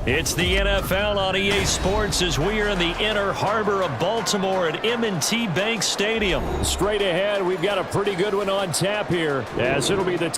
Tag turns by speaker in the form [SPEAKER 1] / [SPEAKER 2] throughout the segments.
[SPEAKER 1] It's the NFL on EA Sports as we are in the inner harbor of Baltimore at M&T Bank Stadium.
[SPEAKER 2] Straight ahead, we've got a pretty good one on tap here, as it'll be the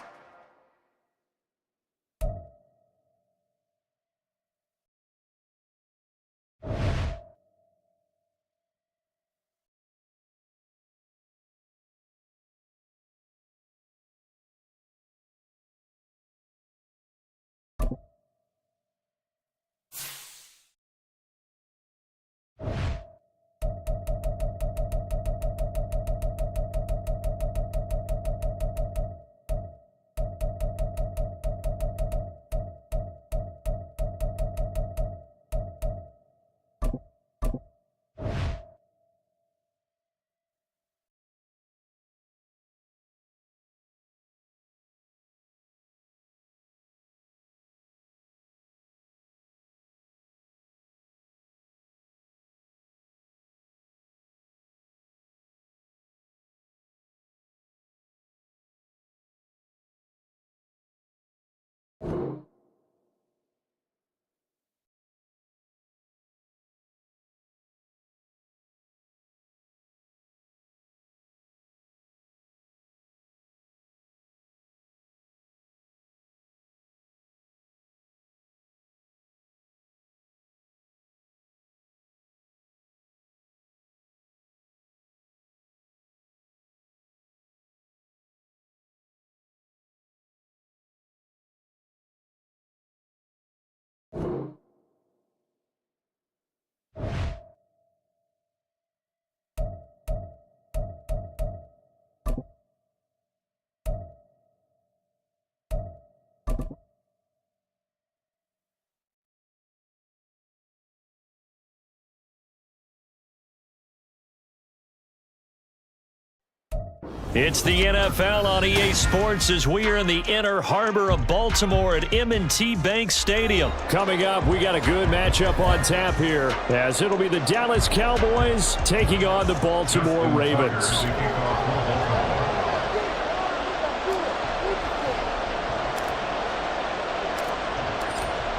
[SPEAKER 1] It's the NFL on EA Sports as we are in the inner harbor of Baltimore at M&T Bank Stadium.
[SPEAKER 2] Coming up, we got a good matchup on tap here, as it'll be the Dallas Cowboys taking on the Baltimore Ravens.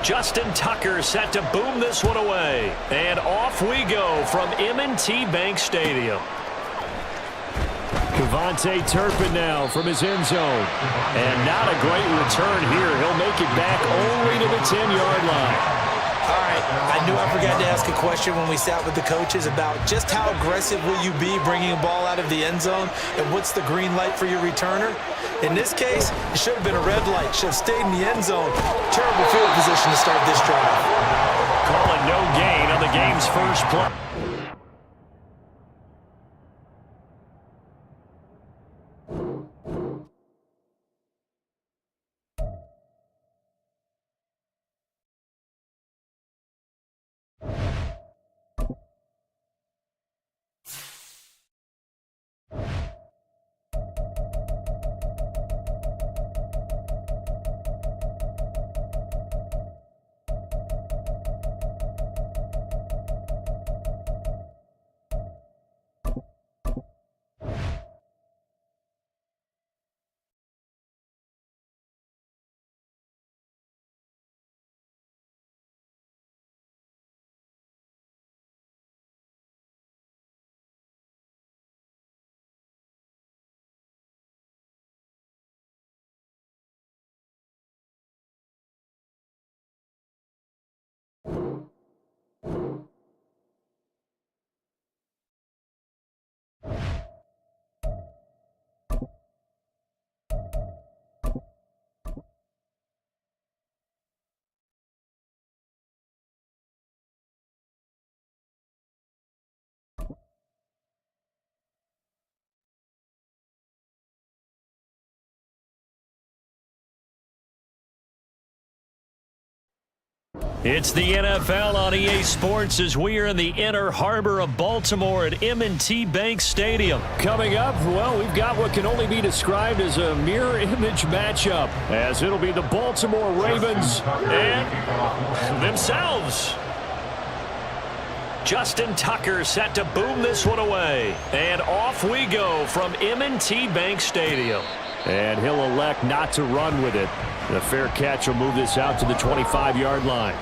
[SPEAKER 1] Justin Tucker set to boom this one away. And off we go from M&T Bank Stadium.
[SPEAKER 2] KaVontae Turpin now from his end zone. And not a great return here. He'll make it back only to the 10-yard line.
[SPEAKER 3] All right, I knew I forgot to ask a question when we sat with the coaches about just how aggressive will you be bringing a ball out of the end zone, and what's the green light for your returner? In this case, it should have been a red light. Should have stayed in the end zone. Terrible field position to start this drive.
[SPEAKER 1] Calling no gain on the game's first play. It's the NFL on EA Sports as we are in the inner harbor of Baltimore at M&T Bank Stadium.
[SPEAKER 2] Coming up, well, we've got what can only be described as a mirror image matchup, as it'll be the Baltimore Ravens and themselves.
[SPEAKER 1] Justin Tucker set to boom this one away. And off we go from M&T Bank Stadium.
[SPEAKER 2] And he'll elect not to run with it. The fair catch will move this out to the 25-yard line.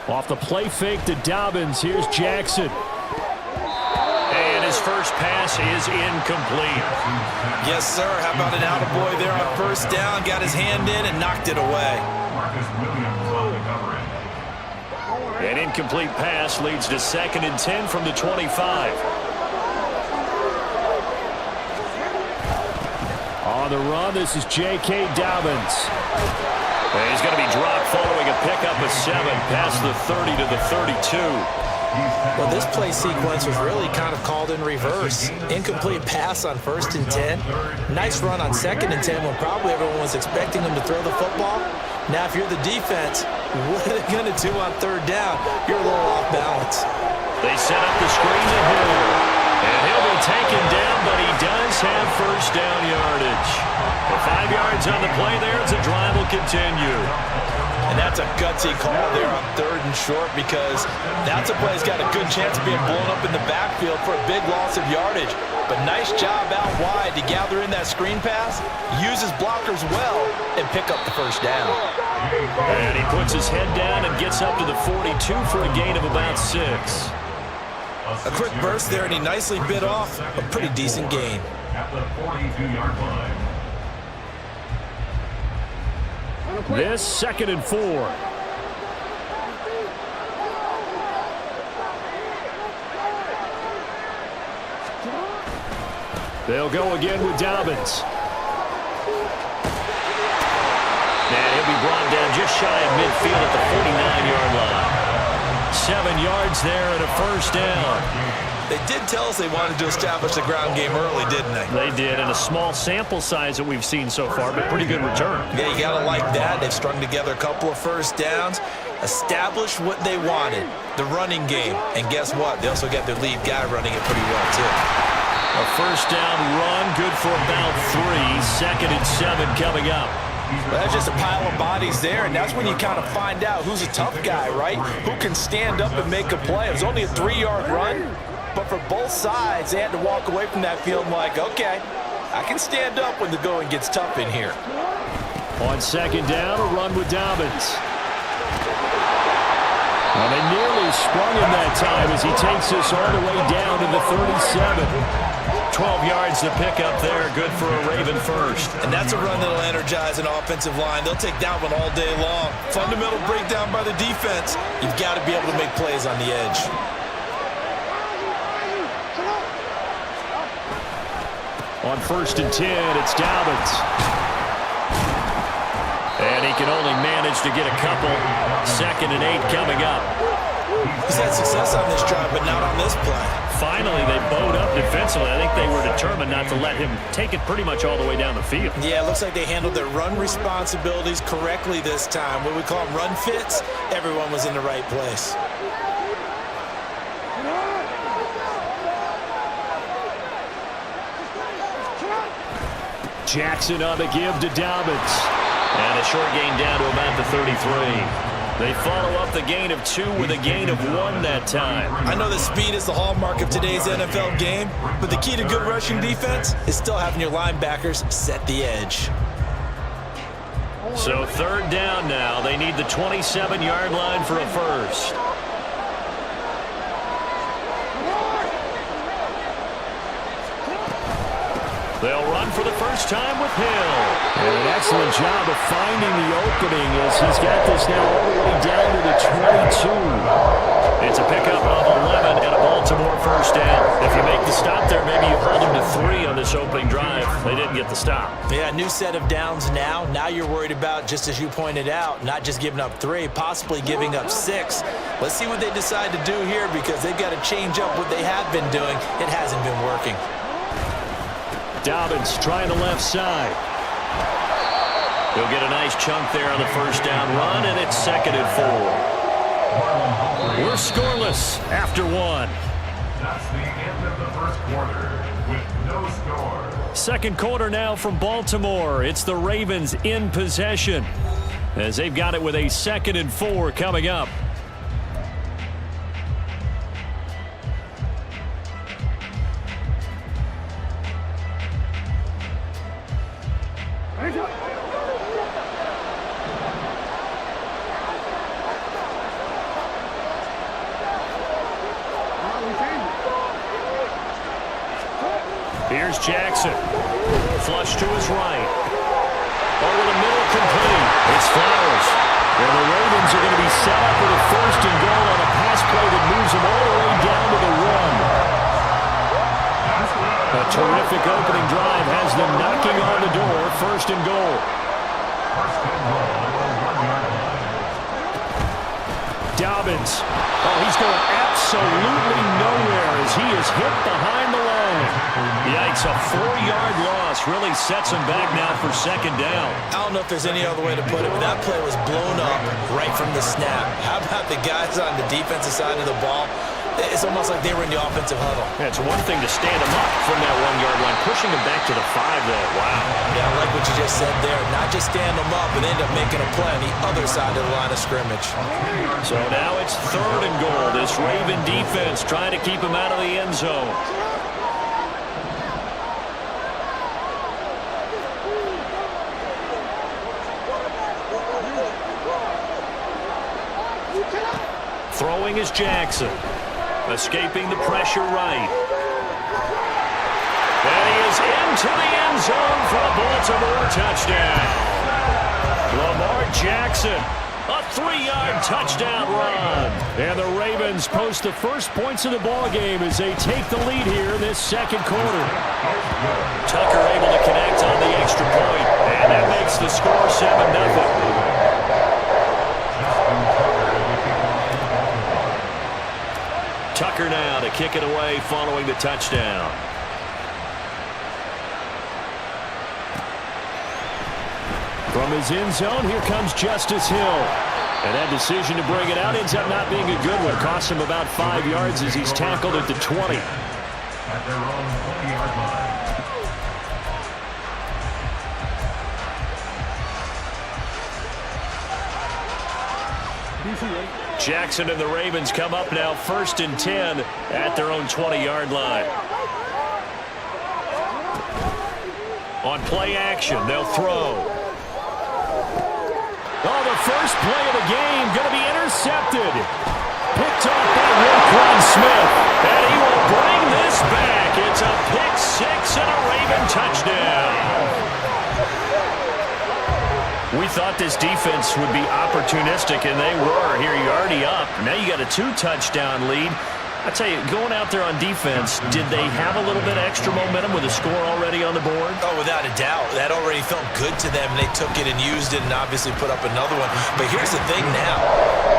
[SPEAKER 2] Off the play fake to Dobbins. Here's Jackson.
[SPEAKER 1] And his first pass is incomplete.
[SPEAKER 3] Yes, sir. How about an attaboy there on first down? Got his hand in and knocked it away.
[SPEAKER 1] An incomplete pass leads to 2nd and 10 from the 25.
[SPEAKER 2] On the run, this is J.K. Dobbins.
[SPEAKER 1] And he's going to be dropped following a pickup of 7 past the 30 to the 32.
[SPEAKER 3] Well, this play sequence was really kind of called in reverse. Incomplete pass on 1st and 10. Nice run on 2nd and 10 when probably everyone was expecting him to throw the football. Now, if you're the defense, what are they going to do on 3rd down? You're a little off balance.
[SPEAKER 1] They set up the screen to Hill. And he'll be taken down, but he does have first down yardage. The 5 yards on the play there as the drive will continue.
[SPEAKER 3] And that's a gutsy call there on 3rd and short because that's a play that's got a good chance of being blown up in the backfield for a big loss of yardage. But nice job out wide to gather in that screen pass, use his blockers well, and pick up the first down.
[SPEAKER 1] And he puts his head down and gets up to the 42 for a gain of about 6.
[SPEAKER 3] A quick burst there, and he nicely bit off a pretty decent gain.
[SPEAKER 4] At the 42-yard line.
[SPEAKER 2] This 2nd and 4. They'll go again with Dobbins.
[SPEAKER 1] And he'll be brought down just shy of midfield at the 49-yard line. 7 yards there and a first down.
[SPEAKER 3] They did tell us they wanted to establish the ground game early, didn't they?
[SPEAKER 1] They did, and a small sample size that we've seen so far, but pretty good return.
[SPEAKER 3] Yeah, you got to like that. They've strung together a couple of first downs, established what they wanted, the running game. And guess what? They also got their lead guy running it pretty well, too.
[SPEAKER 1] A first down run, good for about 3. 2nd and 7 coming up.
[SPEAKER 3] Well, that's just a pile of bodies there, and that's when you kind of find out who's a tough guy, right? Who can stand up and make a play. It was only a 3-yard run, but for both sides, they had to walk away from that field like, okay, I can stand up when the going gets tough in here.
[SPEAKER 2] On 2nd down, a run with Dobbins. And they nearly sprung him that time as he takes this all the way down to the 37.
[SPEAKER 1] 12 yards to pick up there, good for a Raven first.
[SPEAKER 3] And that's a run that'll energize an offensive line. They'll take that one all day long. Fundamental breakdown by the defense. You've got to be able to make plays on the edge.
[SPEAKER 2] On 1st and 10, it's Dobbins.
[SPEAKER 1] And he can only manage to get a couple. 2nd and 8 coming up.
[SPEAKER 3] He's had success on this drive, but not on this play.
[SPEAKER 1] Finally, they bowed up defensively. I think they were determined not to let him take it pretty much all the way down the field.
[SPEAKER 3] Yeah, it looks like they handled their run responsibilities correctly this time. What we call them run fits, everyone was in the right place.
[SPEAKER 2] Jackson on the give to Dobbins.
[SPEAKER 1] And a short gain down to about the 33. They follow up the gain of 2 with a gain of 1 that time.
[SPEAKER 3] I know that speed is the hallmark of today's NFL game, but the key to good rushing defense is still having your linebackers set the edge.
[SPEAKER 1] So 3rd down now. They need the 27-yard line for a first. They'll run for the first time with Hill.
[SPEAKER 2] And an excellent job of finding the opening as he's got this now all the way down to the 22. It's a pickup of 11 and a Baltimore first down. If you make the stop there, maybe you hold them to 3 on this opening drive. They didn't get the stop.
[SPEAKER 3] Yeah, new set of downs now. Now you're worried about, just as you pointed out, not just giving up 3, possibly giving up 6. Let's see what they decide to do here because they've got to change up what they have been doing. It hasn't been working.
[SPEAKER 2] Dobbins trying the left side. He'll get a nice chunk there on the first down run, and it's 2nd and 4. We're scoreless after 1.
[SPEAKER 4] That's the end of the first quarter with no score.
[SPEAKER 2] Second quarter now from Baltimore. It's the Ravens in possession as they've got it with a 2nd and 4 coming up. Here's Jackson. Flush to his right. Over the middle, complete. It's Flowers. And the Ravens are going to be set up with a 1st and goal on a pass play that moves them all the way down to the 1. A terrific opening drive has them knocking on the door. 1st and goal. Dobbins. Oh, he's going absolutely nowhere as he is hit behind the line. Yikes, a 4-yard loss really sets him back now for 2nd down.
[SPEAKER 3] I don't know if there's any other way to put it, but that play was blown up right from the snap. How about the guys on the defensive side of the ball? It's almost like they were in the offensive huddle.
[SPEAKER 2] Yeah, it's one thing to stand them up from that 1-yard line. Pushing them back to the 5, though. Wow.
[SPEAKER 3] Yeah, I like what you just said there. Not just stand them up and end up making a play on the other side of the line of scrimmage.
[SPEAKER 2] So now it's 3rd and goal. This Raven defense trying to keep him out of the end zone. Throwing is Jackson. Escaping the pressure right. And he is into the end zone for a Baltimore touchdown. Lamar Jackson, a 3-yard touchdown run. And the Ravens post the first points of the ballgame as they take the lead here in this 2nd quarter. Tucker able to connect on the extra point, and that makes the score 7-0. Tucker now to kick it away following the touchdown. From his end zone, here comes Justice Hill. And that decision to bring it out ends up not being a good one. Costs him about 5 yards as he's tackled at the 20.
[SPEAKER 4] At their own 20-yard line.
[SPEAKER 2] Jackson and the Ravens come up now 1st and 10 at their own 20-yard line. On play action, they'll throw. Oh, the first play of the game going to be intercepted. Picked off by Roquan Smith. And he will bring this back. It's a pick 6 and a Raven touchdown. We thought this defense would be opportunistic, and they were. Here, you're already up. Now you got a 2-touchdown lead. I tell you, going out there on defense, did they have a little bit of extra momentum with a score already on the board?
[SPEAKER 3] Oh, without a doubt. That already felt good to them. They took it and used it and obviously put up another one. But here's the thing now.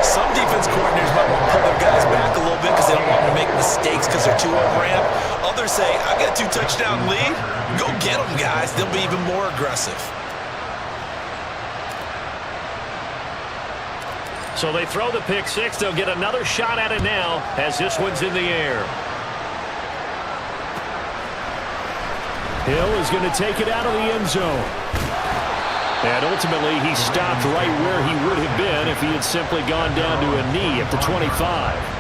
[SPEAKER 3] Some defense coordinators might want to pull their guys back a little bit because they don't want them to make mistakes because they're too over-ramped. Others say, I got a 2-touchdown lead. Go get them, guys. They'll be even more aggressive.
[SPEAKER 2] So they throw the pick 6. They'll get another shot at it now as this one's in the air. Hill is going to take it out of the end zone. And ultimately, he stopped right where he would have been if he had simply gone down to a knee at the 25.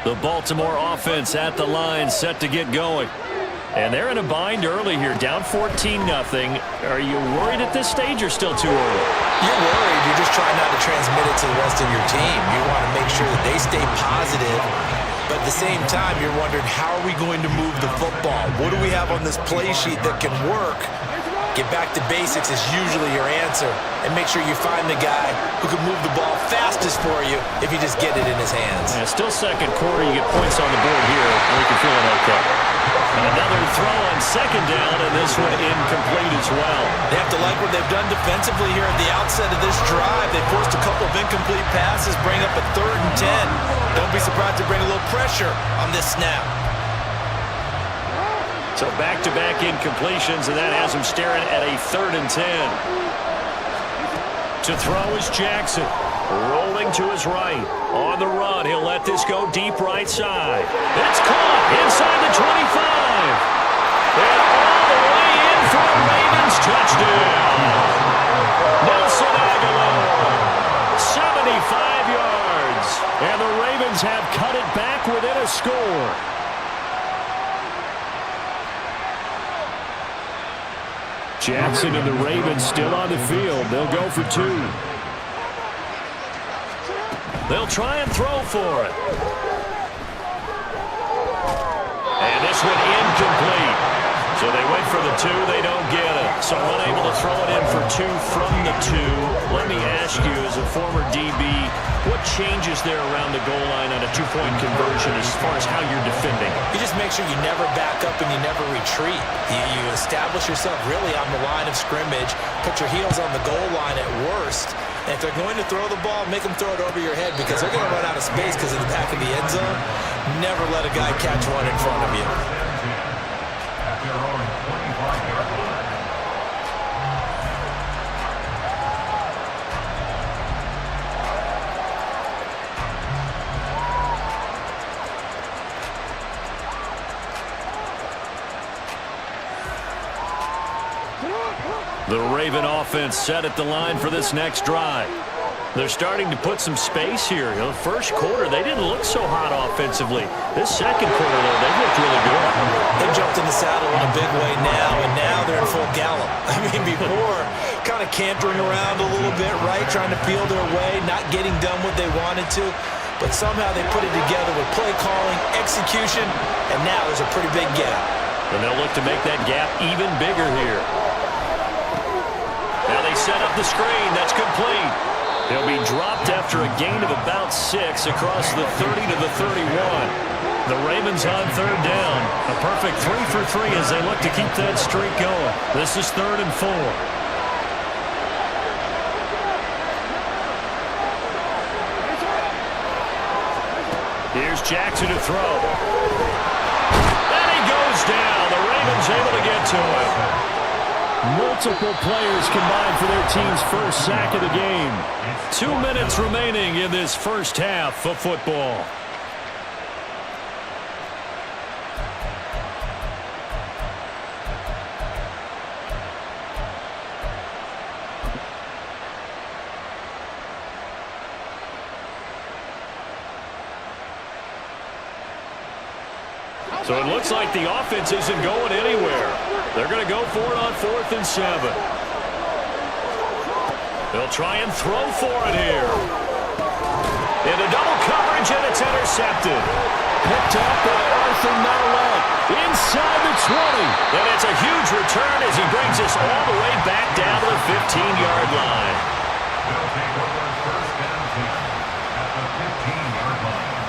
[SPEAKER 2] The Baltimore offense at the line, set to get going. And they're in a bind early here, down 14-0. Are you worried at this stage or still too early?
[SPEAKER 3] You're worried. You're just trying not to transmit it to the rest of your team. You want to make sure that they stay positive. But at the same time, you're wondering, how are we going to move the football? What do we have on this play sheet that can work? Get back to basics is usually your answer. And make sure you find the guy who can move the ball fastest for you if you just get it in his hands.
[SPEAKER 2] Yeah, still second quarter. You get points on the board here, and we can feel it okay. And another throw on second down, and this one incomplete as well.
[SPEAKER 3] They have to like what they've done defensively here at the outset of this drive. They forced a couple of incomplete passes, bring up a 3rd and 10. Don't be surprised to bring a little pressure on this snap.
[SPEAKER 2] So back-to-back incompletions, and that has him staring at a 3rd and 10. To throw is Jackson. Rolling to his right. On the run, he'll let this go deep right side. It's caught inside the 25. And all the way in for a Ravens touchdown. Nelson Aguilar, 75 yards. And the Ravens have cut it back within a score. Jackson and the Ravens still on the field. They'll go for 2. They'll try and throw for it. And this one incomplete. So they went for the 2. They don't get it. So unable to throw it in for 2 from the 2. Let me ask you, as a former DB, what changes there around the goal line on a 2-point conversion as far as how you're defending?
[SPEAKER 3] You just make sure you never back up and you never retreat. You establish yourself really on the line of scrimmage, put your heels on the goal line at worst, and if they're going to throw the ball, make them throw it over your head because they're going to run out of space because of the back of the end zone. Never let a guy catch one in front of you.
[SPEAKER 4] At their own 25-yard line.
[SPEAKER 2] The Raven offense set at the line for this next drive. They're starting to put some space here. You know, the first quarter, they didn't look so hot offensively. This second quarter, though, they looked really good.
[SPEAKER 3] They jumped in the saddle in a big way now, and now they're in full gallop. I mean, before, kind of cantering around a little bit, right, trying to feel their way, not getting done what they wanted to. But somehow they put it together with play calling, execution, and now there's a pretty big gap.
[SPEAKER 2] And they'll look to make that gap even bigger here. Now they set up the screen. That's complete. He'll be dropped after a gain of about 6 across the 30 to the 31. The Ravens on 3rd down. A perfect 3 for 3 as they look to keep that streak going. This is 3rd and 4. Here's Jackson to throw. And he goes down. The Ravens able to get to it. Multiple players combined for their team's first sack of the game. 2 minutes remaining in this first half of football. So it looks like the offense isn't going anywhere. They're going to go for it on 4th and 7. They'll try and throw for it here. Into double coverage, and it's intercepted. Picked up by Arthur Maulet inside the 20. And it's a huge return as he brings us all the way back down to the 15-yard line.
[SPEAKER 4] They'll take over first down here at the 15-yard line.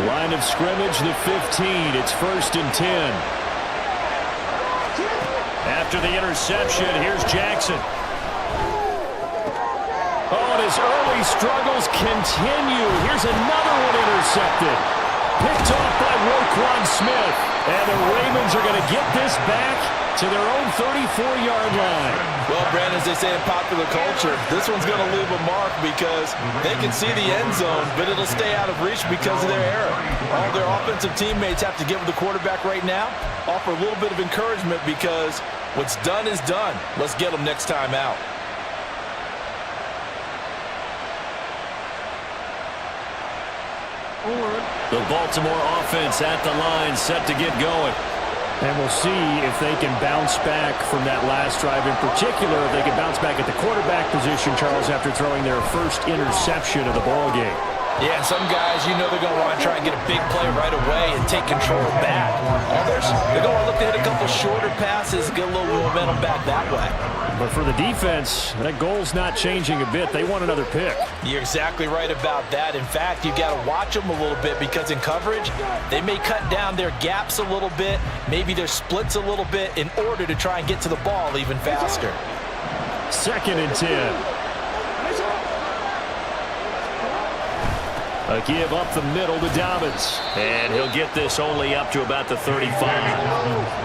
[SPEAKER 2] Line of scrimmage, the 15. It's 1st and 10. After the interception, here's Jackson. Oh, and his early struggles continue. Here's another one intercepted. Picked off by Roquan Smith. And the Ravens are going to get this back to their own 34-yard line.
[SPEAKER 3] Well, Brandon, as they say in popular culture, this one's going to leave a mark because they can see the end zone, but it'll stay out of reach because of their error. All their offensive teammates have to give the quarterback right now, offer a little bit of encouragement because what's done is done. Let's get them next time out.
[SPEAKER 1] The Baltimore offense at the line, set to get going.
[SPEAKER 2] And we'll see if they can bounce back from that last drive. In particular, if they can bounce back at the quarterback position, Charles, after throwing their first interception of the ball game.
[SPEAKER 3] Yeah, some guys, you know they're going to want to try and get a big play right away and take control back. Others, they're going to look to hit a couple shorter passes, get a little momentum back that way.
[SPEAKER 2] But for the defense, that goal's not changing a bit. They want another pick.
[SPEAKER 3] You're exactly right about that. In fact, you got to watch them a little bit because in coverage, they may cut down their gaps a little bit, maybe their splits a little bit in order to try and get to the ball even faster.
[SPEAKER 2] 2nd and 10. A give up the middle to Dobbins.
[SPEAKER 1] And he'll get this only up to about the 35.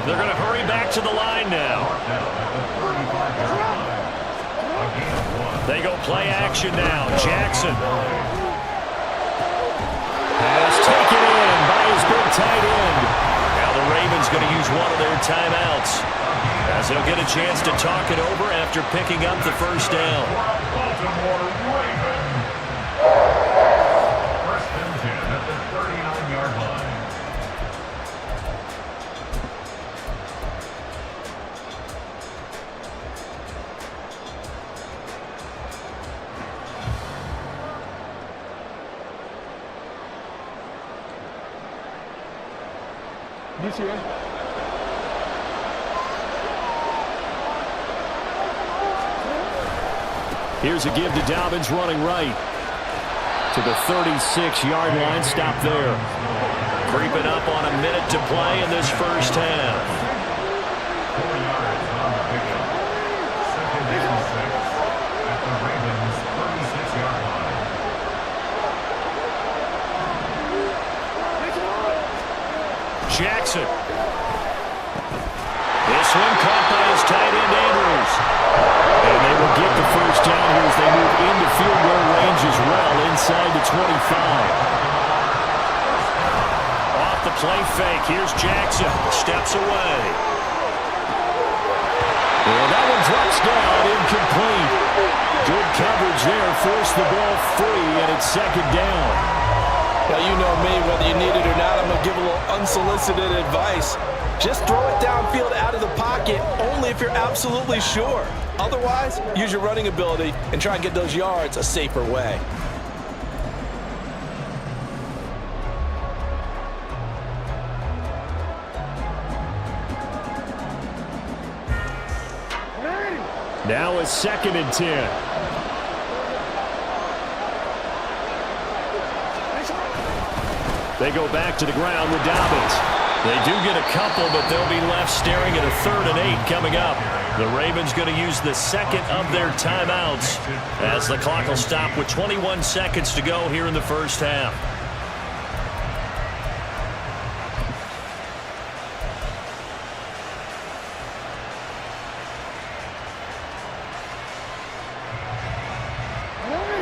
[SPEAKER 1] They're going to hurry back to the line now. They go play action now. Jackson.
[SPEAKER 2] Pass taken in by his big tight end.
[SPEAKER 1] Now the Ravens going to use one of their timeouts, as they'll get a chance to talk it over after picking up the first down.
[SPEAKER 4] Baltimore Ravens. First and 10 at the 39-yard line.
[SPEAKER 2] Here's a give to Dobbins running right. To the 36-yard line. Stop there.
[SPEAKER 1] Creeping up on a minute to play in this first half.
[SPEAKER 4] 4 yards on the pickup. Second and 6 at the Ravens' 36-yard line.
[SPEAKER 1] Jackson. This one caught by his tight end, Andrews.
[SPEAKER 2] And they will get the first down here as they move into field goal range as well, inside the 25.
[SPEAKER 1] Off the play fake, here's Jackson. Steps away.
[SPEAKER 2] And that one drops down, incomplete. Good coverage there, forced the ball free, and it's 2nd down.
[SPEAKER 3] Now, you know me, whether you need it or not, I'm going to give a little unsolicited advice. Just throw it downfield out of the pocket only if you're absolutely sure. Otherwise, use your running ability and try and get those yards a safer way.
[SPEAKER 2] Now it's 2nd and 10. They go back to the ground with Dobbins.
[SPEAKER 1] They do get a couple, but they'll be left staring at a 3rd and 8 coming up. The Ravens going to use the second of their timeouts as the clock will stop with 21 seconds to go here in the first half.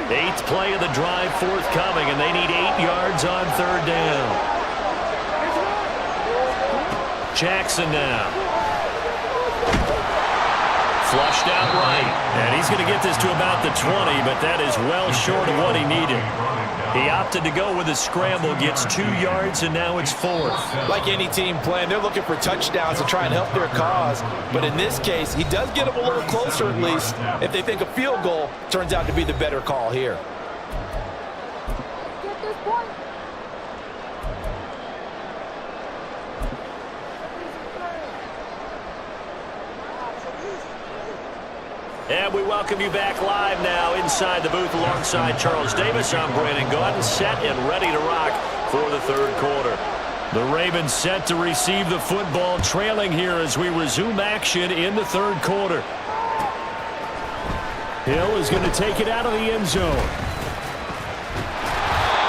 [SPEAKER 1] Eighth play of the drive forthcoming, and they need 8 yards on 3rd down. Jackson now. Flushed out right. And he's going to get this to about the 20, but that is well short of what he needed. He opted to go with a scramble, gets 2 yards, and now it's 4th.
[SPEAKER 3] Like any team playing, they're looking for touchdowns to try and help their cause. But in this case, he does get them a little closer at least if they think a field goal turns out to be the better call here.
[SPEAKER 1] And we welcome you back live now inside the booth alongside Charles Davis. I'm Brandon Gaudin, set and ready to rock for the 3rd quarter.
[SPEAKER 2] The Ravens set to receive the football, trailing here as we resume action in the 3rd quarter. Hill is going to take it out of the end zone.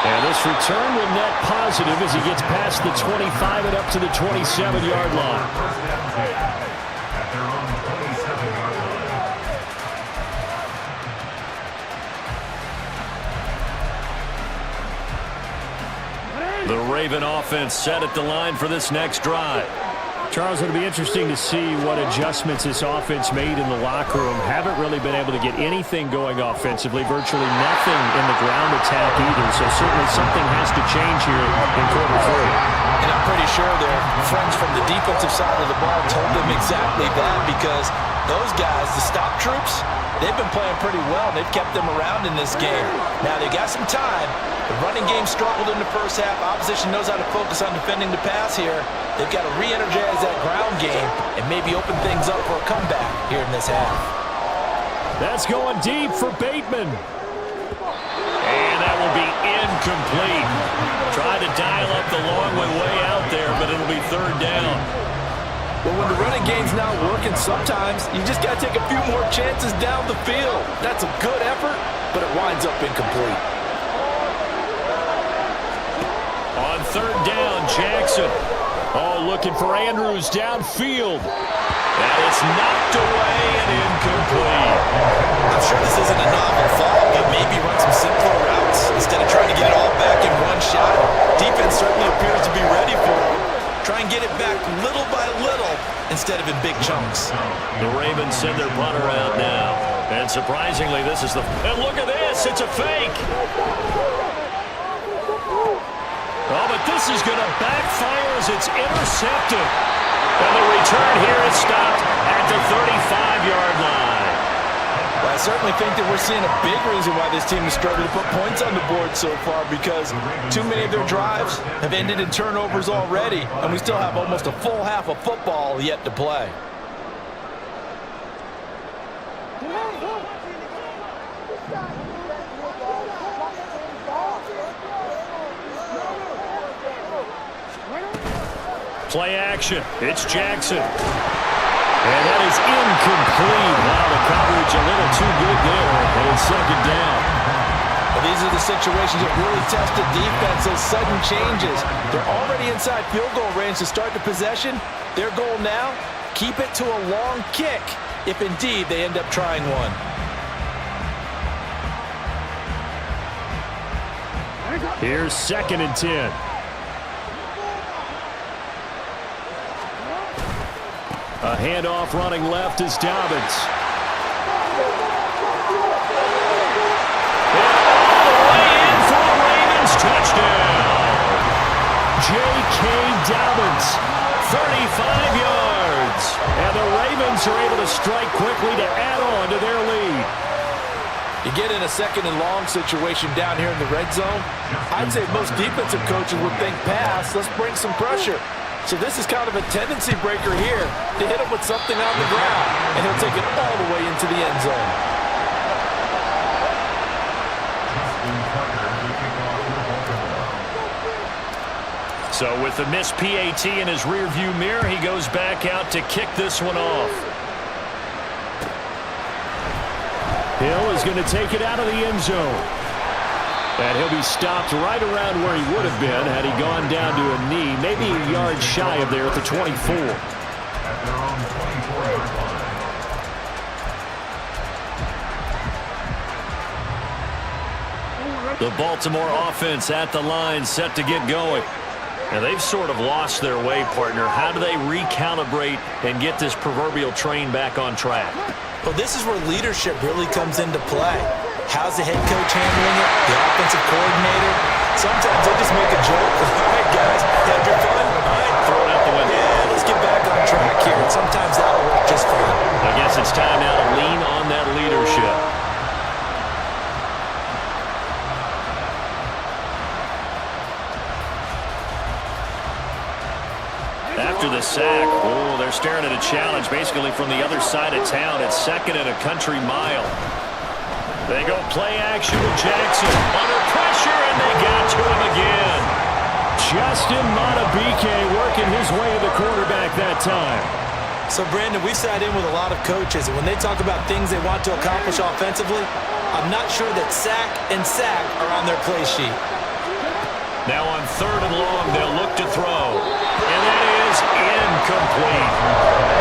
[SPEAKER 2] And this return will net positive as he gets past the 25 and up to the 27-yard line.
[SPEAKER 4] First down 10 at their own 27-yard line.
[SPEAKER 1] The Raven offense set at the line for this next drive.
[SPEAKER 2] Charles, it'll be interesting to see what adjustments this offense made in the locker room. Haven't really been able to get anything going offensively, virtually nothing in the ground attack either. So certainly something has to change here in quarter three.
[SPEAKER 3] And I'm pretty sure their friends from the defensive side of the ball told them exactly that, because those guys, the stop troops, they've been playing pretty well. They've kept them around in this game. Now, they got some time. The running game struggled in the first half. Opposition knows how to focus on defending the pass here. They've got to re-energize that ground game and maybe open things up for a comeback here in this half.
[SPEAKER 2] That's going deep for Bateman.
[SPEAKER 1] And that will be incomplete. Tried to dial up the long way out there, but it'll be third down.
[SPEAKER 3] Well, when the running game's not working, sometimes you just got to take a few more chances down the field. That's a good effort, but it winds up incomplete.
[SPEAKER 2] On third down, Jackson. Oh, looking for Andrews downfield.
[SPEAKER 1] And it's knocked away and incomplete.
[SPEAKER 3] I'm sure this isn't a novel thought, but maybe run some simpler routes instead of trying to get it all back in one shot. Defense certainly appears to be ready for it. Try and get it back little by little instead of in big chunks.
[SPEAKER 1] The Ravens send their punter out now. And surprisingly, this is the... And look at this. It's a fake. Oh, but this is going to backfire as it's intercepted. And the return here is stopped at the 35-yard line.
[SPEAKER 3] Well, I certainly think that we're seeing a big reason why this team has struggled to put points on the board so far, because too many of their drives have ended in turnovers already, and we still have almost a full half of football yet to play.
[SPEAKER 2] Play action. It's Jackson. And that is incomplete. Wow, the coverage a little too good there. And it's second down.
[SPEAKER 3] Well, these are the situations that really test the defense, those sudden changes. They're already inside field goal range to start the possession. Their goal now, keep it to a long kick, if indeed they end up trying one.
[SPEAKER 2] Here's 2nd and 10. A handoff running left is Dobbins.
[SPEAKER 1] Way in for a Ravens touchdown.
[SPEAKER 2] J.K. Dobbins, 35 yards. And the Ravens are able to strike quickly to add on to their lead.
[SPEAKER 3] You get in a second and long situation down here in the red zone, I'd say most defensive coaches would think pass, let's bring some pressure. So this is kind of a tendency breaker here to hit him with something on the ground, and he'll take it all the way into the end zone.
[SPEAKER 1] So with the missed PAT in his rearview mirror, he goes back out to kick this one off.
[SPEAKER 2] Hill is going to take it out of the end zone. And he'll be stopped right around where he would have been had he gone down to a knee, maybe a yard shy of there at the 24.
[SPEAKER 4] At their own 24-yard line.
[SPEAKER 1] The Baltimore offense at the line, set to get going. And they've sort of lost their way, partner. How do they recalibrate and get this proverbial train back on track?
[SPEAKER 3] Well, this is where leadership really comes into play. How's the head coach handling it? The offensive coordinator? Sometimes they just make a joke. All right, guys, had your fun? All right,
[SPEAKER 1] Throw it out the window.
[SPEAKER 3] yeah, let's get back on track here. And sometimes that'll work just fine.
[SPEAKER 1] I guess it's time now to lean on that leadership. After the sack, oh, they're staring at a challenge basically from the other side of town. It's 2nd and a country mile. They go play action with Jackson. Under pressure, and they got to him again.
[SPEAKER 2] Justin Madubuike working his way to the quarterback that time.
[SPEAKER 3] So, Brandon, we've sat in with a lot of coaches, and when they talk about things they want to accomplish offensively, I'm not sure that sack and sack are on their play sheet.
[SPEAKER 1] Now on 3rd and long, they'll look to throw. And that is incomplete.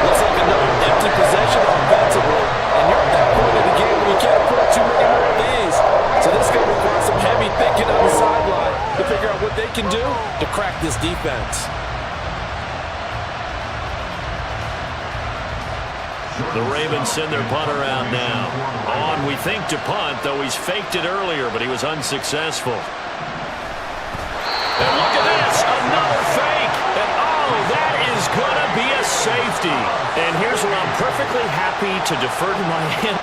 [SPEAKER 3] Looks like another empty possession offensively, and you're at that point of the game where you can't afford too many more of these. So this is going to require some heavy thinking on the sideline to figure out what they can do to crack this defense.
[SPEAKER 1] The Ravens send their punter out now. On, we think, to punt, though he's faked it earlier, but he was unsuccessful. And look at this, another fake. And oh, that is going to be a safety. And here's where I'm perfectly happy to defer to my hand.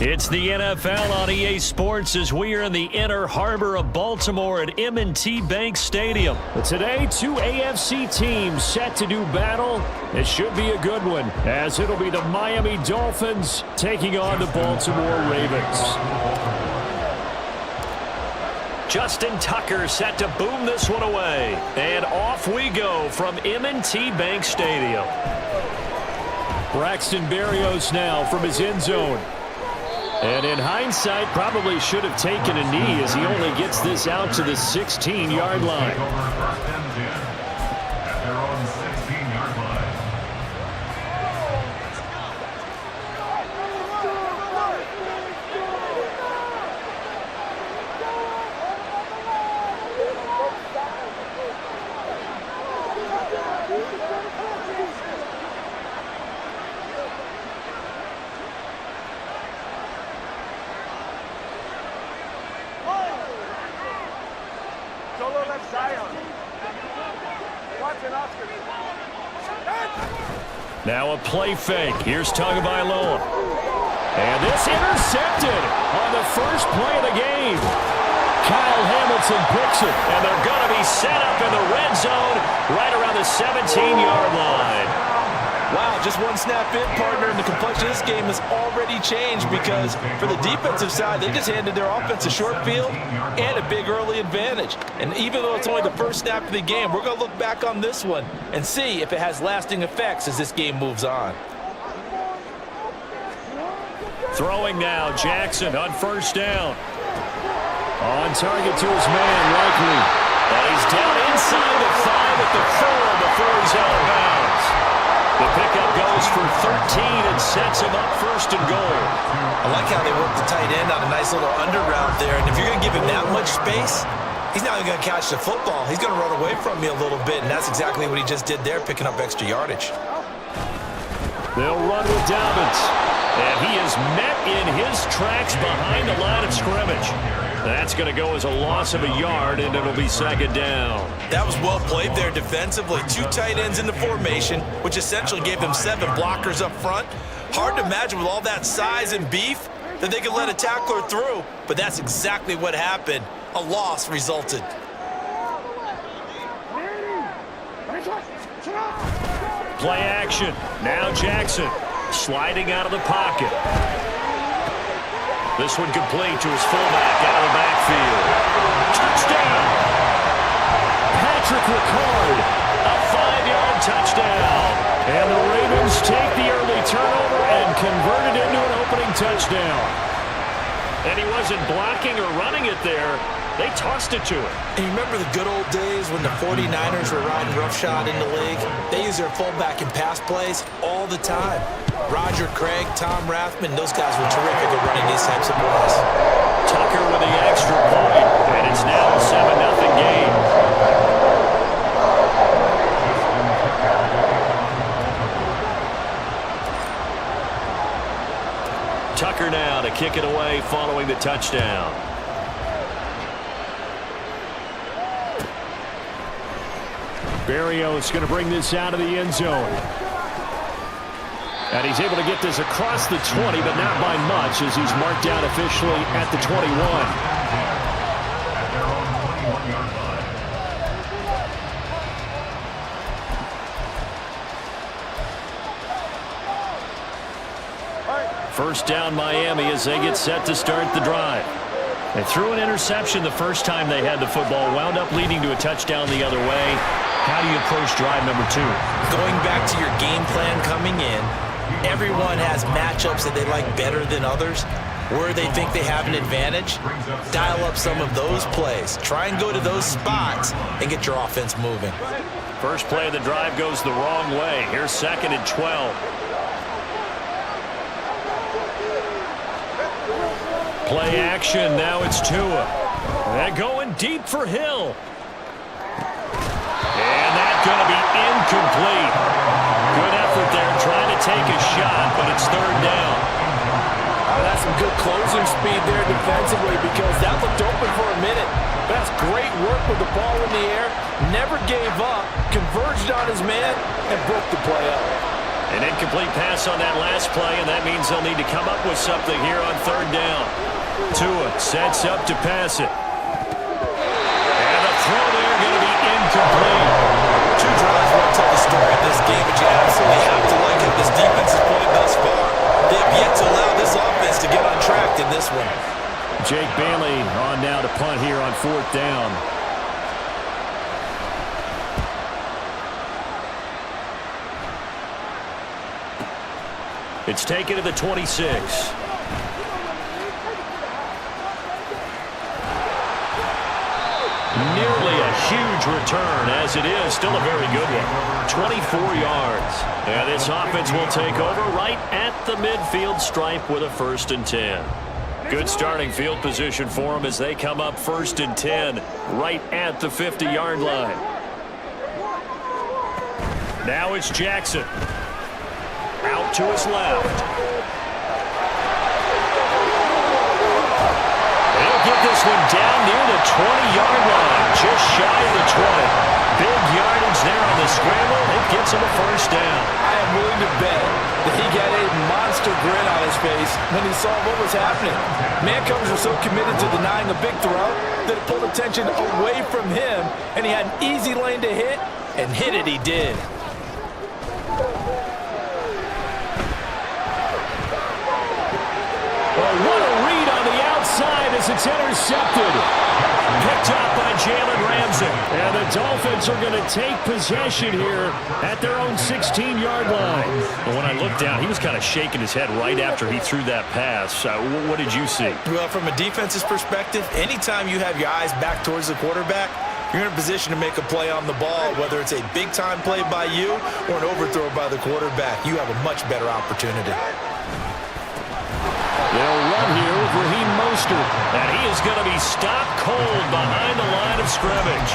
[SPEAKER 1] It's the NFL on EA Sports as we are in the inner harbor of Baltimore at M&T Bank Stadium.
[SPEAKER 2] Today, two AFC teams set to do battle. It should be a good one, as it'll be the Miami Dolphins taking on the Baltimore Ravens.
[SPEAKER 1] Justin Tucker set to boom this one away. And off we go from M&T Bank Stadium.
[SPEAKER 2] Braxton Berrios now from his end zone. And in hindsight, probably should have taken a knee as he only gets this out to the 16-yard line.
[SPEAKER 4] First and 10 at their own 16-yard line.
[SPEAKER 2] Now a play fake. Here's Tagovailoa. And this intercepted on the first play of the game. Kyle Hamilton picks it.
[SPEAKER 1] And they're going to be set up in the red zone right around the 17-yard line.
[SPEAKER 3] Wow, just one snap in, partner, and the complexion of this game has already changed because for the defensive side, they just handed their offense a short field and a big early advantage. And even though it's only the first snap of the game, we're going to look back on this one and see if it has lasting effects as this game moves on.
[SPEAKER 2] Throwing now, Jackson on first down. On target to his man, Likely.
[SPEAKER 1] And he's down inside the 5 at the 4 before he's out of bounds. The pickup goes for 13 and sets him up first and goal.
[SPEAKER 3] I like how they work the tight end on a nice little under route there. And if you're going to give him that much space, he's not even going to catch the football. He's going to run away from you a little bit, and that's exactly what he just did there, picking up extra yardage.
[SPEAKER 2] They'll run with Dobbins.
[SPEAKER 1] And he is met in his tracks behind the line of scrimmage. That's going to go as a loss of a yard, and it'll be second down.
[SPEAKER 3] That was well played there defensively. Two tight ends in the formation, which essentially gave them 7 blockers up front. Hard to imagine with all that size and beef that they could let a tackler through, but that's exactly what happened. A loss resulted.
[SPEAKER 2] Play action. Now Jackson sliding out of the pocket.
[SPEAKER 1] This one complete to his fullback out of the backfield. Touchdown!
[SPEAKER 2] Patrick Ricard.
[SPEAKER 1] A fine
[SPEAKER 2] 5-yard touchdown. And the Ravens take the early turnover and convert it into an opening touchdown.
[SPEAKER 1] And he wasn't blocking or running it there. They tossed it to him.
[SPEAKER 3] And you remember the good old days when the 49ers were riding roughshod in the league? They use their fullback in pass plays all the time. Roger Craig, Tom Rathman, those guys were terrific at running these types of plays.
[SPEAKER 1] Tucker with the extra point, and it's now a 7-0 game. Tucker now to kick it away following the touchdown.
[SPEAKER 2] Berrios going to bring this out of the end zone. And he's able to get this across the 20, but not by much as he's marked down officially at the 21.
[SPEAKER 4] At their own 21-yard line.
[SPEAKER 1] First down Miami as they get set to start the drive. They threw an interception the first time they had the football, wound up leading to a touchdown the other way. How do you approach drive number 2?
[SPEAKER 3] Going back to your game plan coming in, everyone has matchups that they like better than others. Where they think they have an advantage, dial up some of those plays. Try and go to those spots and get your offense moving.
[SPEAKER 1] First play of the drive goes the wrong way. Here's 2nd and 12. Play action. Now it's Tua. They're going deep for Hill. And that's going to be incomplete. Good effort there trying to take a shot, but it's 3rd down.
[SPEAKER 5] That's some good closing speed there defensively because that looked open for a minute. That's great work with the ball in the air. Never gave up, converged on his man, and broke the play up.
[SPEAKER 1] An incomplete pass on that last play, and that means they'll need to come up with something here on 3rd down. Tua sets up to pass it. And the throw there going to be incomplete.
[SPEAKER 3] 2 drives won't tell the story of this game, but you absolutely have to like how this defense has played thus far. They have yet to allow this offense to get on track in this one.
[SPEAKER 2] Jake Bailey on now to punt here on 4th down.
[SPEAKER 1] It's taken to the 26. Nearly a huge return, as it is still a very good one. 24 yards. And this offense will take over right at the midfield stripe with a 1st and 10. Good starting field position for them as they come up 1st and 10 right at the 50-yard line. Now it's Jackson. Out to his left. He'll get this one down near the 20-yard line, just shy of the 20. Big yardage there on the scramble. It gets him a 1st down.
[SPEAKER 5] I am willing to bet that he got a monster grin on his face when he saw what was happening. Mancovers were so committed to denying a big throw that it pulled attention away from him, and he had an easy lane to hit, and hit it he did.
[SPEAKER 2] Well, what a read on the outside as it's intercepted.
[SPEAKER 1] Picked up by Jalen Ramsey.
[SPEAKER 2] And the Dolphins are going to take possession here at their own 16-yard line.
[SPEAKER 1] But when I looked down, he was kind of shaking his head right after he threw that pass. What did you see?
[SPEAKER 3] Well, from a defense's perspective, anytime you have your eyes back towards the quarterback, you're in a position to make a play on the ball, whether it's a big-time play by you or an overthrow by the quarterback. You have a much better opportunity.
[SPEAKER 2] They'll run here with Raheem Mostert.
[SPEAKER 1] And he is going to be stopped cold behind the line of scrimmage.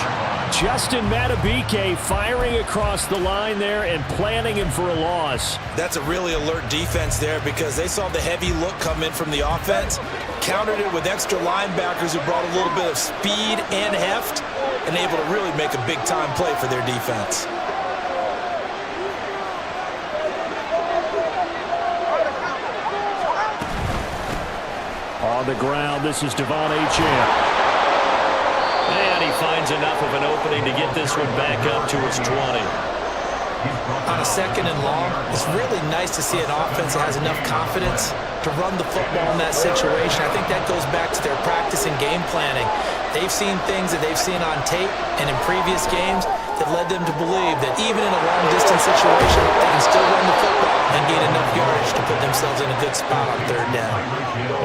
[SPEAKER 2] Justin Madubuike firing across the line there and planning him for a loss.
[SPEAKER 3] That's a really alert defense there because they saw the heavy look come in from the offense, countered it with extra linebackers who brought a little bit of speed and heft, and able to really make a big-time play for their defense.
[SPEAKER 2] On the ground, this is Devon Achane.
[SPEAKER 1] And he finds enough of an opening to get this one back up to his 20.
[SPEAKER 3] On a 2nd and long, it's really nice to see an offense that has enough confidence to run the football in that situation. I think that goes back to their practice and game planning. They've seen things that they've seen on tape and in previous games that led them to believe that even in a long-distance situation, they can still run the football and gain enough yardage to put themselves in a good spot on third down.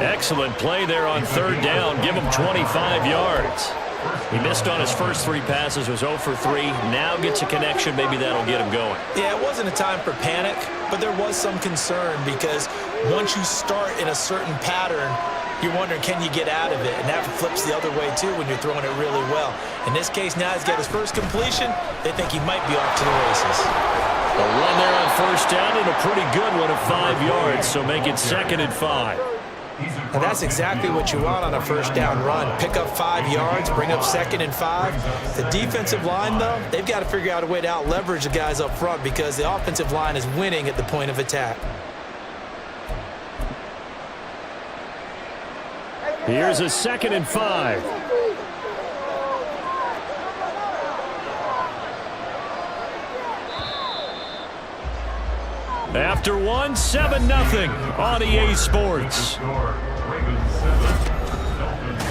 [SPEAKER 1] Excellent play there on third down. Give him 25 yards. He missed on his first 3 passes, was 0 for 3. Now gets a connection. Maybe that'll get him going.
[SPEAKER 3] Yeah, it wasn't a time for panic, but there was some concern because once you start in a certain pattern, you're wondering, can you get out of it? And that flips the other way, too, when you're throwing it really well. In this case, now he's got his first completion. They think he might be off to the races.
[SPEAKER 1] A run there on first down and a pretty good one of 5 yards, so make it 2nd and 5.
[SPEAKER 3] And that's exactly what you want on a first down run. Pick up 5 yards, bring up 2nd and 5. The defensive line, though, they've got to figure out a way to out-leverage the guys up front because the offensive line is winning at the point of attack.
[SPEAKER 1] Here's a 2nd and 5. After one, 7-0 on EA Sports.
[SPEAKER 4] Ravens 7, Dolphins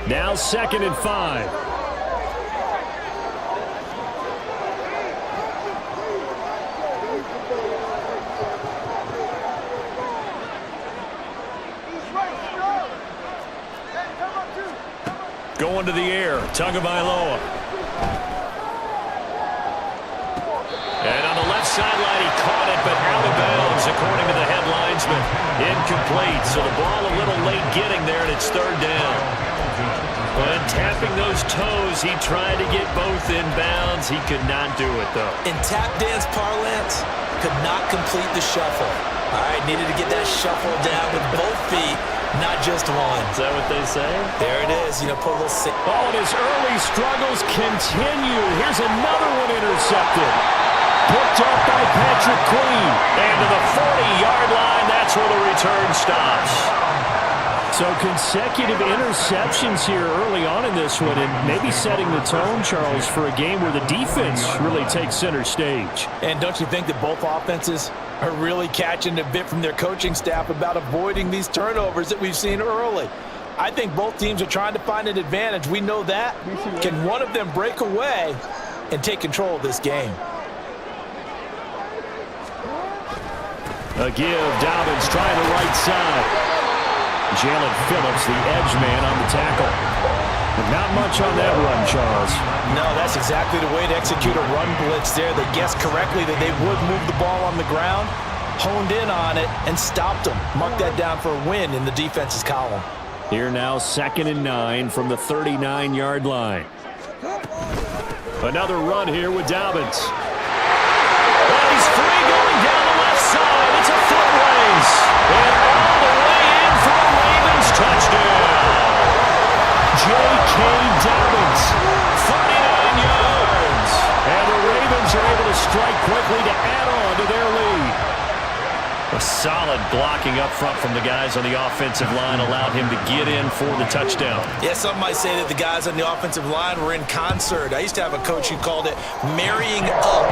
[SPEAKER 4] 7.
[SPEAKER 1] Now 2nd and 5. Going to the air, Tagovailoa. And on the left sideline, he caught it, but out of bounds, according to the head linesman. Incomplete, so the ball a little late getting there, and it's 3rd down. And tapping those toes, he tried to get both in bounds. He could not do it, though.
[SPEAKER 3] In tap dance parlance, could not complete the shuffle. All right, needed to get that shuffle down with both feet, not just one.
[SPEAKER 1] Is that what they say?
[SPEAKER 3] There it is. You know, put a little...
[SPEAKER 1] Oh, and his early struggles continue. Here's another one intercepted. Picked up by Patrick Queen. And to the 40-yard line, that's where the return stops. So consecutive interceptions here early on in this one, and maybe setting the tone, Charles, for a game where the defense really takes center stage.
[SPEAKER 5] And don't you think that both offenses are really catching a bit from their coaching staff about avoiding these turnovers that we've seen early? I think both teams are trying to find an advantage. We know that. Can one of them break away and take control of this game?
[SPEAKER 1] A give, Dobbins trying the right side. Jalen Phillips, the edge man on the tackle. But not much on that run, Charles.
[SPEAKER 5] No, that's exactly the way to execute a run blitz there. They guessed correctly that they would move the ball on the ground, honed in on it, and stopped them. Mark that down for a win in the defense's column.
[SPEAKER 1] Here now, 2nd and 9 from the 39-yard line. Another run here with Dobbins. Well, he's free going down the left side. It's a foot race. And all the way in for the Ravens touchdown. J.K. Dobbins, 39 yards. And the Ravens are able to strike quickly to add on to their lead. A solid blocking up front from the guys on the offensive line allowed him to get in for the touchdown.
[SPEAKER 3] Yeah, some might say that the guys on the offensive line were in concert. I used to have a coach who called it marrying up,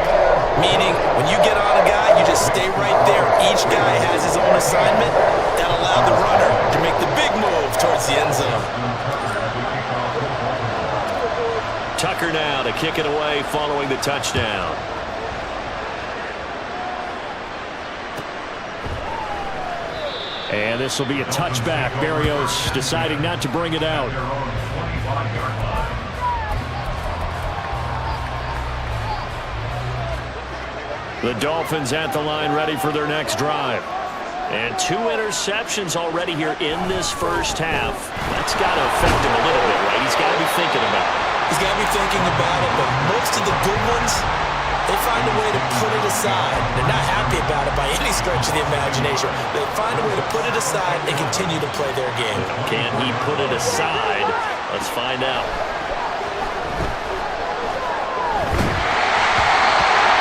[SPEAKER 3] meaning when you get on a guy, you just stay right there. Each guy has his own assignment. That allowed the runner to make the big move towards the end zone.
[SPEAKER 1] Tucker now to kick it away following the touchdown. And this will be a touchback. Berrios deciding not to bring it out. The Dolphins at the line ready for their next drive. And 2 interceptions already here in this first half. That's got to affect him a little bit, right? He's got to be thinking about it.
[SPEAKER 3] He's got to be thinking about it, but most of the good ones, they find a way to put it aside. They're not happy about it by any stretch of the imagination. They find a way to put it aside and continue to play their game.
[SPEAKER 1] Can he put it aside? Let's find out.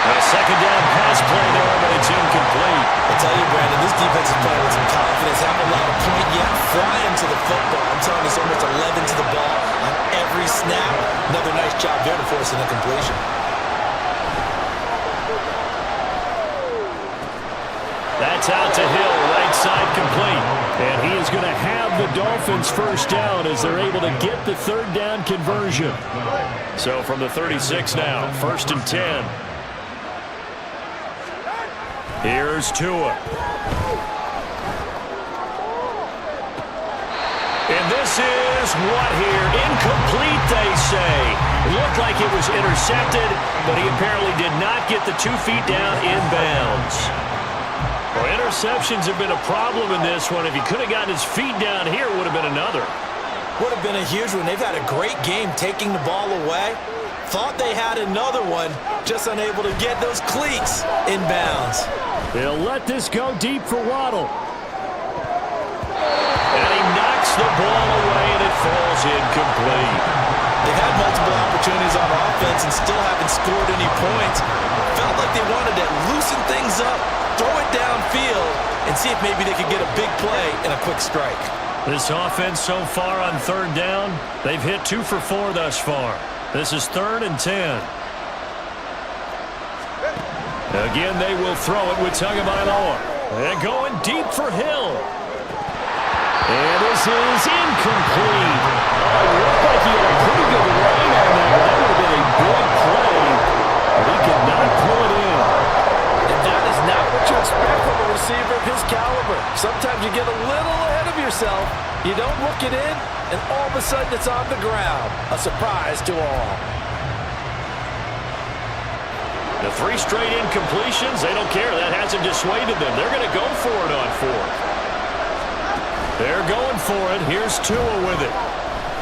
[SPEAKER 1] A second down pass play there, but it's incomplete.
[SPEAKER 3] I tell you, Brandon, this defense is playing with some confidence. Haven't allowed a point yet. Flying to the football. I'm telling you, it's almost 11 to the ball on every snap. Another nice job there to force an incompletion.
[SPEAKER 1] That's out to Hill, right side complete.
[SPEAKER 2] And he is going to have the Dolphins first down as they're able to get the third down conversion.
[SPEAKER 1] So from the 36 now, 1st and 10. Here's Tua. And this is what here? Incomplete, they say. Looked like it was intercepted, but he apparently did not get the 2 feet down inbounds. Well, interceptions have been a problem in this one. If he could have gotten his feet down here, it would have been another.
[SPEAKER 3] Would have been a huge one. They've had a great game taking the ball away. Thought they had another one, just unable to get those cleats inbounds.
[SPEAKER 2] They'll let this go deep for Waddle.
[SPEAKER 1] And he knocks the ball away, and it falls incomplete.
[SPEAKER 3] They've had multiple opportunities on offense and still haven't scored any points. Felt like they wanted to loosen things up, throw it downfield, and see if maybe they could get a big play and a quick strike.
[SPEAKER 1] This offense so far on 3rd down, they've hit 2 for 4 thus far. This is 3rd and 10. Again, they will throw it with Tagovailoa. And going deep for Hill.
[SPEAKER 2] And this is incomplete. Oh, it looked like he had a pretty good line on that. That would have been a big play, but he could not pull it in.
[SPEAKER 5] And that is not what you expect from a receiver of his caliber. Sometimes you get a little ahead of yourself. You don't look it in, and all of a sudden it's on the ground. A surprise to all.
[SPEAKER 1] The 3 straight incompletions, they don't care. That hasn't dissuaded them. They're going to go for it on 4th. They're going for it. Here's Tua with it.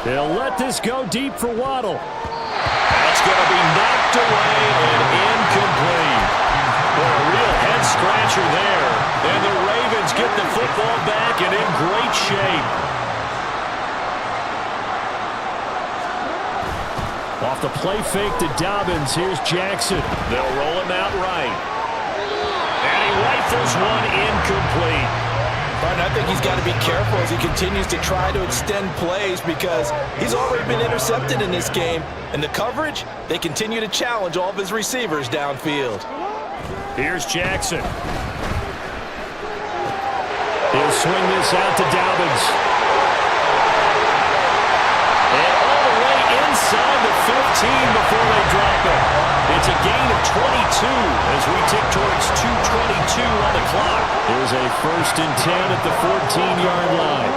[SPEAKER 2] They'll let this go deep for Waddle.
[SPEAKER 1] That's going to be knocked away and incomplete. Well, a real head-scratcher there. And the Ravens get the football back and in great shape.
[SPEAKER 2] Off the play fake to Dobbins, here's Jackson.
[SPEAKER 1] They'll roll him out right. And he rifles one incomplete.
[SPEAKER 5] I think he's got to be careful as he continues to try to extend plays because he's already been intercepted in this game. And the coverage, they continue to challenge all of his receivers downfield.
[SPEAKER 1] Here's Jackson.
[SPEAKER 2] He'll swing this out to Dobbins.
[SPEAKER 1] And all the way inside the 15 before they drop it. It's a gain of 22 as we tick towards 2:22 on the clock.
[SPEAKER 2] Here's a 1st and 10 at the 14-yard line.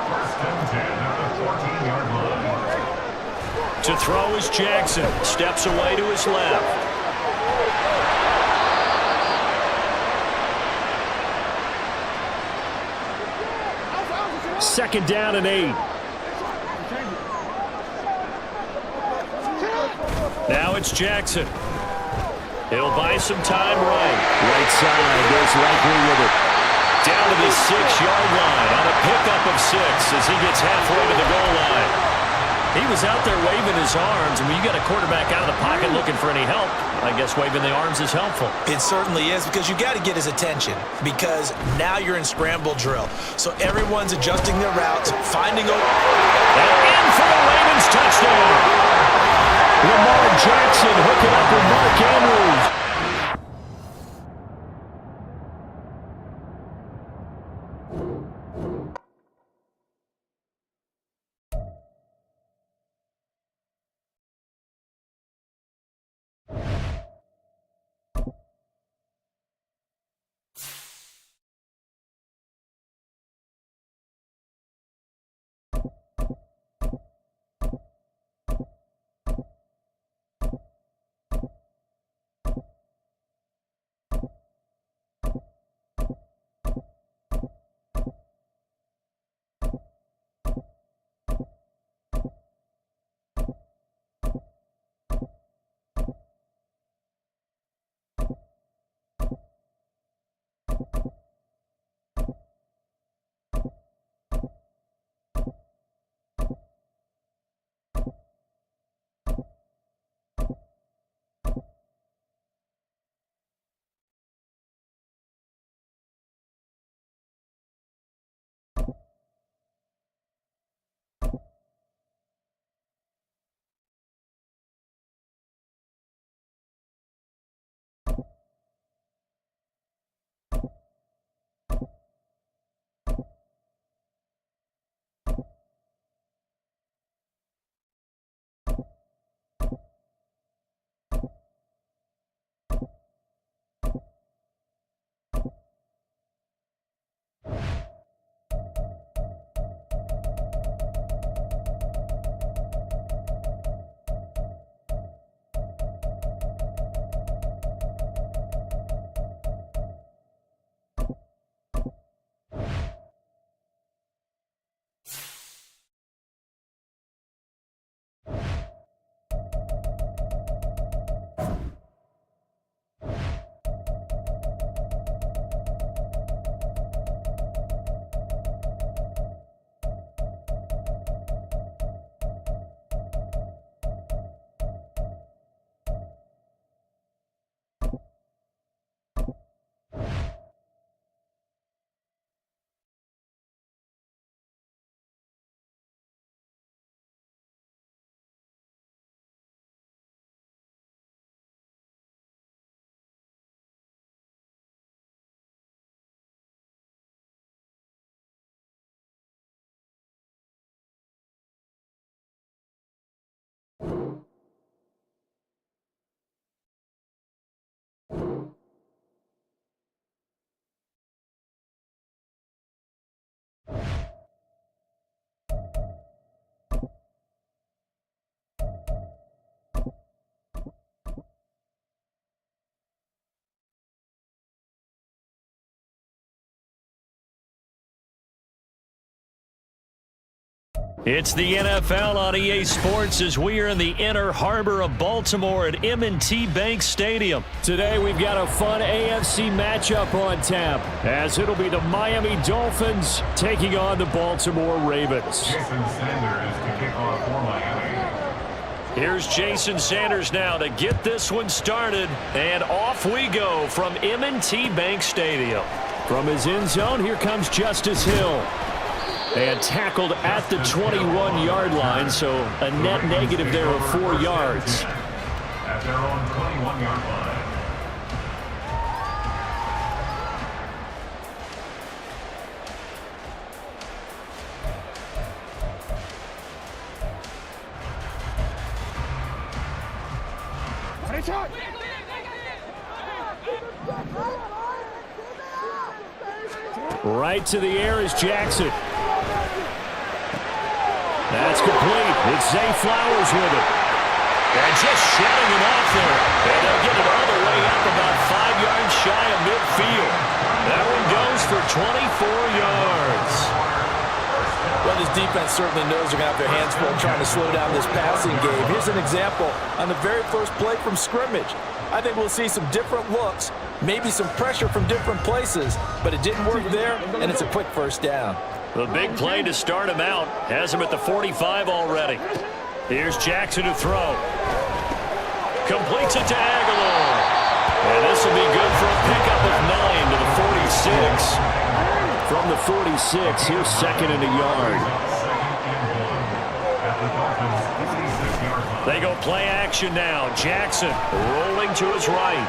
[SPEAKER 4] 1st and 10 at the 14-yard line.
[SPEAKER 1] To throw is Jackson. Steps away to his left.
[SPEAKER 2] Second down and 8.
[SPEAKER 1] Now it's Jackson. He'll buy some time right.
[SPEAKER 2] Right side goes likely with it.
[SPEAKER 1] Down to the 6-yard line on a pickup of 6 as he gets halfway to the goal line. He was out there waving his arms, and when you got a quarterback out of the pocket looking for any help, I guess waving the arms is helpful.
[SPEAKER 3] It certainly is because you got to get his attention because now you're in scramble drill. So everyone's adjusting their routes, finding a...
[SPEAKER 1] And in for the Ravens touchdown.
[SPEAKER 2] Lamar Jackson hooking up with Mark Andrews.
[SPEAKER 1] It's the NFL on EA Sports as we are in the inner harbor of Baltimore at M&T Bank Stadium.
[SPEAKER 2] Today we've got a fun AFC matchup on tap as it'll be the Miami Dolphins taking on the Baltimore Ravens.
[SPEAKER 4] Jason Sanders to kick off for Miami.
[SPEAKER 1] Here's Jason Sanders now to get this one started, and off we go from M&T Bank Stadium.
[SPEAKER 2] From his end zone, here comes Justice Hill. And tackled at the 21-yard line, so a net negative there of 4 yards.
[SPEAKER 4] At their own 21-yard line.
[SPEAKER 2] Right to the air is Jackson. That's complete. It's Zay Flowers with it.
[SPEAKER 1] And just shutting him off there. And they'll get it all the way up about 5 yards shy of midfield. That one goes for 24 yards.
[SPEAKER 5] Well, this defense certainly knows they're going to have their hands full trying to slow down this passing game. Here's an example on the very first play from scrimmage. I think we'll see some different looks, maybe some pressure from different places, but it didn't work there, and it's a quick first down.
[SPEAKER 1] The big play to start him out has him at the 45 already. Here's Jackson to throw. Completes it to Aguilar. And this will be good for a pickup of 9 to the 46.
[SPEAKER 2] From the 46, here's second and a yard.
[SPEAKER 1] They go play action now. Jackson rolling to his right.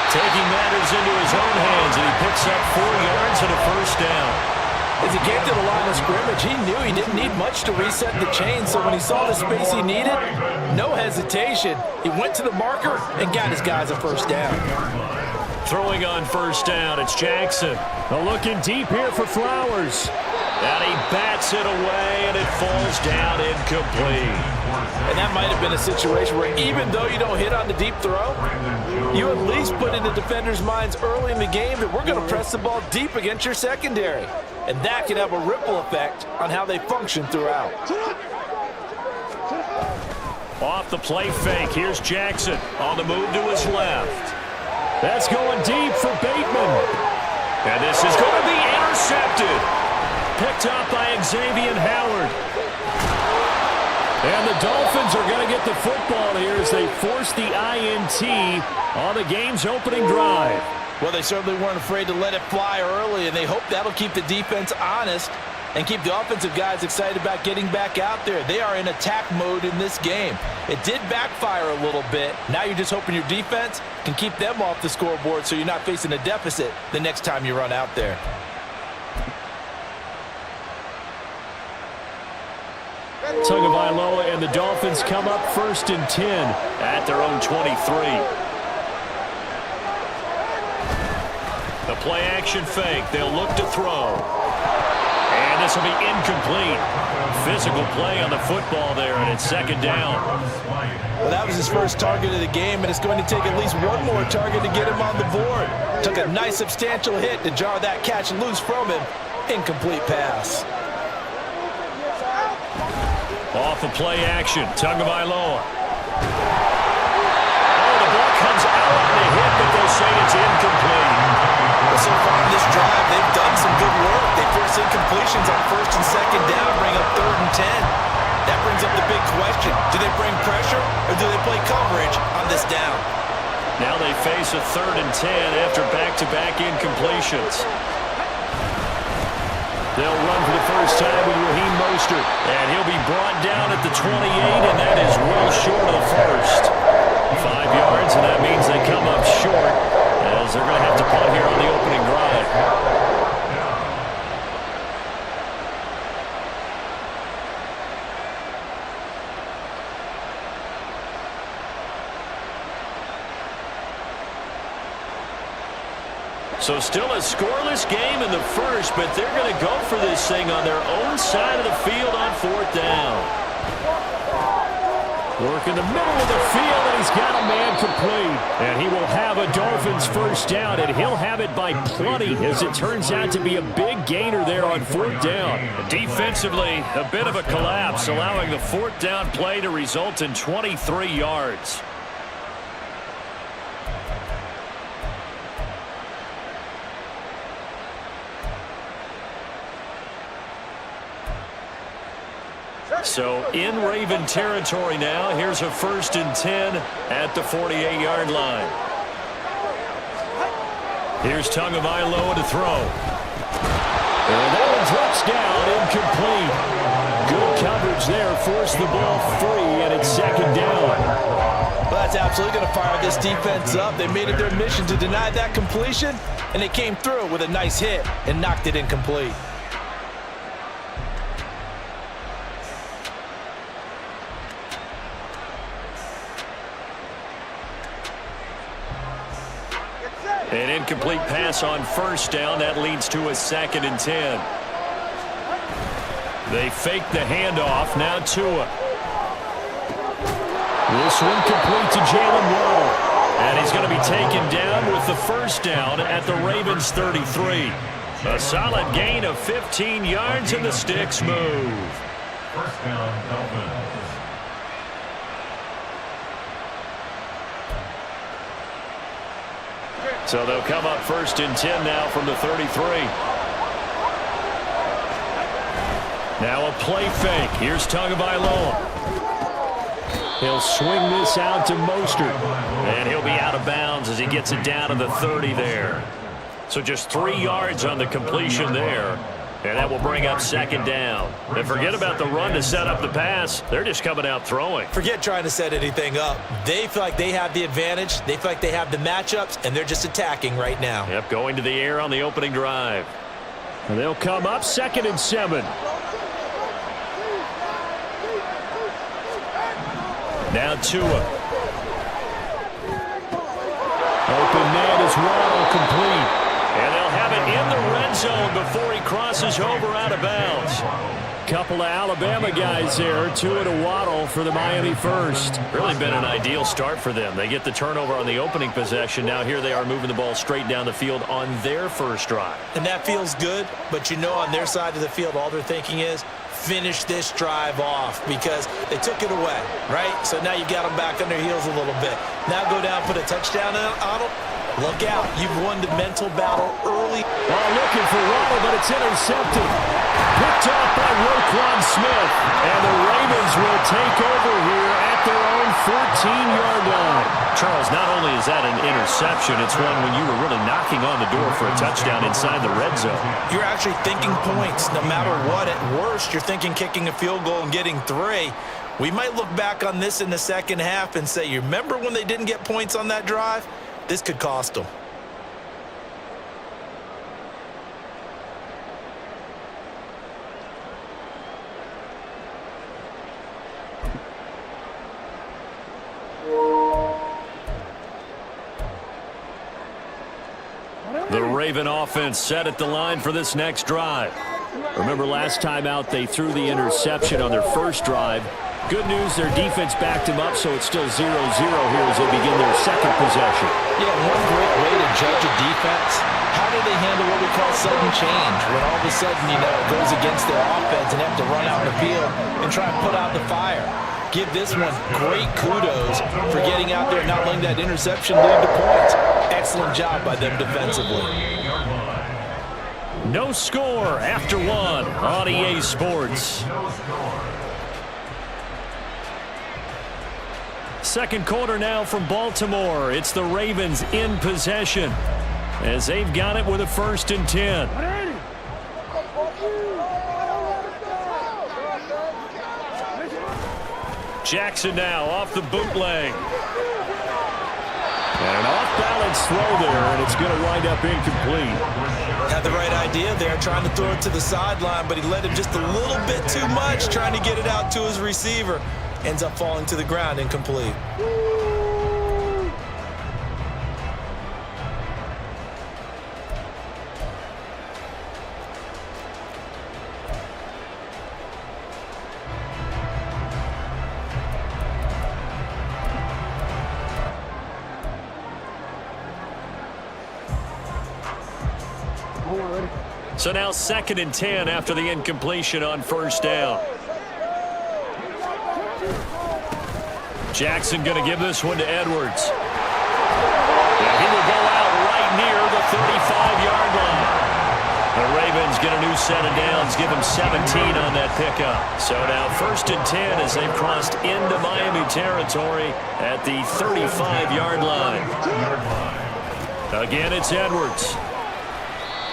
[SPEAKER 1] Taking matters into his own hands, and he picks up 4 yards and a first down.
[SPEAKER 5] As he came to the line of scrimmage, he knew he didn't need much to reset the chain, so when he saw the space he needed, no hesitation. He went to the marker and got his guys a first down.
[SPEAKER 1] Throwing on first down, it's Jackson.
[SPEAKER 2] Looking deep here for Flowers.
[SPEAKER 1] And he bats it away, and it falls down incomplete.
[SPEAKER 5] And that might have been a situation where even though you don't hit on the deep throw, you at least put in the defenders' minds early in the game that we're going to press the ball deep against your secondary. And that can have a ripple effect on how they function throughout.
[SPEAKER 1] Off the play fake, here's Jackson on the move to his left.
[SPEAKER 2] That's going deep for Bateman.
[SPEAKER 1] And this is going to be intercepted. Picked up by Xavier Howard.
[SPEAKER 2] And the Dolphins are going to get the football here as they force the INT on the game's opening drive.
[SPEAKER 5] Well, they certainly weren't afraid to let it fly early, and they hope that'll keep the defense honest and keep the offensive guys excited about getting back out there. They are in attack mode in this game. It did backfire a little bit. Now you're just hoping your defense can keep them off the scoreboard so you're not facing a deficit the next time you run out there.
[SPEAKER 2] Tagovailoa and the Dolphins come up 1st and 10
[SPEAKER 1] at their own 23. The play action fake. They'll look to throw. And this will be incomplete. Physical play on the football there, and it's second down.
[SPEAKER 5] Well, that was his first target of the game, and it's going to take at least one more target to get him on the board. Took a nice substantial hit to jar that catch loose from him. Incomplete pass.
[SPEAKER 1] Off the play action, Tagovailoa. Oh, the ball comes out on the hit, but they'll say it's incomplete.
[SPEAKER 5] Well, so far in this drive, they've done some good work. They force incompletions on 1st and 2nd down, bring up 3rd and 10. That brings up the big question. Do they bring pressure, or do they play coverage on this down?
[SPEAKER 1] Now they face a 3rd and 10 after back-to-back incompletions. They'll run for the first time with Raheem Mostert. And he'll be brought down at the 28, and that is well short of the first. 5 yards, and that means they come up short as they're going to have to punt here on the opening drive. So still a scoreless game in the first, but they're going to go for this thing on their own side of the field on 4th down.
[SPEAKER 2] Work in the middle of the field, and he's got a man complete. And he will have a Dolphins first down, and he'll have it by plenty, as it turns out to be a big gainer there on 4th down.
[SPEAKER 1] Defensively, a bit of a collapse, allowing the 4th down play to result in 23 yards. So in Raven territory now, here's a 1st and 10 at the 48-yard line. Here's Tagovailoa to throw.
[SPEAKER 2] And that one drops down, incomplete. Good coverage there, forced the ball free, and it's 2nd down.
[SPEAKER 5] Well, that's absolutely going to fire this defense up. They made it their mission to deny that completion, and they came through with a nice hit and knocked it incomplete.
[SPEAKER 1] An incomplete pass on 1st down. That leads to a 2nd and 10. They fake the handoff. Now Tua.
[SPEAKER 2] This one complete to Jalen Waddle.
[SPEAKER 1] And he's going to be taken down with the 1st down at the Ravens 33. A solid gain of 15 yards, and the sticks move.
[SPEAKER 4] 1st down, Dolphins.
[SPEAKER 1] So they'll come up 1st and 10 now from the 33. Now a play fake. Here's Tagovailoa.
[SPEAKER 2] He'll swing this out to Mostert.
[SPEAKER 1] And he'll be out of bounds as he gets it down to the 30 there. So just 3 yards on the completion there. And that will bring up 2nd down. And forget about the run to set up the pass. They're just coming out throwing.
[SPEAKER 3] Forget trying to set anything up. They feel like they have the advantage. They feel like they have the matchups, and they're just attacking right now.
[SPEAKER 1] Yep, going to the air on the opening drive.
[SPEAKER 2] And they'll come up 2nd and 7.
[SPEAKER 1] Now Tua.
[SPEAKER 2] Open man is Waddle, complete.
[SPEAKER 1] And they'll have it in the red zone before he crosses over out of bounds.
[SPEAKER 2] Couple of Alabama guys there. Tua to Waddle for the Miami first.
[SPEAKER 1] Really been an ideal start for them. They get the turnover on the opening possession. Now here they are moving the ball straight down the field on their first drive.
[SPEAKER 3] And that feels good, but you know on their side of the field, all they're thinking is, finish this drive off, because they took it away, right? So now you've got them back on their heels a little bit. Now go down, put a touchdown on them. Look out. You've won the mental battle early.
[SPEAKER 2] Looking for Waddle, but it's intercepted. Picked off by Roquan Smith. And the Ravens will take over here at their own 14-yard line.
[SPEAKER 1] Charles, not only is that an interception, it's one when you were really knocking on the door for a touchdown inside the red zone.
[SPEAKER 3] You're actually thinking points. No matter what, at worst, you're thinking kicking a field goal and getting 3. We might look back on this in the second half and say, you remember when they didn't get points on that drive? This could cost them.
[SPEAKER 1] The Raven offense set at the line for this next drive.
[SPEAKER 2] Remember last time out they threw the interception on their first drive. Good news, their defense backed him up, so it's still 0-0 here as they begin their second possession.
[SPEAKER 5] Yeah, one great way to judge a defense. How do they handle what we call sudden change? When all of a sudden, it goes against their offense and have to run out in the field and try and put out the fire. Give this one great kudos for getting out there and not letting that interception lead to points. Excellent job by them defensively.
[SPEAKER 1] No score after one on EA Sports. Second quarter now from Baltimore. It's the Ravens in possession as they've got it with a 1st and 10. Jackson now off the bootleg.
[SPEAKER 2] And an off-balance throw there, and it's going to wind up incomplete.
[SPEAKER 3] Had the right idea there, trying to throw it to the sideline, but he let him just a little bit too much, trying to get it out to his receiver. Ends up falling to the ground, incomplete.
[SPEAKER 1] So now 2nd and 10 after the incompletion on first down. Jackson going to give this one to Edwards. And he will go out right near the 35-yard line. The Ravens get a new set of downs, give them 17 on that pickup. So now 1st and 10 as they've crossed into Miami territory at the 35-yard line. Again, it's Edwards.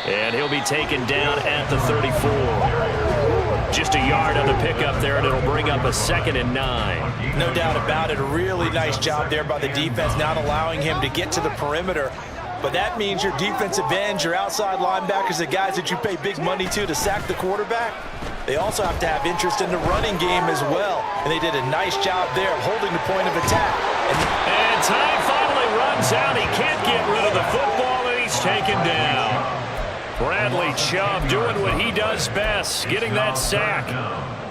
[SPEAKER 1] And he'll be taken down at the 34. Just a yard on the pickup there, and it'll bring up a 2nd and 9.
[SPEAKER 3] No doubt about it. A really nice job there by the defense, not allowing him to get to the perimeter. But that means your defensive ends, your outside linebackers, the guys that you pay big money to sack the quarterback, they also have to have interest in the running game as well. And they did a nice job there of holding the point of attack.
[SPEAKER 1] And time finally runs out. He can't get rid of the football, and he's taken down. Bradley Chubb doing what he does best, getting that sack.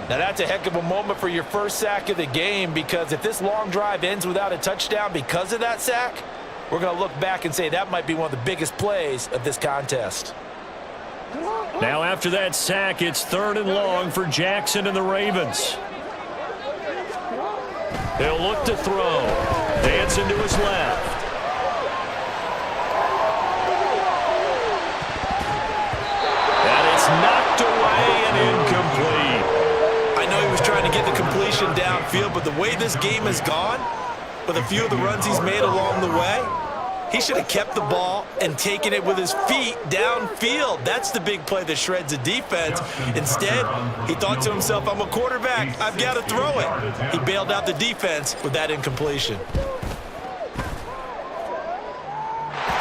[SPEAKER 5] Now that's a heck of a moment for your first sack of the game, because if this long drive ends without a touchdown because of that sack, we're going to look back and say that might be one of the biggest plays of this contest.
[SPEAKER 1] Now after that sack, it's 3rd and long for Jackson and the Ravens. He'll look to throw. Dancing to his left. Knocked away and incomplete.
[SPEAKER 3] I know he was trying to get the completion downfield, but the way this game has gone, with a few of the runs he's made along the way, he should have kept the ball and taken it with his feet downfield. That's the big play that shreds the defense. Instead, he thought to himself, I'm a quarterback, I've got to throw it. He bailed out the defense with that incompletion.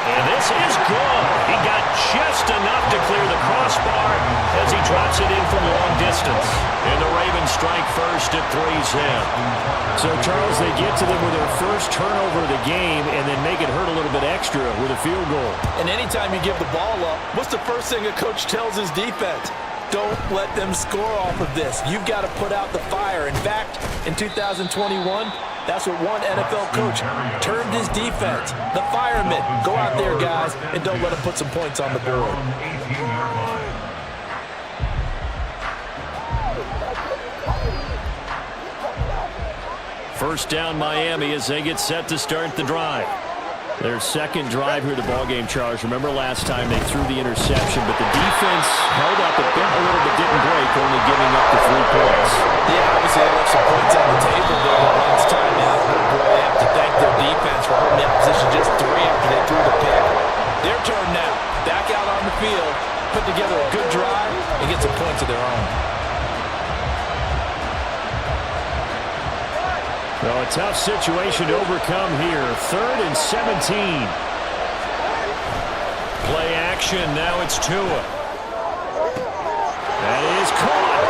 [SPEAKER 1] And this is good. He got just enough to clear the crossbar as he drops it in from long distance. And the Ravens strike first at 3-zip.
[SPEAKER 2] So, Charles, they get to them with their first turnover of the game and then make it hurt a little bit extra with a field goal.
[SPEAKER 5] And anytime you give the ball up, what's the first thing a coach tells his defense? Don't let them score off of this. You've got to put out the fire. In fact, in 2021, that's what one NFL coach termed his defense. The firemen. Go out there, guys, and don't let them put some points on the board.
[SPEAKER 1] First down Miami as they get set to start the drive.
[SPEAKER 2] Their second drive here of the ballgame, Charles. Remember last time they threw the interception, but the defense held up a little bit, didn't break, only giving up the 3 points.
[SPEAKER 5] Yeah, obviously they left some points on the table there at last time out. But boy, they have to thank their defense for holding the opposition just 3 after they threw the pick. Their turn now. Back out on the field, put together a good drive, and get some points of their own.
[SPEAKER 2] Well, a tough situation to overcome here. 3rd and 17.
[SPEAKER 1] Play action. Now it's Tua. That is caught.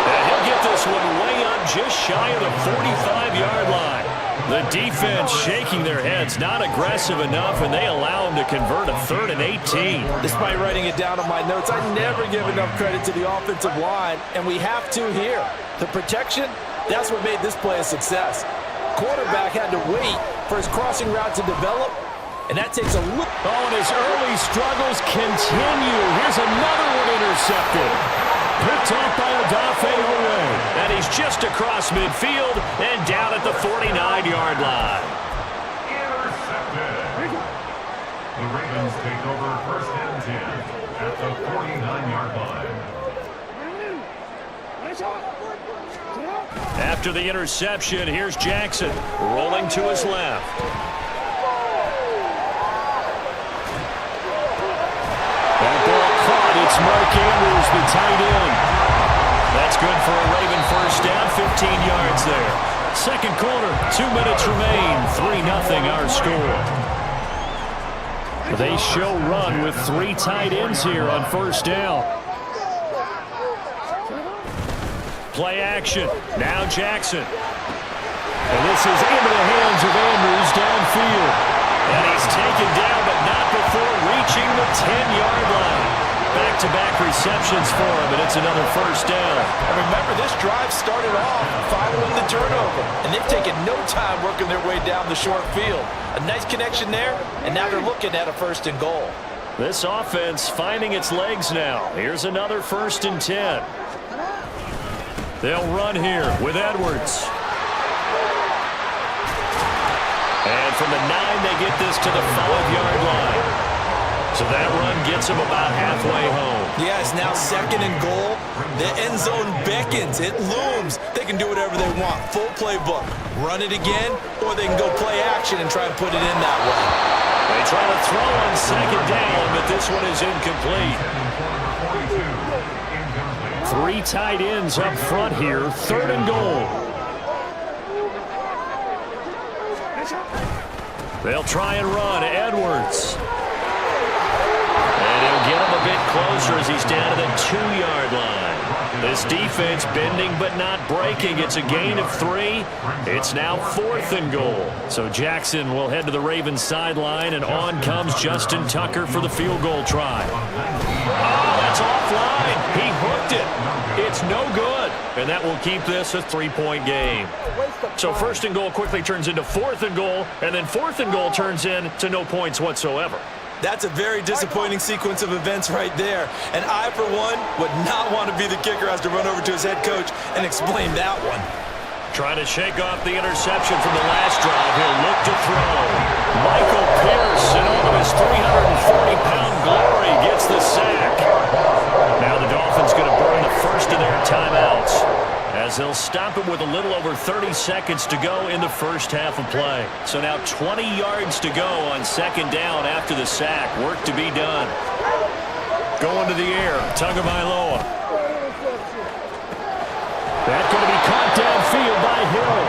[SPEAKER 1] And he'll get this one way up just shy of the 45-yard line. The defense shaking their heads, not aggressive enough, and they allow him to convert a 3rd and 18.
[SPEAKER 5] Despite writing it down on my notes, I never give enough credit to the offensive line, and we have to here. The protection, that's what made this play a success. Quarterback had to wait for his crossing route to develop, and that takes a look.
[SPEAKER 2] Oh, and his early struggles continue. Here's another one intercepted. Picked off by Odafe Oweh.
[SPEAKER 1] And he's just across midfield and down at the 49-yard line.
[SPEAKER 4] Intercepted. The Ravens take over 1st and 10 at the 49-yard line.
[SPEAKER 1] After the interception, here's Jackson rolling to his left.
[SPEAKER 2] That ball caught. It's Mark Andrews, the tight end.
[SPEAKER 1] That's good for a Raven first down, 15 yards there. Second quarter, 2 minutes remain, 3-0 our score.
[SPEAKER 2] They show run with 3 tight ends here on first down.
[SPEAKER 1] Play action. Now Jackson.
[SPEAKER 2] And this is into the hands of Andrews downfield.
[SPEAKER 1] And he's taken down, but not before reaching the 10-yard line. Back-to-back receptions for him, and it's another first down.
[SPEAKER 5] And remember, this drive started off following the turnover, and they've taken no time working their way down the short field. A nice connection there, and now they're looking at a 1st and goal.
[SPEAKER 1] This offense finding its legs now. Here's another 1st and 10. They'll run here with Edwards. And from the 9, they get this to the 5-yard line. So that run gets them about halfway home.
[SPEAKER 3] Yeah, it's now 2nd and goal. The end zone beckons. It looms. They can do whatever they want. Full playbook. Run it again, or they can go play action and try and put it in that way.
[SPEAKER 1] They try to throw on 2nd down, but this one is incomplete. 3 tight ends up front here. 3rd and goal. They'll try and run. Edwards. And he'll get him a bit closer as he's down to the 2-yard line. This defense bending but not breaking. It's a gain of 3. It's now 4th and goal. So Jackson will head to the Ravens sideline, and on comes Justin Tucker for the field goal try. Oh, that's offline. He hooked it. It's no good. And that will keep this a 3-point game. So 1st and goal quickly turns into 4th and goal, and then 4th and goal turns into no points whatsoever.
[SPEAKER 3] That's a very disappointing sequence of events right there. And I, for one, would not want to be the kicker who has to run over to his head coach and explain that one.
[SPEAKER 1] Trying to shake off the interception from the last drive. He'll look to throw. Michael Pierce, in all of his 340-pound glory, gets the sack. Now the Dolphins going to burn the first of their timeouts, as they'll stop him with a little over 30 seconds to go in the first half of play. So now 20 yards to go on 2nd down after the sack. Work to be done. Going to the air, Tagovailoa. That's going to be caught downfield by Hill.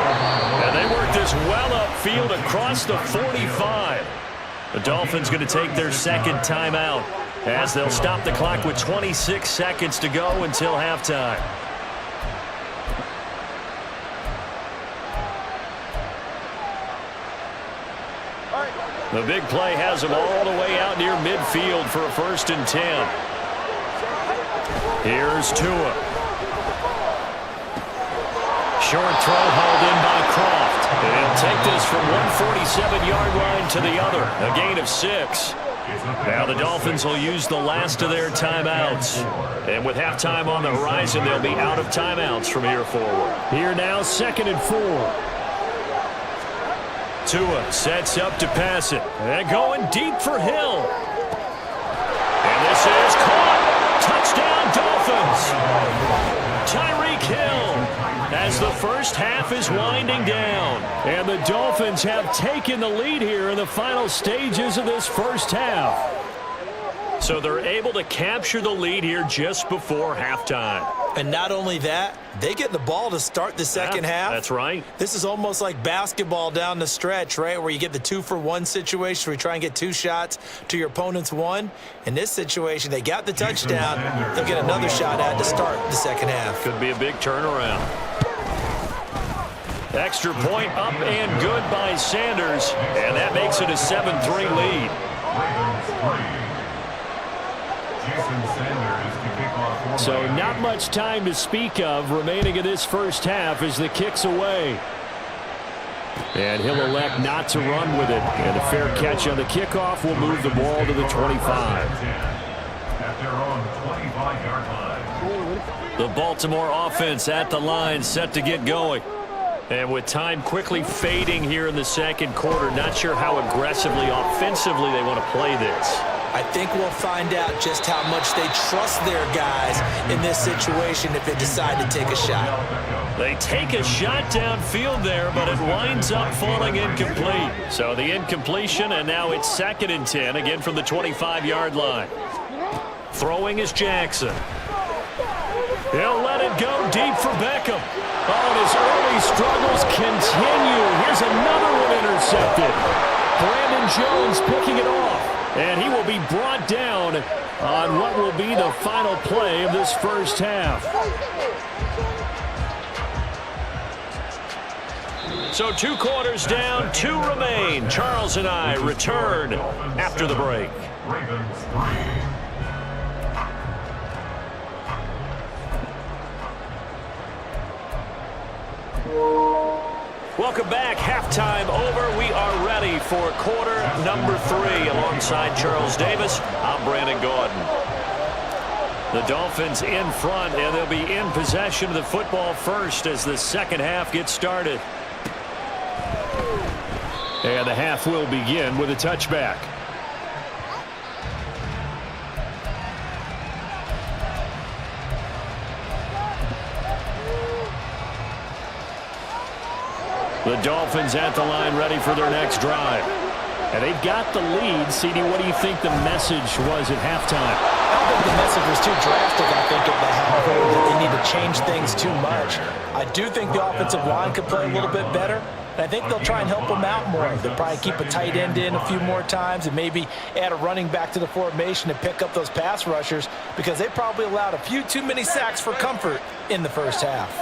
[SPEAKER 1] And they work this well upfield across the 45. The Dolphins going to take their 2nd timeout, as they'll stop the clock with 26 seconds to go until halftime. The big play has them all the way out near midfield for a 1st and 10. Here's Tua. Short throw hauled in by Croft. They'll take this from 147-yard line to the other. A gain of 6. Now the Dolphins will use the last of their timeouts. And with halftime on the horizon, they'll be out of timeouts from here forward. Here now, 2nd and 4. Tua sets up to pass it. And going deep for Hill. And this is caught. Touchdown, Dolphins. Tyreek Hill, as the first half is winding down. And the Dolphins have taken the lead here in the final stages of this first half. So they're able to capture the lead here just before halftime.
[SPEAKER 3] And not only that, they get the ball to start the second half.
[SPEAKER 1] That's right.
[SPEAKER 3] This is almost like basketball down the stretch, right, where you get the 2-for-1 situation where you try and get 2 shots to your opponent's 1. In this situation, they got the touchdown. They'll get another shot at to start the second half.
[SPEAKER 1] Could be a big turnaround. Extra point up and good by Sanders, and that makes it a 7-3 lead. So not much time to speak of remaining in this first half as the kick's away. And he'll elect not to run with it. And a fair catch on the kickoff will move the ball to the 25.
[SPEAKER 4] At their own 25-yard line.
[SPEAKER 1] The Baltimore offense at the line, set to get going. And with time quickly fading here in the second quarter, not sure how aggressively, offensively they want to play this.
[SPEAKER 3] I think we'll find out just how much they trust their guys in this situation if they decide to take a shot.
[SPEAKER 1] They take a shot downfield there, but it winds up falling incomplete. So the incompletion, and now it's 2nd and 10, again from the 25-yard line. Throwing is Jackson. He'll let it go deep for Beckham. Oh, and his early struggles continue. Here's another one intercepted. Brandon Jones picking it off. And he will be brought down on what will be the final play of this first half. So 2 quarters down, 2 remain. Charles and I return after the break.
[SPEAKER 4] Ravens 3.
[SPEAKER 1] Welcome back. Halftime over. We are ready for quarter number 3. Alongside Charles Davis, I'm Brandon Gaudin. The Dolphins in front, and they'll be in possession of the football first as the second half gets started.
[SPEAKER 2] And the half will begin with a touchback. The Dolphins at the line ready for their next drive. And they've got the lead. CD, what do you think the message was at halftime?
[SPEAKER 3] I don't think the message was too drastic, I think, at the half. That they need to change things too much. I do think the offensive line could play a little bit better. And I think they'll try and help them out more. They'll probably keep a tight end in a few more times and maybe add a running back to the formation to pick up those pass rushers because they probably allowed a few too many sacks for comfort in the first half.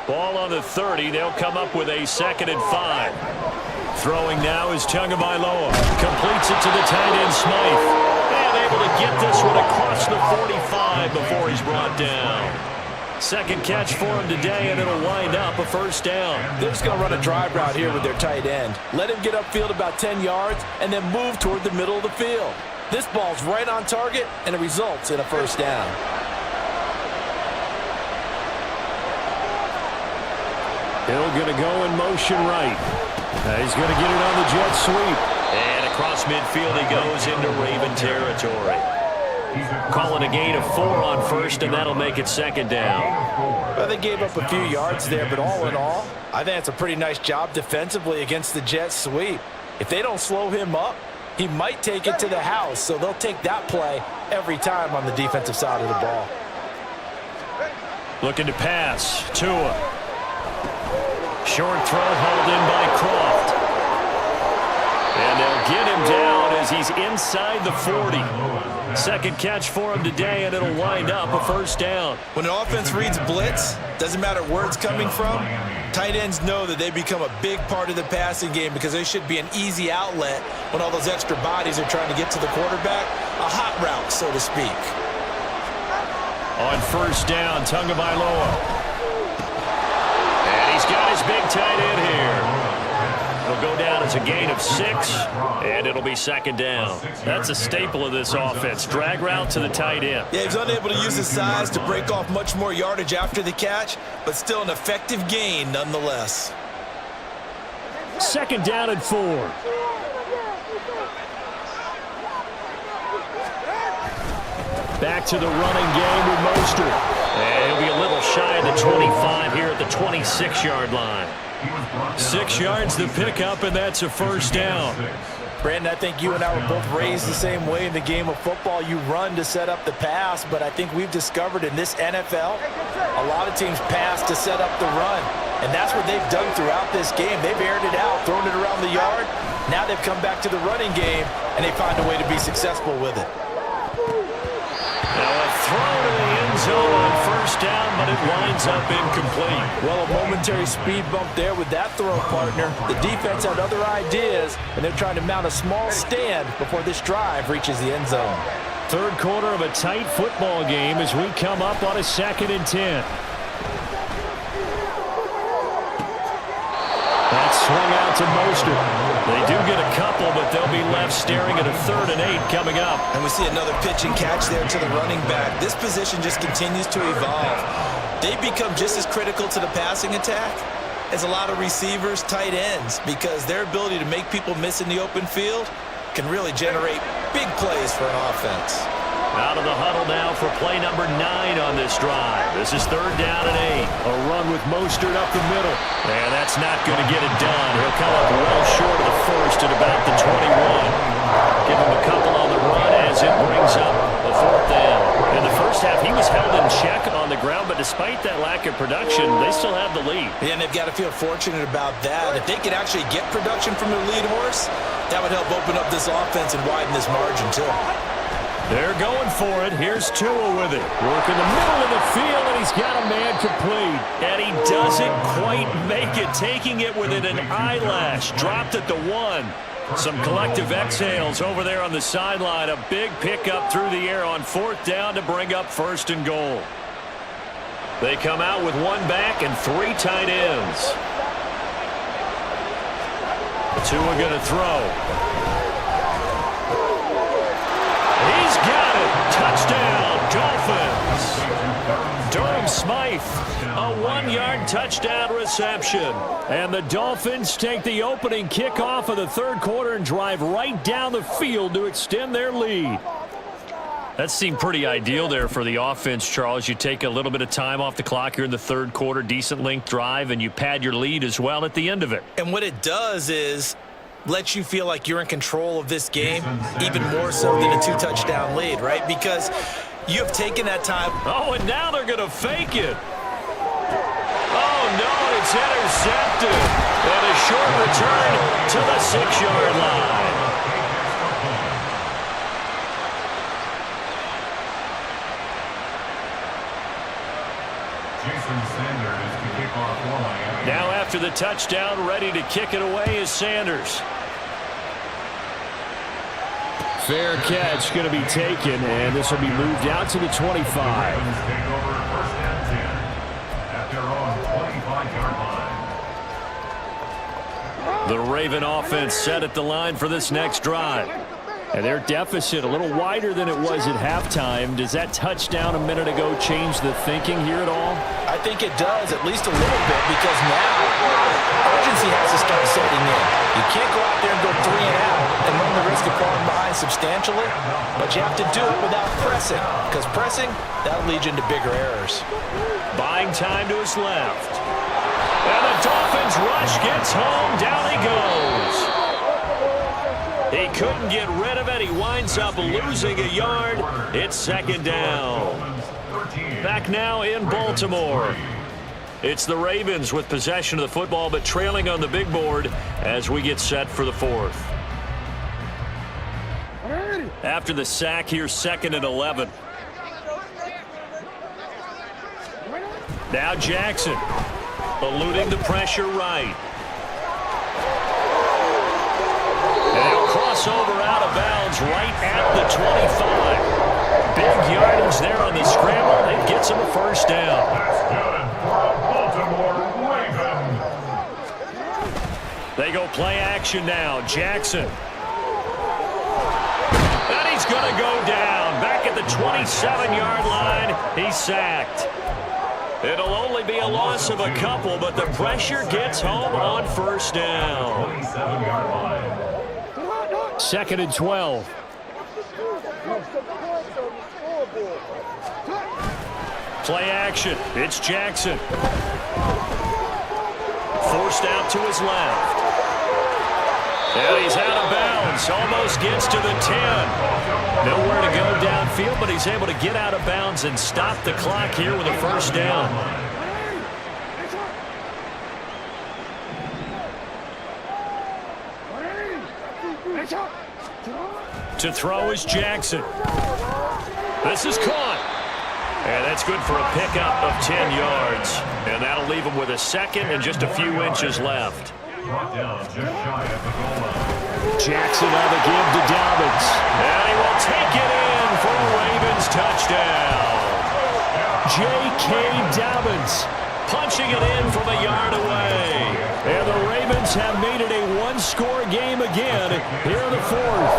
[SPEAKER 1] Ball on the 30. They'll come up with a 2nd and 5. Throwing now is Tagovailoa. Completes it to the tight end, Smythe. And able to get this one across the 45 before he's brought down. Second catch for him today, and it'll wind up a first down.
[SPEAKER 5] They're just going to run a drive route here with their tight end. Let him get upfield about 10 yards and then move toward the middle of the field. This ball's right on target, and it results in a first down.
[SPEAKER 2] Hill going to go in motion right. He's going to get it on the jet sweep.
[SPEAKER 1] And across midfield he goes into Raven territory. Calling a gain of 4 on first, and that'll make it 2nd down.
[SPEAKER 5] Well, they gave up a few yards there, but all in all, I think it's a pretty nice job defensively against the jet sweep. If they don't slow him up, he might take it to the house, so they'll take that play every time on the defensive side of the ball.
[SPEAKER 1] Looking to pass. Tua. Short throw hauled in by Croft. And they'll get him down as he's inside the 40. Second catch for him today, and it'll wind up a first down.
[SPEAKER 3] When an offense reads blitz, doesn't matter where it's coming from, tight ends know that they become a big part of the passing game because they should be an easy outlet when all those extra bodies are trying to get to the quarterback. A hot route, so to speak.
[SPEAKER 1] On first down, Tagovailoa. And he's got his big tight end here. It'll go down as a gain of 6, and it'll be 2nd down. That's a staple of this offense. Drag route to the tight end.
[SPEAKER 3] Yeah, he's unable to use his size to break off much more yardage after the catch, but still an effective gain nonetheless.
[SPEAKER 2] 2nd down and 4. Back to the running game with Mostert.
[SPEAKER 1] And he'll be a little shy of the 25 here at the 26-yard line.
[SPEAKER 2] 6 yards the pickup, and that's a first down.
[SPEAKER 5] Brandon, I think you and I were both raised the same way in the game of football. You run to set up the pass, but I think we've discovered in this NFL, a lot of teams pass to set up the run. And that's what they've done throughout this game. They've aired it out, thrown it around the yard. Now they've come back to the running game, and they find a way to be successful with it.
[SPEAKER 1] Now a throw to the end zone on first down, but it winds up incomplete.
[SPEAKER 5] Well, a momentary speed bump there with that throw, partner. The defense had other ideas, and they're trying to mount a small stand before this drive reaches the end zone.
[SPEAKER 2] Third quarter of a tight football game as we come up on a 2nd and 10. That swing out to Mostert. They do get a couple, but they'll be left staring at a 3rd and 8 coming up.
[SPEAKER 3] And we see another pitch and catch there to the running back. This position just continues to evolve. They become just as critical to the passing attack as a lot of receivers, tight ends, because their ability to make people miss in the open field can really generate big plays for an offense.
[SPEAKER 1] Out of the huddle now for play number 9 on this drive. This is 3rd down and 8.
[SPEAKER 2] A run with Mostert up the middle.
[SPEAKER 1] And that's not going to get it done. He'll come up well short of the first at about the 21. Give him a couple on the run as it brings up the 4th down. In the first half, he was held in check on the ground, but despite that lack of production, they still have the lead.
[SPEAKER 3] Yeah, and they've got to feel fortunate about that. If they could actually get production from their lead horse, that would help open up this offense and widen this margin too.
[SPEAKER 1] They're going for it. Here's Tua with it.
[SPEAKER 2] Work in the middle of the field, and he's got a man complete.
[SPEAKER 1] And he doesn't quite make it, taking it within an eyelash. Dropped at the 1. Some collective exhales over there on the sideline. A big pickup through the air on 4th down to bring up 1st and goal. They come out with 1 back and 3 tight ends. Tua going to throw. He's got it. Touchdown, Dolphins. Durham Smythe, a 1-yard touchdown reception. And the Dolphins take the opening kickoff of the third quarter and drive right down the field to extend their lead. That seemed pretty ideal there for the offense, Charles. You take a little bit of time off the clock here in the third quarter, decent length drive, and you pad your lead as well at the end of it.
[SPEAKER 3] And what it does is lets you feel like you're in control of this game even more so than a 2-touchdown lead, right? Because you have taken that time.
[SPEAKER 1] Oh, and now they're going to fake it. Oh, no, it's intercepted. And a short return to the 6-yard line.
[SPEAKER 4] Jason Sanders to kick off for Miami.
[SPEAKER 1] Now after the touchdown, ready to kick it away is Sanders. Fair catch going to be taken, and this will be moved out to the 25.
[SPEAKER 4] Ravens take over first and 10 at their own 25-yard line.
[SPEAKER 1] The Raven offense set at the line for this next drive. And their deficit a little wider than it was at halftime. Does that touchdown a minute ago change the thinking here at all?
[SPEAKER 3] I think it does, at least a little bit, because now urgency has to start setting in. You can't go out there and go 3 and out and run the risk of falling behind substantially, but you have to do it without pressing, because pressing, that'll lead you into bigger errors.
[SPEAKER 1] Buying time to his left. And the Dolphins rush gets home. Down he goes. He couldn't get rid of it. He winds up losing a yard. It's second down. Back now in Baltimore. It's the Ravens with possession of the football, but trailing on the big board as we get set for the fourth. After the sack, here's 2nd and 11. Now Jackson, eluding the pressure right. And he'll cross over out of bounds right at the 25. Big yardage there on the scramble. It gets him a first down.
[SPEAKER 4] That's good for a Baltimore Raven.
[SPEAKER 1] They go play action now. Jackson. And he's going to go down. Back at the 27-yard line. He's sacked. It'll only be a loss of a couple, but the pressure gets home on first down.
[SPEAKER 4] 27-yard line.
[SPEAKER 1] 2nd and 12. Play action. It's Jackson. Forced out to his left. And he's out of bounds. Almost gets to the 10. Nowhere to go downfield, but he's able to get out of bounds and stop the clock here with a first down. To throw is Jackson. This is caught. And that's good for a pickup of 10 yards. And that'll leave him with a second and just a few inches left.
[SPEAKER 4] Brought down just shy of the goal line.
[SPEAKER 1] Jackson on the give to Dobbins. And he will take it in for a Ravens touchdown. J.K. Dobbins punching it in from a yard away. And the Ravens have made it a one-score game again here in the fourth.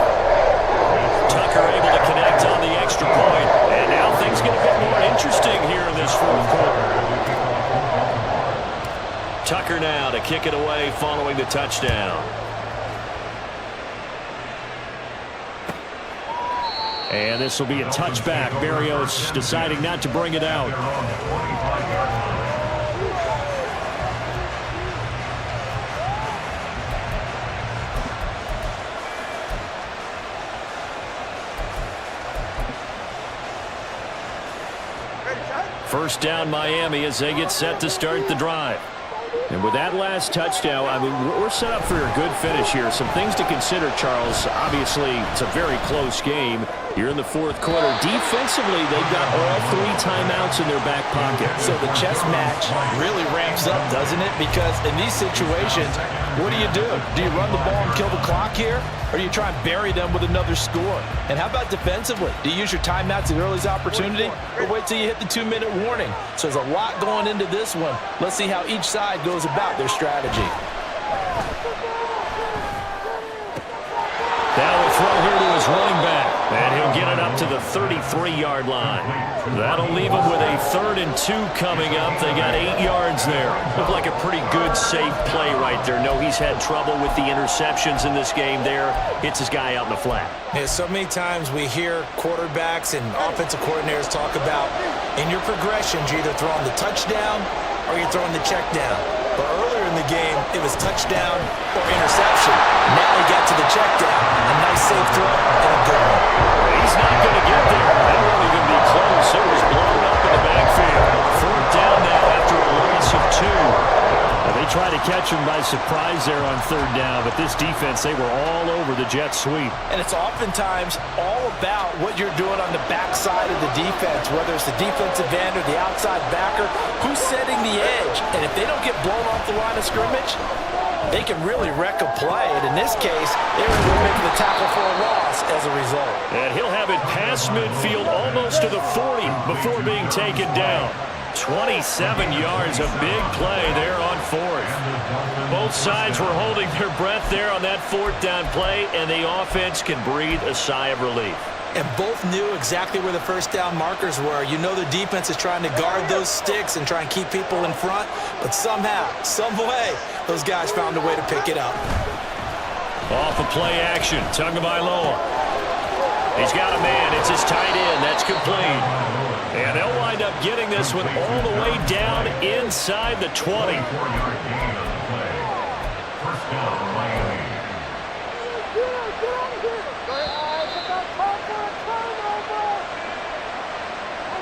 [SPEAKER 1] Tucker able to connect on the extra point. And now things get a bit more interesting here in this fourth quarter. Tucker now to kick it away following the touchdown. And this will be a touchback. Berrios deciding not to bring it out. First down Miami as they get set to start the drive. And with that last touchdown, I mean, we're set up for a good finish here. Some things to consider, Charles. Obviously, it's a very close game here in the fourth quarter. Defensively, they've got all 3 timeouts in their back pocket.
[SPEAKER 3] So the chess match really ramps up, doesn't it? Because in these situations, what do? Do you run the ball and kill the clock here? Or do you try and bury them with another score? And how about defensively? Do you use your timeouts at early's opportunity? Or wait till you hit the 2-minute warning? So there's a lot going into this one. Let's see how each side goes about their strategy.
[SPEAKER 1] Now we'll throw here to his running back, and he'll get it up to the 33-yard line. That'll leave him with a 3rd and 2 coming up. They got 8 yards there. Looked like a pretty good, safe play right there. No, he's had trouble with the interceptions in this game there. Hits his guy out in the flat.
[SPEAKER 3] Yeah, so many times we hear quarterbacks and offensive coordinators talk about in your progressions, you're either throwing the touchdown or you're throwing the check down. But earlier in the game, it was touchdown or interception. Now he got to the check down. A nice safe throw and a good one.
[SPEAKER 1] He's not going to get there. That won't even be close. It was blown up in the backfield. 4th down now after a loss of 2.
[SPEAKER 2] They tried to catch him by surprise there on 3rd down, but this defense, they were all over the jet sweep.
[SPEAKER 5] And it's oftentimes all about what you're doing on the backside of the defense, whether it's the defensive end or the outside backer, who's setting the edge. And if they don't get blown off the line of scrimmage, they can really wreck a play. And in this case, they were able to make the tackle for a loss as a result.
[SPEAKER 1] And he'll have it past midfield almost to the 40 before being taken down. 27 yards, a big play there on 4th. Both sides were holding their breath there on that 4th down play, and the offense can breathe a sigh of relief.
[SPEAKER 3] And both knew exactly where the 1st down markers were. You know the defense is trying to guard those sticks and try and keep people in front, but somehow, some way, those guys found a way to pick it up.
[SPEAKER 1] Off of play action, Tagovailoa. He's got a man. It's his tight end. That's complete. And they'll wind up getting this one all the way down inside the 20.
[SPEAKER 4] 4-yard gain on the play. 1st down, Miami.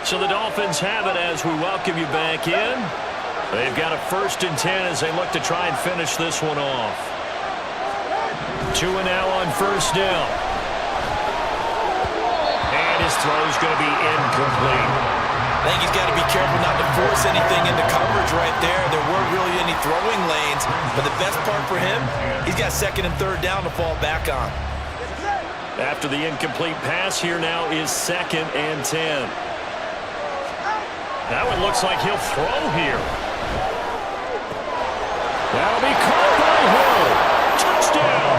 [SPEAKER 1] So the Dolphins have it as we welcome you back in. They've got a 1st and 10 as they look to try and finish this one off. 2 and now on 1st down. And his throw's going to be incomplete.
[SPEAKER 3] I think he's got to be careful not to force anything into coverage right there. There weren't really any throwing lanes, but the best part for him, he's got 2nd and 3rd down to fall back on.
[SPEAKER 1] After the incomplete pass, here now is 2nd and 10. That one looks like he'll throw here.
[SPEAKER 2] That'll be caught by Hill. Touchdown!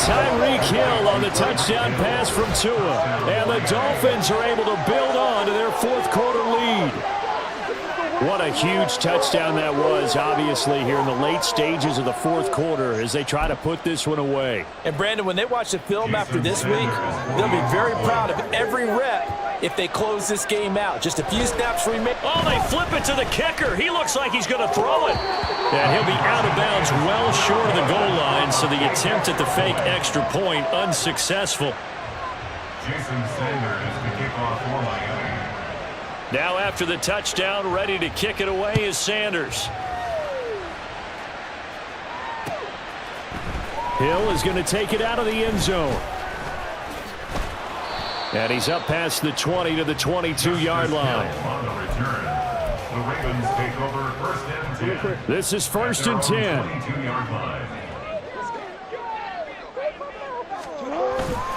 [SPEAKER 2] Tyreek Hill on the touchdown pass from Tua. And the Dolphins are able to build on to their 4th quarter lead. What a huge touchdown that was, obviously, here in the late stages of the 4th quarter as they try to put this one away.
[SPEAKER 5] And, Brandon, when they watch the film after this week, they'll be very proud of every rep if they close this game out. Just a few snaps remain.
[SPEAKER 1] Oh, they flip it to the kicker. He looks like he's going to throw it. And he'll be out of bounds well short of the goal line, so the attempt at the fake extra point unsuccessful.
[SPEAKER 4] Jason Sanders, the kickoff for Miami.
[SPEAKER 1] Now after the touchdown, ready to kick it away is Sanders.
[SPEAKER 2] Hill is going to take it out of the end zone. And he's up past the 20 to the 22-yard line.
[SPEAKER 4] On the return, the Ravens take over 1st and 10.
[SPEAKER 2] This is 1st and 10.
[SPEAKER 4] 22-yard line.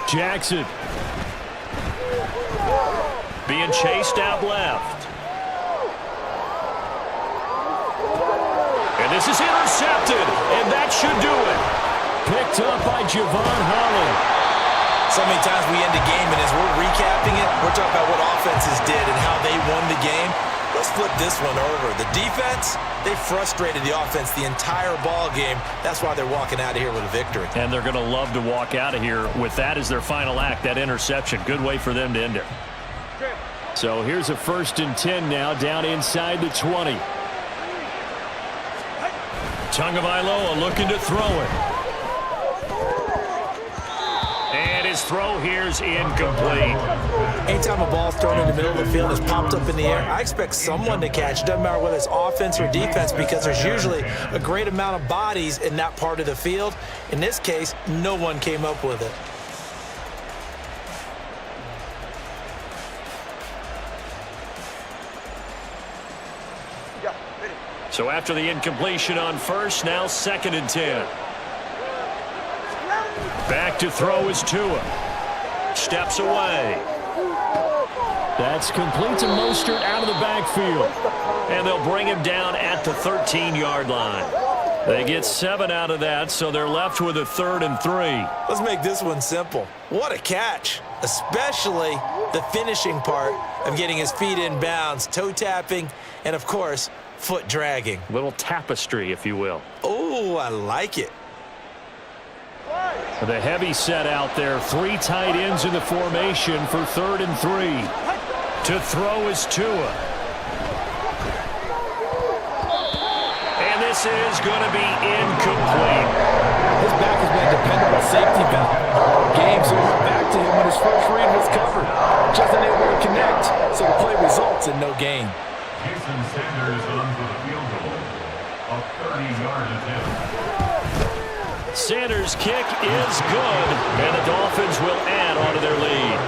[SPEAKER 2] Jackson.
[SPEAKER 1] Being chased out left. And this is intercepted, and that should do it.
[SPEAKER 2] Picked up by Javon Holland.
[SPEAKER 3] So many times we end a game, and as we're recapping it, we're talking about what offenses did and how they won the game. Let's flip this one over. The defense, they frustrated the offense the entire ball game. That's why they're walking out of here with a victory.
[SPEAKER 1] And they're going to love to walk out of here with that as their final act, that interception. Good way for them to end it.
[SPEAKER 2] So here's a 1st and 10 now, down inside the 20.
[SPEAKER 1] Tagovailoa looking to throw it. And his throw here's incomplete.
[SPEAKER 3] Anytime a ball's thrown in the middle of the field, it's popped up in the air, I expect someone to catch. It doesn't matter whether it's offense or defense, because there's usually a great amount of bodies in that part of the field. In this case, no one came up with it.
[SPEAKER 1] So after the incompletion on 1st, now 2nd and 10. Back to throw is Tua. Steps away.
[SPEAKER 2] That's complete to Mostert out of the backfield.
[SPEAKER 1] And they'll bring him down at the 13-yard line. They get 7 out of that, so they're left with a 3rd and 3.
[SPEAKER 3] Let's make this one simple. What a catch, especially the finishing part of getting his feet in bounds, toe tapping, and of course, foot dragging.
[SPEAKER 1] Little tapestry, if you will.
[SPEAKER 3] Oh, I like it.
[SPEAKER 1] The heavy set out there. 3 tight ends in the formation for 3rd and 3. To throw is Tua. And this is going to be incomplete.
[SPEAKER 5] His back has been a dependable safety valve. Games over back to him when his first read was covered. Just unable to connect, so the play results in no gain.
[SPEAKER 4] Jason Sanders on for the field goal. A 30-yard attempt.
[SPEAKER 1] Sanders' kick is good, and the Dolphins will add on to their lead.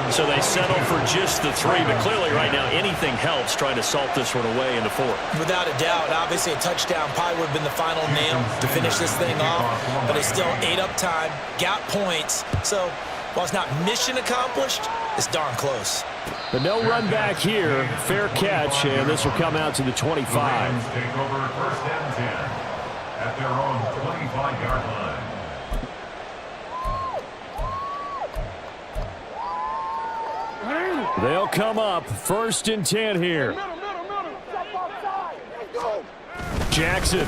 [SPEAKER 1] So they settle for just the 3, but clearly right now anything helps trying to salt this one away in the 4th.
[SPEAKER 3] Without a doubt, obviously a touchdown probably would have been the final nail to finish this thing off, but they still ate up time, got points. So while it's not mission accomplished, it's darn close.
[SPEAKER 1] The no run back here, fair catch, and this will come out to the 25.
[SPEAKER 4] The Rams take over 1st and 10 at their own 25-yard line.
[SPEAKER 1] They'll come up 1st and 10 here. Jackson.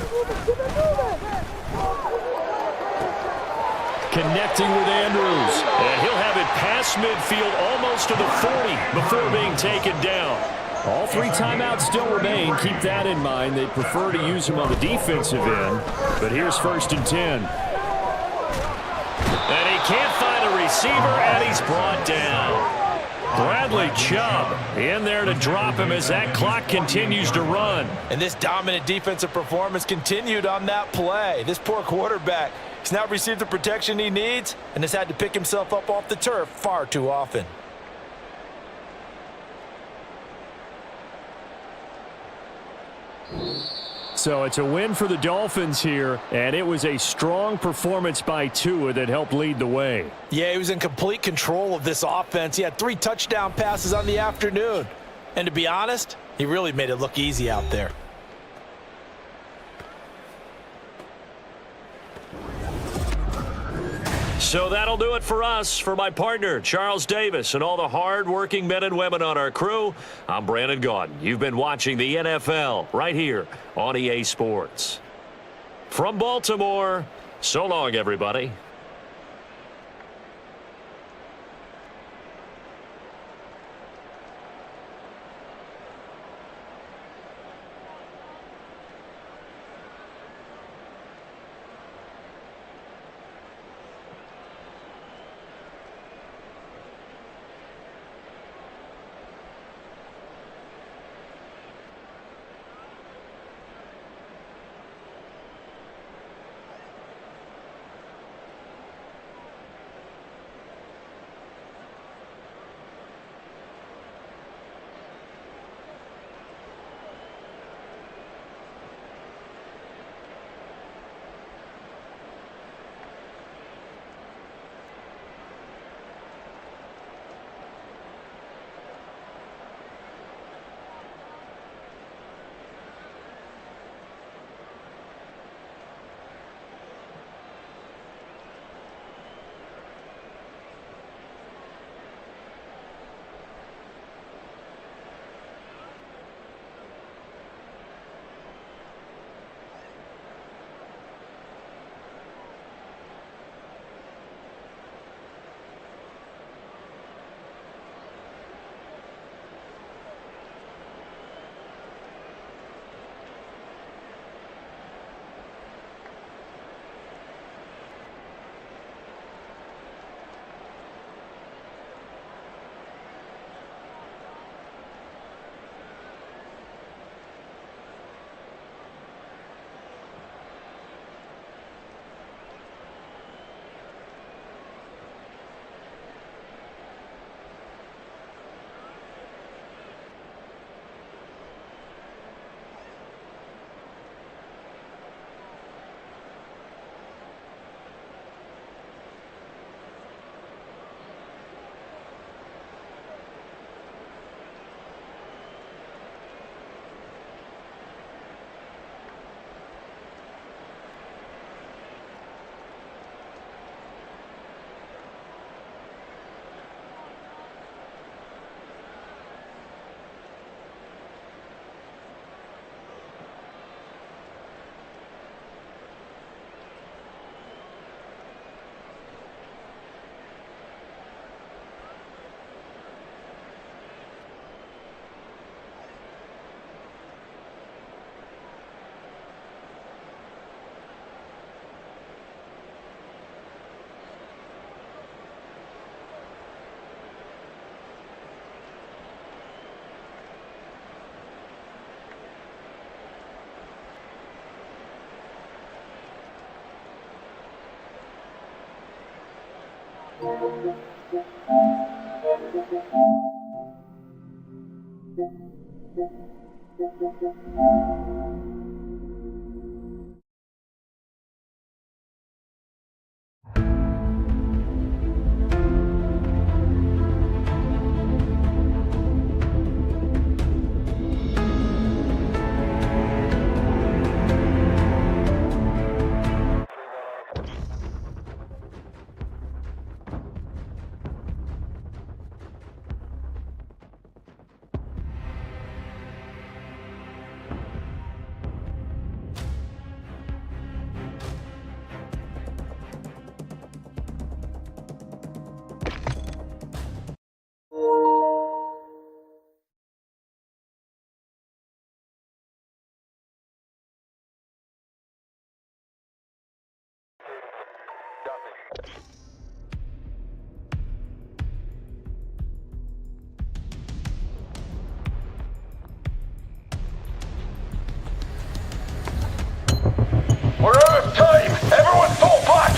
[SPEAKER 1] Connecting with Andrews. And he'll have it past midfield almost to the 40 before being taken down. All 3 timeouts still remain. Keep that in mind. They prefer to use him on the defensive end. But here's 1st and 10. And he can't find a receiver, and he's brought down. Bradley Chubb in there to drop him as that clock continues to run.
[SPEAKER 5] And this dominant defensive performance continued on that play. This poor quarterback has not received the protection he needs and has had to pick himself up off the turf far too often.
[SPEAKER 1] So it's a win for the Dolphins here, and it was a strong performance by Tua that helped lead the way.
[SPEAKER 5] Yeah, he was in complete control of this offense. He had 3 touchdown passes on the afternoon. And to be honest, he really made it look easy out there.
[SPEAKER 1] So that'll do it for us. For my partner, Charles Davis, and all the hard-working men and women on our crew, I'm Brandon Gaudin. You've been watching the NFL right here on EA Sports. From Baltimore, so long, everybody.
[SPEAKER 2] We're out of time. Everyone fall back.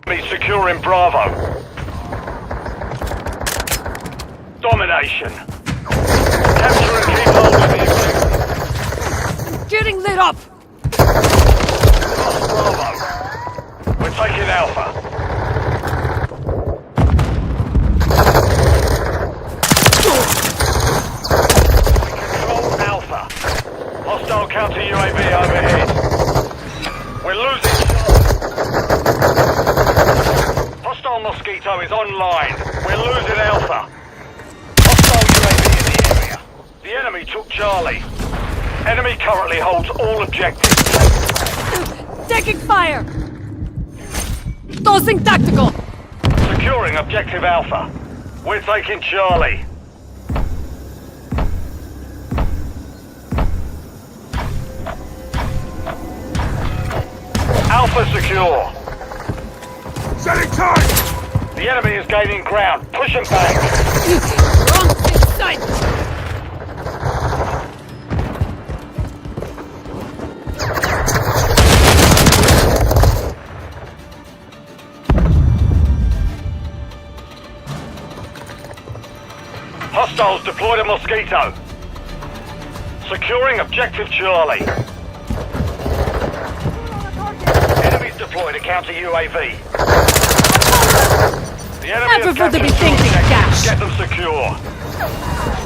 [SPEAKER 6] Enemy securing Bravo. Domination. Capture and keep hold of the objective.
[SPEAKER 2] Getting lit up!
[SPEAKER 6] Lost Bravo. We're taking Alpha. Control Alpha. Hostile counter UAV overhead. We're losing Charlie. Hostile Mosquito is online. We're losing Alpha. Hostile UAV in the area. The enemy took Charlie. Enemy currently holds all objectives.
[SPEAKER 2] Taking fire! Tossing tactical!
[SPEAKER 6] Securing objective Alpha. We're taking Charlie. Alpha secure.
[SPEAKER 4] Setting time!
[SPEAKER 6] The enemy is gaining ground. Push him back.
[SPEAKER 2] Wrong side!
[SPEAKER 6] Hostiles deployed a Mosquito. Securing objective Charlie. Enemies deployed a counter UAV. The enemy
[SPEAKER 2] I
[SPEAKER 6] has
[SPEAKER 2] prefer to be
[SPEAKER 6] captured two
[SPEAKER 2] thinking
[SPEAKER 6] objectives.
[SPEAKER 2] cash.
[SPEAKER 6] Get them secure.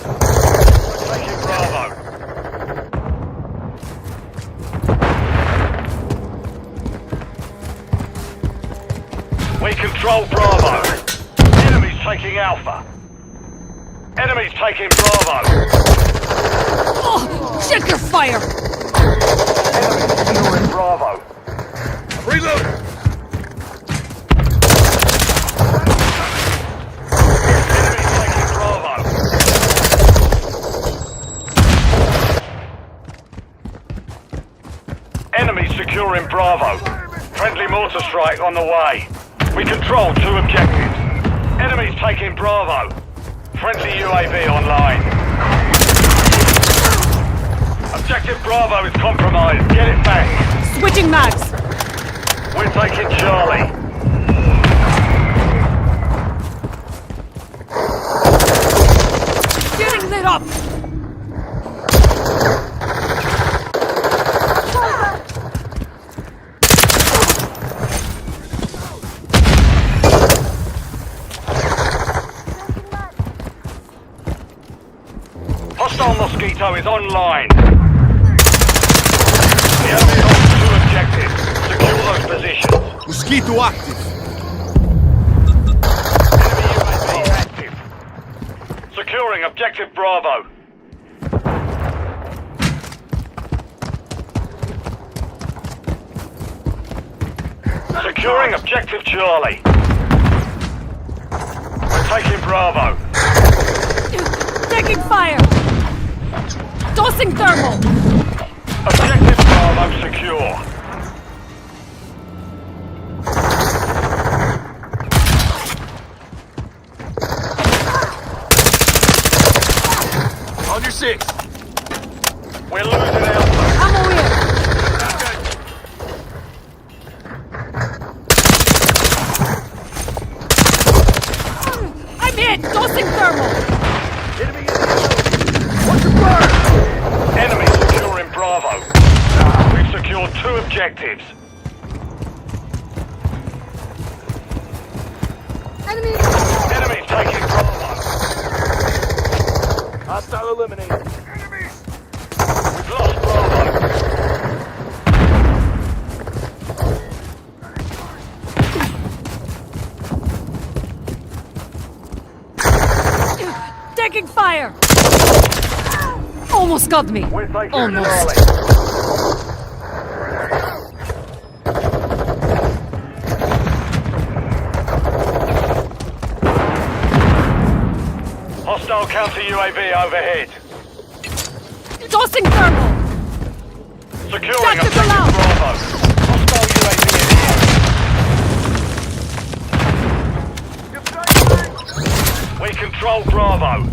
[SPEAKER 6] Taking Bravo. We control Bravo. Enemies taking Alpha. Enemies taking Bravo.
[SPEAKER 2] Oh, check your fire!
[SPEAKER 6] Enemies securing Bravo.
[SPEAKER 4] Reload!
[SPEAKER 6] Enemies taking Bravo. Enemies securing Bravo. Friendly mortar strike on the way. We control two objectives. Enemies taking Bravo. Friendly UAV online. Objective Bravo is compromised. Get it back.
[SPEAKER 2] Switching mags!
[SPEAKER 6] We're taking Charlie.
[SPEAKER 2] Getting lit up!
[SPEAKER 6] Hostile Mosquito is online. The enemy holds two objectives. Secure those positions.
[SPEAKER 4] Mosquito active!
[SPEAKER 6] Enemy UAV active. Securing objective Bravo. Securing objective Charlie. We're taking Bravo.
[SPEAKER 2] Taking fire! Tossing thermal!
[SPEAKER 6] Objective Bravo secure.
[SPEAKER 4] On your six!
[SPEAKER 6] We're losing Alpha.
[SPEAKER 2] Ammo here! I'm hit! Tossing thermal!
[SPEAKER 6] Enemy securing Bravo. We've secured two objectives. Enemies taking Bravo.
[SPEAKER 5] Hostile eliminated.
[SPEAKER 6] We've lost Bravo.
[SPEAKER 2] Taking fire! Almost got me!
[SPEAKER 6] We're taking
[SPEAKER 2] Almost.
[SPEAKER 6] Charlie. Hostile counter UAV overhead.
[SPEAKER 2] Tossing thermal!
[SPEAKER 6] Securing
[SPEAKER 2] Tactical
[SPEAKER 6] objective
[SPEAKER 2] out.
[SPEAKER 6] Bravo. Hostile UAV in the We control Bravo.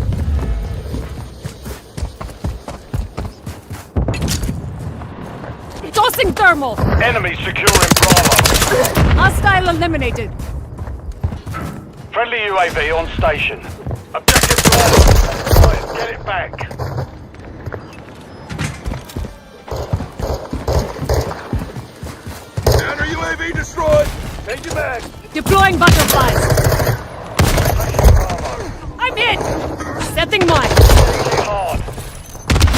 [SPEAKER 7] Tossing thermal!
[SPEAKER 6] Enemy securing Bravo.
[SPEAKER 7] Hostile eliminated!
[SPEAKER 6] Friendly UAV on station. Objective Bravo. Right, get it back.
[SPEAKER 2] Counter UAV destroyed! Change it back!
[SPEAKER 7] Deploying butterflies! I'm in! Setting mine!
[SPEAKER 6] Hard.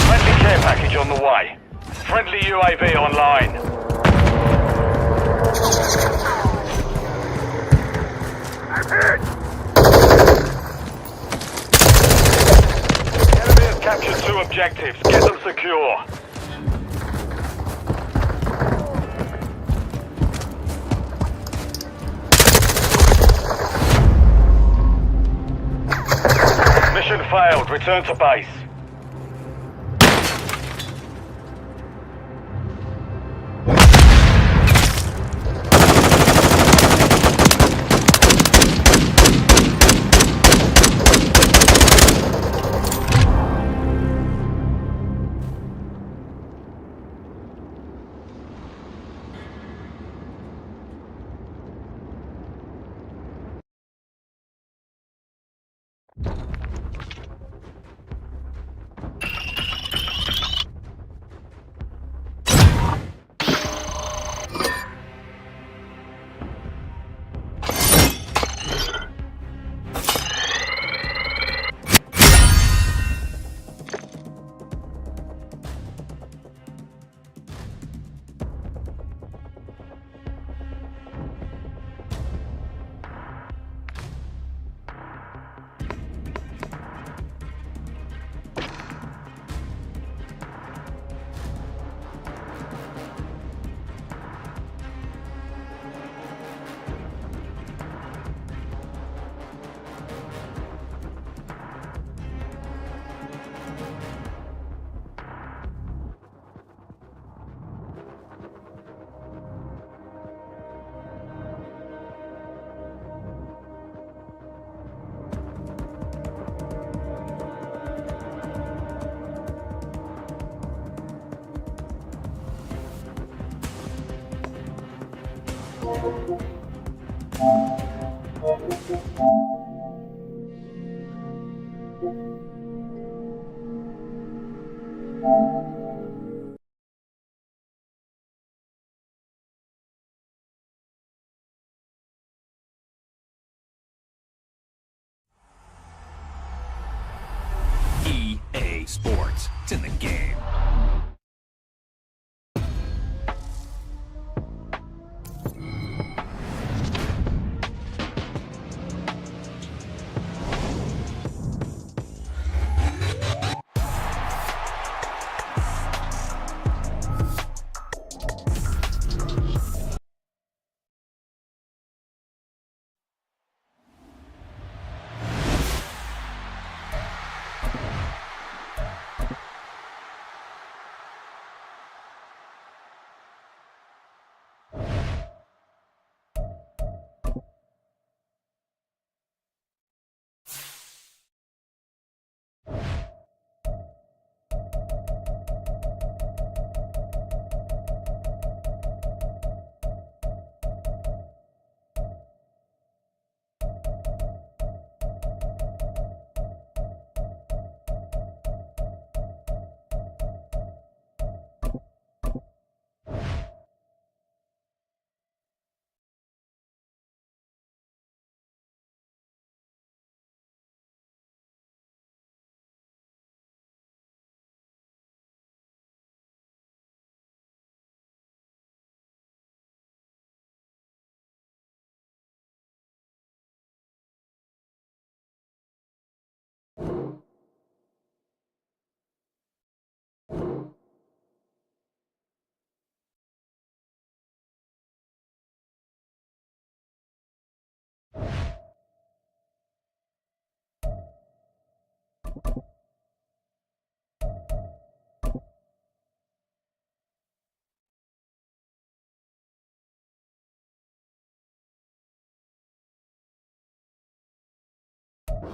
[SPEAKER 6] Friendly care package on the way. Friendly UAV online. I'm hit! Enemy has captured 2 objectives. Get them secure. Mission failed. Return to base.
[SPEAKER 8] EA Sports. It's in the game.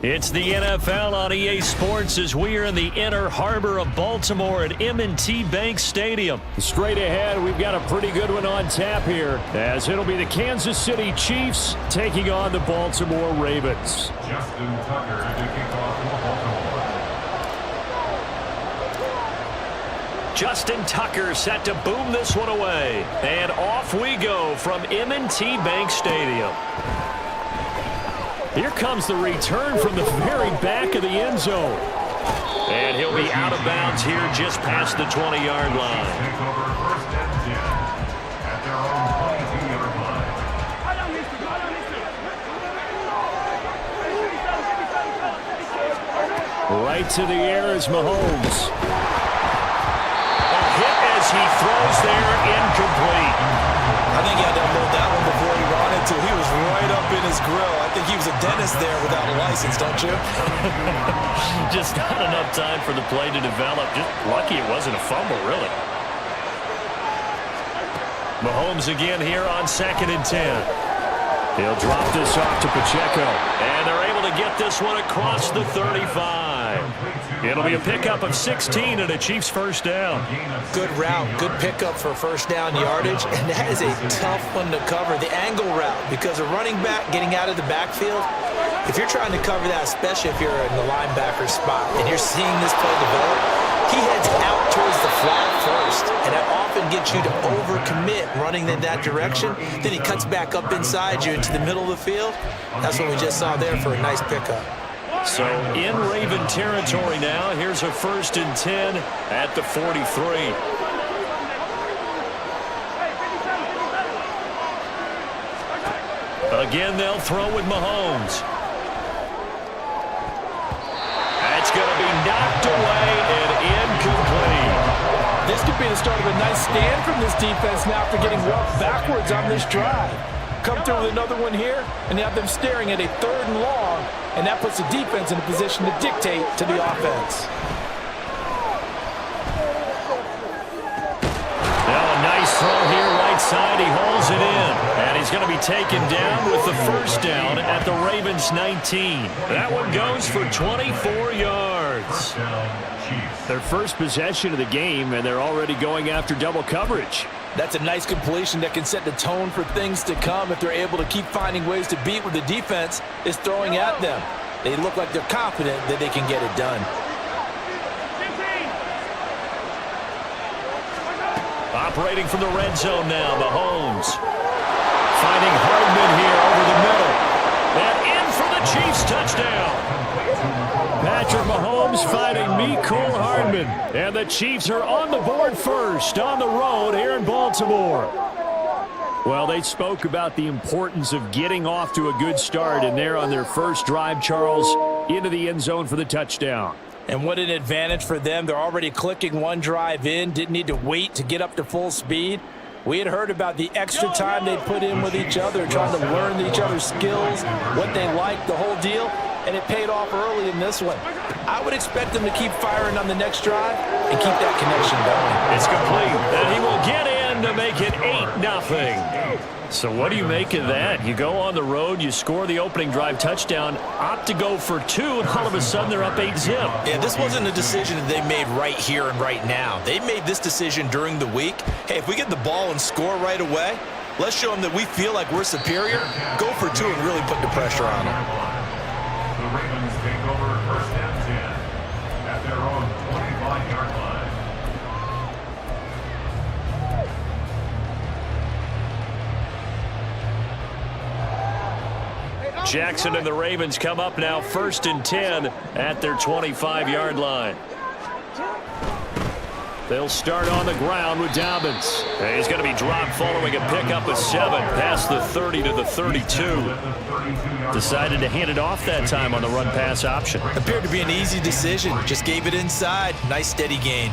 [SPEAKER 1] It's the NFL on EA Sports as we are in the inner harbor of Baltimore at M&T Bank Stadium.
[SPEAKER 2] Straight ahead, we've got a pretty good one on tap here, as it'll be the Kansas City Chiefs taking on the Baltimore Ravens.
[SPEAKER 4] Justin Tucker to kick off for Baltimore.
[SPEAKER 1] Justin Tucker set to boom this one away. And off we go from M&T Bank Stadium.
[SPEAKER 2] Here comes the return from the very back of the end zone.
[SPEAKER 1] And he'll be out of bounds here just past the 20-yard line.
[SPEAKER 4] Take over first and 10 at their own 22-yard line.
[SPEAKER 2] Right to the air is Mahomes.
[SPEAKER 1] A hit as he throws there, incomplete.
[SPEAKER 3] I think he had to unload that one before he wanted to. He was right up in his grill. I think he was a dentist there without a license, don't you?
[SPEAKER 1] Just not enough time for the play to develop. Just lucky it wasn't a fumble, really. Mahomes again here on 2nd and 10.
[SPEAKER 2] He'll drop this off to Pacheco.
[SPEAKER 1] And they're able to get this one across the 35. It'll be a pickup of 16 and a Chiefs first down.
[SPEAKER 3] Good route, good pickup for first down yardage, and that is a tough one to cover, the angle route, because a running back getting out of the backfield, if you're trying to cover that, especially if you're in the linebacker spot, and you're seeing this play develop, he heads out towards the flat first, and that often gets you to overcommit running in that direction. Then he cuts back up inside you into the middle of the field. That's what we just saw there for a nice pickup.
[SPEAKER 1] So in Raven territory now. Here's a 1st and 10 at the 43. Again, they'll throw with Mahomes. That's going to be knocked away and incomplete.
[SPEAKER 5] This could be the start of a nice stand from this defense now after getting walked backwards on this drive. Come through with another one here, and have them staring at a 3rd and long, and that puts the defense in a position to dictate to the offense.
[SPEAKER 1] Now a nice throw here right side. He hauls it in. And he's going to be taken down with the first down at the Ravens 19. That one goes for 24 yards.
[SPEAKER 2] Their first possession of the game, and they're already going after double coverage.
[SPEAKER 5] That's a nice completion that can set the tone for things to come if they're able to keep finding ways to beat what the defense is throwing at them. They look like they're confident that they can get it done.
[SPEAKER 1] Operating from the red zone now, Mahomes. Finding Hardman here over the middle. And in for the Chiefs touchdown.
[SPEAKER 2] Patrick Mahomes finding Mecole Hardman. And the Chiefs are on the board first on the road here in Baltimore. Well, they spoke about the importance of getting off to a good start, and they're on their first drive, Charles, into the end zone for the touchdown.
[SPEAKER 5] And what an advantage for them. They're already clicking one drive in, didn't need to wait to get up to full speed. We had heard about the extra time they put in with each other, trying to learn each other's skills, what they like, the whole deal, and it paid off early in this one. I would expect them to keep firing on the next drive and keep that connection going.
[SPEAKER 1] It's complete, and he will get in to make it 8-0. So what do you make of that? You go on the road, you score the opening drive touchdown, opt to go for 2, and all of a sudden they're up 8-0.
[SPEAKER 3] Yeah, this wasn't a decision that they made right here and right now. They made this decision during the week. Hey, if we get the ball and score right away, let's show them that we feel like we're superior. Go for 2 and really put the pressure on them.
[SPEAKER 4] The Ravens take over 1st and 10 at their own 25-yard line.
[SPEAKER 1] Jackson and the Ravens come up now 1st and 10 at their 25-yard line.
[SPEAKER 2] They'll start on the ground with Dobbins.
[SPEAKER 1] And he's going to be dropped following a pickup of 7 past the 30 to the 32. Decided to hand it off that time on the run-pass option.
[SPEAKER 3] Appeared to be an easy decision. Just gave it inside. Nice steady gain.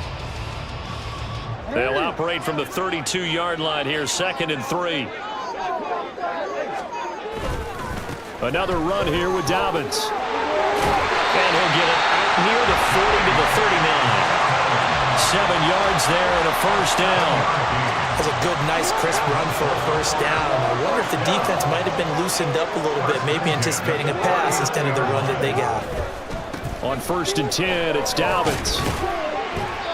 [SPEAKER 1] They'll operate from the 32-yard line here, 2nd and 3.
[SPEAKER 2] Another run here with Dobbins.
[SPEAKER 1] And he'll get it out near the 40 to the 39. 7 yards there and a first down.
[SPEAKER 3] That's a good, nice, crisp run for a first down. I wonder if the defense might have been loosened up a little bit, maybe anticipating a pass instead of the run that they got.
[SPEAKER 2] On 1st and 10, it's Dobbins.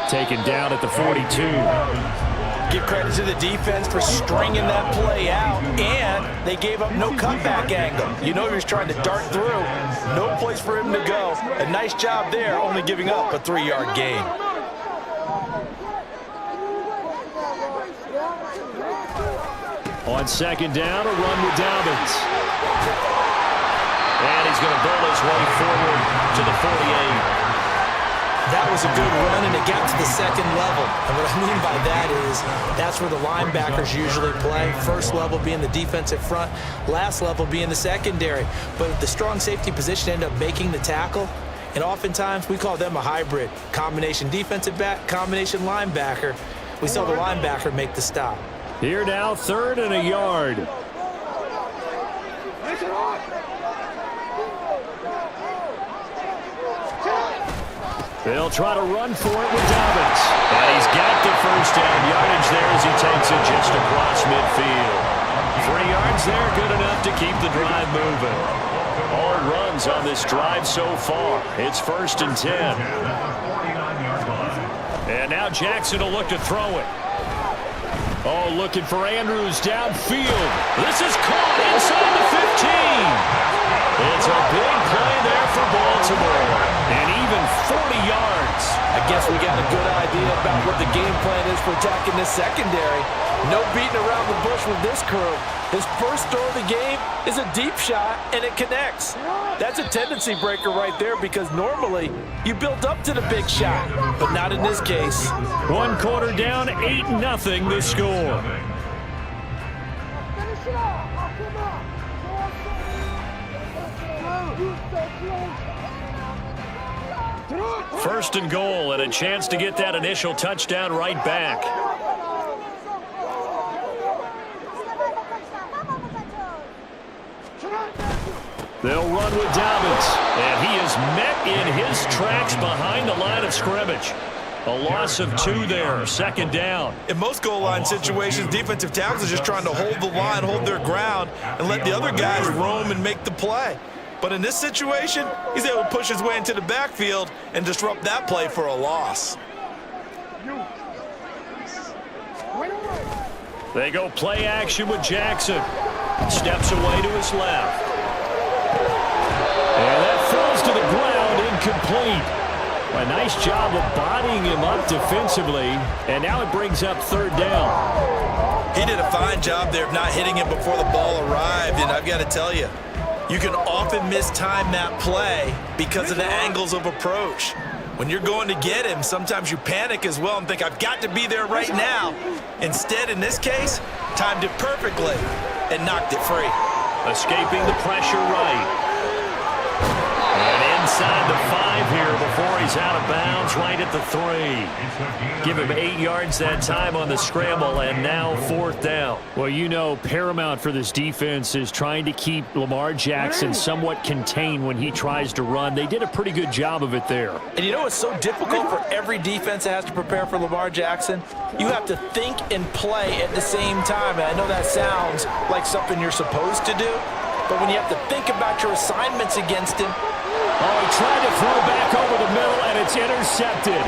[SPEAKER 2] Taken down at the 42.
[SPEAKER 5] Give credit to the defense for stringing that play out, and they gave up no cutback angle. You know he was trying to dart through. No place for him to go. A nice job there, only giving up a 3-yard gain.
[SPEAKER 2] On 2nd down, a run with Dobbins.
[SPEAKER 1] And he's going to build his way forward to the 48.
[SPEAKER 3] That was a good run, and it got to the 2nd level. And what I mean by that is that's where the linebackers usually play. First level being the defensive front, last level being the secondary. But the strong safety position ended up making the tackle, and oftentimes we call them a hybrid. Combination defensive back, combination linebacker. We saw the linebacker make the stop.
[SPEAKER 2] Here now, 3rd and a yard. They'll try to run for it with Dobbins.
[SPEAKER 1] And he's got the first down yardage there as he takes it just across midfield. 3 yards there, good enough to keep the drive moving. All runs on this drive so far. It's 1st and 10. And now Jackson will look to throw it.
[SPEAKER 2] Oh, looking for Andrews downfield.
[SPEAKER 1] This is caught inside the 15. It's a big play there for Baltimore. And even 40 yards.
[SPEAKER 5] I guess we got a good idea about what the game plan is for attacking this secondary. No beating around the bush with this crew. His first throw of the game is a deep shot, and it connects. That's a tendency breaker right there because normally you build up to the big shot, but not in this case.
[SPEAKER 2] 1 quarter down, 8-0 the score.
[SPEAKER 1] First and goal, and a chance to get that initial touchdown right back.
[SPEAKER 2] They'll run with Dobbins.
[SPEAKER 1] And he is met in his tracks behind the line of scrimmage. A loss of 2 there, 2nd down.
[SPEAKER 5] In most goal line situations, defensive tackles are just trying to hold the line, hold their ground, and let the other guys roam and make the play. But in this situation, he's able to push his way into the backfield and disrupt that play for a loss.
[SPEAKER 1] They go play action with Jackson. Steps away to his left.
[SPEAKER 2] And that falls to the ground, incomplete. A nice job of bodying him up defensively, and now it brings up 3rd down.
[SPEAKER 5] He did a fine job there of not hitting him before the ball arrived, and I've got to tell you, you can often mistime that play because of the angles of approach. When you're going to get him, sometimes you panic as well and think, I've got to be there right now. Instead, in this case, timed it perfectly and knocked it free.
[SPEAKER 1] Escaping the pressure right. And inside the 5 here before he's out of bounds right at the 3. Give him 8 yards that time on the scramble, and now 4th down.
[SPEAKER 2] Well, you know, paramount for this defense is trying to keep Lamar Jackson somewhat contained when he tries to run. They did a pretty good job of it there.
[SPEAKER 5] And you know it's so difficult for every defense that has to prepare for Lamar Jackson? You have to think and play at the same time. And I know that sounds like something you're supposed to do, but when you have to think about your assignments against him.
[SPEAKER 2] Oh, he tried to throw back over the middle, and it's intercepted.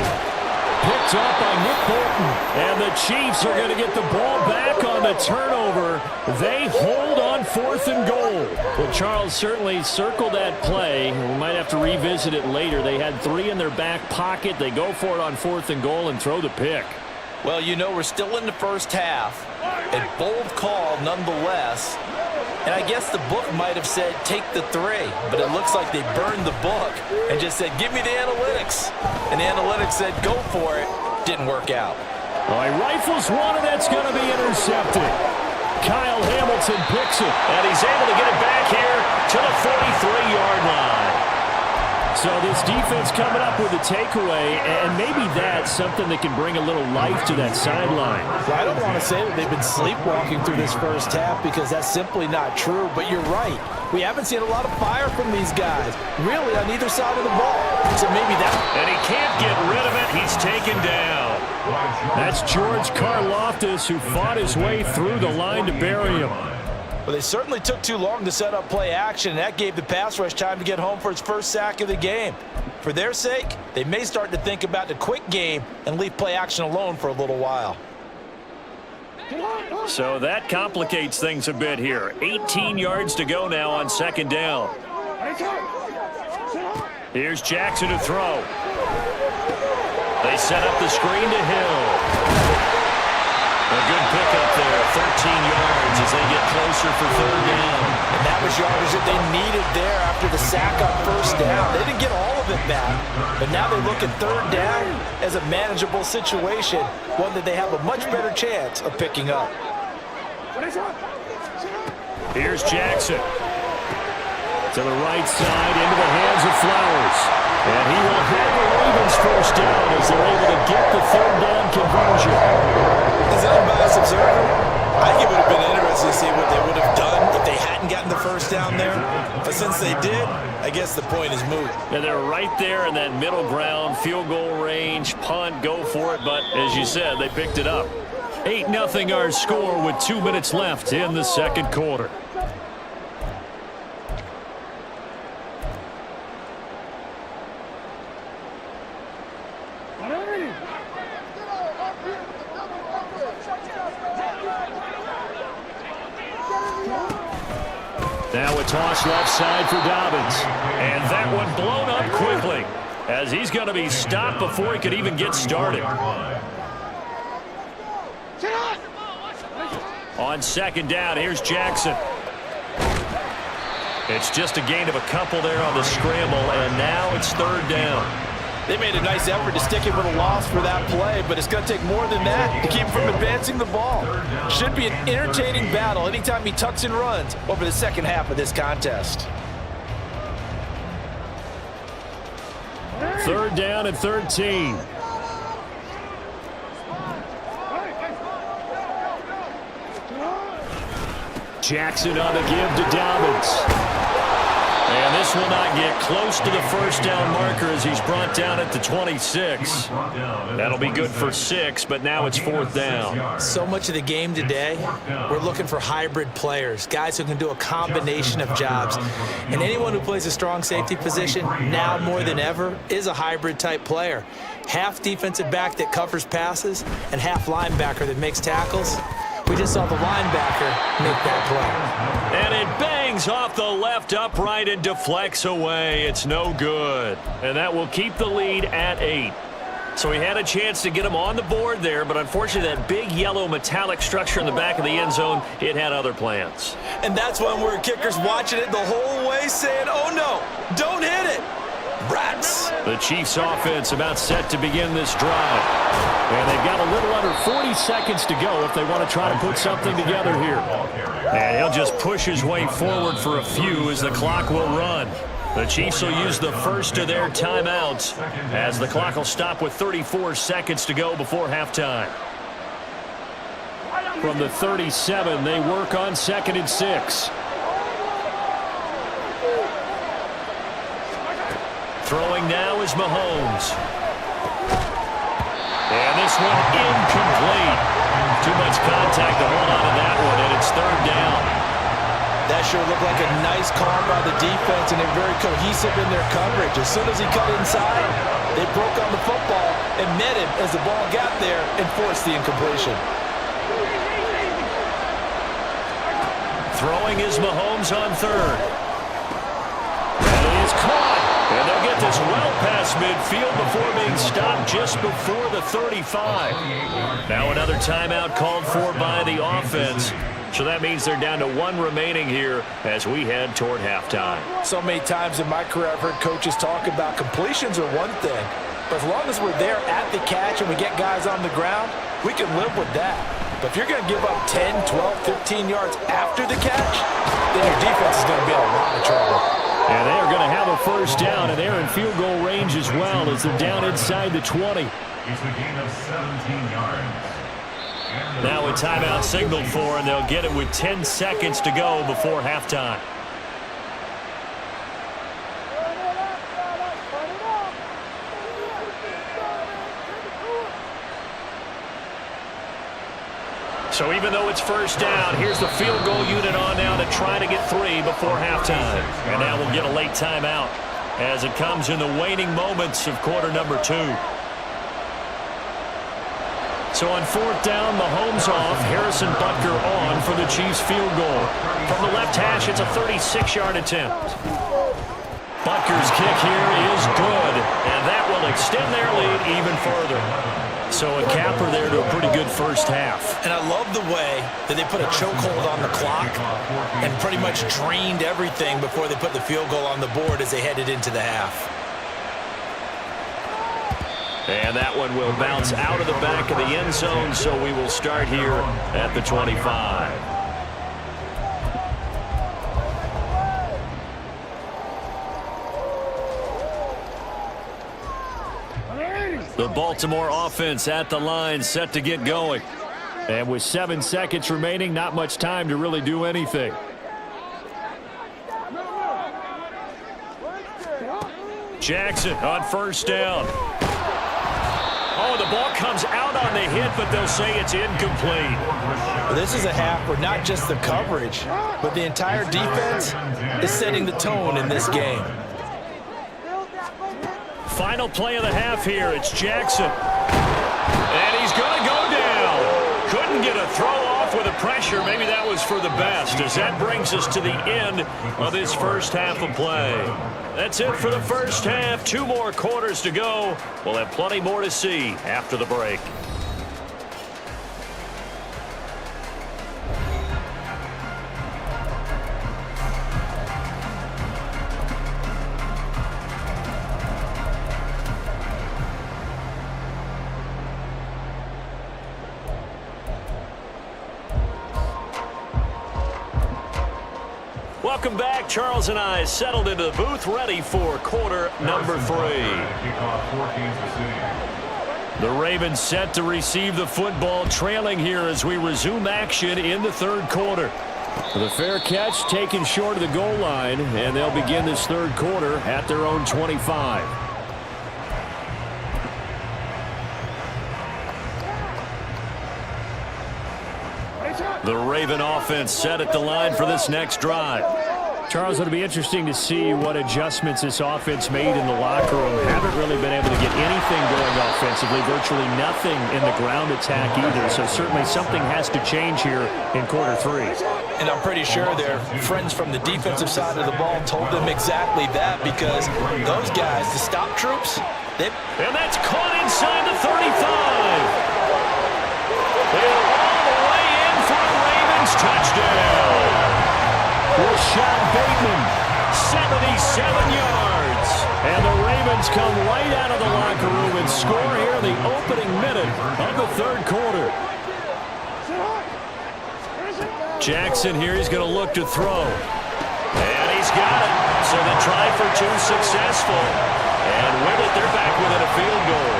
[SPEAKER 2] Picked up by Nick Bolton. And the Chiefs are going to get the ball back on the turnover. They hold on 4th and goal. Well, Charles certainly circled that play. We might have to revisit it later. They had 3 in their back pocket. They go for it on 4th and goal and throw the pick.
[SPEAKER 5] Well, you know, we're still in the first half. A bold call nonetheless. And I guess the book might have said, take the 3. But it looks like they burned the book and just said, give me the analytics. And the analytics said, go for it. Didn't work out.
[SPEAKER 2] All right, rifles one, and that's going to be intercepted. Kyle Hamilton picks it.
[SPEAKER 1] And he's able to get it back here to the 43-yard line.
[SPEAKER 2] So this defense coming up with a takeaway, and maybe that's something that can bring a little life to that sideline.
[SPEAKER 5] Well, I don't want to say that they've been sleepwalking through this first half because that's simply not true, but you're right. We haven't seen a lot of fire from these guys, really, on either side of the ball. So maybe that...
[SPEAKER 2] And he can't get rid of it. He's taken down. That's George Karlaftis, who fought his way through the line to bury him.
[SPEAKER 5] Well, they certainly took too long to set up play action, and that gave the pass rush time to get home for its first sack of the game. For their sake, they may start to think about the quick game and leave play action alone for a little while.
[SPEAKER 2] So that complicates things a bit here. 18 yards to go now on second down. Here's Jackson to throw. They set up the screen to Hill. A good pickup there, 13 yards as they get closer for third down.
[SPEAKER 5] And that was yardage that they needed there after the sack on first down. They didn't get all of it back, but now they look at third down as a manageable situation, one that they have a much better chance of picking up.
[SPEAKER 2] Here's Jackson. To the right side, into the hands of Flowers. And he will have the Ravens first down as they're able to get the third down conversion.
[SPEAKER 3] As an unbiased observer, I think it would have been interesting to see what they would have done if they hadn't gotten the first down there. But since they did, I guess the point is moot.
[SPEAKER 2] And they're right there in that middle ground, field goal range, punt, go for it. But as you said, they picked it up. 8-0 our score with 2 minutes left in the second quarter. Now a toss left side for Dobbins. And that one blown up quickly as he's going to be stopped before he could even get started. On second down, here's Jackson. It's just a gain of a couple there on the scramble, and now it's third down.
[SPEAKER 5] They made a nice effort to stick him with a loss for that play, but it's going to take more than that to keep him from advancing the ball. Should be an entertaining battle anytime he tucks and runs over the second half of this contest.
[SPEAKER 2] Third down and 13. Jackson on the give to Dobbins. And this will not get close to the first down marker as he's brought down at the 26. That'll be good for 6, but now it's fourth down.
[SPEAKER 3] So much of the game today, we're looking for hybrid players, guys who can do a combination of jobs. And anyone who plays a strong safety position, now more than ever, is a hybrid type player. Half defensive back that covers passes and half linebacker that makes tackles. We just saw the linebacker make that play.
[SPEAKER 2] And it bangs off the left upright and deflects away. It's no good. And that will keep the lead at 8. So he had a chance to get him on the board there, but unfortunately that big yellow metallic structure in the back of the end zone, it had other plans.
[SPEAKER 3] And that's when we're kickers watching it the whole way saying, oh no, don't hit it. Rats.
[SPEAKER 2] The Chiefs offense about set to begin this drive. And they've got a little under 40 seconds to go if they want to try to put something together here. And he'll just push his way forward for a few as the clock will run. The Chiefs will use the first of their timeouts as the clock will stop with 34 seconds to go before halftime. From the 37, they work on 2nd and 6. Throwing now is Mahomes. And this one incomplete. Too much contact to hold on to that one, and it's third down.
[SPEAKER 5] That sure looked like a nice call by the defense, and they're very cohesive in their coverage. As soon as he cut inside, they broke on the football and met him as the ball got there and forced the incompletion.
[SPEAKER 2] Throwing is Mahomes on third. And it is caught. And they'll get this well past midfield before being stopped just before the 35. Now another timeout called for by the offense. So that means they're down to 1 remaining here as we head toward halftime.
[SPEAKER 5] So many times in my career I've heard coaches talk about completions are one thing, but as long as we're there at the catch and we get guys on the ground, we can live with that. But if you're going to give up 10, 12, 15 yards after the catch, then your defense is going to be in a lot of trouble.
[SPEAKER 2] And they are going to have a a first down, and they're in field goal range as well as they're down inside the 20.
[SPEAKER 4] It's a gain of 17 yards.
[SPEAKER 1] Now a timeout signaled for, and they'll get it with 10 seconds to go before halftime. So even though it's first down, here's the field goal unit on now to try to get 3 before halftime. And now we'll get a late timeout as it comes in the waning moments of quarter number 2. So on fourth down, Mahomes off, Harrison Butker on for the Chiefs field goal. From the left hash, it's a 36-yard attempt. Butker's kick here is good, and that will extend their lead even further. So a capper there to a pretty good first half.
[SPEAKER 3] And I love the way that they put a chokehold on the clock and pretty much drained everything before they put the field goal on the board as they headed into the half.
[SPEAKER 1] And that one will bounce out of the back of the end zone, so we will start here at the 25. The Baltimore offense at the line, set to get going.
[SPEAKER 2] And with 7 seconds remaining, not much time to really do anything.
[SPEAKER 1] Jackson on first down. Oh, the ball comes out on the hit, but they'll say it's incomplete.
[SPEAKER 3] Well, this is a half where not just the coverage, but the entire defense is setting the tone in this game.
[SPEAKER 1] Final play of the half here. It's Jackson. And he's going to go down. Couldn't get a throw off with the pressure. Maybe that was for the best, as that brings us to the end of this first half of play. That's it for the first half. 2 more quarters to go. We'll have plenty more to see after the break. Welcome back. Charles and I settled into the booth, ready for quarter number 3. The Ravens set to receive the football, trailing here as we resume action in the third quarter.
[SPEAKER 2] The fair catch taken short of the goal line, and they'll begin this third quarter at their own 25.
[SPEAKER 1] The Raven offense set at the line for this next drive.
[SPEAKER 2] Charles, it'll be interesting to see what adjustments this offense made in the locker room. Haven't really been able to get anything going offensively, virtually nothing in the ground attack either. So certainly something has to change here in quarter 3.
[SPEAKER 3] And I'm pretty sure their friends from the defensive side of the ball told them exactly that, because those guys, the stop troops,
[SPEAKER 1] and that's caught inside the 35. They're all the way in for a Ravens touchdown.
[SPEAKER 2] Rashad Bateman,
[SPEAKER 1] 77 yards.
[SPEAKER 2] And the Ravens come right out of the locker room and score here in the opening minute of the third quarter.
[SPEAKER 1] Jackson here, he's going to look to throw. And he's got it. So the try for 2 successful. And with it, they're back within a field goal.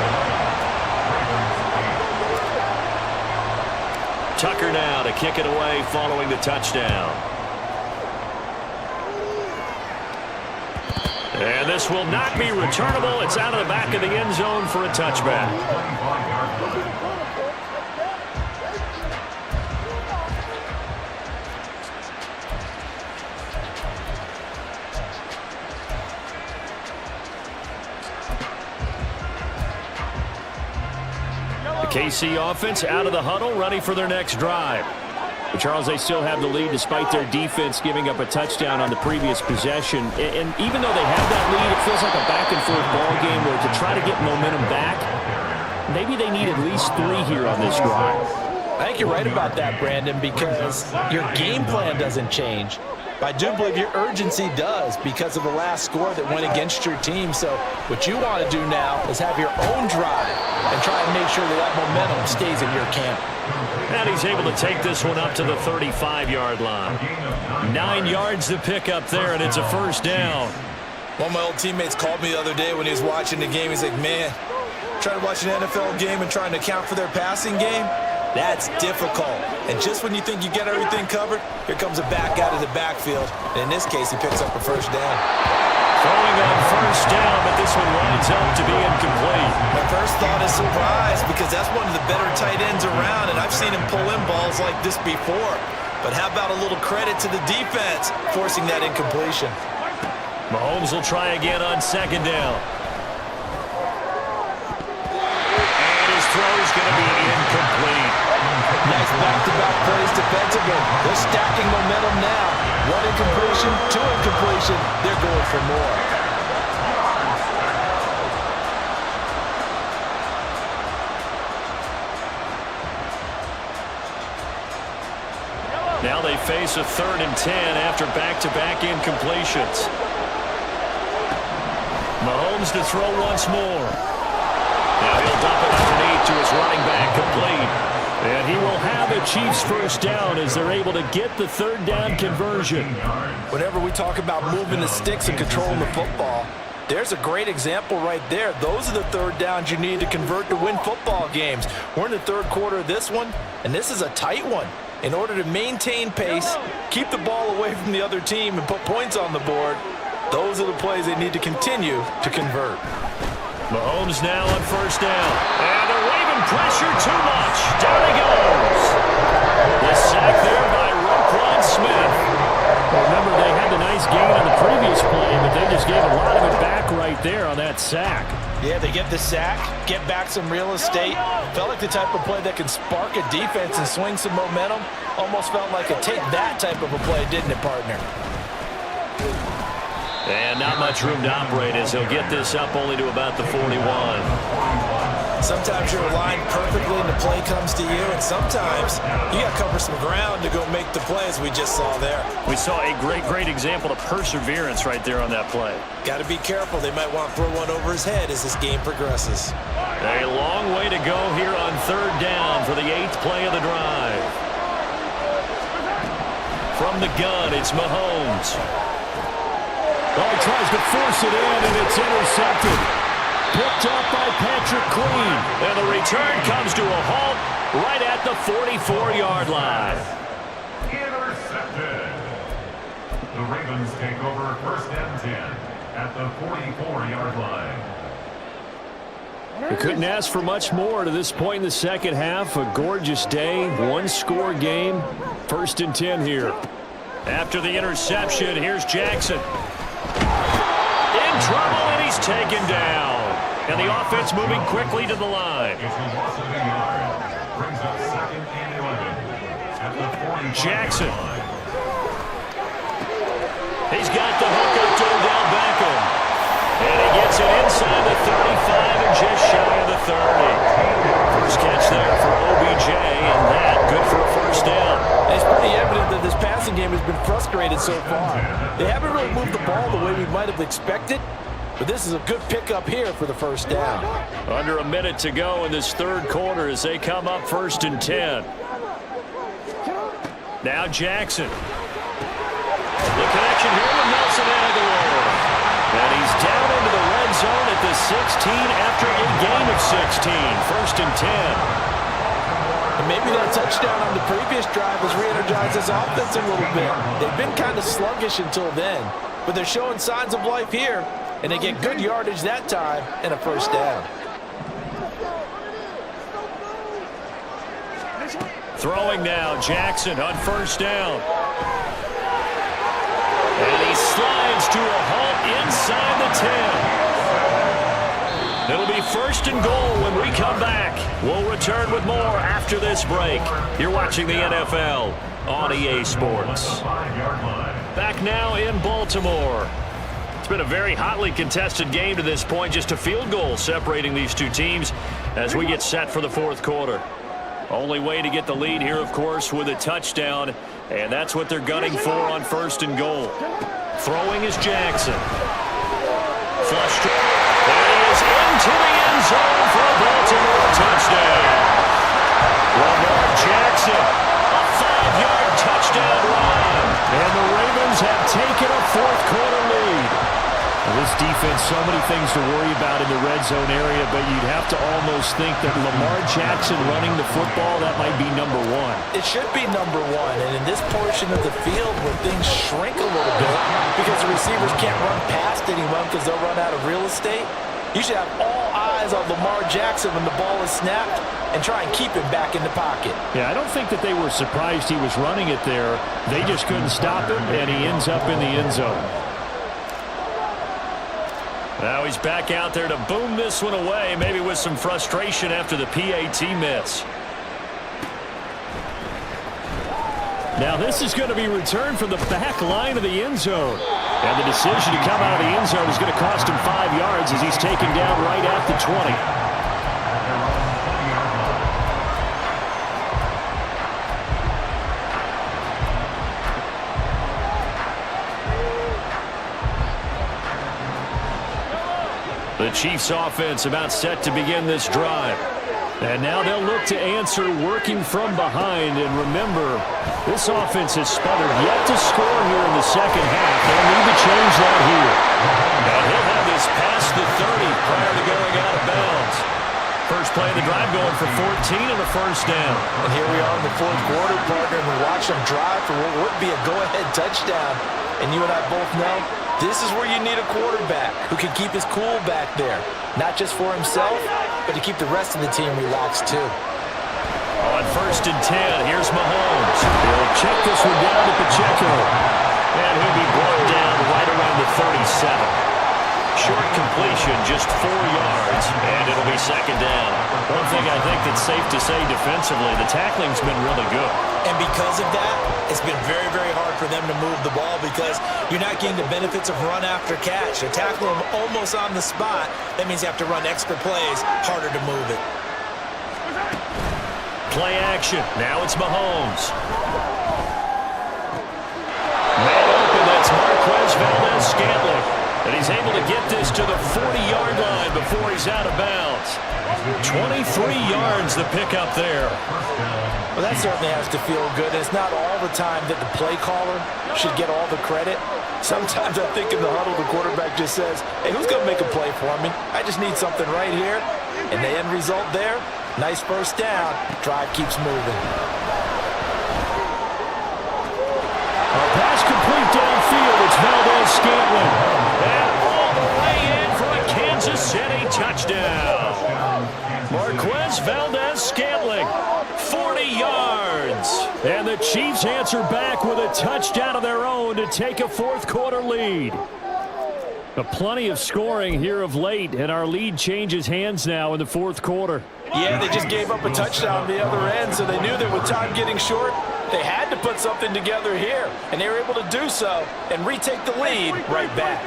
[SPEAKER 1] Tucker now to kick it away following the touchdown. And this will not be returnable. It's out of the back of the end zone for a touchback. The KC offense out of the huddle, ready for their next drive.
[SPEAKER 2] But Charles, they still have the lead despite their defense giving up a touchdown on the previous possession. And even though they have that lead, it feels like a back-and-forth ball game where to try to get momentum back, maybe they need at least 3 here on this drive.
[SPEAKER 3] I think you're right about that, Brandon, because your game plan doesn't change. I do believe your urgency does because of the last score that went against your team. So what you want to do now is have your own drive and try and make sure that that momentum stays in your camp.
[SPEAKER 1] And he's able to take this one up to the 35-yard line. 9 yards to pick up there, and it's a first down.
[SPEAKER 3] One of my old teammates called me the other day when he was watching the game. He's like, man, trying to watch an NFL game and trying to account for their passing game? That's difficult. And just when you think you get everything covered, here comes a back out of the backfield. And in this case, he picks up a first down.
[SPEAKER 1] Throwing on first down, but this one winds up to be incomplete.
[SPEAKER 3] My first thought is surprise, because that's one of the better tight ends around, and I've seen him pull in balls like this before. But how about a little credit to the defense forcing that incompletion?
[SPEAKER 1] Mahomes will try again on second down. And his throw is going to be incomplete.
[SPEAKER 5] Nice back-to-back plays defensively. They're stacking momentum now. One incompletion, two incompletion. They're going for more.
[SPEAKER 1] Now they face a 3rd and 10 after back-to-back incompletions. Mahomes to throw once more. Now he'll dump it underneath to his running back, complete. And he will have a Chiefs first down as they're able to get the 3rd down conversion.
[SPEAKER 5] Whenever we talk about moving the sticks and controlling the football, there's a great example right there. Those are the 3rd downs you need to convert to win football games. We're in the 3rd quarter of this one, and this is a tight one. In order to maintain pace, keep the ball away from the other team, and put points on the board, those are the plays they need to continue to convert.
[SPEAKER 1] Mahomes now on first down. And the Raven pressure too much. Down he goes. The sack there by Roquan Smith.
[SPEAKER 2] Well, remember, they had the nice gain on the previous play, but they just gave a lot of it back right there on that sack.
[SPEAKER 5] Yeah, they get the sack, get back some real estate. Felt like the type of play that can spark a defense and swing some momentum. Almost felt like a take that type of a play, didn't it, partner?
[SPEAKER 1] And not much room to operate as he'll get this up only to about the 41.
[SPEAKER 3] Sometimes you're aligned perfectly and the play comes to you, and sometimes you got to cover some ground to go make the play, as we just saw there.
[SPEAKER 1] We saw a great example of perseverance right there on that play.
[SPEAKER 3] Got to be careful. They might want to throw one over his head as this game progresses.
[SPEAKER 1] A long way to go here on 3rd down for the 8th play of the drive. From the gun, it's Mahomes.
[SPEAKER 2] Oh, he tries to force it in, and it's intercepted. Picked up by Patrick Queen.
[SPEAKER 1] And the return comes to a halt right at the 44-yard line.
[SPEAKER 4] Intercepted. The Ravens take over 1st and 10 at the 44-yard line.
[SPEAKER 2] We couldn't ask for much more to this point in the second half. A gorgeous day, one-score game. 1st and 10 here.
[SPEAKER 1] After the interception, here's Jackson. In trouble, and he's taken down. And the offense moving quickly to the line.
[SPEAKER 4] It's a loss of a yard. Brings up 2nd and 11 at the 45
[SPEAKER 1] Jackson.
[SPEAKER 4] line.
[SPEAKER 1] He's got the hook up to Odell Beckham. And he gets it inside the 35 and just shy of the 30. First catch there for OBJ, and that good for a first down.
[SPEAKER 5] It's pretty evident that this passing game has been frustrated so far. They haven't really moved the ball the way we might have expected, but this is a good pickup here for the first down.
[SPEAKER 1] Under a minute to go in this 3rd quarter as they come up 1st and 10. Now Jackson. The connection here with Nelson Aguilar. And he's down into the red zone at the 16 after a gain of 16. 1st and 10.
[SPEAKER 5] And maybe that touchdown on the previous drive has re-energized this offense a little bit. They've been kind of sluggish until then, but they're showing signs of life here, and they get good yardage that time and a first down.
[SPEAKER 1] Throwing now, Jackson on first down. And he slides to a halt inside the 10. It'll be 1st and goal when we come back. We'll return with more after this break. You're watching the NFL on EA Sports. Back now in Baltimore. It's been a very hotly contested game to this point. Just a field goal separating these two teams as we get set for the 4th quarter. Only way to get the lead here, of course, with a touchdown. And that's what they're gunning for on 1st and goal. Throwing is Jackson. Flushed. There he is into the end zone for a Baltimore touchdown. Lamar Jackson, a 5-yard touchdown run.
[SPEAKER 2] And the Ravens have taken a 4th quarter lead. This defense, so many things to worry about in the red zone area, but you'd have to almost think that Lamar Jackson running the football, that might be number one.
[SPEAKER 5] It should be number one, and in this portion of the field where things shrink a little bit because the receivers can't run past anyone because they'll run out of real estate, you should have all eyes on Lamar Jackson when the ball is snapped and try and keep him back in the pocket.
[SPEAKER 2] Yeah, I don't think that they were surprised he was running it there. They just couldn't stop him, and he ends up in the end zone.
[SPEAKER 1] Now he's back out there to boom this one away, maybe with some frustration after the PAT miss.
[SPEAKER 2] Now this is going to be returned from the back line of the end zone. And the decision to come out of the end zone is going to cost him 5 yards as he's taken down right at the 20.
[SPEAKER 1] The Chiefs offense about set to begin this drive.
[SPEAKER 2] And now they'll look to answer working from behind. And remember, this offense has sputtered yet to score here in the second half. They'll need to change that here.
[SPEAKER 1] And he'll have this past the 30 prior to going out of bounds. First play of the drive going for 14 and a first down.
[SPEAKER 5] And here we are in the fourth quarter, partner, and we watch them drive for what would be a go-ahead touchdown. And you and I both know this is where you need a quarterback who can keep his cool back there. Not just for himself, but to keep the rest of the team relaxed too.
[SPEAKER 1] On first and 10, here's Mahomes. He'll check this one down to Pacheco. And he'll be brought down right around the 37. Short completion, just 4 yards, and it'll be second down. One thing I think that's safe to say defensively, the tackling's been really good.
[SPEAKER 3] And because of that, it's been very, very hard for them to move the ball because you're not getting the benefits of run after catch. To tackle them almost on the spot, that means you have to run extra plays, harder to move it.
[SPEAKER 1] Play action. Now it's Mahomes. Man open, that's Marquez Valdes-Scantling. And he's able to get this to the 40-yard line before he's out of bounds. 23 yards the pickup there.
[SPEAKER 5] Well, that certainly has to feel good. It's not all the time that the play caller should get all the credit. Sometimes I think in the huddle, the quarterback just says, hey, who's going to make a play for me? I just need something right here. And the end result there, nice first down. Drive keeps moving.
[SPEAKER 2] Pass complete downfield. It's Valdes-Scantling.
[SPEAKER 1] And all the way in for a Kansas City touchdown. Marquez Valdes-Scantling, 40 yards.
[SPEAKER 2] And the Chiefs answer back with a touchdown of their own to take a fourth quarter lead. Plenty of scoring here of late, and our lead changes hands now in the fourth quarter.
[SPEAKER 5] Yeah, they just gave up a touchdown on the other end, so they knew that with time getting short, they had to put something together here, and they were able to do so and retake the lead right back.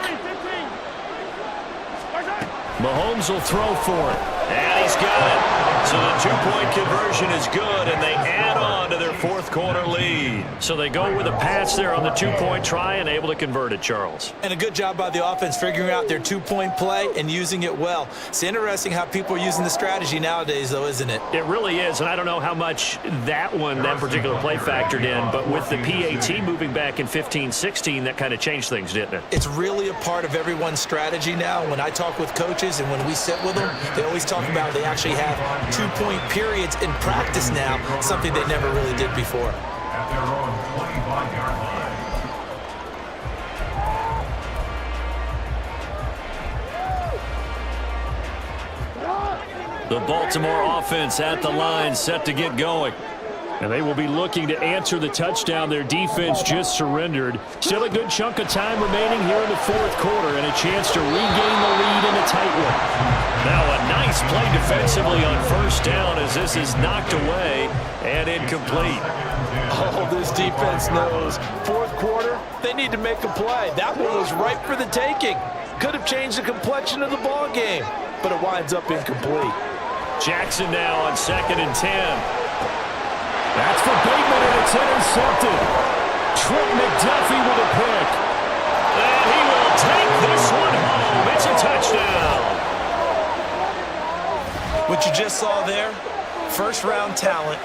[SPEAKER 1] Mahomes will throw for it. And he's got it. So the two-point conversion is good, and they add on to their fourth quarter lead. So they go with a pass there on the two-point try and able to convert it, Charles.
[SPEAKER 3] And a good job by the offense figuring out their two-point play and using it well. It's interesting how people are using the strategy nowadays, though, isn't it?
[SPEAKER 1] It really is, and I don't know how much that particular play factored in, but with the PAT moving back in 15-16, that kind of changed things, didn't it?
[SPEAKER 3] It's really a part of everyone's strategy now. When I talk with coaches and when we sit with them, they always talk about they actually have two-point periods in practice now, something they never really did before.
[SPEAKER 4] At their own 25-yard line.
[SPEAKER 1] The Baltimore offense at the line, set to get going.
[SPEAKER 2] And they will be looking to answer the touchdown their defense just surrendered. Still a good chunk of time remaining here in the fourth quarter and a chance to regain the lead in a tight one.
[SPEAKER 1] Now a nice play defensively on first down as this is knocked away and incomplete.
[SPEAKER 5] Oh, this defense knows. Fourth quarter, they need to make a play. That one was ripe for the taking. Could have changed the complexion of the ball game, but it winds up incomplete.
[SPEAKER 1] Jackson now on 2nd and 10.
[SPEAKER 2] That's for Bateman, and it's intercepted. Trent McDuffie with a pick.
[SPEAKER 1] And he will take this one home. It's a touchdown.
[SPEAKER 3] What you just saw there, first-round talent,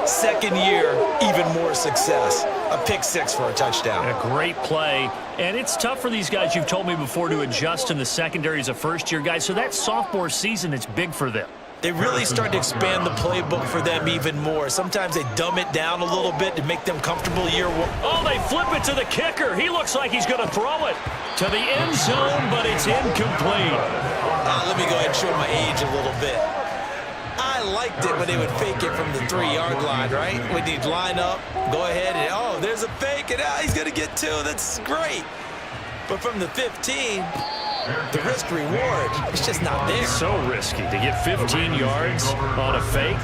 [SPEAKER 3] Second year, even more success. A pick six for a touchdown.
[SPEAKER 1] A great play. And it's tough for these guys, you've told me before, to adjust in the secondary as a first-year guy. So that sophomore season, it's big for them.
[SPEAKER 3] They really start to expand the playbook for them even more. Sometimes they dumb it down a little bit to make them comfortable year one.
[SPEAKER 1] Oh, they flip it to the kicker. He looks like he's going to throw it to the end zone, but it's incomplete.
[SPEAKER 3] Let me go ahead and show my age a little bit. I liked it when they would fake it from the 3-yard line, right? When they'd line up, go ahead, and oh, there's a fake, and he's going to get 2. That's great. But from the 15, the risk-reward, it's just not there.
[SPEAKER 1] So risky to get 15 yards on a fake.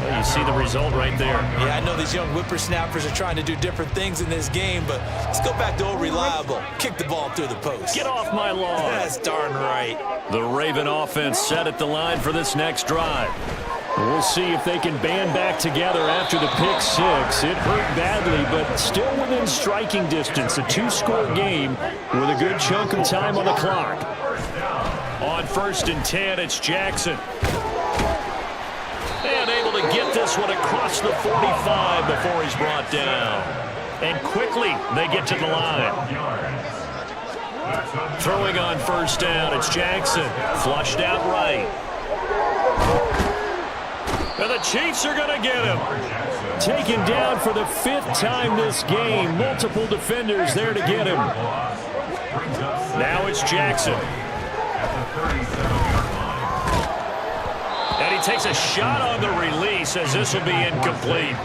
[SPEAKER 1] Well, you see the result right there.
[SPEAKER 3] Yeah, I know these young whippersnappers are trying to do different things in this game, but let's go back to old reliable. Kick the ball through the post.
[SPEAKER 1] Get off my lawn.
[SPEAKER 3] That's darn right.
[SPEAKER 1] The Raven offense set at the line for this next drive. We'll see if they can band back together after the pick six. It hurt badly, but still within striking distance. A 2-score game with a good chunk of time on the clock. On 1st and 10, it's Jackson. And able to get this one across the 45 before he's brought down. And quickly, they get to the line. Throwing on 1st down, it's Jackson. Flushed out right. And the Chiefs are going to get him. Taken down for the 5th time this game. Multiple defenders there to get him. Now it's Jackson. And he takes a shot on the release as this will be incomplete.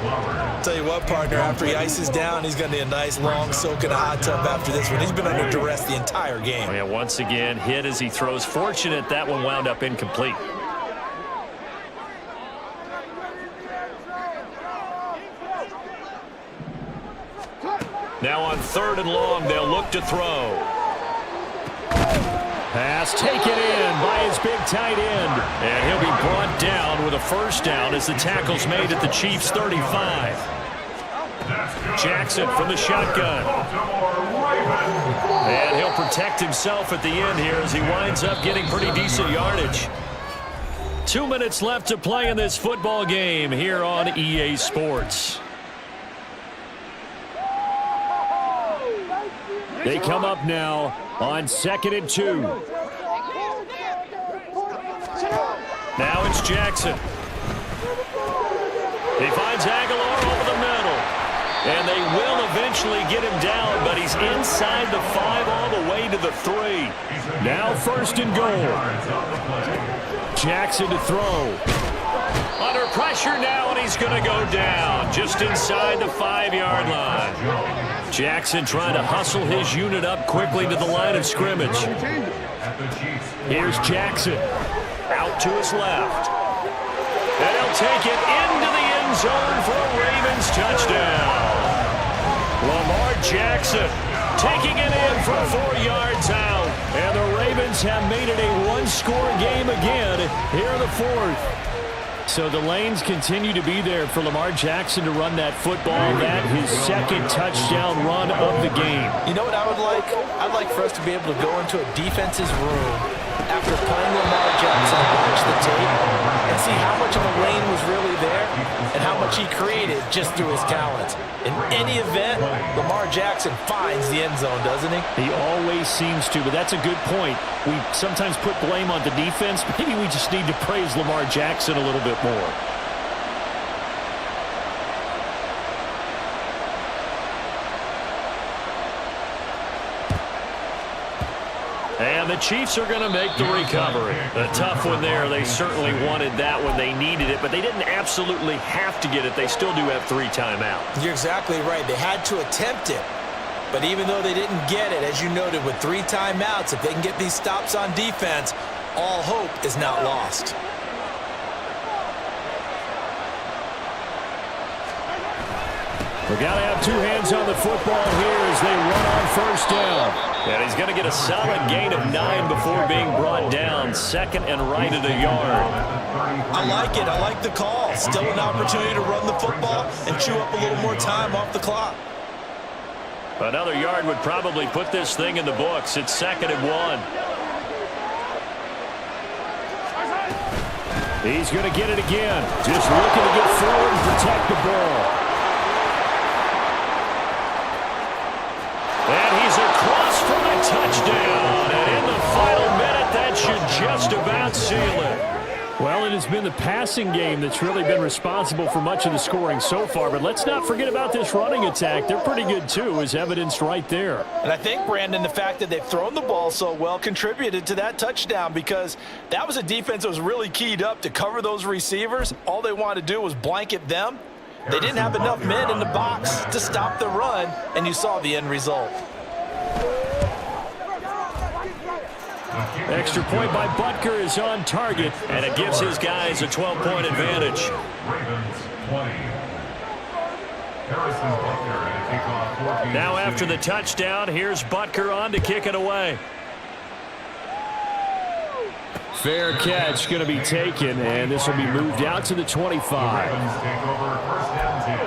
[SPEAKER 3] Tell you what, partner, after he ices down, he's going to need a nice long soak in a hot tub after this one. He's been under duress the entire game.
[SPEAKER 1] Oh, yeah, once again, hit as he throws. Fortunate that one wound up incomplete. Now on 3rd and long, they'll look to throw. Pass taken in by his big tight end. And he'll be brought down with a 1st down as the tackle's made at the Chiefs' 35. Jackson from the shotgun. And he'll protect himself at the end here as he winds up getting pretty decent yardage. 2 minutes left to play in this football game here on EA Sports. They come up now on 2nd and 2. Now it's Jackson. He finds Aguilar over the middle. And they will eventually get him down, but he's inside the 5 all the way to the 3. Now 1st and goal. Jackson to throw. Under pressure now, and he's going to go down just inside the 5-yard line. Jackson trying to hustle his unit up quickly to the line of scrimmage. Here's Jackson. Out to his left. And he'll take it into the end zone for a Ravens touchdown. Lamar Jackson taking it in from 4 yards out. And the Ravens have made it a 1-score game again here in the 4th. So the lanes continue to be there for Lamar Jackson to run that football. That his 2nd touchdown run of the game.
[SPEAKER 5] You know what I would like? I'd like for us to be able to go into a defense's room after playing Lamar Jackson and watch the tape and see how much of a lane was really there and how much he created just through his talents. In any event, Lamar Jackson finds the end zone, doesn't he?
[SPEAKER 1] He always seems to, but that's a good point. We sometimes put blame on the defense. Maybe we just need to praise Lamar Jackson a little bit more. And the Chiefs are going to make the recovery. A tough one there. They certainly wanted that when they needed it, but they didn't absolutely have to get it. They still do have 3 timeouts.
[SPEAKER 3] You're exactly right. They had to attempt it. But even though they didn't get it, as you noted, with 3 timeouts, if they can get these stops on defense, all hope is not lost.
[SPEAKER 1] We've got to have 2 hands on the football here as they run on 1st down. And he's going to get a solid gain of 9 before being brought down. 2nd and right at a yard.
[SPEAKER 3] I like it. I like the call. Still an opportunity to run the football and chew up a little more time off the clock.
[SPEAKER 1] Another yard would probably put this thing in the books. It's 2nd and 1.
[SPEAKER 2] He's going to get it again. Just looking to get forward and protect the ball. And he's across for a touchdown. And in the final minute, that should just about seal it. Well, it has been the passing game that's really been responsible for much of the scoring so far. But let's not forget about this running attack. They're pretty good, too, as evidenced right there.
[SPEAKER 5] And I think, Brandon, the fact that they've thrown the ball so well contributed to that touchdown, because that was a defense that was really keyed up to cover those receivers. All they wanted to do was blanket them. They didn't have enough men in the box to stop the run, and you saw the end result.
[SPEAKER 2] Extra point by Butker is on target,
[SPEAKER 1] and it gives his guys a 12-point advantage.
[SPEAKER 4] Ravens 20. Harrison Butker going to kick off 14.
[SPEAKER 1] Now after the touchdown, here's Butker on to kick it away.
[SPEAKER 2] fair catch going to be taken, and this will be moved out to the 25.
[SPEAKER 4] The Ravens take over first and 10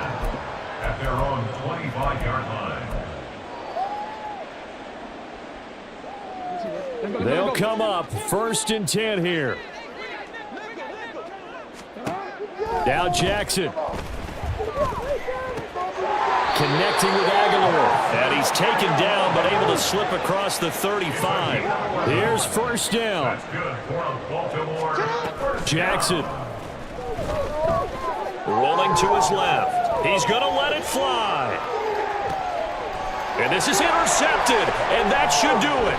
[SPEAKER 4] at their own 25-yard line.
[SPEAKER 2] They'll come up first and 10 here. Now Jackson. Connecting with Aguilar.
[SPEAKER 1] And he's taken down, but able to slip across the 35.
[SPEAKER 2] Here's first down.
[SPEAKER 4] That's good for Baltimore.
[SPEAKER 2] Jackson.
[SPEAKER 1] Rolling to his left. He's going to let it fly. And this is intercepted, and that should do it.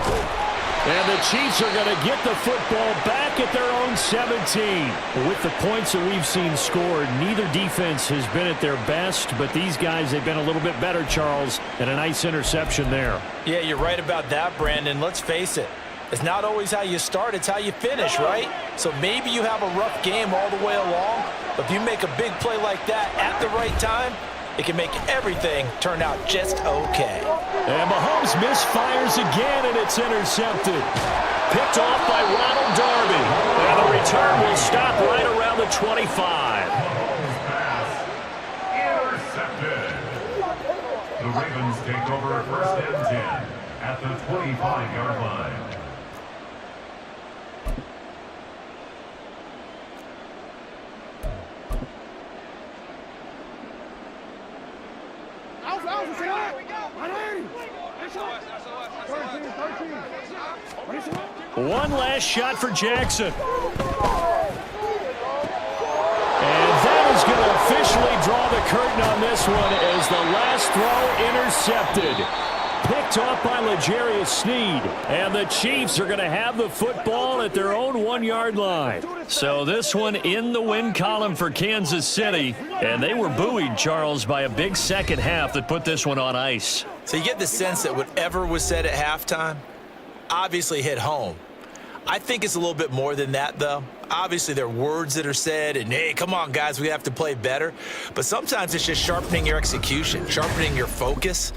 [SPEAKER 2] And the Chiefs are going to get the football back at their own 17. With the points that we've seen scored, neither defense has been at their best, but these guys have been a little bit better, Charles, and a nice interception there.
[SPEAKER 5] Yeah, you're right about that, Brandon. Let's face it. It's not always how you start, it's how you finish, right? So maybe you have a rough game all the way along, but if you make a big play like that at the right time, it can make everything turn out just okay.
[SPEAKER 2] And Mahomes misfires again, and it's intercepted.
[SPEAKER 1] Picked off by Ronald Darby. And the return will stop right around the 25.
[SPEAKER 4] Mahomes pass intercepted. The Ravens take over first and 10 at the 25-yard line.
[SPEAKER 2] One last shot for Jackson. And that is going to officially draw the curtain on this one as the last throw intercepted. Picked off by L'Jarius Sneed. And the Chiefs are going to have the football at their own 1-yard line.
[SPEAKER 1] So this one in the win column for Kansas City. And they were buoyed, Charles, by a big second half that put this one on ice.
[SPEAKER 3] So you get the sense that whatever was said at halftime obviously hit home. I think it's a little bit more than that, though. Obviously, there are words that are said, and, hey, come on, guys, we have to play better. But sometimes it's just sharpening your execution, sharpening your focus.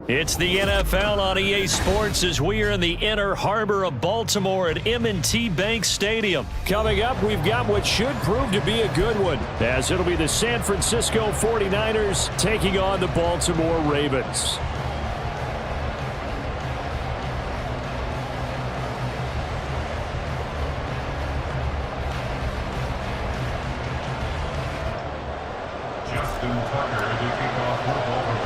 [SPEAKER 1] It's the NFL on EA Sports as we are in the inner harbor of Baltimore at M&T Bank Stadium.
[SPEAKER 2] Coming up, we've got what should prove to be a good one, as it'll be the San Francisco 49ers taking on the Baltimore Ravens.
[SPEAKER 4] Justin Tucker to kick off for Baltimore.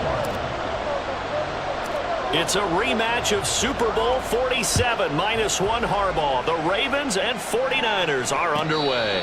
[SPEAKER 1] It's a rematch of Super Bowl 47 -1 Harbaugh. The Ravens and 49ers are underway.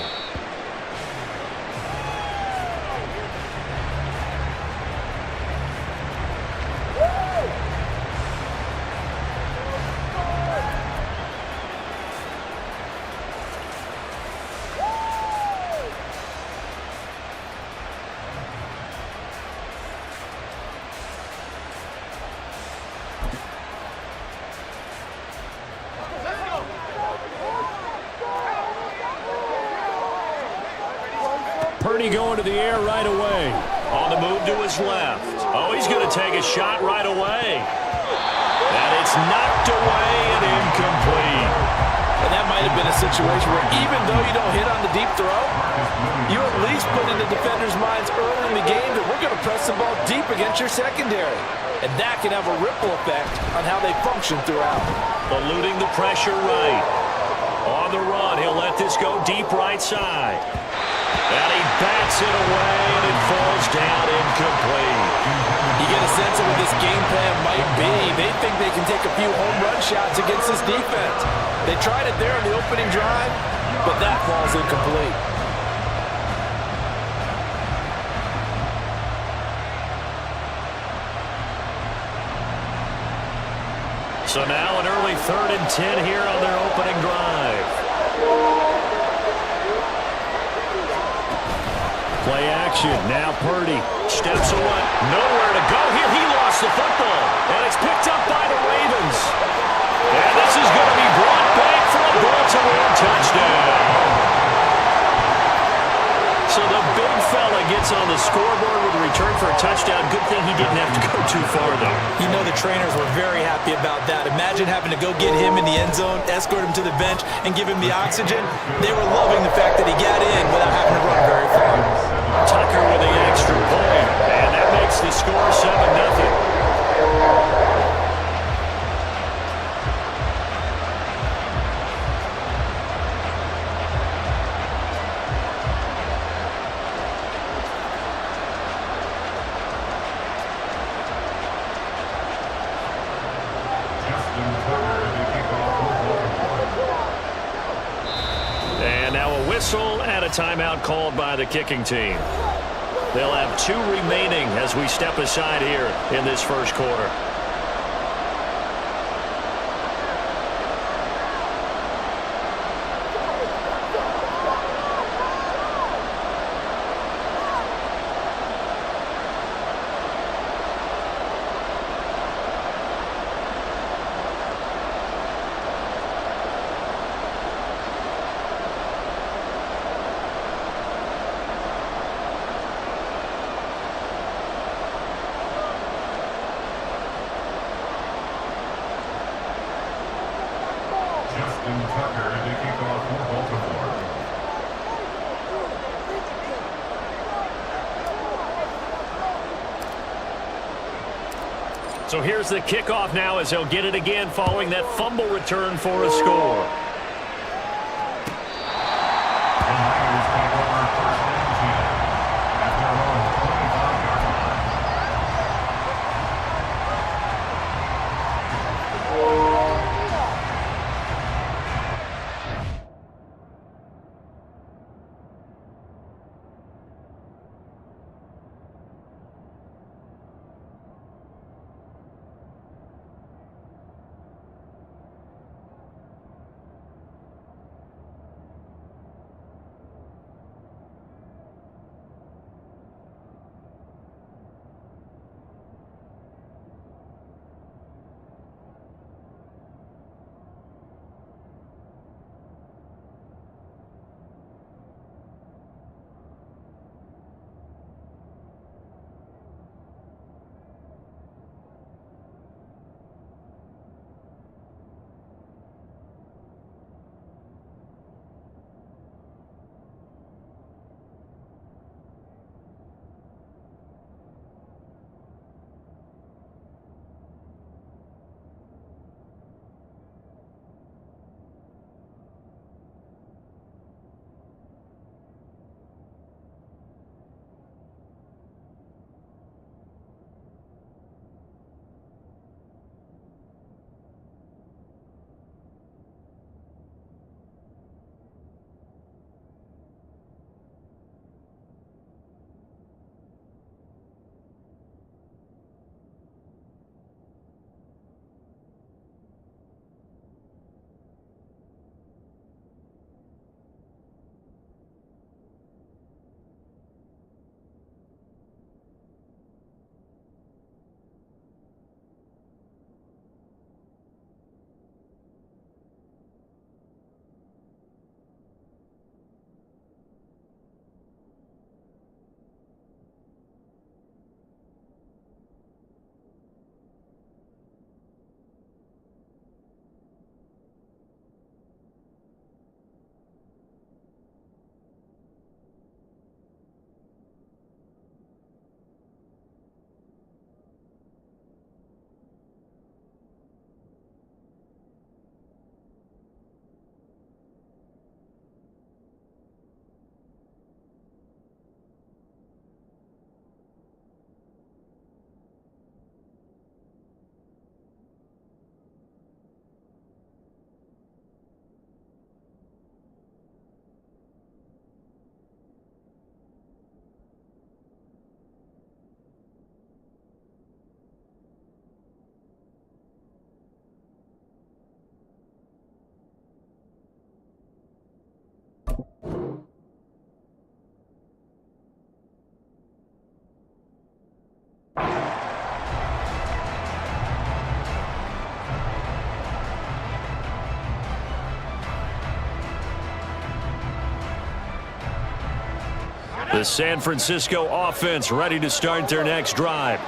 [SPEAKER 2] Purdy going to the air right away.
[SPEAKER 1] On the move to his left. Oh, he's going to take a shot right away. And it's knocked away and incomplete.
[SPEAKER 5] And that might have been a situation where even though you don't hit on the deep throw, you at least put in the defenders' minds early in the game that we're going to press the ball deep against your secondary. And that can have a ripple effect on how they function throughout.
[SPEAKER 1] Eluding the pressure right. On the run, he'll let this go deep right side. And he bats it away, and it falls down incomplete.
[SPEAKER 5] You get a sense of what this game plan might be. They think they can take a few home run shots against this defense. They tried it there in the opening drive, but that falls incomplete.
[SPEAKER 1] So now an early 3rd and 10 here on their opening drive.
[SPEAKER 2] Play action. Now Purdy.
[SPEAKER 1] Steps away. Nowhere to go here. He lost the football. And it's picked up by the Ravens. And this is going to be brought back for a Baltimore touchdown. So the big fella gets on the scoreboard with a return for a touchdown. Good thing he didn't have to go too far, though.
[SPEAKER 3] You know the trainers were very happy about that. Imagine having to go get him in the end zone, escort him to the bench, and give him the oxygen. They were loving the fact that he got in without having to run very far.
[SPEAKER 1] Tucker with the extra point. And that makes the score 7-0. And a timeout called by the kicking team. They'll have 2 remaining as we step aside here in this first quarter.
[SPEAKER 4] Justin Tucker to kick off for Baltimore.
[SPEAKER 1] So here's the kickoff now as he'll get it again following that fumble return for a score.
[SPEAKER 4] The Niners take over 1st and 10 at their own 25-yard line.
[SPEAKER 1] The San Francisco offense ready to start their next drive.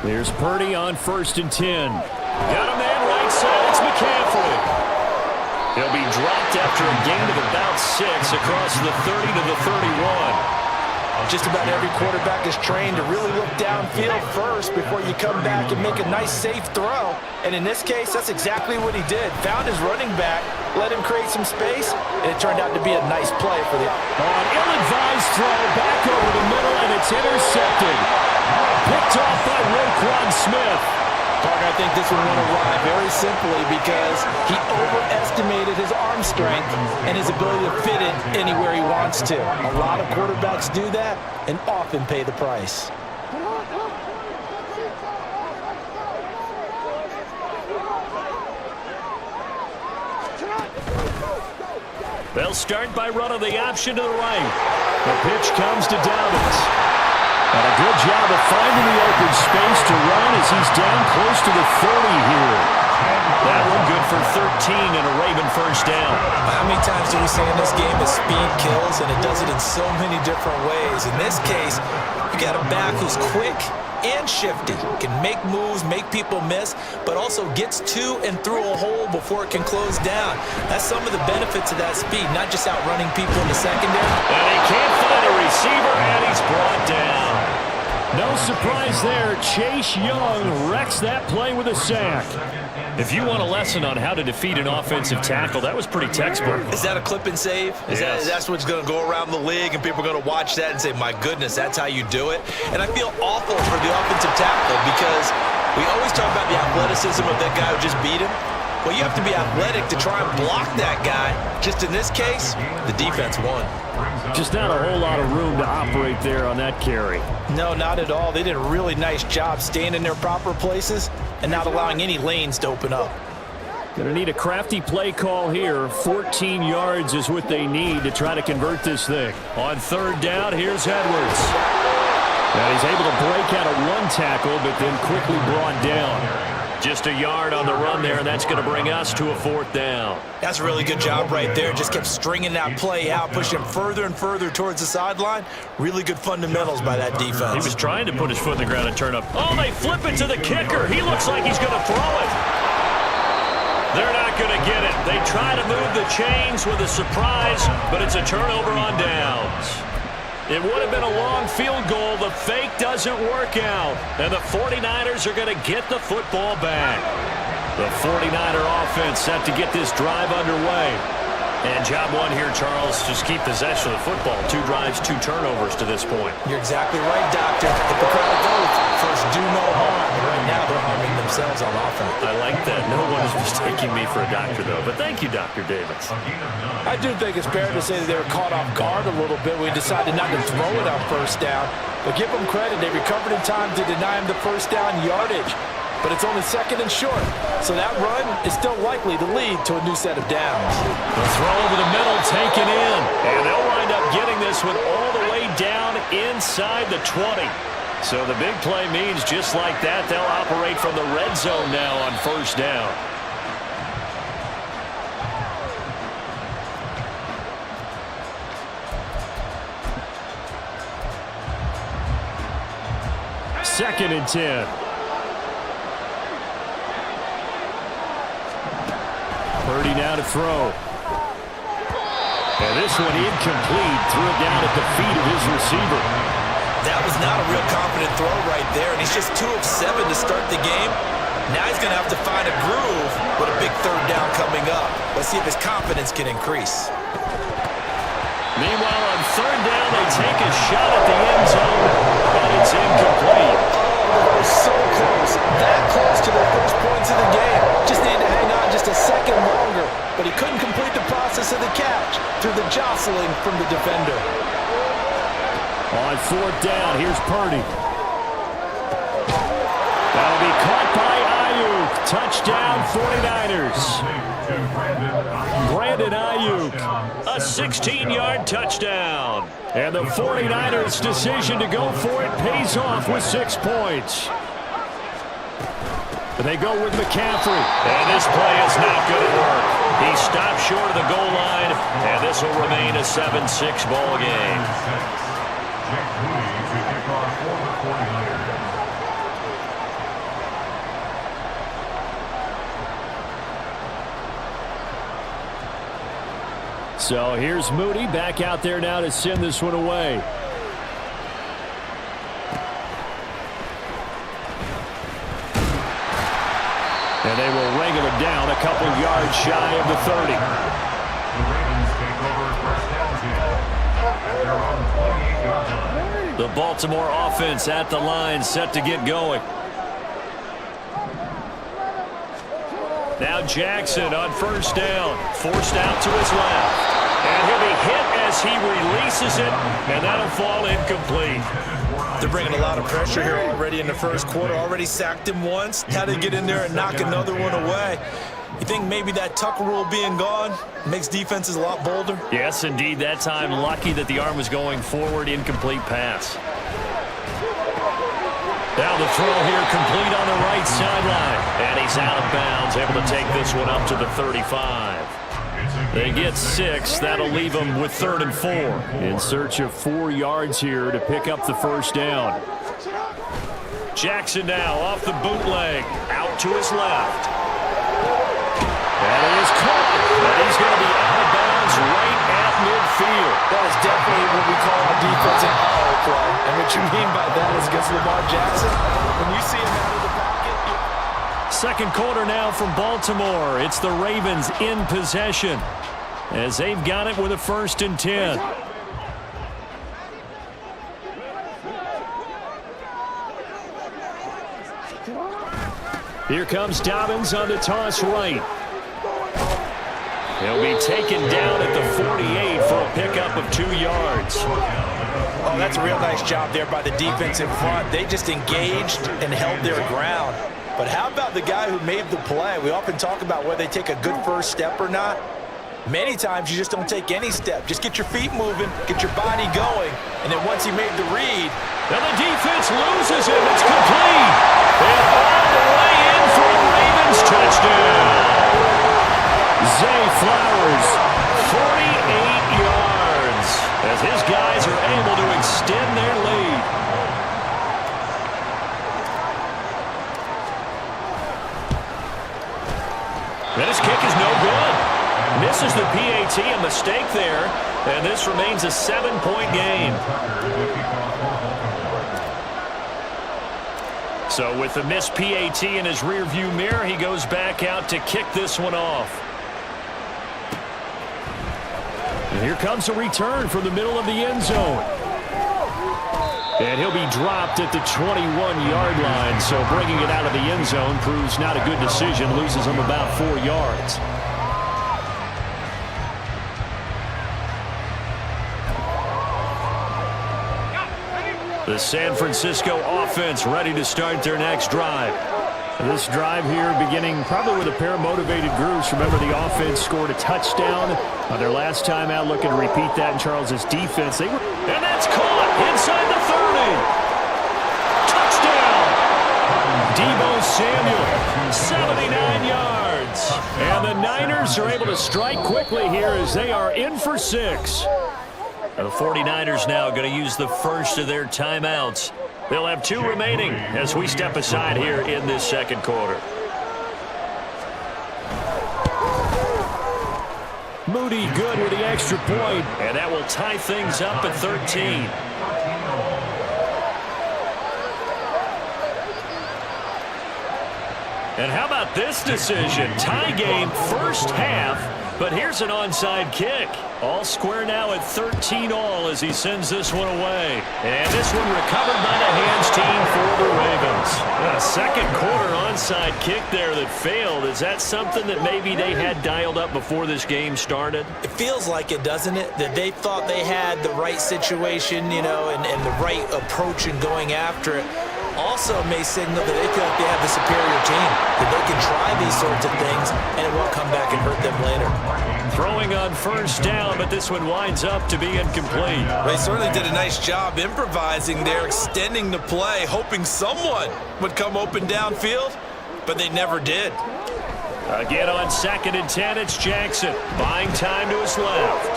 [SPEAKER 1] There's Purdy on 1st and 10. Got a man right side. It's McCaffrey. He'll be dropped after a gain of about 6 across the 30 to the 31.
[SPEAKER 5] Just about every quarterback is trained to really look downfield first before you come back and make a nice, safe throw. And in this case, that's exactly what he did. Found his running back, let him create some space, and it turned out to be a nice play for the...
[SPEAKER 2] An ill-advised throw back over the middle, and it's intercepted. Picked off by Roquan Smith.
[SPEAKER 5] Parker, I think this one went awry very simply because he overestimated his arm strength and his ability to fit it anywhere he wants to. A lot of quarterbacks do that and often pay the price.
[SPEAKER 1] They'll start by running the option to the right. The pitch comes to Dobbins. And a good job of finding the open space to run as he's down close to the 30 here. That one good for 13 and a Raven first down.
[SPEAKER 3] How many times do we say in this game that speed kills, and it does it in so many different ways? In this case, you got a back who's quick and shifty, can make moves, make people miss, but also gets to and through a hole before it can close down. That's some of the benefits of that speed, not just outrunning people in the secondary.
[SPEAKER 1] And he can't find a receiver, and he's brought down.
[SPEAKER 2] No surprise there. Chase Young wrecks that play with a sack.
[SPEAKER 1] If you want a lesson on how to defeat an offensive tackle, that was pretty textbook.
[SPEAKER 3] Is that a clip and save? That's what's going to go around the league, and people are going to watch that and say, my goodness, that's how you do it? And I feel awful for the offensive tackle because we always talk about the athleticism of that guy who just beat him. Well, you have to be athletic to try and block that guy. Just in this case, the defense won.
[SPEAKER 2] Just not a whole lot of room to operate there on that carry.
[SPEAKER 5] No, not at all. They did a really nice job staying in their proper places and not allowing any lanes to open up.
[SPEAKER 2] Going to need a crafty play call here. 14 yards is what they need to try to convert this thing.
[SPEAKER 1] On 3rd down, here's Edwards.
[SPEAKER 2] And he's able to break out of one tackle, but then quickly brought down.
[SPEAKER 1] Just a yard on the run there, and that's going to bring us to a 4th down.
[SPEAKER 3] That's a really good job right there. Just kept stringing that play out, pushing him further and further towards the sideline. Really good fundamentals by that defense.
[SPEAKER 1] He was trying to put his foot in the ground and turn up. Oh, they flip it to the kicker. He looks like he's going to throw it. They're not going to get it. They try to move the chains with a surprise, but it's a turnover on downs. It would have been a long field goal. The fake doesn't work out. And the 49ers are going to get the football back. The 49er offense set to get this drive underway. And job one here, Charles, just keep possession of the football. 2 drives, 2 turnovers to this point.
[SPEAKER 3] You're exactly right, Doctor. Hippocratic oath. First, do no harm. And right now, they're harming themselves on offense.
[SPEAKER 1] I like that. No one is mistaking me for a doctor, though. But thank you, Dr. Davis.
[SPEAKER 5] I do think it's fair to say that they were caught off guard a little bit when we decided not to throw it on 1st down. But give them credit. They recovered in time to deny him the 1st down yardage. But it's only 2nd and short. So that run is still likely to lead to a new set of downs.
[SPEAKER 1] The throw over the middle taken in. And they'll wind up getting this one all the way down inside the 20. So the big play means just like that, they'll operate from the red zone now on 1st down.
[SPEAKER 2] Second and 10. Purdy now to throw. And this one incomplete. Threw it down at the feet of his receiver.
[SPEAKER 3] That was not a real confident throw right there, and he's just 2 of 7 to start the game. Now he's going to have to find a groove with a big 3rd down coming up. Let's see if his confidence can increase.
[SPEAKER 1] Meanwhile, on 3rd down, they take a shot at the end zone, but it's incomplete.
[SPEAKER 5] Oh, they were so close. That close to their first points of the game. Just needed to hang on just a second longer, but he couldn't complete the process of the catch through the jostling from the defender.
[SPEAKER 2] On 4th down, here's Purdy. That'll be caught by Ayuk. Touchdown, 49ers. Brandon Ayuk.
[SPEAKER 1] A 16-yard touchdown.
[SPEAKER 2] And the 49ers' decision to go for it pays off with 6 points. They go with McCaffrey.
[SPEAKER 1] And this play is not going to work. He stopped short of the goal line, and this will remain a 7-6 ball game.
[SPEAKER 4] Jake Moody to kick off for the 49ers.
[SPEAKER 2] So here's Moody back out there now to send this one away. And they will wrangle it down a couple yards shy of the 30.
[SPEAKER 4] The Ravens take over first down team at their own 28-yard line.
[SPEAKER 1] The Baltimore offense at the line, set to get going. Now Jackson on first down, forced out to his left. And he'll be hit as he releases it, and that'll fall incomplete.
[SPEAKER 3] They're bringing a lot of pressure here already in the first quarter. Already sacked him once. Had to get in there and knock another one away. You think maybe that Tucker rule being gone makes defenses a lot bolder?
[SPEAKER 1] Yes, indeed. That time, lucky that the arm was going forward, incomplete pass. Now the throw here complete on the right sideline. And he's out of bounds, able to take this one up to the 35. They get 6. That'll leave them with 3rd and 4.
[SPEAKER 2] In search of 4 yards here to pick up the first down.
[SPEAKER 1] Jackson now off the bootleg. Out to his left. And it is caught. And he's going to be out of bounds right at midfield.
[SPEAKER 5] That is definitely what we call a defensive power play. And what you mean by that is against Lamar Jackson, when you see him out of the pocket.
[SPEAKER 1] Second quarter now from Baltimore. It's the Ravens in possession as they've got it with a 1st and 10. Here comes Dobbins on the toss right. He'll be taken down at the 48 for a pickup of 2 yards.
[SPEAKER 3] Oh, that's a real nice job there by the defense in front. They just engaged and held their ground. But how about the guy who made the play? We often talk about whether they take a good first step or not. Many times you just don't take any step. Just get your feet moving, get your body going, and then once he made the read.
[SPEAKER 1] Now the defense loses him. It's complete. And all the way in for a Ravens touchdown. Zay Flowers, 48 yards, as his guys are able to extend their lead. And his kick is no good. Misses the PAT, a mistake there, and this remains a 7-point game. So with the missed PAT in his rearview mirror, he goes back out to kick this one off.
[SPEAKER 2] And here comes a return from the middle of the end zone. And he'll be dropped at the 21-yard line, so bringing it out of the end zone proves not a good decision, loses him about 4 yards.
[SPEAKER 1] The San Francisco offense ready to start their next drive.
[SPEAKER 2] This drive here beginning probably with a pair of motivated groups. Remember, the offense scored a touchdown on their last time out. Looking to repeat that in Charles's defense.
[SPEAKER 1] And that's caught inside the 30. Touchdown! Deebo Samuel, 79 yards.
[SPEAKER 2] And the Niners are able to strike quickly here as they are in for 6.
[SPEAKER 1] The 49ers now going to use the first of their timeouts. They'll have 2 remaining as we step aside here in this second quarter.
[SPEAKER 2] Moody good with the extra point.
[SPEAKER 1] And that will tie things up at 13. And how about this decision? Tie game first half, but here's an onside kick. All square now at 13 all as he sends this one away. And this one recovered by the hands team for the Ravens. A second quarter onside kick there that failed. Is that something that maybe they had dialed up before this game started?
[SPEAKER 3] It feels like it, doesn't it? That they thought they had the right situation, you know, and the right approach in going after it. Also may signal that they feel like they have the superior team, that they can try these sorts of things and it won't come back and hurt them later.
[SPEAKER 1] Throwing on first down, but this one winds up to be incomplete.
[SPEAKER 3] They certainly did a nice job improvising there, extending the play, hoping someone would come open downfield, but they never did.
[SPEAKER 2] Again on 2nd and 10, it's Jackson. Buying time to his left.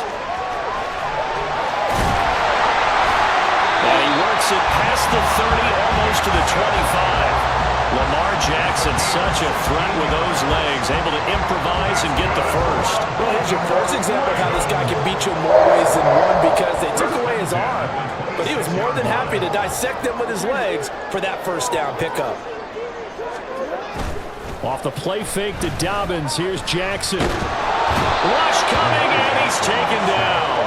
[SPEAKER 2] And he works it past the 30, almost to the 25. Lamar Jackson, such a threat with those legs, able to improvise and get the first.
[SPEAKER 5] Well, here's your first example of how this guy can beat you in more ways than one because they took away his arm. But he was more than happy to dissect them with his legs for that first down pickup.
[SPEAKER 2] Off the play fake to Dobbins, here's Jackson. Rush coming, and he's taken down.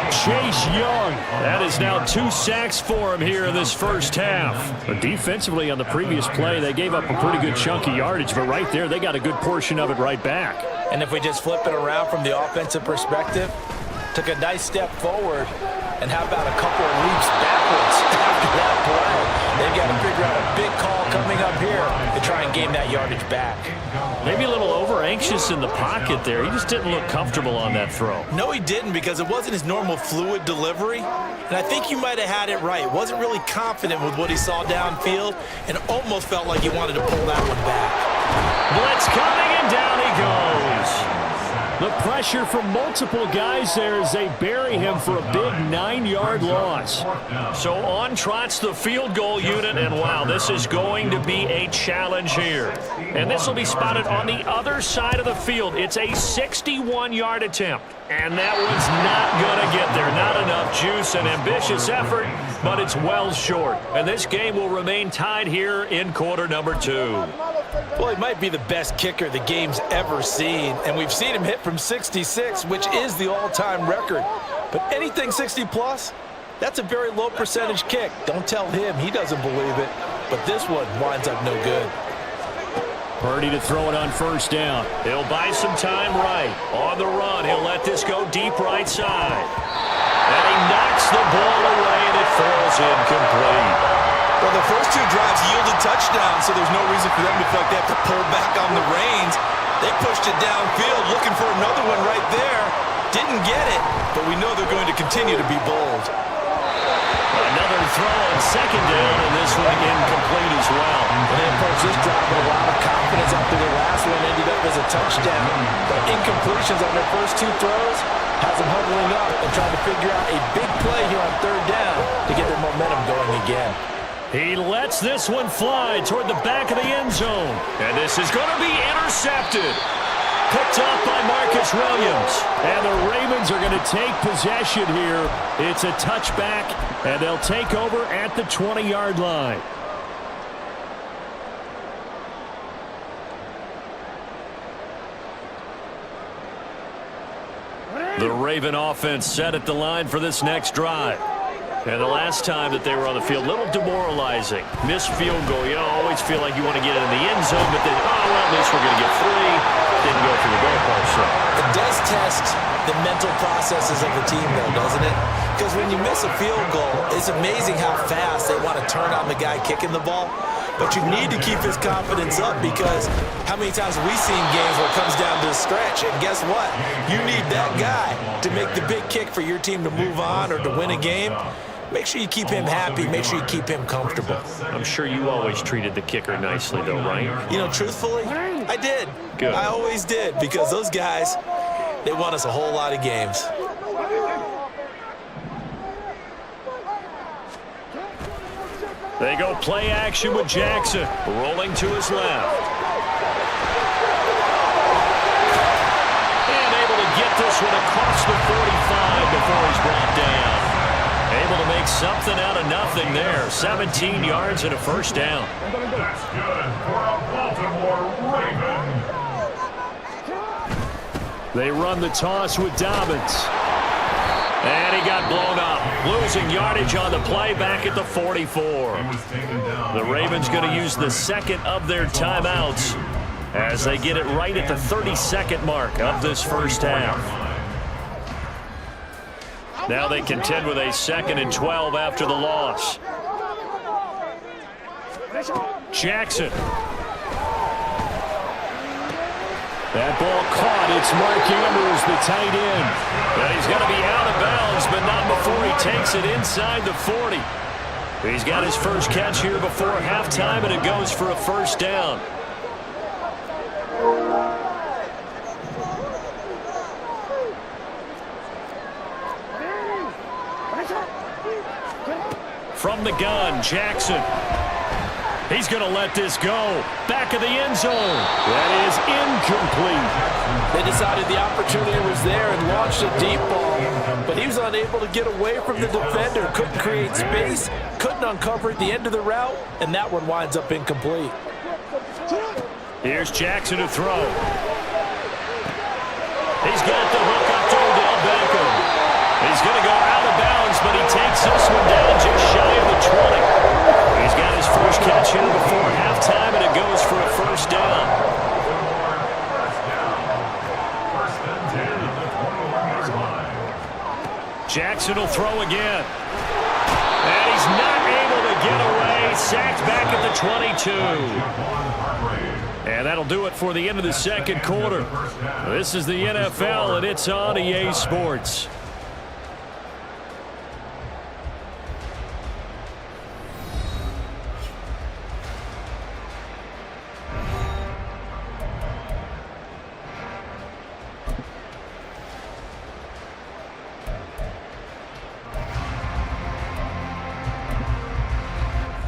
[SPEAKER 2] Chase Young. That is now 2 sacks for him here in this first half. But defensively on the previous play, they gave up a pretty good chunk of yardage, but right there, they got a good portion of it right back.
[SPEAKER 3] And if we just flip it around from the offensive perspective, took a nice step forward, and how about a couple of leaps backwards after that play? They've got to figure out a big call coming up here to try and gain that yardage back.
[SPEAKER 2] Maybe a little over-anxious in the pocket there. He just didn't look comfortable on that throw.
[SPEAKER 3] No, he didn't, because it wasn't his normal fluid delivery. And I think you might have had it right. Wasn't really confident with what he saw downfield and almost felt like he wanted to pull that one back.
[SPEAKER 2] Blitz coming, and down he goes. The pressure from multiple guys there as they bury him for a big 9-yard loss. So on trots the field goal unit, and wow, this is going to be a challenge here. And this will be spotted on the other side of the field. It's a 61-yard attempt. And that one's not going to get there. Not enough juice, an ambitious effort, but it's well short. And this game will remain tied here in quarter number 2.
[SPEAKER 3] Well, he might be the best kicker the game's ever seen, and we've seen him hit from 66, which is the all-time record. But anything 60-plus, that's a very low percentage kick. Don't tell him he doesn't believe it, but this one winds up no good.
[SPEAKER 2] Purdy to throw it on first down. He'll buy some time right. On the run, he'll let this go deep right side. And he knocks the ball away, and it falls incomplete.
[SPEAKER 3] Well, the first 2 drives yielded touchdowns, so there's no reason for them to feel like they have to pull back on the reins. They pushed it downfield, looking for another one right there. Didn't get it, but we know they're going to continue to be bold.
[SPEAKER 2] Another throw on second down, and this one incomplete as well.
[SPEAKER 5] And they approached this drive with a lot of confidence after the last one ended up as a touchdown. But incompletions on their first 2 throws has them huddling up and trying to figure out a big play here on third down to get their momentum going again.
[SPEAKER 2] He lets this one fly toward the back of the end zone. And this is going to be intercepted. Picked up by Marcus Williams. And the Ravens are going to take possession here. It's a touchback, and they'll take over at the 20-yard line. The Raven offense set at the line for this next drive. And the last time that they were on the field, a little demoralizing. Missed field goal. You always feel like you want to get it in the end zone, but then, oh, well, at least we're going to get 3. Didn't go through the goalpost. So
[SPEAKER 3] It does test the mental processes of the team, though, doesn't it? Because when you miss a field goal, it's amazing how fast they want to turn on the guy kicking the ball. But you need to keep his confidence up, because how many times have we seen games where it comes down to the stretch, and guess what? You need that guy to make the big kick for your team to move on or to win a game. Make sure you keep him happy. Make sure you keep him comfortable.
[SPEAKER 2] I'm sure you always treated the kicker nicely, though, right?
[SPEAKER 3] You know, truthfully, I did.
[SPEAKER 2] Good.
[SPEAKER 3] I always did, because those guys, they won us a whole lot of games.
[SPEAKER 2] They go play action with Jackson, rolling to his left. And able to get this one across the 45 before he's brought down. Able to make something out of nothing there. 17 yards and a first down.
[SPEAKER 4] That's good for a Baltimore Raven.
[SPEAKER 2] They run the toss with Dobbins. And he got blown up. Losing yardage on the play back at the 44. The Ravens going to use the second of their timeouts as they get it right at the 32nd mark of this first half. Now they contend with a 2nd and 12 after the loss. Jackson. That ball caught. It's Mark Andrews, the tight end. But he's going to be out of bounds, but not before he takes it inside the 40. He's got his first catch here before halftime, and it goes for a first down. From the gun, Jackson. He's going to let this go. Back of the end zone. That is incomplete.
[SPEAKER 5] They decided the opportunity was there and launched a deep ball, but he was unable to get away from the defender. Couldn't create space, couldn't uncover at the end of the route, and that one winds up incomplete.
[SPEAKER 2] Here's Jackson to throw. He's got the hook up to Odell Beckham. He's going to go out of bounds, but he takes this one down just shy of the 20. He's got his first catch here before halftime, and it goes for a first down. Jackson will throw again. And he's not able to get away. Sacked back at the 22. And that'll do it for the end of the second quarter. This is the NFL, and it's on EA Sports.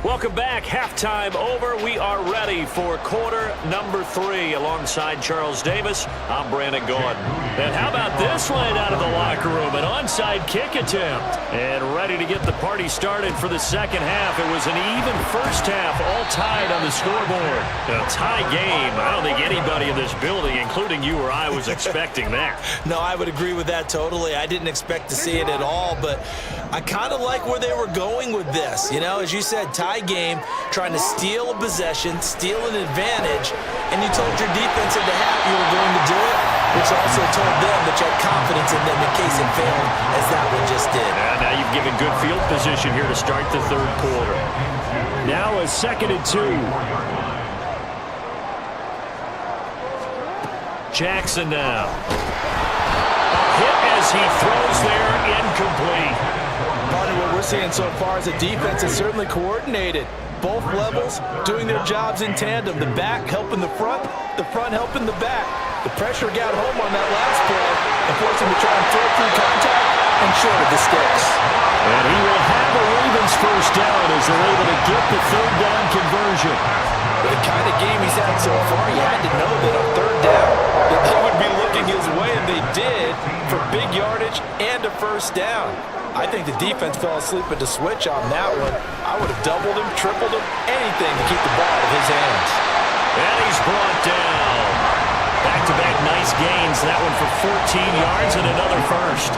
[SPEAKER 2] Welcome back. Halftime over. We are ready for quarter number 3. Alongside Charles Davis, I'm Brandon Gaudin. And how about this one out of the locker room? An onside kick attempt. And ready to get the party started for the second half. It was an even first half, all tied on the scoreboard. A tie game. I don't think anybody in this building, including you or I, was expecting that.
[SPEAKER 3] No, I would agree with that totally. I didn't expect to see it at all, but I kind of like where they were going with this. You know, as you said, tie game, trying to steal a possession, steal an advantage, and you told your defense at the half you were going to do it, which also told them that you had confidence in them in case it failed, as that one just did.
[SPEAKER 2] And now you've given good field position here to start the third quarter. Now a 2nd and 2. Jackson now. A hit as he throws there, incomplete.
[SPEAKER 5] Partner, what we're seeing so far is the defense is certainly coordinated. Both levels doing their jobs in tandem. The back helping the front helping the back. The pressure got home on that last play and forced him to try and throw through contact and short of the sticks.
[SPEAKER 2] And he will have a Ravens first down as they're able to get the third down conversion.
[SPEAKER 5] With the kind of game he's had so far, you had to know that on third down that they would be looking his way, and they did for big yardage and a first down. I think the defense fell asleep at the switch on that one. I would have doubled him, tripled him, anything to keep the ball out of his hands.
[SPEAKER 2] And he's brought down. Back-to-back nice gains. That one for 14 yards and another first.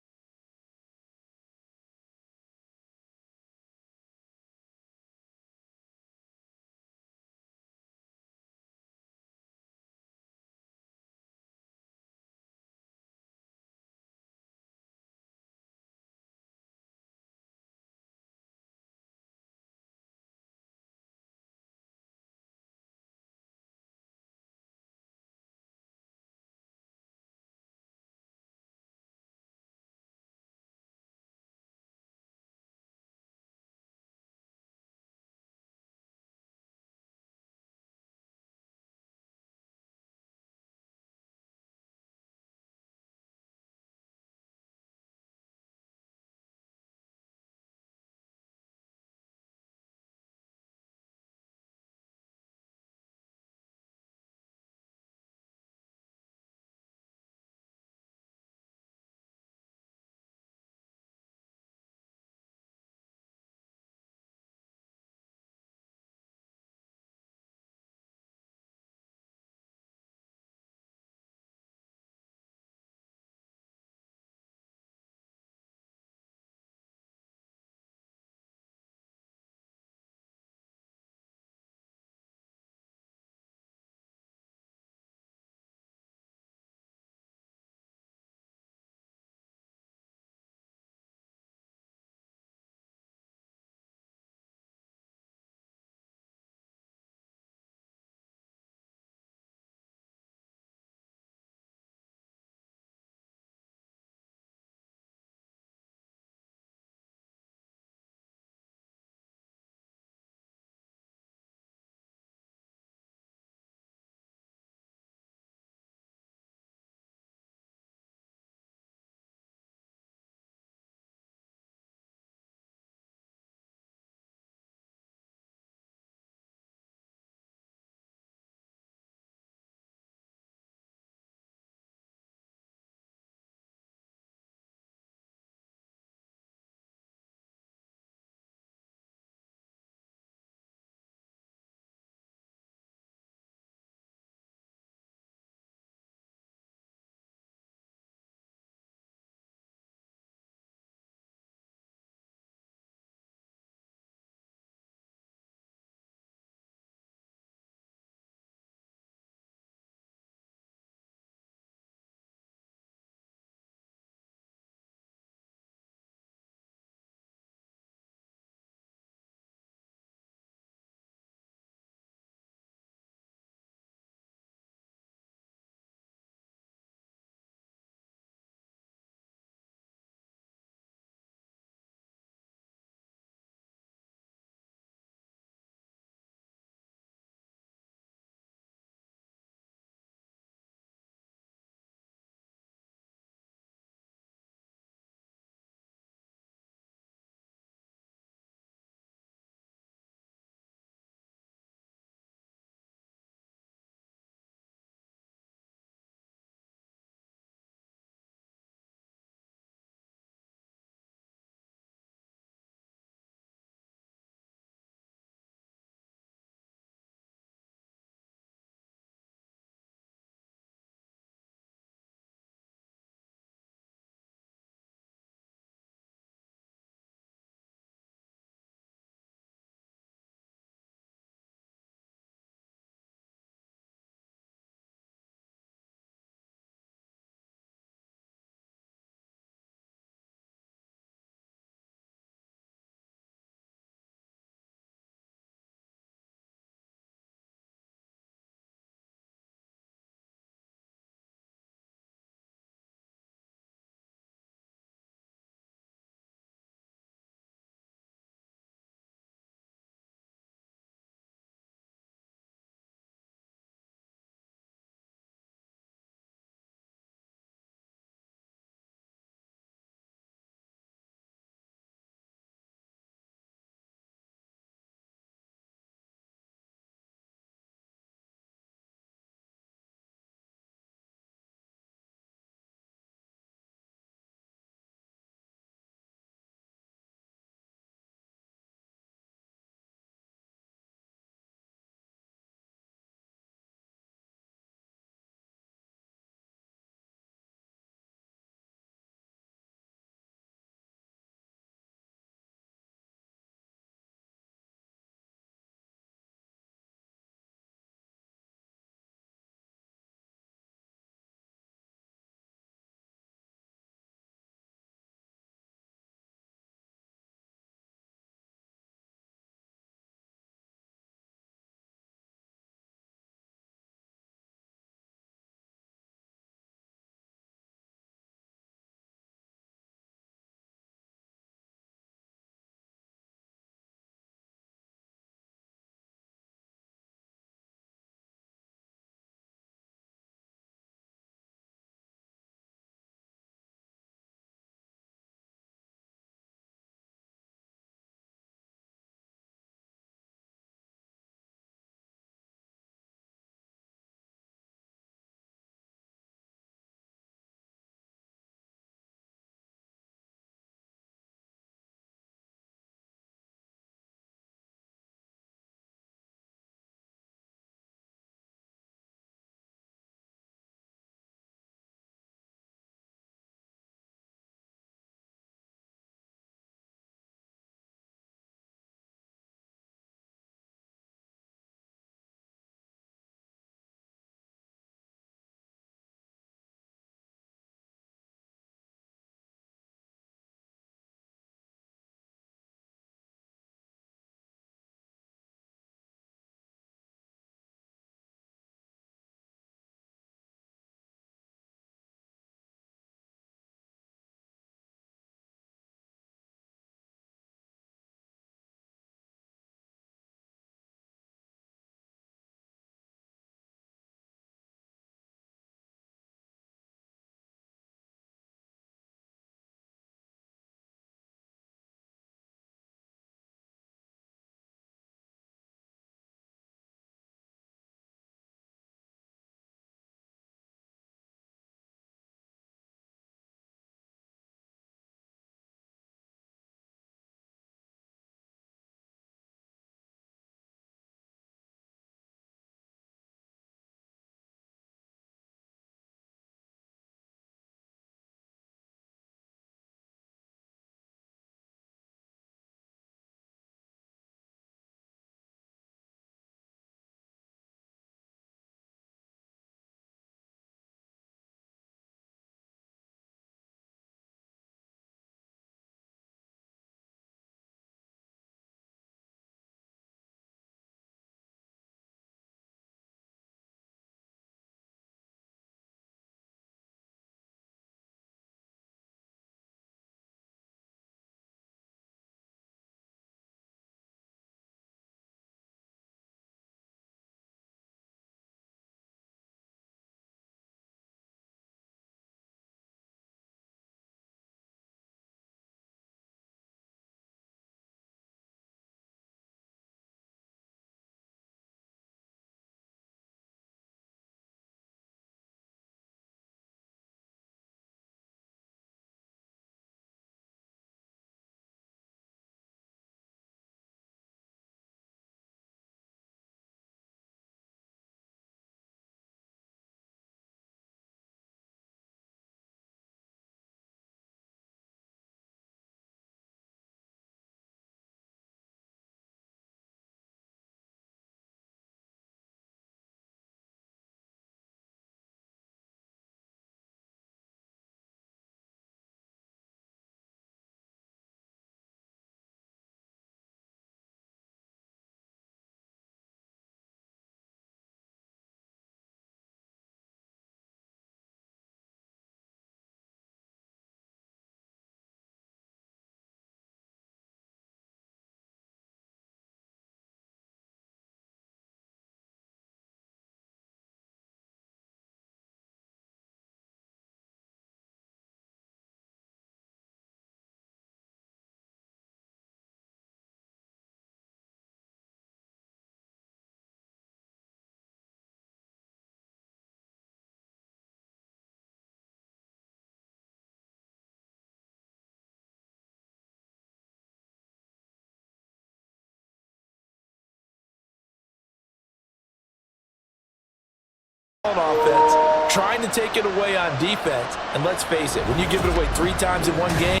[SPEAKER 5] on offense, trying to take it away on defense. And let's face it, when you give it away 3 times in one game,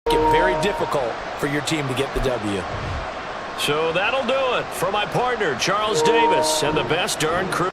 [SPEAKER 5] it's very difficult for your team to get the W.
[SPEAKER 1] So that'll do it for my partner, Charles Davis, and the best darn crew.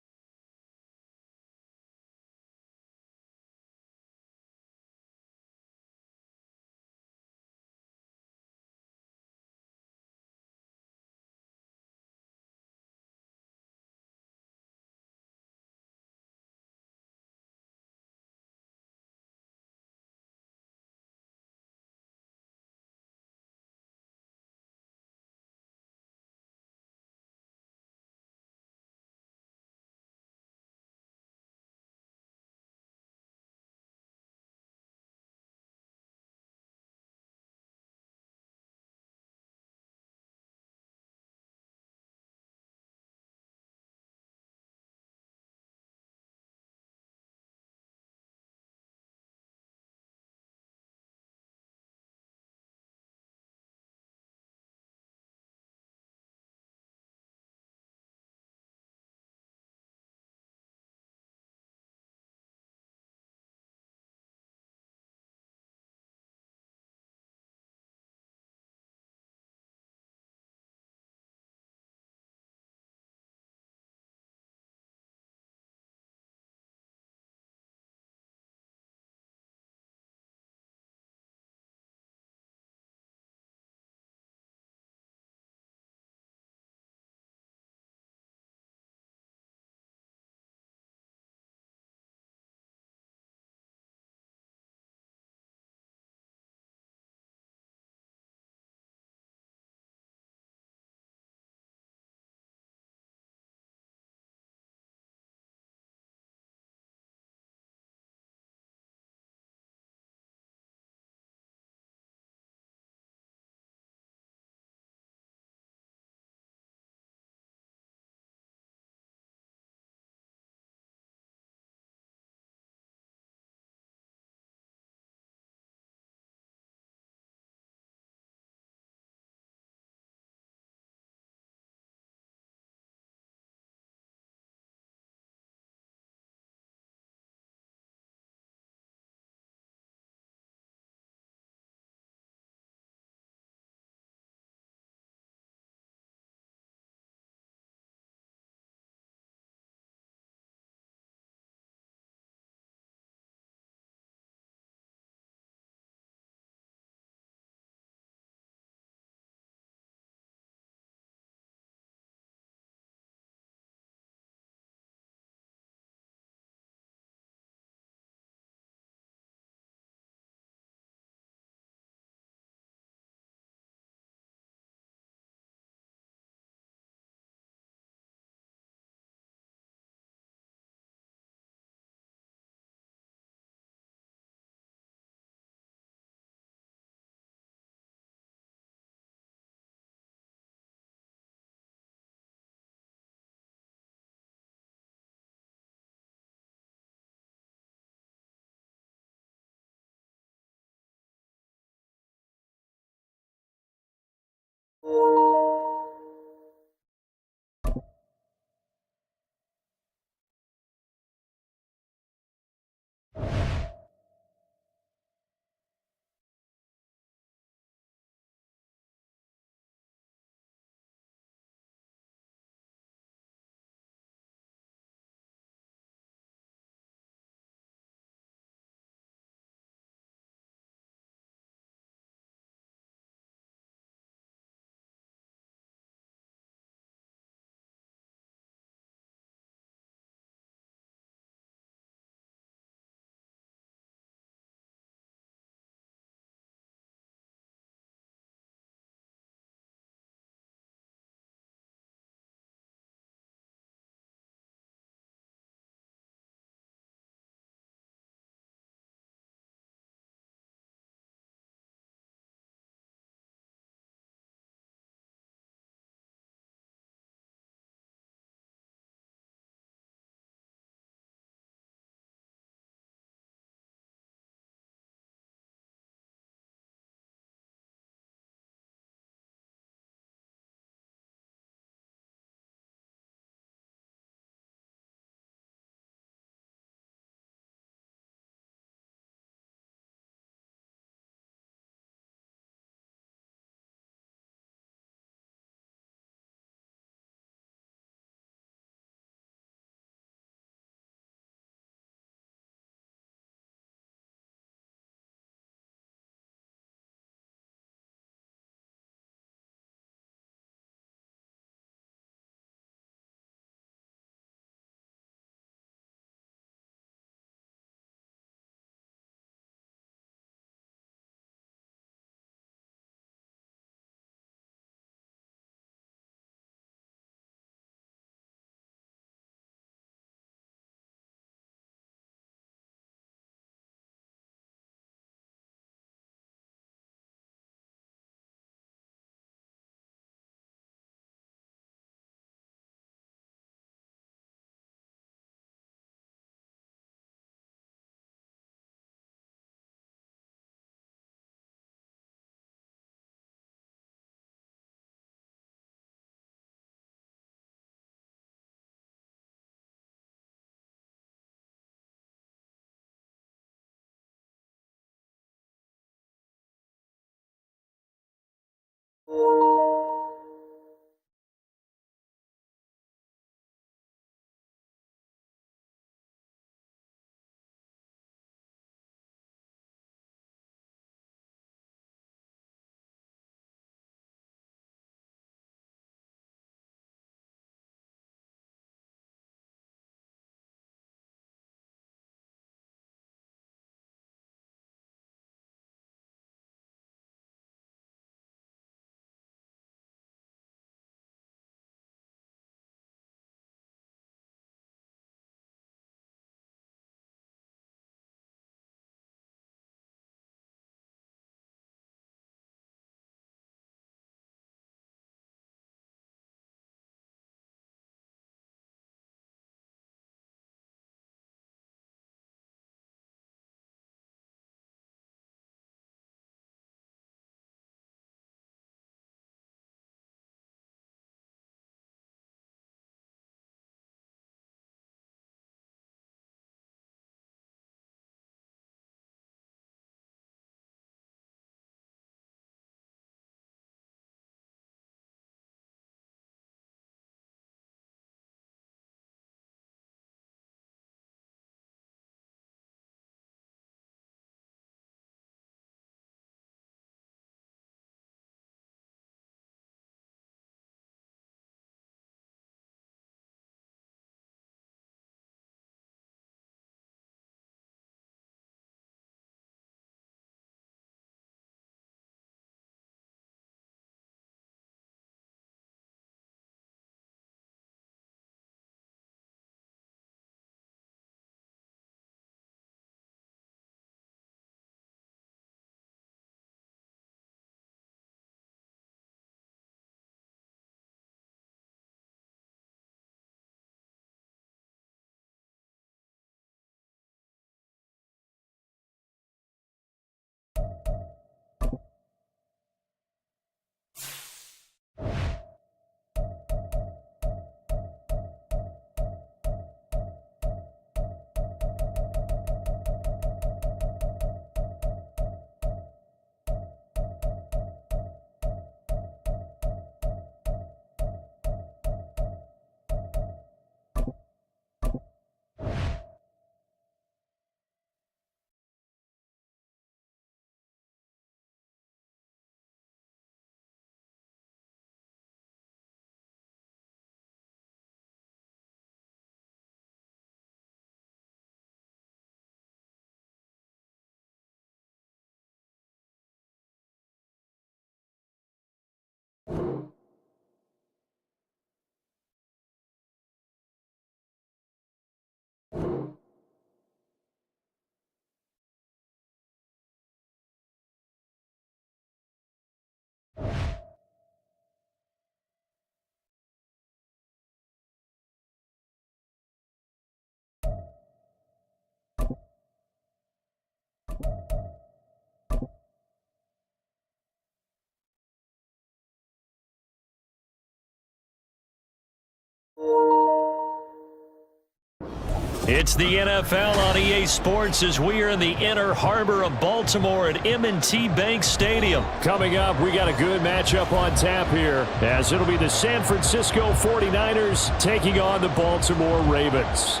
[SPEAKER 1] It's the NFL on EA Sports as we are in the inner harbor of Baltimore at M&T Bank Stadium.
[SPEAKER 2] Coming up, we got a good matchup on tap here, as it'll be the San Francisco 49ers taking on the Baltimore Ravens.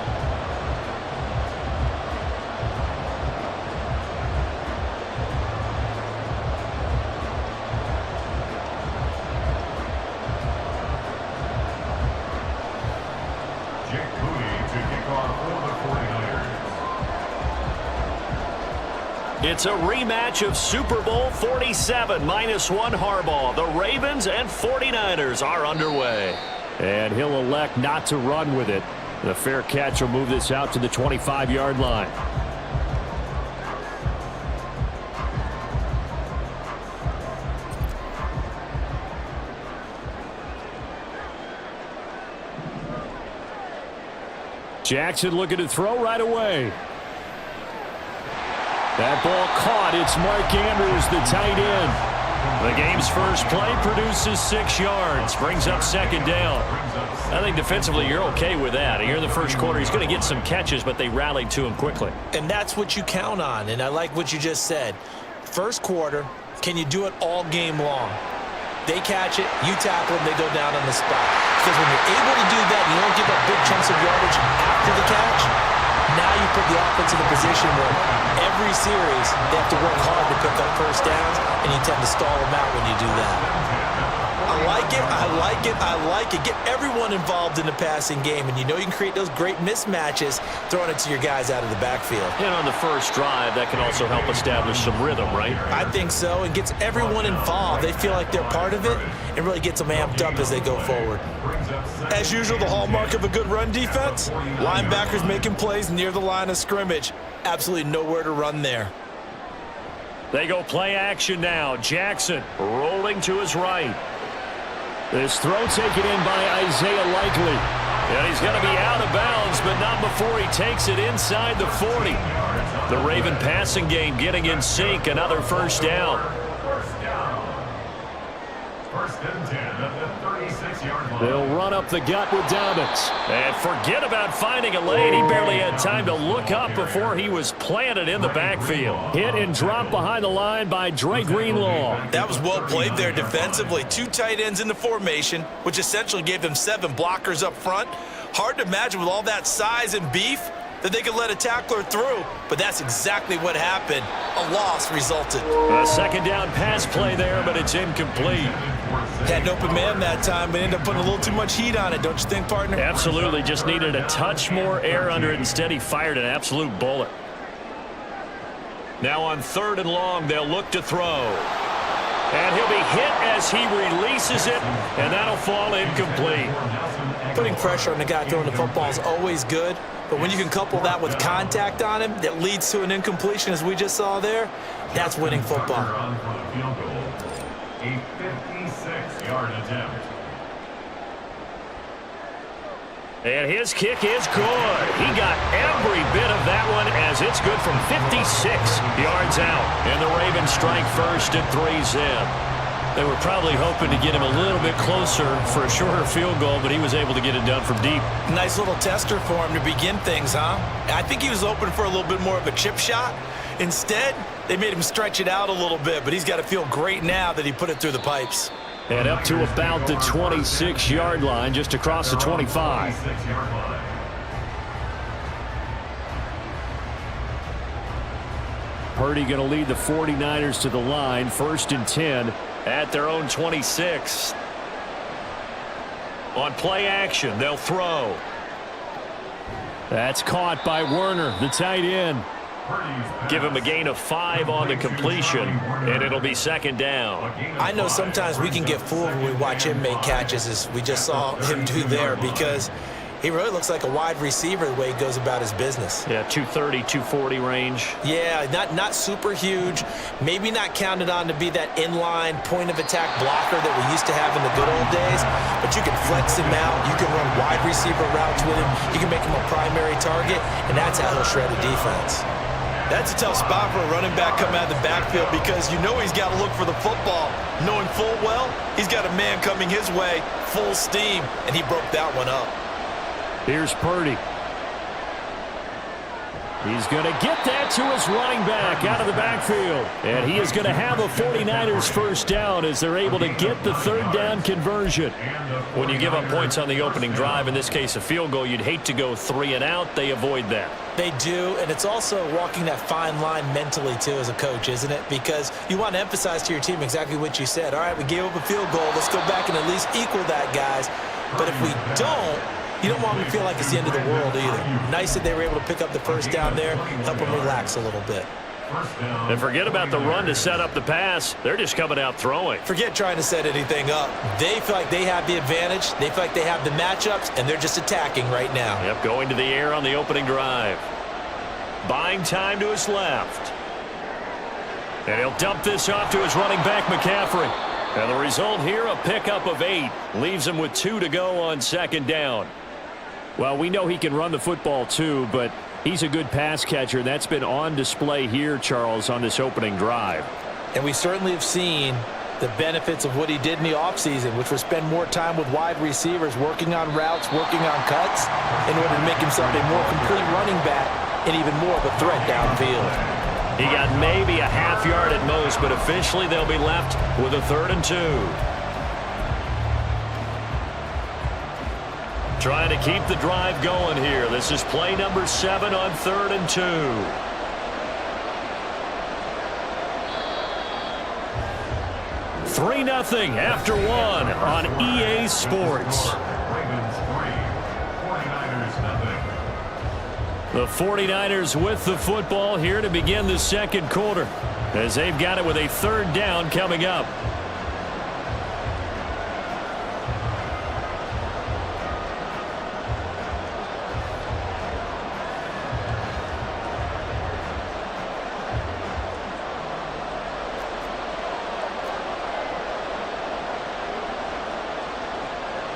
[SPEAKER 1] It's a rematch of Super Bowl 47, -1 Harbaugh. The Ravens and 49ers are underway.
[SPEAKER 2] And he'll elect not to run with it. The fair catch will move this out to the 25-yard line. Jackson looking to throw right away. That ball caught. It's Mark Andrews, the tight end.
[SPEAKER 1] The game's first play produces 6 yards, brings up second down. I think defensively you're okay with that. Here in the first quarter, he's going to get some catches, but they rallied to him quickly.
[SPEAKER 3] And that's what you count on, and I like what you just said. First quarter, can you do it all game long? They catch it, you tackle them, they go down on the spot. Because when you're able to do that, you don't give up big chunks of yardage after the catch, now you put the offense in a position where every series they have to work hard to pick up first downs, and you tend to stall them out when you do that. I like it, I like it, I like it. Get everyone involved in the passing game, and you know you can create those great mismatches throwing it to your guys out of the backfield.
[SPEAKER 1] And on the first drive, that can also help establish some rhythm, right?
[SPEAKER 3] I think so, and gets everyone involved. They feel like they're part of it, and really gets them amped up as they go forward. As usual, the hallmark of a good run defense, linebackers making plays near the line of scrimmage. Absolutely nowhere to run there.
[SPEAKER 1] They go play action now. Jackson rolling to his right.
[SPEAKER 2] This throw taken in by Isaiah Likely.
[SPEAKER 1] And he's going to be out of bounds, but not before he takes it inside the 40. The Raven passing game getting in sync. Another first down.
[SPEAKER 4] First and 10 at the 36-yard line.
[SPEAKER 2] They'll run up the gut with Dobbins.
[SPEAKER 1] And forget about finding a lane. He barely had time to look up before he was planted in the backfield.
[SPEAKER 2] Hit and drop behind the line by Dre Greenlaw.
[SPEAKER 3] That was well played there defensively. 2 tight ends in the formation, which essentially gave them 7 blockers up front. Hard to imagine with all that size and beef that they could let a tackler through, but that's exactly what happened. A loss resulted.
[SPEAKER 1] A second down pass play there, but it's incomplete.
[SPEAKER 3] Had an open man that time, but ended up putting a little too much heat on it, don't you think, partner?
[SPEAKER 1] Absolutely, just needed a touch more air under it. Instead, he fired an absolute bullet. Now on 3rd and long, they'll look to throw. And he'll be hit as he releases it, and that'll fall incomplete.
[SPEAKER 3] Putting pressure on the guy throwing the football is always good, but when you can couple that with contact on him that leads to an incompletion, as we just saw there, that's winning football.
[SPEAKER 4] A 56-yard attempt.
[SPEAKER 1] And his kick is good. He got every bit of that one as it's good from 56 yards out. And the Ravens strike first at 3-zip. They were probably hoping to get him a little bit closer for a shorter field goal, but he was able to get it done from deep.
[SPEAKER 3] Nice little tester for him to begin things, huh? I think he was open for a little bit more of a chip shot. Instead, they made him stretch it out a little bit, but he's got to feel great now that he put it through the pipes.
[SPEAKER 2] And up to about the 26-yard line, just across the 25. Purdy going to lead the 49ers to the line, 1st and 10
[SPEAKER 1] at their own 26. On play action, they'll throw.
[SPEAKER 2] That's caught by Werner, the tight end.
[SPEAKER 1] Give him a gain of 5 on the completion, and it'll be second down.
[SPEAKER 3] I know sometimes we can get fooled when we watch him make catches, as we just saw him do there, because he really looks like a wide receiver the way he goes about his business.
[SPEAKER 1] Yeah, 230, 240 range.
[SPEAKER 3] Yeah, not super huge, maybe not counted on to be that inline point-of-attack blocker that we used to have in the good old days, but you can flex him out, you can run wide receiver routes with him, you can make him a primary target, and that's how he'll shred a defense.
[SPEAKER 5] That's a tough spot for a running back coming out of the backfield because you know he's got to look for the football, knowing full well he's got a man coming his way, full steam, and he broke that one up.
[SPEAKER 2] Here's Purdy. He's going to get that to his running back out of the backfield. And he is going to have a 49ers first down as they're able to get the third down conversion.
[SPEAKER 1] When you give up points on the opening drive, in this case a field goal, you'd hate to go 3 and out. They avoid that.
[SPEAKER 3] They do, and it's also walking that fine line mentally, too, as a coach, isn't it? Because you want to emphasize to your team exactly what you said. All right, we gave up a field goal. Let's go back and at least equal that, guys. But if we don't, you don't want them to feel like it's the end of the world either. Nice that they were able to pick up the first down there, help them relax a little bit.
[SPEAKER 1] And forget about the run to set up the pass. They're just coming out throwing.
[SPEAKER 3] Forget trying to set anything up. They feel like they have the advantage. They feel like they have the matchups, and they're just attacking right now.
[SPEAKER 1] Yep, going to the air on the opening drive. Buying time to his left. And he'll dump this off to his running back, McCaffrey. And the result here, a pickup of 8. Leaves him with 2 to go on second down.
[SPEAKER 2] Well, we know he can run the football too, but he's a good pass catcher. That's been on display here, Charles, on this opening drive.
[SPEAKER 5] And we certainly have seen the benefits of what he did in the offseason, which was spend more time with wide receivers, working on routes, working on cuts, in order to make himself a more complete running back and even more of a threat downfield.
[SPEAKER 1] He got maybe a half yard at most, but officially they'll be left with a 3rd and 2. Trying to keep the drive going here. This is play number 7 on 3rd and 2. Three 3-0 after 1 on EA Sports.
[SPEAKER 4] Ravens 3, 49ers 0.
[SPEAKER 1] The 49ers with the football here to begin the second quarter, as they've got it with a 3rd down coming up.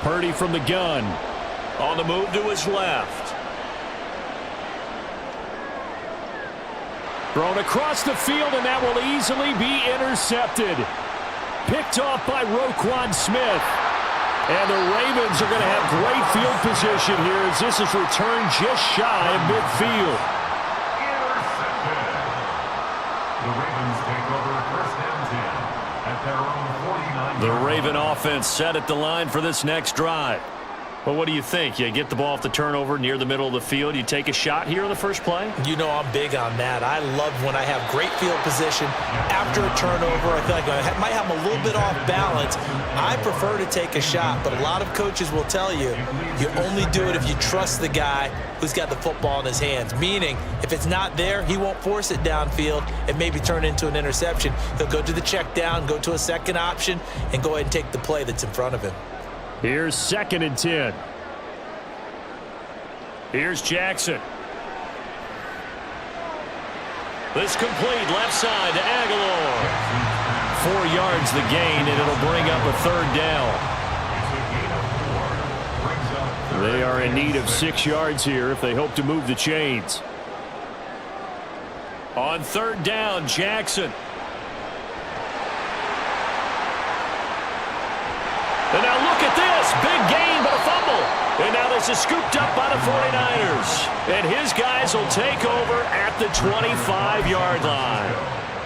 [SPEAKER 1] Purdy from the gun. On the move to his left.
[SPEAKER 2] Thrown across the field, and that will easily be intercepted. Picked off by Roquan Smith. And the Ravens are going to have great field position here as this is returned just shy of midfield.
[SPEAKER 4] Intercepted. The Ravens take over 1st and 10 at their own 49.
[SPEAKER 1] The Raven offense set at the line for this next drive. Well, what do you think? You get the ball off the turnover near the middle of the field. You take a shot here on the first play?
[SPEAKER 3] You know I'm big on that. I love when I have great field position after a turnover. I feel like I might have a little bit off balance. I prefer to take a shot, but a lot of coaches will tell you, you only do it if you trust the guy who's got the football in his hands. Meaning, if it's not there, he won't force it downfield and maybe turn into an interception. He'll go to the check down, go to a second option, and go ahead and take the play that's in front of him.
[SPEAKER 2] Here's 2nd and 10.
[SPEAKER 1] Here's Jackson. This complete left side to Aguilar. 4 yards the gain, and it'll bring up a 3rd down.
[SPEAKER 2] They are in need of 6 yards here if they hope to move the chains.
[SPEAKER 1] On 3rd down, Jackson. And now look at this. Big gain, but a fumble. And now this is scooped up by the 49ers. And his guys will take over at the 25-yard line.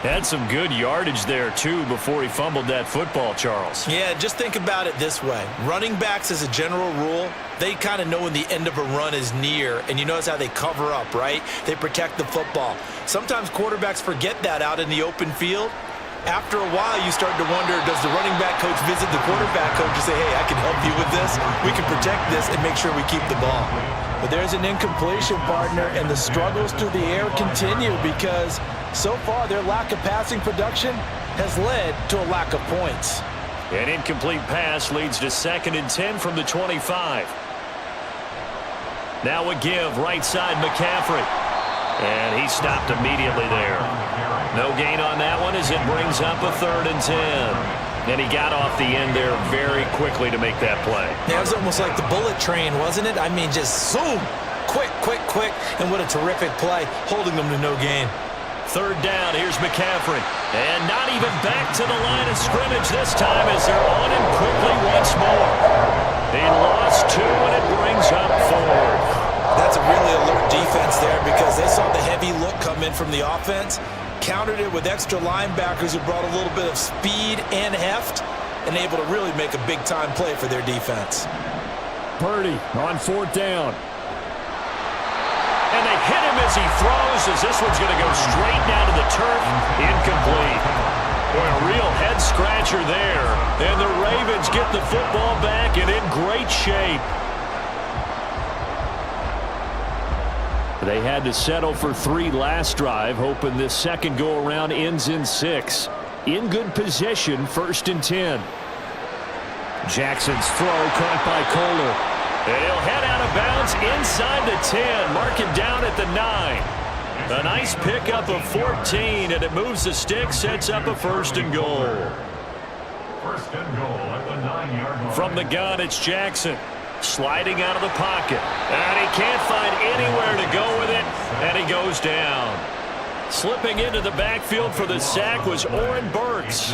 [SPEAKER 1] Had some good yardage there, too, before he fumbled that football, Charles.
[SPEAKER 3] Yeah, just think about it this way. Running backs, as a general rule, they kind of know when the end of a run is near, and you notice how they cover up, right? They protect the football. Sometimes quarterbacks forget that out in the open field, After a while, you start to wonder, does the running back coach visit the quarterback coach and say, hey, I can help you with this. We can protect this and make sure we keep the ball.
[SPEAKER 5] But there's an incompletion, partner, and the struggles through the air continue because so far their lack of passing production has led to a lack of points.
[SPEAKER 2] An incomplete pass leads to 2nd and 10 from the 25. Now a give, right side McCaffrey. And he stopped immediately there. No gain on that one as it brings up a 3rd and 10. And he got off the end there very quickly to make that play.
[SPEAKER 3] Yeah, it was almost like the bullet train, wasn't it? I mean, just zoom, quick, quick, quick, and what a terrific play, holding them to no gain.
[SPEAKER 2] 3rd down, here's McCaffrey. And not even back to the line of scrimmage this time as they're on him quickly once more. He lost 2 and it brings up 4th.
[SPEAKER 3] That's a really alert defense there because they saw the heavy look come in from the offense, countered it with extra linebackers who brought a little bit of speed and heft, and able to really make a big-time play for their defense.
[SPEAKER 2] Purdy on 4th down. And they hit him as he throws as this one's going to go straight down to the turf. Incomplete. Boy, a real head-scratcher there. And the Ravens get the football back and in great shape. They had to settle for 3 last drive, hoping this second go-around ends in 6. In good position, 1st and 10. Jackson's throw caught by Kohler. And he'll head out of bounds inside the 10, mark it down at the 9. A nice pickup of 14, and it moves the stick, sets up a 1st and goal.
[SPEAKER 4] 1st and goal at the 9-yard line.
[SPEAKER 2] From the gun, it's Jackson. Sliding out of the pocket. And he can't find anywhere to go with it, and he goes down. Slipping into the backfield for the sack was Oren Burks.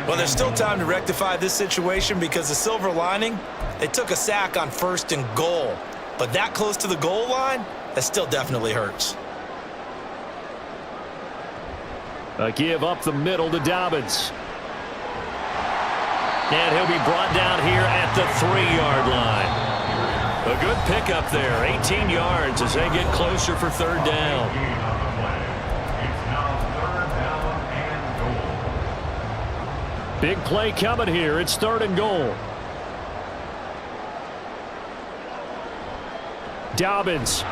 [SPEAKER 3] Well, there's still time to rectify this situation because the silver lining, they took a sack on 1st and goal. But that close to the goal line, that still definitely hurts.
[SPEAKER 2] A give up the middle to Dobbins. And he'll be brought down here at the 3-yard line. A good pickup there, 18 yards as they get closer for 3rd down.
[SPEAKER 4] It's now 3rd down and goal.
[SPEAKER 2] Big play coming here. It's 3rd and goal. Dobbins.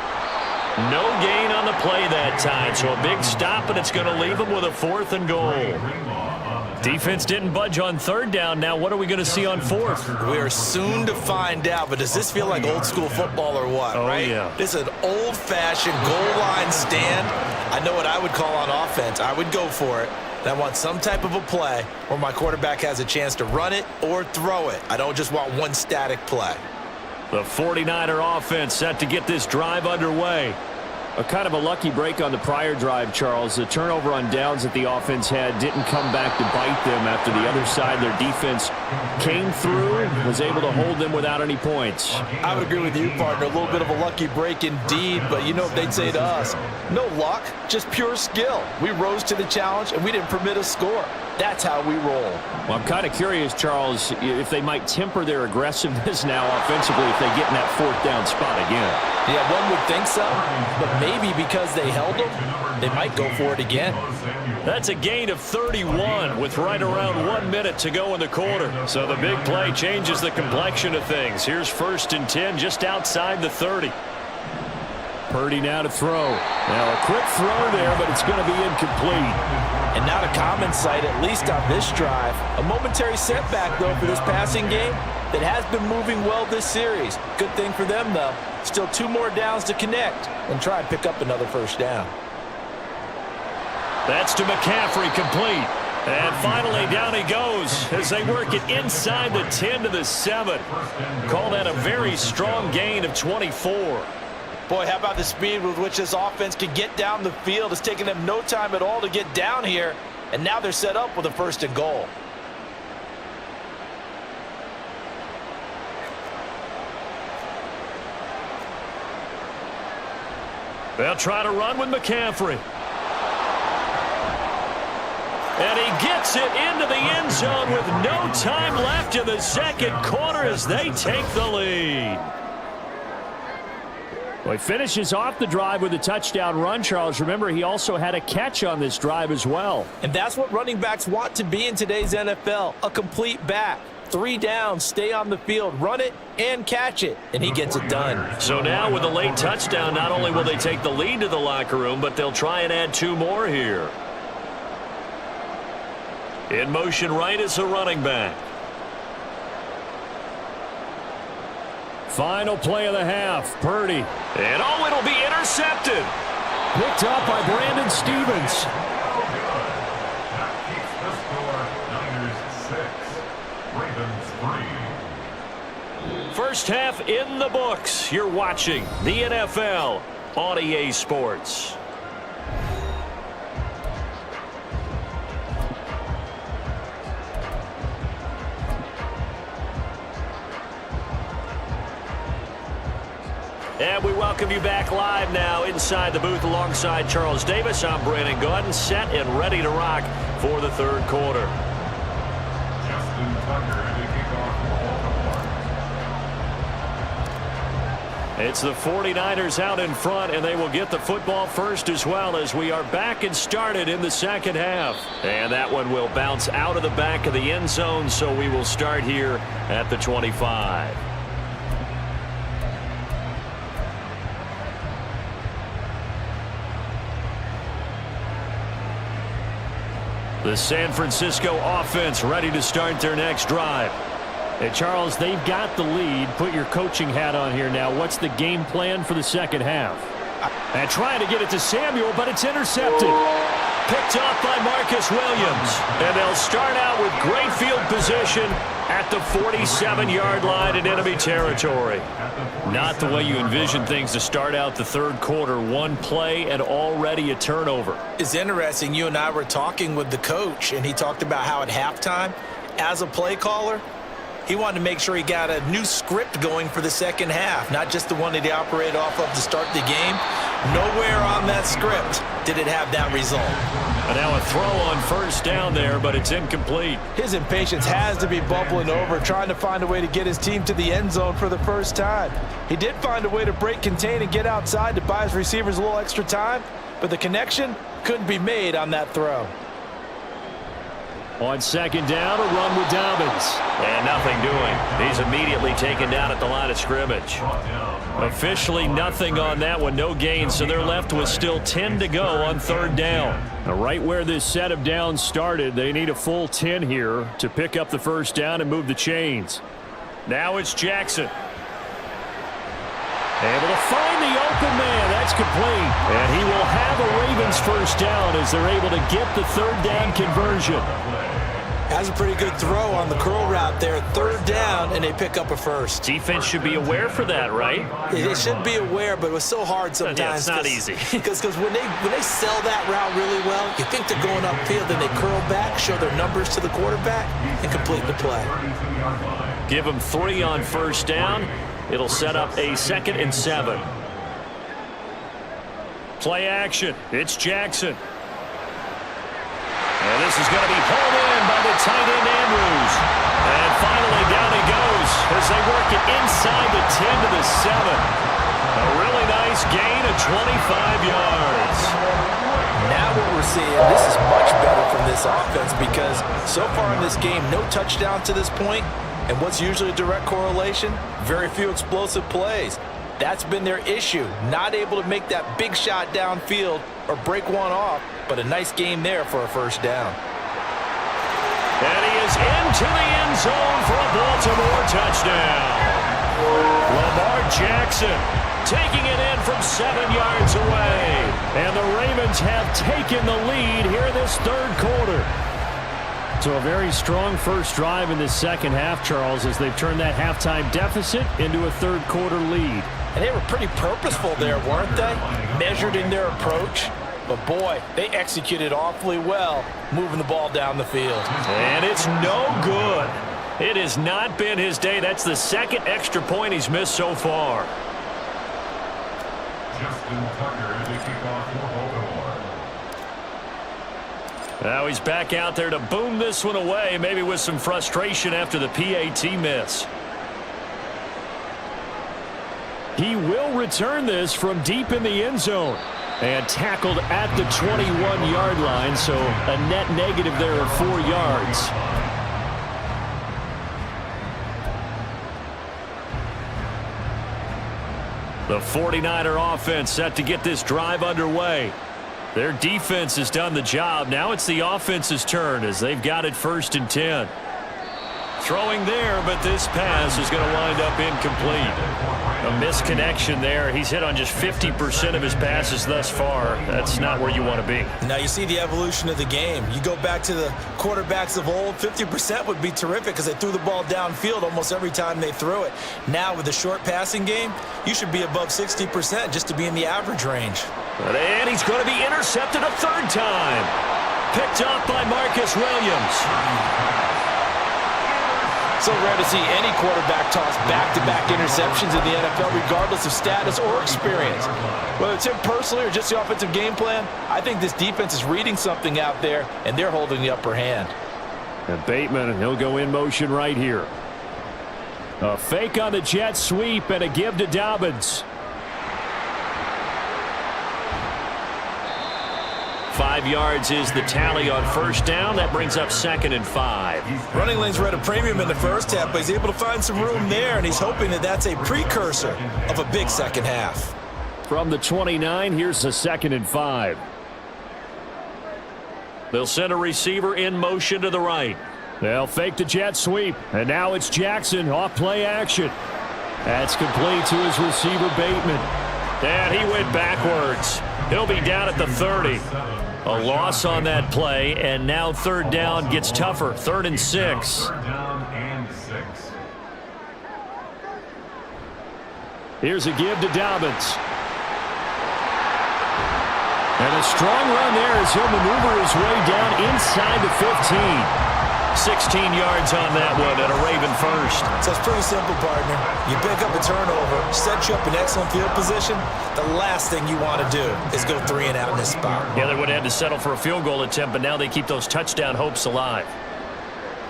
[SPEAKER 2] No gain on the play that time, so a big stop, and it's going to leave him with a 4th and goal. Defense didn't budge on 3rd down. Now what are we going to see on 4th?
[SPEAKER 3] We are soon to find out, but does this feel like old school football or what, right?
[SPEAKER 2] Yeah.
[SPEAKER 3] This is an old-fashioned goal line stand. I know what I would call on offense. I would go for it. And I want some type of a play where my quarterback has a chance to run it or throw it. I don't just want one static play.
[SPEAKER 2] The 49er offense set to get this drive underway. A kind of a lucky break on the prior drive, Charles. The turnover on downs that the offense had didn't come back to bite them after the other side. Their defense came through, was able to hold them without any points.
[SPEAKER 5] I would agree with you, partner. A little bit of a lucky break indeed, but you know what they'd say to us? No luck, just pure skill. We rose to the challenge, and we didn't permit a score. That's how we roll.
[SPEAKER 2] Well, I'm kind of curious, Charles, if they might temper their aggressiveness now offensively if they get in that 4th down spot again.
[SPEAKER 5] Yeah, one would think so, but maybe because they held them, they might go for it again.
[SPEAKER 2] That's a gain of 31 with right around 1 minute to go in the quarter. So the big play changes the complexion of things. Here's 1st and 10 just outside the 30. Purdy now to throw. Now a quick throw there, but it's going to be incomplete.
[SPEAKER 5] And not a common sight, at least on this drive. A momentary setback, though, for this passing game that has been moving well this series. Good thing for them, though. Still 2 more downs to connect and try and pick up another 1st down.
[SPEAKER 2] That's to McCaffrey, complete. And finally down he goes as they work it inside the 10 to the 7. Call that a very strong gain of 24.
[SPEAKER 5] Boy, how about the speed with which this offense can get down the field? It's taken them no time at all to get down here, and now they're set up with a 1st and goal.
[SPEAKER 2] They'll try to run with McCaffrey. And he gets it into the end zone with no time left in the second quarter as they take the lead. Well, he finishes off the drive with a touchdown run, Charles. Remember, he also had a catch on this drive as well.
[SPEAKER 5] And that's what running backs want to be in today's NFL, a complete back. 3 downs, stay on the field, run it, and catch it, and he gets it done.
[SPEAKER 1] So now with a late touchdown, not only will they take the lead to the locker room, but they'll try and add 2 more here. In motion right is a running back.
[SPEAKER 2] Final play of the half, Purdy.
[SPEAKER 1] And oh, it'll be intercepted.
[SPEAKER 2] Picked up by Brandon Stevens.
[SPEAKER 4] That keeps the score. Niners 6, Ravens 3.
[SPEAKER 1] First half in the books. You're watching the NFL on EA Sports. And we welcome you back live now inside the booth alongside Charles Davis. I'm Brandon Gaudin, set and ready to rock for the third quarter.
[SPEAKER 4] Justin Tucker to kick off for Baltimore.
[SPEAKER 1] It's the 49ers out in front, and they will get the football first as well as we are back and started in the second half. And that one will bounce out of the back of the end zone, so we will start here at the 25. The San Francisco offense ready to start their next drive.
[SPEAKER 2] Hey, Charles, they've got the lead. Put your coaching hat on here now. What's the game plan for the second half? And trying to get it to Samuel, but it's intercepted.
[SPEAKER 1] Picked off by Marcus Williams. And they'll start out with great field position at the 47-yard line in enemy territory.
[SPEAKER 2] Not the way you envision things to start out the third quarter. One play and already a turnover.
[SPEAKER 3] It's interesting. You and I were talking with the coach, and he talked about how at halftime, as a play caller, he wanted to make sure he got a new script going for the second half, not just the one that he operated off of to start the game. Nowhere on that script did it have that result.
[SPEAKER 1] And now a throw on first down there, but it's incomplete.
[SPEAKER 5] His impatience has to be bubbling over, trying to find a way to get his team to the end zone for the first time. He did find a way to break contain and get outside to buy his receivers a little extra time, but the connection couldn't be made on that throw.
[SPEAKER 2] On second down, a run with Dobbins.
[SPEAKER 1] And nothing doing. He's immediately taken down at the line of scrimmage. Officially nothing on that one, no gain, so they're left with still 10 to go on third down.
[SPEAKER 2] Now, right where this set of downs started, they need a full 10 here to pick up the first down and move the chains.
[SPEAKER 1] Now it's Jackson.
[SPEAKER 2] Able to find the open man. That's complete. And he will have a Ravens first down as they're able to get the third down conversion.
[SPEAKER 3] Has a pretty good throw on the curl route there. Third down, and they pick up a first.
[SPEAKER 1] Defense should be aware for that, right?
[SPEAKER 3] They should be aware, but it was so hard sometimes.
[SPEAKER 1] Yeah, it's not easy.
[SPEAKER 3] Because when they sell that route really well, you think they're going upfield, then they curl back, show their numbers to the quarterback, and complete the play.
[SPEAKER 1] Give them 3 on first down. It'll set up a 2nd and 7. Play action. It's Jackson. And this is going to be hauled in by the tight end Andrews. And finally down he goes as they work it inside the 10 to the 7. A really nice gain of 25 yards.
[SPEAKER 5] Now what we're seeing, this is much better from this offense because so far in this game, no touchdown to this point. And what's usually a direct correlation? Very few explosive plays. That's been their issue, not able to make that big shot downfield or break one off, but a nice game there for a first down.
[SPEAKER 1] And he is into the end zone for a Baltimore touchdown. Lamar Jackson taking it in from 7 yards away.
[SPEAKER 2] And the Ravens have taken the lead here in this third quarter. So a very strong first drive in this second half, Charles, as they've turned that halftime deficit into a third quarter lead.
[SPEAKER 5] And they were pretty purposeful there, weren't they? Measured in their approach. But boy, they executed awfully well, moving the ball down the field.
[SPEAKER 1] And it's no good. It has not been his day. That's the 2nd extra point he's missed so far.
[SPEAKER 4] Justin Tucker to kick off for Baltimore.
[SPEAKER 1] Now he's back out there to boom this one away, maybe with some frustration after the PAT miss.
[SPEAKER 2] He will return this from deep in the end zone. And tackled at the 21-yard line, so a net negative there of 4 yards. The 49er offense set to get this drive underway. Their defense has done the job. Now it's the offense's turn as they've got it 1st and 10. Throwing there, but this pass is going to wind up incomplete. A misconnection there. He's hit on just 50% of his passes thus far. That's not where you want to be.
[SPEAKER 3] Now you see the evolution of the game. You go back to the quarterbacks of old, 50% would be terrific because they threw the ball downfield almost every time they threw it. Now with the short passing game, you should be above 60% just to be in the average range.
[SPEAKER 1] And he's going to be intercepted a 3rd time. Picked off by Marcus Williams.
[SPEAKER 5] So rare to see any quarterback toss back-to-back interceptions in the NFL, regardless of status or experience. Whether it's him personally or just the offensive game plan, I think this defense is reading something out there, and they're holding the upper hand.
[SPEAKER 2] And Bateman, he'll go in motion right here. A fake on the jet sweep and a give to Dobbins.
[SPEAKER 1] 5 yards is the tally on 1st down. That brings up 2nd and 5.
[SPEAKER 3] Running lanes were at a premium in the first half, but he's able to find some room there, and he's hoping that that's a precursor of a big second half.
[SPEAKER 2] From the 29, here's the 2nd and 5.
[SPEAKER 1] They'll send a receiver in motion to the right.
[SPEAKER 2] They'll fake the jet sweep, and now it's Jackson off play action. That's complete to his receiver, Bateman.
[SPEAKER 1] And he went backwards. He'll be down at the 30. A loss on that play, and now 3rd down gets tougher. 3rd and 6.
[SPEAKER 4] 3rd down and 6.
[SPEAKER 2] Here's a give to Dobbins. And a strong run there as he'll maneuver his way down inside the 15.
[SPEAKER 1] 16 yards on that one and a Raven first.
[SPEAKER 3] So it's pretty simple, partner. You pick up a turnover, set you up in excellent field position. The last thing you want to do is go 3 and out in this spot.
[SPEAKER 1] Yeah, they would have had to settle for a field goal attempt, but now they keep those touchdown hopes alive.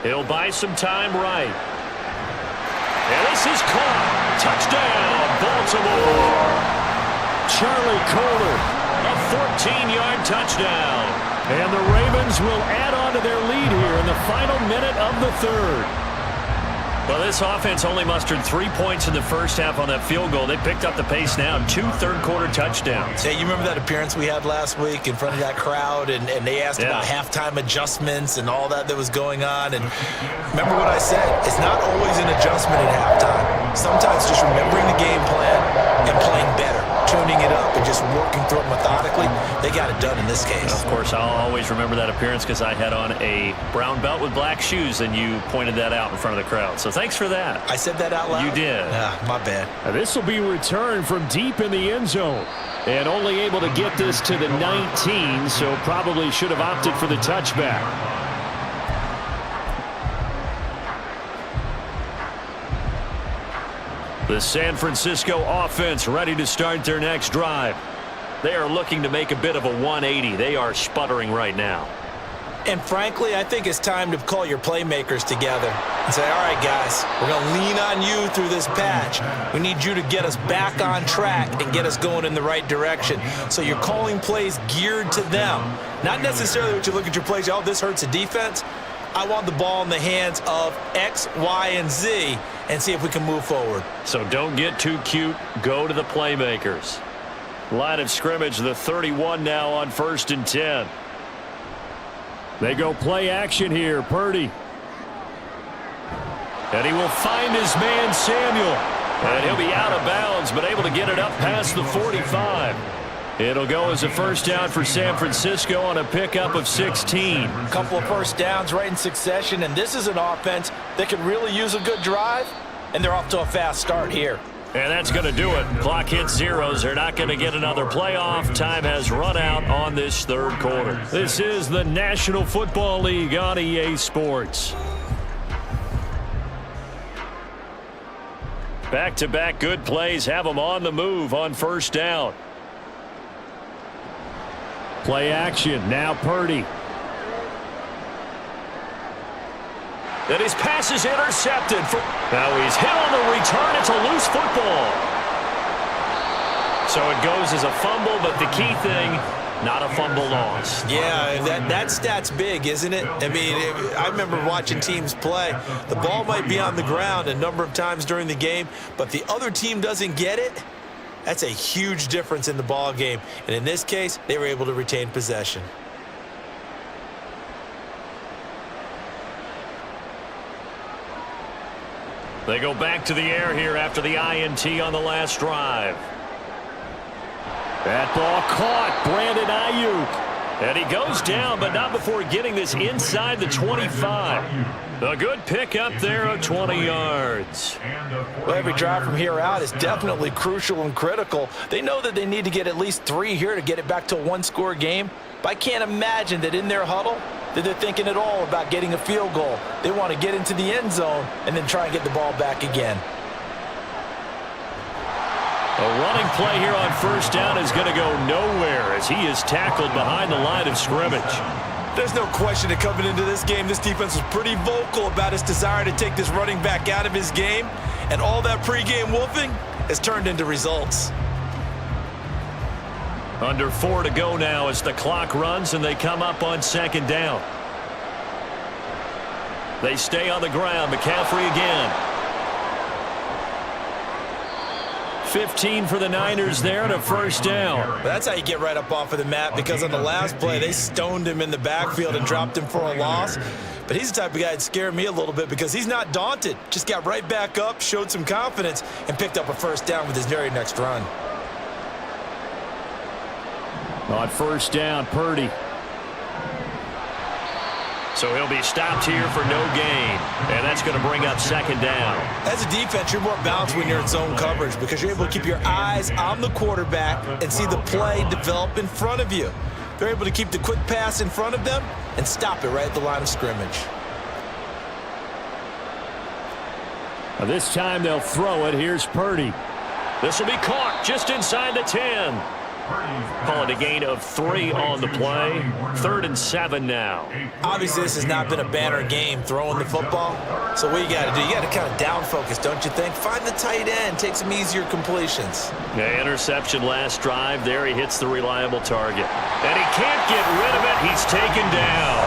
[SPEAKER 1] He'll buy some time right. And this is caught. Touchdown, Baltimore.
[SPEAKER 2] Charlie Kohler.
[SPEAKER 1] A 14-yard touchdown.
[SPEAKER 2] And the Ravens will add on to their lead here in the final minute of the 3rd.
[SPEAKER 1] Well, this offense only mustered 3 points in the first half on that field goal. They picked up the pace now. 2 third-quarter touchdowns.
[SPEAKER 3] Hey, you remember that appearance we had last week in front of that crowd, and they asked about halftime adjustments and all that was going on. And remember what I said? It's not always an adjustment at halftime. Sometimes just remembering the game plan and playing better, tuning it up and just working through it methodically. They got it done in this case.
[SPEAKER 1] Of course, I'll always remember that appearance because I had on a brown belt with black shoes, and you pointed that out in front of the crowd. So thanks for that.
[SPEAKER 3] I said that out loud?
[SPEAKER 1] You did.
[SPEAKER 3] My bad.
[SPEAKER 2] This will be returned from deep in the end zone. And only able to get this to the 19, so probably should have opted for the touchback.
[SPEAKER 1] The San Francisco offense ready to start their next drive. They are looking to make a bit of a 180. They are sputtering right now.
[SPEAKER 3] And frankly, I think it's time to call your playmakers together and say, all right, guys, we're going to lean on you through this patch. We need you to get us back on track and get us going in the right direction. So you're calling plays geared to them. Not necessarily what you look at your plays, oh, this hurts the defense. I want the ball in the hands of X, Y, and Z and see if we can move forward.
[SPEAKER 1] So don't get too cute. Go to the playmakers. Line of scrimmage, the 31 now on 1st and 10.
[SPEAKER 2] They go play action here. Purdy.
[SPEAKER 1] And he will find his man Samuel. And he'll be out of bounds, but able to get it up past the 45. It'll go as a 1st down for San Francisco on a pickup of 16.
[SPEAKER 5] A couple of 1st downs right in succession, and this is an offense that could really use a good drive, and they're off to a fast start here.
[SPEAKER 1] And that's going to do it. Clock hits zeros. They're not going to get another playoff. Time has run out on this 3rd quarter.
[SPEAKER 2] This is the National Football League on EA Sports.
[SPEAKER 1] Back-to-back good plays have them on the move on 1st down.
[SPEAKER 2] Play action. Now Purdy.
[SPEAKER 1] And his pass is intercepted. Now he's hit on the return. It's a loose football. So it goes as a fumble, but the key thing, not a fumble loss.
[SPEAKER 3] Yeah, that stat's big, isn't it? I mean, I remember watching teams play. The ball might be on the ground a number of times during the game, but the other team doesn't get it. That's a huge difference in the ball game. And in this case, they were able to retain possession.
[SPEAKER 1] They go back to the air here after the INT on the last drive. That ball caught. Brandon Ayuk. And he goes down, but not before getting this inside the 25. A good pickup there of 20 yards.
[SPEAKER 5] Well, every drive from here out is definitely crucial and critical. They know that they need to get at least 3 here to get it back to a one-score game. But I can't imagine that in their huddle that they're thinking at all about getting a field goal. They want to get into the end zone and then try and get the ball back again.
[SPEAKER 1] A running play here on first down is going to go nowhere as he is tackled behind the line of scrimmage.
[SPEAKER 3] There's no question that coming into this game, this defense was pretty vocal about its desire to take this running back out of his game, and all that pregame wolfing has turned into results.
[SPEAKER 1] Under 4 to go now as the clock runs and they come up on second down. They stay on the ground. McCaffrey again. 15 for the Niners there and a first down.
[SPEAKER 3] But that's how you get right up off of the mat, because on the last play, they stoned him in the backfield and dropped him for a loss. But he's the type of guy that scared me a little bit because he's not daunted. Just got right back up, showed some confidence, and picked up a first down with his very next run.
[SPEAKER 1] On first down, Purdy. So he'll be stopped here for no gain. And that's going to bring up second down.
[SPEAKER 3] As a defense, you're more balanced when you're in zone coverage because you're able to keep your eyes on the quarterback and see the play develop in front of you. They're able to keep the quick pass in front of them and stop it right at the line of scrimmage.
[SPEAKER 1] Now this time they'll throw it. Here's Purdy. This will be caught just inside the 10. Call it a gain of 3 on the play. 3rd and 7 now.
[SPEAKER 3] Obviously, this has not been a banner game throwing the football. So what you got to do, you got to kind of down focus, don't you think? Find the tight end, take some easier completions.
[SPEAKER 1] Yeah, interception last drive. There he hits the reliable target. And he can't get rid of it. He's taken down.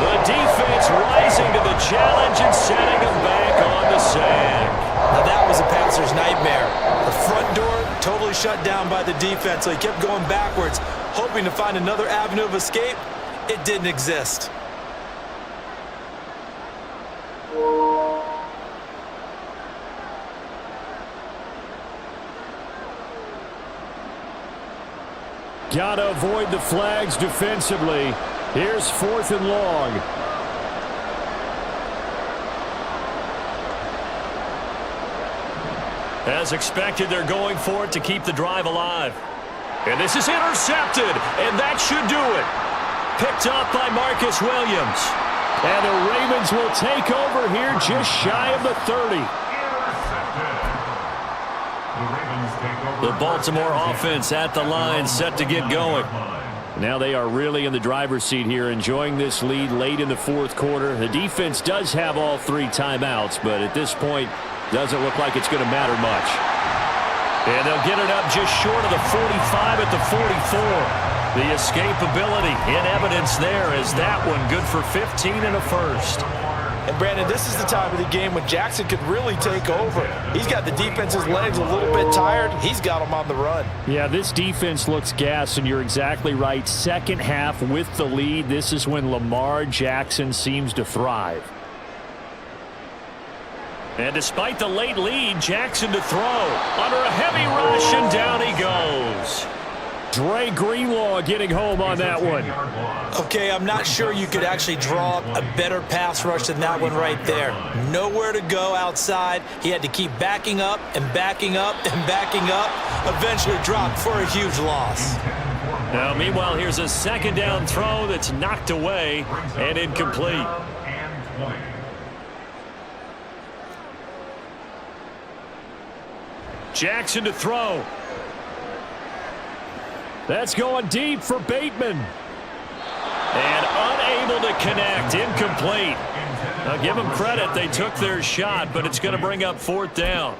[SPEAKER 1] The defense rising to the challenge and setting him back on the sack.
[SPEAKER 3] Now that was a passer's nightmare. The front door totally shut down by the defense, so he kept going backwards, hoping to find another avenue of escape. It didn't exist.
[SPEAKER 1] Gotta avoid the flags defensively. Here's 4th and long. As expected, they're going for it to keep the drive alive. And this is intercepted, and that should do it. Picked up by Marcus Williams. And the Ravens will take over here just shy of the 30. The Baltimore offense at the line, set to get going. Now they are really in the driver's seat here, enjoying this lead late in the 4th quarter. The defense does have all 3 timeouts, but at this point, doesn't look like it's going to matter much. And they'll get it up just short of the 45 at the 44. The escapability in evidence there as that one good for 15 and a first.
[SPEAKER 5] And Brandon, this is the time of the game when Jackson could really take over. He's got the defense's legs a little bit tired. He's got them on the run.
[SPEAKER 1] Yeah, this defense looks gassed, and you're exactly right. Second half with the lead, this is when Lamar Jackson seems to thrive. And despite the late lead, Jackson to throw. Under a heavy rush, and down he goes. Dre Greenlaw getting home on that one.
[SPEAKER 3] Okay, I'm not sure you could actually draw up a better pass rush than that one right there. Nowhere to go outside. He had to keep backing up and backing up and backing up. Eventually dropped for a huge loss.
[SPEAKER 1] Now, meanwhile, here's a second down throw that's knocked away and incomplete. Jackson to throw. That's going deep for Bateman. And unable to connect. Incomplete. I'll give them credit. They took their shot, but it's going to bring up 4th down.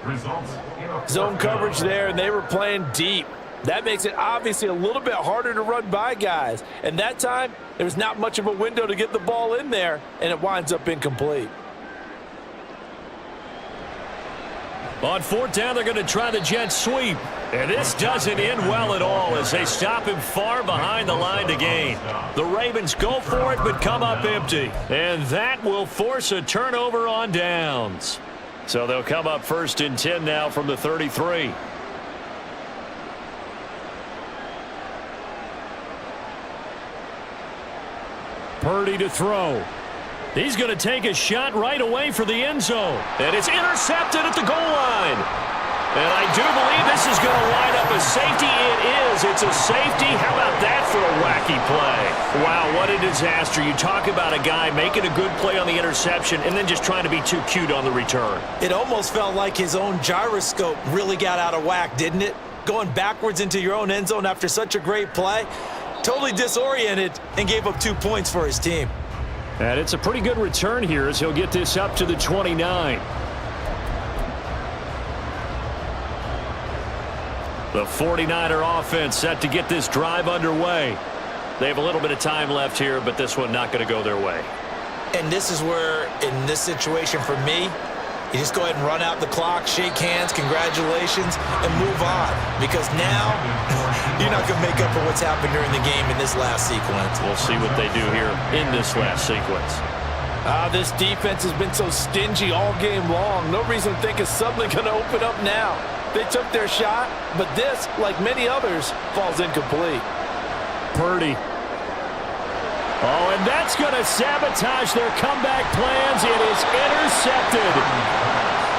[SPEAKER 5] Zone coverage there, and they were playing deep. That makes it obviously a little bit harder to run by guys. And that time, there was not much of a window to get the ball in there, and it winds up incomplete.
[SPEAKER 1] On 4th down, they're going to try the jet sweep. And this doesn't end well at all as they stop him far behind the line to gain. The Ravens go for it but come up empty. And that will force a turnover on downs. So they'll come up 1st and 10 now from the 33. Purdy to throw. He's going to take a shot right away for the end zone. And it's intercepted at the goal line. And I do believe this is going to line up a safety. It is. It's a safety. How about that for a wacky play? Wow, what a disaster. You talk about a guy making a good play on the interception and then just trying to be too cute on the return.
[SPEAKER 3] It almost felt like his own gyroscope really got out of whack, didn't it? Going backwards into your own end zone after such a great play. Totally disoriented and gave up 2 points for his team.
[SPEAKER 1] And it's a pretty good return here as he'll get this up to the 29. The 49er offense set to get this drive underway. They have a little bit of time left here, but this one not going to go their way.
[SPEAKER 3] And this is where, in this situation for me, you just go ahead and run out the clock, shake hands, congratulations, and move on. Because now, you're not going to make up for what's happened during the game in this last sequence.
[SPEAKER 1] We'll see what they do here in this last sequence.
[SPEAKER 5] This defense has been so stingy all game long. No reason to think it's suddenly going to open up now. They took their shot, but this, like many others, falls incomplete.
[SPEAKER 1] Purdy. Oh, and that's going to sabotage their comeback plans. It is intercepted.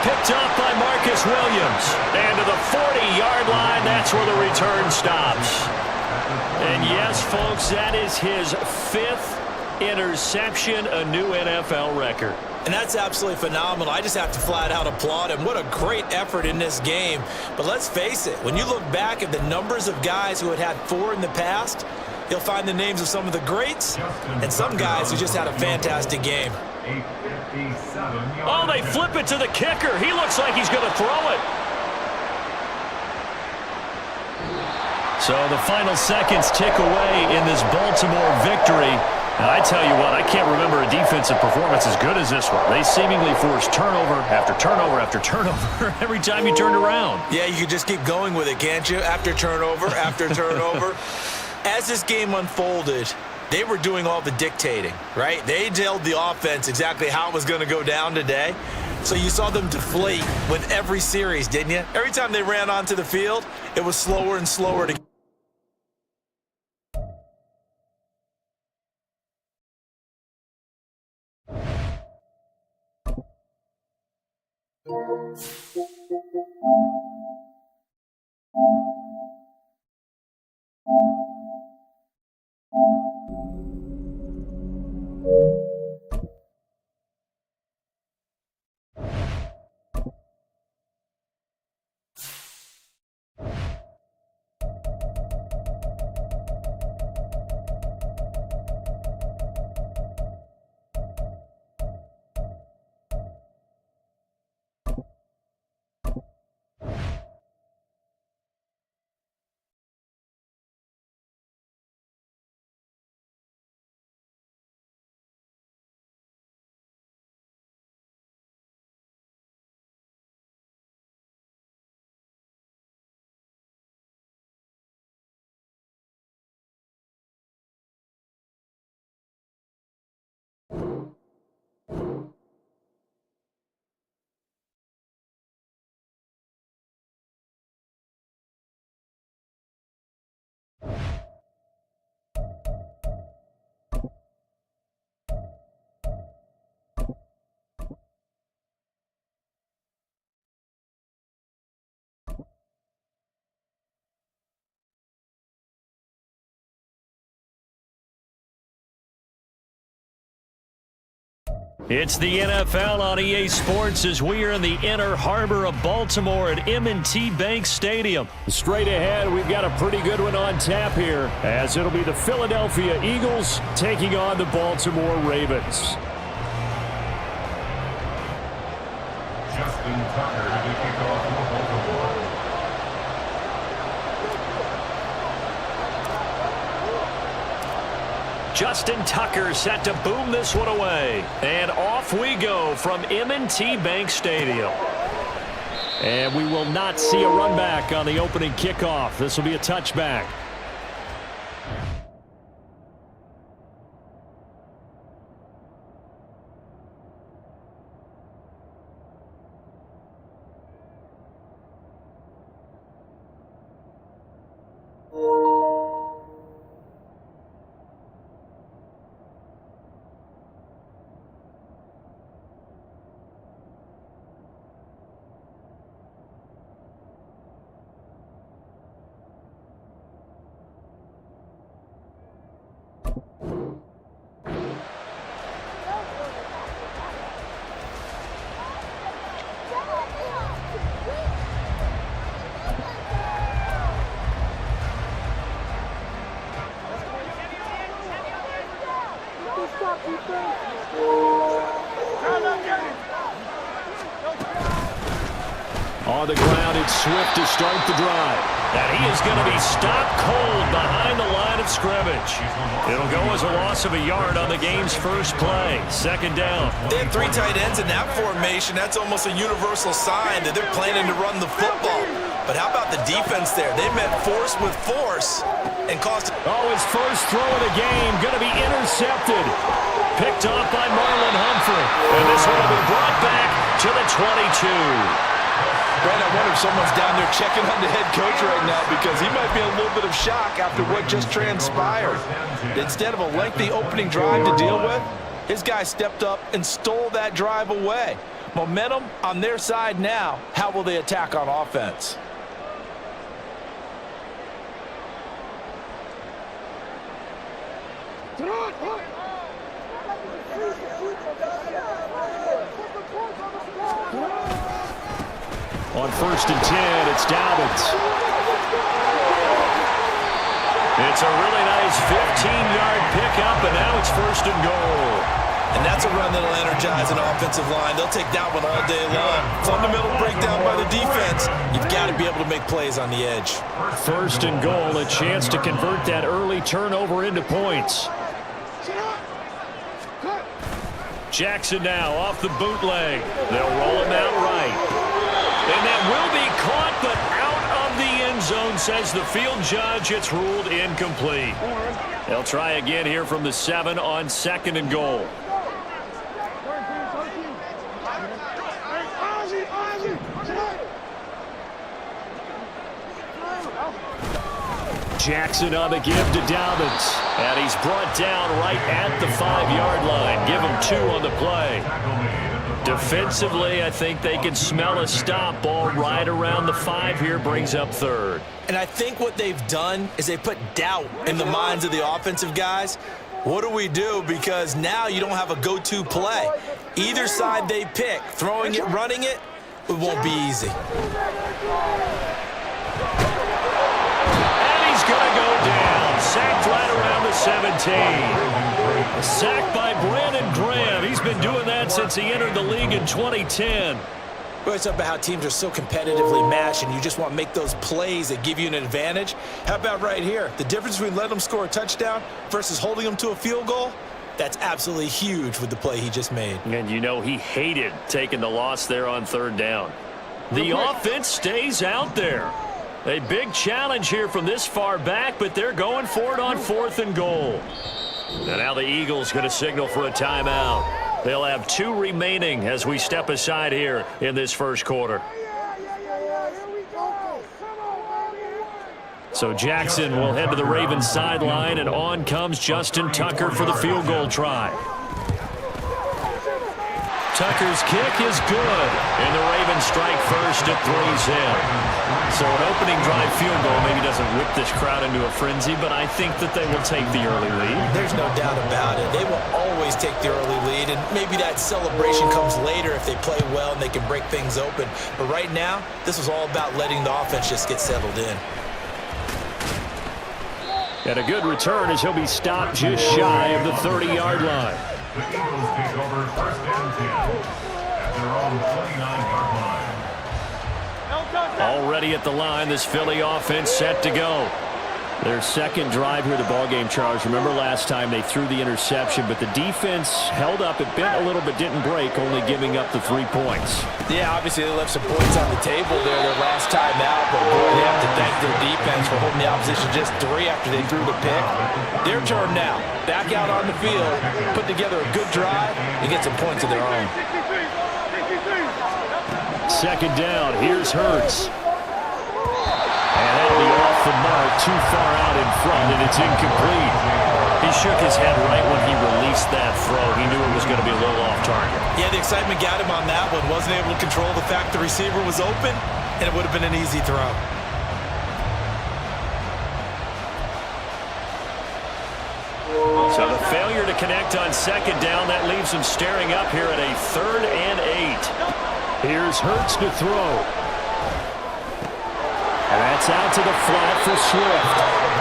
[SPEAKER 1] Picked off by Marcus Williams. And to the 40-yard line, that's where the return stops. And yes, folks, that is his 5th interception, a new NFL record.
[SPEAKER 3] And that's absolutely phenomenal. I just have to flat out applaud him. What a great effort in this game. But let's face it, when you look back at the numbers of guys who had 4 in the past, you'll find the names of some of the greats and some guys who just had a fantastic game.
[SPEAKER 1] Oh, they flip it to the kicker. He looks like he's going to throw it. So the final seconds tick away in this Baltimore victory. And I tell you what, I can't remember a defensive performance as good as this one. They seemingly forced turnover after turnover after turnover every time you turned around.
[SPEAKER 3] Yeah, you could just keep going with it, can't you? After turnover, after turnover. As this game unfolded, they were doing all the dictating, right? They told the offense exactly how it was going to go down today. So you saw them deflate with every series, didn't you? Every time they ran onto the field, it was slower and slower to
[SPEAKER 1] It's the NFL on EA Sports as we are in the inner harbor of Baltimore at M&T Bank Stadium. Straight ahead, we've got a pretty good one on tap here, as it'll be the Philadelphia Eagles taking on the Baltimore Ravens. Justin Tucker set to boom this one away. And off we go from M&T Bank Stadium. And we will not see a run back on the opening kickoff. This will be a touchback. On the ground, it's Swift to start the drive. And he is going to be stopped cold behind the line of scrimmage. It'll go as a loss of a yard on the game's first play. Second down.
[SPEAKER 3] They had 3 tight ends in that formation. That's almost a universal sign that they're planning to run the football. But how about the defense there? They met force with force and caused...
[SPEAKER 1] Oh, his first throw of the game going to be intercepted. Picked off by Marlon Humphrey. And this one will be brought back to the 22.
[SPEAKER 5] Brent, I wonder if someone's down there checking on the head coach right now because he might be in a little bit of shock after what just transpired. Instead of a lengthy opening drive to deal with, his guy stepped up and stole that drive away. Momentum on their side now. How will they attack on offense?
[SPEAKER 1] On 1st and 10, it's Dobbins. It's a really nice 15-yard pickup, and now it's 1st and goal.
[SPEAKER 3] And that's a run that'll energize an offensive line. They'll take that one all day long. Fundamental breakdown by the defense. You've got to be able to make plays on the edge.
[SPEAKER 1] 1st and goal, a chance to convert that early turnover into points. Jackson now off the bootleg. They'll roll him out right. And that will be caught, but out of the end zone, says the field judge. It's ruled incomplete. They'll try again here from the 7 on 2nd and goal. Jackson on the give to Dobbins. And he's brought down right at the 5-yard line. Give him 2 on the play. Defensively, I think they can smell a stop. Ball right around the 5 here, brings up 3rd.
[SPEAKER 3] And I think what they've done is they put doubt in the minds of the offensive guys. What do we do? Because now you don't have a go-to play. Either side they pick, throwing it, running it, it won't be easy.
[SPEAKER 1] And he's going to go down. Sacked right around the 17. A sack by Brandon Graham. He's been doing that since he entered the league in 2010.
[SPEAKER 3] Well, it's about how teams are so competitively matched and you just want to make those plays that give you an advantage. How about right here? The difference between letting them score a touchdown versus holding them to a field goal, that's absolutely huge with the play he just made.
[SPEAKER 1] And you know he hated taking the loss there on 3rd down. The offense stays out there. A big challenge here from this far back, but they're going for it on 4th and goal. And now the Eagles going to signal for a timeout. They'll have 2 remaining as we step aside here in this first quarter. So Jackson will head to the Ravens sideline, and on comes Justin Tucker for the field goal try. Tucker's kick is good, and the Ravens strike first at 3's in. So an opening drive field goal maybe doesn't whip this crowd into a frenzy, but I think that they will take the early lead.
[SPEAKER 3] There's no doubt about it. They will always take the early lead, and maybe that celebration comes later if they play well and they can break things open. But right now, this is all about letting the offense just get settled in.
[SPEAKER 1] And a good return as he'll be stopped just shy of the 30-yard line.
[SPEAKER 4] The Eagles take over 1st and 10 at their own 29-yard line.
[SPEAKER 1] Already at the line, this Philly offense set to go. Their second drive here, the ballgame, Charles. Remember last time they threw the interception, but the defense held up. It bent a little but didn't break, only giving up the 3 points.
[SPEAKER 5] Yeah, obviously they left some points on the table there their last time out, but boy, they have to thank their defense for holding the opposition just 3 after they threw the pick. Their turn now. Back out on the field, put together a good drive, and get some points of their own.
[SPEAKER 1] Second down, here's Hurts. And that'll be off the mark, too far out in front, and it's incomplete. He shook his head right when he released that throw. He knew it was going to be a little off target.
[SPEAKER 3] Yeah, the excitement got him on that one. Wasn't able to control the fact the receiver was open, and it would have been an easy throw.
[SPEAKER 1] So the failure to connect on second down, that leaves him staring up here at a 3rd and 8. Here's Hurts to throw. And that's out to the flat for Swift.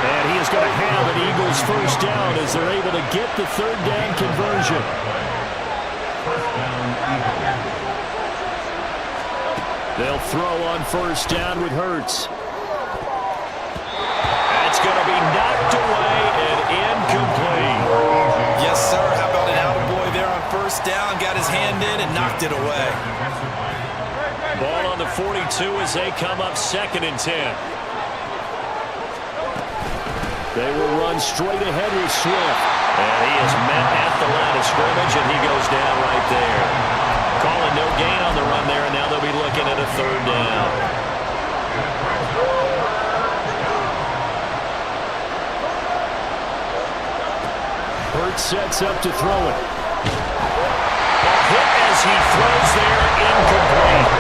[SPEAKER 1] And he is going to have an Eagles first down as they're able to get the 3rd down conversion. They'll throw on first down with Hurts. That's going to be knocked away and incomplete.
[SPEAKER 3] Yes, sir. How about an attaboy there on first down? Got his hand in and knocked it away.
[SPEAKER 1] Ball on the 42 as they come up 2nd and 10. They will run straight ahead with Swift. And he is met at the line of scrimmage, and he goes down right there. Calling no gain on the run there, and now they'll be looking at a 3rd down. Hurts sets up to throw it. A hit as he throws there, incomplete.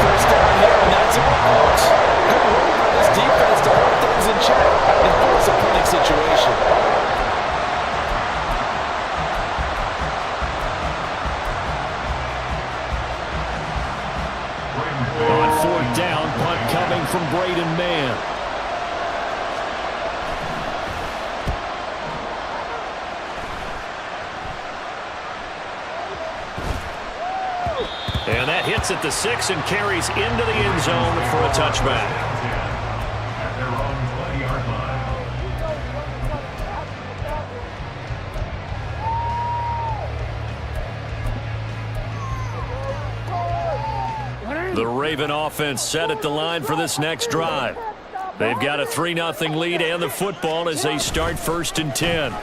[SPEAKER 5] First down there, and that's it, folks. Good work by this defense to hold things in check and force a punting situation.
[SPEAKER 1] On 4th down, punt coming from Braden Mann. And that hits at the 6 and carries into the end zone for a touchback.
[SPEAKER 4] At their own 20-yard line.
[SPEAKER 1] The Raven offense set at the line for this next drive. They've got a 3-0 lead and the football as they start 1st and 10.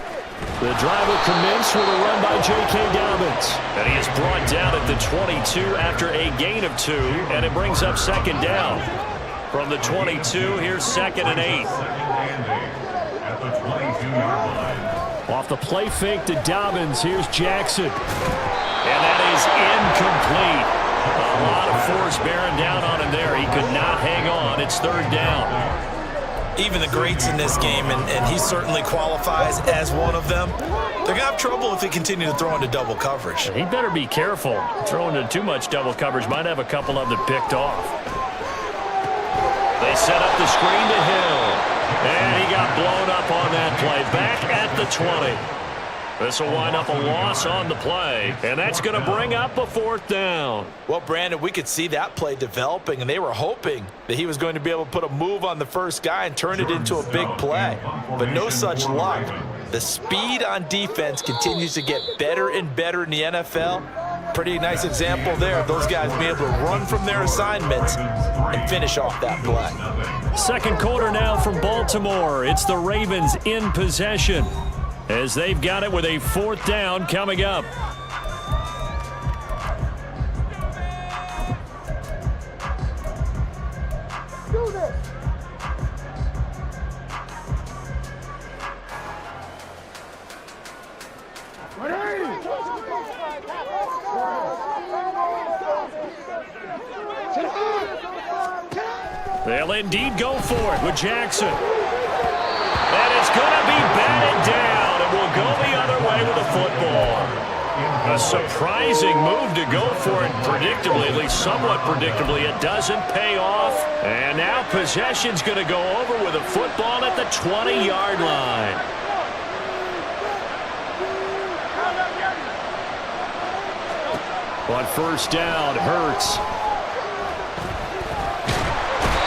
[SPEAKER 1] The drive will commence with a run by J.K. Dobbins. And he is brought down at the 22 after a gain of 2, and it brings up 2nd down. From the 22, here's 2nd and 8.
[SPEAKER 4] At the 22-yard line.
[SPEAKER 1] Off the play fake to Dobbins, here's Jackson. And that is incomplete. A lot of force bearing down on him there. He could not hang on. It's 3rd down.
[SPEAKER 3] Even the greats in this game, and he certainly qualifies as one of them, they're going to have trouble if they continue to throw into double coverage.
[SPEAKER 1] He better be careful. Throwing into too much double coverage might have a couple of them picked off. They set up the screen to Hill. And he got blown up on that play. Back at the 20. This will wind up a loss on the play, and that's going to bring up a 4th down.
[SPEAKER 3] Well, Brandon, we could see that play developing, and they were hoping that he was going to be able to put a move on the first guy and turn it into a big play. But no such luck. The speed on defense continues to get better and better in the NFL. Pretty nice example there of those guys being able to run from their assignments and finish off that play.
[SPEAKER 1] 2nd quarter now from Baltimore. It's the Ravens in possession, as they've got it with a 4th down coming up.
[SPEAKER 9] Do this.
[SPEAKER 1] They'll indeed go for it with Jackson. And it's going to be batted down, and will go the other way with the football. A surprising move to go for it predictably, at least somewhat predictably. It doesn't pay off. And now possession's going to go over with a football at the 20-yard line. On first down, Hurts.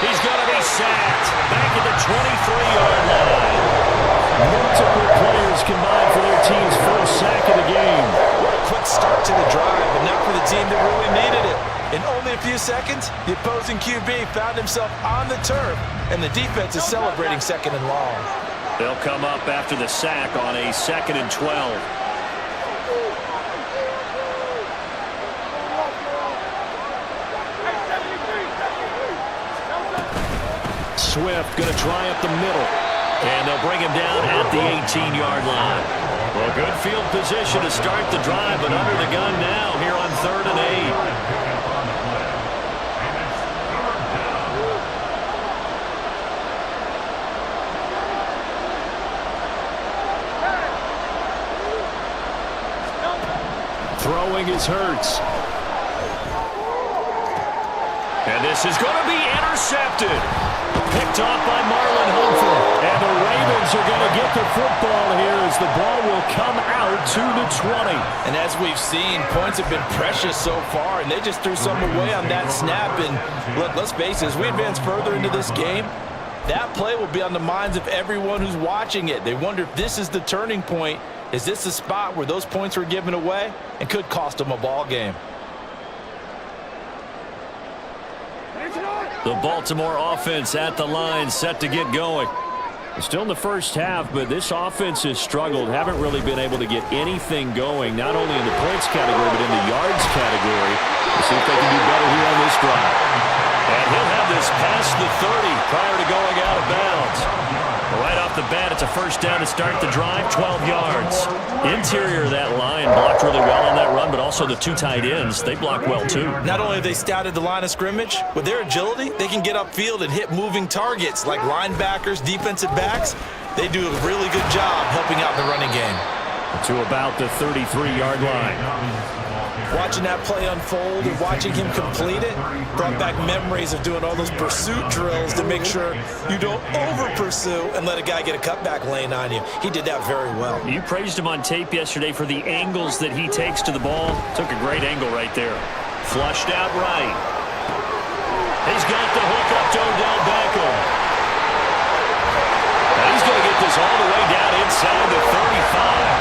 [SPEAKER 1] He's going to be sacked. sack at the 23-yard line.
[SPEAKER 2] Multiple players combined for their team's first sack of the game.
[SPEAKER 3] What a quick start to the drive, but not for the team that really needed it. In only a few seconds, the opposing QB found himself on the turf, and the defense is celebrating second and long.
[SPEAKER 1] They'll come up after the sack on a 2nd and 12.
[SPEAKER 2] Swift going to try up the middle.
[SPEAKER 1] And they'll bring him down at the 18-yard line. Well, good field position to start the drive, but under the gun now here on 3rd and 8.
[SPEAKER 2] Throwing is Hurts.
[SPEAKER 1] And this is going to be intercepted. Picked off by Marlon Humphrey.
[SPEAKER 2] And the Ravens are going to get the football here as the ball will come out to the 20.
[SPEAKER 5] And as we've seen, points have been precious so far, and they just threw some away on that snap. And look, let's face it, as we advance further into this game, that play will be on the minds of everyone who's watching it. They wonder if this is the turning point. Is this the spot where those points were given away and could cost them a ball game?
[SPEAKER 1] The Baltimore offense at the line, set to get going.
[SPEAKER 2] Still in the first half, but this offense has struggled. Haven't really been able to get anything going, not only in the points category, but in the yards category. We'll see if they can do better here on this drive.
[SPEAKER 1] And he'll have this past the 30 prior to going out of bounds. Right off the bat, it's a first down to start the drive, 12 yards. Interior of that line blocked really well on that run, but also the two tight ends, they blocked well too.
[SPEAKER 3] Not only have they scouted the line of scrimmage, with their agility, they can get upfield and hit moving targets like linebackers, defensive backs. They do a really good job helping out in the running game.
[SPEAKER 2] To about the 33-yard line.
[SPEAKER 3] Watching that play unfold and watching him complete it brought back memories of doing all those pursuit drills to make sure you don't over-pursue and let a guy get a cutback lane on you. He did that very well.
[SPEAKER 1] You praised him on tape yesterday for the angles that he takes to the ball. Took a great angle right there. Flushed out right. He's got the hook up to Odell Beckham. And he's going to get this all the way down inside the 35.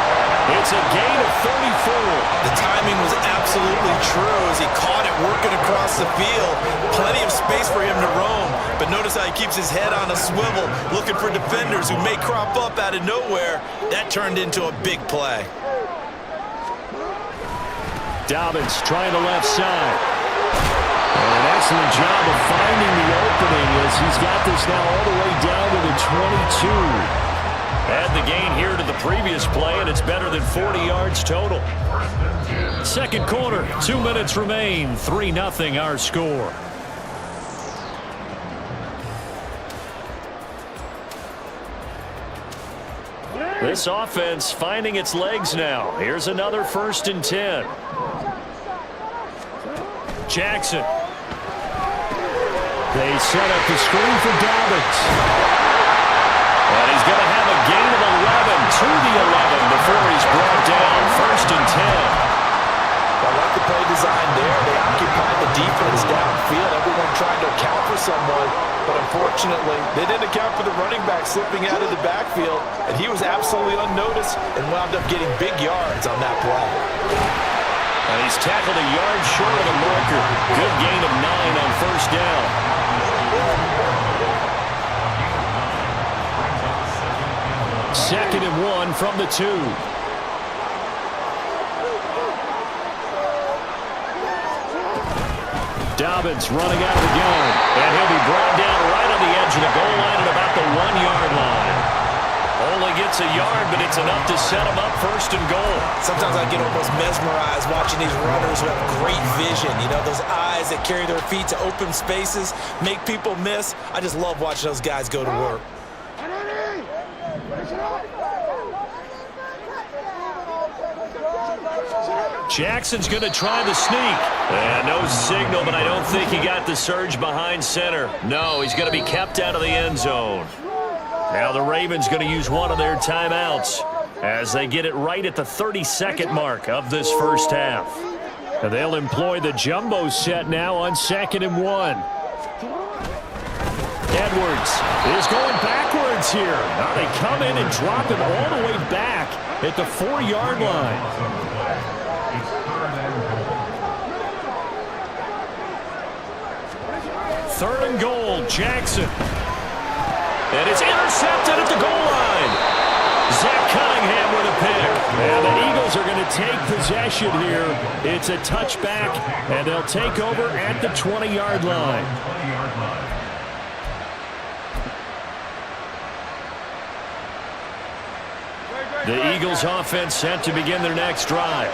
[SPEAKER 1] It's a gain of 34.
[SPEAKER 3] The timing was absolutely true as he caught it working across the field. Plenty of space for him to roam. But notice how he keeps his head on a swivel, looking for defenders who may crop up out of nowhere. That turned into a big play.
[SPEAKER 2] Dobbins trying the left side. And an excellent job of finding the opening as he's got this now all the way down to the 22.
[SPEAKER 1] Add the gain here to the previous play, and it's better than 40 yards total.
[SPEAKER 2] Second quarter, 2 minutes remain. 3-0 our score.
[SPEAKER 1] This offense finding its legs now. Here's another 1st and 10.
[SPEAKER 2] Jackson. They set up the screen for Dobbins.
[SPEAKER 1] And he's going to have a gain of 11 to the 11 before he's brought down. 1st and 10.
[SPEAKER 3] I like the play design there. They occupied the defense downfield. Everyone trying to account for someone. But unfortunately, they didn't account for the running back slipping out of the backfield. And he was absolutely unnoticed and wound up getting big yards on that play.
[SPEAKER 1] And he's tackled a yard short of the marker. Good gain of 9 on 1st down.
[SPEAKER 2] 2nd and 1 from the 2. Dobbins running out of the gun.
[SPEAKER 1] And he'll be brought down right on the edge of the goal line at about the 1-yard line. Only gets a yard, but it's enough to set him up 1st and goal.
[SPEAKER 3] Sometimes I get almost mesmerized watching these runners who have great vision. You know, those eyes that carry their feet to open spaces, make people miss. I just love watching those guys go to work.
[SPEAKER 1] Jackson's going to try the sneak. And no signal, but I don't think he got the surge behind center. No, he's going to be kept out of the end zone. Now the Ravens going to use one of their timeouts as they get it right at the 30-second mark of this first half.
[SPEAKER 2] And they'll employ the jumbo set now on 2nd and 1. And Edwards is going backwards here. Now they come in and drop him all the way back at the 4-yard line. Third and goal, Jackson. And it's intercepted at the goal line. Zach Cunningham with a pick. And the Eagles are going to take possession here. It's a touchback, and they'll take over at the 20-yard line. The Eagles offense set to begin their next drive.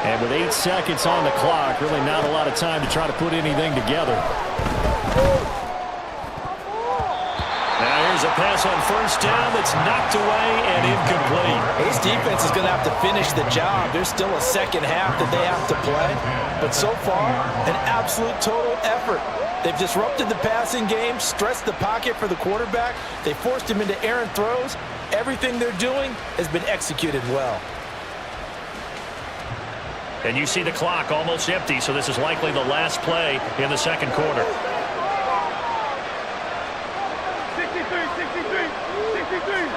[SPEAKER 2] And with 8 seconds on the clock, really not a lot of time to try to put anything together. Now here's a pass on first down that's knocked away and incomplete.
[SPEAKER 5] This defense is going to have to finish the job. There's still a second half that they have to play. But so far, an absolute total effort. They've disrupted the passing game, stressed the pocket for the quarterback. They forced him into errant throws. Everything they're doing has been executed well.
[SPEAKER 1] And you see the clock almost empty, so this is likely the last play in the second quarter.
[SPEAKER 6] 63.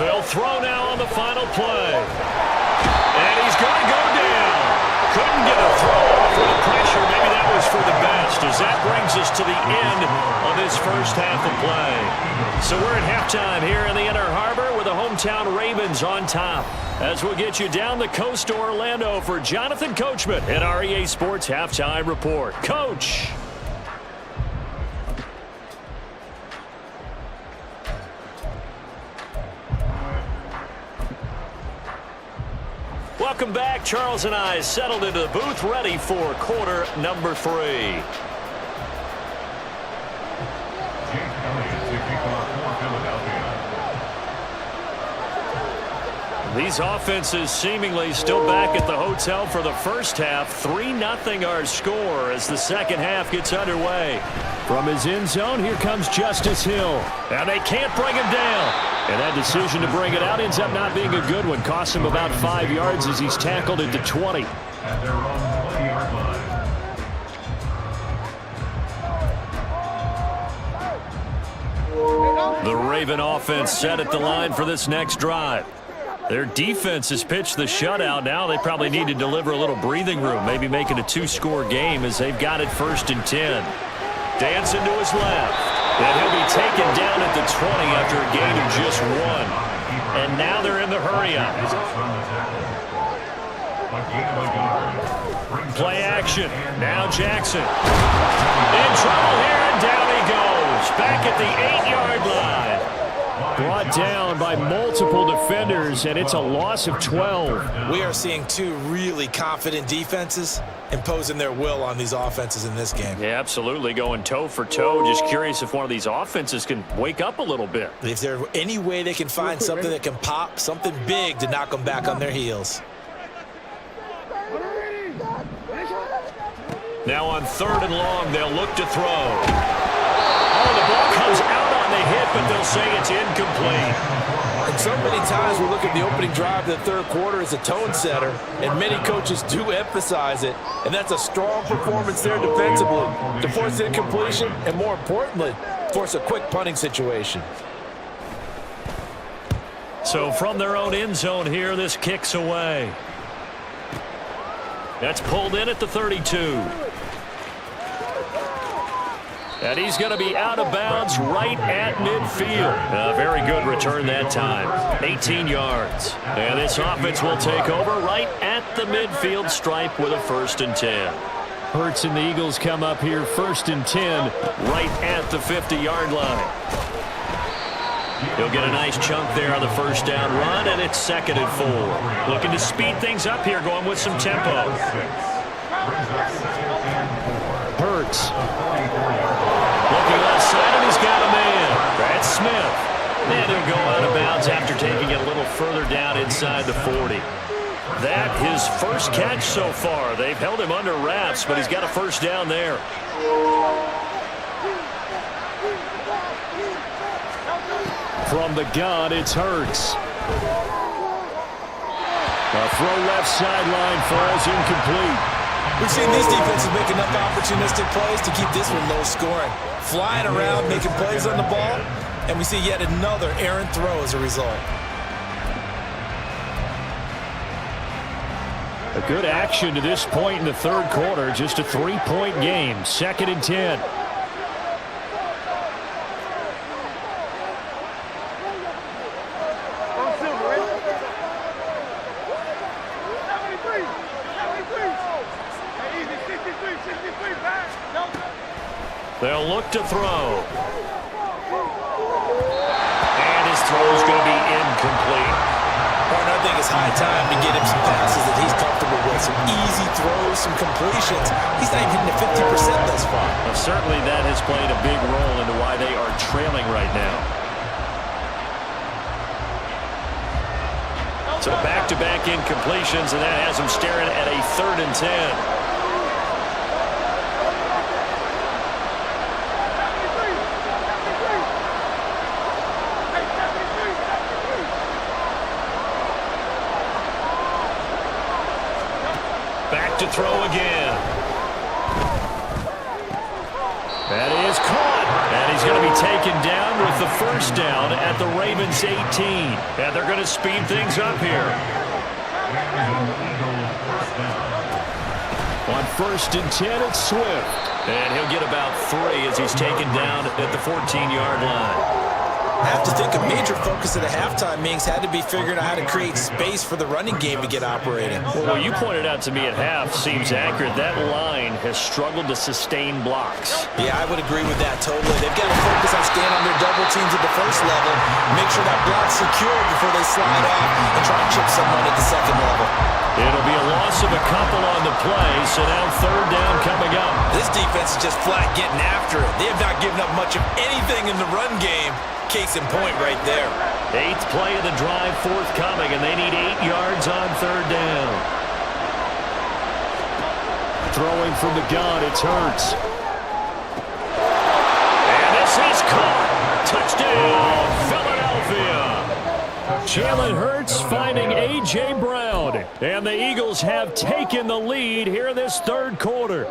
[SPEAKER 2] They'll throw now on the final play. And he's going to go down. Couldn't get a throw off with the pressure. Maybe that was for the best, as that brings us to the end of this first half of play. So we're at halftime here in the Inner Harbor with the hometown Ravens on top. As we'll get you down the coast to Orlando for Jonathan Coachman in our EA Sports Halftime Report. Coach. Welcome back. Charles and I settled into the booth, ready for quarter number 3. These offenses seemingly still back at the hotel for the first half. 3-0 our score as the second half gets underway. From his end zone, here comes Justice Hill. And they can't bring him down. And that decision to bring it out ends up not being a good one. Costs him about 5 yards as he's tackled at the 20.
[SPEAKER 4] At their own 20-yard line.
[SPEAKER 2] The Raven offense set at the line for this next drive. Their defense has pitched the shutout. Now they probably need to deliver a little breathing room, maybe make it a 2-score game as they've got it 1st and 10. Dancing to his left. And he'll be taken down at the 20 after a gain of just 1. And now they're in the hurry-up. Play action. Now Jackson. In trouble here, and down he goes. Back at the 8-yard line. Brought down by multiple defenders, and it's a loss of 12.
[SPEAKER 3] We are seeing two really confident defenses imposing their will on these offenses in this game.
[SPEAKER 2] Yeah, absolutely, going toe for toe. Just curious if one of these offenses can wake up a little bit.
[SPEAKER 3] If there's any way they can find something that can pop, something big to knock them back on their heels.
[SPEAKER 2] Now on 3rd and long, they'll look to throw. Oh, the ball comes out on the hit, but they'll say it's incomplete.
[SPEAKER 5] And so many times we look at the opening drive of the third quarter as a tone setter, and many coaches do emphasize it. And that's a strong performance there defensively to force incompletion and, more importantly, force a quick punting situation.
[SPEAKER 2] So from their own end zone here, this kicks away. That's pulled in at the 32. And he's going to be out of bounds right at midfield. A very good return that time. 18 yards. And this offense will take over right at the midfield stripe with a 1st and 10. Hurts and the Eagles come up here 1st and 10 right at the 50-yard line. He'll get a nice chunk there on the first down run, and it's 2nd and 4. Looking to speed things up here, going with some tempo. Hurts. Looking left side, and he's got a man. That's Smith. And he'll go out of bounds after taking it a little further down inside the 40. That his first catch so far. They've held him under wraps, but he's got a first down there. From the gun, it's Hurts. A throw left sideline falls incomplete.
[SPEAKER 3] We've seen these defenses make enough opportunistic plays to keep this one low scoring. Flying around, making plays on the ball, and we see yet another errant throw as a result.
[SPEAKER 2] A good action to this point in the third quarter. Just a 3-point game. 2nd and 10. They'll look to throw. And his throw is going to be incomplete.
[SPEAKER 3] Partner, I think it's high time to get him some passes that he's comfortable with. Some easy throws, some completions. He's not even hitting the 50% thus far.
[SPEAKER 1] Well, certainly that has played a big role into why they are trailing right now. So back-to-back incompletions, and that has them staring at a 3rd and 10. Back to throw again. That is caught. And he's going to be taken down with the first down at the Ravens 18. And they're going to speed things up here.
[SPEAKER 2] On 1st and 10, it's Swift.
[SPEAKER 1] And he'll get about 3 as he's taken down at the 14-yard line.
[SPEAKER 3] I have to think a major focus of the halftime meetings had to be figuring out how to create space for the running game to get operating.
[SPEAKER 1] Well, you pointed out to me at half seems accurate. That line has struggled to sustain blocks.
[SPEAKER 3] Yeah, I would agree with that totally. They've got to focus on staying on their double teams at the first level, make sure that block's secured before they slide off and try and chip someone at the second level.
[SPEAKER 1] It'll be a loss of a couple on the play, so now 3rd down coming up.
[SPEAKER 3] This defense is just flat getting after it. They have not given up much of anything in the run game. Case in point right there.
[SPEAKER 1] 8th play of the drive forthcoming, and they need 8 yards on 3rd down.
[SPEAKER 2] Throwing from the gun, it's Hurts.
[SPEAKER 1] And this is caught. Touchdown, Philadelphia.
[SPEAKER 2] Jalen Hurts finding A.J. Brown. And the Eagles have taken the lead here in this 3rd quarter.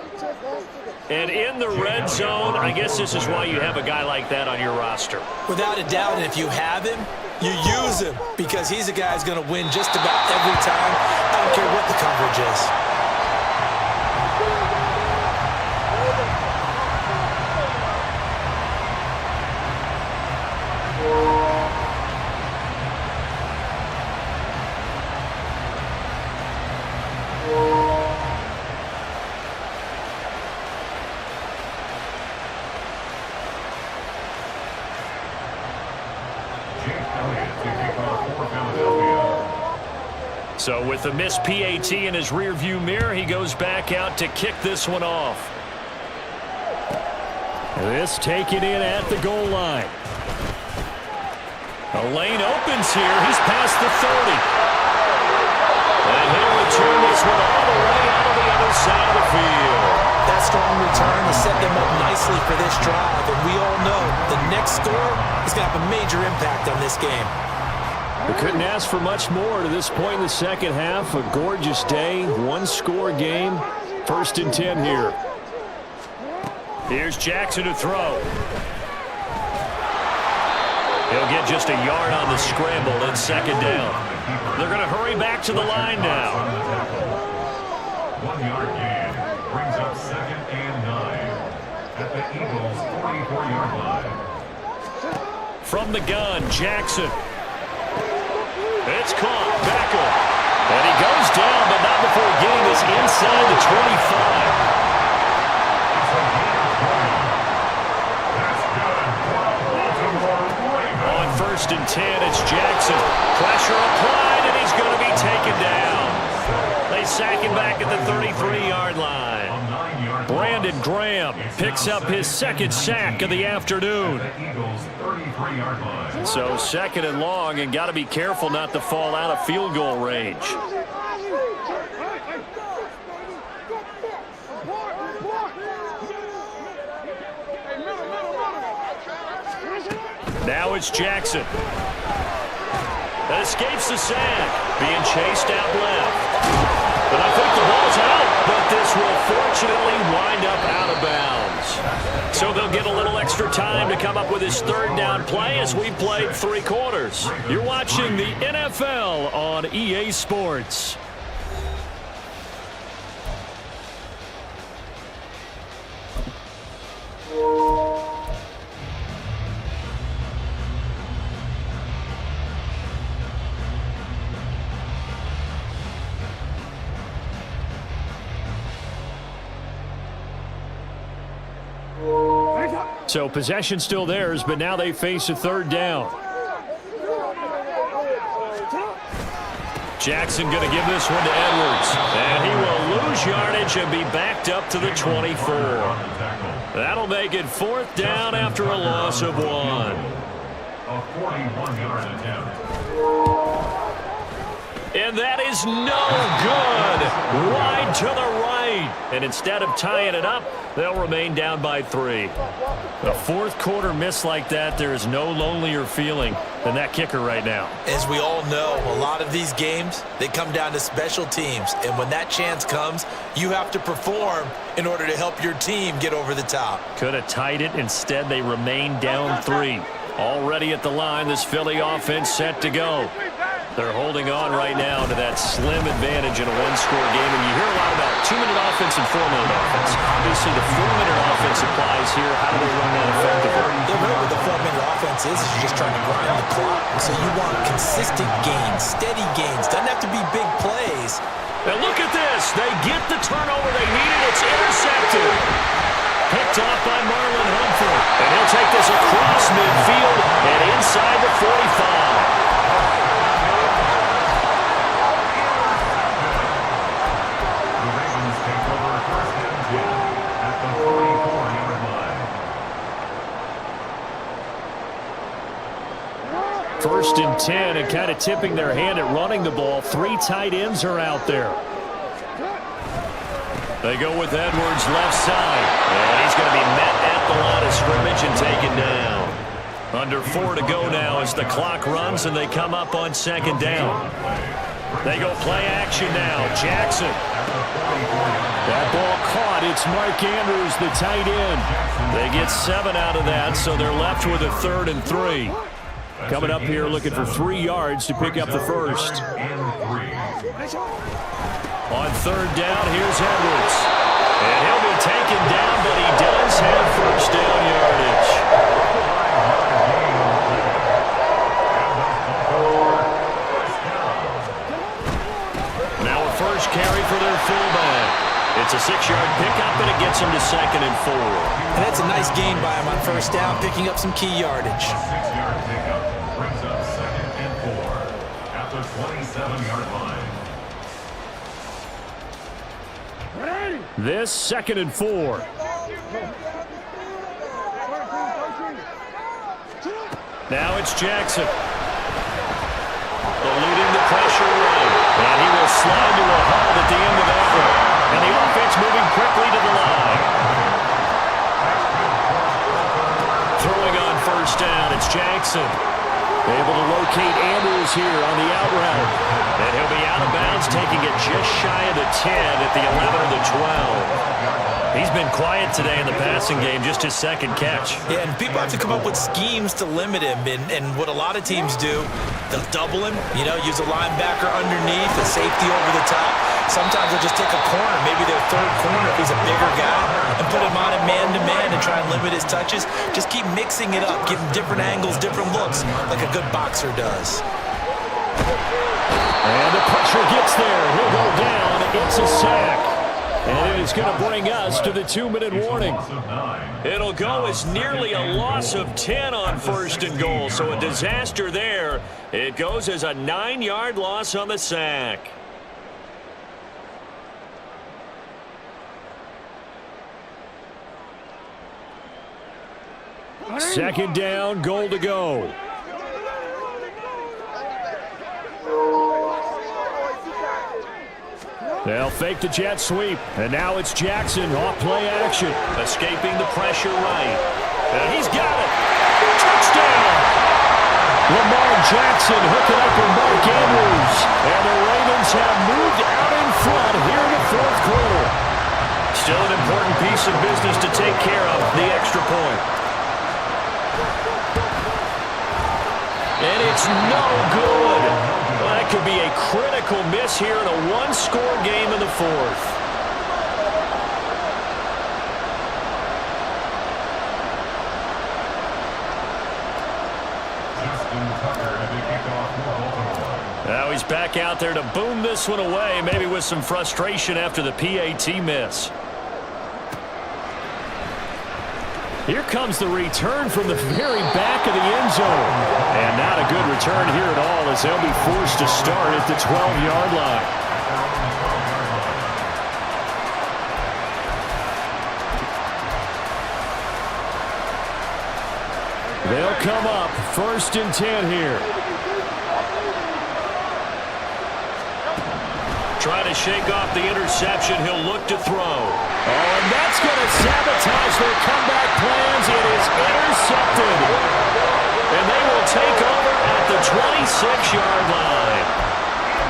[SPEAKER 1] And in the red zone, I guess this is why you have a guy like that on your roster.
[SPEAKER 3] Without a doubt, and if you have him, you use him because he's a guy who's going to win just about every time. I don't care what the coverage is.
[SPEAKER 1] So with a missed PAT in his rearview mirror, he goes back out to kick this one off.
[SPEAKER 2] This taken in at the goal line.
[SPEAKER 1] A lane opens here. He's past the 30. And he'll return this one all the way out of the other side of the field.
[SPEAKER 3] That strong return has set them up nicely for this drive. And we all know the next score is going to have a major impact on this game.
[SPEAKER 2] We couldn't ask for much more to this point in the second half. A gorgeous day, 1-score game. 1st and 10 here.
[SPEAKER 1] Here's Jackson to throw. He'll get just a yard on the scramble and 2nd down. They're going to hurry back to the line now.
[SPEAKER 4] 1-yard gain brings up 2nd and 9 at the Eagles' 44-yard line.
[SPEAKER 1] From the gun, Jackson. It's caught. Beckham. And he goes down, but not before getting this inside the 25. On 1st and 10, it's Jackson. Pressure applied, and he's going to be taken down. They sack him back at the 33-yard line. Brandon Graham picks up his 2nd sack of the afternoon. So 2nd and long, and got to be careful not to fall out of field goal range. Now it's Jackson. That escapes the sack. Being chased out left.
[SPEAKER 2] And I think the ball's out, but this will fortunately wind up out of bounds. So they'll get a little extra time to come up with his third down play as we played 3 quarters. You're watching the NFL on EA Sports. So possession still theirs, but now they face a third down. Jackson going to give this one to Edwards. And he will lose yardage and be backed up to the 24. That'll make it 4th down after a loss of 1.
[SPEAKER 4] A 41-yard attempt.
[SPEAKER 2] And that is no good. Wide to the right. And instead of tying it up, they'll remain down by 3. A 4th quarter miss like that, there is no lonelier feeling than that kicker right now.
[SPEAKER 3] As we all know, a lot of these games, they come down to special teams. And when that chance comes, you have to perform in order to help your team get over the top.
[SPEAKER 2] Could have tied it. Instead, they remain down 3. Already at the line, this Philly offense set to go. They're holding on right now to that slim advantage in a 1-score game. And you hear a lot about 2-minute offense and 4-minute offense. Obviously, the 4-minute offense applies here. How do they run that effectively?
[SPEAKER 3] Yeah, really, what the 4-minute offense is you're just trying to grind the clock. So you want consistent gains, steady gains. Doesn't have to be big plays.
[SPEAKER 2] And look at this. They get the turnover they needed. It's intercepted. Picked off by Marlon Humphrey. And he'll take this across midfield and inside the 45. First and 10, and kind of tipping their hand at running the ball. 3 tight ends are out there. They go with Edwards left side. And he's going to be met at the line of scrimmage and taken down. Under 4 to go now as the clock runs and they come up on 2nd down. They go play action now. Jackson. That ball caught. It's Mark Andrews, the tight end. They get 7 out of that, so they're left with a 3rd and 3. Coming up here looking for 3 yards to pick up the first. On 3rd down, here's Edwards. And he'll be taken down, but he does have first down yardage. Now a first carry for their fullback. It's a 6-yard pickup, and it gets him to 2nd and 4.
[SPEAKER 3] And that's a nice gain by him on first down, picking up some key yardage.
[SPEAKER 4] 6-yard pickup brings up 2nd and 4 at the 27-yard line.
[SPEAKER 2] This 2nd and 4. Now it's Jackson. Eluding the pressure right. And he will slide to a halt at the end of that one. And the offense moving quickly to the line. Throwing on first down, it's Jackson. Able to locate Andrews here on the out route. And he'll be out of bounds, taking it just shy of the 10 at the 11 or the 12. He's been quiet today in the passing game, just his 2nd catch.
[SPEAKER 3] Yeah, and people have to come up with schemes to limit him. And what a lot of teams do, they'll double him, use a linebacker underneath, a safety over the top. Sometimes they'll just take a corner, maybe their 3rd corner if he's a bigger guy, and put him on it man-to-man and try and limit his touches. Just keep mixing it up, give him different angles, different looks, like a good boxer does.
[SPEAKER 2] And the pressure gets there. He'll go down. It's a sack. And it is going to bring us to the 2-minute warning. It'll go as nearly a loss of 10 on 1st and goal. So a disaster there. It goes as a 9-yard loss on the sack. Second down, goal to go. They'll fake the jet sweep, and now it's Jackson off play action. Escaping the pressure right. And he's got it. Touchdown! Lamar Jackson hooking up with Mark Andrews. And the Ravens have moved out in front here in the fourth quarter.
[SPEAKER 1] Still an important piece of business to take care of, the extra point. And it's no good. Well, that could be a critical miss here in a one-score game in the fourth.
[SPEAKER 2] Now he's back out there to boom this one away, maybe with some frustration after the PAT miss. Here comes the return from the very back of the end zone. And not a good return here at all as they'll be forced to start at the 12-yard line. They'll come up 1st and 10 here.
[SPEAKER 1] Trying to shake off the interception. He'll look to throw.
[SPEAKER 2] Oh, and that's going to sabotage their comeback plans. It is intercepted. And they will take over at the 26-yard line.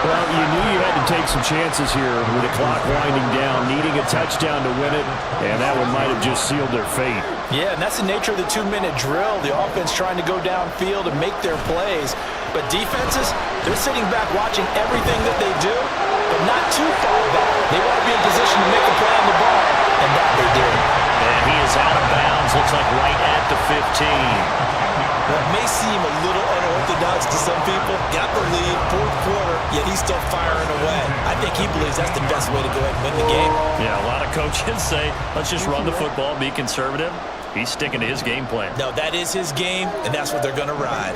[SPEAKER 2] Well, you knew you had to take some chances here with the clock winding down, needing a touchdown to win it, and that one might have just sealed their fate.
[SPEAKER 5] Yeah, and that's the nature of the 2-minute drill. The offense trying to go downfield and make their plays. But defenses, they're sitting back watching everything that they do, but not too far back. They want to be in position to make a play on the ball, and that they did.
[SPEAKER 1] And he is out of bounds. Looks like right at the 15.
[SPEAKER 3] Well, it may seem a little unorthodox to some people. Got the lead, fourth quarter, yet he's still firing away. I think he believes that's the best way to go ahead and win the game.
[SPEAKER 1] Yeah, a lot of coaches say, let's just run the football, be conservative. He's sticking to his game plan.
[SPEAKER 3] No, that is his game, and that's what they're going to ride.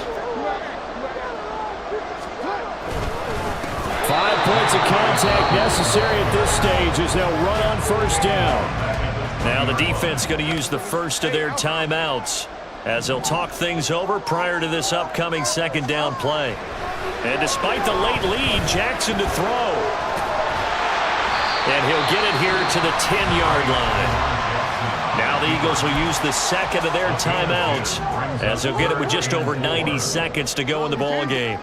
[SPEAKER 2] 5 points of contact necessary at this stage as they'll run on 1st down.
[SPEAKER 1] Now the defense going to use the first of their timeouts as they'll talk things over prior to this upcoming 2nd down play. And despite the late lead, Jackson to throw. And he'll get it here to the 10-yard line. Now the Eagles will use the 2nd of their timeouts as they'll get it with just over 90 seconds to go in the ball game.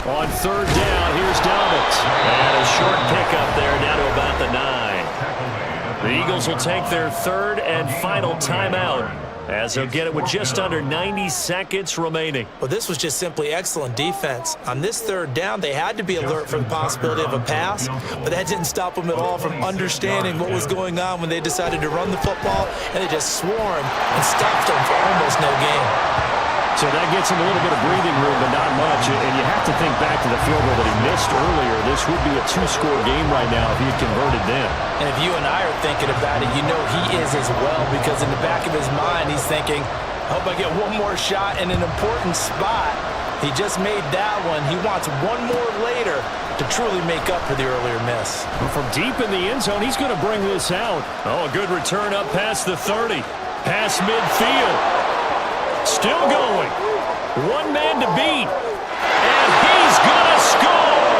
[SPEAKER 2] On 3rd down, here's Dobbins.
[SPEAKER 1] And a short pickup there down to about the 9. The Eagles will take their 3rd and final timeout as they'll get it with just under 90 seconds remaining.
[SPEAKER 3] Well, this was just simply excellent defense. On this 3rd down, they had to be alert for the possibility of a pass, but that didn't stop them at all from understanding what was going on when they decided to run the football, and they just swarmed and stopped them for almost no gain.
[SPEAKER 2] So that gets him a little bit of breathing room, but not much. And you have to think back to the field goal that he missed earlier. This would be a 2-score game right now if he had converted then.
[SPEAKER 5] And if you and I are thinking about it, you know he is as well, because in the back of his mind, he's thinking, I hope I get one more shot in an important spot. He just made that one. He wants one more later to truly make up for the earlier miss.
[SPEAKER 2] From deep in the end zone, he's going to bring this out.
[SPEAKER 1] Oh, a good return up past the 30. Past midfield. Still going. One man to beat. And he's going to score.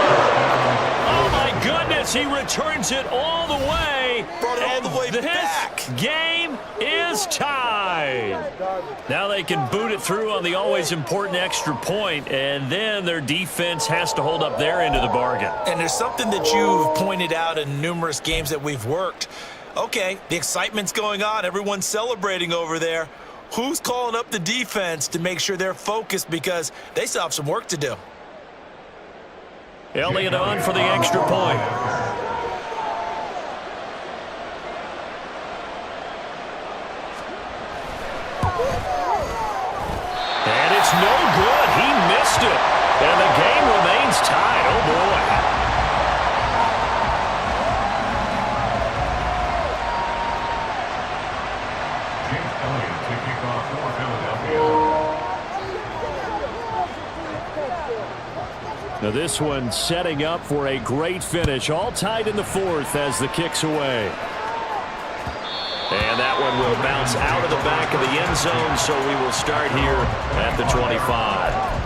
[SPEAKER 1] Oh, my goodness. He returns it all the way.
[SPEAKER 3] Brought it all the way back.
[SPEAKER 1] This game is tied. Now they can boot it through on the always important extra point, and then their defense has to hold up their end of the bargain.
[SPEAKER 3] And there's something that you've pointed out in numerous games that we've worked. Okay, the excitement's going on. Everyone's celebrating over there. Who's calling up the defense to make sure they're focused, because they still have some work to do?
[SPEAKER 1] Elliott on for the extra point. And it's no good. He missed it. And the game remains tied. Oh, boy.
[SPEAKER 2] Now this one setting up for a great finish. All tied in the 4th as the kick's away.
[SPEAKER 1] And that one will bounce out of the back of the end zone, so we will start here at the 25.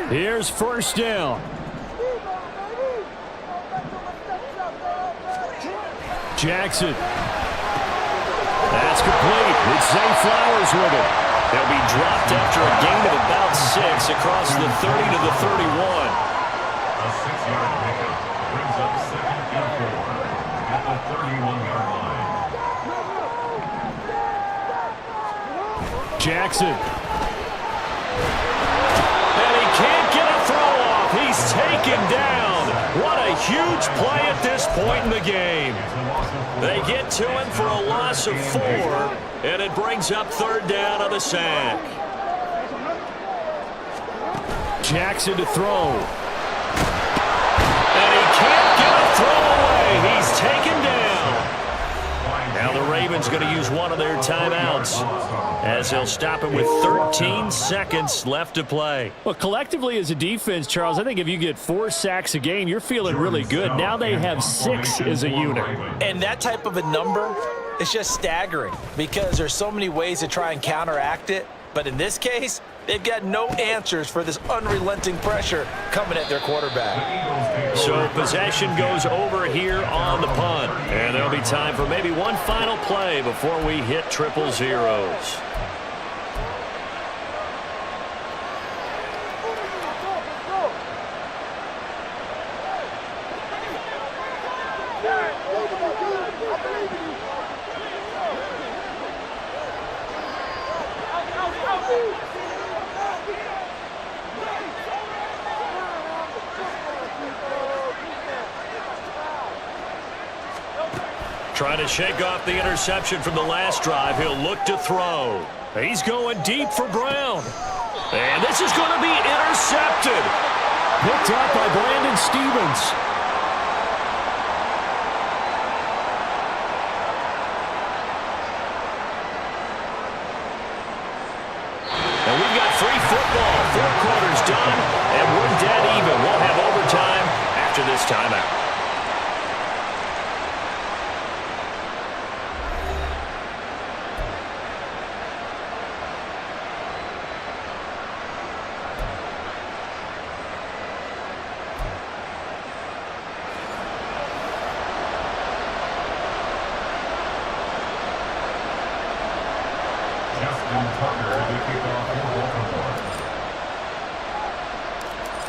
[SPEAKER 2] Here's first down. Jackson. That's complete. It's Zay Flowers with it.
[SPEAKER 1] They'll be dropped after a gain of about 6 across the 30 to the 31.
[SPEAKER 4] A 6-yard pickup brings up 2nd and 4 at the 31-yard line.
[SPEAKER 2] Jackson.
[SPEAKER 1] And he can't get a throw off. He's taken down. What a huge play at this point in the game. They get to him for a loss of 4, and it brings up 3rd down on the sack.
[SPEAKER 2] Jackson to throw.
[SPEAKER 1] And he can't get a throw away. He's taken down. Now the Ravens going to use one of their timeouts as they'll stop it with 13 seconds left to play.
[SPEAKER 2] Well, collectively as a defense, Charles, I think if you get 4 sacks a game, you're feeling really good. Now they have 6 as a unit.
[SPEAKER 3] And that type of a number is just staggering because there's so many ways to try and counteract it. But in this case, they've got no answers for this unrelenting pressure coming at their quarterback.
[SPEAKER 1] So possession goes over here on the punt. And there'll be time for maybe one final play before we hit triple zeros. Trying to shake off the interception from the last drive. He'll look to throw. He's going deep for Brown. And this is going to be intercepted.
[SPEAKER 2] Picked up by Brandon Stephens.
[SPEAKER 1] And we've got free football. 4 quarters done, and we're dead even. We'll have overtime after this timeout.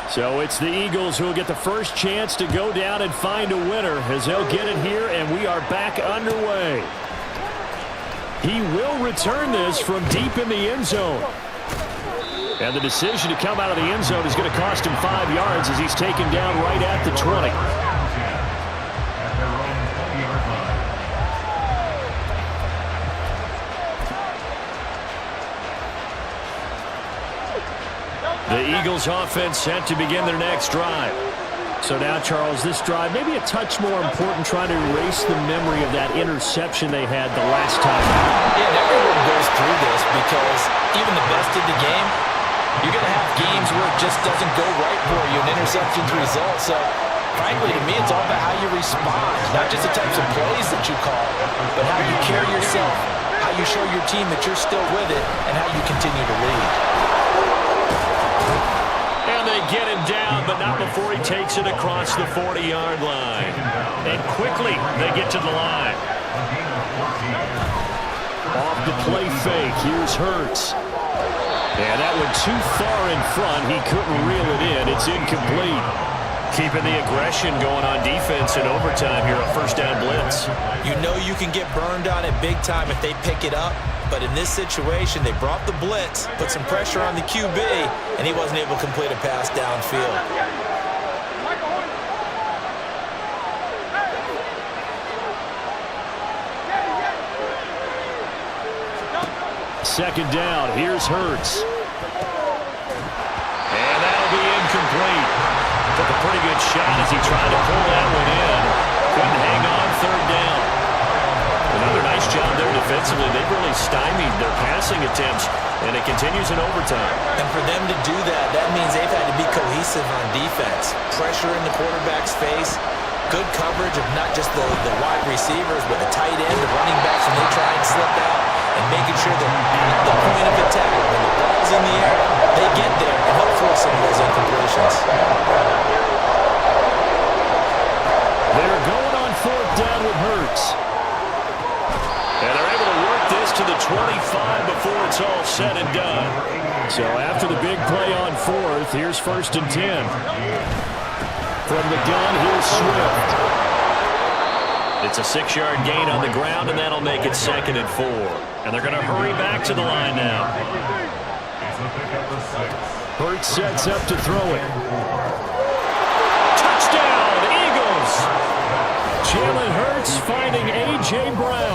[SPEAKER 2] So it's the Eagles who will get the first chance to go down and find a winner as they'll get it here, and we are back underway. He will return this from deep in the end zone. And the decision to come out of the end zone is going to cost him 5 yards as he's taken down right at the 20.
[SPEAKER 1] The Eagles offense set to begin their next drive.
[SPEAKER 2] So now, Charles, this drive maybe a touch more important, trying to erase the memory of that interception they had the last time.
[SPEAKER 3] Yeah, and everyone goes through this because even the best in the game, you're going to have games where it just doesn't go right for you, and interceptions result. So, frankly, to me, it's all about how you respond, not just the types of plays that you call, but how you carry yourself, how you show your team that you're still with it, and how you continue to lead.
[SPEAKER 1] And they get him down, but not before he takes it across the 40-yard line. And quickly, they get to the line.
[SPEAKER 2] Off the play fake, here's Hurts. And that one too far in front. He couldn't reel it in. It's incomplete.
[SPEAKER 1] Keeping the aggression going on defense in overtime here on first down blitz.
[SPEAKER 3] You know you can get burned on it big time if they pick it up. But in this situation, they brought the blitz, put some pressure on the QB, and he wasn't able to complete a pass downfield.
[SPEAKER 2] Second down, here's Hurts.
[SPEAKER 1] And that'll be incomplete. Took a pretty good shot as he tried to pull that one in. Couldn't hang on third down. Another nice job there defensively. They've really stymied their passing attempts, and it continues in overtime.
[SPEAKER 3] And for them to do that, that means they've had to be cohesive on defense. Pressure in the quarterback's face, Good coverage of not just the wide receivers, but the tight end, the running backs when they try and slip out, and making sure that at the point of attack, when the ball's in the air, they get there and help force some of those incompletions.
[SPEAKER 2] They're going on fourth down with Hurts.
[SPEAKER 1] And they're able to work this to the 25 before it's all said and done.
[SPEAKER 2] So after the big play on fourth, here's 1st and 10. From the gun, here's Swift.
[SPEAKER 1] It's a 6-yard gain on the ground, and that'll make it 2nd and 4. And they're going to hurry back to the line now.
[SPEAKER 2] Hurts sets up to throw it.
[SPEAKER 1] Touchdown, Eagles!
[SPEAKER 2] Jalen Hurts finding A.J. Brown.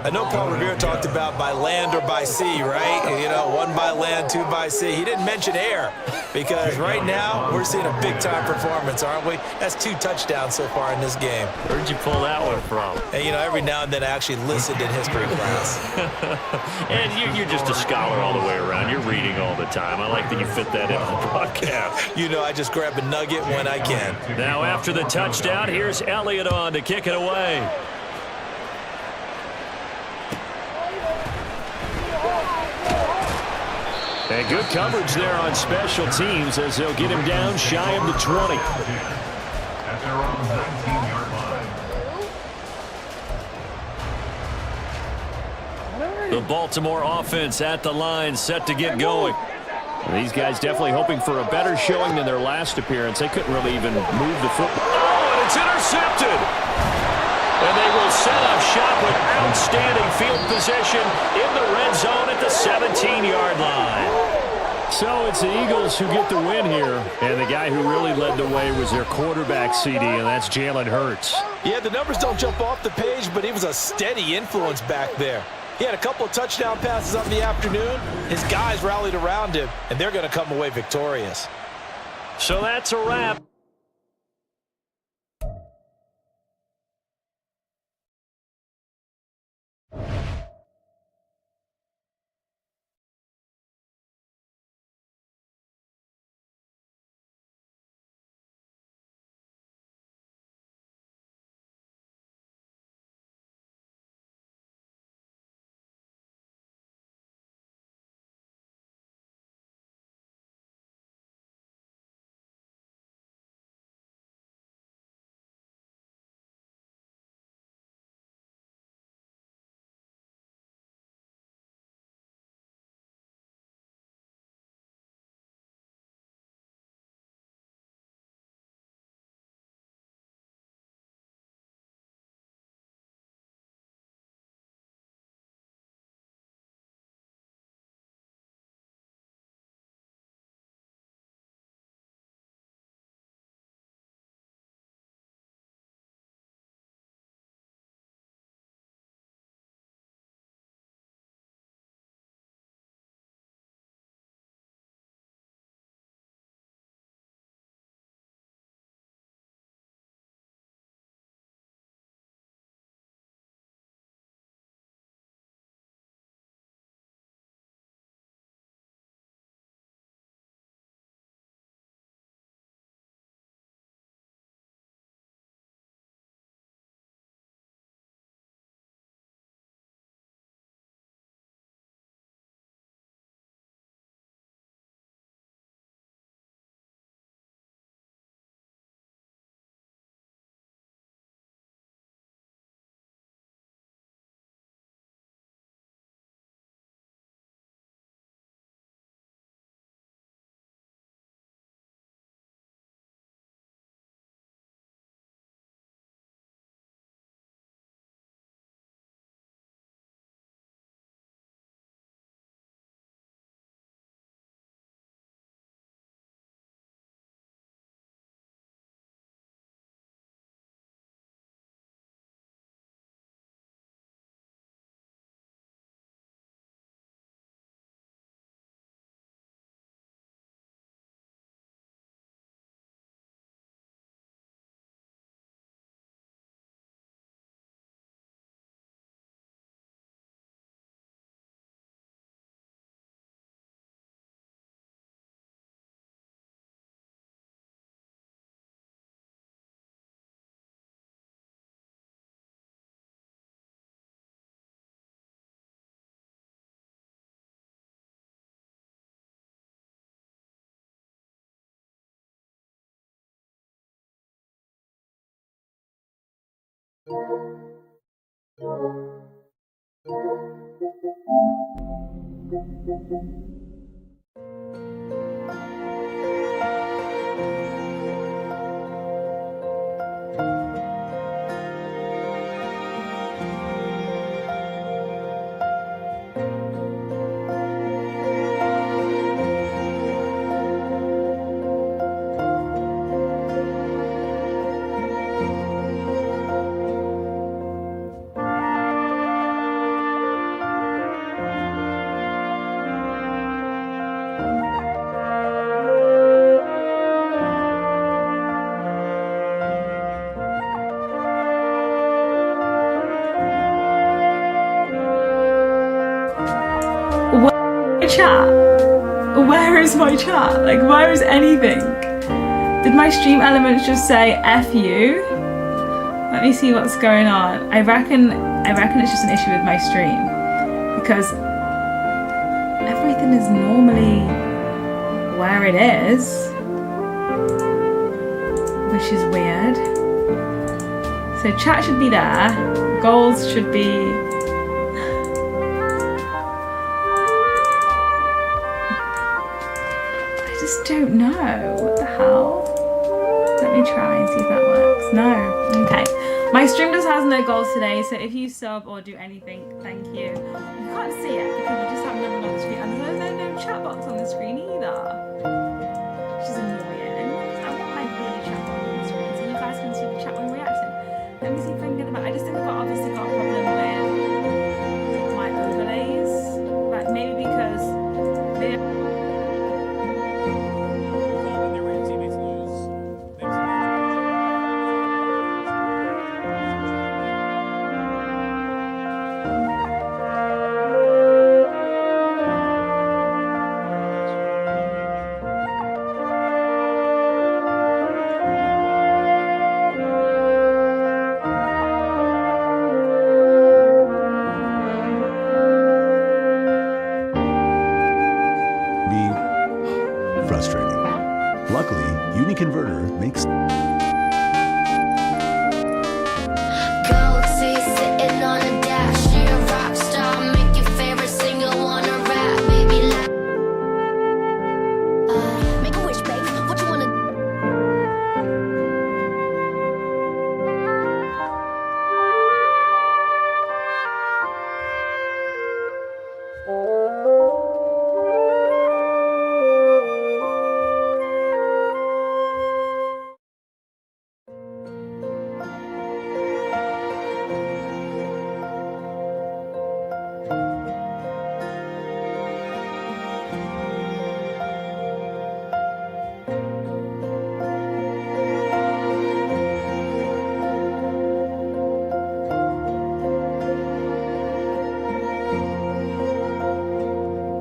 [SPEAKER 3] I know Paul Revere talked about by land or by sea, right? You know, 1 by land, 2 by sea. He didn't mention air because right now we're seeing a big-time performance, aren't we? That's 2 touchdowns so far in this game.
[SPEAKER 1] Where'd you pull that one from?
[SPEAKER 3] And, you know, every now and then I actually listened in history class.
[SPEAKER 1] And you're just a scholar all the way around. You're reading all the time. I like that you fit that into the broadcast.
[SPEAKER 3] You know, I just grab a nugget when I can.
[SPEAKER 1] Now after the touchdown, here's Elliott on to kick it away.
[SPEAKER 2] And good coverage there on special teams as they'll get him down shy of the 20.
[SPEAKER 4] At their own 19-yard line.
[SPEAKER 1] The Baltimore offense at the line, set to get going.
[SPEAKER 2] These guys definitely hoping for a better showing than their last appearance. They couldn't really even move the football.
[SPEAKER 1] Oh, and it's intercepted. And they will set up shop with outstanding field position in the red zone at the 17-yard line.
[SPEAKER 2] So it's the Eagles who get the win here. And the guy who really led the way was their quarterback, CD, and that's Jalen Hurts.
[SPEAKER 5] Yeah, the numbers don't jump off the page, but he was a steady influence back there. He had a couple of touchdown passes on the afternoon. His guys rallied around him, and they're going to come away victorious.
[SPEAKER 1] So that's a wrap.
[SPEAKER 9] Chat? Where is my chat? Like, where is anything? Did my stream elements just say F you? Let me see what's going on. I reckon it's just an issue with my stream because everything is normally where it is, which is weird. So chat should be there. Goals should be. Don't know. What the hell? Let me try and see if that works. No. Okay. My stream just has no goals today, so if you sub or do anything, thank you. You can't see it because we just have nothing on the screen, and there's no chat box on the screen either, which is annoying. I want my bloody chat box on the screen so you guys can see the chat when reacting. Let me see if I can get them out. I just think I've obviously got a problem with my overlays, like maybe because they.
[SPEAKER 10] Frustrating. Luckily, UniConverter makes
[SPEAKER 11] Galaxy sitting on a dash. You're a rock star. Make your favorite singer wanna rap, baby. Make a wish, babe. What you wanna?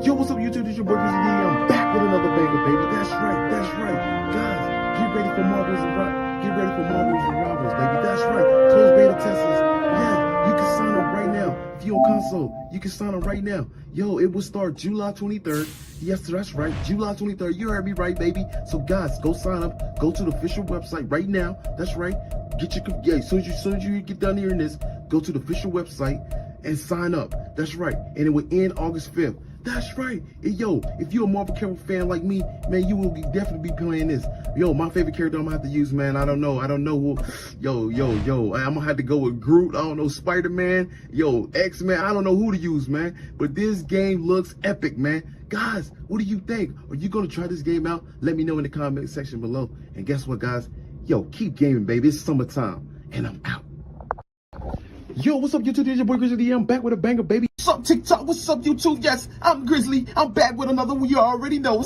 [SPEAKER 12] Yo, what's up, YouTube? It's your boy, Grizzly D. I'm back with another banger, baby. That's right, that's right. Guys, get ready for Marbles and Rock. Get ready for Marbles and Robbers, baby. That's right. Closed beta testers. Yeah, you can sign up right now. If you're on console, you can sign up right now. Yo, it will start July 23rd. Yes, that's right. July 23rd. You heard me right, baby. So, guys, go sign up. Go to the official website right now. That's right. Get your, yeah, as soon as you get done hearing this, go to the official website and sign up. That's right. And it will end August 5th. That's right. Hey, yo, if you're a Marvel character fan like me, man, you will definitely be playing this. Yo, my favorite character I'm gonna have to use, man, I don't know who. Yo, I'm gonna have to go with Groot. I don't know, Spider-Man. Yo, X-Men. I don't know who to use, man. But this game looks epic, man. Guys, what do you think? Are you gonna try this game out? Let me know in the comment section below. And guess what, guys? Yo, keep gaming, baby. It's summertime, and I'm out. Yo, what's up, YouTube? It's your boy Grizzly D. I'm back with a banger, baby. What's up, TikTok? What's up, YouTube? Yes, I'm Grizzly. I'm back with another one. You already know.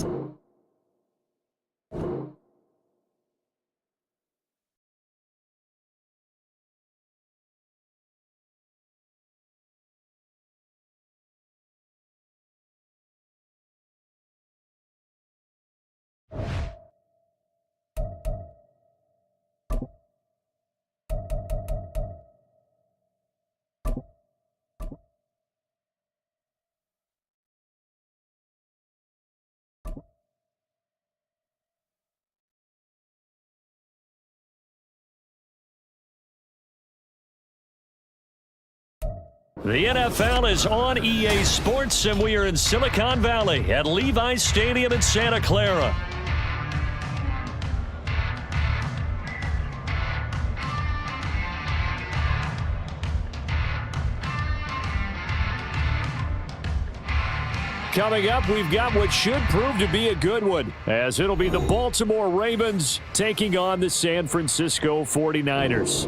[SPEAKER 1] The NFL is on EA Sports, and we are in Silicon Valley at Levi's Stadium in Santa Clara.
[SPEAKER 2] Coming up, we've got what should prove to be a good one, as it'll be the Baltimore Ravens taking on the San Francisco 49ers.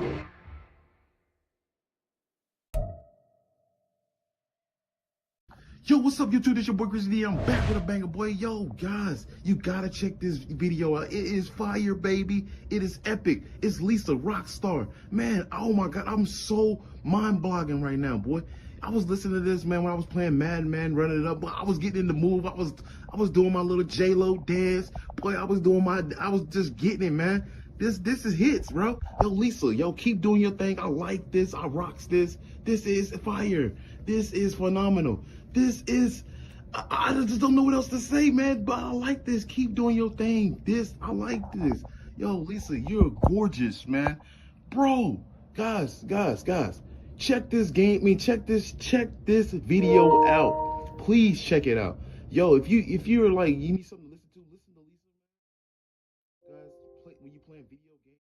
[SPEAKER 12] Yo, what's up, YouTube? This your boy Grizzly D. I'm back with a banger, boy. Yo, guys, you gotta check this video out. It is fire, baby. It is epic. It's Lisa Rockstar. Man, oh my God, I'm so mind-blogging right now, boy. I was listening to this, man, when I was playing Madden, man, running it up. But I was getting in the move. I was doing my little J-Lo dance. Boy, I was just getting it, man. This is hits, bro. Yo, Lisa, yo, keep doing your thing. I like this. I rocks this. This is fire. This is phenomenal. This is, I just don't know what else to say, man, but I like this. Keep doing your thing. I like this. Yo, Lisa, you're gorgeous, man. Bro, guys, check this check this video out. Please check it out. Yo, if you're like, you need something to listen to Lisa, man. Guys, when you playing video games.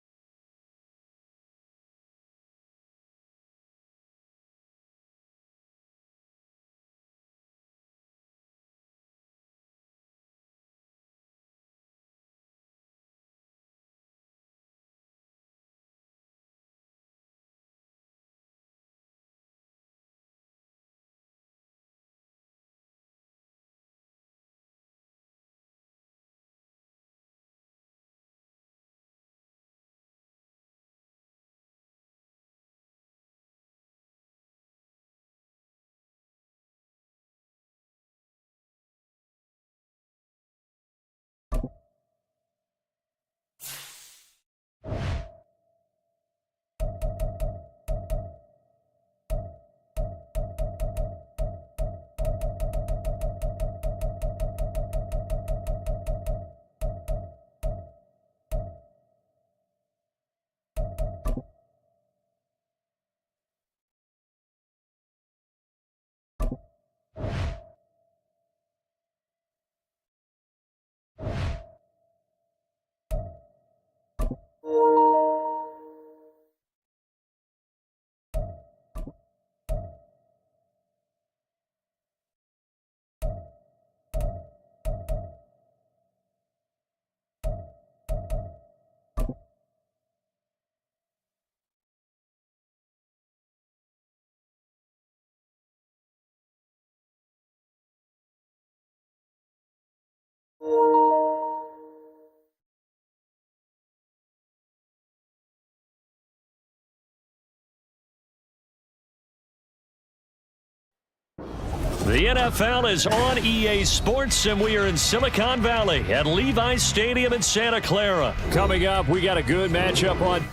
[SPEAKER 1] The NFL is on EA Sports, and we are in Silicon Valley at Levi's Stadium in Santa Clara.
[SPEAKER 2] Coming up, we got a good matchup on.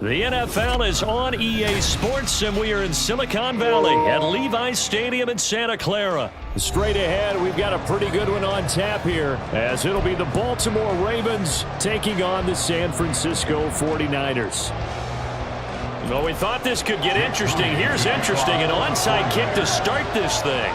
[SPEAKER 1] The NFL is on EA Sports, and we are in Silicon Valley at Levi's Stadium in Santa Clara.
[SPEAKER 2] Straight ahead, we've got a pretty good one on tap here, as it'll be the Baltimore Ravens taking on the San Francisco 49ers.
[SPEAKER 1] Well, we thought this could get interesting. Here's interesting, an onside kick to start this thing.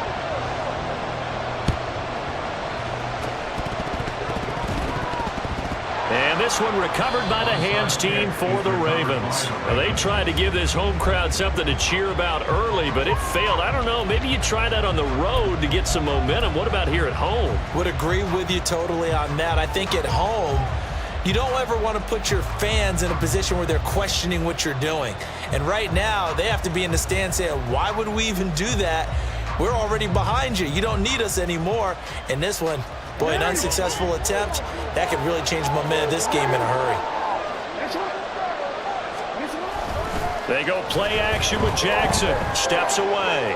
[SPEAKER 1] And this one recovered by the hands team for the Ravens. Well, they tried to give this home crowd something to cheer about early, but it failed. I don't know, maybe you try that on the road to get some momentum. What about here at home?
[SPEAKER 3] Would agree with you totally on that. I think at home, you don't ever want to put your fans in a position where they're questioning what you're doing. And right now, they have to be in the stand saying, why would we even do that? We're already behind you. You don't need us anymore. And this one, boy, an unsuccessful attempt, that could really change the momentum of this game in a hurry.
[SPEAKER 1] They go play action with Jackson. Steps away.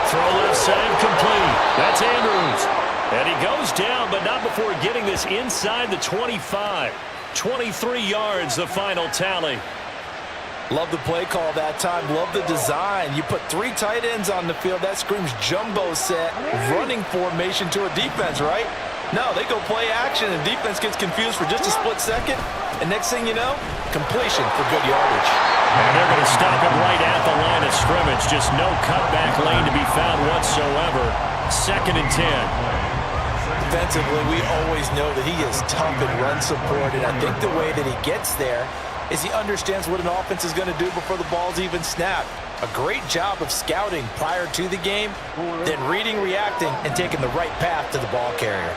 [SPEAKER 1] Throw left side complete. That's Andrews. And he goes down, but not before getting this inside the 25. 23 yards, the final tally.
[SPEAKER 5] Love the play call that time. Love the design. You put 3 tight ends on the field. That screams jumbo set, running formation to a defense, right? No, they go play action, and defense gets confused for just a split second. And next thing you know, completion for good yardage.
[SPEAKER 1] And they're going to stop it right at the line of scrimmage. Just no cutback lane to be found whatsoever. 2nd and 10.
[SPEAKER 3] Defensively, we always know that he is tough in run support, and I think the way that he gets there is he understands what an offense is going to do before the ball's even snapped. A great job of scouting prior to the game, then reading, reacting, and taking the right path to the ball carrier.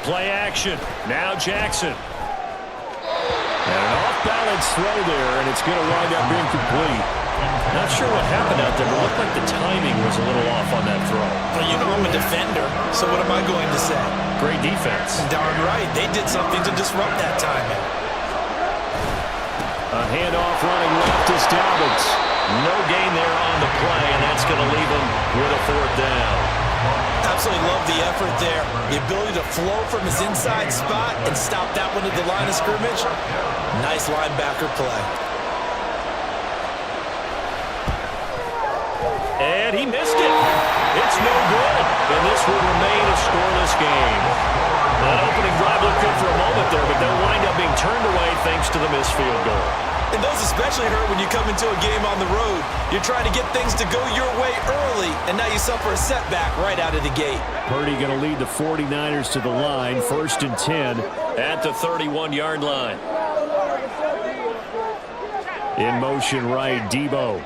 [SPEAKER 1] Play action. Now Jackson. And an off-balance throw there, and it's going to wind up being complete. Not sure what happened out there, but it looked like the timing was a little off on that throw.
[SPEAKER 3] Well, you know I'm a defender, so what am I going to say?
[SPEAKER 1] Great defense.
[SPEAKER 3] Darn right. They did something to disrupt that timing.
[SPEAKER 1] A handoff running left is Dobbins. No gain there on the play, and that's going to leave him with a 4th down.
[SPEAKER 3] Absolutely love the effort there. The ability to flow from his inside spot and stop that one at the line of scrimmage. Nice linebacker play.
[SPEAKER 1] And he missed it. It's no good. And this will remain a scoreless game. That opening drive looked good for a moment there, but they'll wind up being turned away thanks to the missed field goal.
[SPEAKER 3] And those especially hurt when you come into a game on the road. You're trying to get things to go your way early, and now you suffer a setback right out of the gate.
[SPEAKER 1] Purdy going to lead the 49ers to the line, 1st and 10 at the 31-yard line. In motion right, Debo.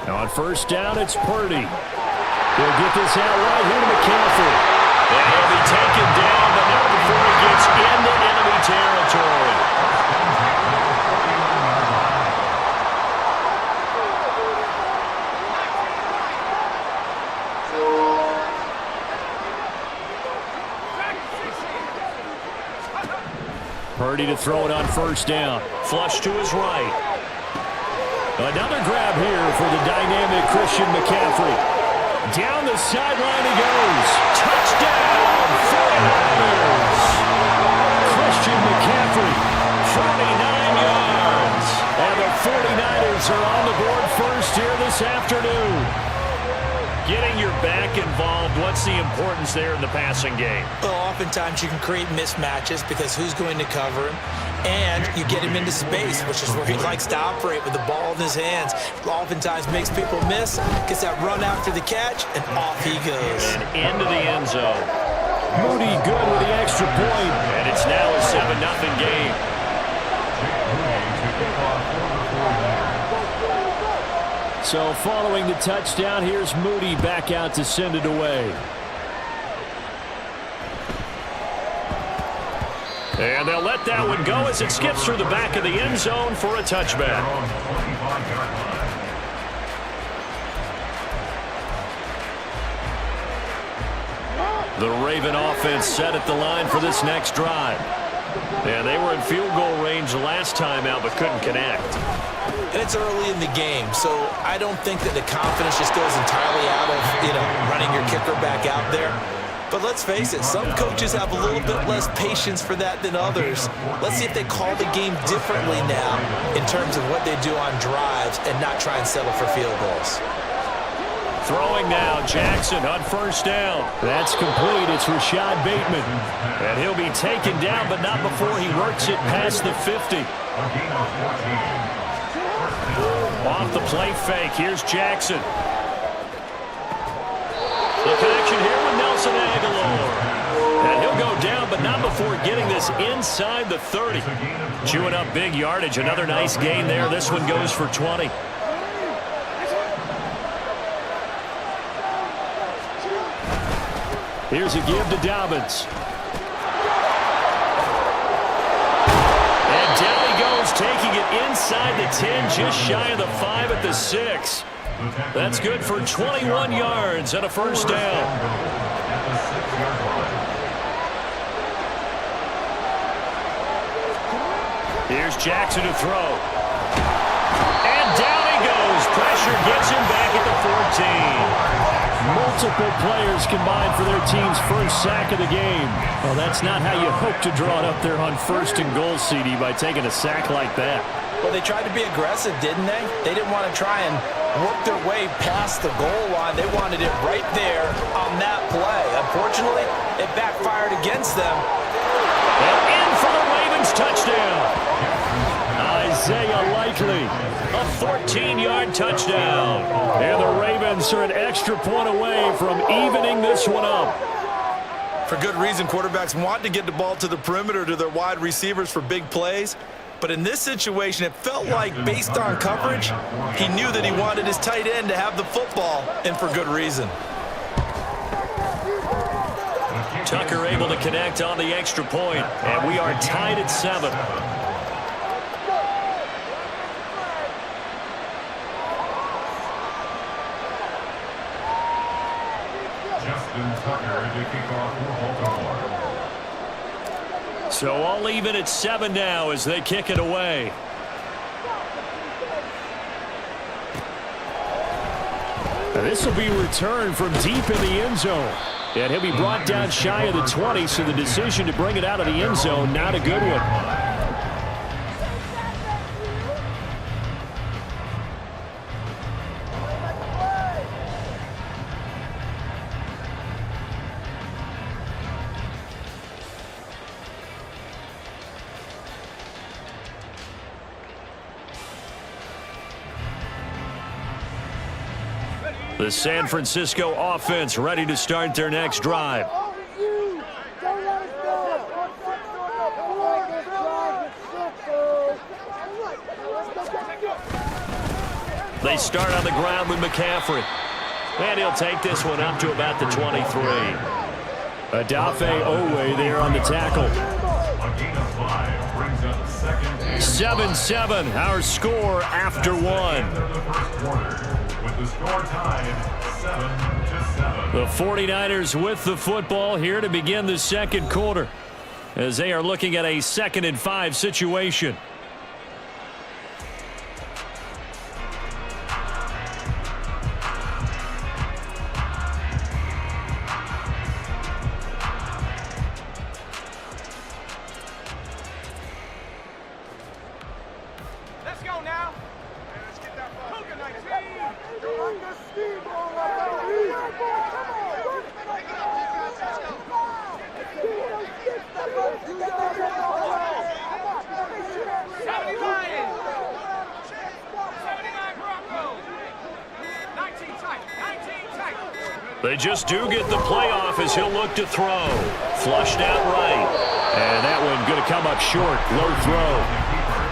[SPEAKER 1] On 1st down, it's Purdy. He'll get this out right here to McCaffrey. And he'll be taken down, but not before he gets into enemy territory. Purdy to throw it on 1st down. Flush to his right. Another grab here for the dynamic Christian McCaffrey. Down the sideline he goes. Touchdown, 49ers. Christian McCaffrey, 49 yards. And the 49ers are on the board first here this afternoon. Getting your back involved, what's the importance there in the passing game?
[SPEAKER 3] Well, oftentimes you can create mismatches because who's going to cover him? And you get him into space, which is where he likes to operate with the ball in his hands. Oftentimes makes people miss, gets that run after the catch, and off he goes.
[SPEAKER 1] And into the end zone. Moody good with the extra point. And it's now a 7-0 game. So following the touchdown, here's Moody back out to send it away. And they'll let that one go as it skips through the back of the end zone for a touchback. The Raven offense set at the line for this next drive. And they were in field goal range last time out, but couldn't connect.
[SPEAKER 3] And it's early in the game, so I don't think that the confidence just goes entirely out of, running your kicker back out there. But let's face it, some coaches have a little bit less patience for that than others. Let's see if they call the game differently now in terms of what they do on drives and not try and settle for field goals.
[SPEAKER 1] Throwing now, Jackson on 1st down. That's complete. It's Rashad Bateman. And he'll be taken down, but not before he works it past the 50.
[SPEAKER 2] Off the play fake, here's Jackson. The connection here with Nelson Aguilar. And he'll go down, but not before getting this inside the 30. Chewing up big yardage. Another nice gain there. This one goes for 20. Here's a give to Dobbins. And down he goes, taking it inside the 10, just shy of the 5 at the 6. That's good for 21 yards and a first down. Here's Jackson to throw. And down he goes. Pressure gets him back at the 14. Multiple players combined for their team's first sack of the game. Well, that's not how you hope to draw it up there on 1st and goal, CD, by taking a sack like that.
[SPEAKER 5] Well, they tried to be aggressive, didn't they? They didn't want to try and work their way past the goal line. They wanted it right there on that play. Unfortunately, it backfired against them.
[SPEAKER 2] And in for the Ravens touchdown. Isaiah Likely, a 14-yard touchdown. And the Ravens are an extra point away from evening this one up.
[SPEAKER 5] For good reason, quarterbacks want to get the ball to the perimeter to their wide receivers for big plays. But in this situation, it felt like, based on coverage, he knew that he wanted his tight end to have the football, and for good reason.
[SPEAKER 2] Tucker able to connect on the extra point, and we are tied at 7.
[SPEAKER 4] Justin Tucker to kick off for Baltimore.
[SPEAKER 2] So all even at 7 now as they kick it away. Now this will be returned from deep in the end zone. And he'll be brought down shy of the 20, so the decision to bring it out of the end zone, not a good one. The San Francisco offense ready to start their next drive. They start on the ground with McCaffrey. And he'll take this one up to about the 23. Odafe Oweh there on the tackle. 7-7, our score after 1.
[SPEAKER 4] With the score tied 7-7.
[SPEAKER 2] The 49ers with the football here to begin the second quarter as they are looking at a 2nd and 5 situation.
[SPEAKER 6] Let's go now. Let's get that ball.
[SPEAKER 2] They just do get the playoff as he'll look to throw. Flushed out right. And that one going to come up short. Low throw.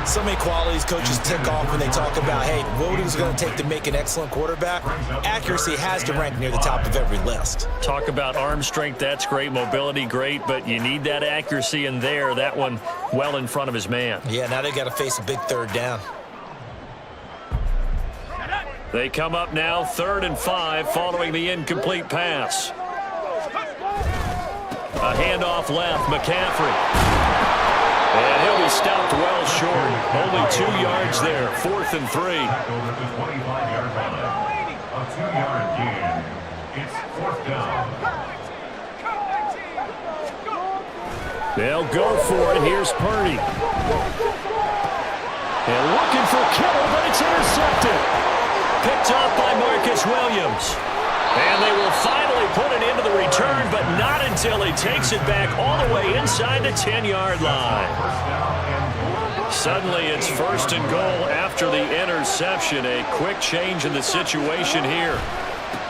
[SPEAKER 3] So many qualities coaches tick off when they talk about, hey, what is it going to take to make an excellent quarterback? Accuracy has to rank near the top of every list.
[SPEAKER 2] Talk about arm strength, that's great. Mobility, great. But you need that accuracy in there. That one well in front of his man.
[SPEAKER 3] Yeah, now they got to face a big 3rd down.
[SPEAKER 2] They come up now 3rd and 5 following the incomplete pass. A handoff left, McCaffrey. And he'll be stopped well short. Only 2 yards there, 4th and 3.
[SPEAKER 4] Over the 25-yard line. A 2-yard gain. It's 4th down.
[SPEAKER 2] They'll go for it. Here's Purdy. And looking for Kittle, but it's intercepted. Picked off by Marcus Williams. And they will finally put it into the return, but not until he takes it back all the way inside the 10-yard line.
[SPEAKER 1] suddenly it's 1st and goal after the interception. A quick change in the situation here.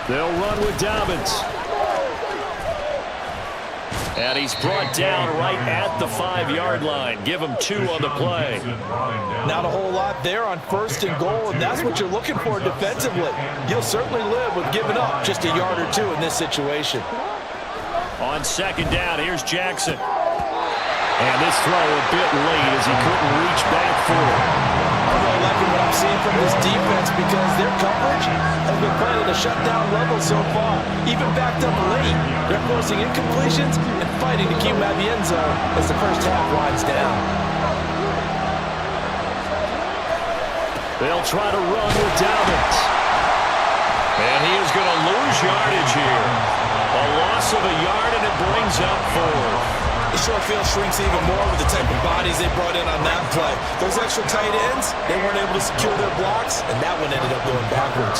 [SPEAKER 2] They'll run with Dobbins.
[SPEAKER 1] And he's brought down right at the 5-yard line. Give him 2 on the play.
[SPEAKER 5] Not a whole lot there on 1st and goal, and that's what you're looking for defensively. You'll certainly live with giving up just a yard or 2 in this situation.
[SPEAKER 1] On 2nd down, here's Jackson. And this throw a bit late as he couldn't reach back for it.
[SPEAKER 5] I'm really liking what I'm seeing from this defense because their coverage has been playing at a shutdown level so far. Even backed up late, they're forcing incompletions and fighting to keep them out of the end zone as the first half winds down.
[SPEAKER 2] They'll try to run with Dobbins.
[SPEAKER 1] And he is going to lose yardage here. A loss of a yard, and it brings up 4.
[SPEAKER 3] The short field shrinks even more with the type of bodies they brought in on that play. Those extra tight ends, they weren't able to secure their blocks, and that one ended up going backwards.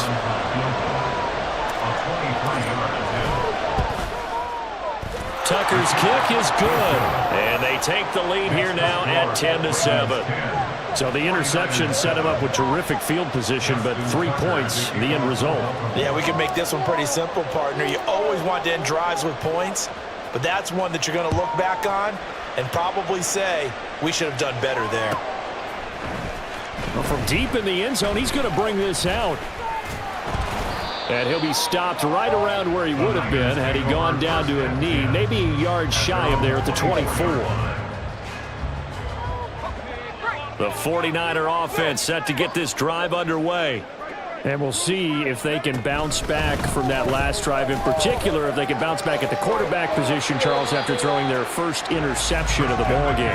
[SPEAKER 1] Tucker's kick is good. And they take the lead here now at 10-7.
[SPEAKER 2] So the interception set him up with terrific field position, but 3 points, the end result.
[SPEAKER 5] Yeah, we can make this one pretty simple, partner. You always want to end drives with points, but that's one that you're going to look back on and probably say, we should have done better there.
[SPEAKER 2] Well, from deep in the end zone, he's going to bring this out. And he'll be stopped right around where he would have been had he gone down to a knee, maybe a yard shy of there at the 24.
[SPEAKER 1] The 49er offense set to get this drive underway.
[SPEAKER 2] And we'll see if they can bounce back from that last drive. In particular, if they can bounce back at the quarterback position, Charles, after throwing their first interception of the ball game.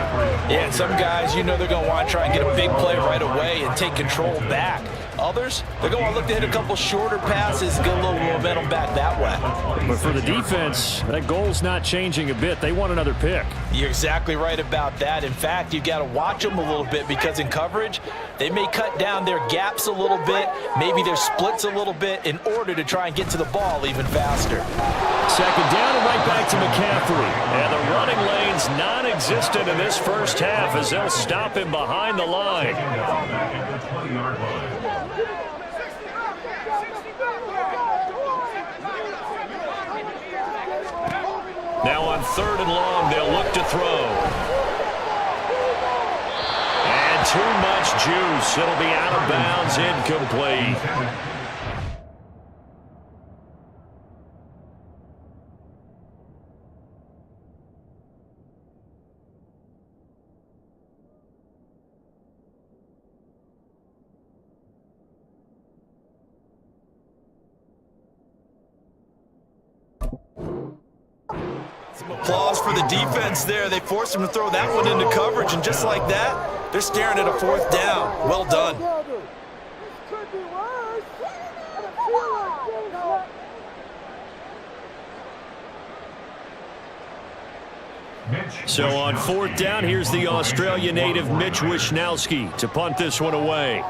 [SPEAKER 5] Yeah, and some guys, you know they're going to want to try and get a big play right away and take control back. Others, they're going to look to hit a couple shorter passes and get a little momentum back that way.
[SPEAKER 2] But for the defense, that goal's not changing a bit. They want another pick.
[SPEAKER 5] You're exactly right about that. In fact, you got to watch them a little bit because in coverage, they may cut down their gaps a little bit, maybe their splits a little bit in order to try and get to the ball even faster.
[SPEAKER 1] 2nd down and right back to McCaffrey. And the running lane's non-existent in this first half as they'll stop him behind the line. Now on 3rd and long, they'll look to throw. And too much juice. It'll be out of bounds, incomplete.
[SPEAKER 3] Some applause for the defense there. They forced him to throw that one into coverage, and just like that, they're staring at a 4th down. Well done.
[SPEAKER 1] So on 4th down, here's the Australia native Mitch Wishnowsky to punt this one away.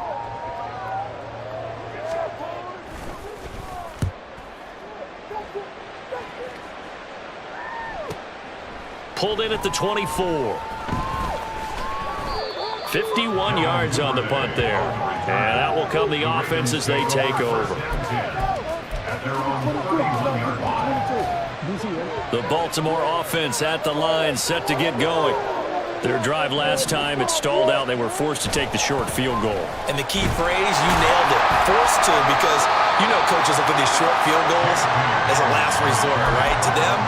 [SPEAKER 1] Pulled in at the 24. 51 yards on the punt there. And that will come the offense as they take over. The Baltimore offense at the line, set to get going. Their drive last time, it stalled out. They were forced to take the short field goal.
[SPEAKER 3] And the key phrase, you nailed it. Forced to, because you know coaches look at these short field goals as a last resort, right? To them,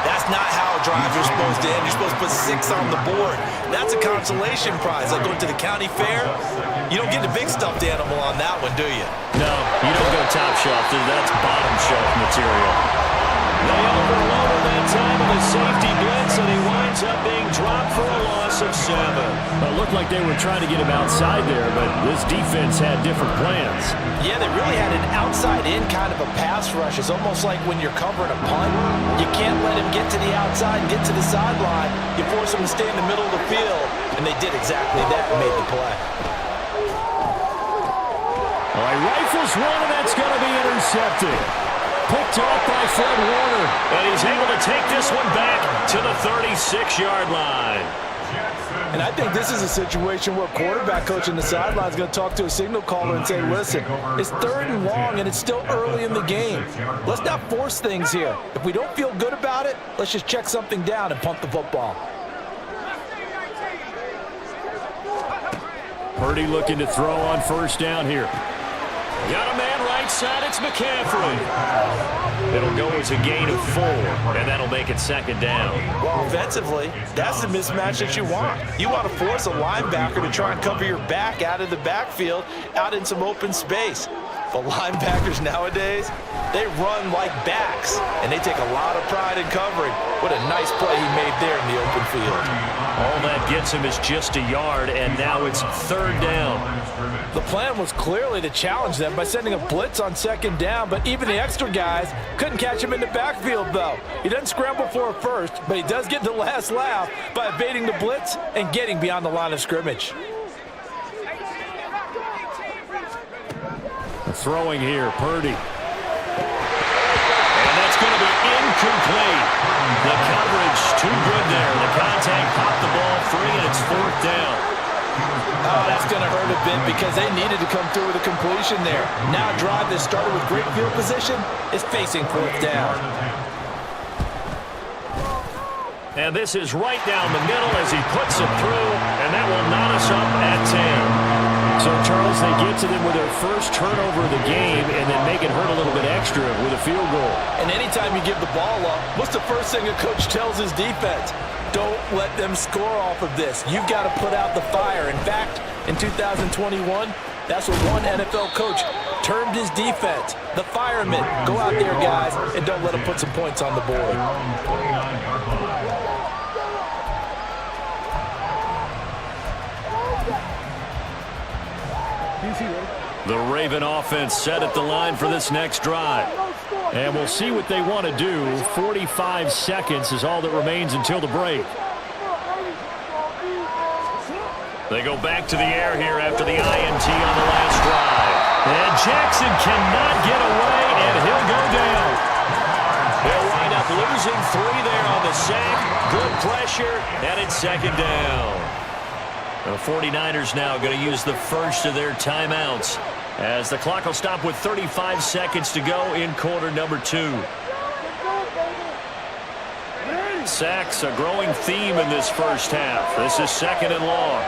[SPEAKER 3] that's not how drives are supposed to end. You're supposed to put 6 on the board. That's a consolation prize. Like going to the county fair, you don't get the big stuffed animal on that one, do you?
[SPEAKER 1] No, you don't go top shelf. That's bottom shelf material. They overloaded that time with a safety blitz, and he winds up being dropped for a loss of 7.
[SPEAKER 2] It looked like they were trying to get him outside there, but this defense had different plans.
[SPEAKER 5] Yeah, they really had an outside-in kind of a pass rush. It's almost like when you're covering a punt, you can't let him get to the outside and get to the sideline. You force him to stay in the middle of the field, and they did exactly that and made the play.
[SPEAKER 2] All right, rifles one, and that's going to be intercepted. Picked off by Fred Warner.
[SPEAKER 1] And he's able to take this one back to the 36-yard line.
[SPEAKER 4] Jackson
[SPEAKER 5] And I think this is a situation where a quarterback coach in the sideline is going to talk to a signal caller and say, listen, it's 3rd and long and it's still early in the game. Let's not force things here. If we don't feel good about it, let's just check something down and punt the football.
[SPEAKER 2] Purdy looking to throw on 1st down here. Got a man right side, it's McCaffrey. It'll go as a gain of 4, and that'll make it 2nd down.
[SPEAKER 3] Well, offensively, that's the mismatch that you want. You want to force a linebacker to try and cover your back out of the backfield, out in some open space. But linebackers nowadays, they run like backs, and they take a lot of pride in covering. What a nice play he made there in the open field.
[SPEAKER 1] All that gets him is just a yard, and now it's 3rd down.
[SPEAKER 5] The plan was clearly to challenge them by sending a blitz on 2nd down, but even the extra guys couldn't catch him in the backfield, though. He doesn't scramble for a first, but he does get the last laugh by evading the blitz and getting beyond the line of scrimmage.
[SPEAKER 2] Throwing here, Purdy.
[SPEAKER 1] And that's going to be incomplete. The coverage too good there. The contact popped the ball free, and it's 4th down.
[SPEAKER 5] Oh, that's going to hurt a bit because they needed to come through with a completion there. Now a drive that started with great field position is facing 4th down.
[SPEAKER 1] And this is right down the middle as he puts it through, and that will knot us up at 10.
[SPEAKER 2] So, Charles, they get to them with their first turnover of the game and then make it hurt a little bit extra with a field goal.
[SPEAKER 5] And anytime you give the ball up, what's the first thing a coach tells his defense? Don't let them score off of this. You've got to put out the fire. In fact, in 2021, that's what one NFL coach termed his defense, the firemen. Go out there, guys, and don't let them put some points on the board.
[SPEAKER 1] The Raven offense set at the line for this next drive.
[SPEAKER 2] And we'll see what they want to do. 45 seconds is all that remains until the break.
[SPEAKER 1] They go back to the air here after the INT on the last drive. And Jackson cannot get away, and he'll go down. They'll wind up losing 3 there on the sack. Good pressure, and it's 2nd down. The 49ers now going to use the first of their timeouts as the clock will stop with 35 seconds to go in quarter number 2. Sacks, a growing theme in this first half. This is 2nd and long.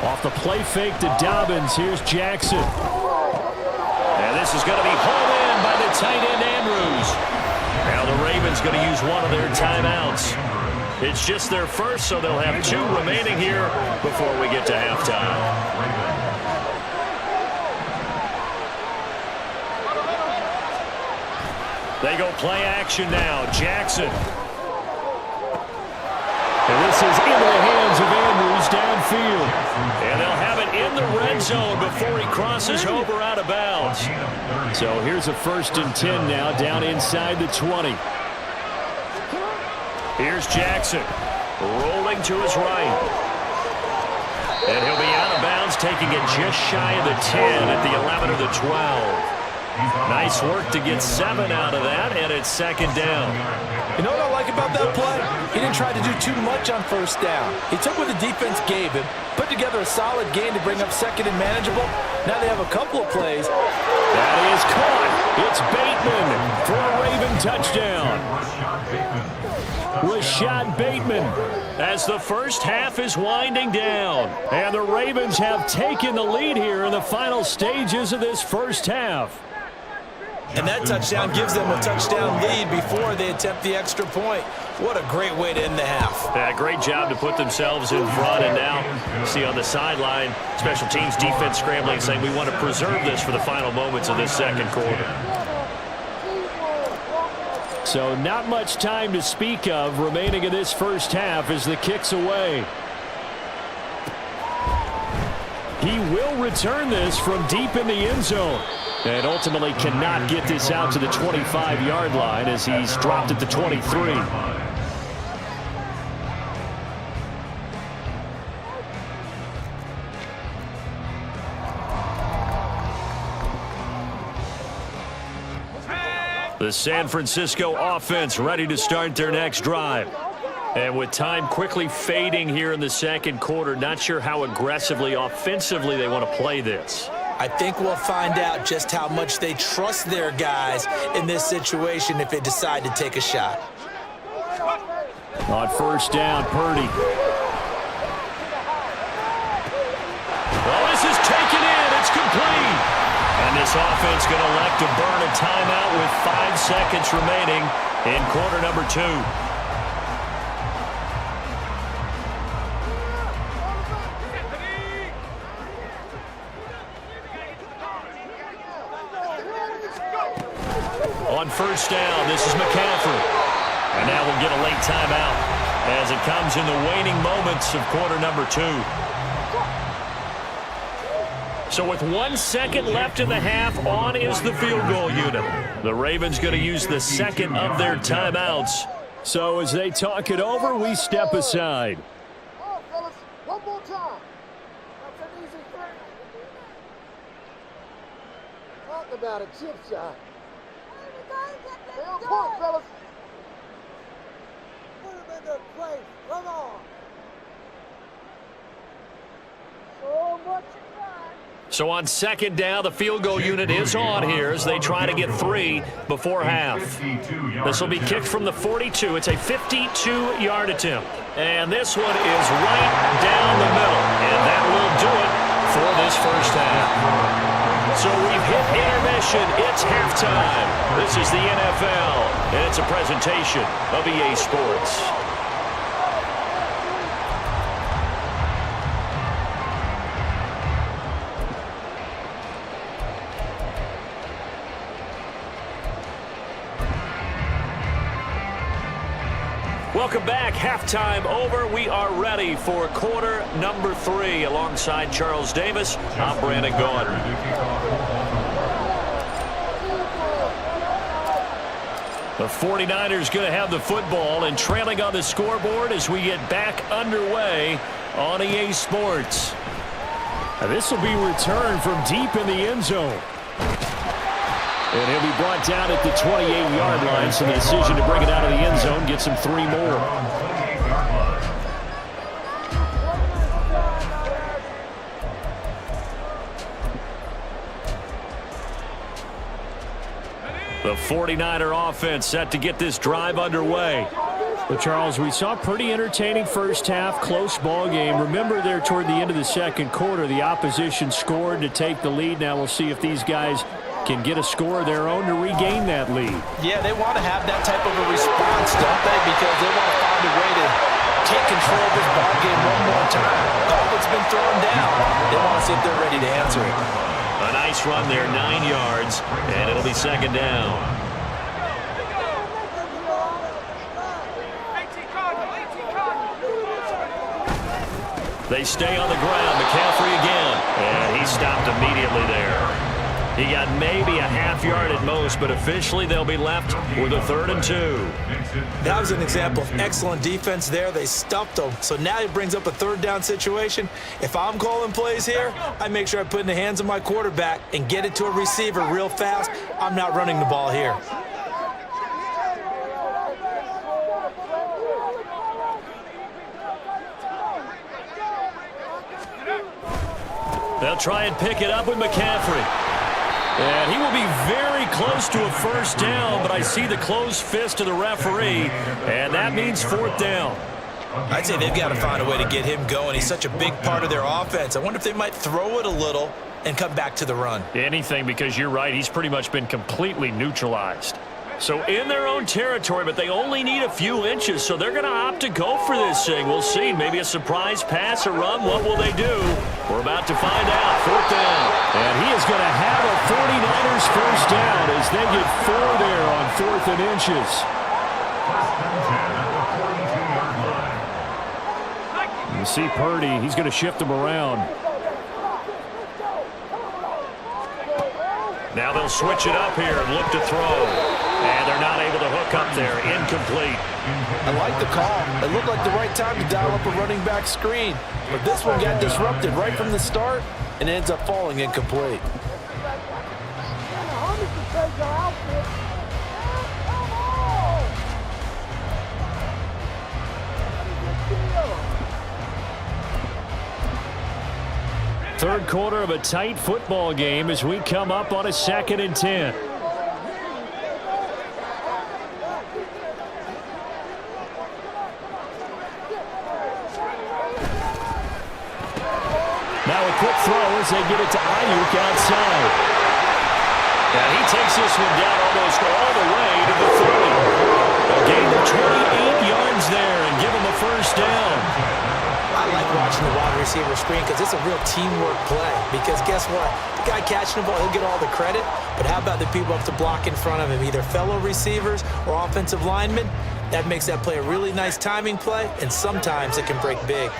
[SPEAKER 2] Off the play fake to Dobbins. Here's Jackson.
[SPEAKER 1] And this is going to be hauled in by the tight end Andrews. Now the Ravens going to use one of their timeouts. It's just their first, so they'll have 2 remaining here before we get to halftime. They go play action now. Jackson.
[SPEAKER 2] And this is into the hands of Andrews downfield.
[SPEAKER 1] And they'll have it in the red zone before he crosses over out of bounds.
[SPEAKER 2] So here's a 1st and 10 now, down inside the 20.
[SPEAKER 1] Here's Jackson, rolling to his right. And he'll be out of bounds, taking it just shy of the 10 at the 11 or the 12. Nice work to get 7 out of that, and it's 2nd down.
[SPEAKER 5] You know what I like about that play? He didn't try to do too much on 1st down. He took what the defense gave him, put together a solid game to bring up 2nd and manageable. Now they have a couple of plays.
[SPEAKER 2] That is caught. It's Bateman for a Raven touchdown. Rashad Bateman.
[SPEAKER 1] As the first half is winding down.
[SPEAKER 2] And the Ravens have taken the lead here in the final stages of this first half.
[SPEAKER 3] And that touchdown gives them a touchdown lead before they attempt the extra point. What a great way to end the half.
[SPEAKER 1] Yeah, great job to put themselves in front. And now, you see on the sideline, special teams defense scrambling, saying we want to preserve this for the final moments of this 2nd quarter.
[SPEAKER 2] So not much time to speak of remaining in this first half as the kick's away. He will return this from deep in the end zone. And ultimately cannot get this out to the 25-yard line as he's dropped at the 23. The San Francisco offense ready to start their next drive. And with time quickly fading here in the second quarter, not sure how aggressively, offensively they want to play this.
[SPEAKER 3] I think we'll find out just how much they trust their guys in this situation if they decide to take a shot.
[SPEAKER 2] On first down, Purdy. Well, this is taken in. It's complete. And this offense going to elect to burn a timeout with 5 seconds remaining in quarter number 2. On first down, this is McCaffrey. And now we'll get a late timeout as it comes in the waning moments of quarter number 2. So with 1 second left in the half, on is the field goal unit. The Ravens going to use the second of their timeouts. So as they talk it over, we step aside.
[SPEAKER 12] Oh, fellas, one more time. That's an easy thing. Talk about a chip shot. Real quick, fellas. Put him in their place. Come on. So much fun.
[SPEAKER 2] So on second down, the field goal unit is on here as they try to get 3 before half. This will be kicked from the 42. It's a 52-yard attempt. And this one is right down the middle. And that will do it for this first half. So we've hit intermission. It's halftime. This is the NFL, and it's a presentation of EA Sports. Welcome back. Halftime over. We are ready for quarter number 3. Alongside Charles Davis, I'm Brandon Gaudin. The 49ers going to have the football and trailing on the scoreboard as we get back underway on EA Sports. This will be returned from deep in the end zone. And he'll be brought down at the 28-yard line, so the decision to bring it out of the end zone gets him 3 more. The 49er offense set to get this drive underway. Well, Charles, we saw a pretty entertaining first half, close ball game. Remember there toward the end of the second quarter, the opposition scored to take the lead. Now we'll see if these guys can get a score of their own to regain that lead.
[SPEAKER 5] Yeah, they want to have that type of a response, don't they? Because they want to find a way to take control of this ball game one more time. All that's been thrown down, they want to see if they're ready to answer it.
[SPEAKER 2] A nice run there, 9 yards, and it'll be second down. They stay on the ground. McCaffrey again, and he stopped immediately there. He got maybe a half yard at most, but officially they'll be left with a 3rd and 2.
[SPEAKER 3] That was an example of excellent defense there. They stuffed them. So now it brings up a 3rd down situation. If I'm calling plays here, I make sure I put it in the hands of my quarterback and get it to a receiver real fast. I'm not running the ball here.
[SPEAKER 2] They'll try and pick it up with McCaffrey. And he will be very close to a first down, but I see the closed fist of the referee, and that means 4th down.
[SPEAKER 3] I'd say they've got to find a way to get him going. He's such a big part of their offense. I wonder if they might throw it a little and come back to the run.
[SPEAKER 2] Anything, because you're right, he's pretty much been completely neutralized. So in their own territory, but they only need a few inches, so they're going to opt to go for this thing. We'll see. Maybe a surprise pass or run. What will they do? We're about to find out. 4th down. And he is going to have a 49ers first down as they get 4 there on 4th and inches. You see Purdy. He's going to shift them around. Now they'll switch it up here and look to throw. And they're not able to hook up there. Incomplete.
[SPEAKER 5] I like the call. It looked like the right time to dial up a running back screen. But this one got disrupted right from the start and ends up falling incomplete.
[SPEAKER 2] Third quarter of a tight football game as we come up on a 2nd and 10. Now a quick throw as they get it to Ayuk outside.
[SPEAKER 1] And he takes this one down almost all the way to the 30. A gain of 28 yards there and give him a first down.
[SPEAKER 3] I like watching the wide receiver screen because it's a real teamwork play. Because guess what? The guy catching the ball, he'll get all the credit. But how about the people up to block in front of him, either fellow receivers or offensive linemen? That makes that play a really nice timing play, and sometimes it can break big.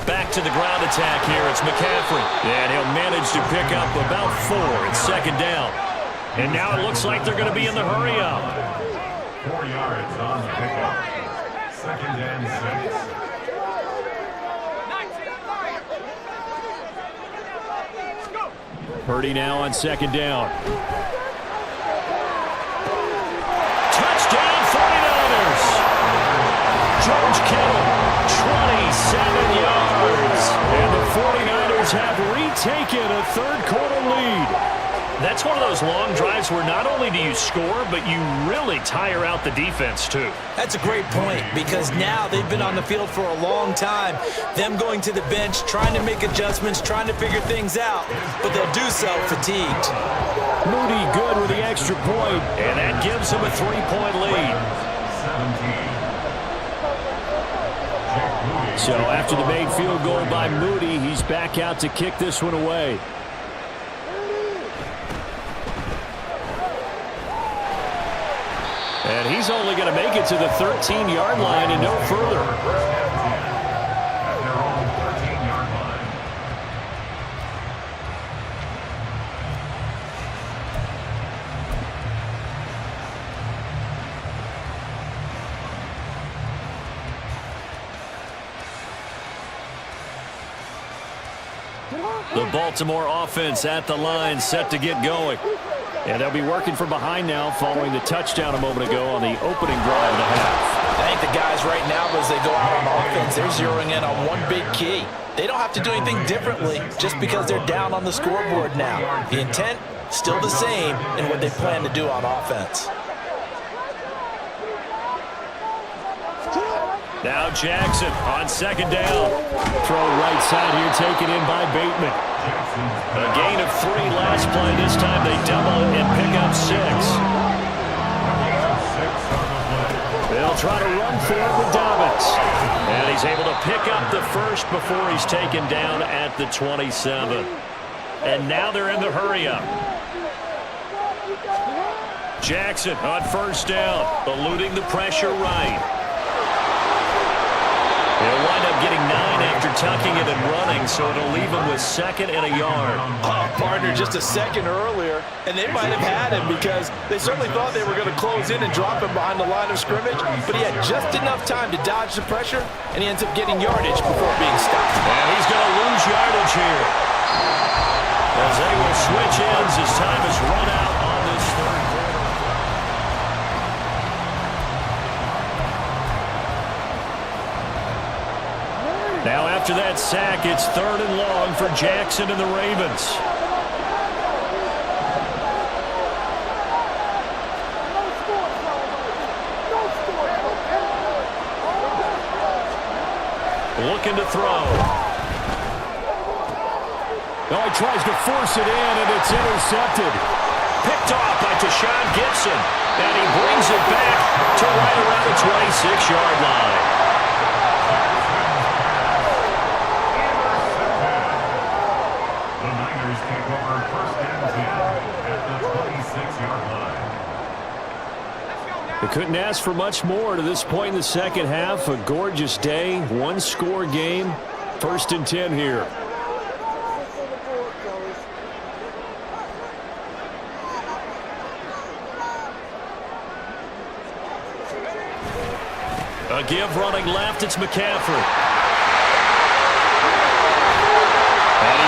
[SPEAKER 1] Back to the ground attack here. It's McCaffrey. And he'll manage to pick up about 4. It's 2nd down.
[SPEAKER 2] And now it looks like they're going to be in the hurry-up.
[SPEAKER 4] 4 yards on the pickup. 2nd and 6.
[SPEAKER 2] Purdy now on 2nd down.
[SPEAKER 1] Touchdown 49ers. George Kittle, 27 yards.
[SPEAKER 2] And the 49ers have retaken a third-quarter lead.
[SPEAKER 1] That's one of those long drives where not only do you score, but you really tire out the defense, too.
[SPEAKER 3] That's a great point because now they've been on the field for a long time. Them going to the bench, trying to make adjustments, trying to figure things out, but they'll do so fatigued.
[SPEAKER 2] Moody good with the extra point,
[SPEAKER 1] and that gives him a 3-point lead.
[SPEAKER 4] 17.
[SPEAKER 2] So after the made field goal by Moody, he's back out to kick this one away. And he's only going to make it to the 13-yard line and no further.
[SPEAKER 4] At their own 13-yard line.
[SPEAKER 1] The Baltimore offense at the line, set to get going.
[SPEAKER 2] And they'll be working from behind now following the touchdown a moment ago on the opening drive of the half.
[SPEAKER 5] I think the guys right now, as they go out on offense, they're zeroing in on one big key. They don't have to do anything differently just because they're down on the scoreboard now. The intent, still the same in what they plan to do on offense.
[SPEAKER 2] Now Jackson on 2nd down. Throw right side here taken in by Bateman.
[SPEAKER 1] A gain of 3 last play. This time they double it and pick up 6.
[SPEAKER 2] They'll try to run for it with Dobbins.
[SPEAKER 1] And he's able to pick up the first before he's taken down at the 27. And now they're in the hurry-up. Jackson on 1st down, eluding the pressure right. He'll wind up getting 9 after tucking it and running, so it'll leave him with 2nd and a yard.
[SPEAKER 5] Oh, partner, just a second earlier, and they might have had him because they certainly thought they were going to close in and drop him behind the line of scrimmage, but he had just enough time to dodge the pressure, and he ends up getting yardage before being stopped.
[SPEAKER 1] And he's going to lose yardage here. As they will switch ends as time is run out on this third quarter.
[SPEAKER 2] Now after that sack, it's 3rd and long for Jackson and the Ravens.
[SPEAKER 1] Looking to throw.
[SPEAKER 2] Oh, he tries to force it in, and it's intercepted.
[SPEAKER 1] Picked off by Tashawn Gibson. And he brings it back to right around the 26-yard line.
[SPEAKER 2] They couldn't ask for much more to this point in the second half. A gorgeous day, 1-score game. 1st and 10 here.
[SPEAKER 1] A give running left, it's McCaffrey.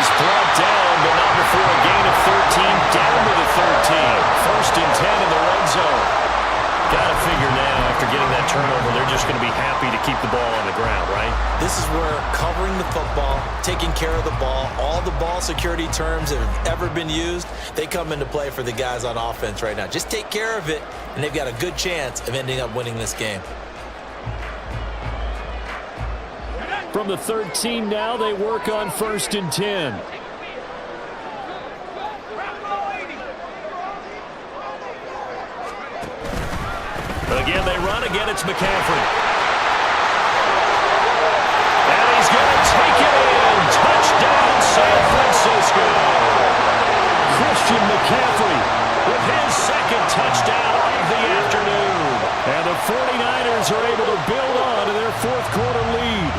[SPEAKER 1] He's brought down, but not before a gain of 13, down to the 13. First and 10 in the red zone. Got to figure now, after getting that turnover, they're just going to be happy to keep the ball on the ground, right?
[SPEAKER 3] This is where covering the football, taking care of the ball, all the ball security terms that have ever been used, they come into play for the guys on offense right now. Just take care of it, and they've got a good chance of ending up winning this game.
[SPEAKER 2] From the 13 now, they work on 1st and 10.
[SPEAKER 1] Again, they run. Again, it's McCaffrey. And he's going to take it in. Touchdown, San Francisco.
[SPEAKER 2] Christian McCaffrey
[SPEAKER 1] With his second touchdown of the afternoon.
[SPEAKER 2] And the 49ers are able to build on to their fourth quarter lead.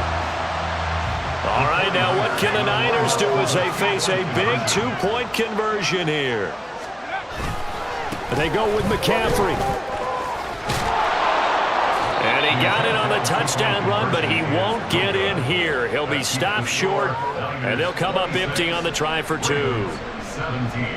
[SPEAKER 1] All right, now what can the Niners do as they face a big two-point conversion here?
[SPEAKER 2] And they go with McCaffrey.
[SPEAKER 1] And he got it on the touchdown run, but he won't get in here. He'll be stopped short, and they'll come up empty on the try for two.
[SPEAKER 4] 17.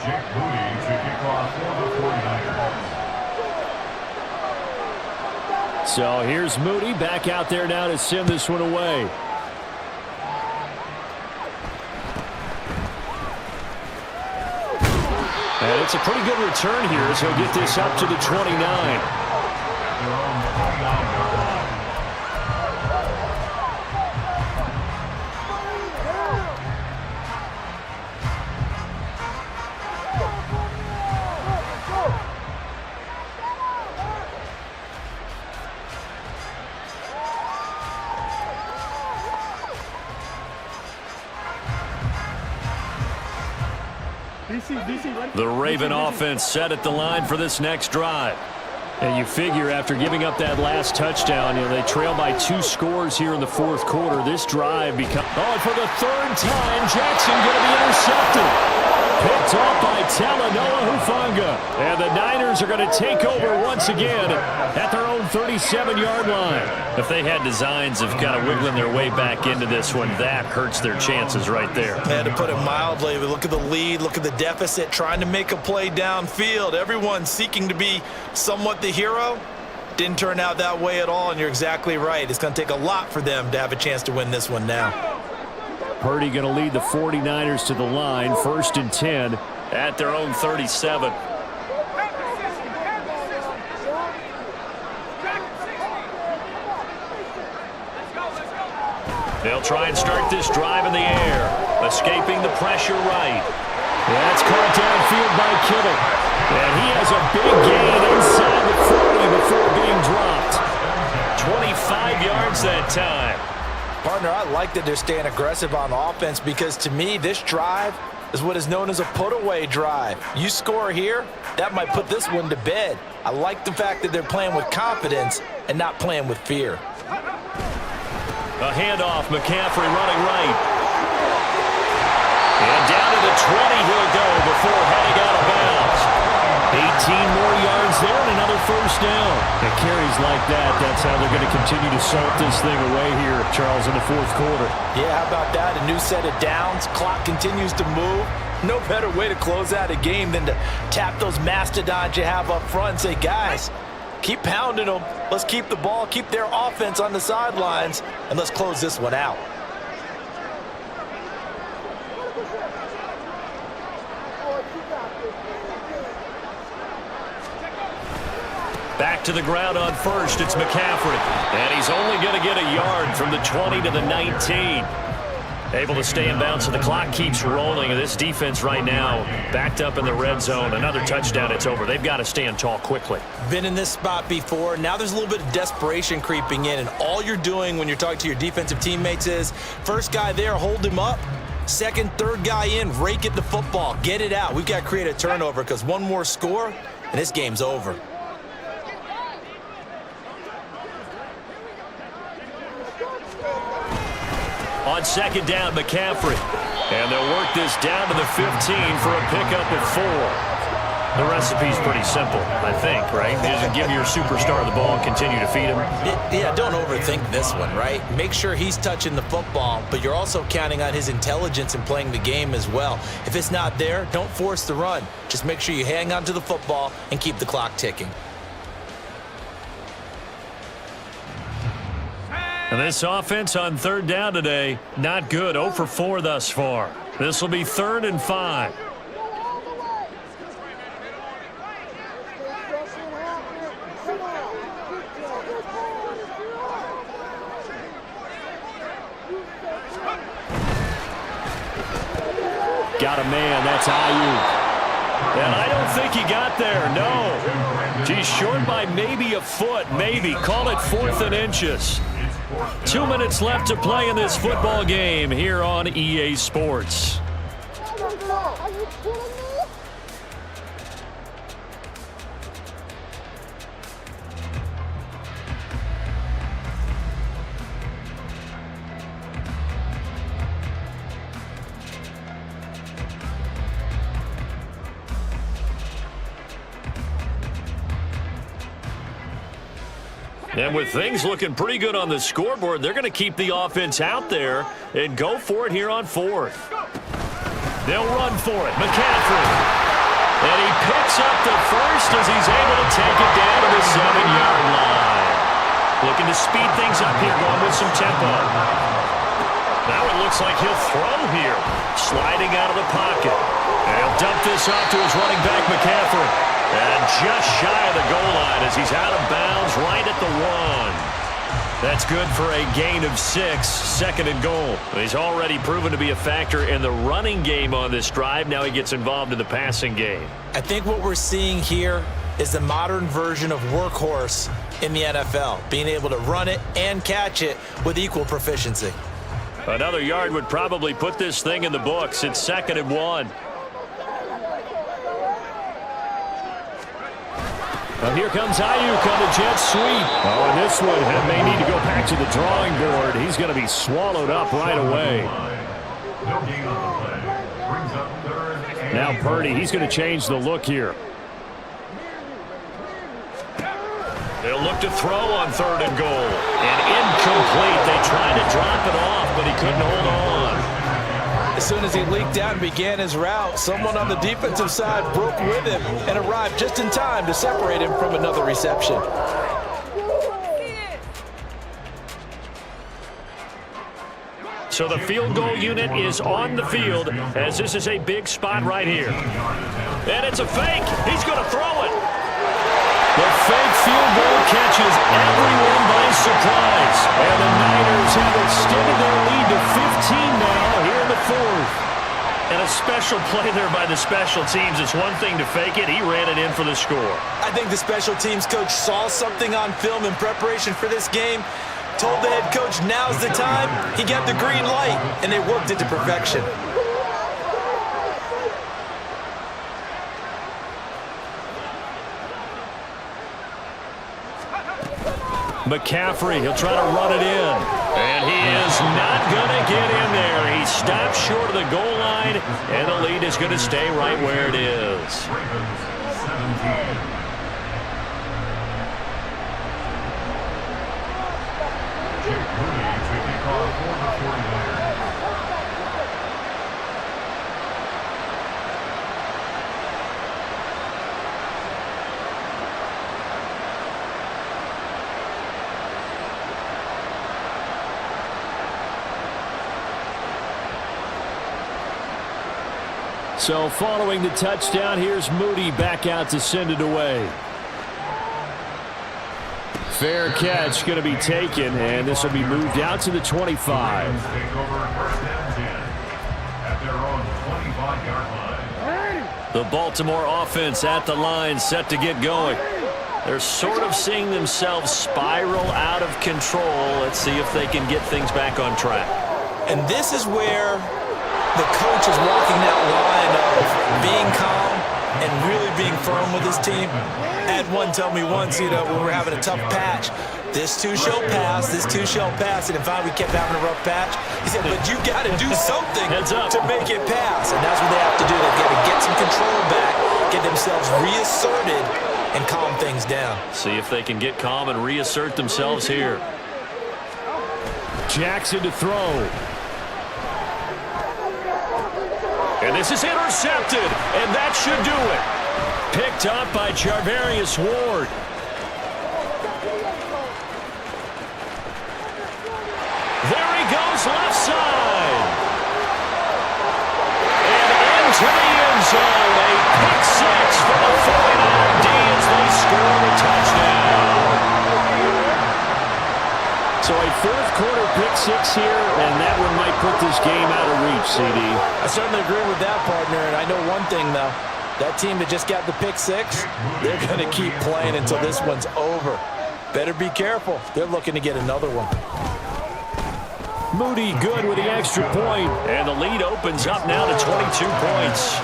[SPEAKER 4] Jake Moody to kick off for the 49ers.
[SPEAKER 2] So here's Moody back out there now to send this one away. And it's a pretty good return here as he'll get this up to the 29.
[SPEAKER 1] The Raven offense set at the line for this next drive.
[SPEAKER 2] And you figure after giving up that last touchdown, they trail by 2 scores here in the fourth quarter. This drive becomes... Oh, for the third time, Jackson going to be intercepted. Picked off by Talanoa Hufanga. And the Niners are going to take over once again at their own 37-yard line.
[SPEAKER 1] If they had designs of kind of wiggling their way back into this one, that hurts their chances right there.
[SPEAKER 3] And to put it mildly, look at the lead, look at the deficit, trying to make a play downfield. Everyone seeking to be somewhat the hero. Didn't turn out that way at all, and you're exactly right. It's going to take a lot for them to have a chance to win this one now.
[SPEAKER 2] Purdy going to lead the 49ers to the line, 1st and 10
[SPEAKER 1] at their own 37. They'll try and start this drive in the air, escaping the pressure right.
[SPEAKER 2] That's caught downfield by Kittle. And he has a big gain inside the 40 before being dropped.
[SPEAKER 1] 25 yards that time.
[SPEAKER 3] Partner, I like that they're staying aggressive on offense because to me, this drive is what is known as a put-away drive. You score here, that might put this one to bed. I like the fact that they're playing with confidence and not playing with fear.
[SPEAKER 1] A handoff, McCaffrey running right. And down to the 20 he'll go before heading out of bounds.
[SPEAKER 2] 18 more yards there and another first down. And carries like that, that's how they're going to continue to salt this thing away here, Charles, in the fourth quarter.
[SPEAKER 3] Yeah, how about that? A new set of downs. Clock continues to move. No better way to close out a game than to tap those mastodons you have up front and say, guys, keep pounding them. Let's keep the ball, keep their offense on the sidelines, and let's close this one out.
[SPEAKER 1] Back to the ground on first, it's McCaffrey. And he's only going to get a yard from the 20 to the 19. Able to stay in bounds, so the clock keeps rolling. This defense right now backed up in the red zone. Another touchdown, it's over. They've got to stand tall quickly.
[SPEAKER 3] Been in this spot before. Now there's a little bit of desperation creeping in, and all you're doing when you're talking to your defensive teammates is first guy there, hold him up. Second, third guy in, rake at the football. Get it out. We've got to create a turnover because one more score, and this game's over.
[SPEAKER 1] On second down, McCaffrey. And they'll work this down to the 15 for a pickup of 4. The recipe's pretty simple, I think, right? You just give your superstar the ball and continue to feed him.
[SPEAKER 3] Yeah, don't overthink this one, right? Make sure he's touching the football, but you're also counting on his intelligence in playing the game as well. If it's not there, don't force the run. Just make sure you hang on to the football and keep the clock ticking.
[SPEAKER 1] And this offense on third down today, not good. 0 for 4 thus far. This will be 3rd and 5. Got a man, that's Ayuk. And I don't think he got there, no. Geez, short by maybe a foot, maybe. Call it 4th and inches. 2 minutes left to play in this football game here on EA Sports. And with things looking pretty good on the scoreboard, they're going to keep the offense out there and go for it here on 4th. They'll run for it. McCaffrey. And he picks up the first as he's able to take it down to the 7-yard line. Looking to speed things up here, going with some tempo. Now it looks like he'll throw here. Sliding out of the pocket. And he'll dump this off to his running back, McCaffrey. And just shy of the goal line as he's out of bounds right at the 1. That's good for a gain of 6, 2nd and goal. He's already proven to be a factor in the running game on this drive. Now he gets involved in the passing game.
[SPEAKER 3] I think what we're seeing here is the modern version of workhorse in the NFL, being able to run it and catch it with equal proficiency.
[SPEAKER 1] Another yard would probably put this thing in the books. It's 2nd and 1.
[SPEAKER 2] Well, here comes Ayuk on the jet sweep. Oh, and this one may need to go back to the drawing board. He's going to be swallowed up right away. Now Purdy, he's going to change the look here.
[SPEAKER 1] They'll look to throw on 3rd and goal. And incomplete. They tried to drop it off, but he couldn't hold on.
[SPEAKER 5] As soon as he leaked out and began his route, someone on the defensive side broke with him and arrived just in time to separate him from another reception.
[SPEAKER 1] So the field goal unit is on the field as this is a big spot right here. And it's a fake. He's going to throw it. The fake field goal catches everyone by surprise. And the Niners have extended their lead to 15 now here in the 4th. And a special play there by the special teams. It's one thing to fake it. He ran it in for the score.
[SPEAKER 3] I think the special teams coach saw something on film in preparation for this game, told the head coach now's the time. He got the green light, and they worked it to perfection.
[SPEAKER 1] McCaffrey, he'll try to run it in. And he is not going to get in there. He stops short of the goal line, and the lead is going to stay right where it is.
[SPEAKER 2] So following the touchdown, here's Moody back out to send it away. Fair catch going to be taken, and this will be moved out to the 25.
[SPEAKER 1] The Baltimore offense at the line, set to get going. They're sort of seeing themselves spiral out of control. Let's see if they can get things back on track.
[SPEAKER 3] And this is where the coach is walking that line of being calm and really being firm with his team. As had one tell me once, when we were having a tough patch, this too shall pass, this too shall pass. And if we kept having a rough patch, he said, but you got to do something to make it pass. And that's what they have to do. They've got to get some control back, get themselves reasserted, and calm things down.
[SPEAKER 1] See if they can get calm and reassert themselves here.
[SPEAKER 2] Jackson to throw.
[SPEAKER 1] And this is intercepted, and that should do it. Picked up by Charvarius Ward. There he goes, left side. And into the end zone. A pick six for the 49 D as they score the touchdown.
[SPEAKER 2] So a fourth-quarter pick six here, and that one might put this game out of reach, CD.
[SPEAKER 5] I certainly agree with that, partner, and I know one thing, though. That team that just got the pick six, they're going to keep playing until this one's over. Better be careful. They're looking to get another one.
[SPEAKER 2] Moody good with the extra point.
[SPEAKER 1] And the lead opens up now to 22 points.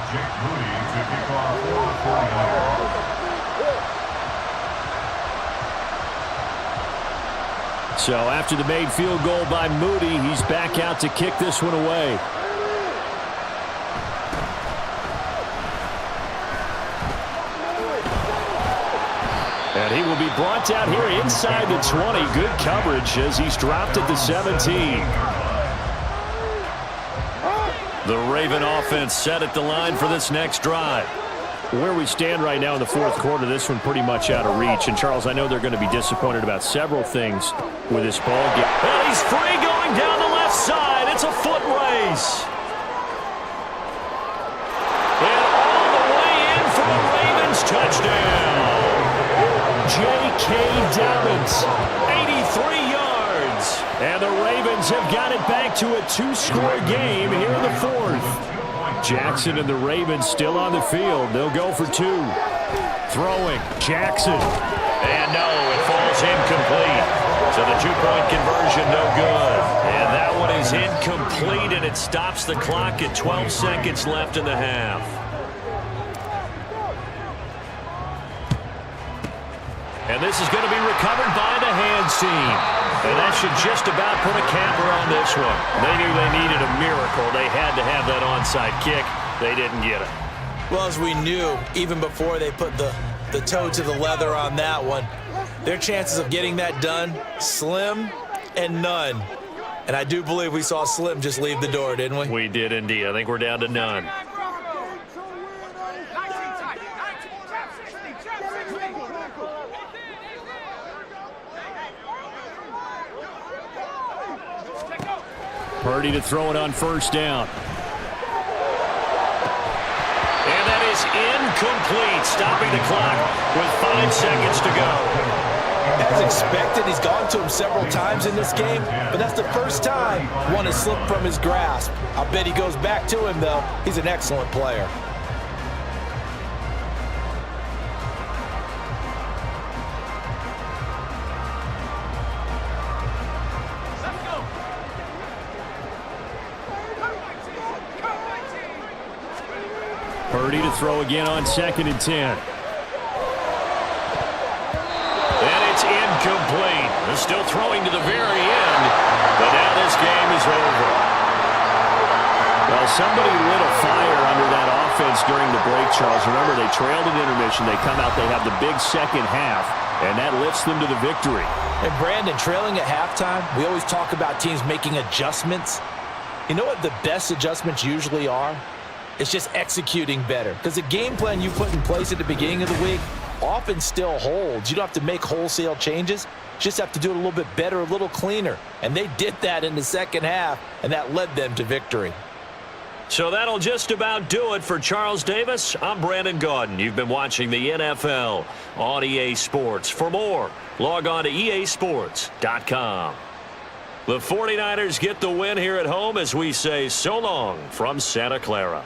[SPEAKER 4] Jake Moody to kick off for the 49ers.
[SPEAKER 2] So after the made field goal by Moody, he's back out to kick this one away. And he will be brought down here inside the 20. Good coverage as he's dropped at the 17.
[SPEAKER 1] The Raven offense set at the line for this next drive.
[SPEAKER 2] Where we stand right now in the fourth quarter, this one pretty much out of reach. And, Charles, I know they're going to be disappointed about several things with this ball game.
[SPEAKER 1] And he's free going down the left side. It's a foot race. And all the way in for the Ravens touchdown.
[SPEAKER 2] J.K. Dobbins, 83 yards. And the Ravens have got it back to a two-score game here in the fourth. Jackson and the Ravens still on the field. They'll go for two. Throwing, Jackson.
[SPEAKER 1] And no, it falls incomplete. So the two-point conversion no good. And that one is incomplete, and it stops the clock at 12 seconds left in the half. And this is going to be recovered by the hands team. And that should just about put a capper on this one. They knew they needed a miracle. They had to have that onside kick. They didn't get it.
[SPEAKER 3] Well, as we knew, even before they put the toe to the leather on that one, their chances of getting that done, slim and none. And I do believe we saw Slim just leave the door, didn't we?
[SPEAKER 1] We did indeed. I think we're down to none.
[SPEAKER 2] Purdy to throw it on first down.
[SPEAKER 1] And that is incomplete, stopping the clock with 5 seconds to go.
[SPEAKER 5] As expected, he's gone to him several times in this game, but that's the first time one has slipped from his grasp. I bet he goes back to him, though. He's an excellent player.
[SPEAKER 2] Purdy to throw again on 2nd and 10.
[SPEAKER 1] And it's incomplete. They're still throwing to the very end, but now this game is over.
[SPEAKER 2] Well, somebody lit a fire under that offense during the break, Charles. Remember, they trailed at intermission. They come out, they have the big second half, and that lifts them to the victory.
[SPEAKER 5] And Brandon, trailing at halftime, we always talk about teams making adjustments. You know what the best adjustments usually are? It's just executing better. Because the game plan you put in place at the beginning of the week often still holds. You don't have to make wholesale changes. You just have to do it a little bit better, a little cleaner. And they did that in the second half, and that led them to victory.
[SPEAKER 1] So that'll just about do it for Charles Davis. I'm Brandon Gaudin. You've been watching the NFL on EA Sports. For more, log on to easports.com. The 49ers get the win here at home as we say so long from Santa Clara.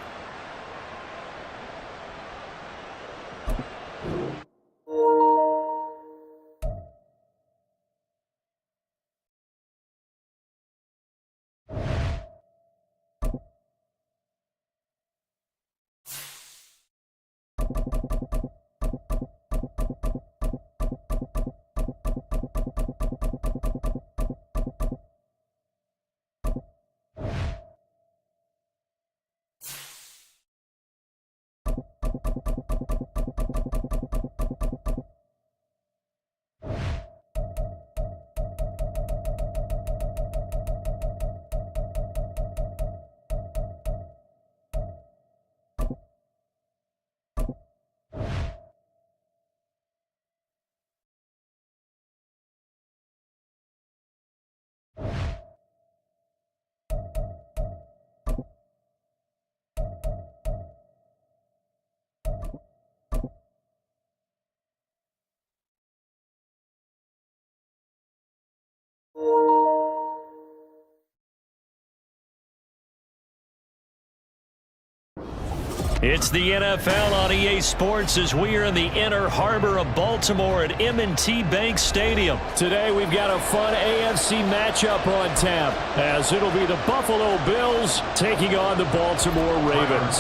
[SPEAKER 1] It's the NFL on EA Sports as we are in the inner harbor of Baltimore at M&T Bank Stadium.
[SPEAKER 2] Today we've got a fun AFC matchup on tap as it'll be the Buffalo Bills taking on the Baltimore Ravens.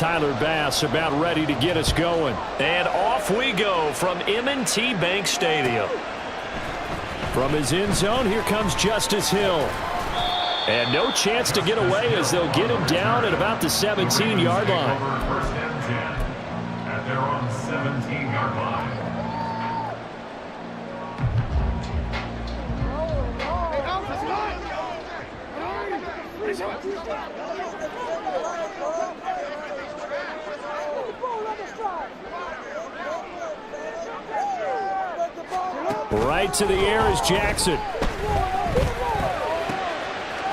[SPEAKER 2] Tyler Bass about ready to get us going.
[SPEAKER 1] And off we go from M&T Bank Stadium.
[SPEAKER 2] From his end zone, here comes Justice Hill.
[SPEAKER 1] And no chance to get away as they'll get him down at about the 17-yard line.
[SPEAKER 4] First and 10 at their own 17-yard line.
[SPEAKER 2] Right to the air is Jackson.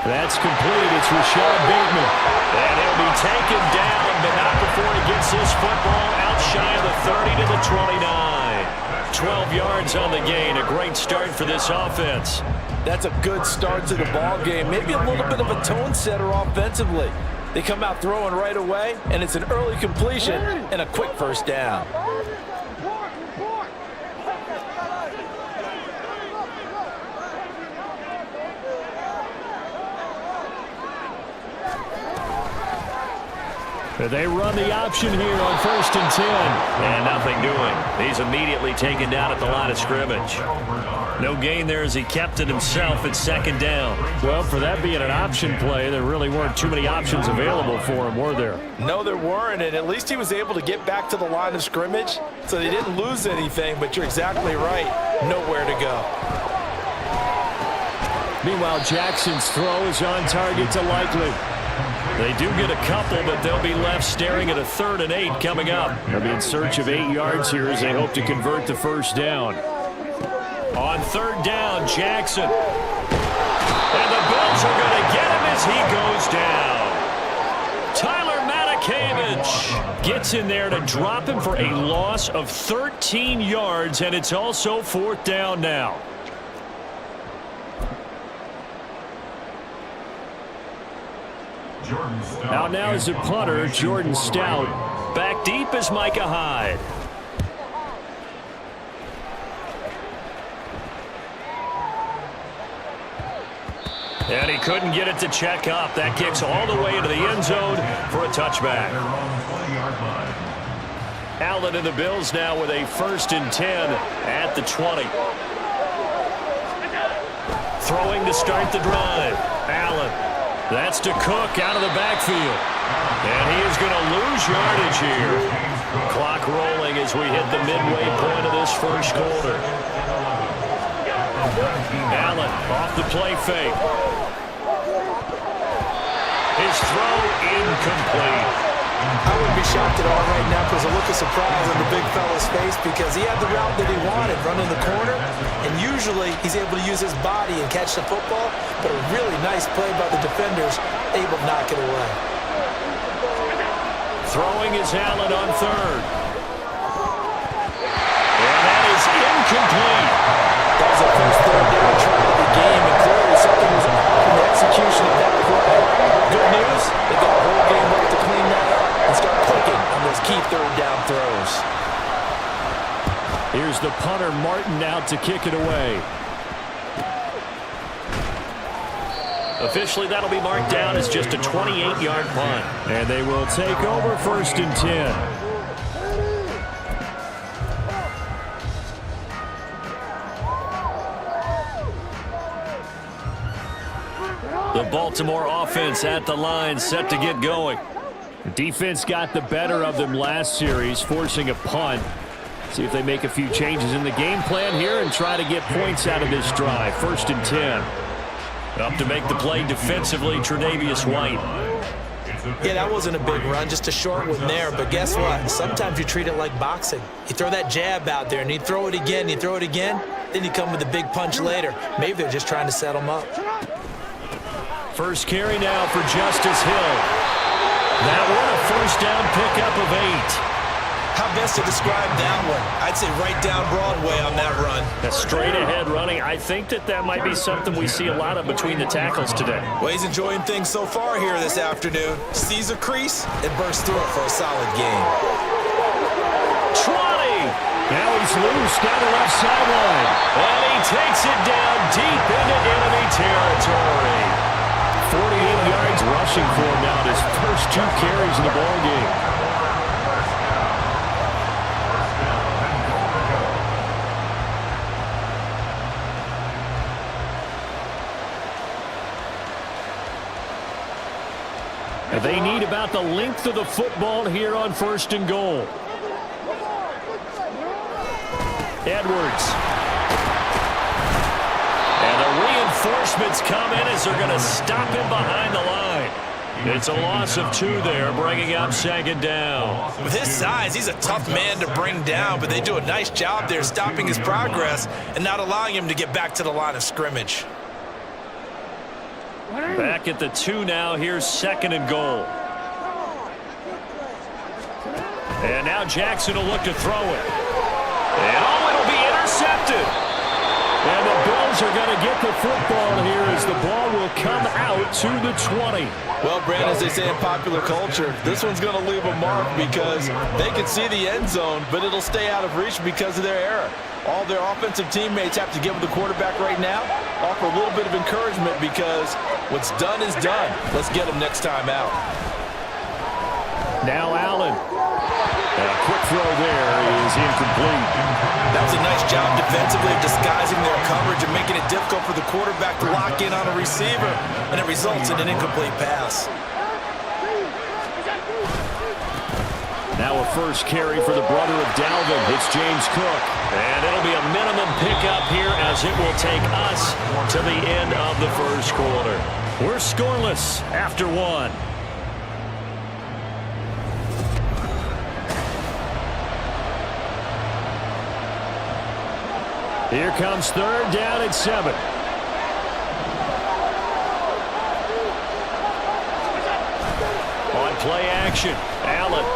[SPEAKER 2] That's complete. It's Rashad Bateman.
[SPEAKER 1] And he'll be taken down, but not before he gets his football out shy of the 30 to the 29. 12 yards on the gain. A great start for this offense.
[SPEAKER 5] That's a good start to the ball game. Maybe a little bit of a tone setter offensively. They come out throwing right away, and it's an early completion and a quick first down.
[SPEAKER 2] They run the option here on 1st and 10.
[SPEAKER 1] And nothing doing. He's immediately taken down at the line of scrimmage. No gain there as he kept it himself at 2nd down.
[SPEAKER 2] Well, for that being an option play, there really weren't too many options available for him, were there?
[SPEAKER 5] No, there weren't, and at least he was able to get back to the line of scrimmage, so they didn't lose anything, but you're exactly right. Nowhere to go.
[SPEAKER 2] Meanwhile, Jackson's throw is on target to Likely.
[SPEAKER 1] They do get a couple, but they'll be left staring at a 3rd and 8 coming up.
[SPEAKER 2] They'll be in search of 8 yards here as they hope to convert the first down.
[SPEAKER 1] On 3rd down, Jackson. And the Bills are going to get him as he goes down. Tyler Matakevich gets in there to drop him for a loss of 13 yards, and it's also 4th down now.
[SPEAKER 2] Out now is the punter, Jordan Stout.
[SPEAKER 1] Back deep is Micah Hyde. And he couldn't get it to check up. That kicks all the way into the end zone for a touchback. Allen and the Bills now with a 1st and 10 at the 20. Throwing to start the drive. Allen. That's to Cook out of the backfield. And he is going to lose yardage here. Clock rolling as we hit the midway point of this first quarter. Allen off the play fake. His throw incomplete.
[SPEAKER 3] I wouldn't be shocked at all right now because a look of surprise on the big fella's face because he had the route that he wanted, running the corner, and usually he's able to use his body and catch the football, but a really nice play by the defenders, able to knock it away.
[SPEAKER 2] Throwing is Allen on third. And that is incomplete.
[SPEAKER 5] That was a first third down try of the game, and clearly something was off in the execution of that play. Good news, they got a whole game left to clean that up and start clicking on those key third down throws.
[SPEAKER 2] Here's the punter, Martin, out to kick it away. Officially, that'll be marked down as just a 28-yard punt. And they will take over 1st and 10. The Baltimore offense at the line, set to get going. The defense got the better of them last series, forcing a punt. See if they make a few changes in the game plan here and try to get points out of this drive. 1st and 10. Up to make the play defensively, Tre'Davious White.
[SPEAKER 3] Yeah, that wasn't a big run, just a short one there. But guess what? Sometimes you treat it like boxing. You throw that jab out there, and you throw it again, then you come with a big punch later. Maybe they're just trying to set them up.
[SPEAKER 2] First carry now for Justice Hill. That one, a first down pickup of 8.
[SPEAKER 3] How best to describe that one? I'd say right down Broadway on that run.
[SPEAKER 2] That straight ahead running, I think that might be something we see a lot of between the tackles today.
[SPEAKER 3] Well, he's enjoying things so far here this afternoon. Sees a crease and bursts through it for a solid gain.
[SPEAKER 2] 20! Now he's loose down the left sideline. And he takes it down deep into enemy territory. 48 yards rushing for him now, his first 2 carries in the ballgame. They need about the length of the football here on 1st and goal. Edwards. And the reinforcements come in as they're going to stop him behind the line. It's a loss of 2 there, bringing up 2nd down.
[SPEAKER 3] With his size, he's a tough man to bring down, but they do a nice job there stopping his progress and not allowing him to get back to the line of scrimmage.
[SPEAKER 2] Back at the 2 now. Here's 2nd and goal. And now Jackson will look to throw it. And it'll be intercepted. And the Bills are going to get the football here as the ball will come out to the 20.
[SPEAKER 5] Well, Brandon, as they say in popular culture, this one's going to leave a mark because they can see the end zone, but it'll stay out of reach because of their error. All their offensive teammates have to give the quarterback right now, offer a little bit of encouragement because what's done is done. Let's get him next time out.
[SPEAKER 2] Now Allen. And a quick throw there is incomplete.
[SPEAKER 3] That was a nice job defensively of disguising their coverage and making it difficult for the quarterback to lock in on a receiver, and it results in an incomplete pass.
[SPEAKER 2] Now a first carry for the brother of Dalvin. It's James Cook. And it'll be a minimum pickup here as it will take us to the end of the first quarter. We're scoreless after 1. Here comes 3rd down and 7. On play action, Allen.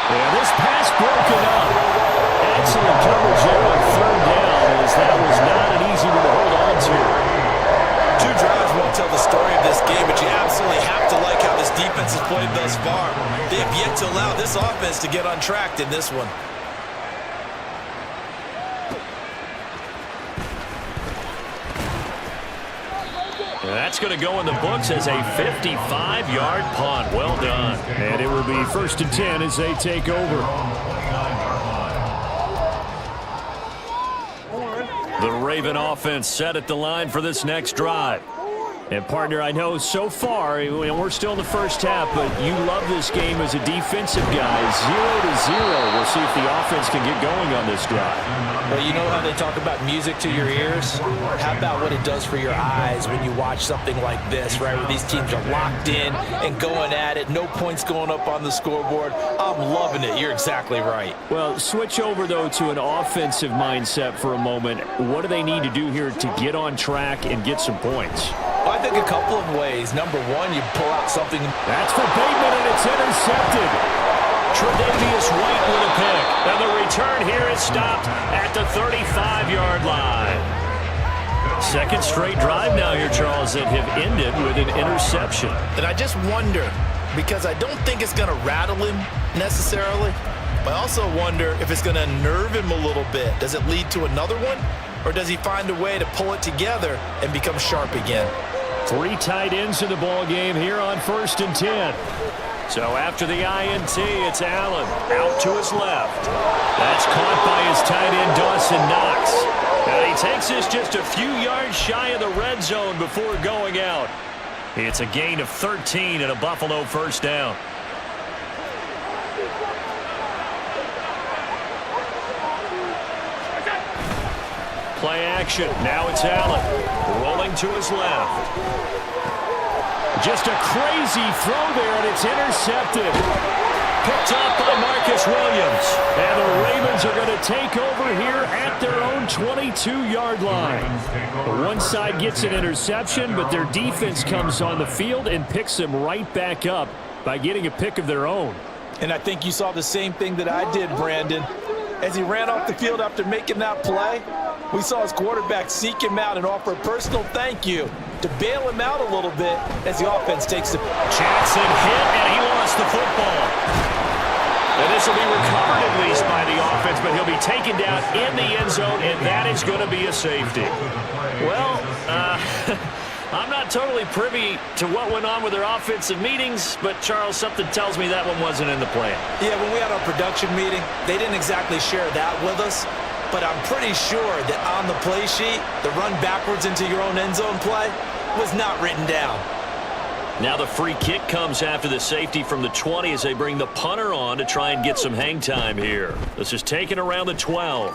[SPEAKER 2] And this pass broken up. Excellent coverage there on 3rd down as that was not an easy one to hold on to.
[SPEAKER 3] 2 drives won't tell the story of this game, but you absolutely have to like how this defense has played thus far. They have yet to allow this offense to get untracked in this one.
[SPEAKER 2] And that's going to go in the books as a 55-yard punt. Well done. And it will be 1st and 10 as they take over. The Raven offense set at the line for this next drive.
[SPEAKER 1] And, partner, I know so far, we're still in the first half, but you love this game as a defensive guy. 0-0. We'll see if the offense can get going on this drive.
[SPEAKER 5] Well, you know how they talk about music to your ears? How about what it does for your eyes when you watch something like this, right, where these teams are locked in and going at it, no points going up on the scoreboard? I'm loving it. You're exactly right.
[SPEAKER 1] Well, switch over, though, to an offensive mindset for a moment. What do they need to do here to get on track and get some points?
[SPEAKER 5] Well, I think a couple of ways. Number one, you pull out something.
[SPEAKER 1] That's for Bateman, and it's intercepted. Tre'Davious White with a pick. And the return here is stopped at the 35-yard line. Second straight drive now here, Charles, that have ended with an interception.
[SPEAKER 3] And I just wonder, because I don't think it's going to rattle him necessarily, but I also wonder if it's going to nerve him a little bit. Does it lead to another one? Or does he find a way to pull it together and become sharp again?
[SPEAKER 1] 3 tight ends in the ball game here on 1st and 10. So after the INT, it's Allen out to his left. That's caught by his tight end, Dawson Knox. And he takes this just a few yards shy of the red zone before going out. It's a gain of 13 and a Buffalo first down. Play action. Now it's Allen rolling to his left. Just a crazy throw there, and it's intercepted. Picked off by Marcus Williams. And the Ravens are going to take over here at their own 22-yard line. The one side gets an interception, but their defense comes on the field and picks them right back up by getting a pick of their own.
[SPEAKER 5] And I think you saw the same thing that I did, Brandon. As he ran off the field after making that play, we saw his quarterback seek him out and offer a personal thank you to bail him out a little bit as the offense takes the...
[SPEAKER 1] Jackson hit, and he lost the football. And this will be recovered at least by the offense, but he'll be taken down in the end zone, and that is going to be a safety. Well, I'm not totally privy to what went on with their offensive meetings, but, Charles, something tells me that one wasn't in the plan.
[SPEAKER 3] Yeah, when we had our production meeting, they didn't exactly share that with us. But I'm pretty sure that on the play sheet, the run backwards into your own end zone play was not written down.
[SPEAKER 1] Now the free kick comes after the safety from the 20 as they bring the punter on to try and get some hang time here. This is taken around the 12.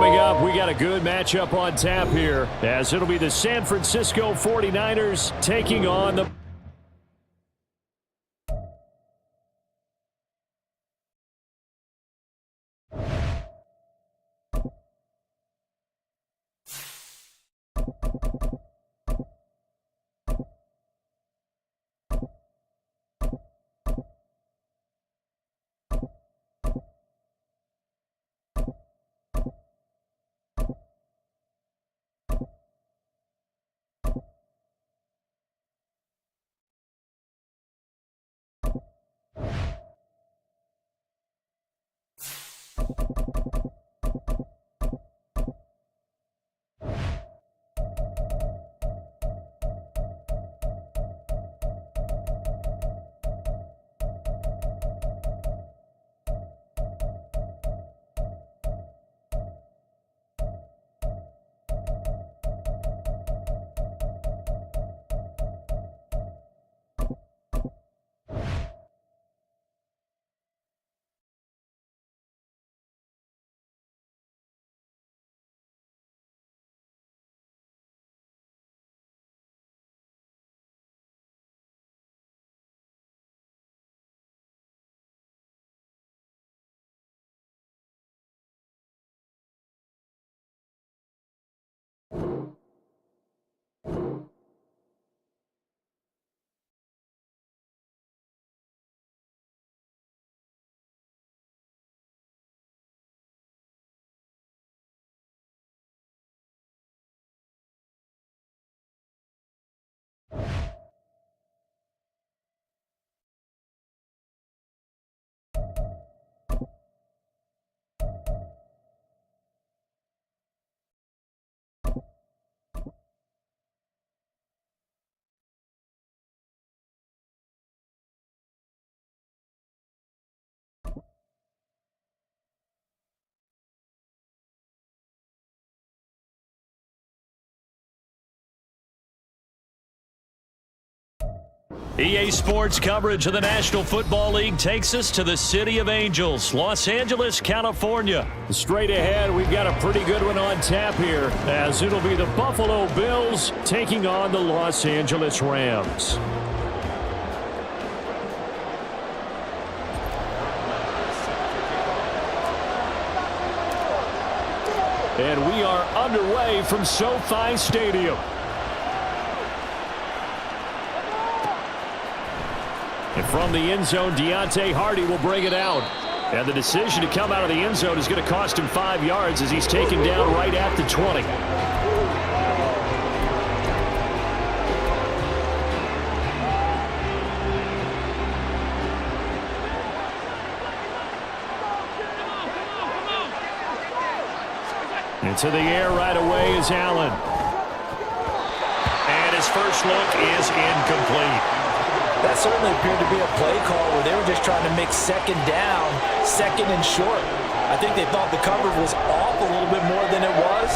[SPEAKER 2] Coming up, we got a good matchup on tap here, as it'll be the San Francisco 49ers taking on the... EA Sports coverage of the National Football League takes us to the City of Angels, Los Angeles, California. Straight ahead, we've got a pretty good one on tap here, as it'll be the Buffalo Bills taking on the Los Angeles Rams. And we are underway from SoFi Stadium. And from the end zone, Deontay Hardy will bring it out. And the decision to come out of the end zone is going to cost him 5 yards as he's taken down right at the 20. Into the air right away is Allen. And his first look is incomplete.
[SPEAKER 5] That certainly appeared to be a play call where they were just trying to make second down, second and short. I think they thought the coverage was off a little bit more than it was.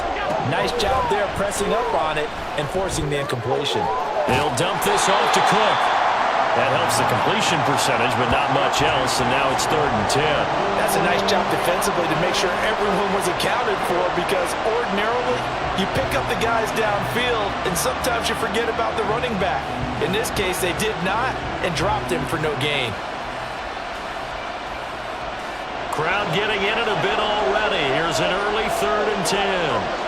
[SPEAKER 5] Nice job there pressing up on it and forcing the incompletion.
[SPEAKER 2] They'll dump this off to Cook. That helps the completion percentage, but not much else, and now it's 3rd and 10.
[SPEAKER 5] That's a nice job defensively to make sure everyone was accounted for, because ordinarily you pick up the guys downfield, and sometimes you forget about the running back. In this case, they did not and dropped him for no gain.
[SPEAKER 2] Crowd getting in it a bit already. Here's an early 3rd and 10.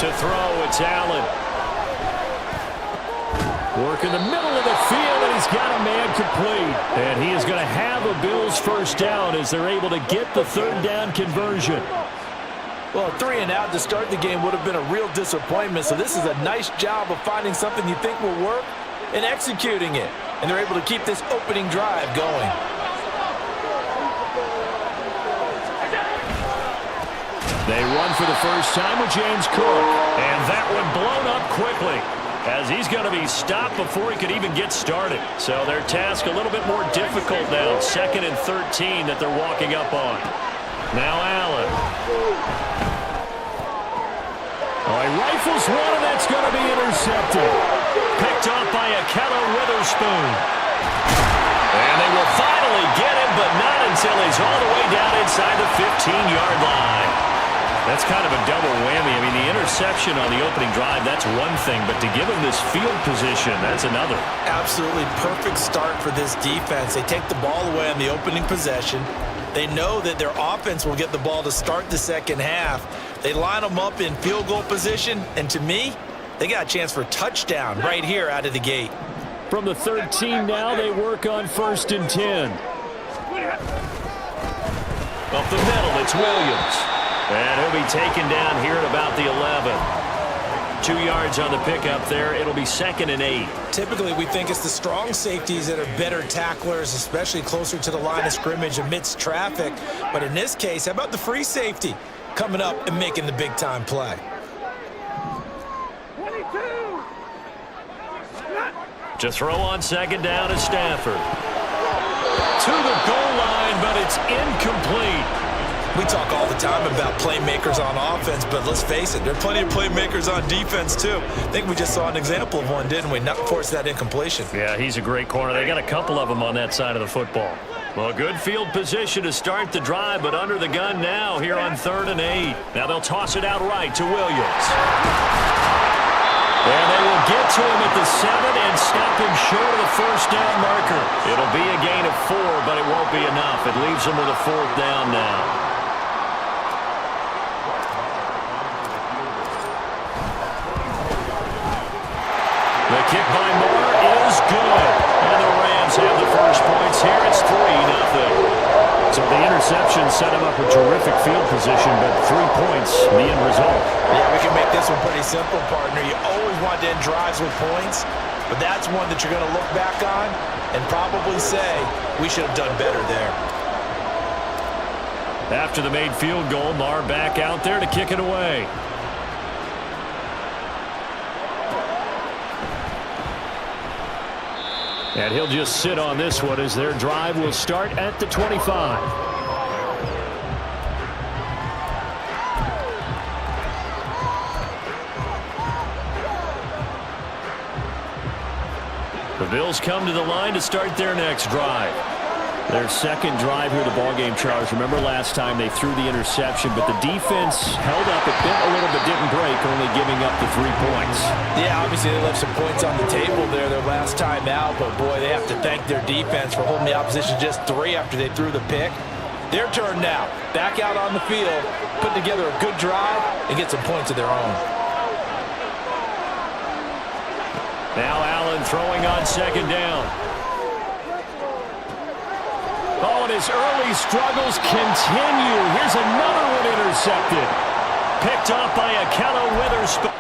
[SPEAKER 2] To throw, it's Allen. Work in the middle of the field, and he's got a man complete. And he is going to have a Bills first down as they're able to get the 3rd down conversion.
[SPEAKER 5] Well, a 3 and out to start the game would have been a real disappointment, so this is a nice job of finding something you think will work and executing it. And they're able to keep this opening drive going.
[SPEAKER 2] They run for the first time with James Cook. And that one blown up quickly, as he's going to be stopped before he could even get started. So their task a little bit more difficult now. 2nd and 13 that they're walking up on. Now Allen. Oh, he rifles one, and that's going to be intercepted. Picked off by Ahkello Witherspoon.
[SPEAKER 1] And they will finally get him, but not until he's all the way down inside the 15-yard line. That's kind of a double whammy. I mean, the interception on the opening drive, that's one thing, but to give him this field position, that's another.
[SPEAKER 3] Absolutely perfect start for this defense. They take the ball away on the opening possession. They know that their offense will get the ball to start the second half. They line them up in field goal position, and to me, they got a chance for a touchdown right here out of the gate.
[SPEAKER 2] From the 13 now, they work on 1st and 10.
[SPEAKER 1] Up the middle, it's Williams. And he'll be taken down here at about the 11. 2 yards on the pickup there. It'll be 2nd and 8.
[SPEAKER 3] Typically, we think it's the strong safeties that are better tacklers, especially closer to the line of scrimmage amidst traffic. But in this case, how about the free safety coming up and making the big-time play?
[SPEAKER 1] To throw on 2nd down is Stafford. To the goal line, but it's incomplete.
[SPEAKER 3] We talk all the time about playmakers on offense, but let's face it, there are plenty of playmakers on defense, too. I think we just saw an example of one, didn't we? Not force that incompletion.
[SPEAKER 1] Yeah, he's a great corner. They got a couple of them on that side of the football. Well, good field position to start the drive, but under the gun now here on 3rd and 8. Now they'll toss it out right to Williams. And they will get to him at the 7 and stop him short of the 1st down marker. It'll be a gain of 4, but it won't be enough. It leaves them with a 4th down now. The kick by Moore is good. And the Rams have the first points here. It's 3-0. So the interception set him up a terrific field position, but 3 points, the end result.
[SPEAKER 3] Yeah, we can make this one pretty simple, partner. You always want to end drives with points, but that's one that you're going to look back on and probably say, we should have done better there.
[SPEAKER 1] After the made field goal, Marr back out there to kick it away. And he'll just sit on this one as their drive will start at the 25. The Bills come to the line to start their next drive. Their second drive here of the ballgame, Charles. Remember last time they threw the interception, but the defense held up a bit, a little bit, didn't break, only giving up the 3 points.
[SPEAKER 3] Yeah, obviously they left some points on the table there their last time out, but boy, they have to thank their defense for holding the opposition just 3 after they threw the pick. Their turn now. Back out on the field, put together a good drive, and get some points of their own.
[SPEAKER 1] Now Allen throwing on 2nd down. Oh, and his early struggles continue. Here's another one intercepted. Picked off by Ahkello Witherspoon.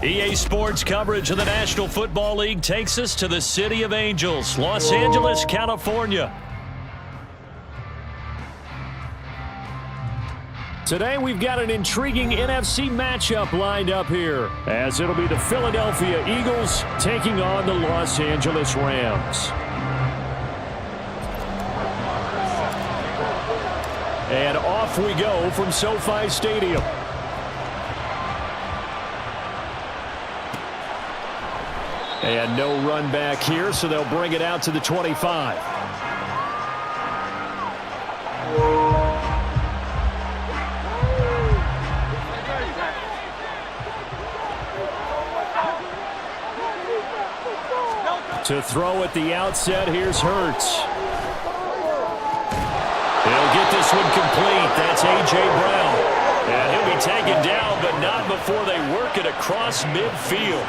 [SPEAKER 1] EA Sports coverage of the National Football League takes us to the City of Angels, Los Angeles, California.
[SPEAKER 2] Today we've got an intriguing NFC matchup lined up here, as it'll be the Philadelphia Eagles taking on the Los Angeles Rams. And off we go from SoFi Stadium. And no run back here, so they'll bring it out to the 25. To throw at the outset, here's Hurts. He'll get this one complete. That's A.J. Brown. And he'll be taken down, but not before they work it across midfield.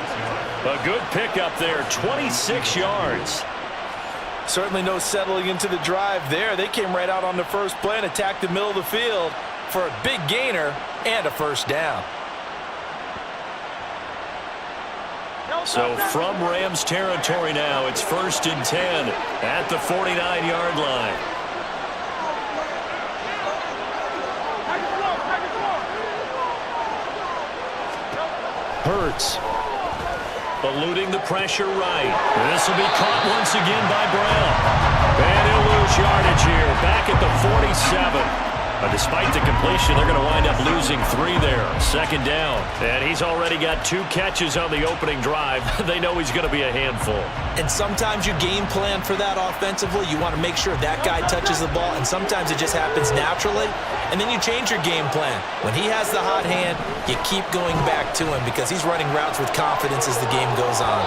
[SPEAKER 2] A good pickup there, 26 yards.
[SPEAKER 5] Certainly no settling into the drive there. They came right out on the first play and attacked the middle of the field for a big gainer and a first down.
[SPEAKER 1] So from Rams territory now, it's 1st and 10 at the 49-yard line. Hurts. Eluding the pressure right. This will be caught once again by Brown. And he'll lose yardage here. Back at the 47. Despite the completion, they're going to wind up losing 3 there. 2nd down. And he's already got 2 catches on the opening drive. They know he's going to be a handful.
[SPEAKER 3] And sometimes you game plan for that offensively. You want to make sure that guy touches the ball, and sometimes it just happens naturally. And then you change your game plan. When he has the hot hand, you keep going back to him because he's running routes with confidence as the game goes on.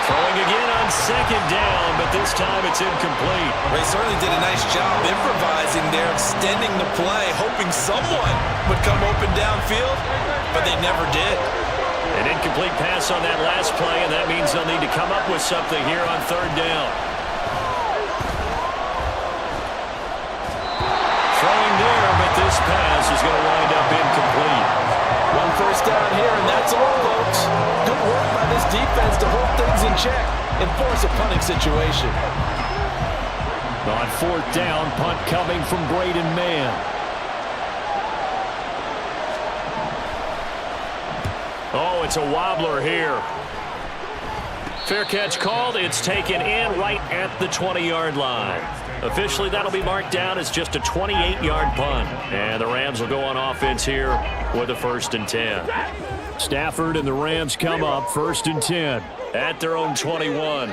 [SPEAKER 1] Throwing again on 2nd down, but this time it's incomplete.
[SPEAKER 5] They certainly did a nice job improvising there, extending the play, hoping someone would come open downfield, but they never did.
[SPEAKER 1] An incomplete pass on that last play, and that means they'll need to come up with something here on 3rd down. Throwing there, but this pass is going to wind up incomplete.
[SPEAKER 5] 1 first down here, and that's all, folks. Good work by this defense to hold things in check and force a punting situation.
[SPEAKER 2] On 4th down, punt coming from Braden Mann.
[SPEAKER 1] Oh, it's a wobbler here. Fair catch called. It's taken in right at the 20-yard line. Officially, that'll be marked down as just a 28-yard punt. And the Rams will go on offense here with a 1st and 10.
[SPEAKER 2] Stafford and the Rams come up 1st and 10.
[SPEAKER 1] At their own 21.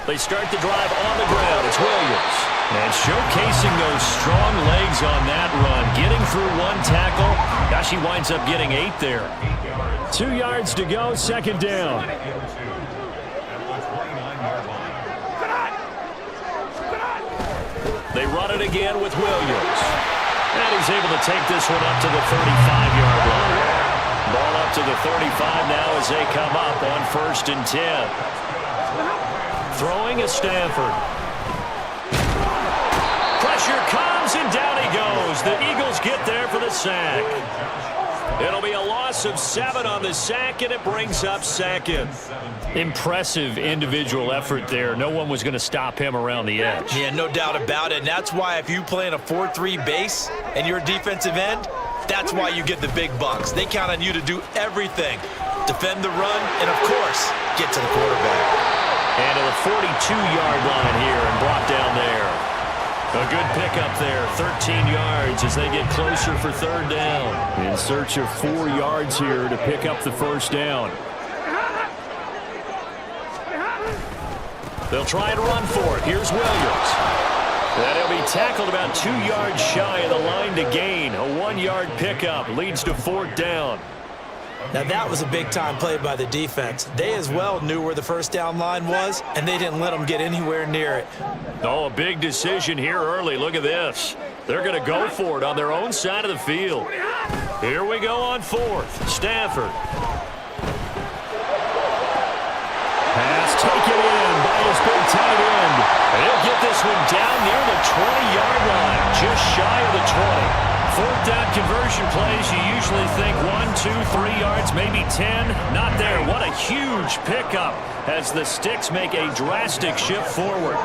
[SPEAKER 1] They start the drive on the ground. It's Williams. And showcasing those strong legs on that run. Getting through 1 tackle. Gosh, he winds up getting 8 there.
[SPEAKER 2] 2 yards to go, 2nd down.
[SPEAKER 1] They run it again with Williams. And he's able to take this one up to the 35-yard line. Ball up to the 35 now as they come up on 1st and 10. Throwing is Stafford. Pressure comes, and down he goes. The Eagles get there for the sack. It'll be a loss of 7 on the sack, and it brings up 2nd.
[SPEAKER 2] Impressive individual effort there. No one was going to stop him around the edge.
[SPEAKER 3] Yeah, no doubt about it. And that's why if you play in a 4-3 base and you're a defensive end, that's why you get the big bucks. They count on you to do everything. Defend the run and, of course, get to the quarterback.
[SPEAKER 1] And to the 42-yard line here and brought down there. A good pickup there, 13 yards as they get closer for 3rd down.
[SPEAKER 2] In search of 4 yards here to pick up the 1st down.
[SPEAKER 1] They'll try and run for it. Here's Williams. And he'll be tackled about 2 yards shy of the line to gain. A 1-yard pickup leads to 4th down.
[SPEAKER 3] Now that was a big-time play by the defense. They as well knew where the 1st down line was, and they didn't let them get anywhere near it.
[SPEAKER 1] Oh, a big decision here early. Look at this. They're going to go for it on their own side of the field. Here we go on 4th. Stafford.
[SPEAKER 2] Pass taken in by his big tight end.
[SPEAKER 1] He'll get this one down near the 20-yard line, just shy of the 20. 4th down conversion plays, you usually think 1, 2, 3 yards, maybe 10. Not there. What a huge pickup as the Sticks make a drastic shift forward.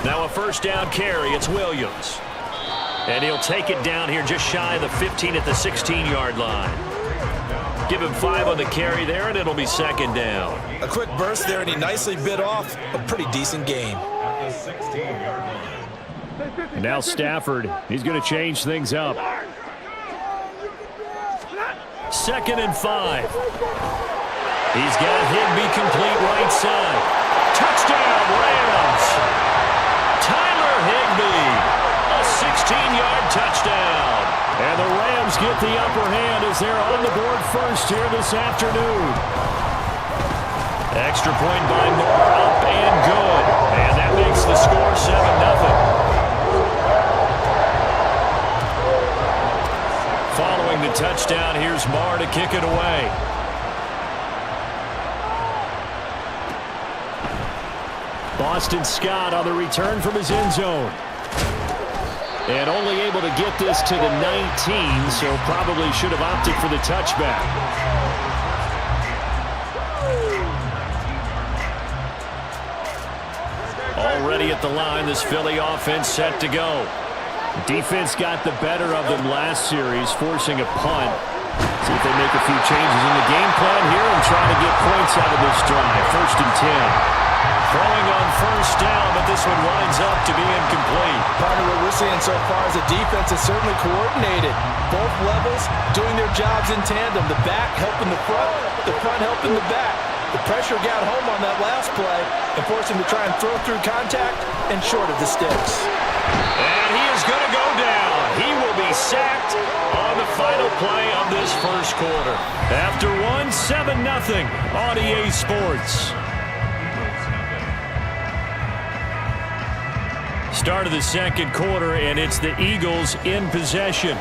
[SPEAKER 1] Now a 1st down carry. It's Williams. And he'll take it down here just shy of the 15 at the 16-yard line. Give him 5 on the carry there, and it'll be 2nd down.
[SPEAKER 3] A quick burst there, and he nicely bit off a pretty decent game.
[SPEAKER 2] And now Stafford, he's going to change things up.
[SPEAKER 1] 2nd and 5. He's got Higbee complete right side. Touchdown, Rams! Tyler Higbee, a 16-yard touchdown. And the Rams get the upper hand as they're on the board first here this afternoon. Extra point by Moore, up and good. And that makes the score 7-0. Following the touchdown, here's Marr to kick it away. Boston Scott on the return from his end zone. And only able to get this to the 19, so probably should have opted for the touchback. Already at the line, this Philly offense set to go. Defense got the better of them last series, forcing a punt. See if they make a few changes in the game plan here and try to get points out of this drive. 1st and 10. Throwing on 1st down, but this one winds up to be incomplete.
[SPEAKER 5] Part of what we're seeing so far is the defense is certainly coordinated. Both levels doing their jobs in tandem. The back helping the front helping the back. The pressure got home on that last play and forced him to try and throw through contact and short of the sticks.
[SPEAKER 1] And he is going to go down. He will be sacked on the final play of this first quarter. After 7-0 on EA Sports. Start of the second quarter, and it's the Eagles in possession.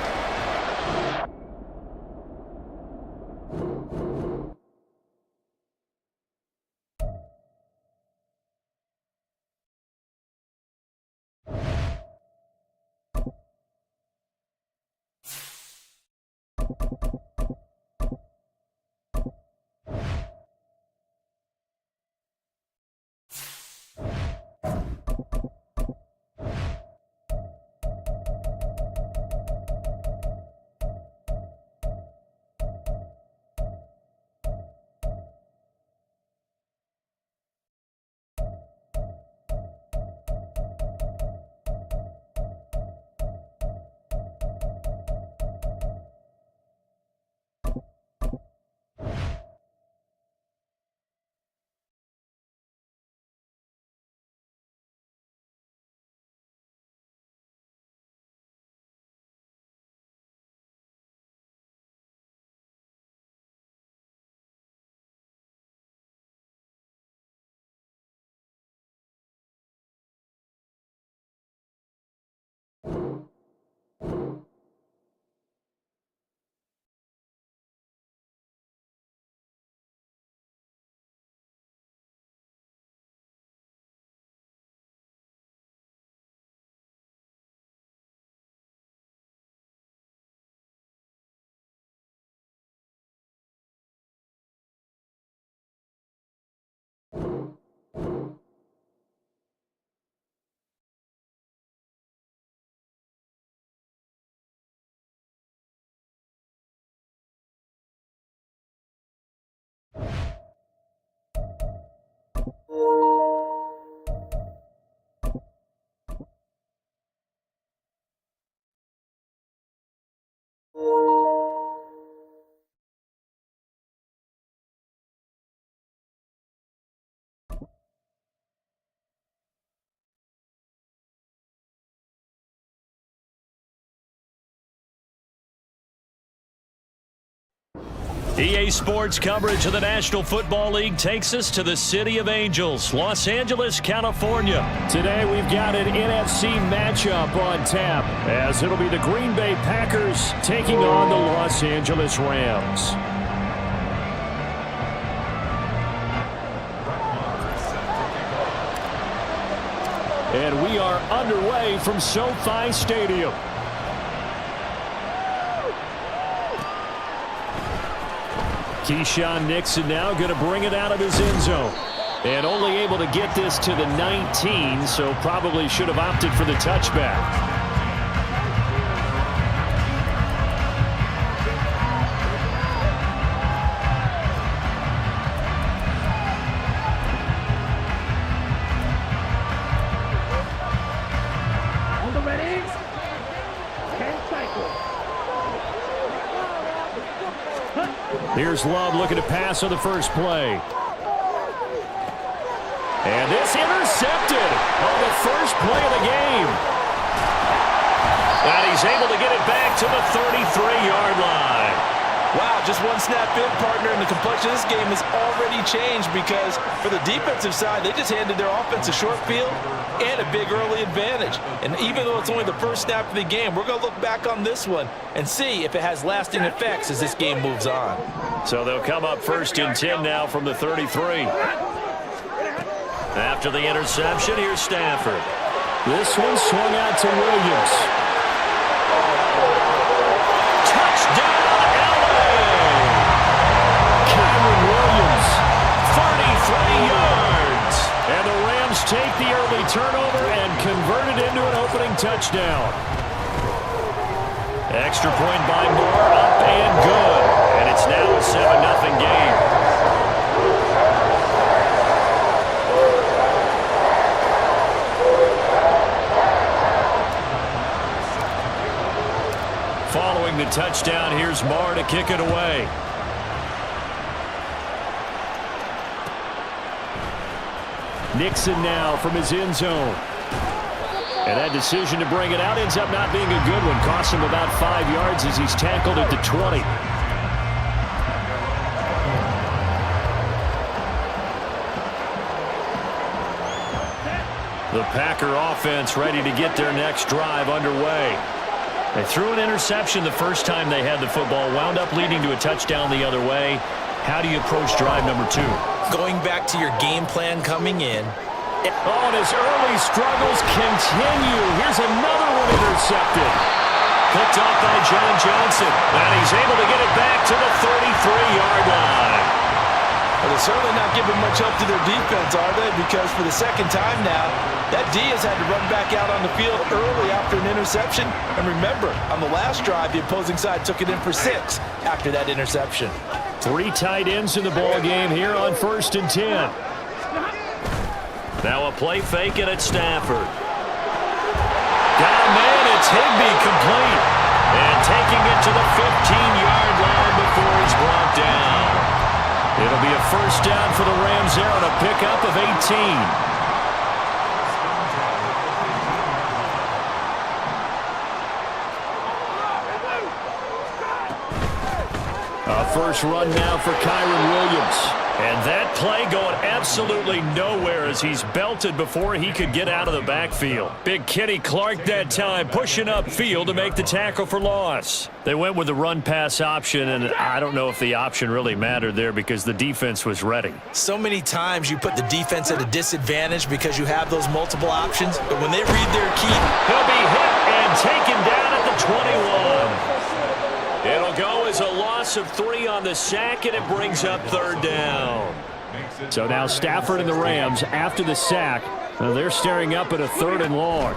[SPEAKER 1] EA Sports coverage of the National Football League takes us to the City of Angels, Los Angeles, California. Today we've got an NFC matchup on tap, as it'll be the Green Bay Packers taking on the Los Angeles Rams. And we are underway from SoFi Stadium. Keyshawn Nixon now going to bring it out of his end zone. And only able to get this to the 19, so probably should have opted for the touchback.
[SPEAKER 2] Here's Love looking to pass on the first play. And this intercepted on the first play of the game.
[SPEAKER 1] And he's able to get it back to the 33-yard line.
[SPEAKER 5] Wow, just one snap in, partner, and the complexion of this game has already changed because for the defensive side, they just handed their offense a short field and a big early advantage. And even though it's only the first snap of the game, we're going to look back on this one and see if it has lasting effects as this game moves on.
[SPEAKER 1] So they'll come up 1st and 10 now from the 33. After the interception, here's Stafford.
[SPEAKER 2] This one swung out to Williams.
[SPEAKER 1] Touchdown, LA!
[SPEAKER 2] Kyren Williams,
[SPEAKER 1] 33 yards.
[SPEAKER 2] and the Rams take the early turnover and convert it into an opening touchdown.
[SPEAKER 1] Extra point by Moore, up and good. And it's now a 7-0 game. Following the touchdown, here's Marr to kick it away.
[SPEAKER 2] Nixon now from his end zone. And that decision to bring it out ends up not being a good one. Costs him about 5 yards as he's tackled at the 20.
[SPEAKER 1] The Packer offense ready to get their next drive underway. They threw an interception the first time they had the football, wound up leading to a touchdown the other way. How do you approach drive number 2?
[SPEAKER 3] Going back to your game plan coming in.
[SPEAKER 2] Oh, and his early struggles continue. Here's another one intercepted.
[SPEAKER 1] Picked off by John Johnson. And he's able to get it back to the 33-yard line.
[SPEAKER 5] Well, they're certainly not giving much help to their defense, are they? Because for the second time now, that D has had to run back out on the field early after an interception. And remember, on the last drive, the opposing side took it in for 6 after that interception.
[SPEAKER 2] 3 tight ends in the ball game here on 1st and 10.
[SPEAKER 1] Now a play fake it at Stafford. Got a man, it's Higbee complete. And taking it to the 15-yard line before he's brought down. It'll be a first down for the Rams there on a pickup of 18.
[SPEAKER 2] A first run now for Kyren Williams.
[SPEAKER 1] And that play going absolutely nowhere as he's belted before he could get out of the backfield. Big Kenny Clark that time pushing upfield to make the tackle for loss. They went with the run-pass option, and I don't know if the option really mattered there because the defense was ready.
[SPEAKER 3] So many times you put the defense at a disadvantage because you have those multiple options, but when they read their key,
[SPEAKER 1] he'll be hit and taken down at the 21. It'll go as a loss of 3 on the sack, and it brings up 3rd down.
[SPEAKER 2] So now Stafford and the Rams, after the sack, they're staring up at a 3rd and long.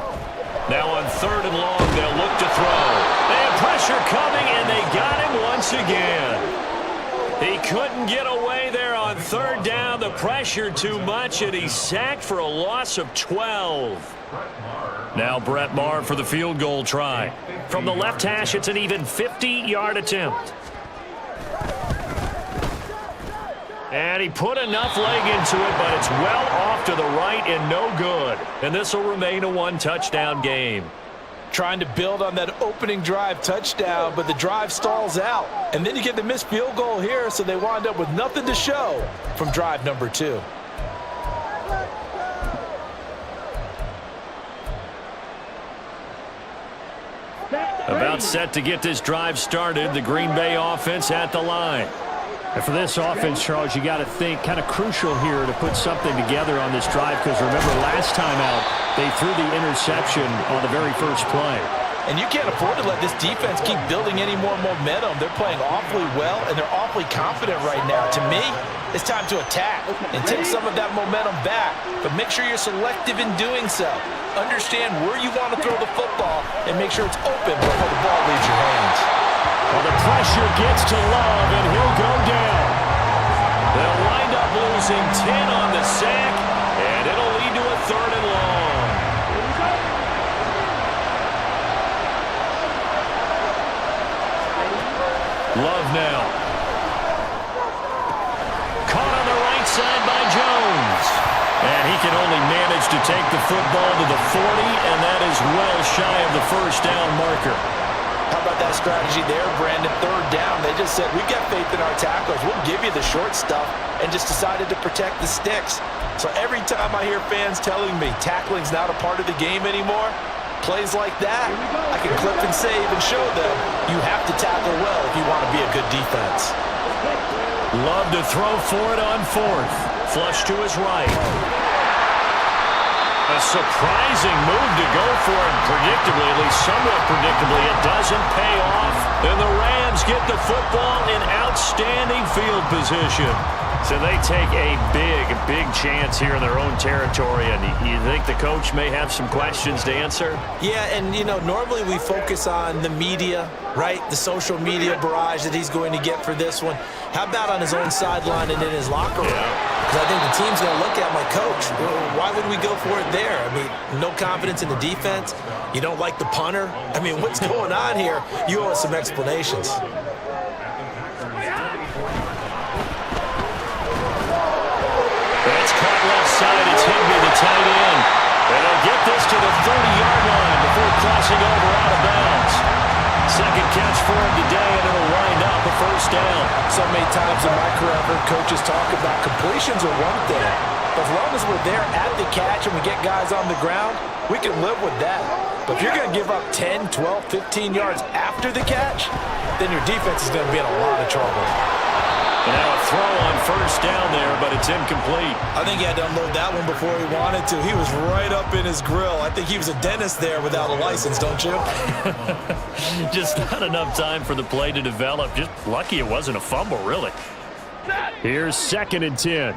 [SPEAKER 1] Now on 3rd and long, they'll look to throw. They have pressure coming, and they got him once again. He couldn't get away there on 3rd down. The pressure too much, and he's sacked for a loss of 12. Now Brett Maher for the field goal try. From the left hash, it's an even 50-yard attempt. And he put enough leg into it, but it's well off to the right and no good. And this will remain a 1-touchdown game.
[SPEAKER 5] Trying to build on that opening drive touchdown, but the drive stalls out. And then you get the missed field goal here, so they wind up with nothing to show from drive number 2.
[SPEAKER 1] About set to get this drive started, the Green Bay offense at the line.
[SPEAKER 2] And for this offense, Charles, you got to think kind of crucial here to put something together on this drive because remember last time out, they threw the interception on the very first play.
[SPEAKER 5] And you can't afford to let this defense keep building any more momentum. They're playing awfully well, and they're awfully confident right now. To me, it's time to attack and take some of that momentum back. But make sure you're selective in doing so. Understand where you want to throw the football and make sure it's open before the ball leaves your hands.
[SPEAKER 2] Well, the pressure gets to Love, and he'll go down.
[SPEAKER 1] They'll wind up losing 10 on the sack, and it'll lead to a 3rd and long. Love now. managed to take the football to the 40, and that is well shy of the first down marker.
[SPEAKER 5] How about that strategy there, Brandon? Third down, they just said, we've got faith in our tacklers. We'll give you the short stuff, and just decided to protect the sticks. So every time I hear fans telling me tackling's not a part of the game anymore, plays like that, I can clip and save and show them you have to tackle well if you want to be a good defense.
[SPEAKER 1] Love to throw for it on fourth. Flush to his right. A surprising move to go for it. Predictably, at least somewhat predictably, it doesn't pay off. And the Rams get the football in outstanding field position. So they take a big chance here in their own territory. And you think the coach may have some questions to answer?
[SPEAKER 3] Yeah, and, normally we focus on the media, right? The social media barrage that he's going to get for this one. How about on his own sideline and in his locker room? Because I think the team's going to look at my coach. Why would we go for it there? I mean, no confidence in the defense. You don't like the punter. I mean, what's going on here? You owe us some explanations.
[SPEAKER 1] That's caught left side. It's Higbee, the tight end. And they'll get this to the 30-yard line before crossing over out of bounds. Second catch for him today, and it'll wind up a first down.
[SPEAKER 5] So many times in my career, I've heard coaches talk about completions are one thing. But as long as we're there at the catch and we get guys on the ground, we can live with that. But if you're going to give up 10, 12, 15 yards after the catch, then your defense is going to be in a lot of trouble.
[SPEAKER 1] And now a throw on first down there, but it's incomplete.
[SPEAKER 3] I think he had to unload that one before he wanted to. He was right up in his grill. I think he was a dentist there without a license, don't you?
[SPEAKER 1] Just not enough time for the play to develop. Just lucky it wasn't a fumble, really. Here's 2nd and 10.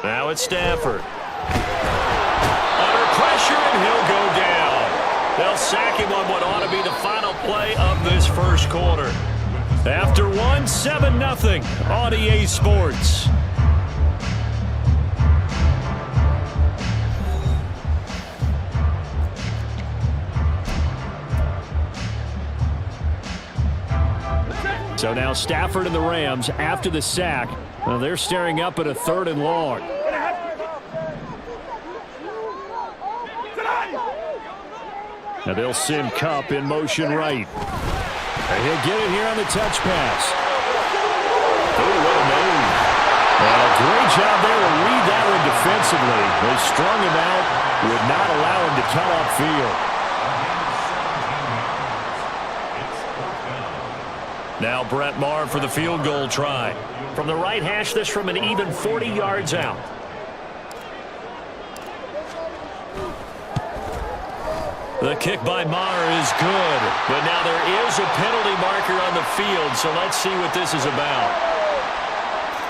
[SPEAKER 1] Now it's Stafford. Under pressure, and he'll go down. They'll sack him on what ought to be the final play of this first quarter. After one, 7-0 on EA Sports. So now Stafford and the Rams, after the sack, they're staring up at a 3rd and long. Now they'll send Kupp in motion right. And he'll get it here on the touch pass. Oh, what a move. Well, great job there to read that one defensively. They strung him out, would not allow him to cut off field. Now Brett Maher for the field goal try. From the right hash, this from an even 40 yards out. The kick by Maher is good, but now there is a penalty marker on the field, so let's see what this is about.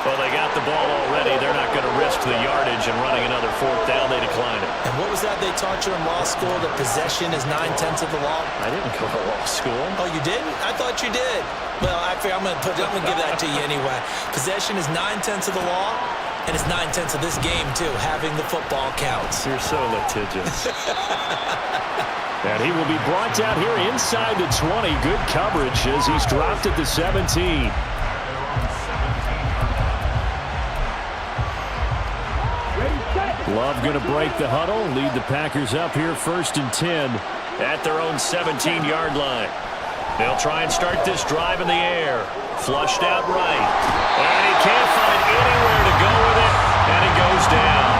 [SPEAKER 1] Well, they got the ball already. They're not going to risk the yardage and running another 4th down. They decline it.
[SPEAKER 3] And what was that they taught you in law school, that possession is 9/10 of the law?
[SPEAKER 1] I didn't go to law school.
[SPEAKER 3] Oh, you didn't? I thought you did. Well, I'm going to give that to you anyway. Possession is 9/10 of the law, and it's 9/10 of this game, too. Having the football counts.
[SPEAKER 1] You're so litigious. And he will be brought down here inside the 20. Good coverage as he's dropped at the 17. Love going to break the huddle, lead the Packers up here 1st and 10 at their own 17-yard line. They'll try and start this drive in the air. Flushed out right. And he can't find anywhere to go with it, and it goes down.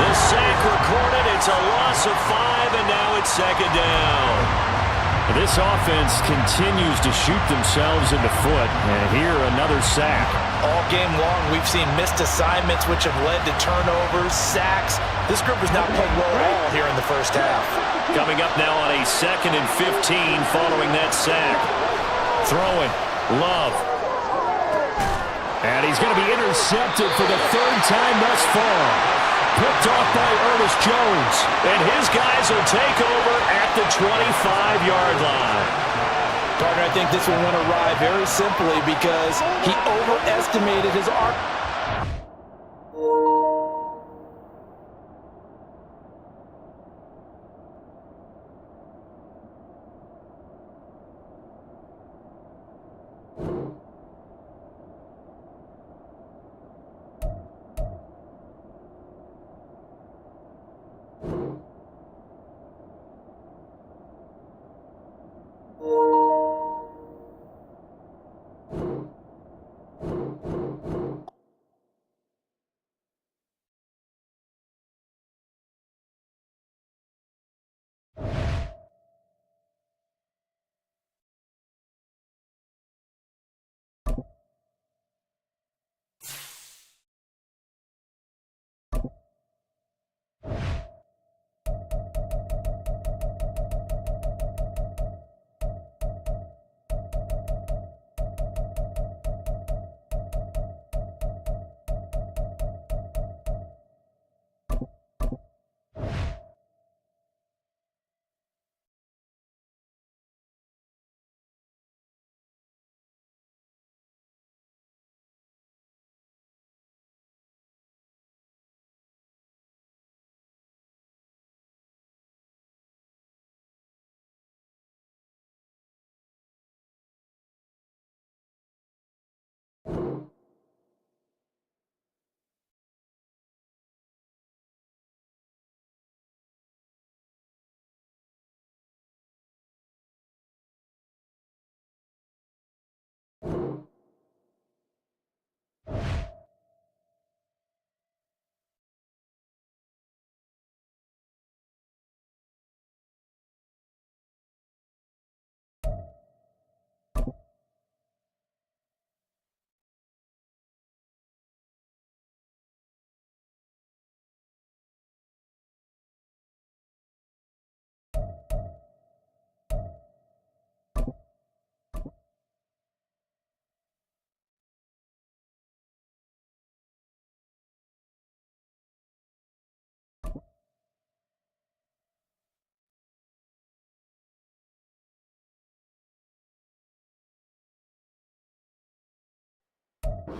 [SPEAKER 1] The sack recorded. It's a loss of 5, and now it's 2nd down. This offense continues to shoot themselves in the foot, and here another sack.
[SPEAKER 5] All game long, we've seen missed assignments, which have led to turnovers, sacks. This group has not played well at all here in the first half.
[SPEAKER 1] Coming up now on a 2nd and 15 following that sack. Throwing, Love. And he's going to be intercepted for the 3rd time thus far. Picked off by Ernest Jones. And his guys will take over at the 25-yard line.
[SPEAKER 5] Partner, I think this one went awry very simply because he overestimated his arc.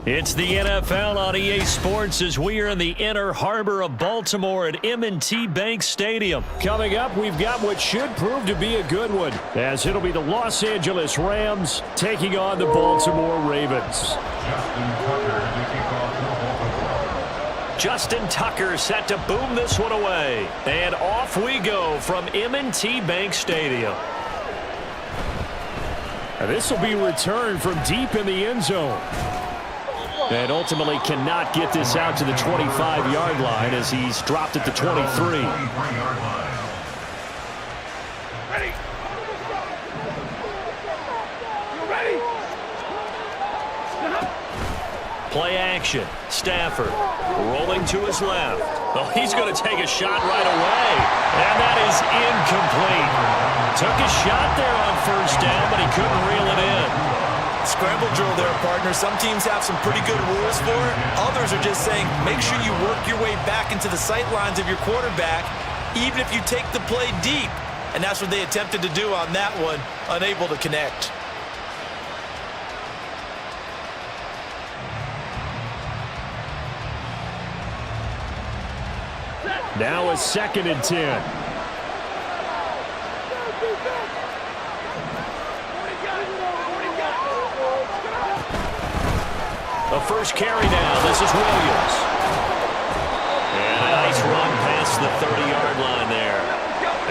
[SPEAKER 1] It's the NFL on EA Sports as we are in the inner harbor of Baltimore at M&T Bank Stadium.
[SPEAKER 2] Coming up, we've got what should prove to be a good one, as it'll be the Los Angeles Rams taking on the Baltimore Ravens.
[SPEAKER 1] Justin Tucker set to boom this one away. And off we go from M&T Bank Stadium.
[SPEAKER 2] And this will be returned from deep in the end zone. And ultimately cannot get this out to the 25-yard line as he's dropped at the 23.
[SPEAKER 1] Play action. Stafford rolling to his left. Well, he's going to take a shot right away. And that is incomplete. Took a shot there on first down, but he couldn't reel it in.
[SPEAKER 3] Scramble drill there, partner. Some teams have some pretty good rules for it. Others are just saying, make sure you work your way back into the sight lines of your quarterback, even if you take the play deep. And that's what they attempted to do on that one, unable to connect.
[SPEAKER 2] Now a 2nd and 10.
[SPEAKER 1] The first carry now. This is Williams. And a nice run past the 30-yard line there.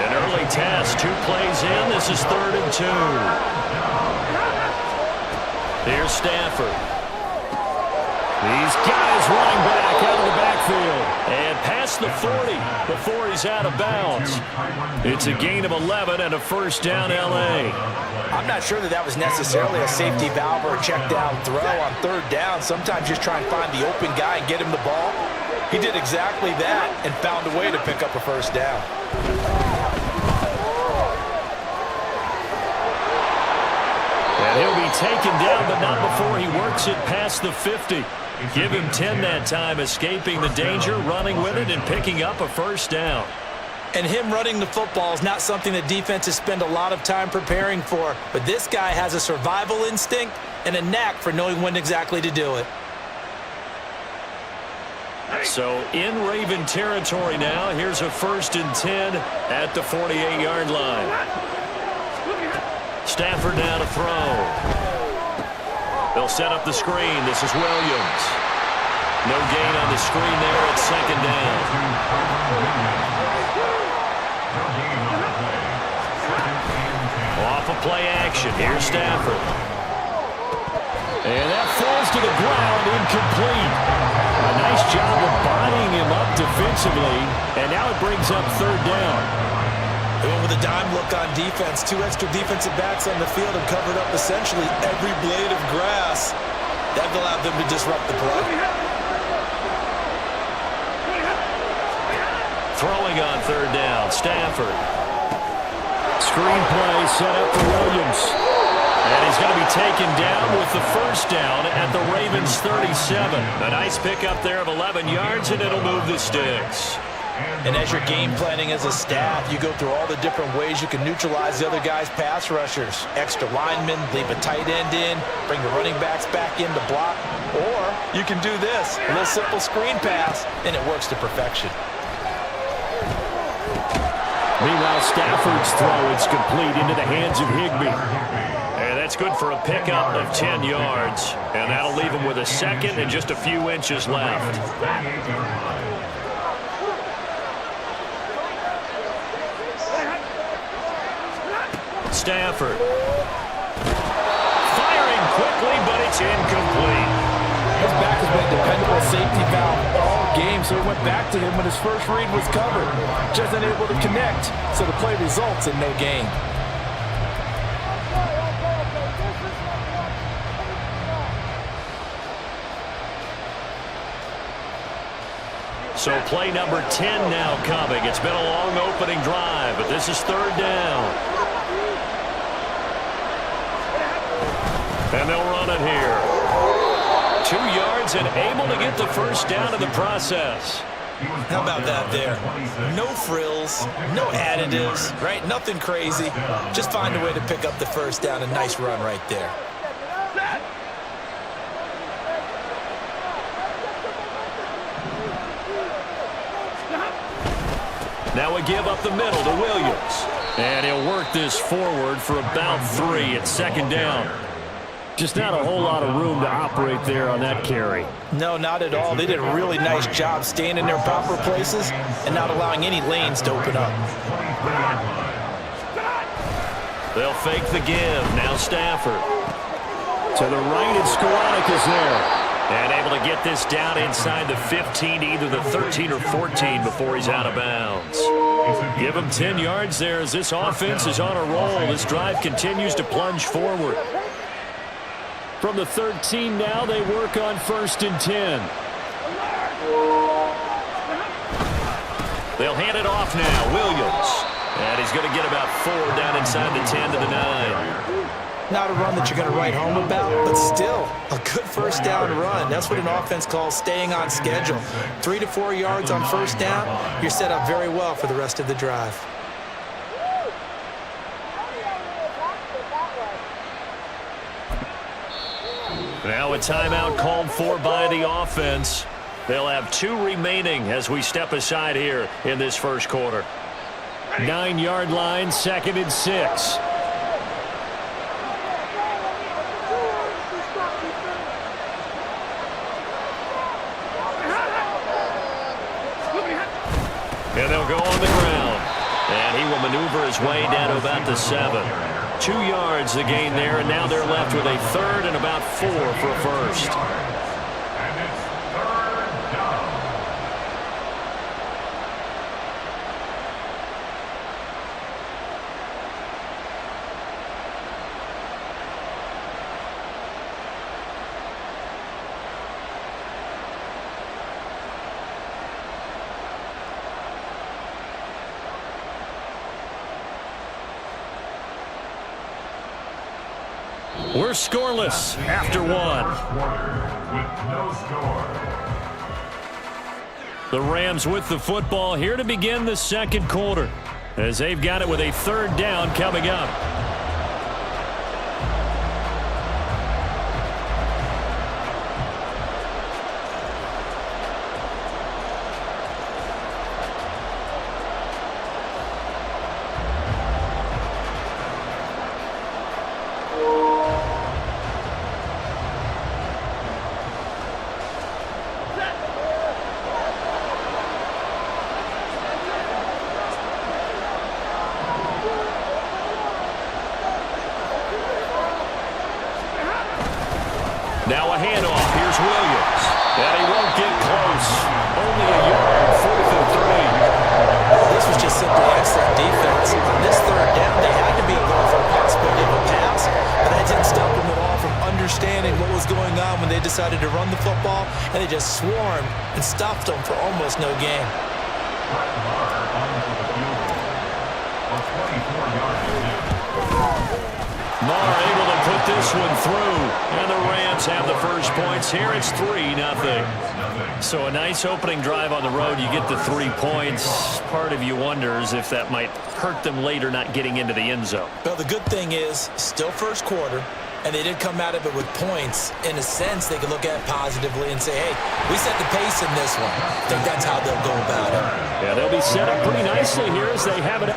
[SPEAKER 1] An early test. 2 plays in. This is 3rd and 2. Here's Stafford.
[SPEAKER 2] He's got his running back out of the backfield.
[SPEAKER 1] And past the 40 before he's out of bounds. It's a gain of 11 and a first down L.A.
[SPEAKER 3] I'm not sure that was necessarily a safety valve or a check down throw on 3rd down. Sometimes just try and find the open guy and get him the ball. He did exactly that and found a way to pick up a first down.
[SPEAKER 1] And he'll be taken down, but not before he works it past the 50. Give him 10 that time, escaping the danger, running with it, and picking up a first down.
[SPEAKER 3] And him running the football is not something that defenses spend a lot of time preparing for. But this guy has a survival instinct and a knack for knowing when exactly to do it.
[SPEAKER 1] So in Raven territory now, here's a 1st and 10 at the 48-yard line. Stafford now to throw. They'll set up the screen. This is Williams. No gain on the screen there at 2nd down. Off of play action. Here's Stafford.
[SPEAKER 2] And that falls to the ground, incomplete. A nice job of bodying him up defensively, and now it brings up 3rd down.
[SPEAKER 3] They went with a dime look on defense. 2 extra defensive backs on the field and covered up essentially every blade of grass. That allowed them to disrupt the play.
[SPEAKER 1] Throwing on 3rd down, Stafford.
[SPEAKER 2] Screenplay set up for Williams.
[SPEAKER 1] And he's going to be taken down with the first down at the Ravens' 37. A nice pickup there of 11 yards, and it'll move the sticks.
[SPEAKER 3] And as you're game planning as a staff, you go through all the different ways you can neutralize the other guy's pass rushers. Extra linemen, leave a tight end in, bring the running backs back in to block. Or you can do this, a little simple screen pass, and it works to perfection.
[SPEAKER 2] Meanwhile, Stafford's throw is complete into the hands of Higbee.
[SPEAKER 1] And that's good for a pickup of 10 yards. And that'll leave him with a 2nd and just a few inches left. Stafford. Firing quickly, but it's incomplete.
[SPEAKER 5] His back has been a dependable safety valve all game, so it went back to him when his first read was covered. Just unable to connect, so the play results in no gain.
[SPEAKER 1] So play number 10 now coming. It's been a long opening drive, but this is 3rd down. And they'll run it here. 2 yards and able to get the first down in the process.
[SPEAKER 3] How about that there? No frills, no additives, right? Nothing crazy. Just find a way to pick up the first down. A nice run right there.
[SPEAKER 1] Now a give up the middle to Williams. And he'll work this forward for about 3 at second down.
[SPEAKER 2] Just not a whole lot of room to operate there on that carry.
[SPEAKER 3] No, not at all. They did a really nice job staying in their proper places and not allowing any lanes to open up.
[SPEAKER 1] They'll fake the give. Now Stafford.
[SPEAKER 2] To the right, and Skoranek is there.
[SPEAKER 1] And able to get this down inside the 15, either the 13 or 14 before he's out of bounds. Give him 10 yards there as this offense is on a roll. This drive continues to plunge forward.
[SPEAKER 2] From the 13 now, they work on 1st and 10.
[SPEAKER 1] They'll hand it off now. Williams. And he's going to get about 4 down inside the 10 to the 9.
[SPEAKER 3] Not a run that you're going to write home about, but still a good first down run. That's what an offense calls staying on schedule. 3 to 4 yards on first down, you're set up very well for the rest of the drive.
[SPEAKER 1] Now a timeout called for by the offense. They'll have 2 remaining as we step aside here in this first quarter.
[SPEAKER 2] 9-yard line, 2nd and 6.
[SPEAKER 1] And they'll go on the ground. And he will maneuver his way down to about the 7. 2 yards the gain there, and now they're left with a 3rd and about 4 for a first.
[SPEAKER 4] And it's 3rd down.
[SPEAKER 1] We're scoreless after 1.
[SPEAKER 4] With no score.
[SPEAKER 1] The Rams with the football here to begin the second quarter as they've got it with a 3rd down coming up. Now a handoff. Here's Williams. And he won't get close. Only a yard, 4th and 3.
[SPEAKER 3] This was just simply excellent defense. On this 3rd down, they had to be looking for a possibility of a pass, but that didn't stop them at all from understanding what was going on when they decided to run the football, and they just swarmed and stopped them for almost no gain.
[SPEAKER 1] Marr able to put this one through, and the Rams have the first points here. It's 3-0. So a nice opening drive on the road. You get the 3 points. Part of you wonders if that might hurt them later not getting into the end zone.
[SPEAKER 3] Well, the good thing is, still first quarter, and they did come out of it with points. In a sense, they could look at it positively and say, hey, we set the pace in this one. I think that's how they'll go about it.
[SPEAKER 2] Yeah, they'll be set up pretty nicely here as they have it.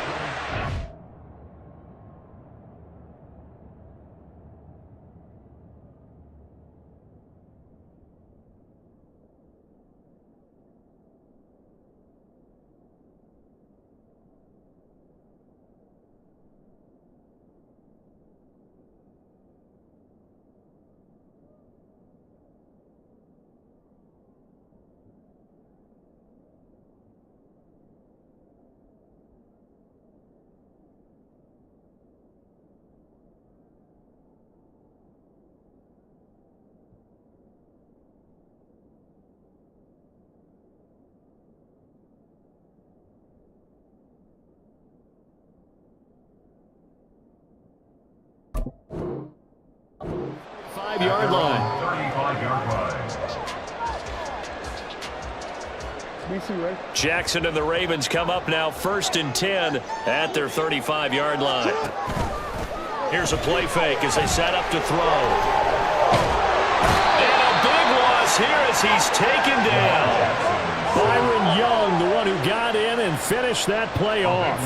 [SPEAKER 1] Yard line.
[SPEAKER 4] 35-yard line.
[SPEAKER 1] Jackson and the Ravens come up now 1st and 10 at their 35-yard line. Here's a play fake as they set up to throw. And a big loss here as he's taken down.
[SPEAKER 2] Byron Young, the one who got in and finished that play off.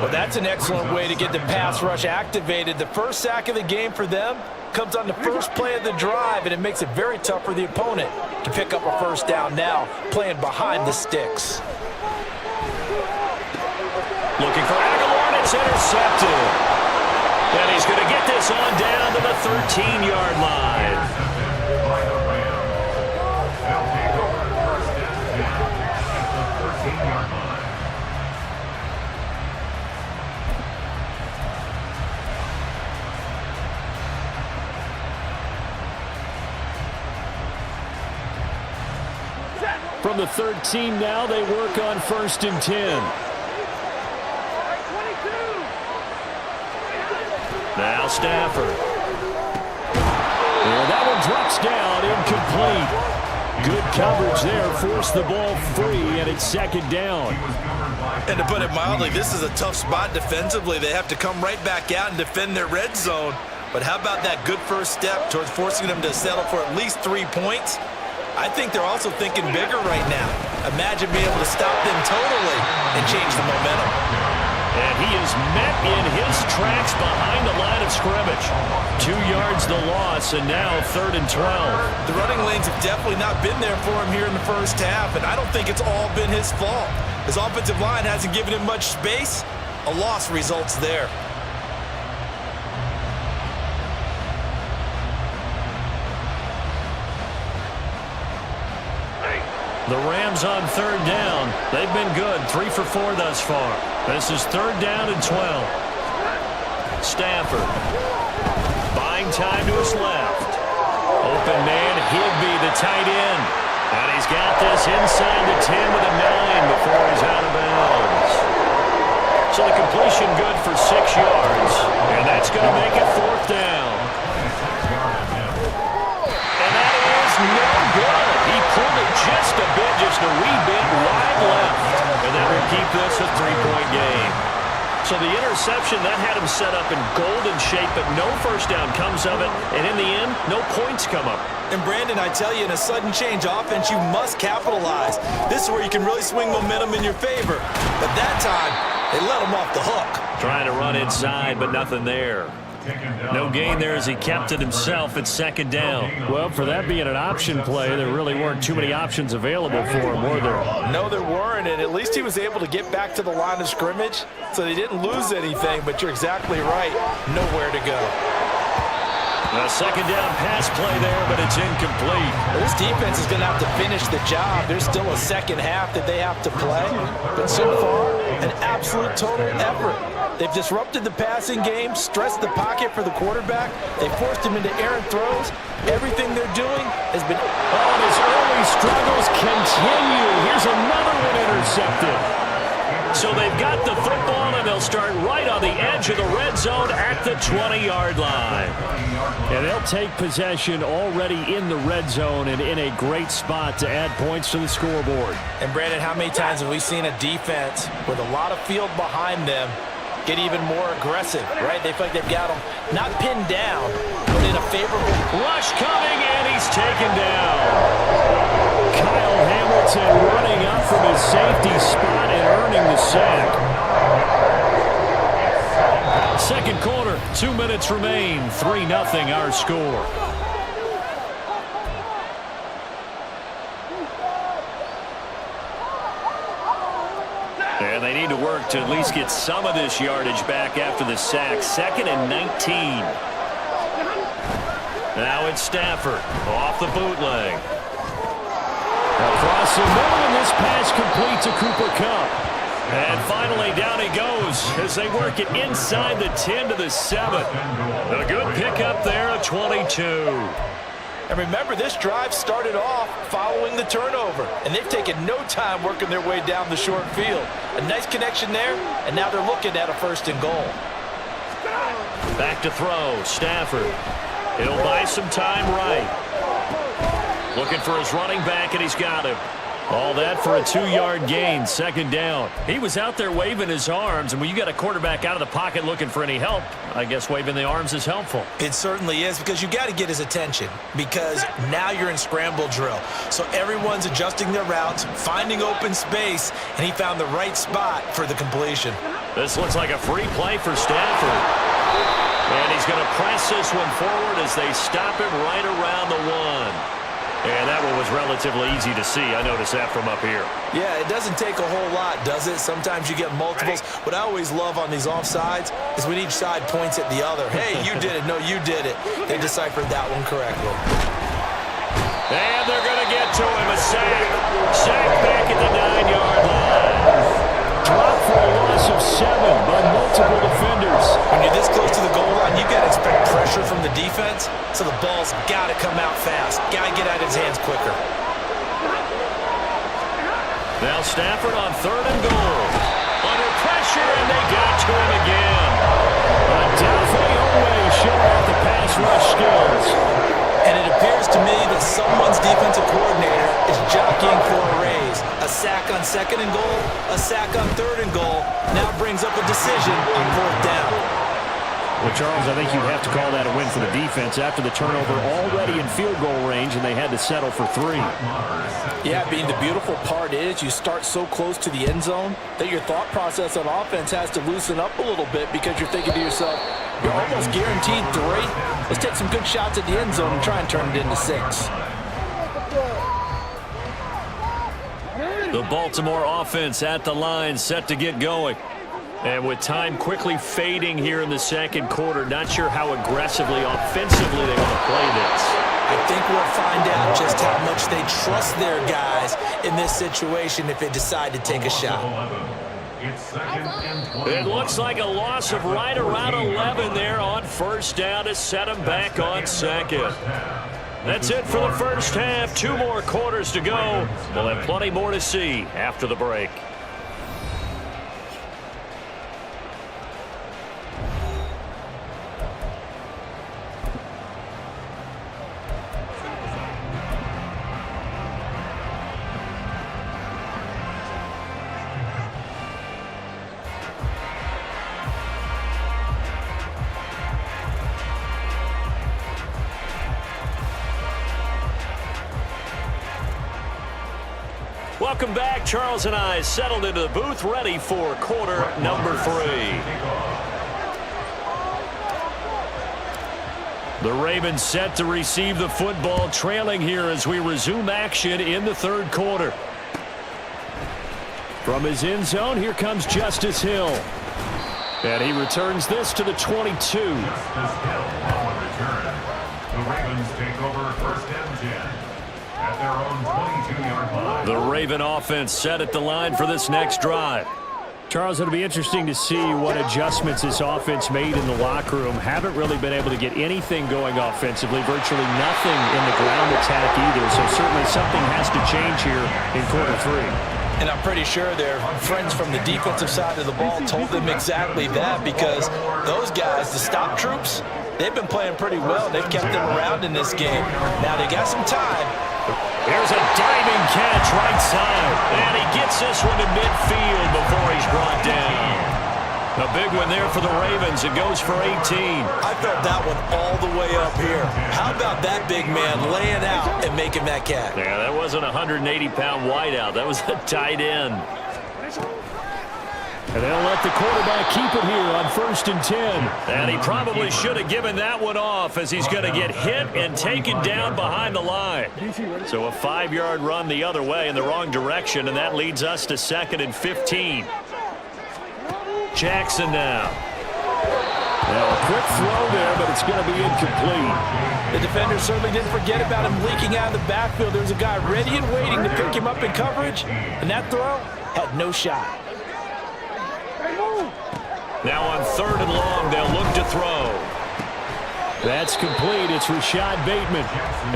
[SPEAKER 5] Well, that's an excellent way to get the pass rush activated. The first sack of the game for them comes on the first play of the drive, and it makes it very tough for the opponent to pick up a first down now, playing behind the sticks.
[SPEAKER 1] Looking for Aguilar, and it's intercepted. And he's going to get this on down to the 13-yard line.
[SPEAKER 2] From the 13 now, they work on 1st and 10.
[SPEAKER 1] Now Stafford.
[SPEAKER 2] And that one drops down, incomplete. Good coverage there, forced the ball free, and it's 2nd down.
[SPEAKER 3] And to put it mildly, this is a tough spot defensively. They have to come right back out and defend their red zone. But how about that good first step towards forcing them to settle for at least 3 points? I think they're also thinking bigger right now. Imagine being able to stop them totally and change the momentum.
[SPEAKER 1] And he is met in his tracks behind the line of scrimmage. 2 yards the loss, and now 3rd and 12.
[SPEAKER 3] The running lanes have definitely not been there for him here in the first half, and I don't think it's all been his fault. His offensive line hasn't given him much space. A loss results there.
[SPEAKER 1] The Rams on 3rd down. They've been good, 3 for 4 thus far. This is 3rd down and 12. Stafford. Buying time to his left. Open man, Higbee, the tight end. And he's got this inside the 10 with a 9 before he's out of bounds. So the completion good for 6 yards. And that's going to make it 4th down. And that is no good. He pulled it just a bit, just a wee bit wide left. And that will keep this a 3-point game. So the interception, that had him set up in golden shape, but no first down comes of it. And in the end, no points come up.
[SPEAKER 3] And Brandon, I tell you, in a sudden change offense, you must capitalize. This is where you can really swing momentum in your favor. But that time, they let him off the hook.
[SPEAKER 1] Trying to run inside, but nothing there. No gain there as he kept it himself at 2nd down.
[SPEAKER 2] Well, for that being an option play, there really weren't too many options available for him, were there?
[SPEAKER 5] No, there weren't, and at least he was able to get back to the line of scrimmage, so they didn't lose anything, but you're exactly right. Nowhere to go.
[SPEAKER 1] A 2nd down pass play there, but it's incomplete.
[SPEAKER 5] Well, this defense is going to have to finish the job. There's still a second half that they have to play, but so far, an absolute total effort. They've disrupted the passing game, stressed the pocket for the quarterback. They forced him into errant throws. Everything they're doing has been...
[SPEAKER 2] Oh, his early struggles continue. Here's another one intercepted.
[SPEAKER 1] So they've got the football, and they'll start right on the edge of the red zone at the 20-yard line.
[SPEAKER 2] And they'll take possession already in the red zone and in a great spot to add points to the scoreboard.
[SPEAKER 5] And, Brandon, how many times have we seen a defense with a lot of field behind them get even more aggressive, right? They feel like they've got them not pinned down, but in a favorable...
[SPEAKER 1] Rush coming, and he's taken down.
[SPEAKER 2] Kyle Hamilton running up from his safety spot and earning the sack. 2nd quarter, 2 minutes remain, 3-0 our score.
[SPEAKER 1] And they need to work to at least get some of this yardage back after the sack. 2nd and 19. Now it's Stafford off the bootleg.
[SPEAKER 2] Across the middle, and this pass complete to Cooper Kupp.
[SPEAKER 1] And finally, down he goes as they work it inside the 10 to the 7. A good pickup there at 22.
[SPEAKER 5] And remember, this drive started off following the turnover, and they've taken no time working their way down the short field. A nice connection there, and now they're looking at a 1st and goal.
[SPEAKER 1] Back to throw, Stafford. He'll buy some time right. Looking for his running back, and he's got him. All that for a 2-yard gain, second down. He was out there waving his arms, and when you got a quarterback out of the pocket looking for any help, I guess waving the arms is helpful.
[SPEAKER 3] It certainly is, because you got to get his attention, because now you're in scramble drill. So everyone's adjusting their routes, finding open space, and he found the right spot for the completion.
[SPEAKER 1] This looks like a free play for Stafford. And he's going to press this one forward as they stop him right around the 1. And that one was relatively easy to see. I noticed that from up here.
[SPEAKER 3] Yeah, it doesn't take a whole lot, does it? Sometimes you get multiples. What I always love on these offsides is when each side points at the other. Hey, you did it. No, you did it. They deciphered that one correctly.
[SPEAKER 1] And they're going to get to him. A sack. Sack back at the 9-yard line. Drop for a loss of 7 by multiple defenders.
[SPEAKER 3] When you're this close to the goal line, you got to expect pressure from the defense, so the ball's got to come out fast. Got to get out of his hands quicker.
[SPEAKER 1] Now Stafford on 3rd and goal. Under pressure, and they got to him again. Odafe Oweh showing off the pass rush skills.
[SPEAKER 3] And it appears to me that someone's defensive coordinator is jockeying for a raise. A sack on 2nd and goal, a sack on 3rd and goal, now brings up a decision on 4th down.
[SPEAKER 2] Well, Charles, I think you have to call that a win for the defense after the turnover already in field goal range, and they had to settle for 3.
[SPEAKER 5] Yeah, Bean, the beautiful part is you start so close to the end zone that your thought process on offense has to loosen up a little bit, because you're thinking to yourself, you're almost guaranteed 3. Let's take some good shots at the end zone and try and turn it into 6.
[SPEAKER 1] The Baltimore offense at the line, set to get going. And with time quickly fading here in the second quarter, not sure how aggressively, offensively they want to play this.
[SPEAKER 3] I think we'll find out just how much they trust their guys in this situation if they decide to take a shot.
[SPEAKER 1] It looks like a loss of right around 11 there on 1st down to set them back on 2nd. That's it for the first half. 2 more quarters to go. We'll have plenty more to see after the break. Welcome back. Charles and I settled into the booth, ready for quarter number 3. The Ravens set to receive the football, trailing here as we resume action in the 3rd quarter. From his end zone, here comes Justice Hill. And he returns this to the 22.
[SPEAKER 4] Justice Hill on the return. The Ravens take over 1st and 10. At their own 22-yard line.
[SPEAKER 1] The Raven offense set at the line for this next drive.
[SPEAKER 2] Charles, it'll be interesting to see what adjustments this offense made in the locker room. Haven't really been able to get anything going offensively, virtually nothing in the ground attack either. So certainly something has to change here in quarter 3.
[SPEAKER 3] And I'm pretty sure their friends from the defensive side of the ball told them exactly that, because those guys, the stop troops, they've been playing pretty well. They've kept them around in this game. Now they got some time.
[SPEAKER 1] Here's a diving catch right side. And he gets this one to midfield before he's brought down. A big one there for the Ravens. It goes for 18.
[SPEAKER 3] I felt that one all the way up here. How about that big man laying out and making that catch?
[SPEAKER 1] Yeah, that wasn't a 180-pound wideout. That was a tight end.
[SPEAKER 2] And they'll let the quarterback keep it here on 1st and 10.
[SPEAKER 1] And he probably should have given that one off, as he's going to get hit and taken down behind the line. So a 5-yard run the other way in the wrong direction, and that leads us to 2nd and 15. Jackson now.
[SPEAKER 2] Now a quick throw there, but it's going to be incomplete.
[SPEAKER 5] The defender certainly didn't forget about him leaking out of the backfield. There's a guy ready and waiting to pick him up in coverage, and that throw had no shot.
[SPEAKER 1] Now on 3rd and long, they'll look to throw.
[SPEAKER 2] That's complete. It's Rashad Bateman.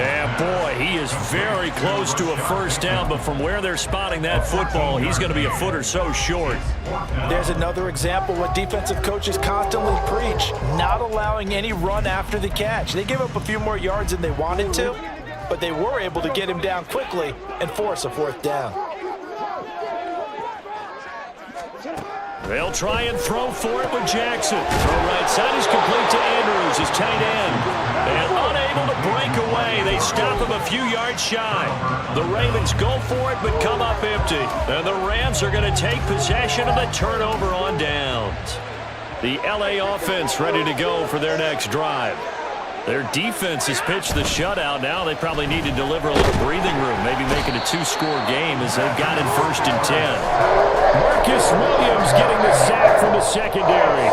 [SPEAKER 1] And boy, he is very close to a 1st down, but from where they're spotting that football, he's going to be a foot or so short.
[SPEAKER 5] There's another example what defensive coaches constantly preach, not allowing any run after the catch. They gave up a few more yards than they wanted to, but they were able to get him down quickly and force a 4th down.
[SPEAKER 2] They'll try and throw for it with Jackson. Throw right side is complete to Andrews, his tight end. And unable to break away. They stop him a few yards shy. The Ravens go for it but come up empty. And the Rams are going to take possession of the turnover on downs. The LA offense ready to go for their next drive. Their defense has pitched the shutout. Now they probably need to deliver a little breathing room, maybe make it a 2-score game as they've got in 1st and 10. Marcus Williams getting the sack from the secondary.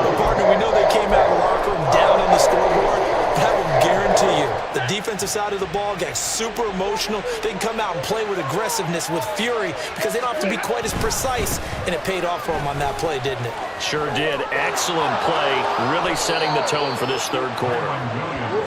[SPEAKER 3] Well, partner, we know they came out of the locker room down on the scoreboard. That will guarantee you the defensive side of the ball got super emotional. They can come out and play with aggressiveness, with fury, because they don't have to be quite as precise. And it paid off for them on that play, didn't it?
[SPEAKER 2] Sure did. Excellent play, really setting the tone for this third quarter.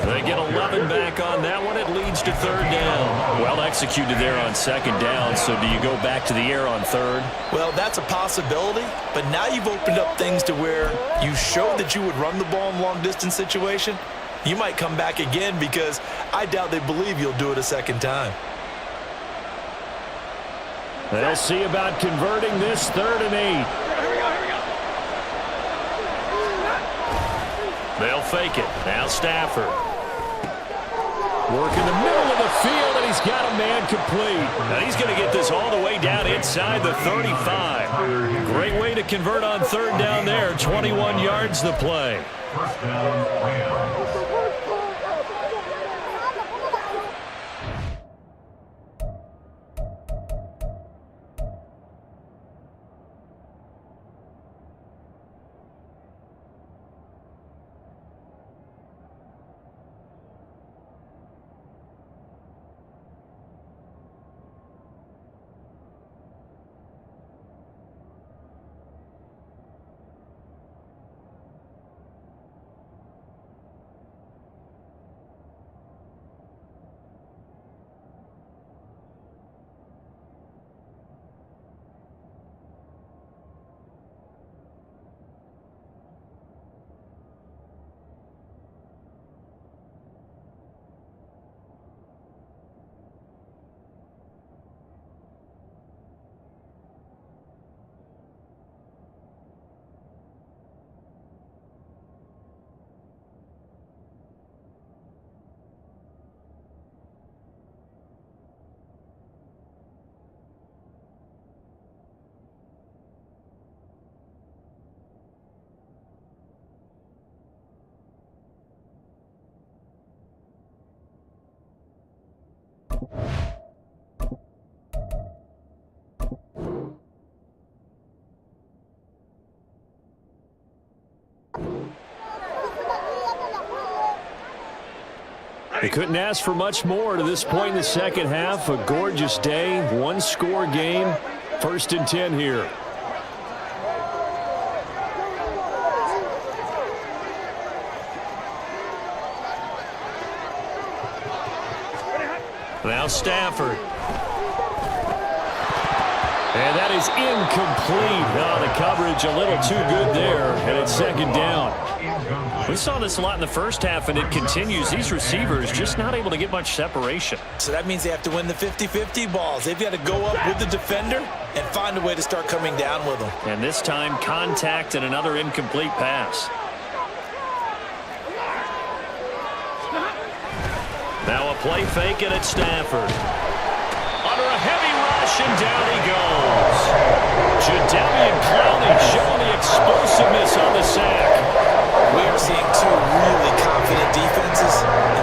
[SPEAKER 2] They get 11 back on that one. It leads to 3rd down. Well executed there on 2nd down, so do you go back to the air on 3rd?
[SPEAKER 3] Well, that's a possibility, but now you've opened up things to where you showed that you would run the ball in long-distance situation. You might come back again because I doubt they believe you'll do it a 2nd time.
[SPEAKER 2] They'll see about converting this 3rd and 8. They'll fake it. Now Stafford. Work in the middle of the field, and he's got a man complete. Now he's going to get this all the way down inside the 35. Great way to convert on 3rd down there. 21 yards the play.
[SPEAKER 4] 1st down, Rams.
[SPEAKER 2] They couldn't ask for much more to this point in the second half. A gorgeous day, 1-score game. 1st and 10 here. Now Stafford. And that is incomplete. Oh, the coverage a little too good there, and it's 2nd down. We saw this a lot in the first half, and it continues. These receivers just not able to get much separation.
[SPEAKER 3] So that means they have to win the 50-50 balls. They've got to go up with the defender and find a way to start coming down with them.
[SPEAKER 2] And this time, contact and another incomplete pass. Now a play fake and it's Stafford. Under a heavy rush, and down he goes. Jadeveon Clowney showing the explosiveness on the sack.
[SPEAKER 3] We are seeing 2 really confident defenses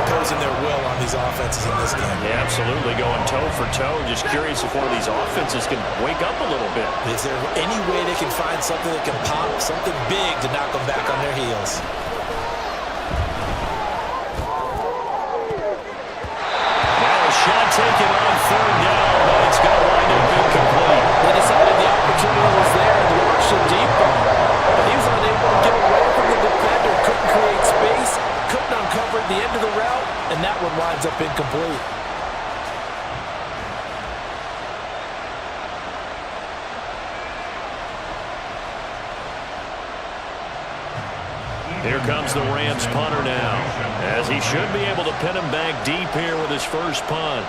[SPEAKER 3] imposing their will on these offenses in this game.
[SPEAKER 2] Yeah, absolutely, going toe for toe. Just curious if one of these offenses can wake up a little bit.
[SPEAKER 3] Is there any way they can find something that can pop, something big to knock them back on their heels?
[SPEAKER 2] Now a shot taken on 3rd down, but it's going to wind up incomplete.
[SPEAKER 5] They decided the opportunity was there and launched a deep ball. But he was unable to get away from the defender, couldn't create space, couldn't uncover at the end of the route, and that one winds up incomplete.
[SPEAKER 2] Here comes the Rams punter now, as he should be able to pin him back deep here with his first punt.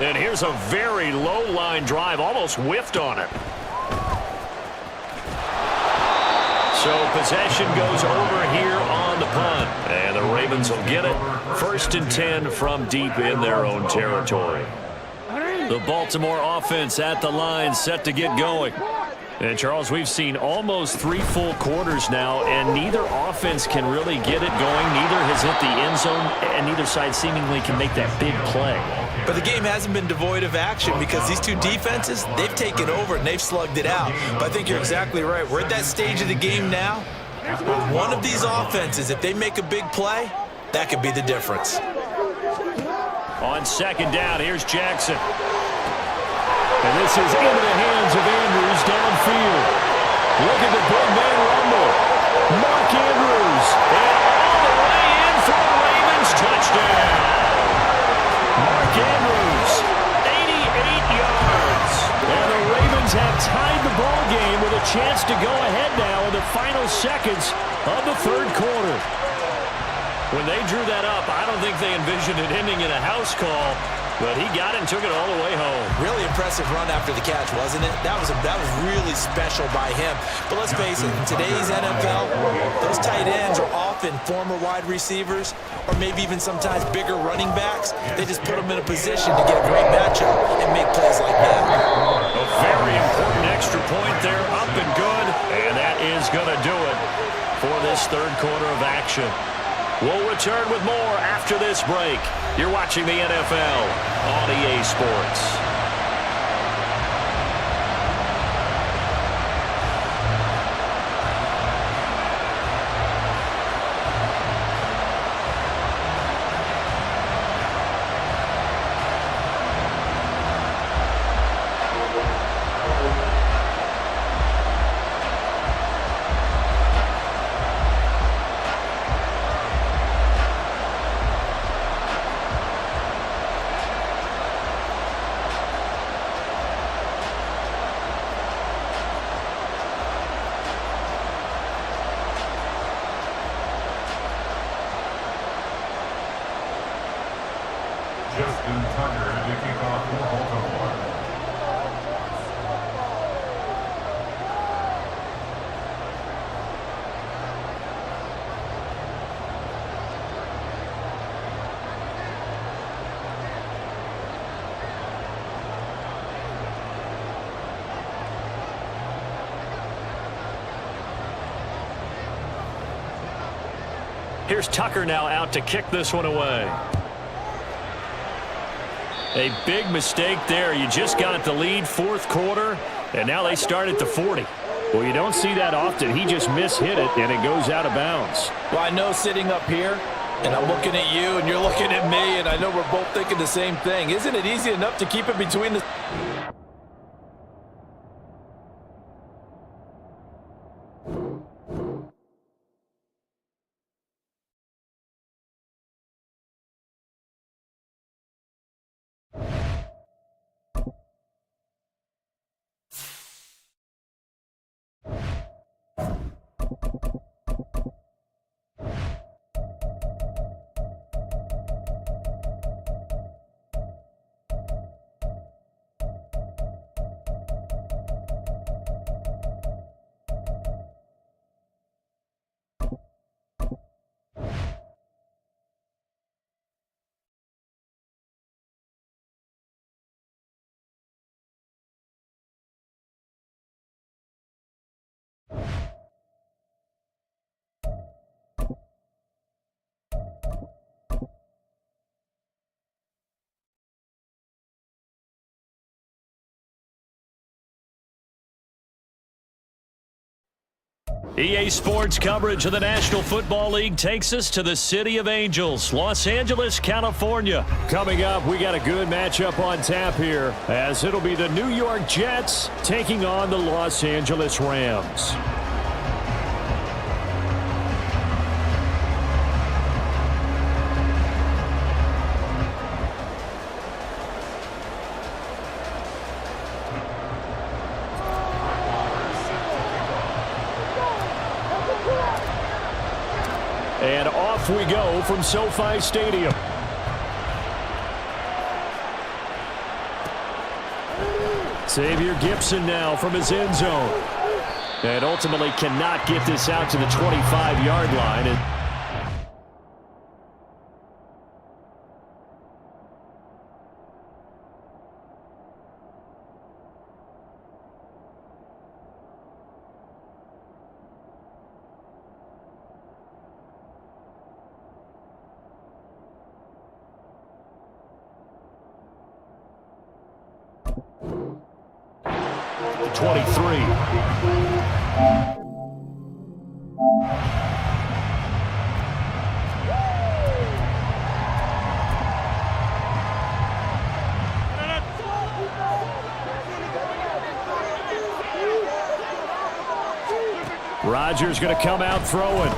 [SPEAKER 2] And here's a very low line drive, almost whiffed on it. So possession goes over here on the punt. And the Ravens will get it. 1st and 10 from deep in their own territory. The Baltimore offense at the line, set to get going. And, Charles, we've seen almost 3 full quarters now, and neither offense can really get it going. Neither has hit the end zone, and neither side seemingly can make that big play.
[SPEAKER 3] But the game hasn't been devoid of action because these two defenses, they've taken over and they've slugged it out. But I think you're exactly right. We're at that stage of the game now where one of these offenses, if they make a big play, that could be the difference.
[SPEAKER 2] On 2nd down, here's Jackson. And this is into the hands of Andrews downfield. Look at the big man rumble. Mark Andrews. And all the way in for a Ravens touchdown. Mark Andrews, 88 yards. And the Ravens have tied the ball game with a chance to go ahead now in the final seconds of the 3rd quarter. When they drew that up, I don't think they envisioned it ending in a house call. But he got it and took it all the way home.
[SPEAKER 3] Really impressive run after the catch, wasn't it? That was really special by him. But let's face it, in today's NFL, those tight ends are often former wide receivers or maybe even sometimes bigger running backs. They just put them in a position to get a great matchup and make plays like that.
[SPEAKER 2] A very important extra point there, up and good. And that is going to do it for this 3rd quarter of action. We'll return with more after this break. You're watching the NFL on EA Sports.
[SPEAKER 4] Justin Tucker to kick off for Baltimore.
[SPEAKER 2] Here's Tucker now out to kick this one away. A big mistake there. You just got the lead 4th quarter, and now they start at the 40. Well, you don't see that often. He just mishit it, and it goes out of bounds.
[SPEAKER 5] Well, I know sitting up here, and I'm looking at you, and you're looking at me, and I know we're both thinking the same thing. Isn't it easy enough to keep it between the...
[SPEAKER 2] EA Sports coverage of the National Football League takes us to the City of Angels, Los Angeles, California. Coming up, we got a good matchup on tap here, as it'll be the New York Jets taking on the Los Angeles Rams. And off we go from SoFi Stadium. Xavier Gipson now from his end zone. And ultimately cannot get this out to the 25-yard line. The 23. Rodgers going to come out throwing.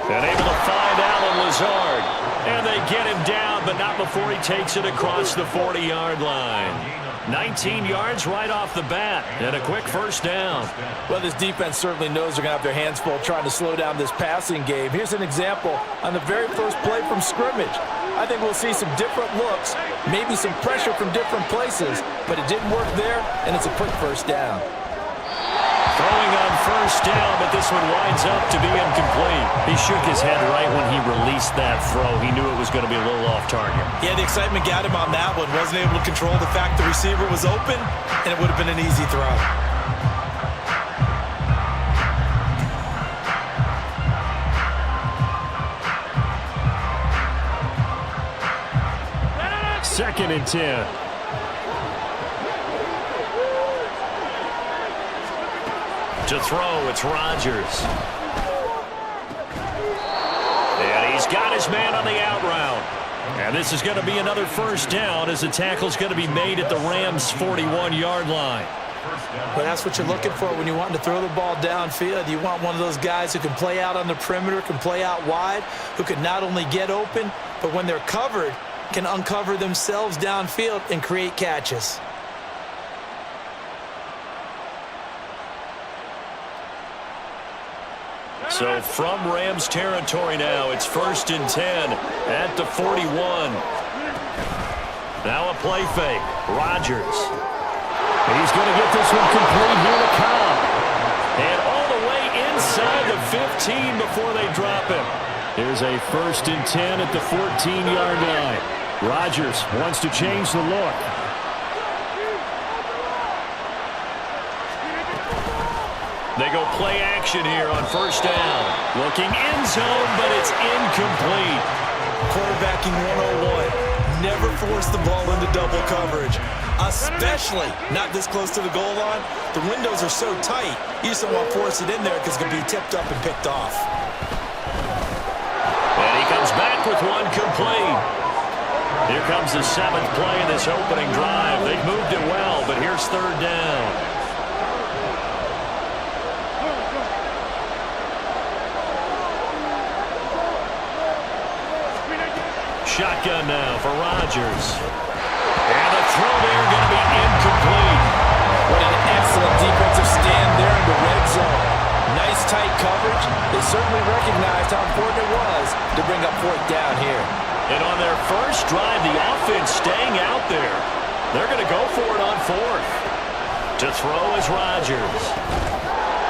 [SPEAKER 2] And able to find Allen Lazard. And they get him down, but not before he takes it across the 40-yard line. 19 yards right off the bat, and a quick first down.
[SPEAKER 5] Well, this defense certainly knows they're going to have their hands full trying to slow down this passing game. Here's an example on the very first play from scrimmage. I think we'll see some different looks, maybe some pressure from different places, but it didn't work there, and it's a quick first down.
[SPEAKER 2] Throwing on first down, but this one winds up to be incomplete. He shook his head right when he released that throw. He knew it was going to be a little off target.
[SPEAKER 3] Yeah, the excitement got him on that one. Wasn't able to control the fact the receiver was open, and it would have been an easy throw.
[SPEAKER 2] Second and 10. To throw, it's Rodgers. And he's got his man on the out route. And this is going to be another first down as the tackle's going to be made at the Rams' 41-yard line.
[SPEAKER 3] But that's what you're looking for when you want to throw the ball downfield. You want one of those guys who can play out on the perimeter, can play out wide, who can not only get open, but when they're covered, can uncover themselves downfield and create catches.
[SPEAKER 2] So from Rams territory now, it's first and 10 at the 41. Now a play fake. Rodgers. He's going to get this one complete here to Cobb. And all the way inside the 15 before they drop him. Here's a first and 10 at the 14-yard line. Rodgers wants to change the look. They go play action here on first down. Looking end zone, but it's incomplete.
[SPEAKER 3] Quarterbacking 101. Never force the ball into double coverage, especially not this close to the goal line. The windows are so tight, you just don't want to force it in there because it can be tipped up and picked off.
[SPEAKER 2] And he comes back with one complete. Here comes the 7th play in this opening drive. They've moved it well, but here's third down. Shotgun now for Rodgers. And the throw there going to be incomplete.
[SPEAKER 5] What an excellent defensive stand there in the red zone. Nice tight coverage. They certainly recognized how important it was to bring up fourth down here.
[SPEAKER 2] And on their first drive, the offense staying out there. They're going to go for it on fourth. To throw is Rodgers.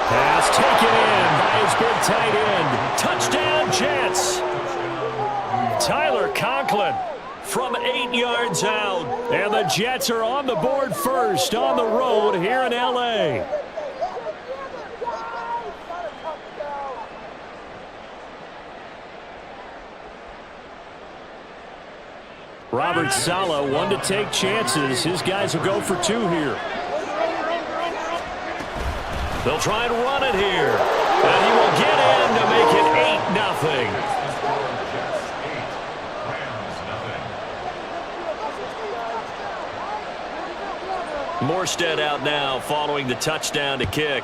[SPEAKER 2] Pass taken in by his big tight end. Touchdown, Jets. Tyler Conklin from 8 yards out. And the Jets are on the board first on the road here in L.A. Robert Saleh, one to take chances. His guys will go for 2 here. They'll try and run it here. And he will get in to make it 8-0. Morstead out now following the touchdown to kick.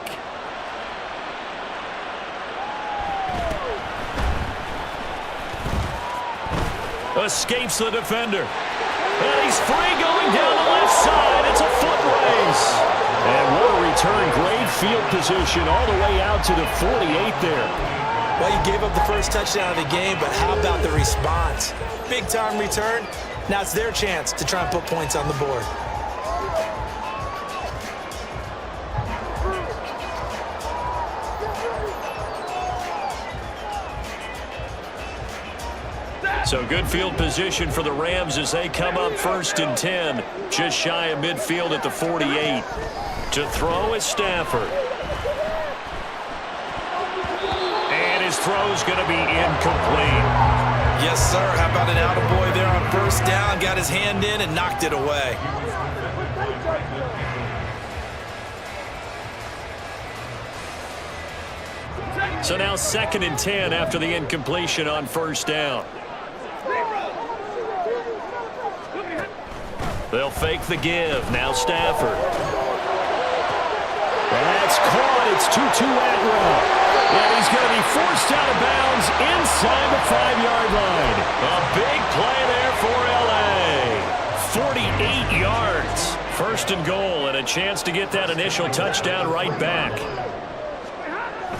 [SPEAKER 2] Escapes the defender. And he's free going down the left side. It's a foot race. And what a return. Great field position all the way out to the 48 there.
[SPEAKER 3] Well, you gave up the first touchdown of the game, but how about the response? Big time return. Now it's their chance to try and put points on the board.
[SPEAKER 1] So good field position for the Rams as they come up 1st and 10, just shy of midfield at the 48. To throw is Stafford. And his throw's going to be incomplete.
[SPEAKER 3] Yes, sir. How about an attaboy there on 1st down? Got his hand in and knocked it away.
[SPEAKER 1] So now 2nd and 10 after the incompletion on 1st down. They'll fake the give. Now Stafford.
[SPEAKER 2] That's caught. It's Tutu Atwell. And he's going to be forced out of bounds inside the 5-yard line.
[SPEAKER 1] A big play there for L.A. 48 yards. 1st and goal and a chance to get that initial touchdown right back.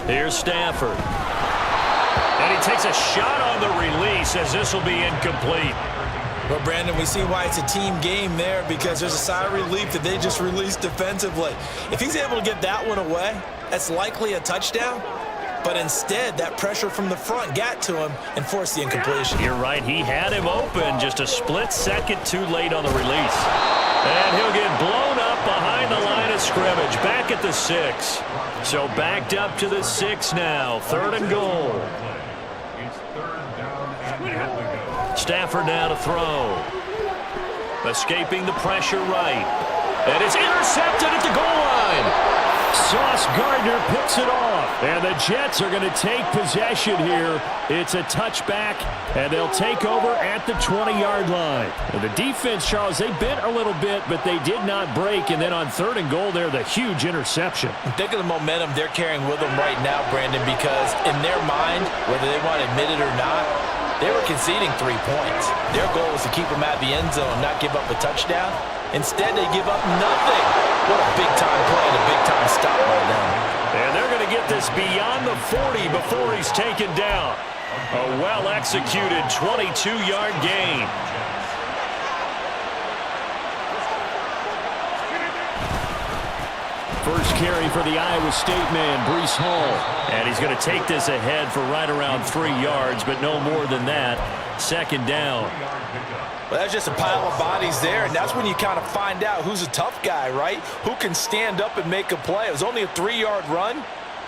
[SPEAKER 1] Here's Stafford. And he takes a shot on the release as this will be incomplete.
[SPEAKER 3] Well, Brandon, we see why it's a team game there because there's a sigh of relief that they just released defensively. If he's able to get that one away, that's likely a touchdown. But instead, that pressure from the front got to him and forced the incompletion.
[SPEAKER 1] You're right. He had him open just a split second too late on the release. And he'll get blown up behind the line of scrimmage, back at the 6. So backed up to the 6 now, 3rd and goal.
[SPEAKER 4] It's 3rd down and
[SPEAKER 1] Stafford now to throw. Escaping the pressure right. And it's intercepted at the goal line.
[SPEAKER 2] Sauce Gardner picks it off. And the Jets are going to take possession here. It's a touchback, and they'll take over at the 20-yard line. And the defense, Charles, they bent a little bit, but they did not break. And then on 3rd and goal there, the huge interception.
[SPEAKER 5] Think of the momentum they're carrying with them right now, Brandon, because in their mind, whether they want to admit it or not, they were conceding 3 points. Their goal was to keep them out of the end zone, not give up a touchdown. Instead, they give up nothing. What a big-time play and a big-time stop by them.
[SPEAKER 1] And they're going to get this beyond the 40 before he's taken down. A well-executed 22-yard gain.
[SPEAKER 2] First carry for the Iowa State man, Breece Hall.
[SPEAKER 1] And he's going to take this ahead for right around 3 yards, but no more than that. 2nd down.
[SPEAKER 5] Well, that's just a pile of bodies there, and that's when you kind of find out who's a tough guy, right? Who can stand up and make a play. It was only a 3-yard run,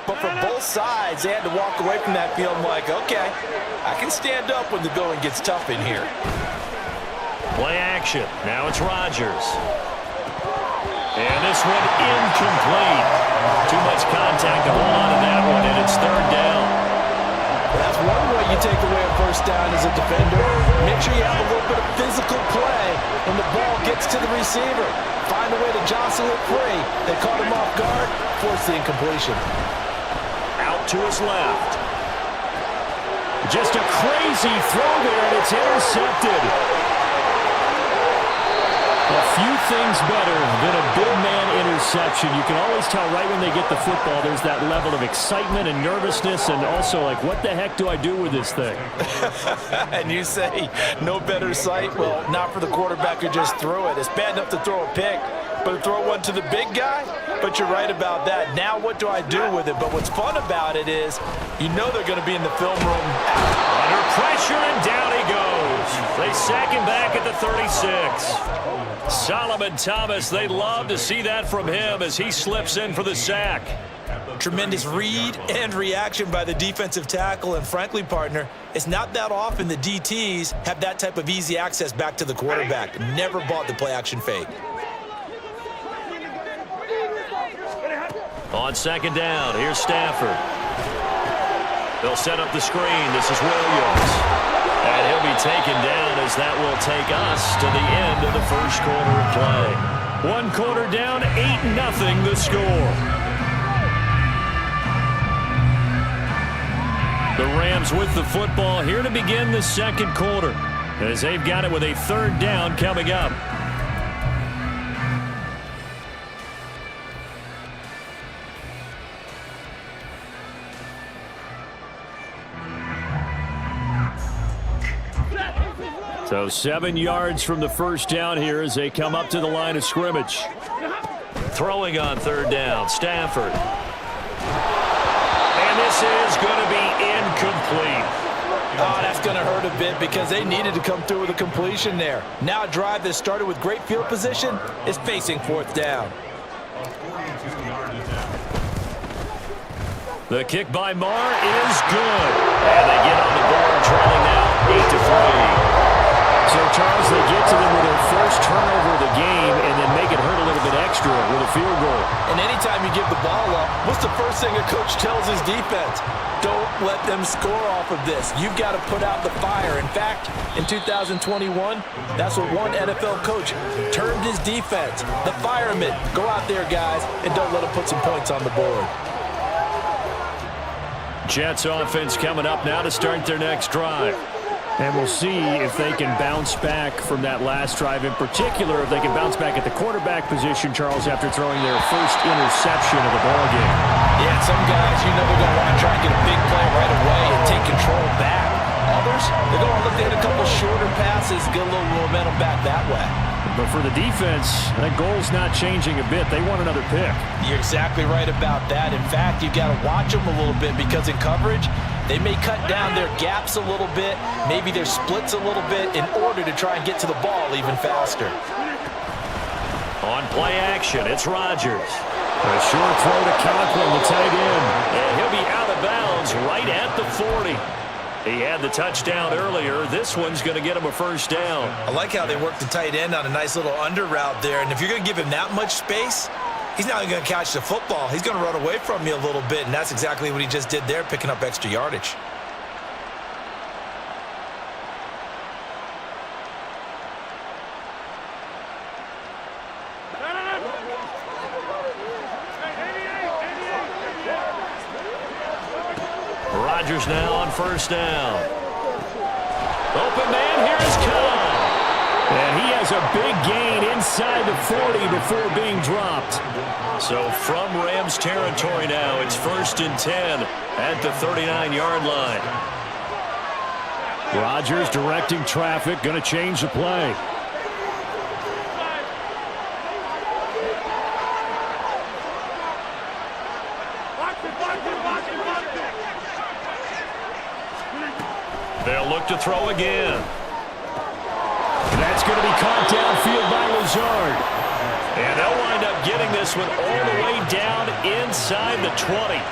[SPEAKER 5] but for both sides, they had to walk away from that field like, okay, I can stand up when the going gets tough in here.
[SPEAKER 1] Play action. Now it's Rodgers. And this one incomplete. Too much contact to hold on to that one, and it's 3rd down.
[SPEAKER 5] That's one way you take away a 1st down as a defender. Make sure you have a little bit of physical play when the ball gets to the receiver. Find a way to jostle it free. They caught him off guard, force the incompletion.
[SPEAKER 1] Out to his left.
[SPEAKER 2] Just a crazy throw there, and it's intercepted. A few things better than a big man interception. You can always tell right when they get the football, there's that level of excitement and nervousness, and also like, what the heck do I do with this thing?
[SPEAKER 5] And you say, no better sight? Well, not for the quarterback who just threw it. It's bad enough to throw a pick, but to throw one to the big guy? But you're right about that. Now what do I do with it? But what's fun about it is, you know they're going to be in the film room.
[SPEAKER 1] Under pressure, and down he goes. They sack him back at the 36. Solomon Thomas, they love to see that from him as he slips in for the sack.
[SPEAKER 3] Tremendous read and reaction by the defensive tackle, and frankly, partner, it's not that often the DTs have that type of easy access back to the quarterback. Never bought the play-action fake.
[SPEAKER 1] On 2nd down, here's Stafford. They'll set up the screen. This is Williams. And he'll be taken down as that will take us to the end of the 1st quarter of play.
[SPEAKER 2] 1 quarter down, 8-0 the score.
[SPEAKER 1] The Rams with the football here to begin the 2nd quarter as they've got it with a 3rd down coming up.
[SPEAKER 2] So 7 yards from the 1st down here as they come up to the line of scrimmage.
[SPEAKER 1] Throwing on 3rd down, Stafford. And this is going to be incomplete.
[SPEAKER 5] Oh, that's going to hurt a bit because they needed to come through with a completion there. Now a drive that started with great field position is facing 4th down.
[SPEAKER 1] The kick by Marr is good. And they get on the board, trailing now 8-3. So, Charles, they get to them with their first turnover of the game and then make it hurt a little bit extra with a field goal.
[SPEAKER 5] And anytime you give the ball up, what's the first thing a coach tells his defense? Don't let them score off of this. You've got to put out the fire. In fact, in 2021, that's what one NFL coach termed his defense. The firemen. Go out there, guys, and don't let them put some points on the board.
[SPEAKER 1] Jets offense coming up now to start their next drive.
[SPEAKER 2] And we'll see if they can bounce back from that last drive. In particular, if they can bounce back at the quarterback position, Charles, after throwing their first interception of the ballgame.
[SPEAKER 5] Yeah, some guys, they're going to want to try and get a big play right away and take control back. Others, they're going to look at a couple shorter passes, get a little momentum back that way.
[SPEAKER 2] But for the defense, that goal's not changing a bit. They want another pick.
[SPEAKER 5] You're exactly right about that. In fact, you've got to watch them a little bit because in coverage, they may cut down their gaps a little bit, maybe their splits a little bit in order to try and get to the ball even faster.
[SPEAKER 1] On play action, it's Rodgers. A short throw to Conklin, the tight end. And he'll be out of bounds right at the 40. He had the touchdown earlier. This one's going to get him a first down.
[SPEAKER 3] I like how they work the tight end on a nice little under route there. And if you're going to give him that much space, he's not even going to catch the football. He's going to run away from you a little bit, and that's exactly what he just did there, picking up extra yardage.
[SPEAKER 1] Rodgers now on first down. Open man, here is Cobb. And he has a big gain inside the 40 before being dropped. So from Rams territory now, it's 1st and 10 at the 39-yard line.
[SPEAKER 2] Rodgers directing traffic, going to change the play.
[SPEAKER 1] They'll look to throw again.
[SPEAKER 2] That's going to be caught downfield by Lazard.
[SPEAKER 1] And they'll wind up getting this one all the way down inside the 20.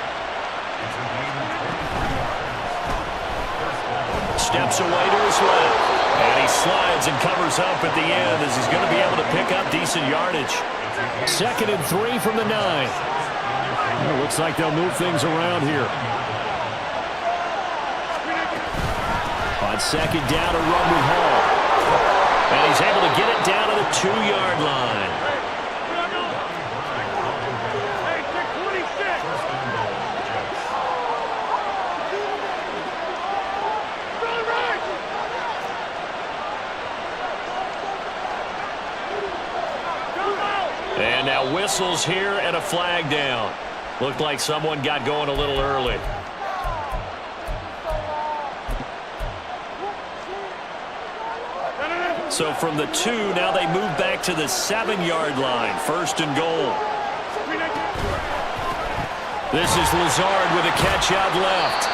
[SPEAKER 1] Steps away to his left. And he slides and covers up at the end as he's going to be able to pick up decent yardage.
[SPEAKER 2] 2nd and 3 from the 9. Well, looks like they'll move things around here.
[SPEAKER 1] On 2nd down, a run with Hall. And he's able to get it down to the 2-yard line. And now whistles here and a flag down. Looked like someone got going a little early. So from the 2, now they move back to the 7-yard line. 1st and goal. This is Lazard with a catch out left.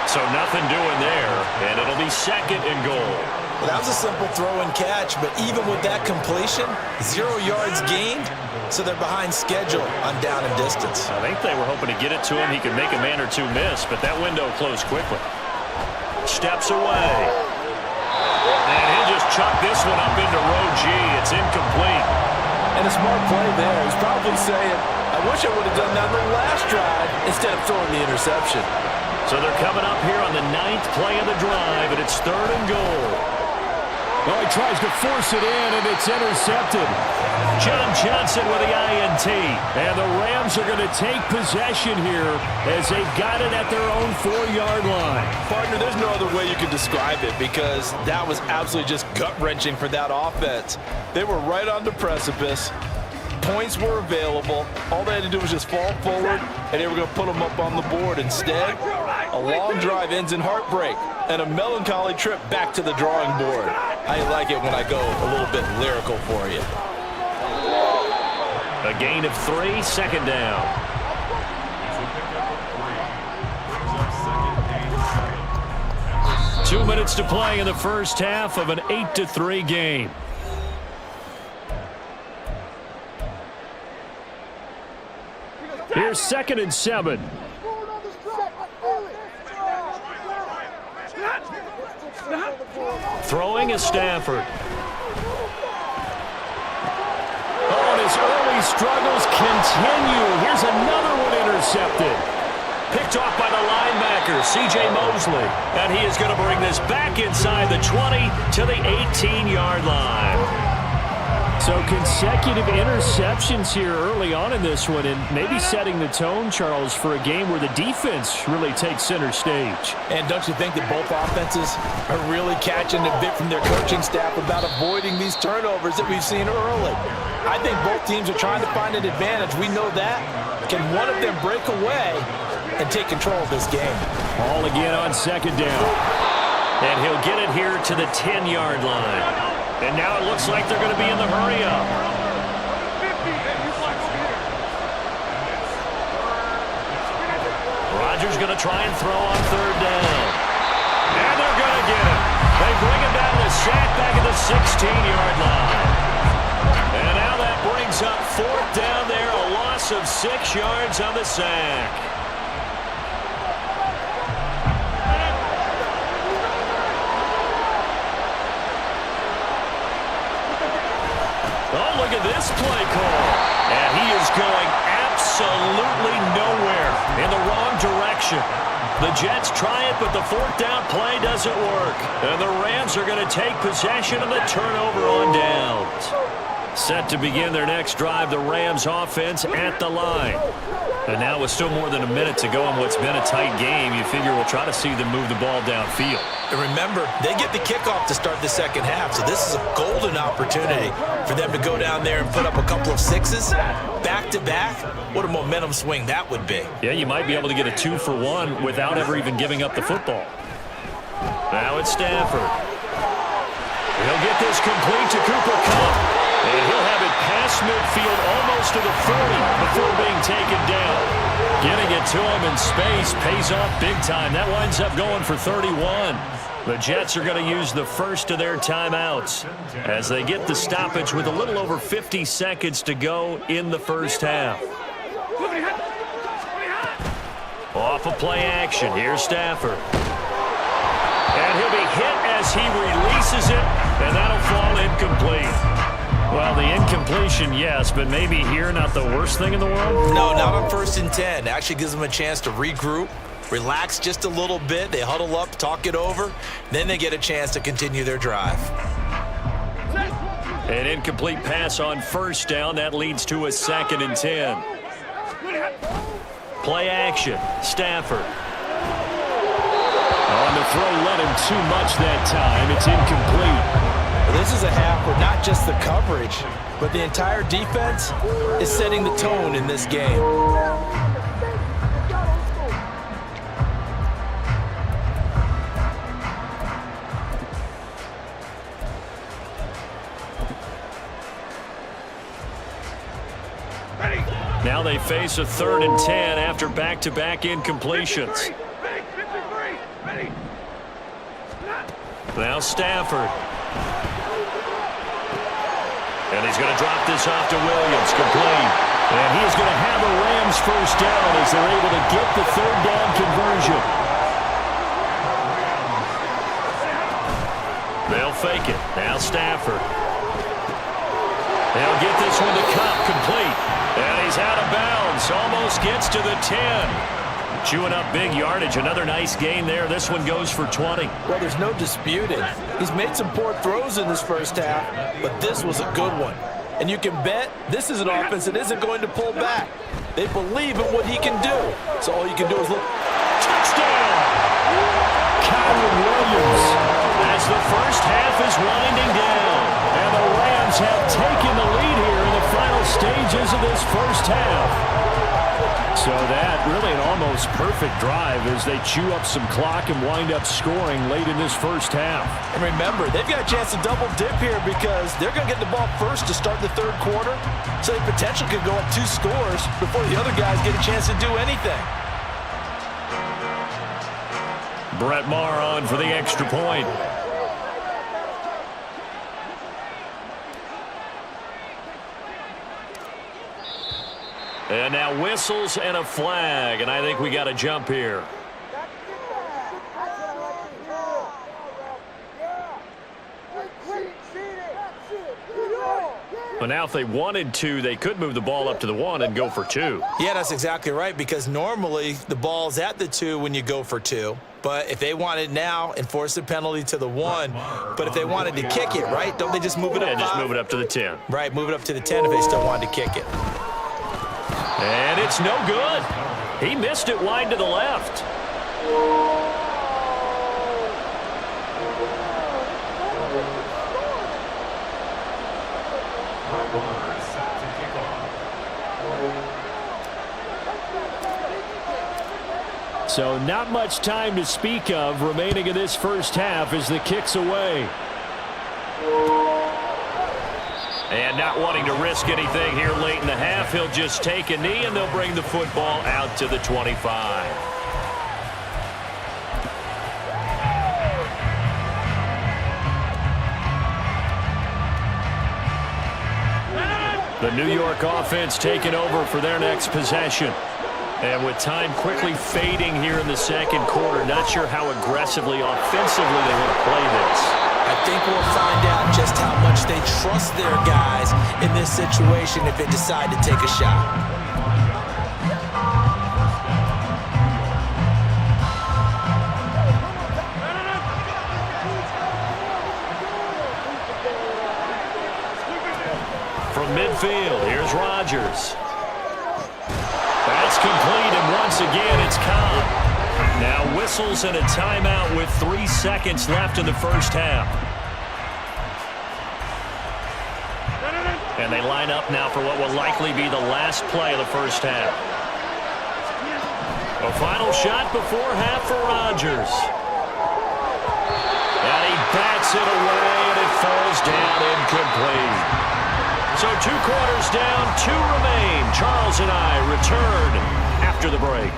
[SPEAKER 1] So nothing doing there, and it'll be 2nd and goal.
[SPEAKER 3] Well, that was a simple throw and catch, but even with that completion, 0 yards gained, so they're behind schedule on down and distance.
[SPEAKER 1] I think they were hoping to get it to him. He could make a man or two miss, but that window closed quickly. Steps away. And he'll just chuck this one up into row G. It's incomplete.
[SPEAKER 5] And a smart play there. He's probably saying, I wish I would have done that on the last drive instead of throwing the interception.
[SPEAKER 1] So they're coming up here on the 9th play of the drive, and it's 3rd and goal.
[SPEAKER 2] Well, he tries to force it in, and it's intercepted.
[SPEAKER 1] John Johnson with the INT.
[SPEAKER 2] And the Rams are going to take possession here as they've got it at their own 4-yard line.
[SPEAKER 5] Partner, there's no other way you could describe it because that was absolutely just gut-wrenching for that offense. They were right on the precipice. Points were available. All they had to do was just fall forward, and they were going to put them up on the board. Instead, a long drive ends in heartbreak and a melancholy trip back to the drawing board. I like it when I go a little bit lyrical for you.
[SPEAKER 1] A gain of 3, 2nd down.
[SPEAKER 2] 2 minutes to play in the first half of an 8-3 game. Here's 2nd and 7. Throwing is Stafford. Oh, and his early struggles continue. Here's another one intercepted. Picked off by the linebacker, C.J. Mosley. And he is going to bring this back inside the 20 to the 18-yard line. So consecutive interceptions here early on in this one, and maybe setting the tone, Charles, for a game where the defense really takes center stage.
[SPEAKER 5] And don't you think that both offenses are really catching a bit from their coaching staff about avoiding these turnovers that we've seen early? I think both teams are trying to find an advantage. We know that. Can one of them break away and take control of this game?
[SPEAKER 2] All again on 2nd down. And he'll get it here to the 10-yard line. And now it looks like they're going to be in the hurry-up. Rodgers going to try and throw on 3rd down. And they're going to get it. They bring him down the sack back at the 16-yard line. And now that brings up 4th down there, a loss of 6 yards on the sack. Oh, look at this play call. And he is going absolutely nowhere, in the wrong direction. The Jets try it, but the 4th down play doesn't work. And the Rams are going to take possession of the turnover on downs. Set to begin their next drive, the Rams offense at the line. And now with still more than a minute to go in what's been a tight game, you figure we'll try to see them move the ball downfield.
[SPEAKER 3] And remember, they get the kickoff to start the second half, so this is a golden opportunity for them to go down there and put up a couple of sixes back-to-back. What a momentum swing that would be.
[SPEAKER 2] Yeah, you might be able to get a 2-for-1 without ever even giving up the football. Now it's Stafford. He'll get this complete to Cooper Kupp. And he'll have it past midfield almost to the 40 before being taken down. Getting it to him in space pays off big time. That winds up going for 31. The Jets are going to use the first of their timeouts as they get the stoppage with a little over 50 seconds to go in the first half. Off of play action, here's Stafford. And he'll be hit as he releases it, and that'll fall incomplete. Well, the incompletion, yes, but maybe here not the worst thing in the world?
[SPEAKER 3] No, not on 1st and 10. Actually gives them a chance to regroup, relax just a little bit. They huddle up, talk it over. Then they get a chance to continue their drive.
[SPEAKER 2] An incomplete pass on 1st down. That leads to a 2nd and 10. Play action. Stafford. On the throw, led him too much that time. It's incomplete.
[SPEAKER 5] This is a half where not just the coverage, but the entire defense is setting the tone in this game.
[SPEAKER 2] Now they face a 3rd and 10 after back-to-back incompletions. Now Stafford. And he's going to drop this off to Williams, complete. And he's going to have a Rams 1st down as they're able to get the 3rd down conversion. They'll fake it. Now Stafford. They'll get this one to Kupp, complete. And he's out of bounds, almost gets to the 10. Chewing up big yardage. Another nice gain there. This one goes for 20.
[SPEAKER 5] Well, there's no disputing. He's made some poor throws in this first half, but this was a good one. And you can bet this is an offense that isn't going to pull back. They believe in what he can do. So all you can do is look.
[SPEAKER 2] Touchdown! Kyren Williams. As the first half is winding down. And the Rams have taken the lead here in the final stages of this first half. So that really an almost perfect drive as they chew up some clock and wind up scoring late in this first half.
[SPEAKER 5] And remember, they've got a chance to double dip here because they're going to get the ball first to start the 3rd quarter. So the potential could go up 2 scores before the other guys get a chance to do anything.
[SPEAKER 2] Brett Maher on for the extra point. And now whistles and a flag, and I think we got a jump here. But now if they wanted to, they could move the ball up to the 1 and go for 2.
[SPEAKER 3] Yeah, that's exactly right, because normally the ball's at the 2 when you go for 2. But if they wanted now, enforce the penalty to the 1. But if they wanted to kick it, right, don't they just move it up?
[SPEAKER 2] Yeah, just move it up to the 10.
[SPEAKER 3] Right, move it up to the 10 if they still wanted to kick it.
[SPEAKER 2] And it's no good. He missed it wide to the left. So not much time to speak of remaining in this first half as the kick's away. And not wanting to risk anything here late in the half, he'll just take a knee and they'll bring the football out to the 25. The New York offense taking over for their next possession. And with time quickly fading here in the second quarter, not sure how aggressively, offensively they want to play this.
[SPEAKER 3] I think we'll find out just how much they trust their guys in this situation if they decide to take a shot.
[SPEAKER 2] From midfield, here's Rodgers. That's complete, and once again, it's caught. Now whistles and a timeout with 3 seconds left in the first half. And they line up now for what will likely be the last play of the first half. A final shot before half for Rodgers. And he bats it away, and it falls down incomplete. So 2 quarters down, 2 remain. Charles and I return after the break.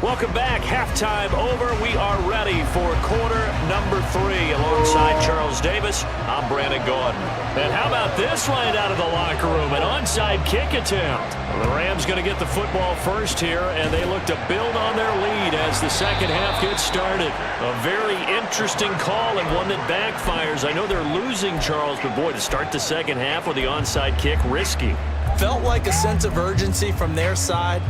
[SPEAKER 2] Welcome back. Halftime over. We are ready for quarter number 3. Alongside Charles Davis, I'm Brandon Gordon. And how about this right out of the locker room? An onside kick attempt. The Rams going to get the football first here, and they look to build on their lead as the second half gets started. A very interesting call and one that backfires. I know they're losing, Charles, but boy, to start the second half with the onside kick, risky.
[SPEAKER 3] Felt like a sense of urgency from their side,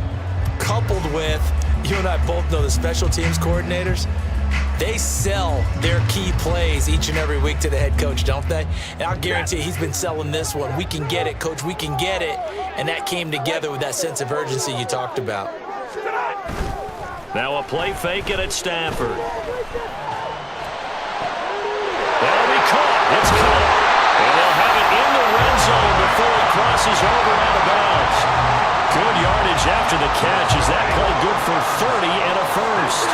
[SPEAKER 3] coupled with, you and I both know the special teams coordinators, they sell their key plays each and every week to the head coach, don't they? And I'll guarantee he's been selling this one. We can get it, coach, we can get it. And that came together with that sense of urgency you talked about.
[SPEAKER 2] Now a play fake it at Stafford. That'll be caught. It's caught. And they'll have it in the red zone before it crosses over out of bounds. Good yardage after the catch. Is that play good for 30 and a first?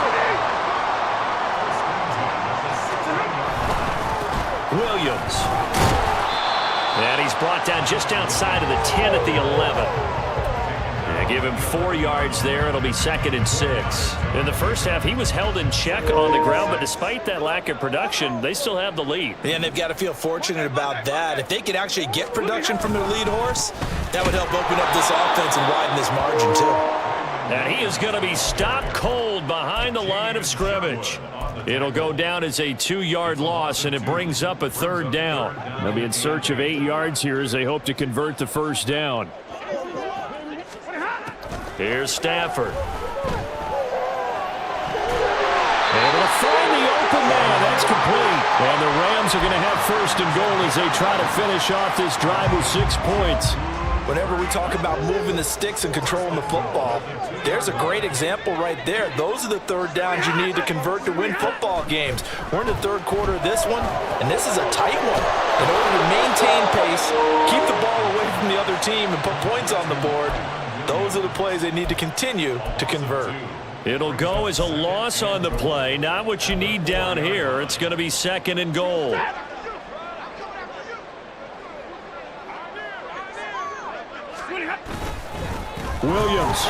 [SPEAKER 2] Williams. And he's brought down just outside of the 10 at the 11. Give him 4 yards there. It'll be 2nd and 6. In the first half, he was held in check on the ground, but despite that lack of production, they still have the lead.
[SPEAKER 3] And they've got to feel fortunate about that. If they could actually get production from their lead horse, that would help open up this offense and widen this margin, too.
[SPEAKER 2] And he is going to be stopped cold behind the line of scrimmage. It'll go down as a 2-yard loss, and it brings up a 3rd down. They'll be in search of 8 yards here as they hope to convert the first down. Here's Stafford. Able to find the open man. That's complete. And the Rams are going to have 1st and goal as they try to finish off this drive with 6 points.
[SPEAKER 5] Whenever we talk about moving the sticks and controlling the football, there's a great example right there. Those are the 3rd downs you need to convert to win football games. We're in the 3rd quarter of this one, and this is a tight one. In order to maintain pace, keep the ball away from the other team, and put points on the board, those are the plays they need to continue to convert.
[SPEAKER 1] It'll go as a loss on the play. Not what you need down here. It's going to be 2nd and goal. Williams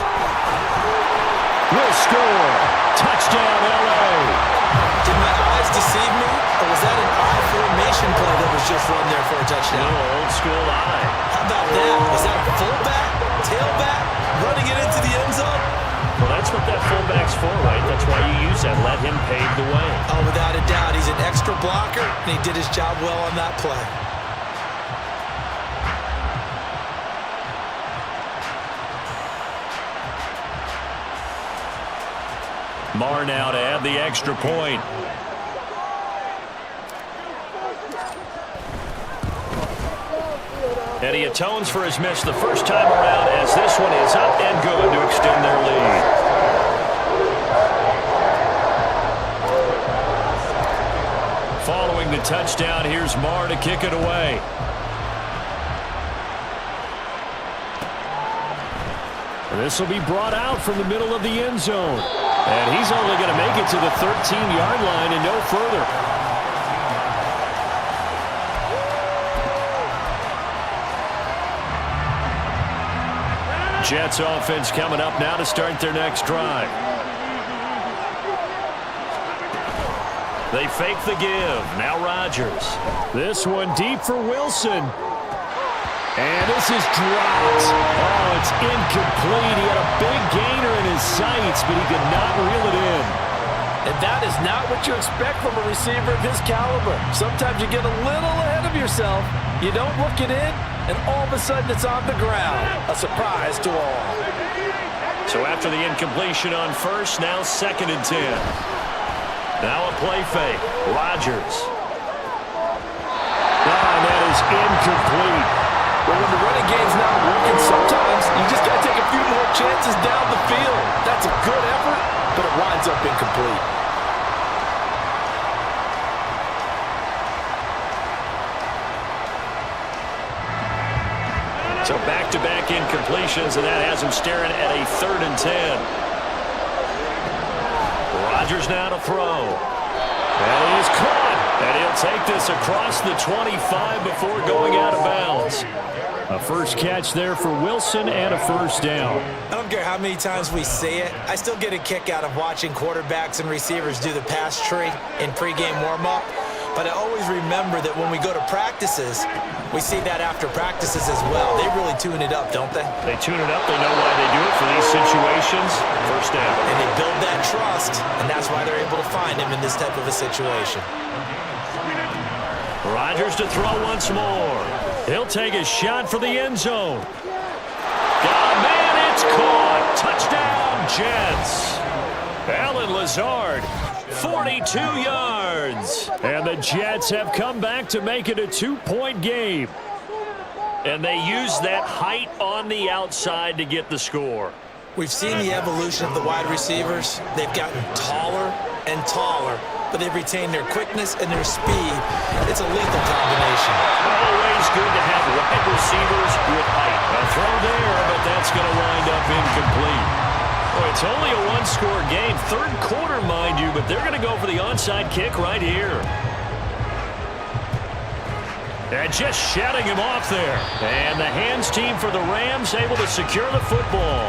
[SPEAKER 1] will score. Touchdown, L.A.
[SPEAKER 3] Did my eyes deceive me, or was that an eye formation play that was just run there for a touchdown?
[SPEAKER 1] No, old school eye.
[SPEAKER 3] How about that? Was that a fullback, tailback, running it into the end zone?
[SPEAKER 1] Well, that's what that fullback's for, right? That's why you use that. Let him pave the way.
[SPEAKER 3] Oh, without a doubt. He's an extra blocker, and he did his job well on that play.
[SPEAKER 1] Marr now to add the extra point. And he atones for his miss the first time around as this one is up and good to extend their lead. Following the touchdown, here's Marr to kick it away. This will be brought out from the middle of the end zone. And he's only going to make it to the 13-yard line and no further. Jets offense coming up now to start their next drive. They fake the give. Now Rodgers. This one deep for Wilson. And this is dropped. Oh, it's incomplete. He had a big gainer in his sights, but he could not reel it in.
[SPEAKER 5] And that is not what you expect from a receiver of his caliber. Sometimes you get a little ahead of yourself. You don't look it in, and all of a sudden it's on the ground. A surprise to all.
[SPEAKER 1] So after the incompletion on first, now 2nd and 10. Now a play fake. Rodgers. And that is incomplete.
[SPEAKER 5] But when the running game's not working, sometimes you just got to take a few more chances down the field. That's a good effort, but it winds up incomplete.
[SPEAKER 1] So back-to-back incompletions, and that has him staring at a 3rd and 10. Rodgers now to throw. And he is caught. And he'll take this across the 25 before going out of bounds. A first catch there for Wilson and a first down.
[SPEAKER 3] I don't care how many times we say it, I still get a kick out of watching quarterbacks and receivers do the pass tree in pregame warm-up. But I always remember that when we go to practices, we see that after practices as well. They really tune it up, don't they?
[SPEAKER 1] They tune it up. They know why they do it for these situations. First down.
[SPEAKER 3] And they build that trust, and that's why they're able to find him in this type of a situation.
[SPEAKER 1] Rodgers to throw once more. He'll take a shot for the end zone. Oh, man, it's caught. Touchdown, Jets. Allen Lazard, 42 yards. And the Jets have come back to make it a 2-point game. And they use that height on the outside to get the score.
[SPEAKER 3] We've seen the evolution of the wide receivers. They've gotten taller and taller, but they've retained their quickness and their speed. It's a lethal combination.
[SPEAKER 1] Always good to have wide receivers with height. A throw there, but that's going to wind up incomplete. Oh, it's only a one-score game. 3rd quarter, mind you, but they're going to go for the onside kick right here. And just shouting him off there. And the hands team for the Rams able to secure the football.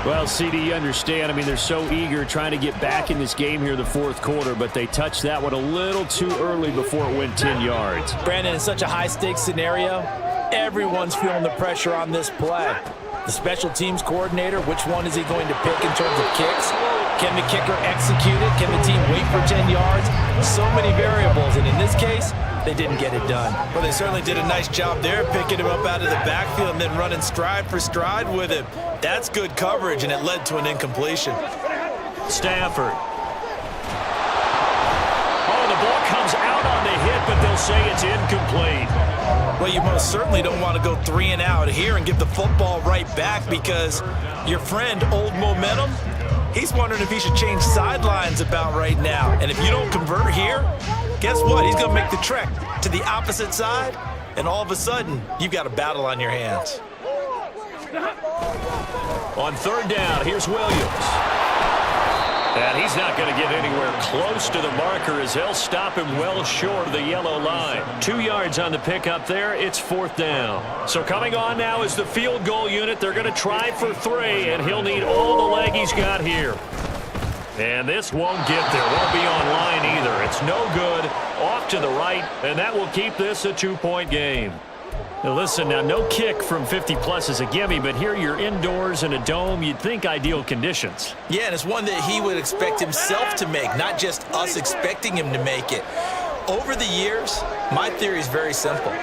[SPEAKER 2] Well, CD, you understand. I mean, they're so eager trying to get back in this game here the 4th quarter, but they touched that one a little too early before it went 10 yards.
[SPEAKER 5] Brandon, in such a high-stakes scenario, everyone's feeling the pressure on this play. The special teams coordinator, which one is he going to pick in terms of kicks? Can the kicker execute it? Can the team wait for 10 yards? So many variables, and in this case, they didn't get it done.
[SPEAKER 3] Well, they certainly did a nice job there, picking him up out of the backfield and then running stride for stride with him. That's good coverage, and it led to an incompletion.
[SPEAKER 1] Stafford. Oh, the ball comes out on the hit, but they'll say it's incomplete.
[SPEAKER 3] Well, you most certainly don't want to go 3 and out here and give the football right back because your friend, Old Momentum, he's wondering if he should change sidelines about right now. And if you don't convert here, guess what? He's going to make the trek to the opposite side, and all of a sudden, you've got a battle on your hands.
[SPEAKER 1] On third down, here's Williams. And he's not going to get anywhere close to the marker as they'll stop him well short of the yellow line. 2 yards on the pickup there. It's fourth down. So coming on now is the field goal unit. They're going to try for 3, and he'll need all the leg he's got here. And this won't get there. Won't be on line either. It's no good. Off to the right, and that will keep this a 2-point game. Now listen, now no kick from 50-plus is a gimme, but here you're indoors in a dome. You'd think ideal conditions.
[SPEAKER 3] Yeah, and it's one that he would expect himself to make, not just us expecting him to make it. Over the years, my theory is very simple.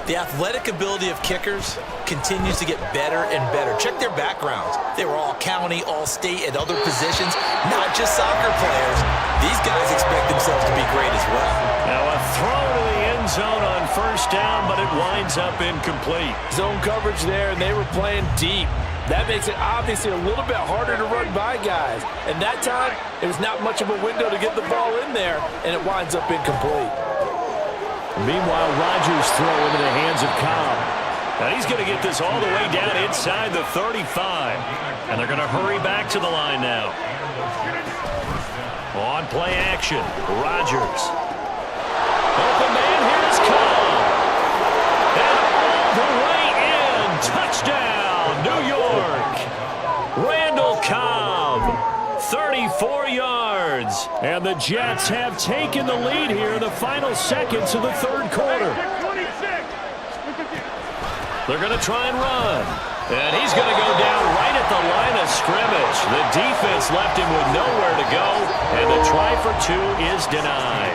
[SPEAKER 3] The athletic ability of kickers continues to get better and better. Check their backgrounds. They were all county, all state, at other positions, not just soccer players. These guys expect themselves to be great as well.
[SPEAKER 1] Now a throw to the end zone on first down, but it winds up incomplete.
[SPEAKER 5] Zone coverage there, and they were playing deep. That makes it obviously a little bit harder to run by guys. And that time, it was not much of a window to get the ball in there, and it winds up incomplete.
[SPEAKER 1] Meanwhile, Rodgers throw into the hands of Cobb. Now he's going to get this all the way down inside the 35. And they're going to hurry back to the line now. On play action, Rodgers. Open man, here's Cobb. And all the way in. Touchdown, New York. Randall Cobb, 34 yards. And the Jets have taken the lead here in the final seconds of the third quarter. They're going to try and run. And he's going to go down right at the line of scrimmage. The defense left him with nowhere to go. And the try for 2 is denied.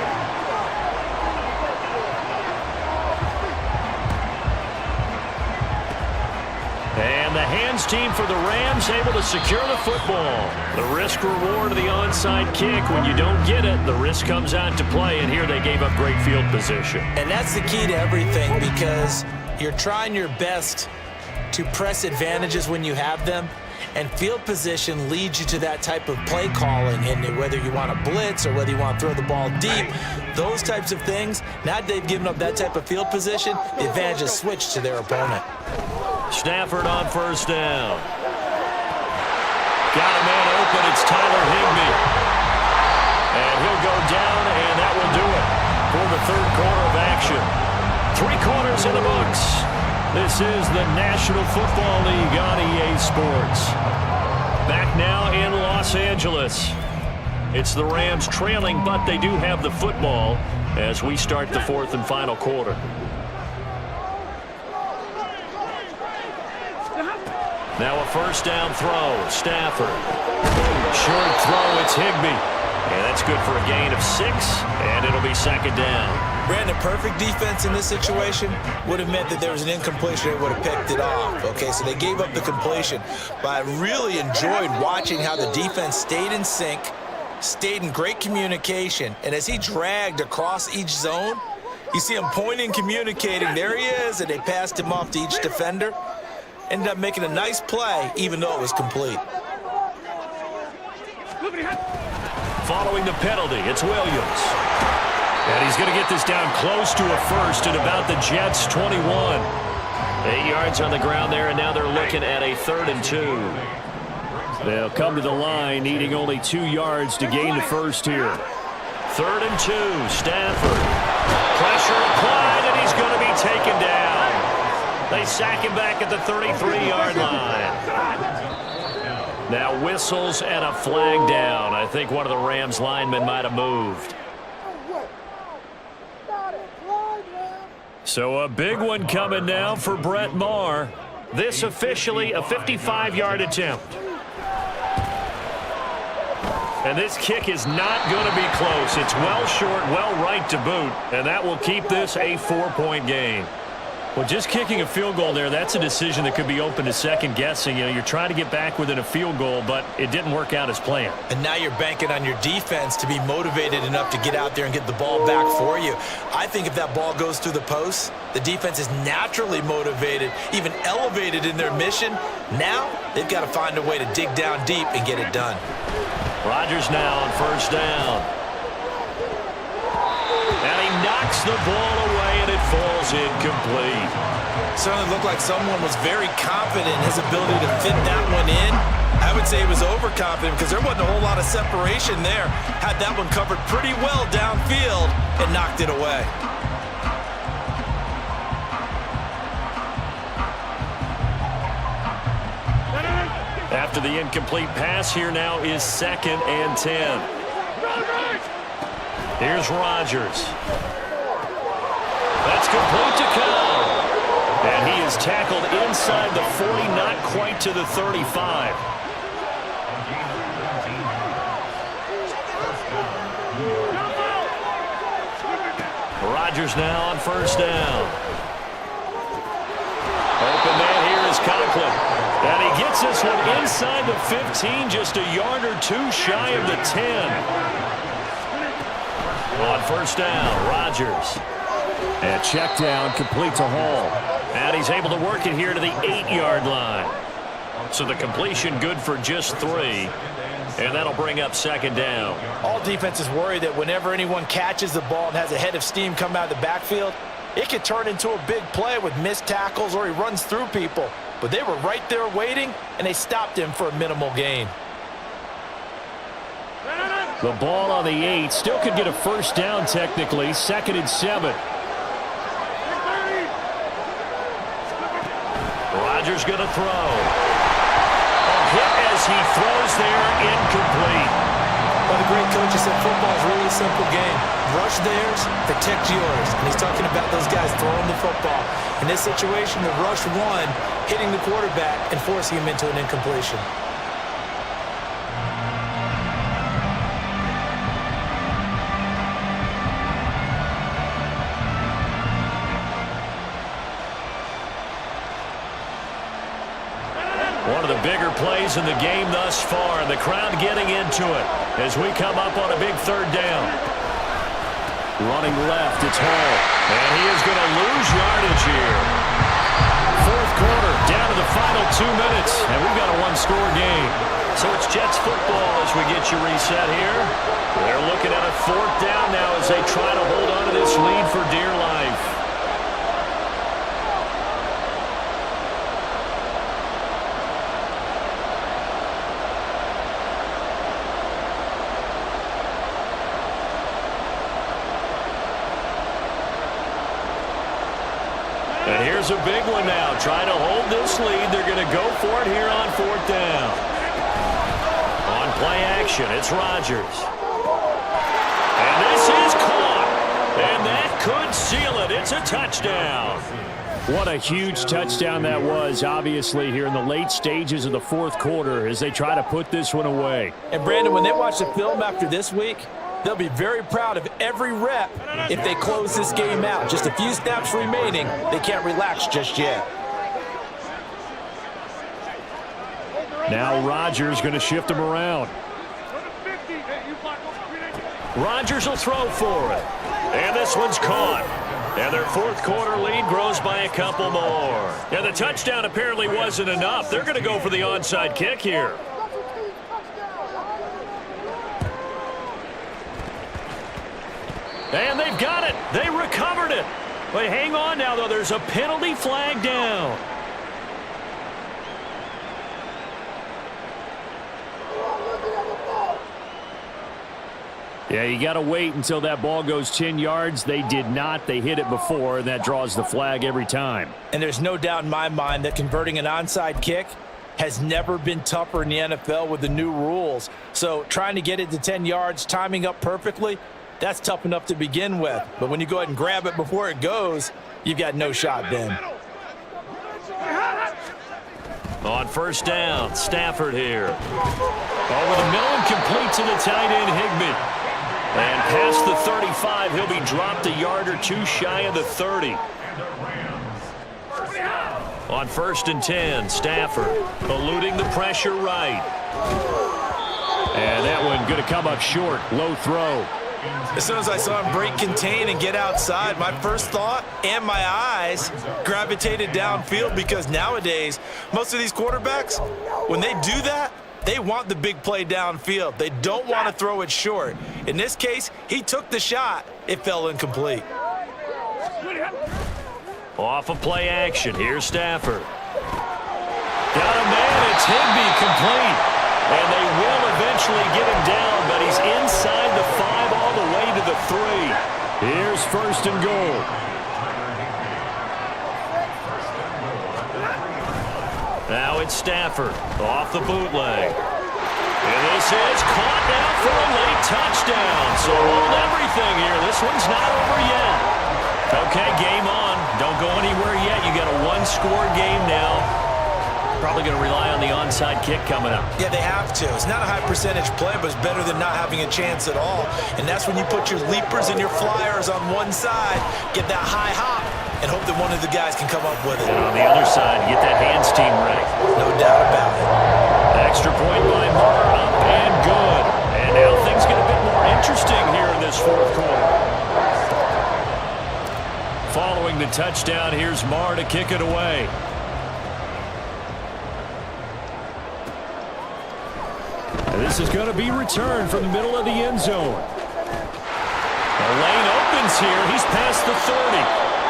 [SPEAKER 1] And the hands team for the Rams able to secure the football. The risk reward of the onside kick. When you don't get it, the risk comes out to play. And here they gave up great field position.
[SPEAKER 3] And that's the key to everything, because you're trying your best to press advantages when you have them, and field position leads you to that type of play calling. And whether you want to blitz or whether you want to throw the ball deep, those types of things, now that they've given up that type of field position, the advantage is switched to their opponent.
[SPEAKER 1] Stafford on first down. Got a man open. It's Tyler Higbee. And he'll go down, and that will do it for the third quarter of action. 3 quarters in the books. This is the National Football League on EA Sports. Back now in Los Angeles. It's the Rams trailing, but they do have the football as we start the fourth and final quarter. Now a first down throw. Stafford. Short throw. It's Higbee. And that's good for a gain of 6, and it'll be second down.
[SPEAKER 3] Brandon, perfect defense in this situation would have meant that there was an incompletion. They would have picked it off. Okay, so they gave up the completion. But I really enjoyed watching how the defense stayed in sync, stayed in great communication. And as he dragged across each zone, you see him pointing, communicating. There he is, and they passed him off to each defender. Ended up making a nice play, even though it was complete.
[SPEAKER 1] Following the penalty, it's Williams. And he's going to get this down close to a first at about the Jets' 21. 8 yards on the ground there, and now they're looking at a 3rd and 2. They'll come to the line, needing only 2 yards to gain the first here. 3rd and 2, Stafford. Pressure applied, and he's going to be taken down. They sack him back at the 33-yard line. Now whistles and a flag down. I think one of the Rams linemen might have moved. So a big one coming now for Brett Maher. This officially a 55-yard attempt. And this kick is not going to be close. It's well short, well right to boot. And that will keep this a 4-point game. Well, just kicking a field goal there, that's a decision that could be open to second guessing. You know, you're trying to get back within a field goal, but it didn't work out as planned.
[SPEAKER 3] And now you're banking on your defense to be motivated enough to get out there and get the ball back for you. I think if that ball goes through the post, the defense is naturally motivated, even elevated in their mission. Now they've got to find a way to dig down deep and get it done.
[SPEAKER 1] Rodgers now on first down. And he knocks
[SPEAKER 2] knocks the ball away, and it falls incomplete.
[SPEAKER 5] Certainly looked like someone was very confident in his ability to fit that one in. I would say he was overconfident because there wasn't a whole lot of separation there. Had that one covered pretty well downfield and knocked it away.
[SPEAKER 2] After the incomplete pass, here now is 2nd and 10. Here's Rodgers. That's complete to Cobb. And he is tackled inside the 40, not quite to the 35. Rodgers now on 1st down. Open man here is Conklin. And he gets this one inside the 15, just a yard or two shy of the 10. On 1st down, Rodgers. And check down, complete to Hall. And he's able to work it here to the 8-yard line. So the completion good for just 3. And that'll bring up 2nd down.
[SPEAKER 5] All defenses worry that whenever anyone catches the ball and has a head of steam come out of the backfield, it could turn into a big play with missed tackles or he runs through people. But they were right there waiting, and they stopped him for a minimal gain.
[SPEAKER 2] The ball on the 8. Still could get a 1st down technically. 2nd and 7. Rodgers going to throw. A hit as he throws there, incomplete.
[SPEAKER 3] Well, the great coach said football is really a simple game. Rush theirs, protect yours. And he's talking about those guys throwing the football. In this situation, the rush one, hitting the quarterback and forcing him into an incompletion.
[SPEAKER 2] One of the bigger plays in the game thus far, and the crowd getting into it as we come up on a big 3rd down. Running left, it's Hall, and he is going to lose yardage here. 4th quarter, down to the final 2 minutes, and we've got a 1-score game. So it's Jets football as we get you reset here. They're looking at a 4th down now as they try to hold on to this lead for dear life. And here's a big one now. Trying to hold this lead. They're going to go for it here on 4th down. On play action, it's Rodgers. And this is caught. And that could seal it. It's a touchdown. What a huge touchdown that was, obviously, here in the late stages of the 4th quarter as they try to put this one away.
[SPEAKER 5] And, Brandon, when they watch the film after this week, they'll be very proud of every rep if they close this game out. Just a few snaps remaining. They can't relax just yet.
[SPEAKER 2] Now Rodgers going to shift him around. Rodgers will throw for it. And this one's caught. And their 4th quarter lead grows by a couple more. And the touchdown apparently wasn't enough. They're going to go for the onside kick here. And they've got it. They recovered it. But hang on now, though. There's a penalty flag down. Yeah, you got to wait until that ball goes 10 yards. They did not. They hit it before, and that draws the flag every time.
[SPEAKER 5] And there's no doubt in my mind that converting an onside kick has never been tougher in the NFL with the new rules. So trying to get it to 10 yards, timing up perfectly, that's tough enough to begin with. But when you go ahead and grab it before it goes, you've got no shot then.
[SPEAKER 2] On 1st down, Stafford here. Over the middle and complete to the tight end, Higbee. And past the 35, he'll be dropped a yard or two shy of the 30. On 1st and 10, Stafford eluding the pressure right. And that one going to come up short, low throw.
[SPEAKER 5] As soon as I saw him break contain and get outside, my first thought and my eyes gravitated downfield, because nowadays, most of these quarterbacks, when they do that, they want the big play downfield. They don't want to throw it short. In this case, he took the shot. It fell incomplete.
[SPEAKER 1] Off of play action, here's Stafford. Got a man, it's Higbee complete. And they will eventually get him down, but he's inside the 5 all the way to the 3. Here's 1st and goal. Now it's Stafford off the bootleg. And this is caught now for a late touchdown. So hold everything here. This one's not over yet. Okay, game on. Don't go anywhere yet. You got a 1-score game now. Probably going to rely on the onside kick coming up.
[SPEAKER 3] Yeah, they have to. It's not a high percentage play, but it's better than not having a chance at all. And that's when you put your leapers and your flyers on one side, get that high hop, and hope that one of the guys can come up with it.
[SPEAKER 1] And on the other side, get that hands team ready.
[SPEAKER 3] No doubt about it.
[SPEAKER 1] Extra point by Marr, up and good. And now things get a bit more interesting here in this 4th quarter. Following the touchdown, here's Marr to kick it away. And this is going to be returned from the middle of the end zone. The lane opens here. He's past the 30.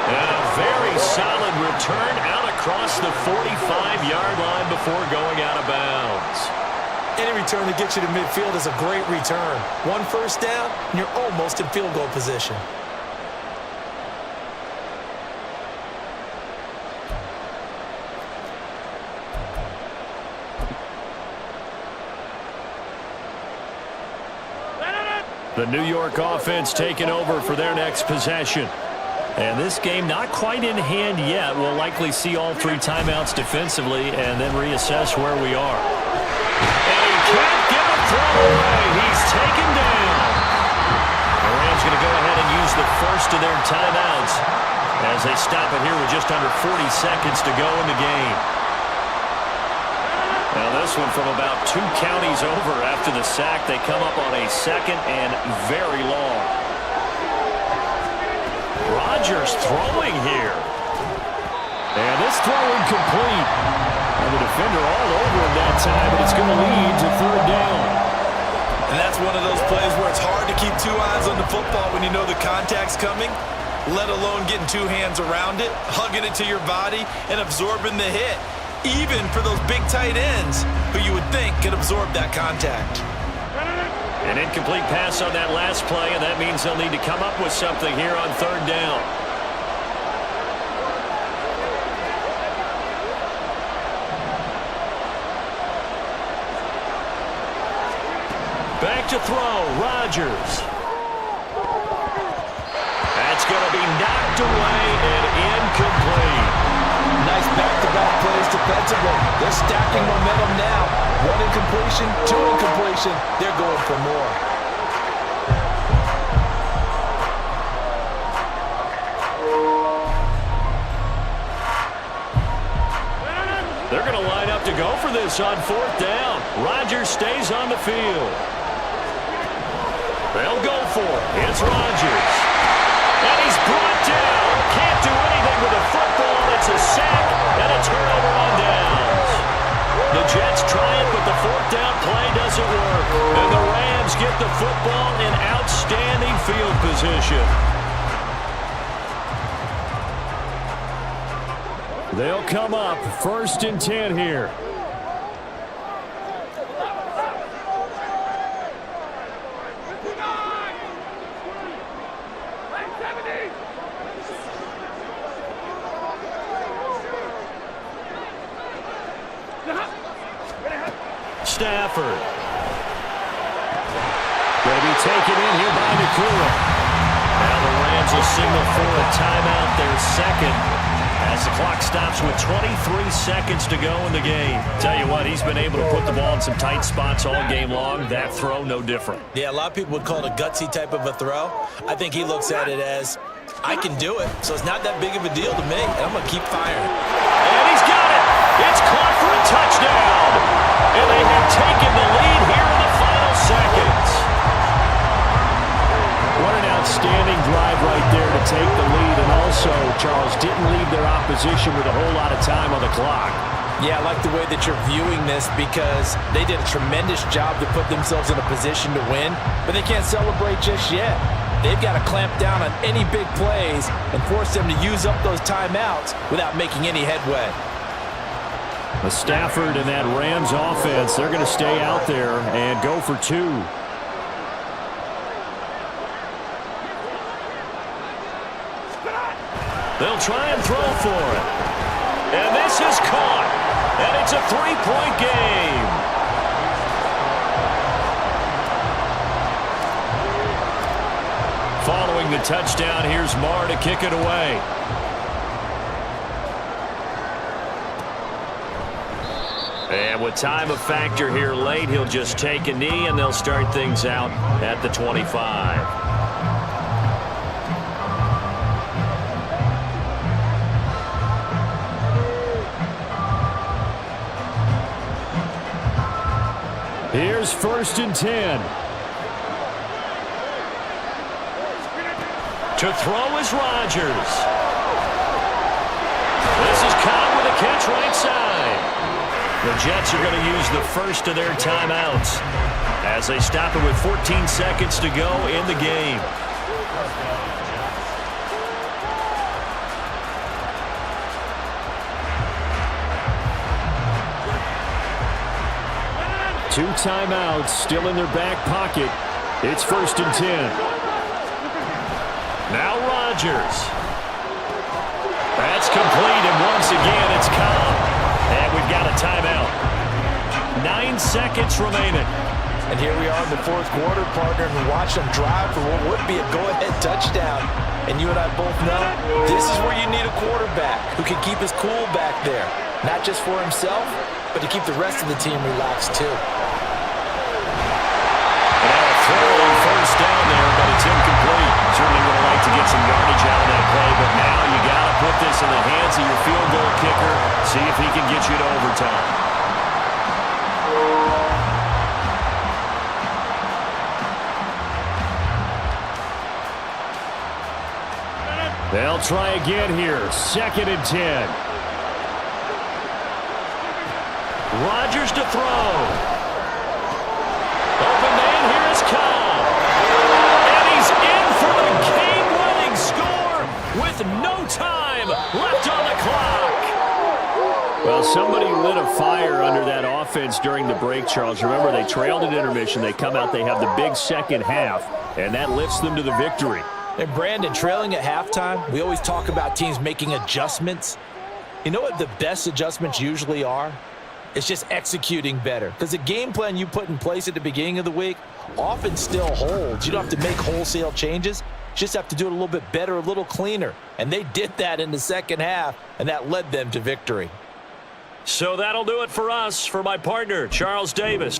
[SPEAKER 1] And a very solid return out across the 45-yard line before going out of bounds.
[SPEAKER 3] Any return that gets you to midfield is a great return. 1 first down, and you're almost in field goal position.
[SPEAKER 1] The New York offense taking over for their next possession. And this game not quite in hand yet. We'll likely see all 3 timeouts defensively and then reassess where we are. And he can't get a throw away. He's taken down. The Rams going to go ahead and use the first of their timeouts as they stop it here with just under 40 seconds to go in the game. Now this one from about 2 counties over after the sack. They come up on a 2nd and very long. Rodgers throwing here. And this throw incomplete. And the defender all over him that time, but it's going to lead to 3rd down.
[SPEAKER 3] And that's one of those plays where it's hard to keep 2 eyes on the football when you know the contact's coming, let alone getting 2 hands around it, hugging it to your body, and absorbing the hit. Even for those big tight ends who you would think could absorb that contact.
[SPEAKER 1] An incomplete pass on that last play, and that means they'll need to come up with something here on 3rd down. Back to throw, Rodgers. That's going to be knocked away and incomplete.
[SPEAKER 5] Nice back-to-back plays defensively. They're stacking momentum now. 1 incompletion, 2 incompletion. They're going for more.
[SPEAKER 1] They're going to line up to go for this on 4th down. Rodgers stays on the field. They'll go for it. It's Rodgers. And he's brought down. Can't do anything with a football. It's a sack and a turnover on downs. The Jets try it, but the 4th down play doesn't work. And the Rams get the football in outstanding field position. They'll come up 1st and 10 here. Stafford. Going to be taken in here by Nakua. Now the Rams will signal for a timeout, their 2nd, as the clock stops with 23 seconds to go in the game. Tell you what, he's been able to put the ball in some tight spots all game long. That throw, no different.
[SPEAKER 3] Yeah, a lot of people would call it a gutsy type of a throw. I think he looks at it as, I can do it, so it's not that big of a deal to me, and I'm going to keep firing.
[SPEAKER 1] And he's got it. It's caught for a touchdown. And they have taken the lead here in the final seconds. What an outstanding drive right there to take the lead. And also, Charles, didn't leave their opposition with a whole lot of time on the clock.
[SPEAKER 5] Yeah, I like the way that you're viewing this because they did a tremendous job to put themselves in a position to win, but they can't celebrate just yet. they've got to clamp down on any big plays and force them to use up those timeouts without making any headway.
[SPEAKER 2] The Stafford and that Rams offense, they're going to stay out there and go for two.
[SPEAKER 1] They'll try and throw for it. And this is caught. And it's a three-point game. Following the touchdown, here's Marr to kick it away. And with time a factor here late, he'll just take a knee and they'll start things out at the 25.
[SPEAKER 2] Here's 1st and 10.
[SPEAKER 1] To throw is Rodgers. This is caught with a catch right side. The Jets are going to use the first of their timeouts as they stop it with 14 seconds to go in the game.
[SPEAKER 2] Two timeouts still in their back pocket. It's 1st and 10.
[SPEAKER 1] Now Rodgers. That's complete, and once again it's Cobb. And we've got a timeout. 9 seconds remaining.
[SPEAKER 5] And here we are in the fourth quarter, partner, and watch them drive for what would be a go-ahead touchdown. And you and I both know this is where you need a quarterback who can keep his cool back there. Not just for himself, but to keep the rest of the team relaxed too.
[SPEAKER 1] Throw on first down there, but it's incomplete. Certainly would have liked to get some yardage out of that play, but now you got to put this in the hands of your field goal kicker. See if he can get you to overtime.
[SPEAKER 2] They'll try again here. 2nd and 10.
[SPEAKER 1] Rodgers to throw. Open man, here is Cobb. And he's in for the game-winning score with no time left on the clock.
[SPEAKER 2] Well, somebody lit a fire under that offense during the break, Charles. Remember, they trailed at intermission. They come out, they have the big second half, and that lifts them to the victory.
[SPEAKER 5] And Brandon, trailing at halftime, we always talk about teams making adjustments. You know what the best adjustments usually are? It's just executing better. Because the game plan you put in place at the beginning of the week often still holds. You don't have to make wholesale changes. You just have to do it a little bit better, a little cleaner. And they did that in the second half, and that led them to victory.
[SPEAKER 1] So that'll do it for us. For my partner, Charles Davis.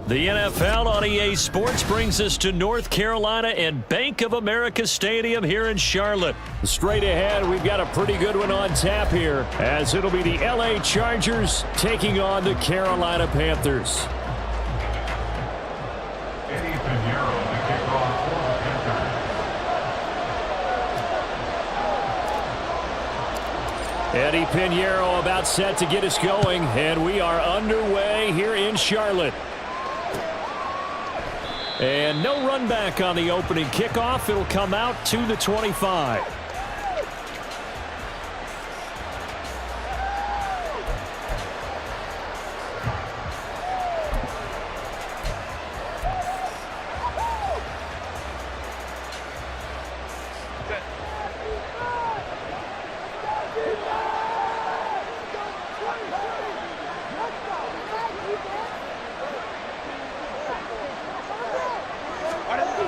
[SPEAKER 1] The NFL on EA Sports brings us to North Carolina and Bank of America Stadium here in Charlotte.
[SPEAKER 2] Straight ahead, we've got a pretty good one on tap here, as it'll be the LA Chargers taking on the Carolina Panthers.
[SPEAKER 4] Eddie Pinheiro, the kickoff for the Panthers.
[SPEAKER 2] Eddie Pinheiro about set to get us going, and we are underway here in Charlotte. And no run back on the opening kickoff. It'll come out to the 25.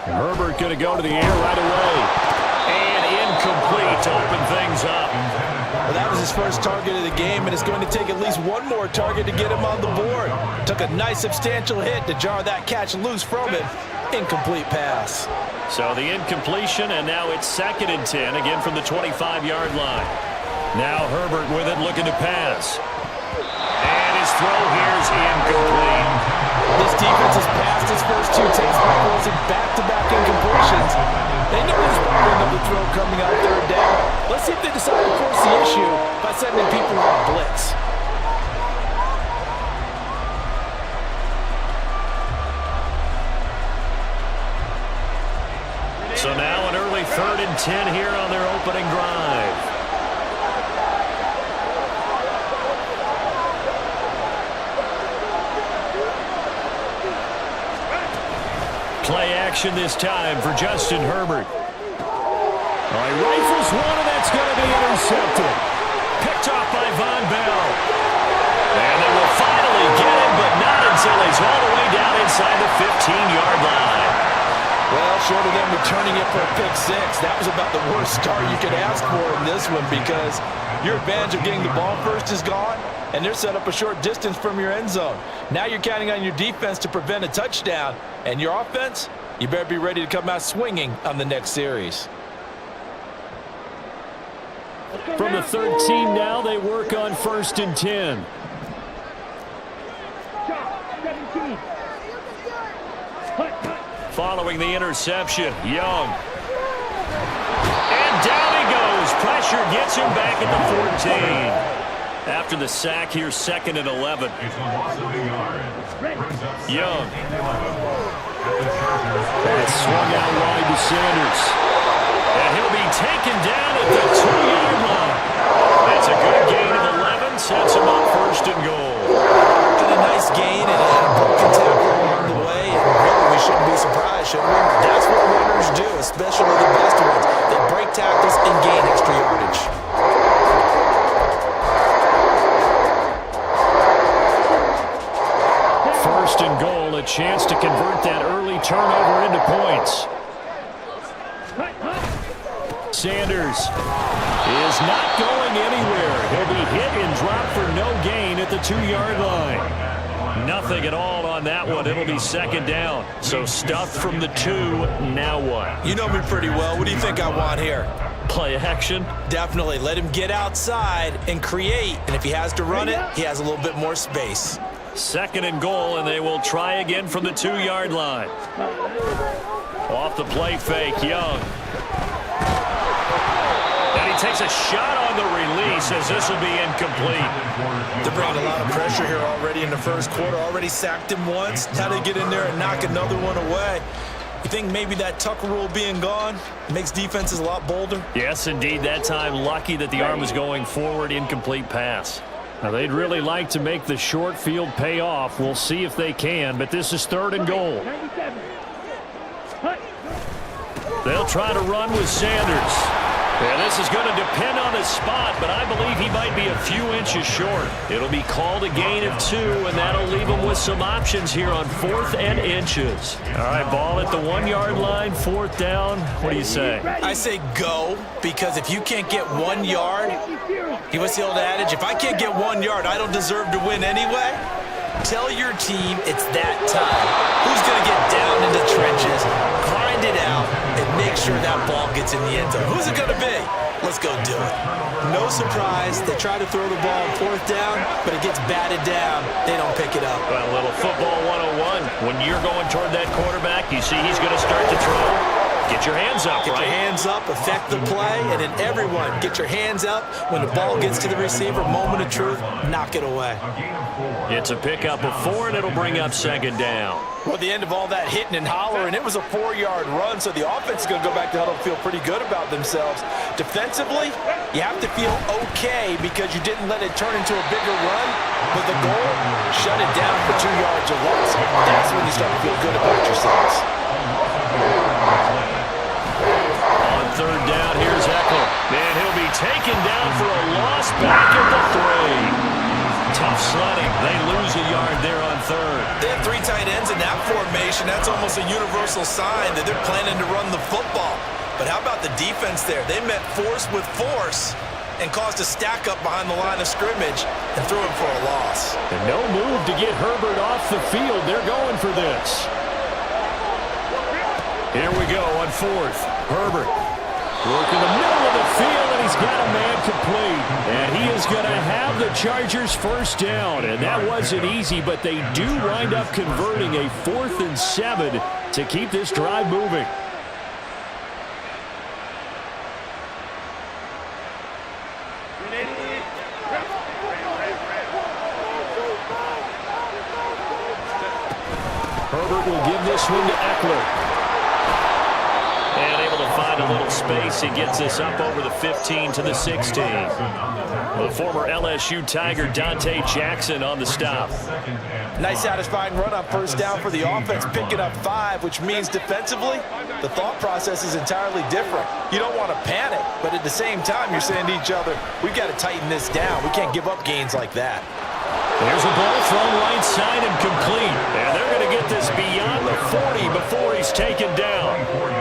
[SPEAKER 2] Herbert going to go to the air right away. And incomplete to open things up.
[SPEAKER 5] Well, that was his first target of the game, and it's going to take at least one more target to get him on the board. Took a nice substantial hit to jar that catch loose from him. Incomplete pass.
[SPEAKER 2] So the incompletion, and now it's 2nd and 10, again from the 25-yard line. Now Herbert with it, looking to pass. And his throw here is incomplete.
[SPEAKER 5] This defense has passed its first 2 takes by forcing back-to-back incompletions. They know there's probably another throw coming on 3rd down. Let's see if they decide to force the issue by sending people on blitz.
[SPEAKER 2] So now an early 3rd and 10 here on their opening drive. Play action this time for Justin Herbert. All right, rifles one, and that's going to be intercepted. Picked off by Von Bell. And they will finally get him, but not until he's all the way down inside the 15-yard line.
[SPEAKER 5] Well, short of them returning it for a pick 6, that was about the worst start you could ask for in this one, because your advantage of getting the ball first is gone, and they're set up a short distance from your end zone. Now you're counting on your defense to prevent a touchdown, and your offense, you better be ready to come out swinging on the next series.
[SPEAKER 2] From the 13 now, they work on 1st and 10. Following the interception, Young. And down he goes. Pressure gets him back at the 14. After the sack, here's 2nd and 11. Young. That's swung out wide to Sanders. And he'll be taken down at the 2-yard line. That's a good gain of 11. Sets him up 1st and goal.
[SPEAKER 3] Did a nice gain and had a broken tackle along the way. And really, we shouldn't be surprised, should we? That's what runners do, especially the best ones. They break tackles and gain extra yardage.
[SPEAKER 2] First and goal, a chance to convert that early turnover into points. Sanders is not going anywhere. He'll be hit and dropped for no gain at the 2-yard line. Nothing at all on that one. It'll be 2nd down. So stuffed from the 2. Now what?
[SPEAKER 3] You know me pretty well. What do you think I want here?
[SPEAKER 2] Play action?
[SPEAKER 3] Definitely. Let him get outside and create. And if he has to run it, he has a little bit more space.
[SPEAKER 2] 2nd and goal, and they will try again from the 2-yard line. Off the play fake, Young. And he takes a shot on the release as this will be incomplete.
[SPEAKER 3] They're bringing a lot of pressure here already in the first quarter. Already sacked him once. Now they get in there and knock another one away. You think maybe that Tucker rule being gone makes defenses a lot bolder?
[SPEAKER 2] Yes, indeed. That time lucky that the arm was going forward. Incomplete pass. Now, they'd really like to make the short field pay off. We'll see if they can, but this is 3rd and goal. They'll try to run with Sanders. And this is going to depend on his spot, but I believe he might be a few inches short. It'll be called a gain of 2, and that'll leave him with some options here on 4th and inches. All right, ball at the 1-yard line, 4th down. What do you say?
[SPEAKER 3] I say go, because if you can't get 1 yard, what's the old adage? If I can't get 1 yard, I don't deserve to win anyway. Tell your team it's that time. Who's going to get down in the trenches, grind it out, and make sure that ball gets in the end zone? Who's it going to be? Let's go do it. No surprise, they try to throw the ball on 4th down, but it gets batted down. They don't pick it up.
[SPEAKER 2] Well, a little football 101. When you're going toward that quarterback, you see he's going to start to throw.
[SPEAKER 1] Get your hands up,
[SPEAKER 3] Get
[SPEAKER 1] right?
[SPEAKER 3] your hands up, affect the play, and then everyone get your hands up. When the ball gets to the receiver, moment of truth, knock it away.
[SPEAKER 1] It's a pickup of 4, and it'll bring up second down.
[SPEAKER 5] Well, at the end of all that hitting and hollering, it was a 4-yard run, so the offense is going to go back to huddle and feel pretty good about themselves. Defensively, you have to feel okay because you didn't let it turn into a bigger run, but the goal, shut it down for 2 yards or less. That's when you start to feel good about yourselves.
[SPEAKER 1] On third down, here's Eckler. And he'll be taken down for a loss back at the 3. Tough sledding. They lose a yard there on third.
[SPEAKER 3] They have 3 tight ends in that formation. That's almost a universal sign that they're planning to run the football. But how about the defense there? They met force with force and caused a stack up behind the line of scrimmage and threw him for a loss.
[SPEAKER 2] And no move to get Herbert off the field. They're going for this. Here we go on fourth. Herbert working the middle of the field, and he's got a man complete. And he is going to have the Chargers first down. And that wasn't easy, but they do wind up converting a 4th and 7 to keep this drive moving. Herbert will give this one to Eckler. And able to find a little space. He gets this up over the 15 to the 16. The former LSU Tiger Dante Jackson on the stop.
[SPEAKER 5] Nice satisfying run on first down for the offense, picking up 5, which means defensively, the thought process is entirely different. You don't want to panic, but at the same time, you're saying to each other, we've got to tighten this down. We can't give up gains like that.
[SPEAKER 2] There's a ball thrown right side and complete. And they're going to get this beyond the 40 before he's taken down.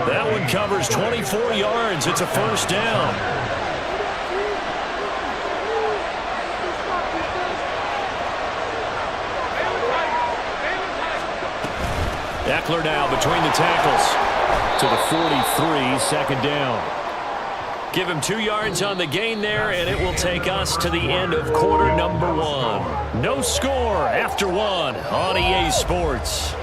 [SPEAKER 2] That one covers 24 yards. It's a first down. Eckler now between the tackles to the 43, second down. Give him 2 yards on the gain there, and it will take us to the end of quarter number 1. No score after 1 on EA Sports.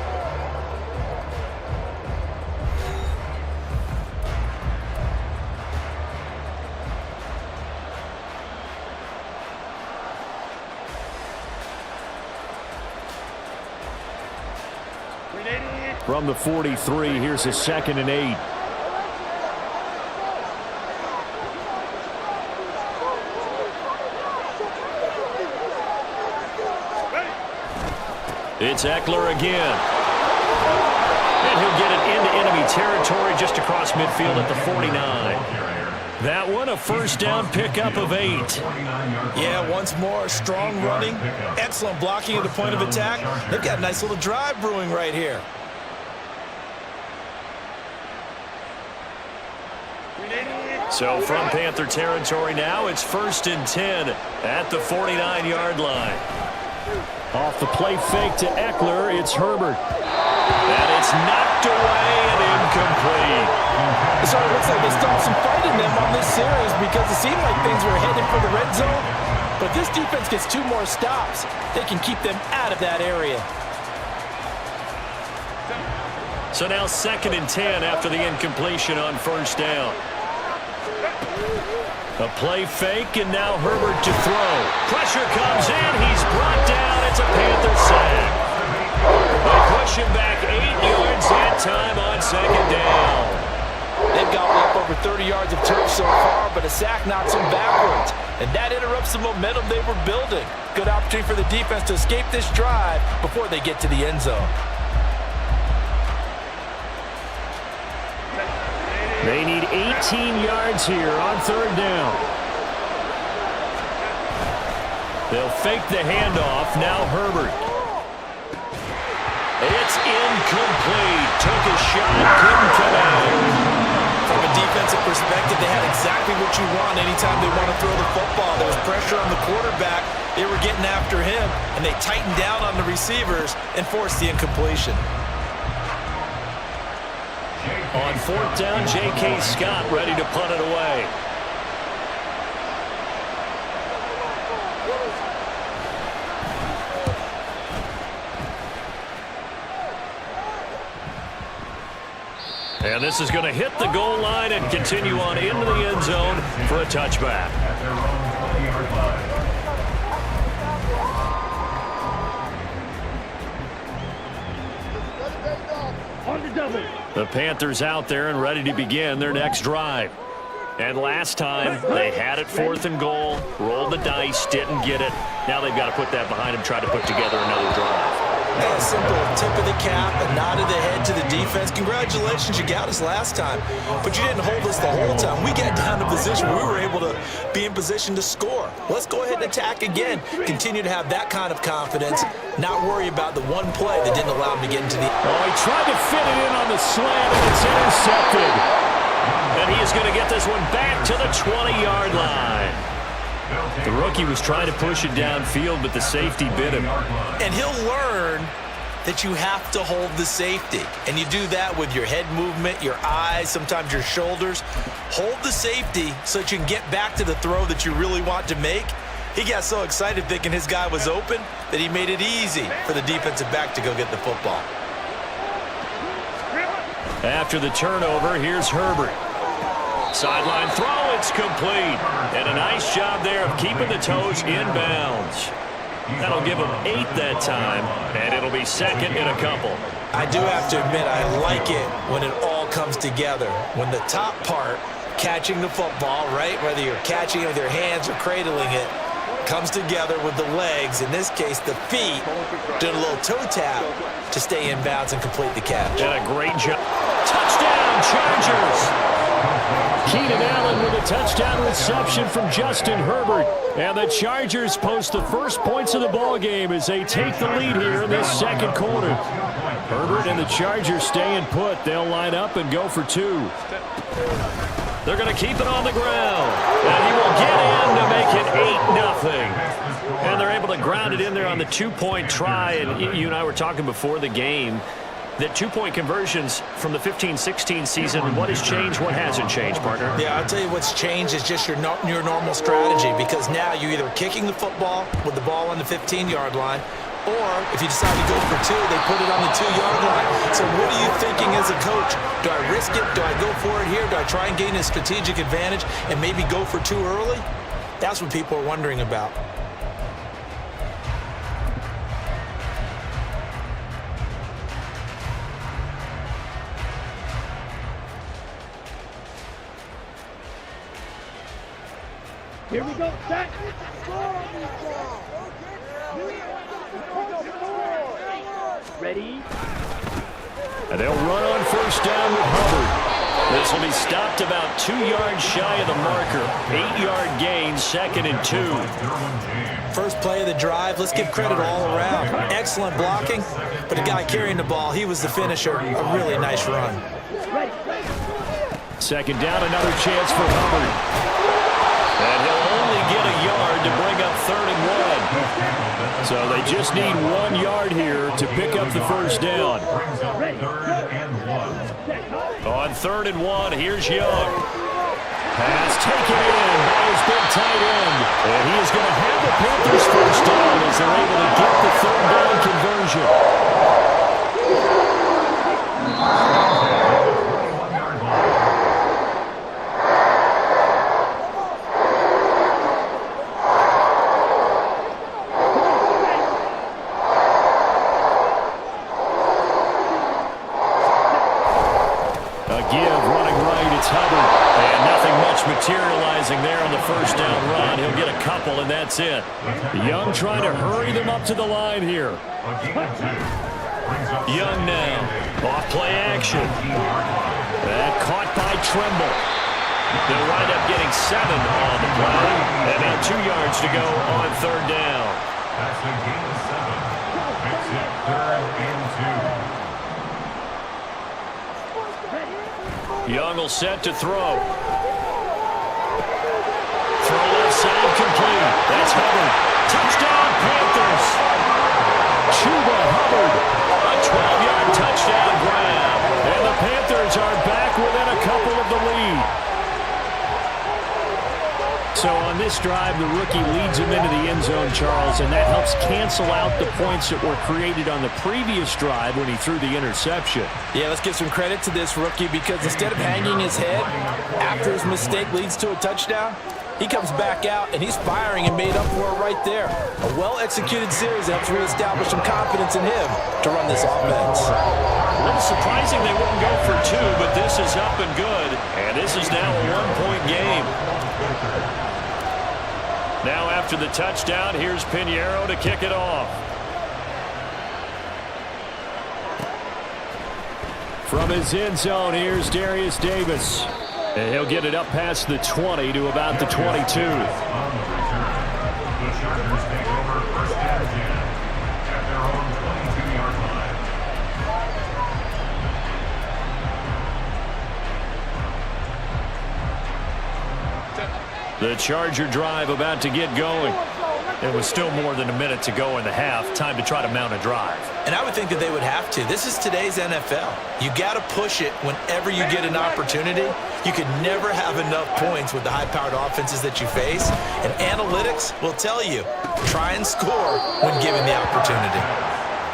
[SPEAKER 2] From the 43, here's a 2nd and 8. It's Eckler again. And he'll get it into enemy territory just across midfield at the 49. That one, a first down pickup of 8.
[SPEAKER 3] Yeah, once more, strong running, excellent blocking at the point of attack. They've got a nice little drive brewing right here.
[SPEAKER 1] So from Panther territory now, it's 1st and 10 at the 49-yard line.
[SPEAKER 2] Off the play fake to Eckler, it's Herbert.
[SPEAKER 1] And it's knocked away and incomplete.
[SPEAKER 5] So it looks like they still have some fight in them on this series because it seemed like things were headed for the red zone. But this defense gets 2 more stops. They can keep them out of that area.
[SPEAKER 1] So now 2nd and 10 after the incompletion on first down.
[SPEAKER 2] A play fake, and now Herbert to throw. Pressure comes in. He's brought down. It's a Panther sack. They push him back 8 yards that time on 2nd down.
[SPEAKER 5] They've gobbled up over 30 yards of turf so far, but a sack knocks them backwards. And that interrupts the momentum they were building. Good opportunity for the defense to escape this drive before they get to the end zone.
[SPEAKER 2] They need 18 yards here on 3rd down. They'll fake the handoff. Now Herbert. It's incomplete. Took a shot, couldn't connect.
[SPEAKER 3] From a defensive perspective, they had exactly what you want anytime they want to throw the football. There was pressure on the quarterback. They were getting after him, and they tightened down on the receivers and forced the incompletion.
[SPEAKER 1] On 4th down, J.K. Scott ready to punt it away. And this is going to hit the goal line and continue on into the end zone for a touchback.
[SPEAKER 4] At their own 20-yard line.
[SPEAKER 1] The Panthers out there and ready to begin their next drive. And last time, they had it 4th and goal, rolled the dice, didn't get it. Now they've got to put that behind them, try to put together another drive.
[SPEAKER 3] A simple tip of the cap, a nod of the head to the defense. Congratulations, you got us last time, but you didn't hold us the whole time. We got down to position. We were able to be in position to score. Let's go ahead and attack again. Continue to have that kind of confidence, not worry about the one play that didn't allow him to get into the...
[SPEAKER 2] Oh, he tried to fit it in on the slant, and it's intercepted.
[SPEAKER 1] And he is going to get this one back to the 20-yard line. The rookie was trying to push it downfield, but the safety bit him.
[SPEAKER 3] And he'll learn that you have to hold the safety. And you do that with your head movement, your eyes, sometimes your shoulders. Hold the safety so that you can get back to the throw that you really want to make. He got so excited thinking his guy was open that he made it easy for the defensive back to go get the football.
[SPEAKER 1] After the turnover, here's Herbert. Sideline throw, it's complete. And a nice job there of keeping the toes in bounds. That'll give him 8 that time, and it'll be second in a couple.
[SPEAKER 3] I do have to admit, I like it when it all comes together. When the top part, catching the football, right, whether you're catching it with your hands or cradling it, comes together with the legs, in this case the feet, doing a little toe tap to stay in bounds and complete the catch.
[SPEAKER 1] And a great job. Touchdown, Chargers!
[SPEAKER 2] Keenan Allen with a touchdown reception from Justin Herbert. And the Chargers post the first points of the ball game as they take the lead here in this second quarter. Herbert and the Chargers staying put. They'll line up and go for 2.
[SPEAKER 1] They're going to keep it on the ground. And he will get in to make it 8-0. And they're able to ground it in there on the 2-point try. And you and I were talking before the game that 2-point conversions from the 15-16 season, what has changed, what hasn't changed, partner?
[SPEAKER 3] Yeah, I'll tell you what's changed is just your normal strategy, because now you're either kicking the football with the ball on the 15-yard line, or if you decide to go for 2, they put it on the 2-yard line. So what are you thinking as a coach? Do I risk it? Do I go for it here? Do I try and gain a strategic advantage and maybe go for 2 early? That's what people are wondering about.
[SPEAKER 13] Here we go, set. Ready?
[SPEAKER 1] And they'll run on first down with Hubbard. This will be stopped about 2 yards shy of the marker. 8-yard gain, 2nd and 2.
[SPEAKER 3] First play of the drive, let's give credit all around. Excellent blocking, but the guy carrying the ball, he was the finisher. A really nice run.
[SPEAKER 2] Second down, another chance for Hubbard.
[SPEAKER 1] And he'll only get a yard to bring up 3rd and 1.
[SPEAKER 2] So they just need 1 yard here to pick up the first down.
[SPEAKER 1] On 3rd and 1, here's Young. Pass taken in by his big tight end. And he is going to have the Panthers first down as they're able to get the 3rd down conversion. Materializing there on the first down run. He'll get a couple, and that's it.
[SPEAKER 2] Young trying to hurry them up to the line here.
[SPEAKER 1] Young now. Off play action. That caught by Tremble. They'll wind up getting 7 on the play. And now 2 yards to go on 3rd down.
[SPEAKER 4] That's a gain of 7. Makes it 3rd and 2.
[SPEAKER 1] Young will set to throw. Throw left side complete. That's Hubbard. Touchdown, Panthers.
[SPEAKER 2] Chuba Hubbard.
[SPEAKER 1] A 12-yard touchdown grab.
[SPEAKER 2] And the Panthers are back within a couple of the lead. So on this drive, the rookie leads him into the end zone, Charles, and that helps cancel out the points that were created on the previous drive when he threw the interception.
[SPEAKER 5] Yeah, let's give some credit to this rookie because instead of hanging his head after his mistake leads to a touchdown, he comes back out and he's firing and made up for it right there. A well-executed series helps reestablish some confidence in him to run this offense.
[SPEAKER 1] A little surprising they wouldn't go for two, but this is up and good. And this is now a one-point game. Now after the touchdown, here's Pinheiro to kick it off.
[SPEAKER 2] From his end zone, here's Darius Davis. And he'll get it up past the 20 to about the 22.
[SPEAKER 4] On the return, the Chargers take over first and 10 at their own 22-yard line.
[SPEAKER 1] The Charger drive about to get going. There was still more than a minute to go in the half. Time to try to mount a drive.
[SPEAKER 3] And I would think that they would have to. This is today's NFL. You got to push it whenever you get an opportunity. You could never have enough points with the high-powered offenses that you face. And analytics will tell you, try and score when given the opportunity.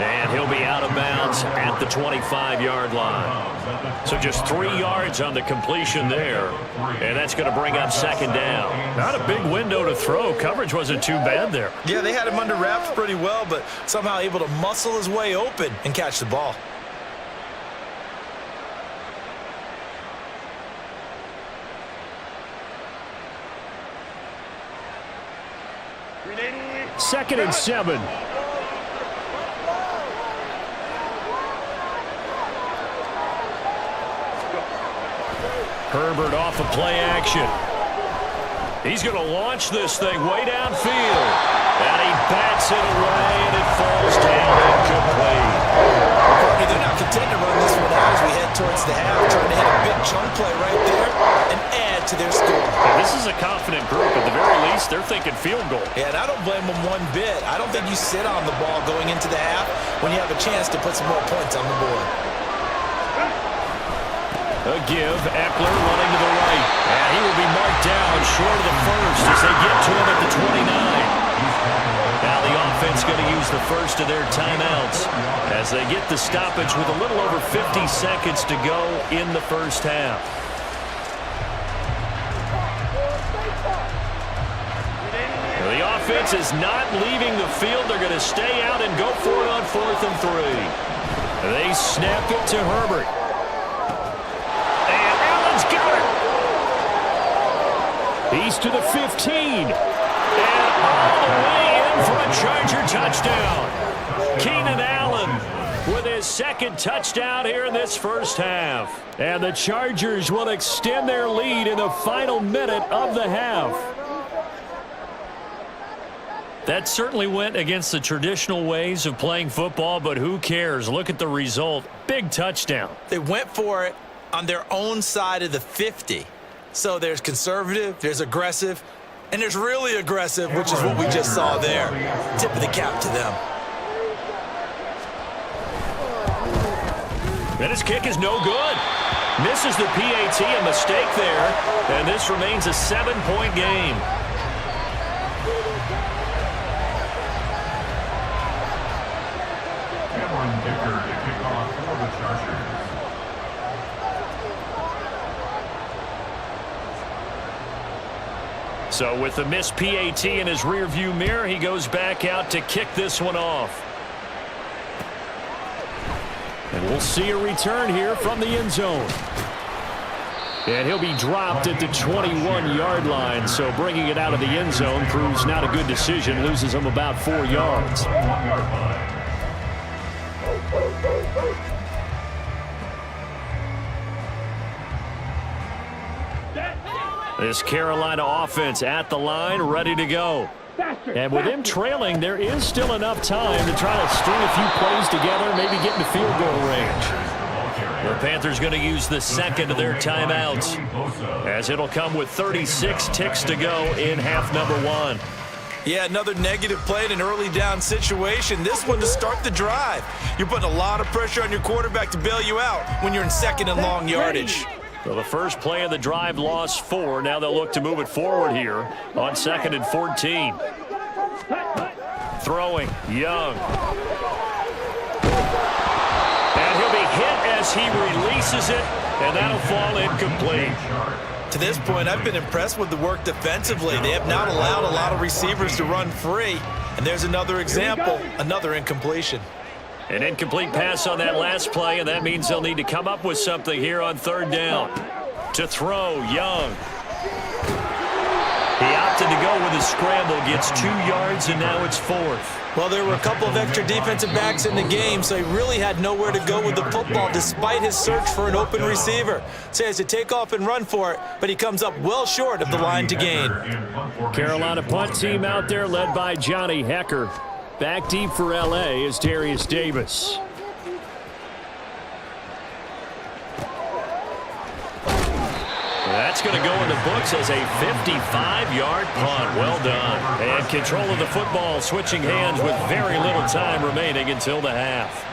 [SPEAKER 1] And he'll be out of bounds at the 25-yard line. So just 3 yards on the completion there. And that's going to bring up second down. Not a big window to throw. Coverage wasn't too bad there.
[SPEAKER 3] Yeah, they had him under wraps pretty well, but somehow able to muscle his way open and catch the ball.
[SPEAKER 2] Second and 7.
[SPEAKER 1] Herbert off of play action. He's going to launch this thing way downfield. And he bats it away, and it falls down incomplete.
[SPEAKER 3] They're not content to run this one out as we head towards the half, trying to hit a big chunk play right there and add to their score.
[SPEAKER 1] And this is a confident group. At the very least, they're thinking field goal.
[SPEAKER 3] Yeah, and I don't blame them one bit. I don't think you sit on the ball going into the half when you have a chance to put some more points on the board.
[SPEAKER 1] A give, Eckler running to the right. And he will be marked down short of the first as they get to him at the 29. Now the offense going to use the first of their timeouts as they get the stoppage with a little over 50 seconds to go in the first half. The offense is not leaving the field. They're going to stay out and go for it on 4th and 3. They snap it to Herbert.
[SPEAKER 2] He's to the 15. And all the way in for a Charger touchdown.
[SPEAKER 1] Keenan Allen with his second touchdown here in this first half.
[SPEAKER 2] And the Chargers will extend their lead in the final minute of the half.
[SPEAKER 1] That certainly went against the traditional ways of playing football, but who cares? Look at the result. Big touchdown.
[SPEAKER 3] They went for it on their own side of the 50. So there's conservative, there's aggressive, and there's really aggressive, which is what we just saw there. Tip of the cap to them.
[SPEAKER 1] And his kick is no good. Misses the PAT, a mistake there, and this remains a 7-point game.
[SPEAKER 4] Cameron Dicker to kick off for the Chargers.
[SPEAKER 1] So with the missed PAT in his rearview mirror, he goes back out to kick this one off.
[SPEAKER 2] And we'll see a return here from the end zone. And he'll be dropped at the 21-yard line, so bringing it out of the end zone proves not a good decision. Loses him about 4 yards.
[SPEAKER 1] This Carolina offense at the line, ready to go.
[SPEAKER 2] And with him trailing, there is still enough time to try to string a few plays together, maybe get into field goal range.
[SPEAKER 1] The Panthers going to use the second of their timeouts, as it'll come with 36 ticks to go in half number 1.
[SPEAKER 3] Yeah, another negative play in an early down situation. This one to start the drive. You're putting a lot of pressure on your quarterback to bail you out when you're in second and long yardage.
[SPEAKER 2] So the first play of the drive lost 4. Now they'll look to move it forward here on 2nd and 14. Throwing, Young. And he'll be hit as he releases it, and that'll fall incomplete.
[SPEAKER 3] To this point, I've been impressed with the work defensively. They have not allowed a lot of receivers to run free. And there's another example, another incompletion.
[SPEAKER 2] An incomplete pass on that last play, and that means they'll need to come up with something here on 3rd down. To throw, Young. He opted to go with a scramble, gets 2 yards, and now it's 4th.
[SPEAKER 3] Well, there were a couple of extra defensive backs in the game, so he really had nowhere to go with the football despite his search for an open receiver. So he has to take off and run for it, but he comes up well short of the line to gain.
[SPEAKER 2] Carolina punt team out there led by Johnny Hecker. Back deep for L.A. is Darius Davis. That's going to go in the books as a 55-yard punt. Well done. And control of the football switching hands with very little time remaining until the half.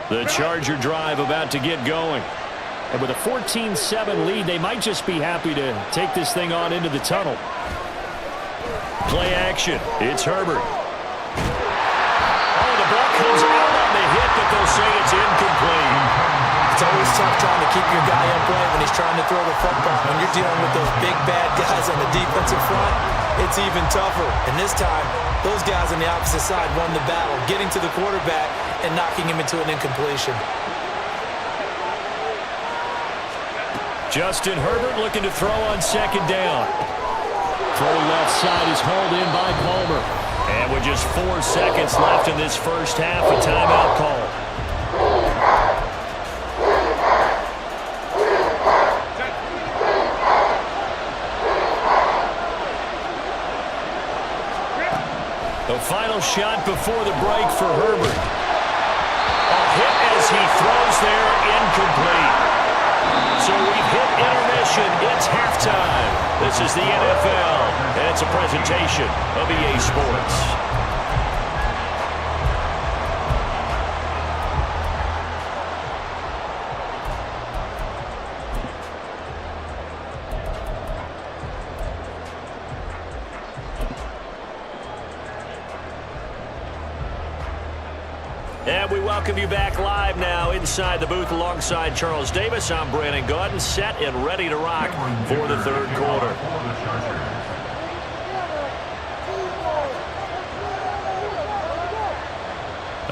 [SPEAKER 2] The Charger drive about to get going. And with a 14-7 lead, they might just be happy to take this thing on into the tunnel. Play action. It's Herbert. Oh, the ball comes out on the hit, but they'll say it's incomplete.
[SPEAKER 3] It's always tough trying to keep your guy upright when he's trying to throw the football. When you're dealing with those big, bad guys on the defensive front, it's even tougher. And this time, those guys on the opposite side won the battle, getting to the quarterback and knocking him into an incompletion.
[SPEAKER 2] Justin Herbert looking to throw on 2nd down. Throw left side is hauled in by Palmer. And with just 4 seconds left in this first half, a timeout call. The final shot before the break for Herbert. A hit as he throws there, incomplete. So we've hit intermission. It's halftime. This is the NFL, and it's a presentation of EA Sports. And we welcome you back live now inside the booth alongside Charles Davis. I'm Brandon Gaudin, set and ready to rock for the 3rd quarter.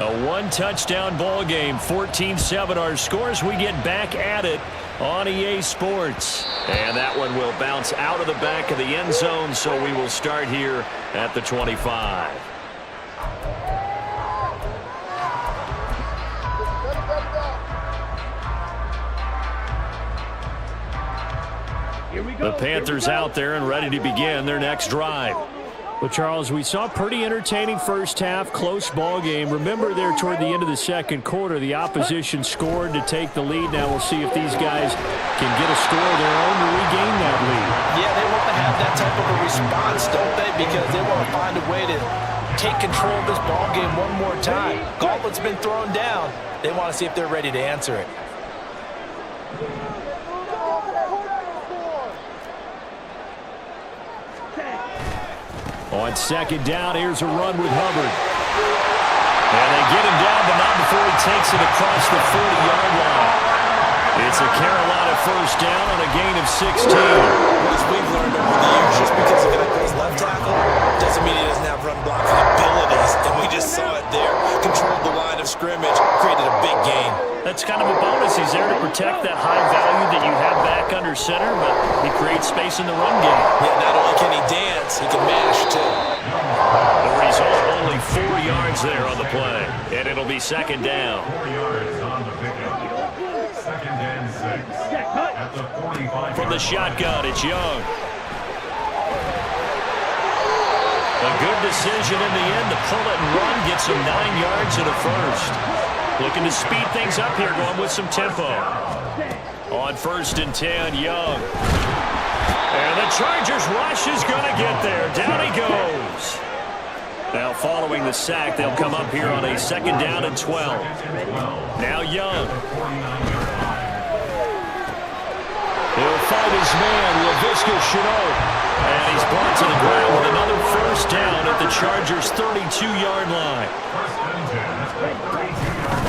[SPEAKER 2] A 1-touchdown ball game, 14-7 our scores. We get back at it on EA Sports. And that one will bounce out of the back of the end zone, so we will start here at the 25. The Panthers out there and ready to begin their next drive. Well, Charles, we saw a pretty entertaining first half, close ball game. Remember there toward the end of the 2nd quarter, the opposition scored to take the lead. Now we'll see if these guys can get a score of their own to regain that lead.
[SPEAKER 3] Yeah, they want to have that type of a response, don't they? Because they want to find a way to take control of this ball game one more time. Gauntlet's been thrown down. They want to see if they're ready to answer it.
[SPEAKER 2] On 2nd down, here's a run with Hubbard. And they get him down, but not before he takes it across the 40-yard line. It's a Carolina first down on a gain of 16.
[SPEAKER 3] As we've learned over the years, just because a guy plays left tackle doesn't mean he doesn't have run blocking abilities. And we just saw it there. Controlled the line of scrimmage, created a big gain.
[SPEAKER 2] That's kind of a bonus. He's there to protect that high value that you have back under center, but he creates space in the run game.
[SPEAKER 3] Yeah, not only can he dance, he can mash, too.
[SPEAKER 2] The result, only 4 yards there on the play, and it'll be 2nd down.
[SPEAKER 4] 4 yards on the pickup. 2nd and 6 at the 45.
[SPEAKER 2] From the shotgun, it's Young. A good decision in the end to pull it and run, gets him 9 yards and a first. Looking to speed things up here, going with some tempo. On 1st and 10, Young. And the Chargers rush is going to get there. Down he goes. Now following the sack, they'll come up here on a 2nd down and 12. Now Young. He'll fight his man, Laviska Shenault. And he's brought to the ground with another 1st down at the Chargers' 32-yard line.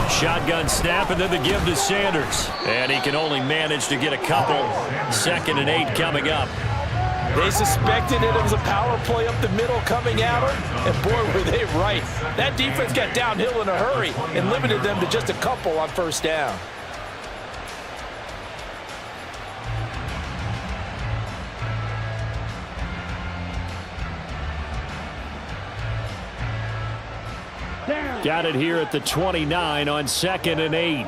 [SPEAKER 2] Shotgun snap and then the give to Sanders. And he can only manage to get a couple. 2nd and 8 coming up.
[SPEAKER 5] They suspected it was a power play up the middle coming at them, and boy, were they right. That defense got downhill in a hurry and limited them to just a couple on 1st down.
[SPEAKER 2] Got it here at the 29 on 2nd and 8.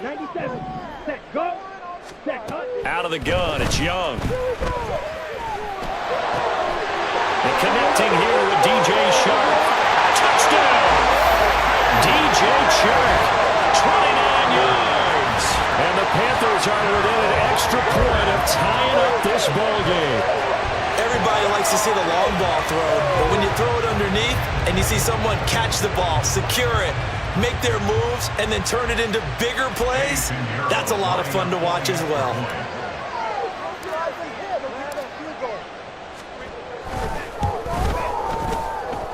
[SPEAKER 13] 97. Set, go. Set, cut.
[SPEAKER 2] Out of the gun, it's Young. And connecting here with DJ Chark. Touchdown! DJ Chark, 29 yards. And the Panthers are within an extra point of tying up this ball game.
[SPEAKER 3] Everybody likes to see the long ball thrown, but when you throw it underneath and you see someone catch the ball, secure it, make their moves, and then turn it into bigger plays, that's a lot of fun to watch as well.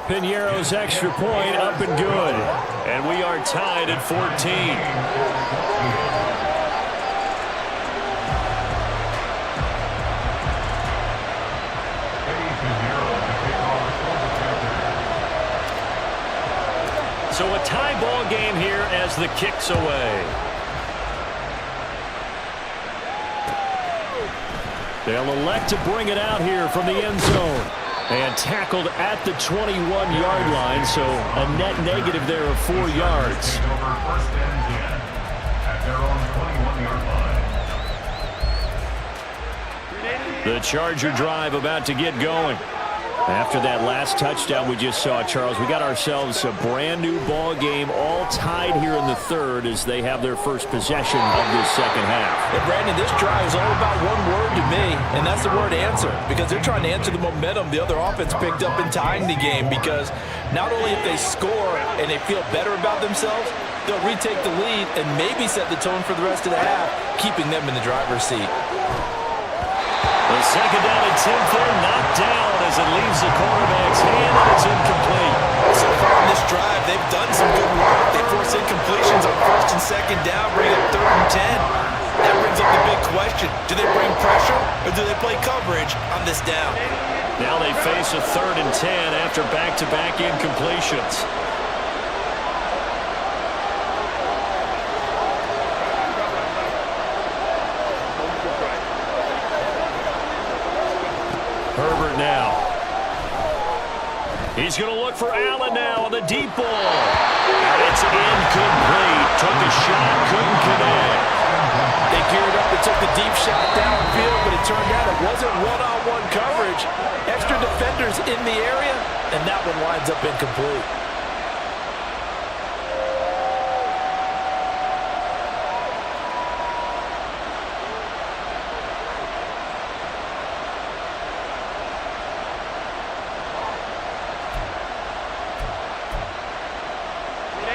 [SPEAKER 2] Piñeiro's extra point up and good. And we are tied at 14. So a tie ball game here as the kick's away. They'll elect to bring it out here from the end zone. And tackled at the 21-yard line, so a net negative there of 4 yards. The Charger drive about to get going. After that last touchdown we just saw, Charles, we got ourselves a brand new ball game, all tied here in the 3rd as they have their first possession of this 2nd half.
[SPEAKER 5] And Brandon, this drive is all about one word to me, and that's the word answer, because they're trying to answer the momentum the other offense picked up in tying the game, because not only if they score and they feel better about themselves, they'll retake the lead and maybe set the tone for the rest of the half, keeping them in the driver's seat.
[SPEAKER 2] The 2nd down and 10 there, knocked down as it leaves the quarterback's hand, and it's incomplete.
[SPEAKER 3] So far in this drive, they've done some good work. They force incompletions on 1st and 2nd down, bring up 3rd and 10. That brings up the big question. Do they bring pressure, or do they play coverage on this down?
[SPEAKER 2] Now they face a 3rd and 10 after back-to-back incompletions. Herbert now. He's going to look for Allen now on the deep ball. And it's incomplete. Took a shot, couldn't connect.
[SPEAKER 5] They geared up and took the deep shot downfield, but it turned out it wasn't one-on-one coverage. Extra defenders in the area, and that one winds up incomplete.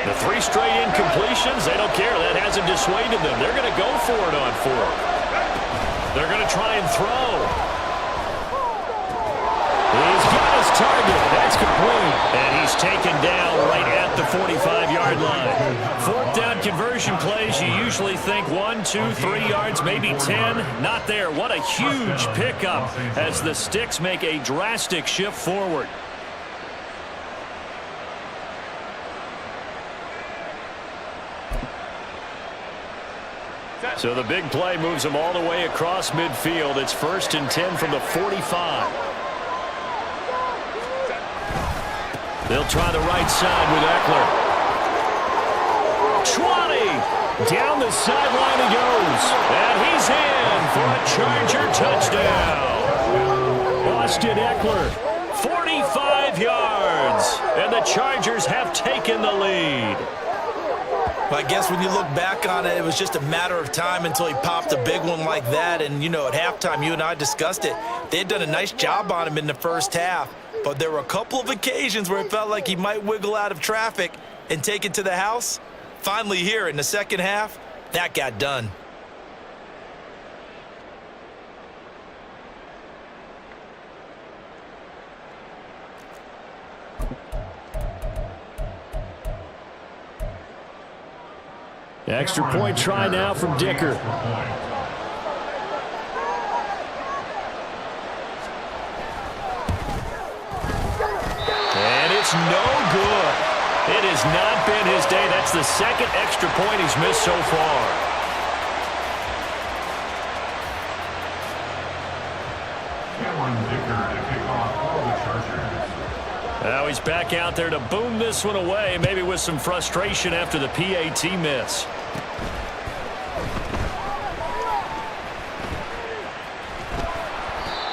[SPEAKER 2] The 3 straight incompletions, they don't care. That hasn't dissuaded them. They're going to go for it on 4th. They're going to try and throw. He's got his target. That's complete. And he's taken down right at the 45-yard line. 4th down conversion plays, you usually think 1, 2, 3 yards, maybe 10. Not there. What a huge pickup as the Sticks make a drastic shift forward. So the big play moves them all the way across midfield. It's 1st and 10 from the 45. They'll try the right side with Eckler. 20! Down the sideline he goes. And he's in for a Charger touchdown. Austin Eckler, 45 yards. And the Chargers have taken the lead.
[SPEAKER 3] Well, I guess when you look back on it, it was just a matter of time until he popped a big one like that. And, you know, at halftime, you and I discussed it. They had done a nice job on him in the first half. But there were a couple of occasions where it felt like he might wiggle out of traffic and take it to the house. Finally here in the second half, that got done.
[SPEAKER 2] Extra point try now from Dicker.
[SPEAKER 1] And it's no good. It has not been his day. That's the second extra point he's missed so far.
[SPEAKER 4] Cameron Dicker to kick off for the Chargers.
[SPEAKER 1] Now he's back out there to boom this one away, maybe with some frustration after the PAT miss.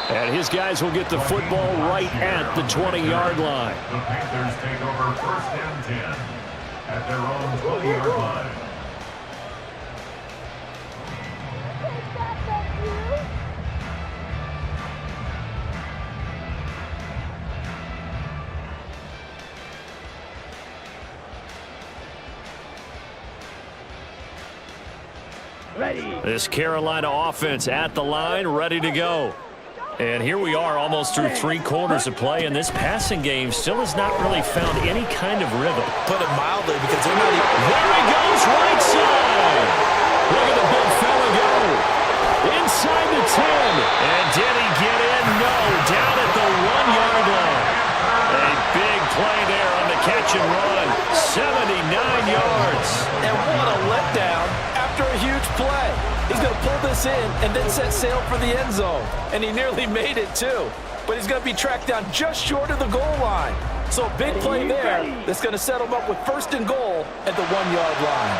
[SPEAKER 2] And his guys will get the football right at the 20-yard line.
[SPEAKER 4] The Panthers take over 1st and 10 at their own 20-yard line.
[SPEAKER 1] This Carolina offense at the line, ready to go. And here we are almost through 3 quarters of play, and this passing game still has not really found any kind of rhythm.
[SPEAKER 3] Put it mildly, because they're not even...
[SPEAKER 1] There he goes, right side. Look at the big fella go. Inside the 10. And did he get in? No, down at the 1-yard line. A big play there on the catch and run. 79 yards.
[SPEAKER 5] And what a letdown after a huge play. He's going to pull this in and then set sail for the end zone. And he nearly made it, too. But he's going to be tracked down just short of the goal line. So a big play there that's going to set him up with 1st and goal at the 1-yard line.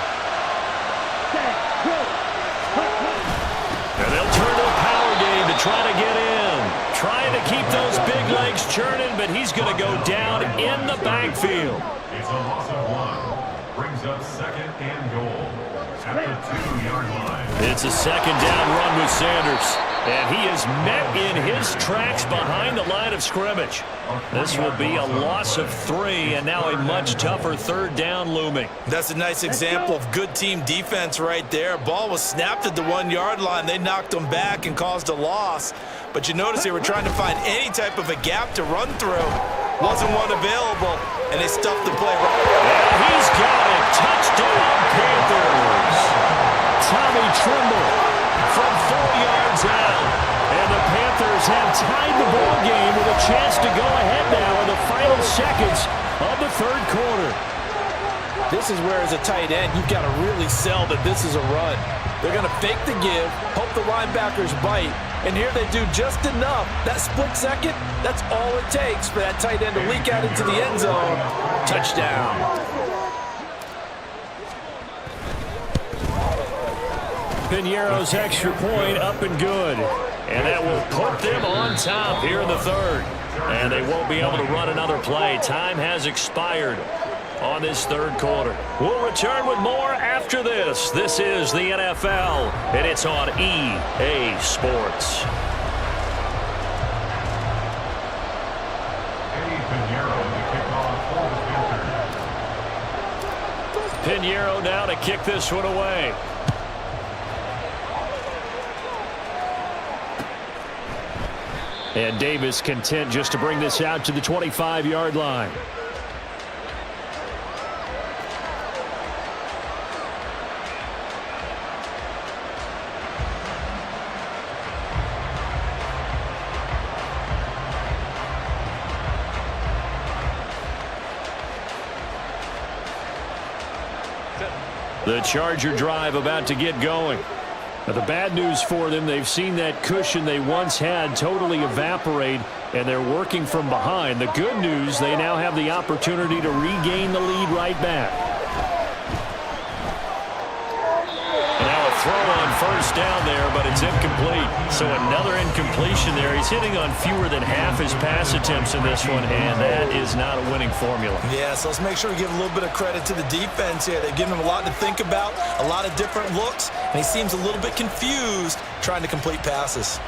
[SPEAKER 1] And they'll turn to a power game to try to get in. Trying to keep those big legs churning, but he's going to go down in the backfield.
[SPEAKER 4] It's a loss of 1. Brings up 2nd and goal at the 2-yard line.
[SPEAKER 1] It's a 2nd down run with Sanders. And he is met in his tracks behind the line of scrimmage. This will be a loss of 3, and now a much tougher 3rd down looming.
[SPEAKER 3] That's a nice example of good team defense right there. Ball was snapped at the 1-yard line. They knocked him back and caused a loss. But you notice they were trying to find any type of a gap to run through. Wasn't one available, and they stuffed the play right.
[SPEAKER 1] And he's got it. Touchdown, Panthers. Tommy Tremble from 4 yards out. And the Panthers have tied the ball game with a chance to go ahead now in the final seconds of the 3rd quarter.
[SPEAKER 5] This is where, as a tight end, you've got to really sell that this is a run. They're going to fake the give, hope the linebackers bite, and here they do just enough. That split second, that's all it takes for that tight end to leak out into the end zone. Touchdown.
[SPEAKER 1] Piñeiro's extra point up and good. And that will put them on top here in the 3rd. And they won't be able to run another play. Time has expired on this 3rd quarter. We'll return with more after this. This is the NFL, and it's on EA Sports.
[SPEAKER 4] Eddie Piñeiro to kick off for the Panthers.
[SPEAKER 1] Piñeiro now to kick this one away. And Davis content just to bring this out to the 25-yard line. The Charger drive about to get going. Now, the bad news for them, they've seen that cushion they once had totally evaporate, and they're working from behind. The good news, they now have the opportunity to regain the lead right back. And now a throw on first down there, but it's incomplete. So another incompletion there. He's hitting on fewer than half his pass attempts in this one, and that is not a winning formula.
[SPEAKER 3] Yeah, so let's make sure we give a little bit of credit to the defense here. They've given him a lot to think about, a lot of different looks, and he seems a little bit confused trying to complete passes.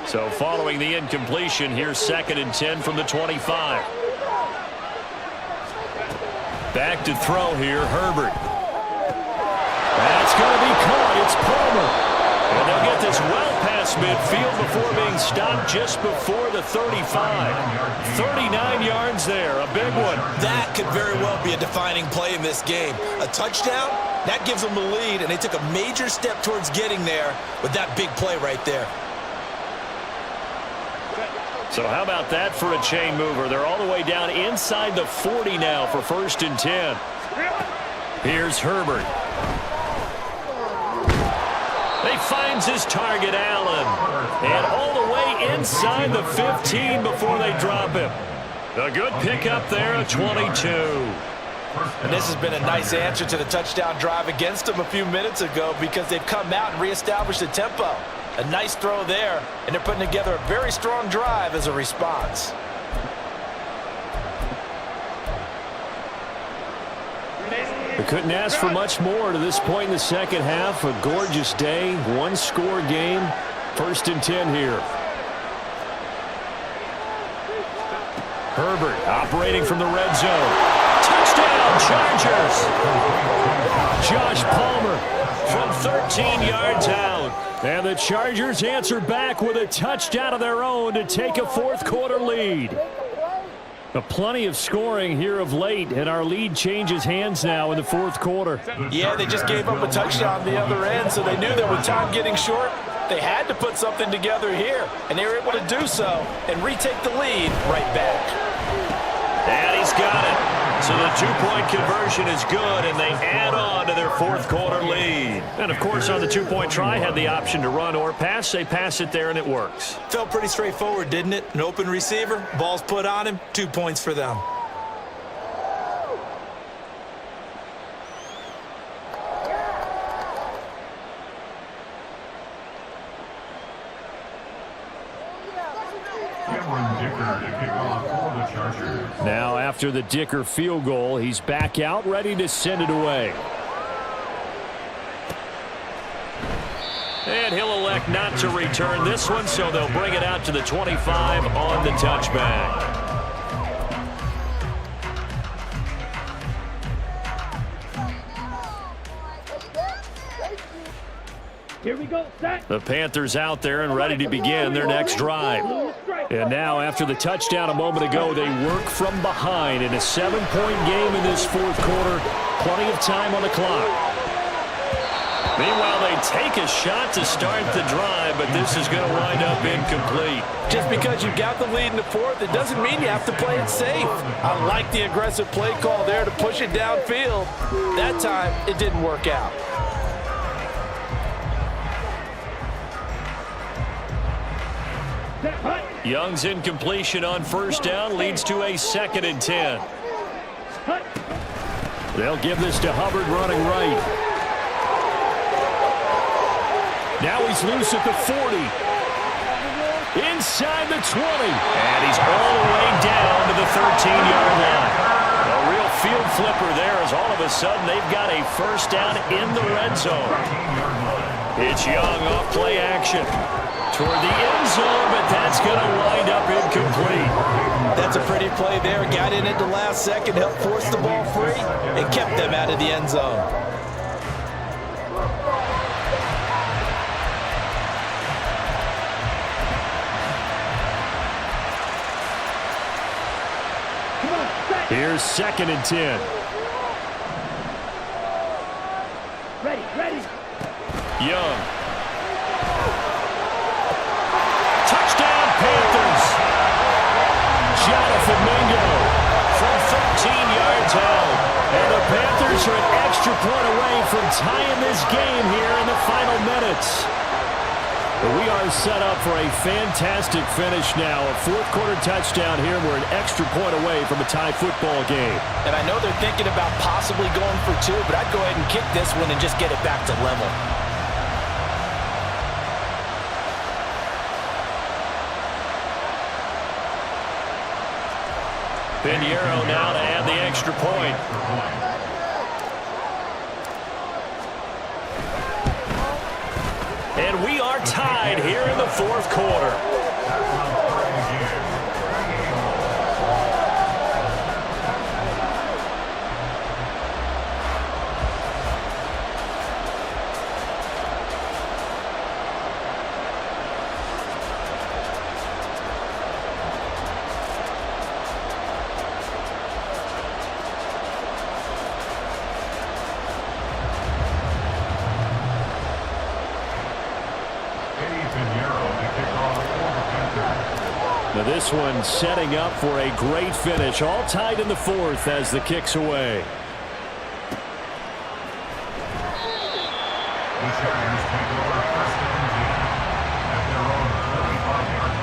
[SPEAKER 1] So following the incompletion, here's 2nd and 10 from the 25. Back to throw here, Herbert. That's going to be caught. It's Palmer. And they'll get this well past midfield before being stopped just before the 35. 39 yards there, a big one.
[SPEAKER 3] That could very well be a defining play in this game. A touchdown, that gives them the lead, and they took a major step towards getting there with that big play right there.
[SPEAKER 1] So how about that for a chain mover? They're all the way down inside the 40 now for 1st and 10. Here's Herbert. He finds his target, Allen. And all the way inside the 15 before they drop him. A good pickup there, a 22.
[SPEAKER 5] And this has been a nice answer to the touchdown drive against them a few minutes ago because they've come out and reestablished the tempo. A nice throw there, and they're putting together a very strong drive as a response.
[SPEAKER 2] They couldn't ask for much more to this point in the second half. A gorgeous day, one-score game. 1st and 10 here.
[SPEAKER 1] Herbert operating from the red zone. Touchdown, Chargers! Josh Palmer from 13 yards out.
[SPEAKER 2] And the Chargers answer back with a touchdown of their own to take a 4th quarter lead. Plenty of scoring here of late, and our lead changes hands now in the 4th quarter.
[SPEAKER 5] Yeah, they just gave up a touchdown on the other end, so they knew that with time getting short, they had to put something together here, and they were able to do so and retake the lead right back.
[SPEAKER 1] And he's got it. So the 2-point conversion is good, and they add on to their 4th quarter lead.
[SPEAKER 2] And, of course, on the 2-point try, had the option to run or pass. They pass it there, and it works.
[SPEAKER 3] Felt pretty straightforward, didn't it? An open receiver, ball's put on him, 2 points for them.
[SPEAKER 2] Now, after the Dicker field goal, he's back out, ready to send it away.
[SPEAKER 1] And he'll elect not to return this one, so they'll bring it out to the 25 on the touchback.
[SPEAKER 13] Here we go, set.
[SPEAKER 2] The Panthers out there and ready to begin their next drive. And now, after the touchdown a moment ago, they work from behind in a 7-point game in this 4th quarter. Plenty of time on the clock.
[SPEAKER 1] Meanwhile, they take a shot to start the drive, but this is going to wind up incomplete.
[SPEAKER 5] Just because you've got the lead in the 4th, it doesn't mean you have to play it safe. I like the aggressive play call there to push it downfield. That time, it didn't work out.
[SPEAKER 1] Young's incompletion on 1st down leads to a 2nd and 10.
[SPEAKER 2] They'll give this to Hubbard running right. Now he's loose at the 40. Inside the 20.
[SPEAKER 1] And he's all the way down to the 13-yard line. A real field flipper there as all of a sudden they've got a 1st down in the red zone. It's Young off play action toward the end zone, but that's going to wind up incomplete.
[SPEAKER 3] That's a pretty play there. Got in at the last second, helped force the ball free, and kept them out of the end zone.
[SPEAKER 2] Here's 2nd and 10.
[SPEAKER 13] Ready.
[SPEAKER 1] Young. Touchdown, Panthers. Jonathan Mingo from 13 yards out. And the Panthers are an extra point away from tying this game here in the final minutes.
[SPEAKER 2] We are set up for a fantastic finish now. A fourth-quarter touchdown here. We're an extra point away from a tie football game.
[SPEAKER 5] And I know they're thinking about possibly going for two, but I'd go ahead and kick this one and just get it back to level.
[SPEAKER 1] Pinheiro now to add the extra point. And we are tied here in the fourth quarter.
[SPEAKER 2] Now this one setting up for a great finish. All tied in the fourth as the kick's away.
[SPEAKER 4] The Chargers take over first and 10 at their own 35-yard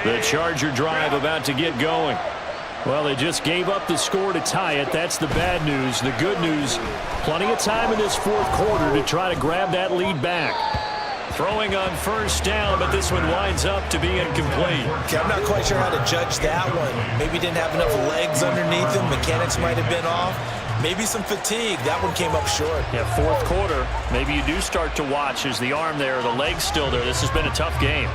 [SPEAKER 4] line.
[SPEAKER 2] The Charger drive about to get going. Well, they just gave up the score to tie it. That's the bad news. The good news, plenty of time in this fourth quarter to try to grab that lead back.
[SPEAKER 1] Throwing on first down, but this one winds up to be incomplete.
[SPEAKER 3] Okay, I'm not quite sure how to judge that one. Maybe didn't have enough legs underneath him. Mechanics might have been off. Maybe some fatigue. That one came up short.
[SPEAKER 1] Yeah, fourth quarter, maybe you do start to watch. Is the arm there, the leg's still there? This has been a tough game.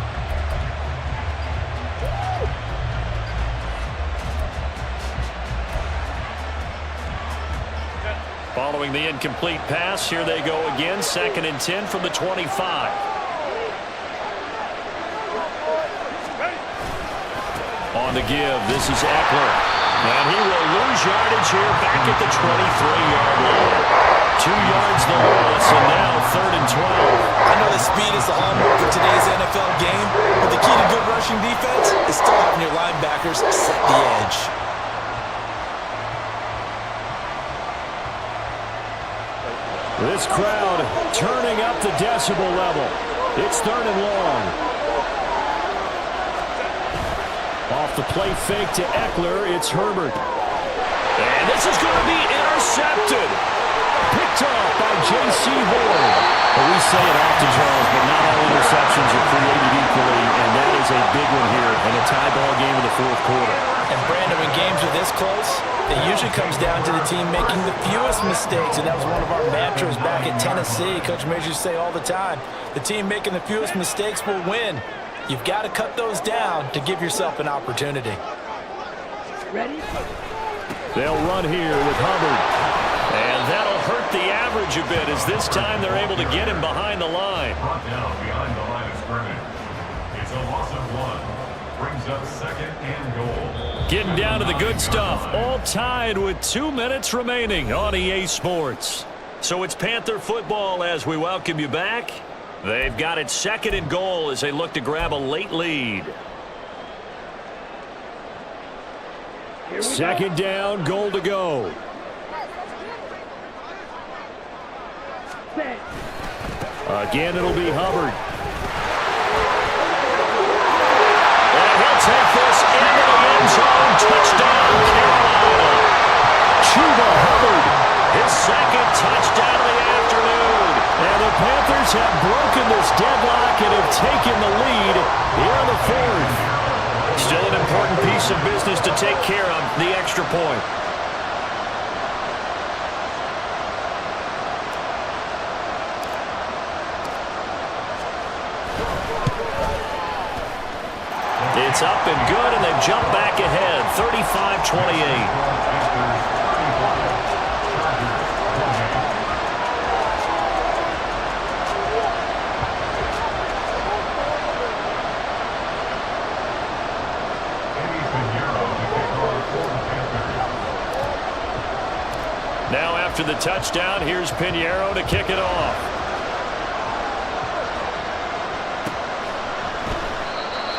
[SPEAKER 1] Following the incomplete pass, here they go again. 2nd and 10 from the 25. On the give, this is Eckler. And he will lose yardage here back at the 23-yard line. 2 yards the loss, and now 3rd and 12.
[SPEAKER 3] I know the speed is the hallmark of today's NFL game, but the key to good rushing defense is still having your linebackers set the edge.
[SPEAKER 2] This crowd turning up the decibel level. It's 3rd and long. Off the play fake to Eckler, it's Herbert.
[SPEAKER 1] And this is going to be intercepted.
[SPEAKER 2] Picked up by J.C. Horn. Well, we say it often, Charles, but not all interceptions are created equally, and that is a big one here in a tie ball game in the fourth quarter.
[SPEAKER 5] And Brandon, when games are this close, it usually comes down to the team making the fewest mistakes, and that was one of our mantras back at Tennessee. Coach Majors say all the time, the team making the fewest mistakes will win. You've got to cut those down to give yourself an opportunity.
[SPEAKER 13] Ready?
[SPEAKER 2] They'll run here with Hubbard.
[SPEAKER 1] And that'll hurt the average a bit as this time they're able to get him behind the line.
[SPEAKER 4] Brought down behind the line of scrimmage. It's a loss of 1. Brings up 2nd and goal.
[SPEAKER 1] Getting down to the good stuff. All tied with 2 minutes remaining on EA Sports. So it's Panther football as we welcome you back. They've got it 2nd and goal as they look to grab a late lead.
[SPEAKER 2] 2nd down, goal to go. Again, it'll be Hubbard.
[SPEAKER 1] And he'll take this into the end zone. Touchdown, Carolina.
[SPEAKER 2] Chuba Hubbard.
[SPEAKER 1] His 2nd touchdown of the afternoon.
[SPEAKER 2] And the Panthers have broken this deadlock and have taken the lead here in the fourth.
[SPEAKER 1] Still an important piece of business to take care of, the extra point. It's up and good, and they've jumped back ahead, 35-28. Now after the touchdown, here's Pinheiro to kick it off.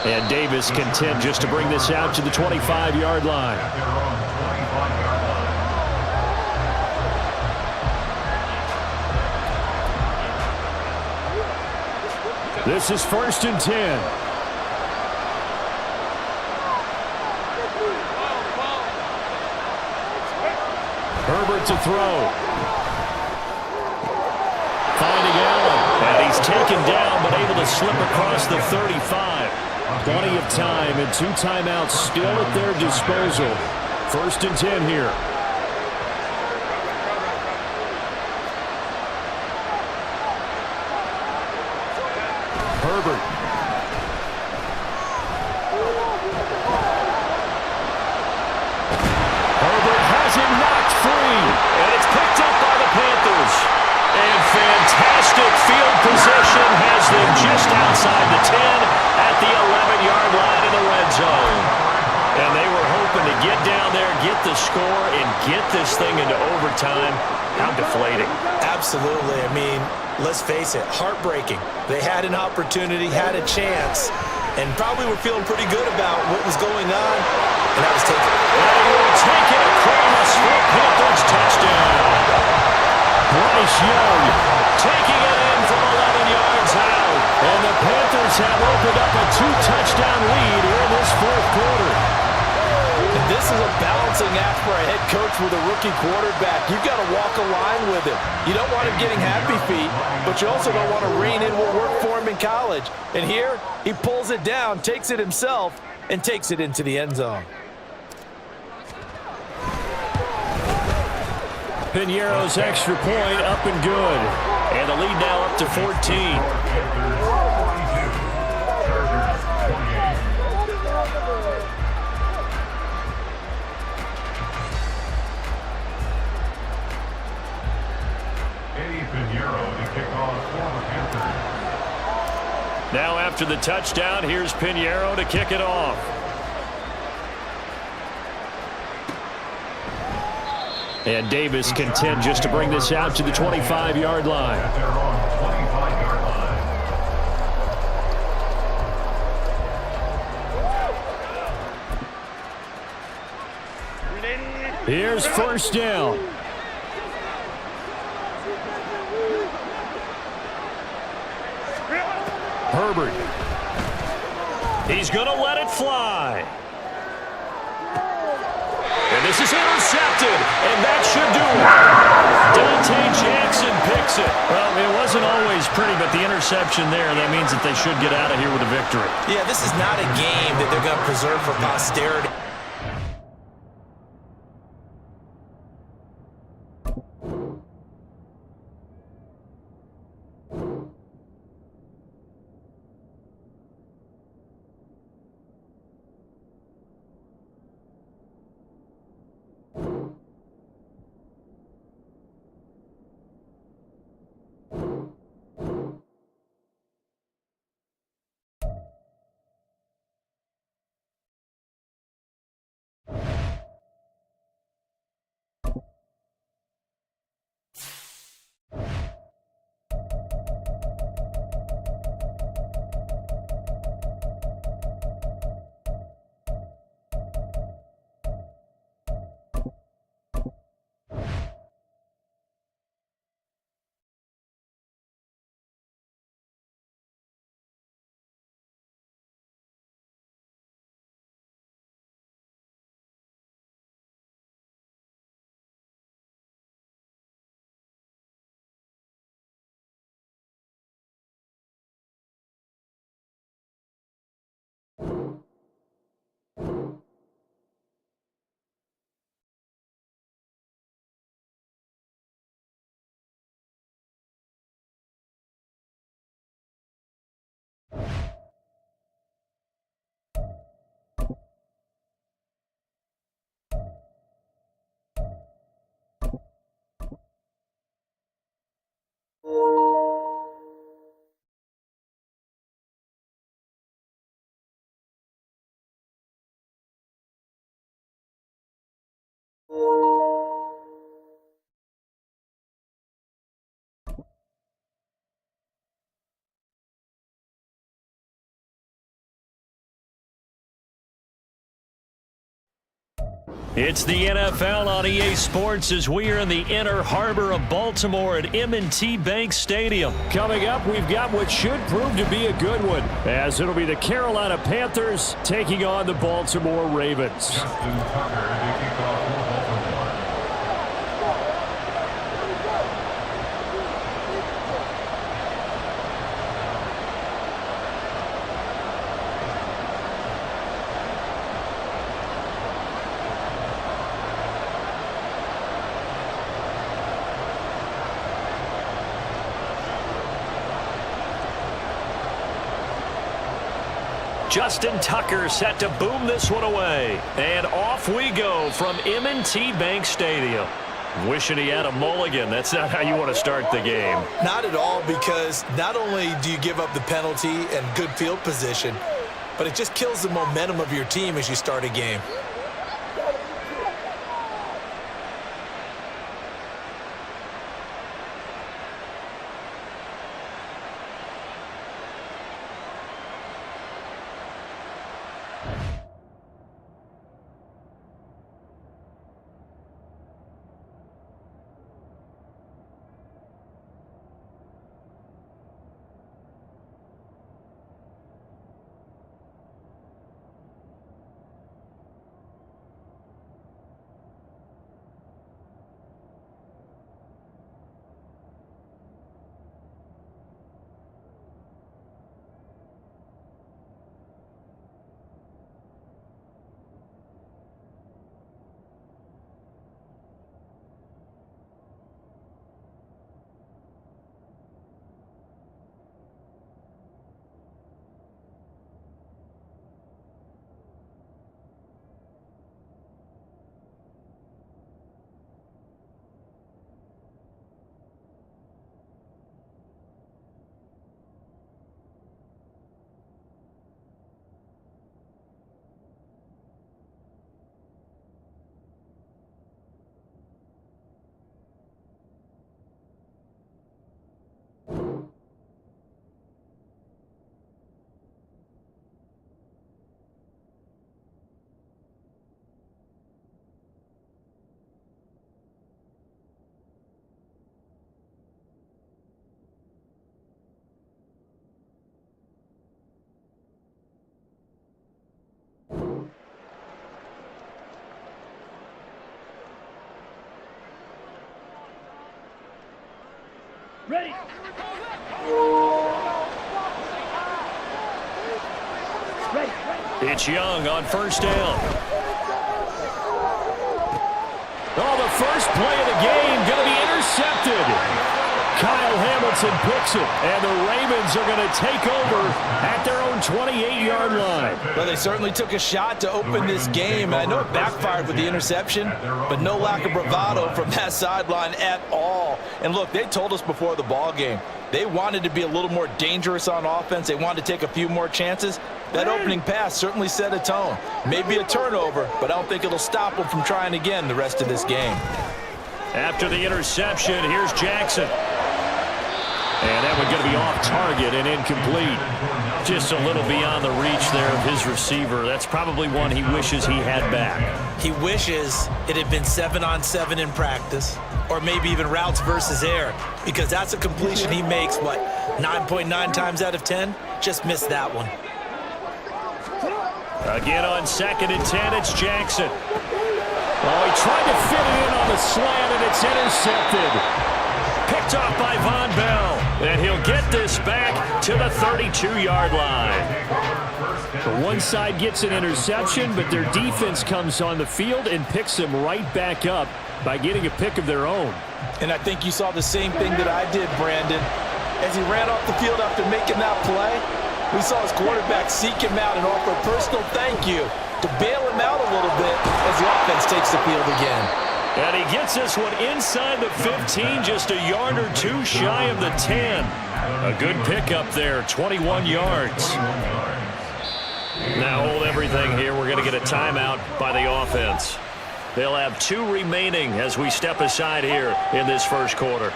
[SPEAKER 2] And Davis content just to bring this out to the 25-yard line. This is 1st and 10. Herbert to throw. Finding Allen. And he's taken down, but able to slip across the 35. Plenty of time and 2 timeouts still at their disposal. 1st and 10 here. Herbert. Herbert has it knocked free. And it's picked up by the Panthers. And fantastic field position has them just outside the 10 at the 11-yard line in the red zone. And they were hoping to get down there, get the score, and get this thing into overtime. How deflating.
[SPEAKER 3] Absolutely. I mean, let's face it, heartbreaking. They had an opportunity, had a chance, and probably were feeling pretty good about what was going on, and that was taken.
[SPEAKER 2] And he will take it across for a Panthers touchdown. Bryce Young taking it in from 11 yards out. And the Panthers have opened up a 2-touchdown lead here in this 4th quarter.
[SPEAKER 5] And this is a balancing act for a head coach with a rookie quarterback. You've got to walk a line with him. You don't want him getting happy feet, but you also don't want to rein in what worked for him in college. And here, he pulls it down, takes it himself, and takes it into the end zone.
[SPEAKER 2] Piñeiro's extra point up and good. And the lead now up to 14. Now after the touchdown, here's Piñeiro to kick it off. And Davis content just to bring this out to the 25-yard line. Here's 1st down. Herbert. He's going to let it fly. And this is intercepted, and that should do it. Dante Jackson picks it. Well, it wasn't always pretty, but the interception there, that means that they should get out of here with a victory.
[SPEAKER 3] Yeah, this is not a game that they're going to preserve for posterity.
[SPEAKER 1] It's the NFL on EA Sports as we are in the inner harbor of Baltimore at M&T Bank Stadium.
[SPEAKER 2] Coming up, we've got what should prove to be a good one, as it'll be the Carolina Panthers taking on the Baltimore Ravens.
[SPEAKER 4] Justin Tucker, the kickoff for Baltimore.
[SPEAKER 1] Justin Tucker set to boom this one away. And off we go from M&T Bank Stadium. Wishing he had a mulligan. That's not how you want to start the game.
[SPEAKER 3] Not at all, because not only do you give up the penalty and good field position, but it just kills the momentum of your team as you start a game.
[SPEAKER 13] Ready.
[SPEAKER 1] It's Young on first down.
[SPEAKER 2] Oh, the first play of the game going to be intercepted. Kyle Hamilton picks it, and the Ravens are going to take over at their own 28-yard line.
[SPEAKER 5] Well, they certainly took a shot to open this game. I know it backfired with the interception, but no lack of bravado from that sideline at all. And look, they told us before the ball game, they wanted to be a little more dangerous on offense. They wanted to take a few more chances. That opening pass certainly set a tone. Maybe a turnover, but I don't think it'll stop them from trying again the rest of this game.
[SPEAKER 1] After the interception, here's Jackson. And that one going to be off target and incomplete. Just a little beyond the reach there of his receiver. That's probably one he wishes he had back.
[SPEAKER 3] He wishes it had been 7-on-7 in practice, or maybe even routes versus air, because that's a completion he makes, 9.9 times out of 10? Just missed that one.
[SPEAKER 1] Again on 2nd and 10, it's Jackson.
[SPEAKER 2] Oh, he tried to fit it in on the slant, and it's intercepted.
[SPEAKER 1] Picked off by Von Bell. And he'll get this back to the 32-yard line.
[SPEAKER 2] The one side gets an interception, but their defense comes on the field and picks them right back up by getting a pick of their own.
[SPEAKER 5] And I think you saw the same thing that I did, Brandon. As he ran off the field after making that play, we saw his quarterback seek him out and offer a personal thank you to bail him out a little bit as the offense takes the field again.
[SPEAKER 1] And he gets this one inside the 15, just a yard or two shy of the 10. A good pickup there, 21 yards. Now hold everything here. We're going to get a timeout by the offense. They'll have 2 remaining as we step aside here in this first quarter.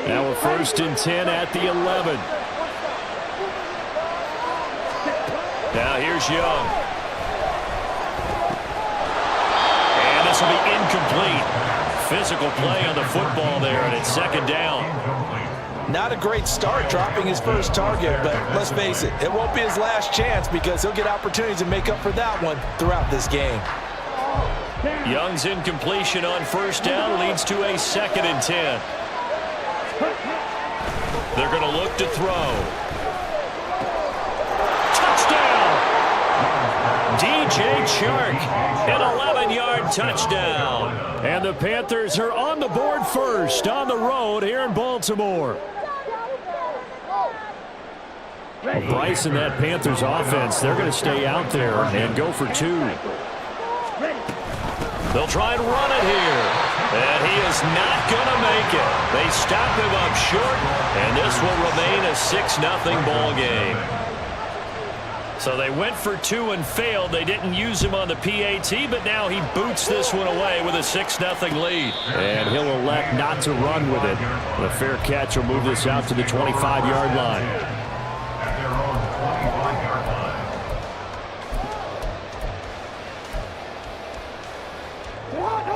[SPEAKER 2] Now we're 1st and 10 at the 11.
[SPEAKER 1] Now here's Young. And this will be incomplete. Physical play on the football there, and it's second down.
[SPEAKER 5] Not a great start dropping his first target, but let's face it, it won't be his last chance because he'll get opportunities to make up for that one throughout this game.
[SPEAKER 1] Young's incompletion on first down leads to a 2nd and 10. They're going to look to throw. Touchdown! DJ Chark, an 11-yard touchdown.
[SPEAKER 2] And the Panthers are on the board first on the road here in Baltimore. Well, Bryce and that Panthers offense, they're going to stay out there and go for 2.
[SPEAKER 1] They'll try and run it here. And he is not going to make it. They stop him up short, and this will remain a 6-0 ball game. So they went for 2 and failed. They didn't use him on the PAT, but now he boots this one away with a 6-0 lead.
[SPEAKER 2] And he'll elect not to run with it. The fair catch will move this out to the 25-yard line.
[SPEAKER 4] At their own 25-yard line.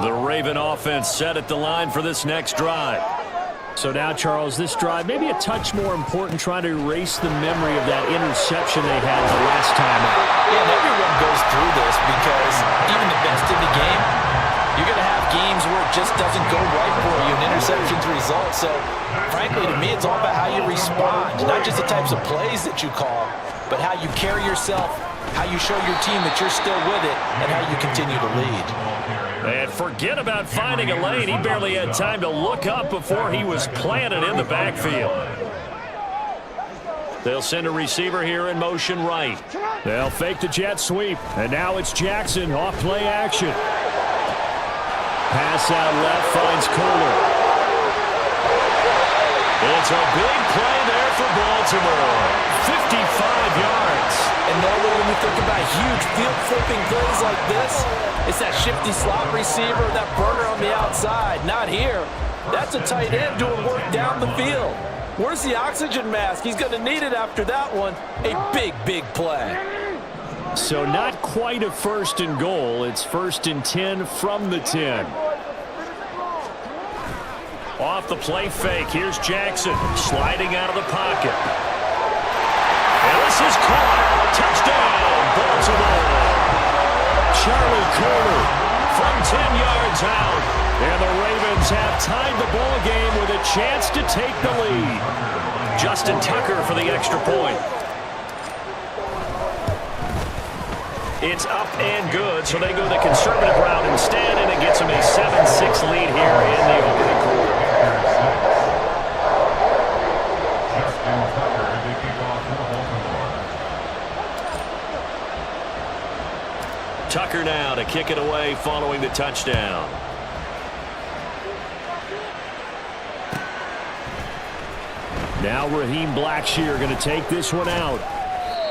[SPEAKER 1] The Raven offense set at the line for this next drive.
[SPEAKER 2] So now, Charles, this drive may be a touch more important, trying to erase the memory of that interception they had the last time out.
[SPEAKER 5] Yeah, and everyone goes through this because even the best in the game, you're going to have games where it just doesn't go right for you and interceptions result. So, frankly, to me, it's all about how you respond, not just the types of plays that you call, but how you carry yourself, how you show your team that you're still with it, and how you continue to lead.
[SPEAKER 1] And forget about finding a lane. He barely had time to look up before he was planted in the backfield. They'll send a receiver here in motion right.
[SPEAKER 2] They'll fake the jet sweep. And now it's Jackson off play action. Pass out left finds Kohler.
[SPEAKER 1] It's a big play there for Baltimore. 55 yards.
[SPEAKER 5] And normally when we think about huge field-flipping plays like this, it's that shifty slot receiver, that burner on the outside. Not here. That's a tight end doing work down the field. Where's the oxygen mask? He's going to need it after that one. A big, big play.
[SPEAKER 2] So not quite a 1st and goal. It's 1st and 10 from the 10.
[SPEAKER 1] Off the play fake. Here's Jackson sliding out of the pocket. And this is caught. Touchdown, Baltimore.
[SPEAKER 2] Charlie Kohler
[SPEAKER 1] from 10 yards out.
[SPEAKER 2] And the Ravens have tied the ball game with a chance to take the lead.
[SPEAKER 1] Justin Tucker for the extra point. It's up and good, so they go the conservative route instead, and it gets them a 7-6 lead here in the opening quarter.
[SPEAKER 4] Justin Tucker to kick off for Baltimore.
[SPEAKER 1] Tucker now to kick it away following the touchdown.
[SPEAKER 2] Now Raheem Blackshear going to take this one out.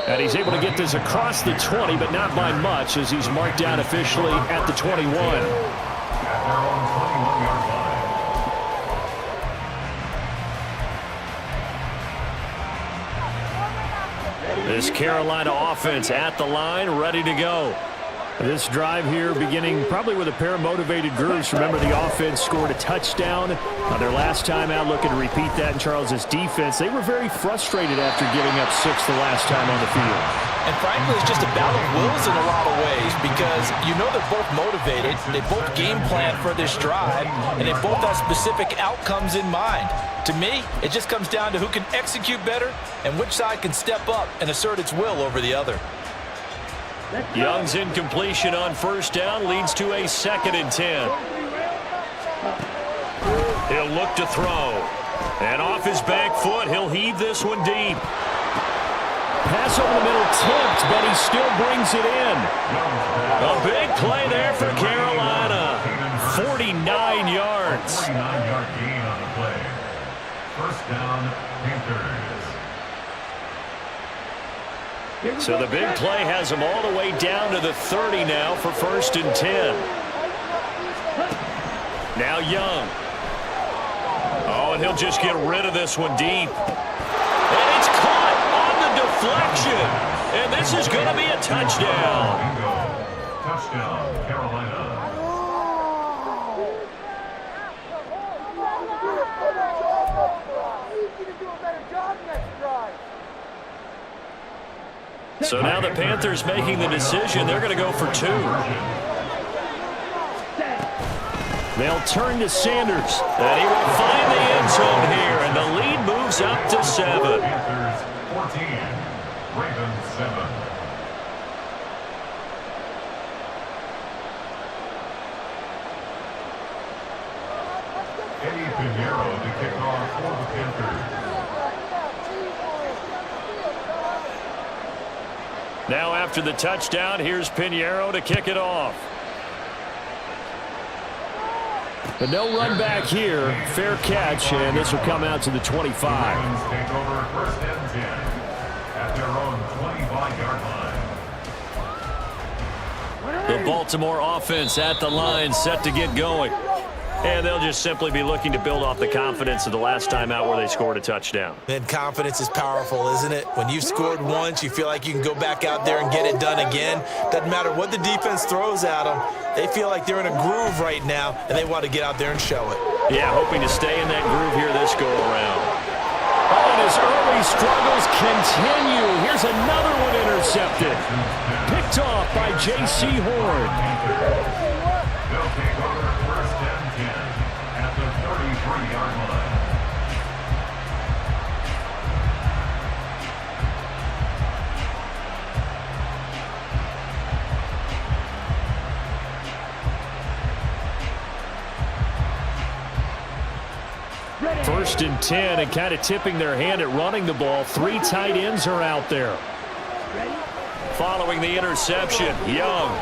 [SPEAKER 2] And he's able to get this across the 20, but not by much, as he's marked down officially at the 21.
[SPEAKER 4] At their own 21-yard line.
[SPEAKER 2] This Carolina offense at the line, ready to go. This drive here beginning probably with a pair of motivated groups. Remember, the offense scored a touchdown on their last time out, looking to repeat that in Charles's defense. They were very frustrated after giving up 6 the last time on the field.
[SPEAKER 5] And frankly, it's just a battle of wills in a lot of ways because you know they're both motivated, they both game plan for this drive, and they both have specific outcomes in mind. To me, it just comes down to who can execute better and which side can step up and assert its will over the other.
[SPEAKER 1] Young's incompletion on first down leads to a 2nd and 10. He'll look to throw. And off his back foot, he'll heave this one deep.
[SPEAKER 2] Pass over the middle tipped, but he still brings it in.
[SPEAKER 1] A big play there for Carolina. 49 yards.
[SPEAKER 4] 49-yard gain on the play. First down, Panthers.
[SPEAKER 1] So the big play has him all the way down to the 30 now for 1st and 10. Now Young. Oh, and he'll just get rid of this one deep. And it's caught on the deflection. And this is going to be a touchdown.
[SPEAKER 4] Touchdown, Carolina.
[SPEAKER 1] So now the Panthers making the decision. They're going to go for 2. They'll turn to Sanders, and he will find the end zone here, and the lead moves up to 7.
[SPEAKER 4] Panthers 14, Ravens 7. Eddie Pinheiro to kick off for the Panthers.
[SPEAKER 1] Now after the touchdown, here's Pinheiro to kick it off. But no run back here. Fair catch, and this will come out to the 25.
[SPEAKER 4] The Ravens take over 1st and 10 at their own 25-yard line.
[SPEAKER 1] The Baltimore offense at the line, set to get going. And they'll just simply be looking to build off the confidence of the last time out where they scored a touchdown.
[SPEAKER 3] And confidence is powerful, isn't it? When you've scored once, you feel like you can go back out there and get it done again. Doesn't matter what the defense throws at them. They feel like they're in a groove right now, and they want to get out there and show it.
[SPEAKER 1] Yeah, hoping to stay in that groove here this go-around. Oh, and his early struggles continue. Here's another one intercepted. Picked off by J.C. Horn.
[SPEAKER 4] They'll take over 1st and 10 at the 33-yard line.
[SPEAKER 1] First and 10, and kind of tipping their hand at running the ball. 3 tight ends are out there. Following the interception, Young.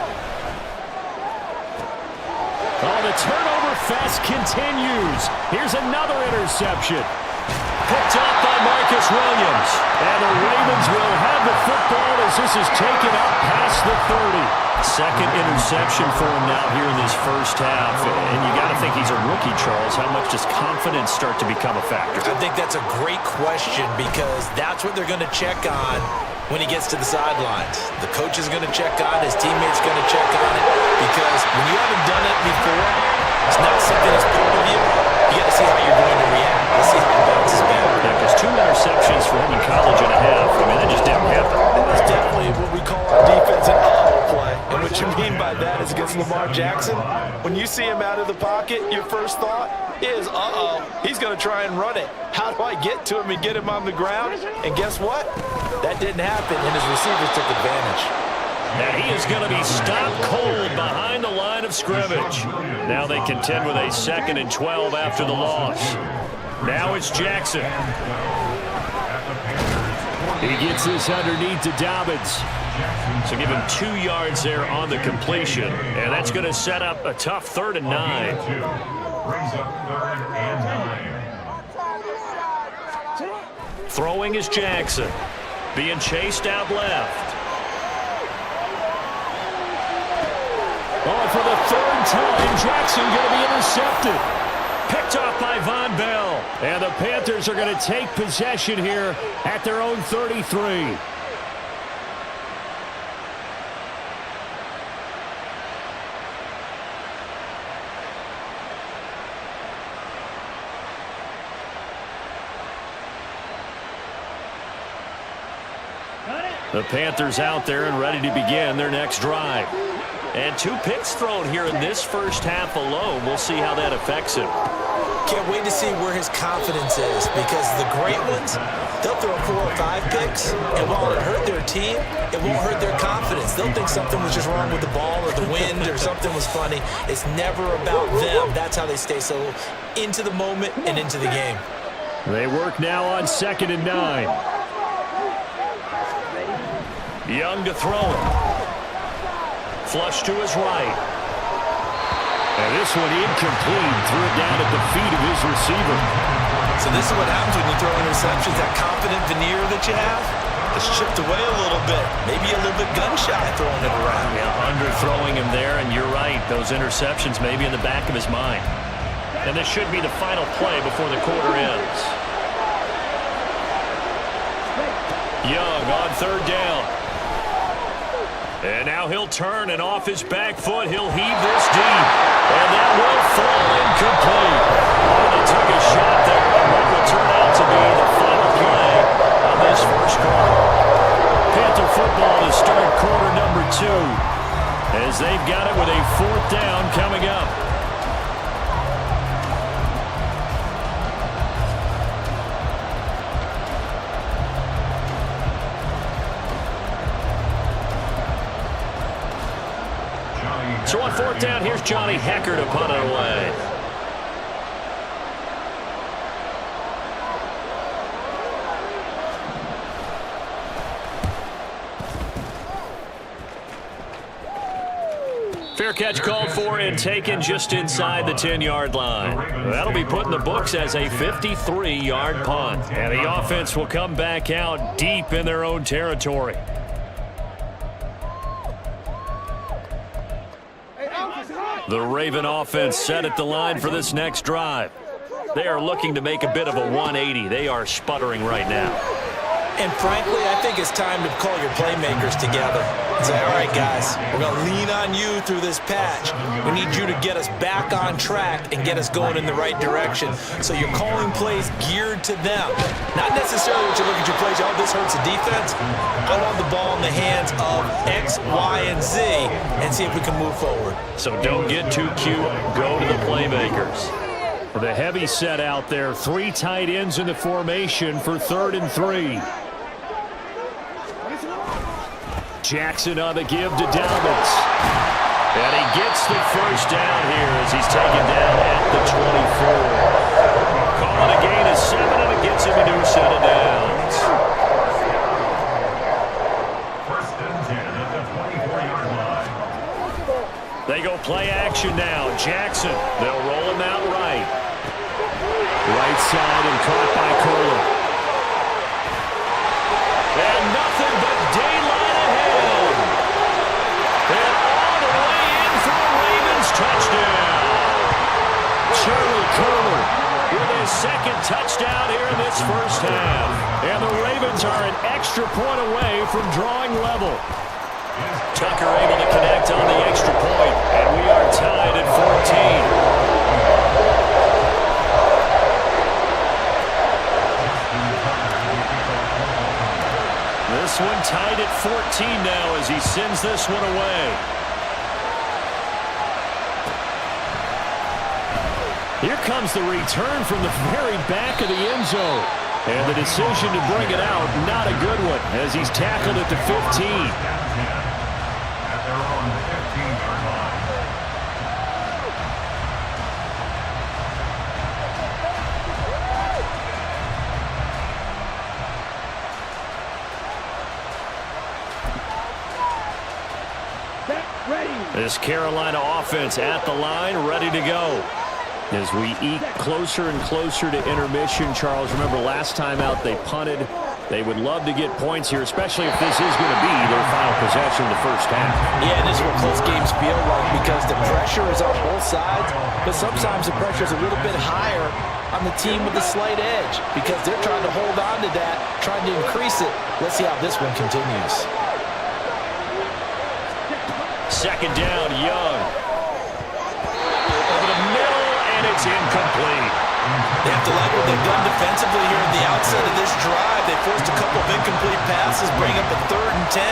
[SPEAKER 1] Oh, the turnover fest continues. Here's another interception. Picked off by Marcus Williams. And the Ravens will have the football as this is taken up past the 30. Second interception for him now here in this first half. And you got to think he's a rookie, Charles. How much does confidence start to become a factor?
[SPEAKER 3] I think that's a great question because that's what they're going to check on when he gets to the sidelines. The coach is going to check on, his teammates going to check on it, because when you haven't done it before, it's not something that's part of you. You got to see how you're going to react. Let's see how he bounces back.
[SPEAKER 1] Yeah, because 2 interceptions for him in college and a half. I mean, that just didn't happen.
[SPEAKER 5] That's definitely what we call our defense an uh-oh play. And what you mean by that is against Lamar Jackson, when you see him out of the pocket, your first thought is, uh-oh, he's going to try and run it. How do I get to him and get him on the ground? And guess what? That didn't happen, and his receivers took advantage.
[SPEAKER 1] And he is going to be stopped cold behind the line of scrimmage. Now they contend with a 2nd and 12 after the loss. Now it's Jackson. He gets this underneath to Dobbins. So give him 2 yards there on the completion. And that's going to set up a tough 3rd and 9.
[SPEAKER 4] Brings up 3rd and 9.
[SPEAKER 1] Throwing is Jackson. Being chased out left. Oh, for the 3rd time, Jackson going to be intercepted. Picked off by Von Bell. And the Panthers are going to take possession here at their own 33. The Panthers out there and ready to begin their next drive. And 2 picks thrown here in this first half alone. We'll see how that affects him.
[SPEAKER 3] Can't wait to see where his confidence is, because the great ones, they'll throw 4 or 5 picks, and while it hurt their team, it won't hurt their confidence. They'll think something was just wrong with the ball or the wind or something was funny. It's never about them. That's how they stay so into the moment and into the game.
[SPEAKER 1] They work now on 2nd and 9. Young to throw it. Flush to his right. And this one incomplete. Threw it down at the feet of his receiver.
[SPEAKER 3] So this is what happens when you throw interceptions. That confident veneer that you have is chipped away a little bit. Maybe a little bit gun-shy throwing it around.
[SPEAKER 1] Yeah, underthrowing him there, and you're right. Those interceptions may be in the back of his mind. And this should be the final play before the quarter ends. Young on 3rd down.
[SPEAKER 2] And now he'll turn, and off his back foot, he'll heave this deep. And that will fall incomplete. Oh, they took a shot there on what would turn out to be the final play of this first quarter. Panther football to start quarter number 2, as they've got it with a 4th down coming up. So on 4th down, here's Johnny Hekker to punt it away. Fair catch called for and taken just inside the 10-yard line. That'll be put in the books as a 53-yard punt. And the offense will come back out deep in their own territory. The Raven offense set at the line for this next drive. They are looking to make a bit of a 180. They are sputtering right now.
[SPEAKER 3] And frankly, I think it's time to call your playmakers together. Say, all right, guys, we're going to lean on you through this patch. We need you to get us back on track and get us going in the right direction. So you're calling plays geared to them. Not necessarily what you look at your plays, oh, this hurts the defense. I want the ball in the hands of X, Y, and Z and see if we can move forward.
[SPEAKER 2] So don't get too cute. Go to the playmakers. The heavy set out there. 3 tight ends in the formation for 3rd and 3. Jackson on the give to Dalvins. And he gets the first down here as he's taken down at the 24. Calling a gain of 7, and it gets him a new set of downs.
[SPEAKER 4] 1st and 10 at the 24-yard line.
[SPEAKER 2] They go play action now. Jackson, they'll roll him out right. Right side and caught by Curley. And nothing but daylight ahead. And all the way in for the Ravens touchdown. Charlie Curley with his 2nd touchdown here in this first half. And the Ravens are an extra point away from drawing level. Tucker able to connect on the extra point, and we are tied at 14. This one tied at 14 now as he sends this one away. Here comes the return from the very back of the end zone. And the decision to bring it out, not a good one, as he's tackled at the 15.
[SPEAKER 4] At their own 15-yard line.
[SPEAKER 2] This Carolina offense at the line, ready to go. As we eke closer and closer to intermission, Charles, remember last time out they punted. They would love to get points here, especially if this is going to be their final possession of the first half.
[SPEAKER 5] Yeah, this is what close games feel like because the pressure is on both sides, but sometimes the pressure is a little bit higher on the team with the slight edge because they're trying to hold on to that, trying to increase it. Let's see how this one continues.
[SPEAKER 2] 2nd down, Young. Over the middle, and it's incomplete.
[SPEAKER 3] They have to like what they've done defensively here at the outset of this drive. They forced a couple of incomplete passes, bring up a 3rd and 10.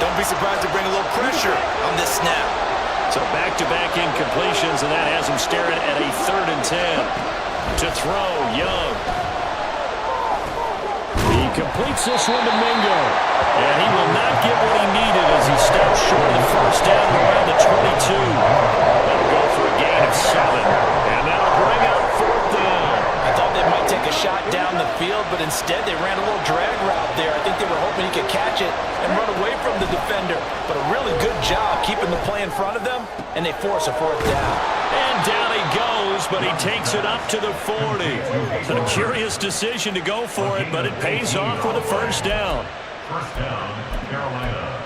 [SPEAKER 3] Don't be surprised to bring a little pressure on this snap.
[SPEAKER 2] So back-to-back incompletions, and that has him staring at a 3rd and 10. To throw, Young. He completes this one to Mingo. And he will not get what he needed as he steps short of the first down around the 22. That'll go for a gain of 7. And that'll bring up 4th down.
[SPEAKER 5] I thought they might take a shot down the field, but instead they ran a little drag route there. I think they were hoping he could catch it and run away from the defender. But a really good job keeping the play in front of them, and they force a 4th down.
[SPEAKER 2] And down he goes, but he takes it up to the 40. A curious decision to go for it, but it pays off with a first down.
[SPEAKER 4] 1st down, Carolina.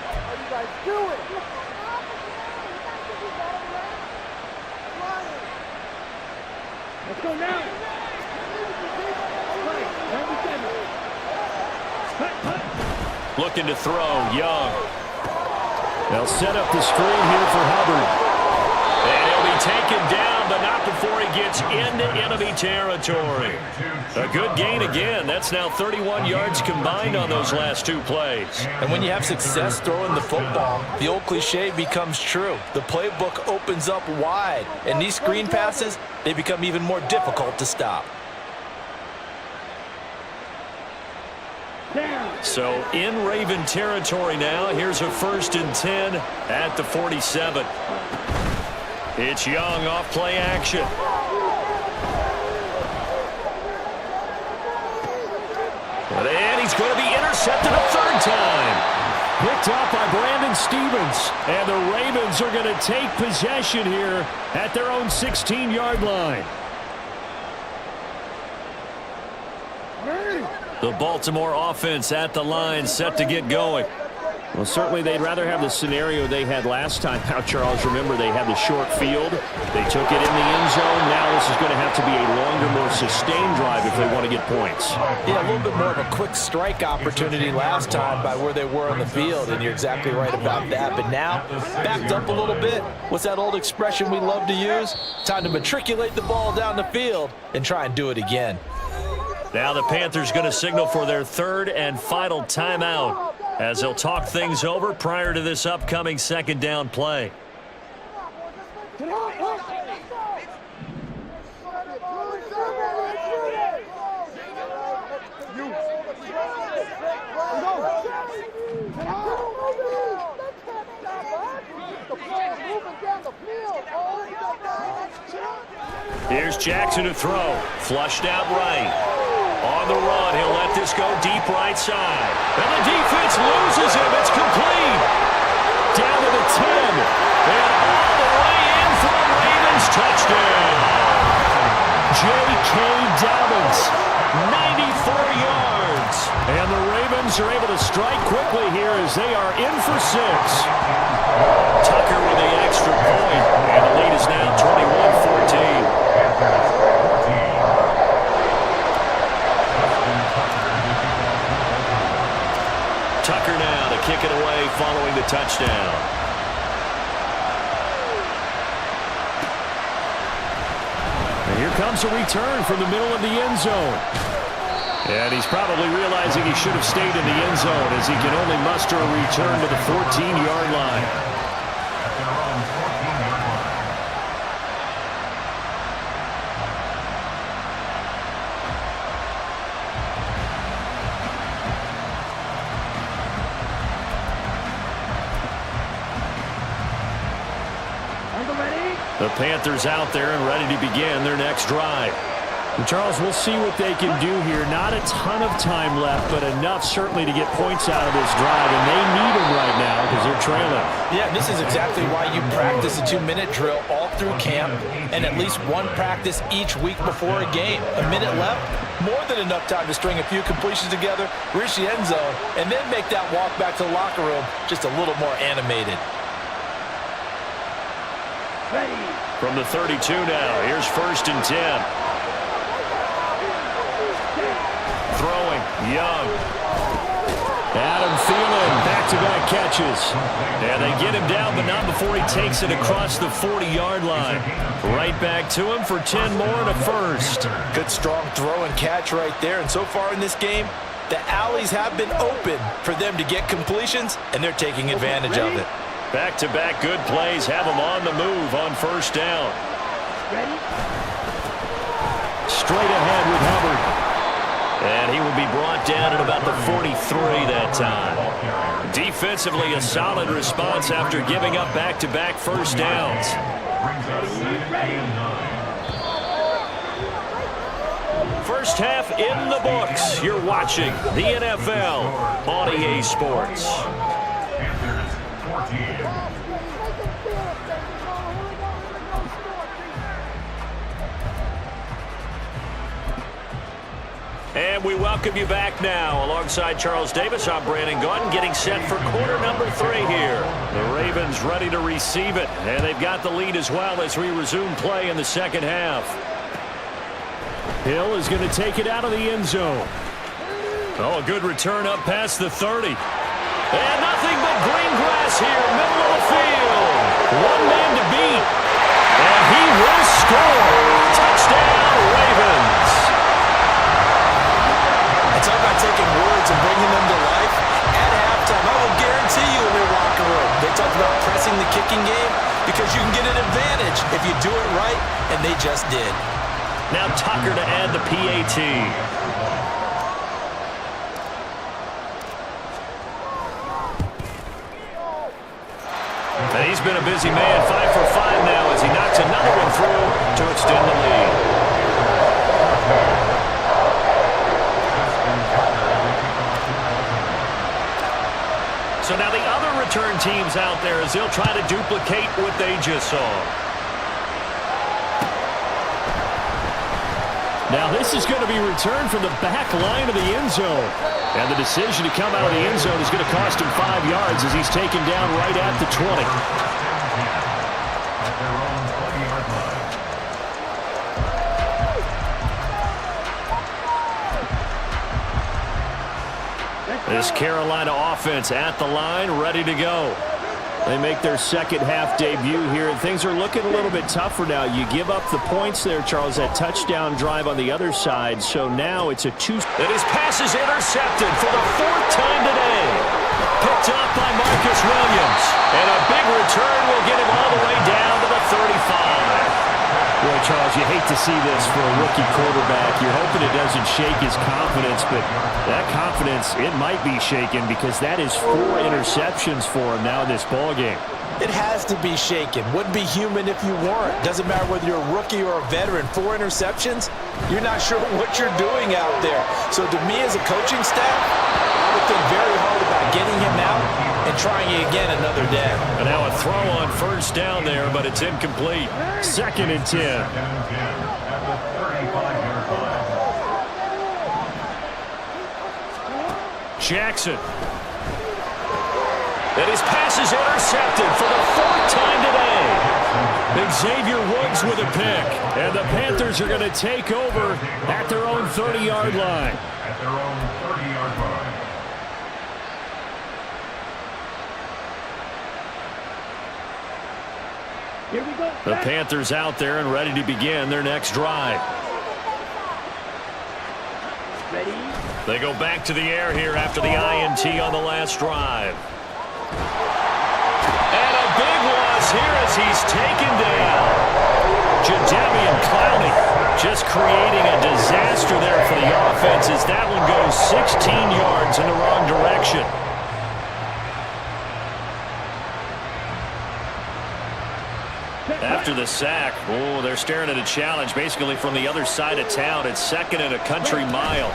[SPEAKER 13] How you guys doing? Let's go now.
[SPEAKER 1] Looking to throw, Young.
[SPEAKER 2] They'll set up the screen here for Hubbard.
[SPEAKER 1] And he'll be taken down, but not before he gets into enemy territory. A good gain again. That's now 31 yards combined on those last two plays.
[SPEAKER 5] And when you have success throwing the football, the old cliche becomes true. The playbook opens up wide, and these screen passes, they become even more difficult to stop.
[SPEAKER 1] So in Raven territory now. Here's a 1st and 10 at the 47. It's Young off play action. And he's going to be intercepted a 3rd time.
[SPEAKER 2] Picked up by Brandon Stephens. And the Ravens are going to take possession here at their own 16-yard line.
[SPEAKER 1] The Baltimore offense at the line, set to get going.
[SPEAKER 2] Well, certainly they'd rather have the scenario they had last time out, Charles. Remember, they had the short field. They took it in the end zone. Now this is going to have to be a longer, more sustained drive if they want to get points.
[SPEAKER 5] Yeah, a little bit more of a quick strike opportunity last time by where they were on the field, and you're exactly right about that. But now, backed up a little bit. What's that old expression we love to use? Time to matriculate the ball down the field and try and do it again.
[SPEAKER 1] Now the Panthers going to signal for their 3rd and final timeout as they'll talk things over prior to this upcoming 2nd down play. Here's Jackson to throw. Flushed out right. On the run, he'll let this go deep right side. And the defense loses him. It's complete. Down to the 10. And all the way in for the Ravens touchdown.
[SPEAKER 2] J.K. Dobbins, 94 yards. And the Ravens are able to strike quickly here as they are in for 6.
[SPEAKER 1] Tucker with the extra point. And the lead is now 21-14. Tucker now to kick it away following the touchdown.
[SPEAKER 2] And here comes a return from the middle of the end zone. And he's probably realizing he should have stayed in the end zone as he can only muster a return to the 14-yard line. The Panthers out there and ready to begin their next drive. And Charles, we'll see what they can do here. Not a ton of time left, but enough certainly to get points out of this drive, and they need them right now because they're trailing.
[SPEAKER 5] Yeah, this is exactly why you practice a 2-minute drill all through camp and at least one practice each week before a game. A minute left, more than enough time to string a few completions together, reach the end zone, and then make that walk back to the locker room just a little more animated.
[SPEAKER 1] From the 32 now, here's 1st and 10. Throwing, Young.
[SPEAKER 2] Adam Thielen, back-to-back catches.
[SPEAKER 1] And they get him down, but not before he takes it across the 40-yard line. Right back to him for 10 more and a 1st.
[SPEAKER 5] Good strong throw and catch right there. And so far in this game, the alleys have been open for them to get completions, and they're taking advantage of it.
[SPEAKER 1] Back-to-back good plays have them on the move on 1st down.
[SPEAKER 2] Straight ahead with Hubbard.
[SPEAKER 1] And he will be brought down at about the 43 that time. Defensively, a solid response after giving up back-to-back 1st downs. First half in the books. You're watching the NFL on EA Sports. And we welcome you back now. Alongside Charles Davis, I'm Brandon Gaudin, getting set for quarter number 3 here. The Ravens ready to receive it, and they've got the lead as well as we resume play in the 2nd half.
[SPEAKER 2] Hill is going to take it out of the end zone.
[SPEAKER 1] Oh, a good return up past the 30.
[SPEAKER 2] And nothing but green grass here, middle of the field. One man to beat. And he will score. Touchdown, Ravens.
[SPEAKER 3] And talk about taking words and bringing them to life. At halftime, I will guarantee you in their locker room, they talked about pressing the kicking game because you can get an advantage if you do it right, and they just did.
[SPEAKER 1] Now Tucker to add the PAT. And he's been a busy man, 5 for 5 now as he knocks another one through to extend the lead. So now the other return teams out there as they'll try to duplicate what they just saw.
[SPEAKER 2] Now this is going to be returned from the back line of the end zone. And the decision to come out of the end zone is going to cost him 5 yards as he's taken down right at the 20.
[SPEAKER 4] At their own 20-yard line.
[SPEAKER 2] This Carolina offense at the line, ready to go. They make their second half debut here, and things are looking a little bit tougher now. You give up the points there, Charles, that touchdown drive on the other side, so now it's a 2.
[SPEAKER 1] And his pass is intercepted for the 4th time today. Picked up by Marcus Williams. And a big return will get him all the way down to the 35.
[SPEAKER 2] Boy, Charles, you hate to see this for a rookie quarterback. You're hoping it doesn't shake his confidence, but that confidence, it might be shaken because that is 4 interceptions for him now in this ballgame.
[SPEAKER 3] It has to be shaken. Wouldn't be human if you weren't. Doesn't matter whether you're a rookie or a veteran. 4 interceptions, you're not sure what you're doing out there. So to me as a coaching staff, I would think very hard about getting him out and trying it again another day.
[SPEAKER 1] And now a throw on first down there, but it's incomplete.
[SPEAKER 2] 2nd and 10.
[SPEAKER 4] Second and 10 at the 35-yard line.
[SPEAKER 1] Jackson. And his pass is intercepted for the 4th time today.
[SPEAKER 2] Xavier Woods with a pick. And the Panthers are going to take over at their own 30-yard line.
[SPEAKER 4] At their own 30-yard line.
[SPEAKER 13] Here we go.
[SPEAKER 1] The Panthers out there and ready to begin their next drive.
[SPEAKER 13] Ready?
[SPEAKER 1] They go back to the air here after the INT on the last drive. And a big loss here as he's taken down. Jadeveon Clowney just creating a disaster there for the offense as that one goes 16 yards in the wrong direction. After the sack, oh, they're staring at a challenge basically from the other side of town. It's 2nd and a country mile.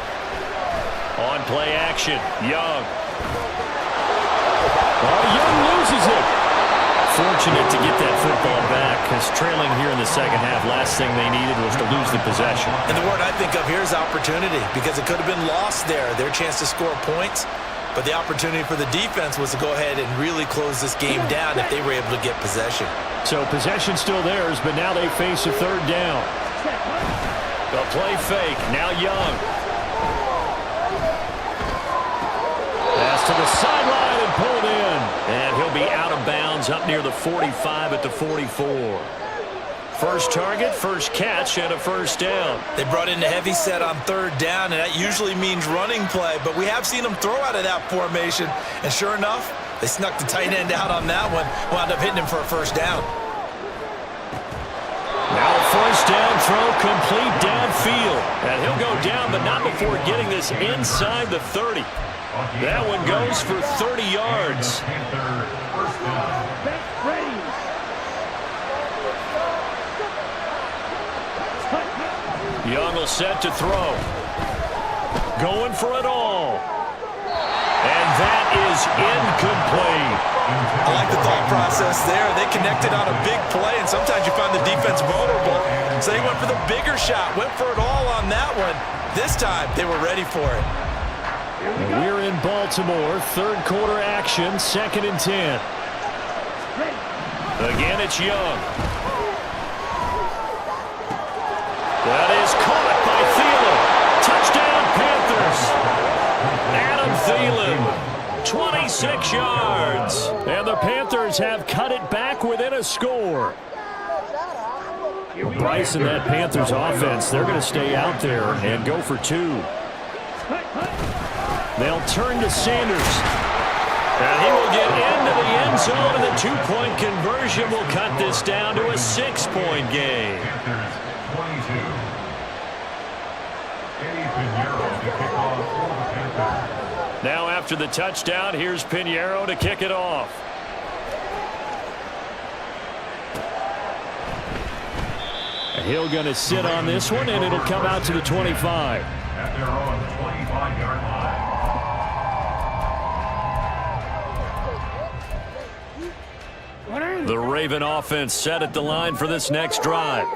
[SPEAKER 1] On play action, Young.
[SPEAKER 2] Oh, Young loses it.
[SPEAKER 1] Fortunate to get that football back because trailing here in the second half, last thing they needed was to lose the possession.
[SPEAKER 3] And the word I think of here is opportunity because it could have been lost there. Their chance to score points. But the opportunity for the defense was to go ahead and really close this game down if they were able to get possession.
[SPEAKER 2] So possession still theirs, but now they face a 3rd down.
[SPEAKER 1] The play fake, now Young.
[SPEAKER 2] Pass to the sideline and pulled in.
[SPEAKER 1] And he'll be out of bounds up near the 45 at the 44. First target, first catch, and a 1st down.
[SPEAKER 3] They brought in the heavy set on 3rd down, and that usually means running play, but we have seen them throw out of that formation, and sure enough, they snuck the tight end out on that one, wound up hitting him for a 1st down.
[SPEAKER 1] Now a 1st down throw complete downfield. And he'll go down, but not before getting this inside the 30. That one goes for 30 yards.
[SPEAKER 13] Ready.
[SPEAKER 1] Young will set to throw. Going for it all. And that is incomplete.
[SPEAKER 3] I like the thought process there. They connected on a big play, and sometimes you find the defense vulnerable. So they went for the bigger shot, went for it all on that one. This time, they were ready for it.
[SPEAKER 2] We're in Baltimore. 3rd quarter action, 2nd and 10.
[SPEAKER 1] Again, it's Young. That is caught by Thielen. Touchdown, Panthers. Adam Thielen
[SPEAKER 2] 26 yards. And the Panthers have cut it back within a score. Bryce and that Panthers offense, they're going to stay out there and go for 2. They'll turn to Sanders. And he will get into the end zone, and the 2-point conversion will cut this down to a 6-point game. Now after the touchdown, here's Pinheiro to kick it off. Hill going to sit on this one, and it'll come out to the 25.
[SPEAKER 4] At their own 25-yard line.
[SPEAKER 2] The Raven offense set at the line for this next drive.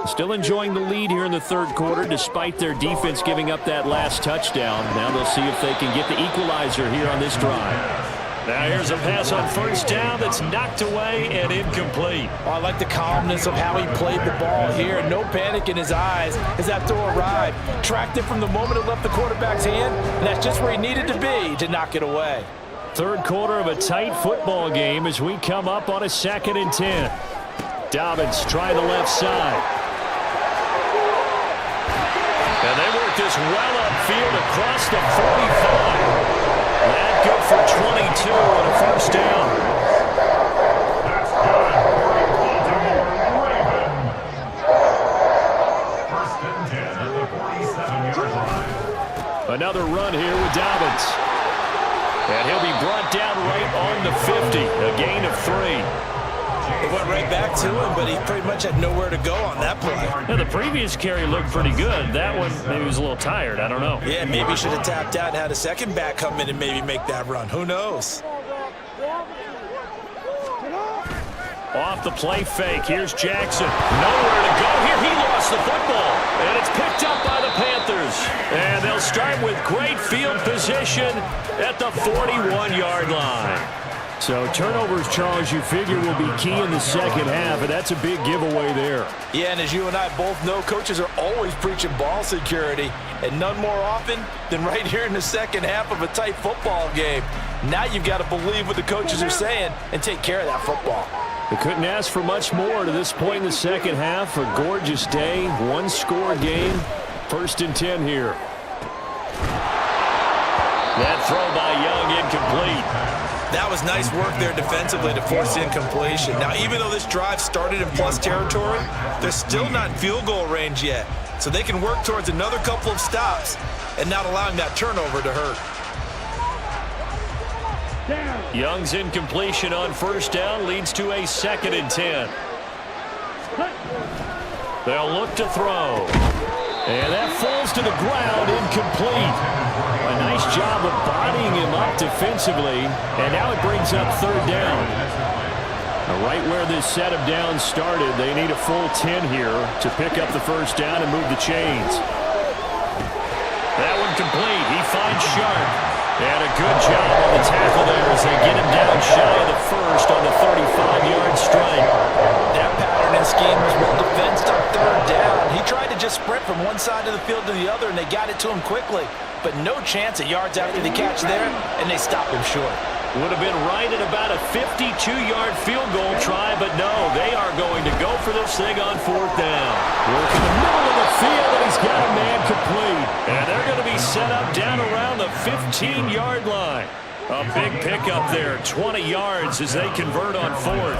[SPEAKER 2] Still enjoying the lead here in the third quarter despite their defense giving up that last touchdown. Now they'll see if they can get the equalizer here on this drive. Now here's a pass on first down that's knocked away and incomplete.
[SPEAKER 5] Oh, I like the calmness of how he played the ball here. No panic in his eyes as that throw arrived. Tracked it from the moment it left the quarterback's hand, and that's just where he needed to be to knock it away.
[SPEAKER 2] Third quarter of a tight football game as we come up on a 2nd and 10. Dobbins try the left side. And they work this well upfield across the 45. That good for 22 on a first down.
[SPEAKER 4] That's good for the Baltimore Ravens. First and 10 at the 47-yard line.
[SPEAKER 2] Another run here with Dobbins. And he'll be brought down right on the 50. A gain of 3.
[SPEAKER 3] It went right back to him, but he pretty much had nowhere to go on that play.
[SPEAKER 2] Now, the previous carry looked pretty good. That one, maybe he was a little tired. I don't know.
[SPEAKER 3] Yeah, maybe he should have tapped out and had a second back come in and maybe make that run. Who knows?
[SPEAKER 2] Off the play fake. Here's Jackson. Nowhere to go here. He lost the football. And it's picked up by the Panthers. And they'll start with great field position at the 41-yard line. So turnovers, Charles, you figure will be key in the second half, and that's a big giveaway there.
[SPEAKER 5] Yeah, and as you and I both know, coaches are always preaching ball security, and none more often than right here in the second half of a tight football game. Now you've got to believe what the coaches are saying and take care of that football.
[SPEAKER 2] They couldn't ask for much more to this point in the second half. A gorgeous day, one-score game. First and 10 here. That throw by Young incomplete.
[SPEAKER 3] That was nice work there defensively to force the incompletion. Now, even though this drive started in plus territory, they're still not in field goal range yet. So they can work towards another couple of stops and not allowing that turnover to hurt.
[SPEAKER 2] Young's incompletion on first down leads to a 2nd and 10. They'll look to throw. And that falls to the ground, incomplete. A nice job of bodying him up defensively. And now it brings up third down. Now right where this set of downs started, they need a full 10 here to pick up the first down and move the chains. That one complete. He finds Sharp. And a good job on the tackle there as they get him down shy of the first on the 35-yard strike.
[SPEAKER 5] That pattern and scheme was well defensed on third down. He tried to just sprint from one side of the field to the other, and they got it to him quickly. But no chance at yards after the catch there, and they stopped him short.
[SPEAKER 2] Would have been right at about a 52-yard field goal try, but no, they are going to go for this thing on fourth down. Work in the middle of the field, and he's got a man complete. And they're going to be set up down around the 15-yard line. A big pickup there, 20 yards as they convert on fourth.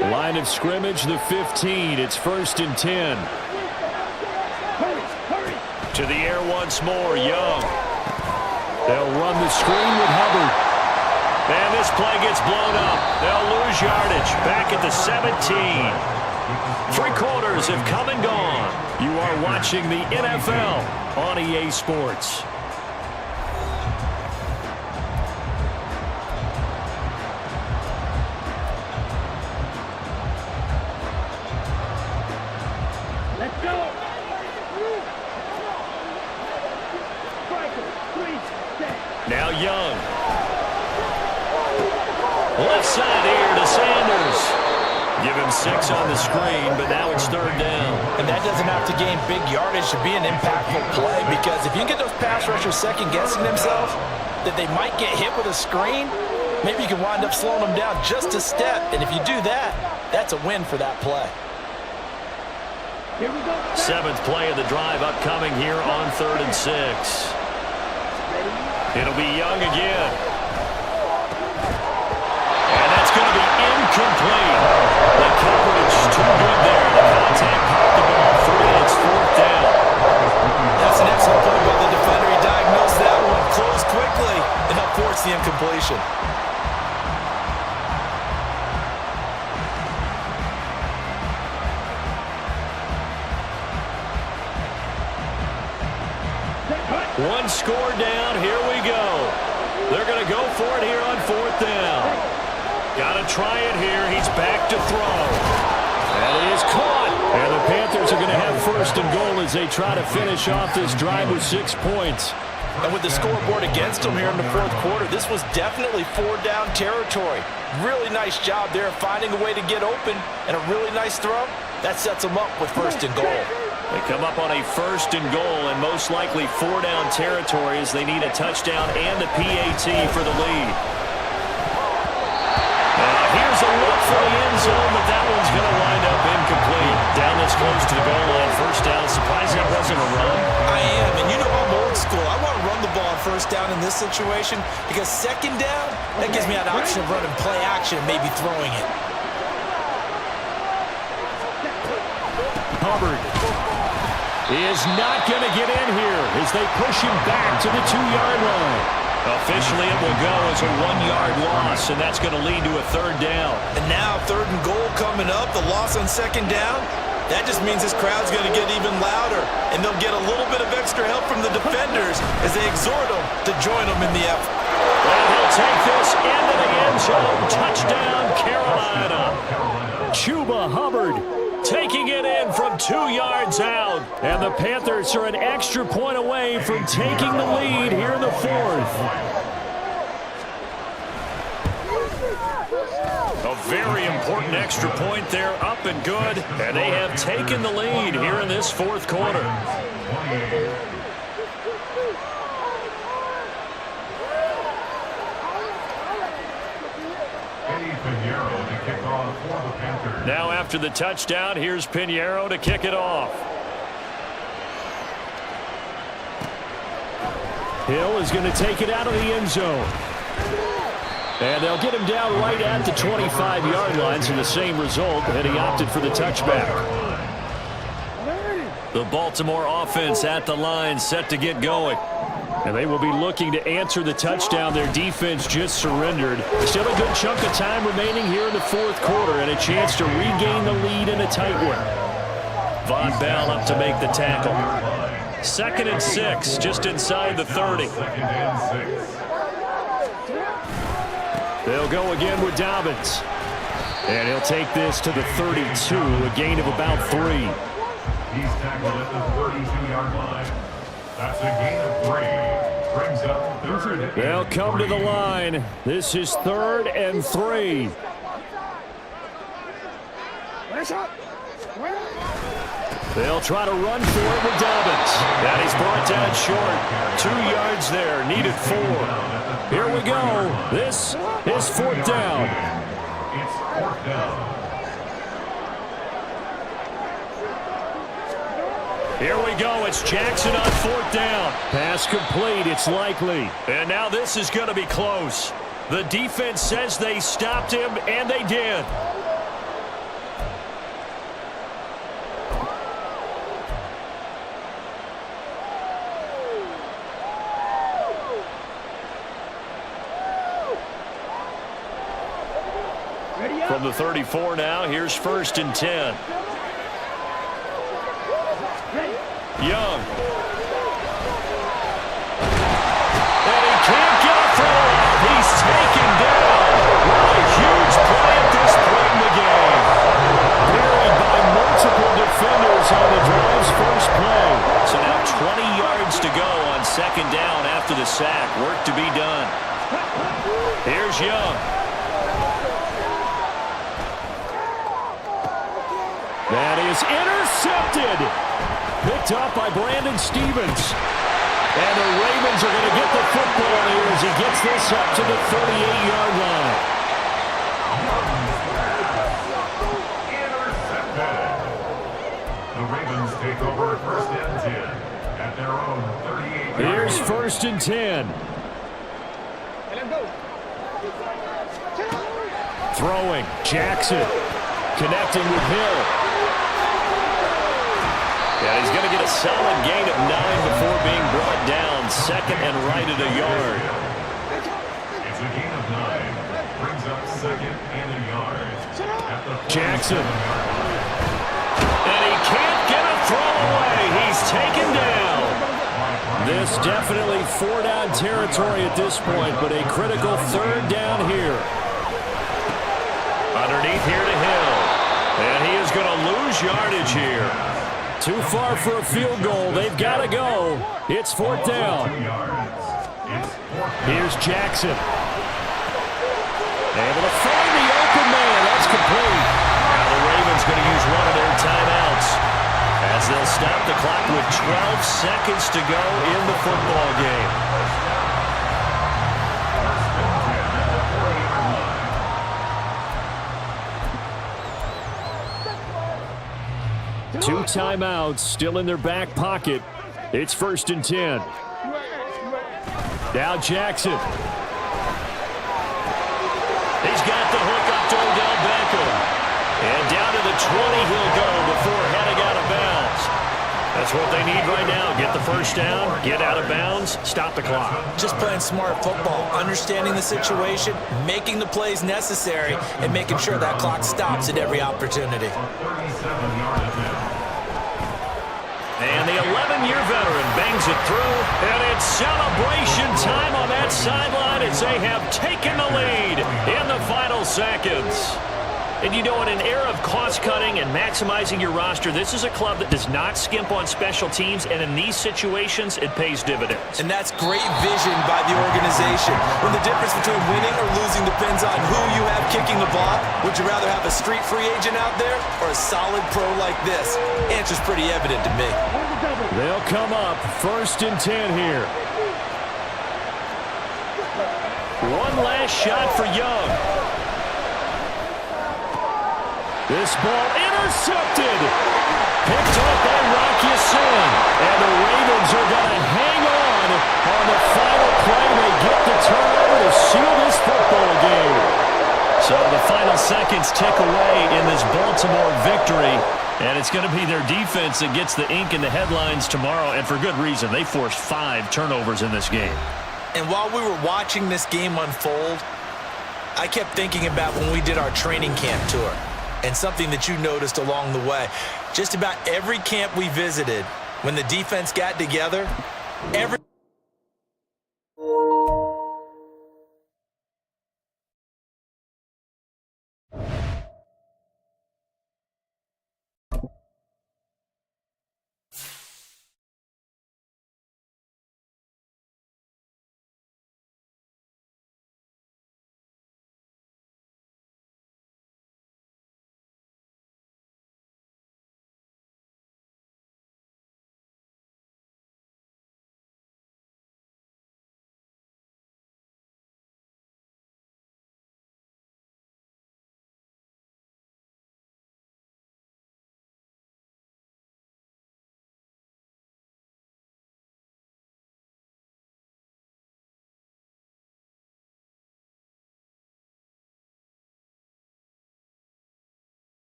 [SPEAKER 2] Line of scrimmage, the 15. It's 1st and 10. To the air once more, Young. They'll run the screen with Hubbard. And this play gets blown up. They'll lose yardage. Back at the 17. 3 quarters have come and gone. You are watching the NFL on EA Sports.
[SPEAKER 13] Let's go.
[SPEAKER 2] Now Young. Left side here to Sanders.
[SPEAKER 1] Give him 6 on the screen, but now it's 3rd down.
[SPEAKER 5] And that doesn't have to gain big yardage to be an impactful play, because if you can get those pass rushers second-guessing themselves that they might get hit with a screen, maybe you can wind up slowing them down just a step. And if you do that, that's a win for that play.
[SPEAKER 1] 7th play of the drive upcoming here on 3rd and 6. It'll be Young again. And that's going to be incomplete. The coverage too good there. The contact popped the ball free, and it's 4th down.
[SPEAKER 5] That's an excellent play by the defender. He diagnosed that one, closed quickly, and helped force the incompletion.
[SPEAKER 1] One score down. Here we go. They're going to go for it here on 4th down. Got to try it here. He's back to throw. That is caught. And the Panthers are going to have 1st and goal as they try to finish off this drive with 6 points.
[SPEAKER 5] And with the scoreboard against them here in the 4th quarter, this was definitely 4-down territory. Really nice job there finding a way to get open, and a really nice throw. That sets them up with 1st and goal.
[SPEAKER 1] They come up on a 1st and goal, and most likely 4-down territory as they need a touchdown and a PAT for the lead. Here's a look for the end zone, but that one's going to wind up incomplete. Down this close to the goal line, 1st down. Surprised that wasn't a run.
[SPEAKER 3] I am, and you know I'm old school. I want to run the ball on 1st down in this situation because 2nd down, that gives me an option of running play action and maybe throwing it.
[SPEAKER 1] Hubbard is not going to get in here as they push him back to the 2-yard line. Officially, it will go as a 1-yard loss, and that's going to lead to a 3rd down.
[SPEAKER 3] And now 3rd and goal coming up, the loss on 2nd down. That just means this crowd's going to get even louder, and they'll get a little bit of extra help from the defenders as they exhort them to join them in the effort.
[SPEAKER 1] And he'll take this into the end zone. Touchdown, Carolina. Chuba Hubbard taking it in from 2 yards out. And the Panthers are an extra point away from taking the lead here in the 4th. A very important extra point there, up and good. And they have taken the lead here in this 4th quarter. Now after the touchdown, here's Pinheiro to kick it off. Hill is going to take it out of the end zone. And they'll get him down right at the 25-yard line, so the same result, and he opted for the touchback. The Baltimore offense at the line, set to get going. And they will be looking to answer the touchdown their defense just surrendered. Still a good chunk of time remaining here in the 4th quarter and a chance to regain the lead in a tight one. Von Bell up to make the tackle. 2nd and 6, just inside the 30. They'll go again with Dobbins. And he'll take this to the 32, a gain of about 3.
[SPEAKER 4] He's tackled at the 32-yard line. That's a gain of 3. Brings up 3rd and 3.
[SPEAKER 1] They'll come to the line. This is 3rd and 3. They'll try to run for it with Dobbins. That is brought down short. 2 yards there, needed 4. Here we go. This is 4th down.
[SPEAKER 4] It's 4th down.
[SPEAKER 1] Here we go. It's Jackson on 4th down. Pass complete. It's likely. And now this is going to be close. The defense says they stopped him, and they did. From the 34 now, here's 1st and 10. Young. And he can't get a throw off. He's taken down. What a huge play at this point in the game. Buried by multiple defenders on the drive's first play. So now 20 yards to go on 2nd down after the sack. Work to be done. Here's Young.
[SPEAKER 2] That is intercepted. Picked up by Brandon Stevens. And the Ravens are going to get the football here as he gets this up to the 38-yard line.
[SPEAKER 4] The Ravens take over first and 10 at their own 38.
[SPEAKER 2] Here's first and 10. Throwing, Jackson. Connecting with Hill.
[SPEAKER 1] Yeah, he's going to get a solid gain of 9 before being brought down. Second and right at a yard.
[SPEAKER 4] It's a gain of 9. Brings up second and a yard. At the
[SPEAKER 2] Jackson.
[SPEAKER 1] And he can't get a throw away. He's taken down.
[SPEAKER 2] This definitely 4-down territory at this point, but a critical 3rd down here.
[SPEAKER 1] Underneath here to Hill. And he is going to lose yardage here.
[SPEAKER 2] Too far for a field goal. They've got to go. It's 4th down. Here's Jackson. Able to find the open man. That's complete.
[SPEAKER 1] Now the Ravens going to use one of their timeouts as they'll stop the clock with 12 seconds to go in the football game.
[SPEAKER 2] Two timeouts still in their back pocket. It's first and 10. Now Jackson.
[SPEAKER 1] He's got the hook up to Odell Beckham. And down to the 20 he'll go before heading out of bounds. That's what they need right now. Get the first down, get out of bounds, stop the clock.
[SPEAKER 3] Just playing smart football, understanding the situation, making the plays necessary, and making sure that clock stops at every opportunity.
[SPEAKER 1] And the 11-year veteran bangs it through, and it's celebration time on that sideline as they have taken the lead in the final seconds. And you know, in an era of cost-cutting and maximizing your roster, this is a club that does not skimp on special teams, and in these situations, it pays dividends.
[SPEAKER 3] And that's great vision by the organization. When the difference between winning or losing depends on who you have kicking the ball, would you rather have a street free agent out there or a solid pro like this? Answer's pretty evident to me.
[SPEAKER 2] They'll come up first and 10 here.
[SPEAKER 1] One last shot for Young.
[SPEAKER 2] This ball intercepted. Picked up by Rocky Sin. And the Ravens are going to hang on the final play. They get the turnover to seal this football game.
[SPEAKER 1] So the final seconds tick away in this Baltimore victory. And it's going to be their defense that gets the ink in the headlines tomorrow. And for good reason. They forced 5 turnovers in this game.
[SPEAKER 3] And while we were watching this game unfold, I kept thinking about when we did our training camp tour. And something that you noticed along the way. Just about every camp we visited, when the defense got together, every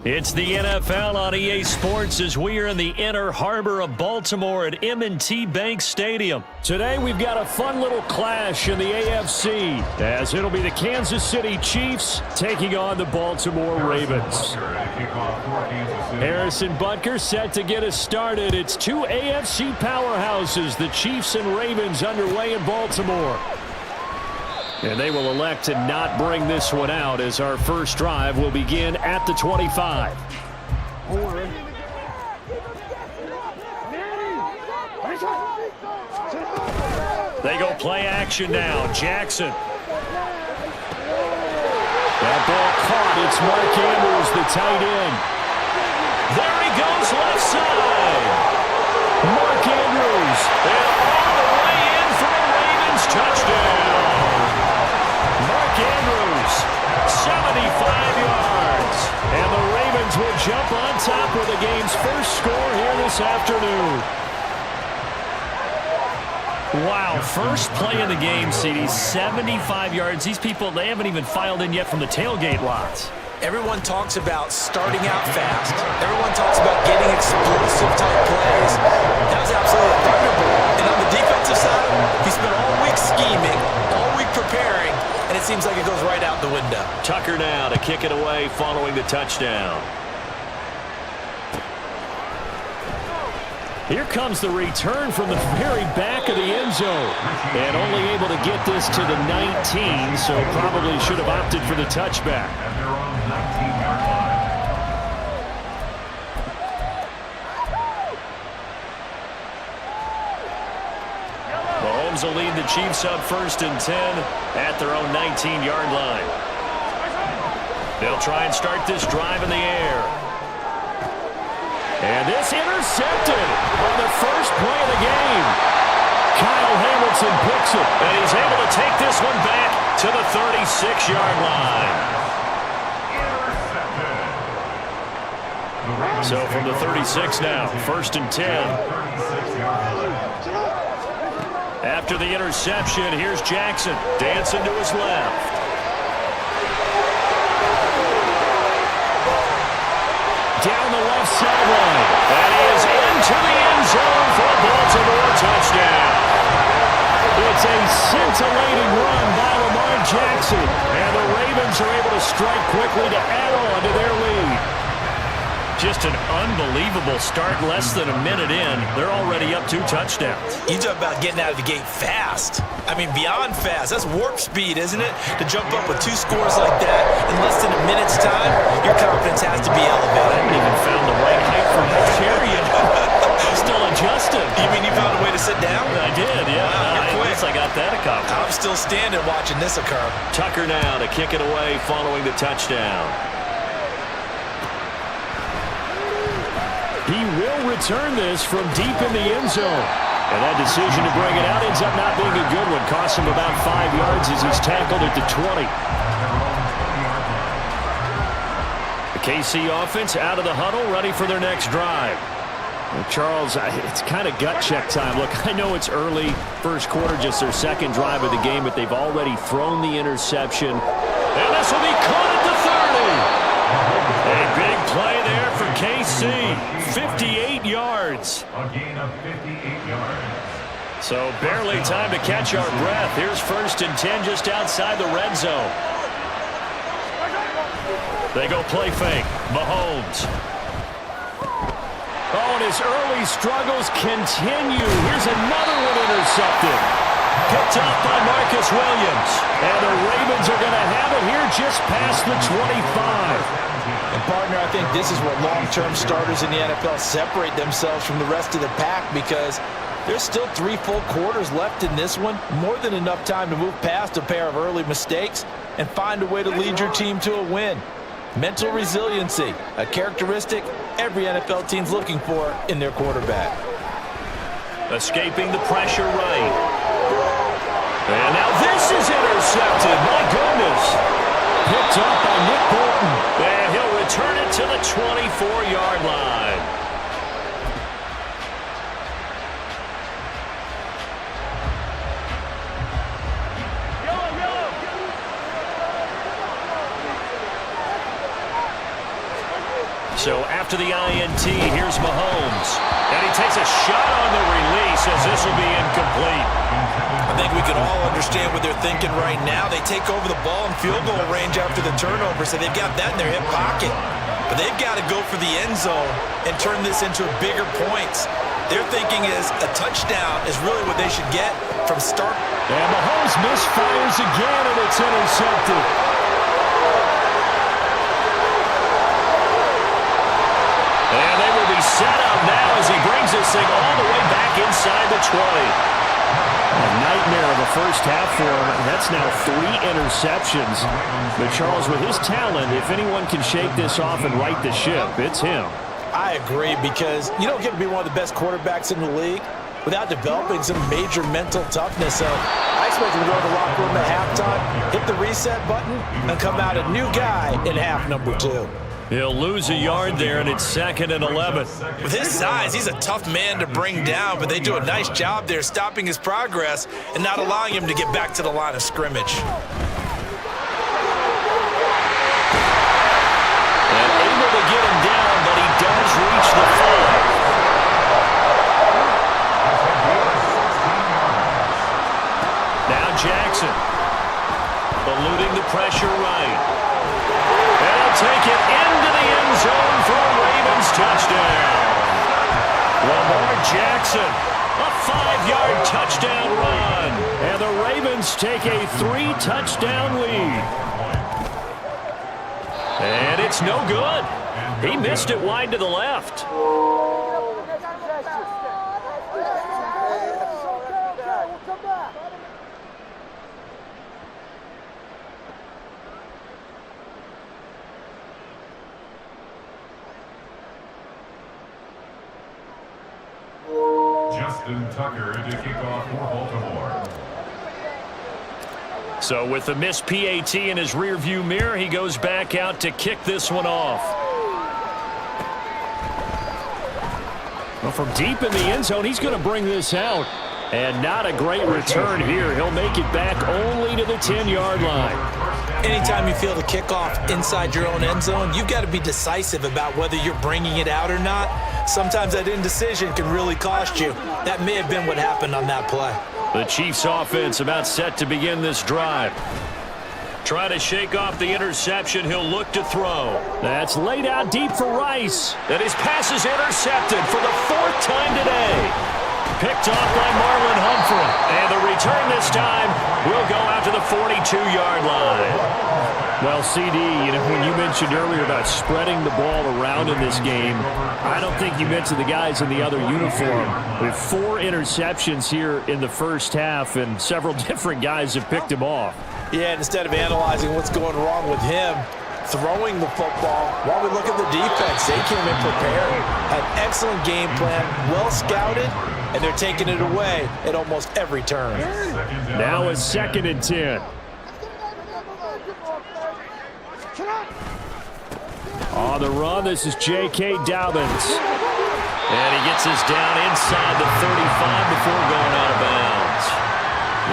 [SPEAKER 1] It's the NFL on EA Sports as we are in the inner harbor of Baltimore at M&T Bank Stadium.
[SPEAKER 2] Today we've got a fun little clash in the AFC as it'll be the Kansas City Chiefs taking on the Baltimore Ravens. Harrison Butker set to get us started. It's two AFC powerhouses, the Chiefs and Ravens, underway in Baltimore. And they will elect to not bring this one out as our first drive will begin at the 25. They go play action now. Jackson. That ball caught. It's Mark Andrews, the tight end.
[SPEAKER 1] There he goes left side.
[SPEAKER 2] Mark Andrews.
[SPEAKER 1] And all the way in for a Ravens touchdown. Mark Andrews, 75 yards.
[SPEAKER 2] And the Ravens will jump on top with the game's first score here this afternoon.
[SPEAKER 1] Wow, first play of the game, CD, 75 yards. These people, they haven't even filed in yet from the tailgate lots.
[SPEAKER 3] Everyone talks about starting out fast. Everyone talks about getting explosive type plays. That was absolutely a thunderbolt. And on the defensive side, he spent all week scheming, all week preparing, and it seems like it goes right out the window.
[SPEAKER 1] Tucker now to kick it away following the touchdown.
[SPEAKER 2] Here comes the return from the very back of the end zone. And only able to get this to the 19, so probably should have opted for the touchback.
[SPEAKER 4] And they're on the 19-yard line.
[SPEAKER 1] Bills will lead the Chiefs up 1st and 10 at their own 19-yard line. They'll try and start this drive in the air. And this intercepted on the first play of the game. Kyle Hamilton picks it, and he's able to take this one back to the 36-yard line. So from the 36 now, 1st and 10. After the interception, here's Jackson dancing to his left. Down the left sideline. And he is into the end zone for a Baltimore touchdown. It's a scintillating run by Lamar Jackson. And the Ravens are able to strike quickly to add on to their lead. Just an unbelievable start. Less than a minute in, they're already up 2 touchdowns.
[SPEAKER 3] You talk about getting out of the gate fast. I mean, beyond fast. That's warp speed, isn't it? To jump up with 2 scores like that in less than a minute's time, your confidence has to be elevated.
[SPEAKER 1] I haven't even found the right height for my chair yet. I'm still adjusting.
[SPEAKER 3] You mean you found a way to sit down?
[SPEAKER 1] I did, yeah.
[SPEAKER 3] Wow,
[SPEAKER 1] I guess I got that accomplished.
[SPEAKER 3] I'm still standing watching this occur.
[SPEAKER 1] Tucker now to kick it away following the touchdown. He will return this from deep in the end zone. And that decision to bring it out ends up not being a good one. Costs him about 5 yards as he's tackled at the 20. The KC offense out of the huddle, ready for their next drive. Well, Charles, it's kind of gut check time. Look, I know it's early, first quarter, just their second drive of the game, but they've already thrown the interception. And this will be caught at the 30. A big play there for KC. 58 yards.
[SPEAKER 4] A gain of 58 yards.
[SPEAKER 1] So barely time to catch our breath. Here's 1st and 10 just outside the red zone. They go play fake. Mahomes. Oh, and his early struggles continue. Here's another one intercepted. Picked up by Marcus Williams. And the Ravens are going to have it here just past the 25.
[SPEAKER 5] And, partner, I think this is where long-term starters in the NFL separate themselves from the rest of the pack because there's still 3 full quarters left in this one. More than enough time to move past a pair of early mistakes and find a way to lead your team to a win. Mental resiliency, a characteristic every NFL team's looking for in their quarterback.
[SPEAKER 1] Escaping the pressure right. And now this is intercepted. My goodness. Picked up by Nick Bolton. And he'll return it to the 24-yard line. So after the INT, here's Mahomes. And he takes a shot on the release as this will be incomplete.
[SPEAKER 3] I think we can all understand what they're thinking right now. They take over the ball in field goal range after the turnover, so they've got that in their hip pocket. But they've got to go for the end zone and turn this into bigger points. Their thinking is a touchdown is really what they should get from start.
[SPEAKER 1] And Mahomes misfires again, and it's intercepted. And they will be set up now as he brings this thing all the way back inside the 20. A nightmare of a first half for him. That's now 3 interceptions. But Charles, with his talent, if anyone can shake this off and right the ship, it's him.
[SPEAKER 5] I agree because you don't get to be one of the best quarterbacks in the league without developing some major mental toughness. So I expect him to go to the locker room at halftime, hit the reset button, and come out a new guy in half number 2.
[SPEAKER 1] He'll lose a yard there, and it's 2nd and 11.
[SPEAKER 3] With his size, he's a tough man to bring down, but they do a nice job there stopping his progress and not allowing him to get back to the line of scrimmage.
[SPEAKER 1] And able to get him down, but he does reach the 5. Now Jackson, eluding the pressure right. And he'll take it into the end zone for a Ravens touchdown. Lamar Jackson, a 5-yard touchdown run. And the Ravens take a 3-touchdown lead. And it's no good. He missed it wide to the left.
[SPEAKER 4] Austin Tucker to kick off for Baltimore.
[SPEAKER 2] So with the missed PAT in his rearview mirror, he goes back out to kick this one off. Well, from deep in the end zone, he's going to bring this out. And not a great return here. He'll make it back only to the 10-yard line.
[SPEAKER 3] Anytime you feel the kickoff inside your own end zone, you've got to be decisive about whether you're bringing it out or not. Sometimes that indecision can really cost you. That may have been what happened on that play.
[SPEAKER 2] The Chiefs offense about set to begin this drive. Try to shake off the interception. He'll look to throw. That's laid out deep for Rice. And his pass is intercepted for the 4th time today. Picked off by Marlon Humphrey. And the return this time will go out to the 42-yard line. Well, CD, when you mentioned earlier about spreading the ball around in this game, I don't think you mentioned the guys in the other uniform. We have 4 interceptions here in the first half, and several different guys have picked him off.
[SPEAKER 5] Yeah, and instead of analyzing what's going wrong with him, throwing the football, while we look at the defense, they came in prepared, had excellent game plan, well scouted, and they're taking it away at almost every turn.
[SPEAKER 2] Now a 2nd and 10. On the run, this is J.K. Dobbins. And he gets this down inside the 35 before going out of bounds.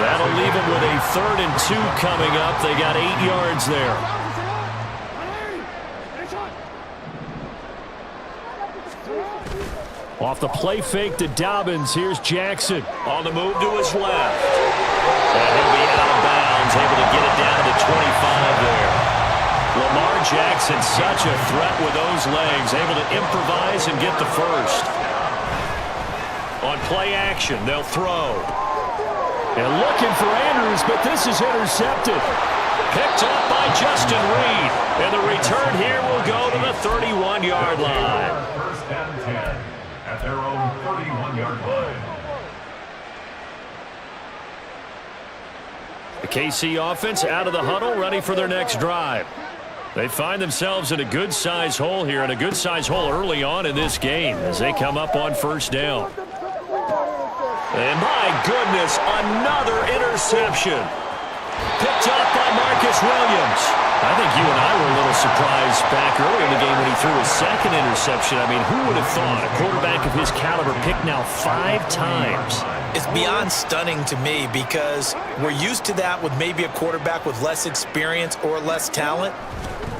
[SPEAKER 2] That'll leave him with a 3rd and 2 coming up. They got 8 yards there. Off the play fake to Dobbins, here's Jackson. On the move to his left. And he'll be out of bounds, able to get it down to the 25 there. Lamar Jackson, such a threat with those legs, able to improvise and get the first. On play action, they'll throw. And looking for Andrews, but this is intercepted. Picked up by Justin Reed. And the return here will go to the 31-yard line.
[SPEAKER 4] 1st and 10 at their own 31-yard line.
[SPEAKER 2] The KC offense out of the huddle, ready for their next drive. They find themselves in a good-sized hole here, and a good-sized hole early on in this game as they come up on 1st down. And my goodness, another interception. Picked up by Marcus Williams. I think you and I were a little surprised back earlier in the game when he threw his 2nd interception. I mean, who would have thought a quarterback of his caliber picked now 5 times?
[SPEAKER 3] It's beyond stunning to me because we're used to that with maybe a quarterback with less experience or less talent.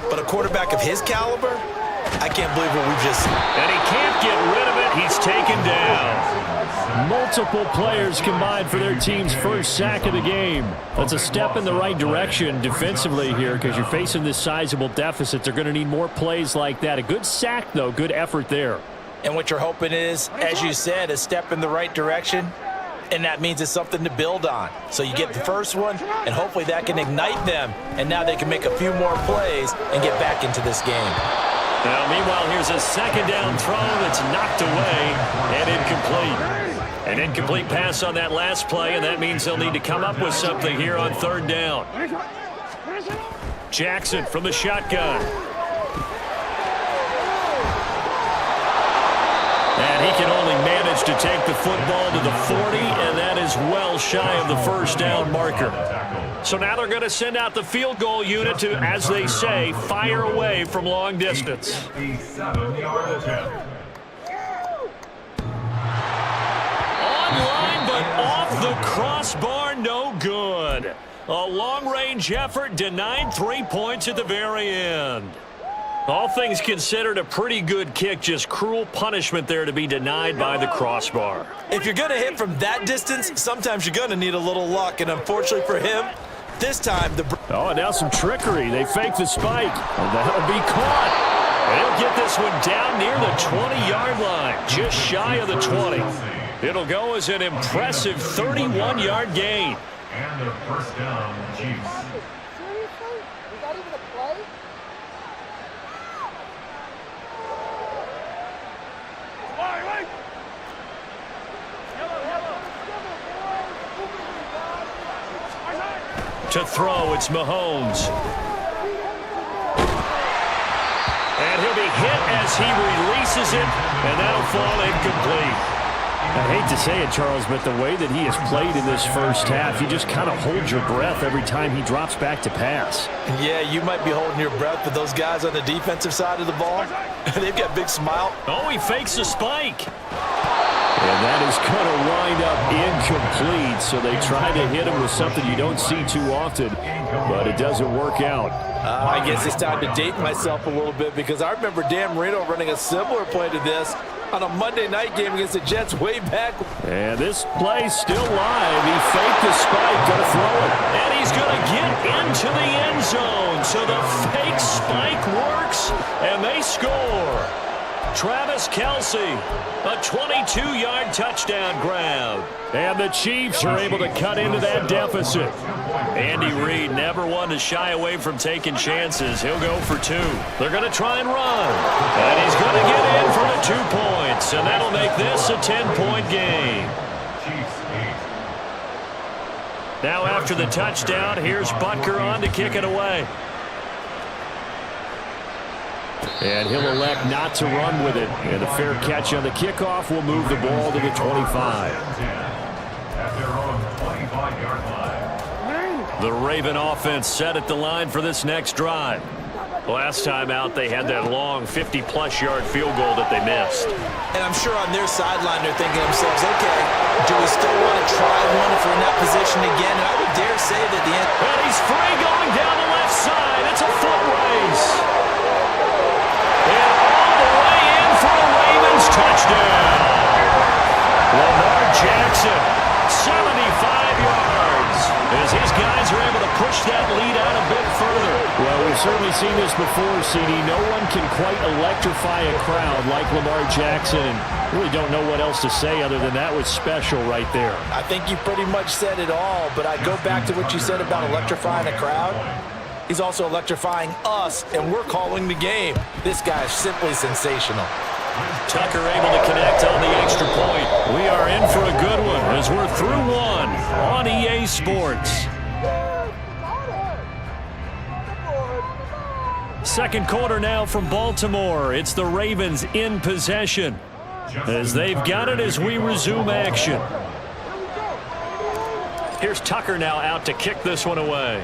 [SPEAKER 3] But a quarterback of his caliber, I can't believe what we've just seen.
[SPEAKER 2] And he can't get rid of it. He's taken down. Multiple players combined for their team's first sack of the game. That's a step in the right direction defensively here because you're facing this sizable deficit. They're going to need more plays like that. A good sack, though. Good effort there.
[SPEAKER 3] And what you're hoping is, as you said, a step in the right direction. And that means it's something to build on. So you get the first one, and hopefully that can ignite them. And now they can make a few more plays and get back into this game.
[SPEAKER 2] Now, meanwhile, here's a 2nd down throw that's knocked away and incomplete. An incomplete pass on that last play, and that means they'll need to come up with something here on 3rd down. Jackson from the shotgun. And he can only manage to take the football to the 40, and that is well shy of the 1st down marker. So now they're going to send out the field goal unit to, as they say, fire away from long distance.
[SPEAKER 4] A 7-yard attempt.
[SPEAKER 2] Online, but off the crossbar, no good. A long-range effort denied 3 points at the very end. All things considered, a pretty good kick, just cruel punishment there to be denied by the crossbar.
[SPEAKER 3] If you're going to hit from that distance, sometimes you're going to need a little luck. And unfortunately for him, this time the...
[SPEAKER 2] Oh, and now some trickery. They fake the spike. And that'll be caught. They'll get this one down near the 20-yard line, just shy of the 20. It'll go as an impressive 31-yard gain.
[SPEAKER 4] And a 1st down, Chiefs.
[SPEAKER 2] To throw, it's Mahomes. And he'll be hit as he releases it, and that'll fall incomplete. I hate to say it, Charles, but the way that he has played in this first half, you just kind of hold your breath every time he drops back to pass.
[SPEAKER 5] Yeah, you might be holding your breath, but those guys on the defensive side of the ball, they've got a big smile.
[SPEAKER 1] Oh, he fakes a spike.
[SPEAKER 2] And that is going to wind up incomplete, so they try to hit him with something you don't see too often, but it doesn't work out.
[SPEAKER 5] I guess it's time to date myself a little bit because I remember Dan Marino running a similar play to this on a Monday night game against the Jets way back.
[SPEAKER 2] And this play's still live. He faked the spike, going to throw it.
[SPEAKER 1] And he's going to get into the end zone. So the fake spike works, and they score. Travis Kelce, a 22-yard touchdown grab.
[SPEAKER 2] And the Chiefs are able to cut into that deficit.
[SPEAKER 1] Andy Reid never one to shy away from taking chances. He'll go for 2. They're going to try and run. And he's going to get in for the 2 points. And that'll make this a 10-point game. Now after the touchdown, here's Butker on to kick it away.
[SPEAKER 2] And he'll elect not to run with it. And a fair catch on the kickoff will move the ball to the 25.
[SPEAKER 4] At their own 25-yard line.
[SPEAKER 1] The Raven offense set at the line for this next drive. Last time out, they had that long 50-plus yard field goal that they missed.
[SPEAKER 3] And I'm sure on their sideline they're thinking to themselves, okay, do we still want to try one if we're in that position again? And I would dare say that the end.
[SPEAKER 1] And he's free going down the left side. It's a foot race. And all the way in for a Ravens touchdown. Lamar Jackson, 75 yards, as his guys are able to push that lead out a bit further.
[SPEAKER 2] Well, we've certainly seen this before, CD. No one can quite electrify a crowd like Lamar Jackson, and really don't know what else to say other than that was special right there.
[SPEAKER 5] I think you pretty much said it all, but I go back to what you said about electrifying a crowd. He's also electrifying us, and we're calling the game. This guy is simply sensational.
[SPEAKER 1] Tucker able to connect on the extra point. We are in for a good one as we're through one on EA Sports. Second quarter now from Baltimore. It's the Ravens in possession as they've got it as we resume action. Here's Tucker now out to kick this one away.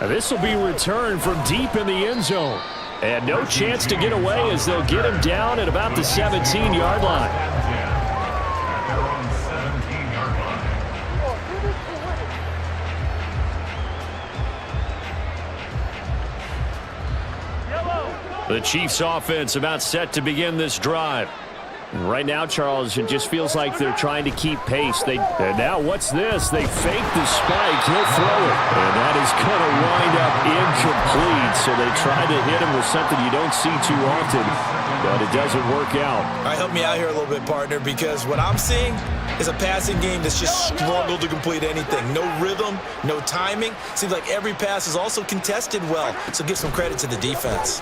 [SPEAKER 2] This will be returned from deep in the end zone. And no chance to get away as they'll get him down at about the 17-yard line.
[SPEAKER 4] At their own 17-yard line.
[SPEAKER 1] The Chiefs offense about set to begin this drive.
[SPEAKER 2] Right now, Charles, it just feels like they're trying to keep pace. And now what's this? They fake the spike. He'll throw it. And that is going to wind up incomplete. So they try to hit him with something you don't see too often, but it doesn't work out.
[SPEAKER 3] All right, help me out here a little bit, partner, because what I'm seeing is a passing game that's just struggled to complete anything. No rhythm, no timing. Seems like every pass is also contested well, so give some credit to the defense.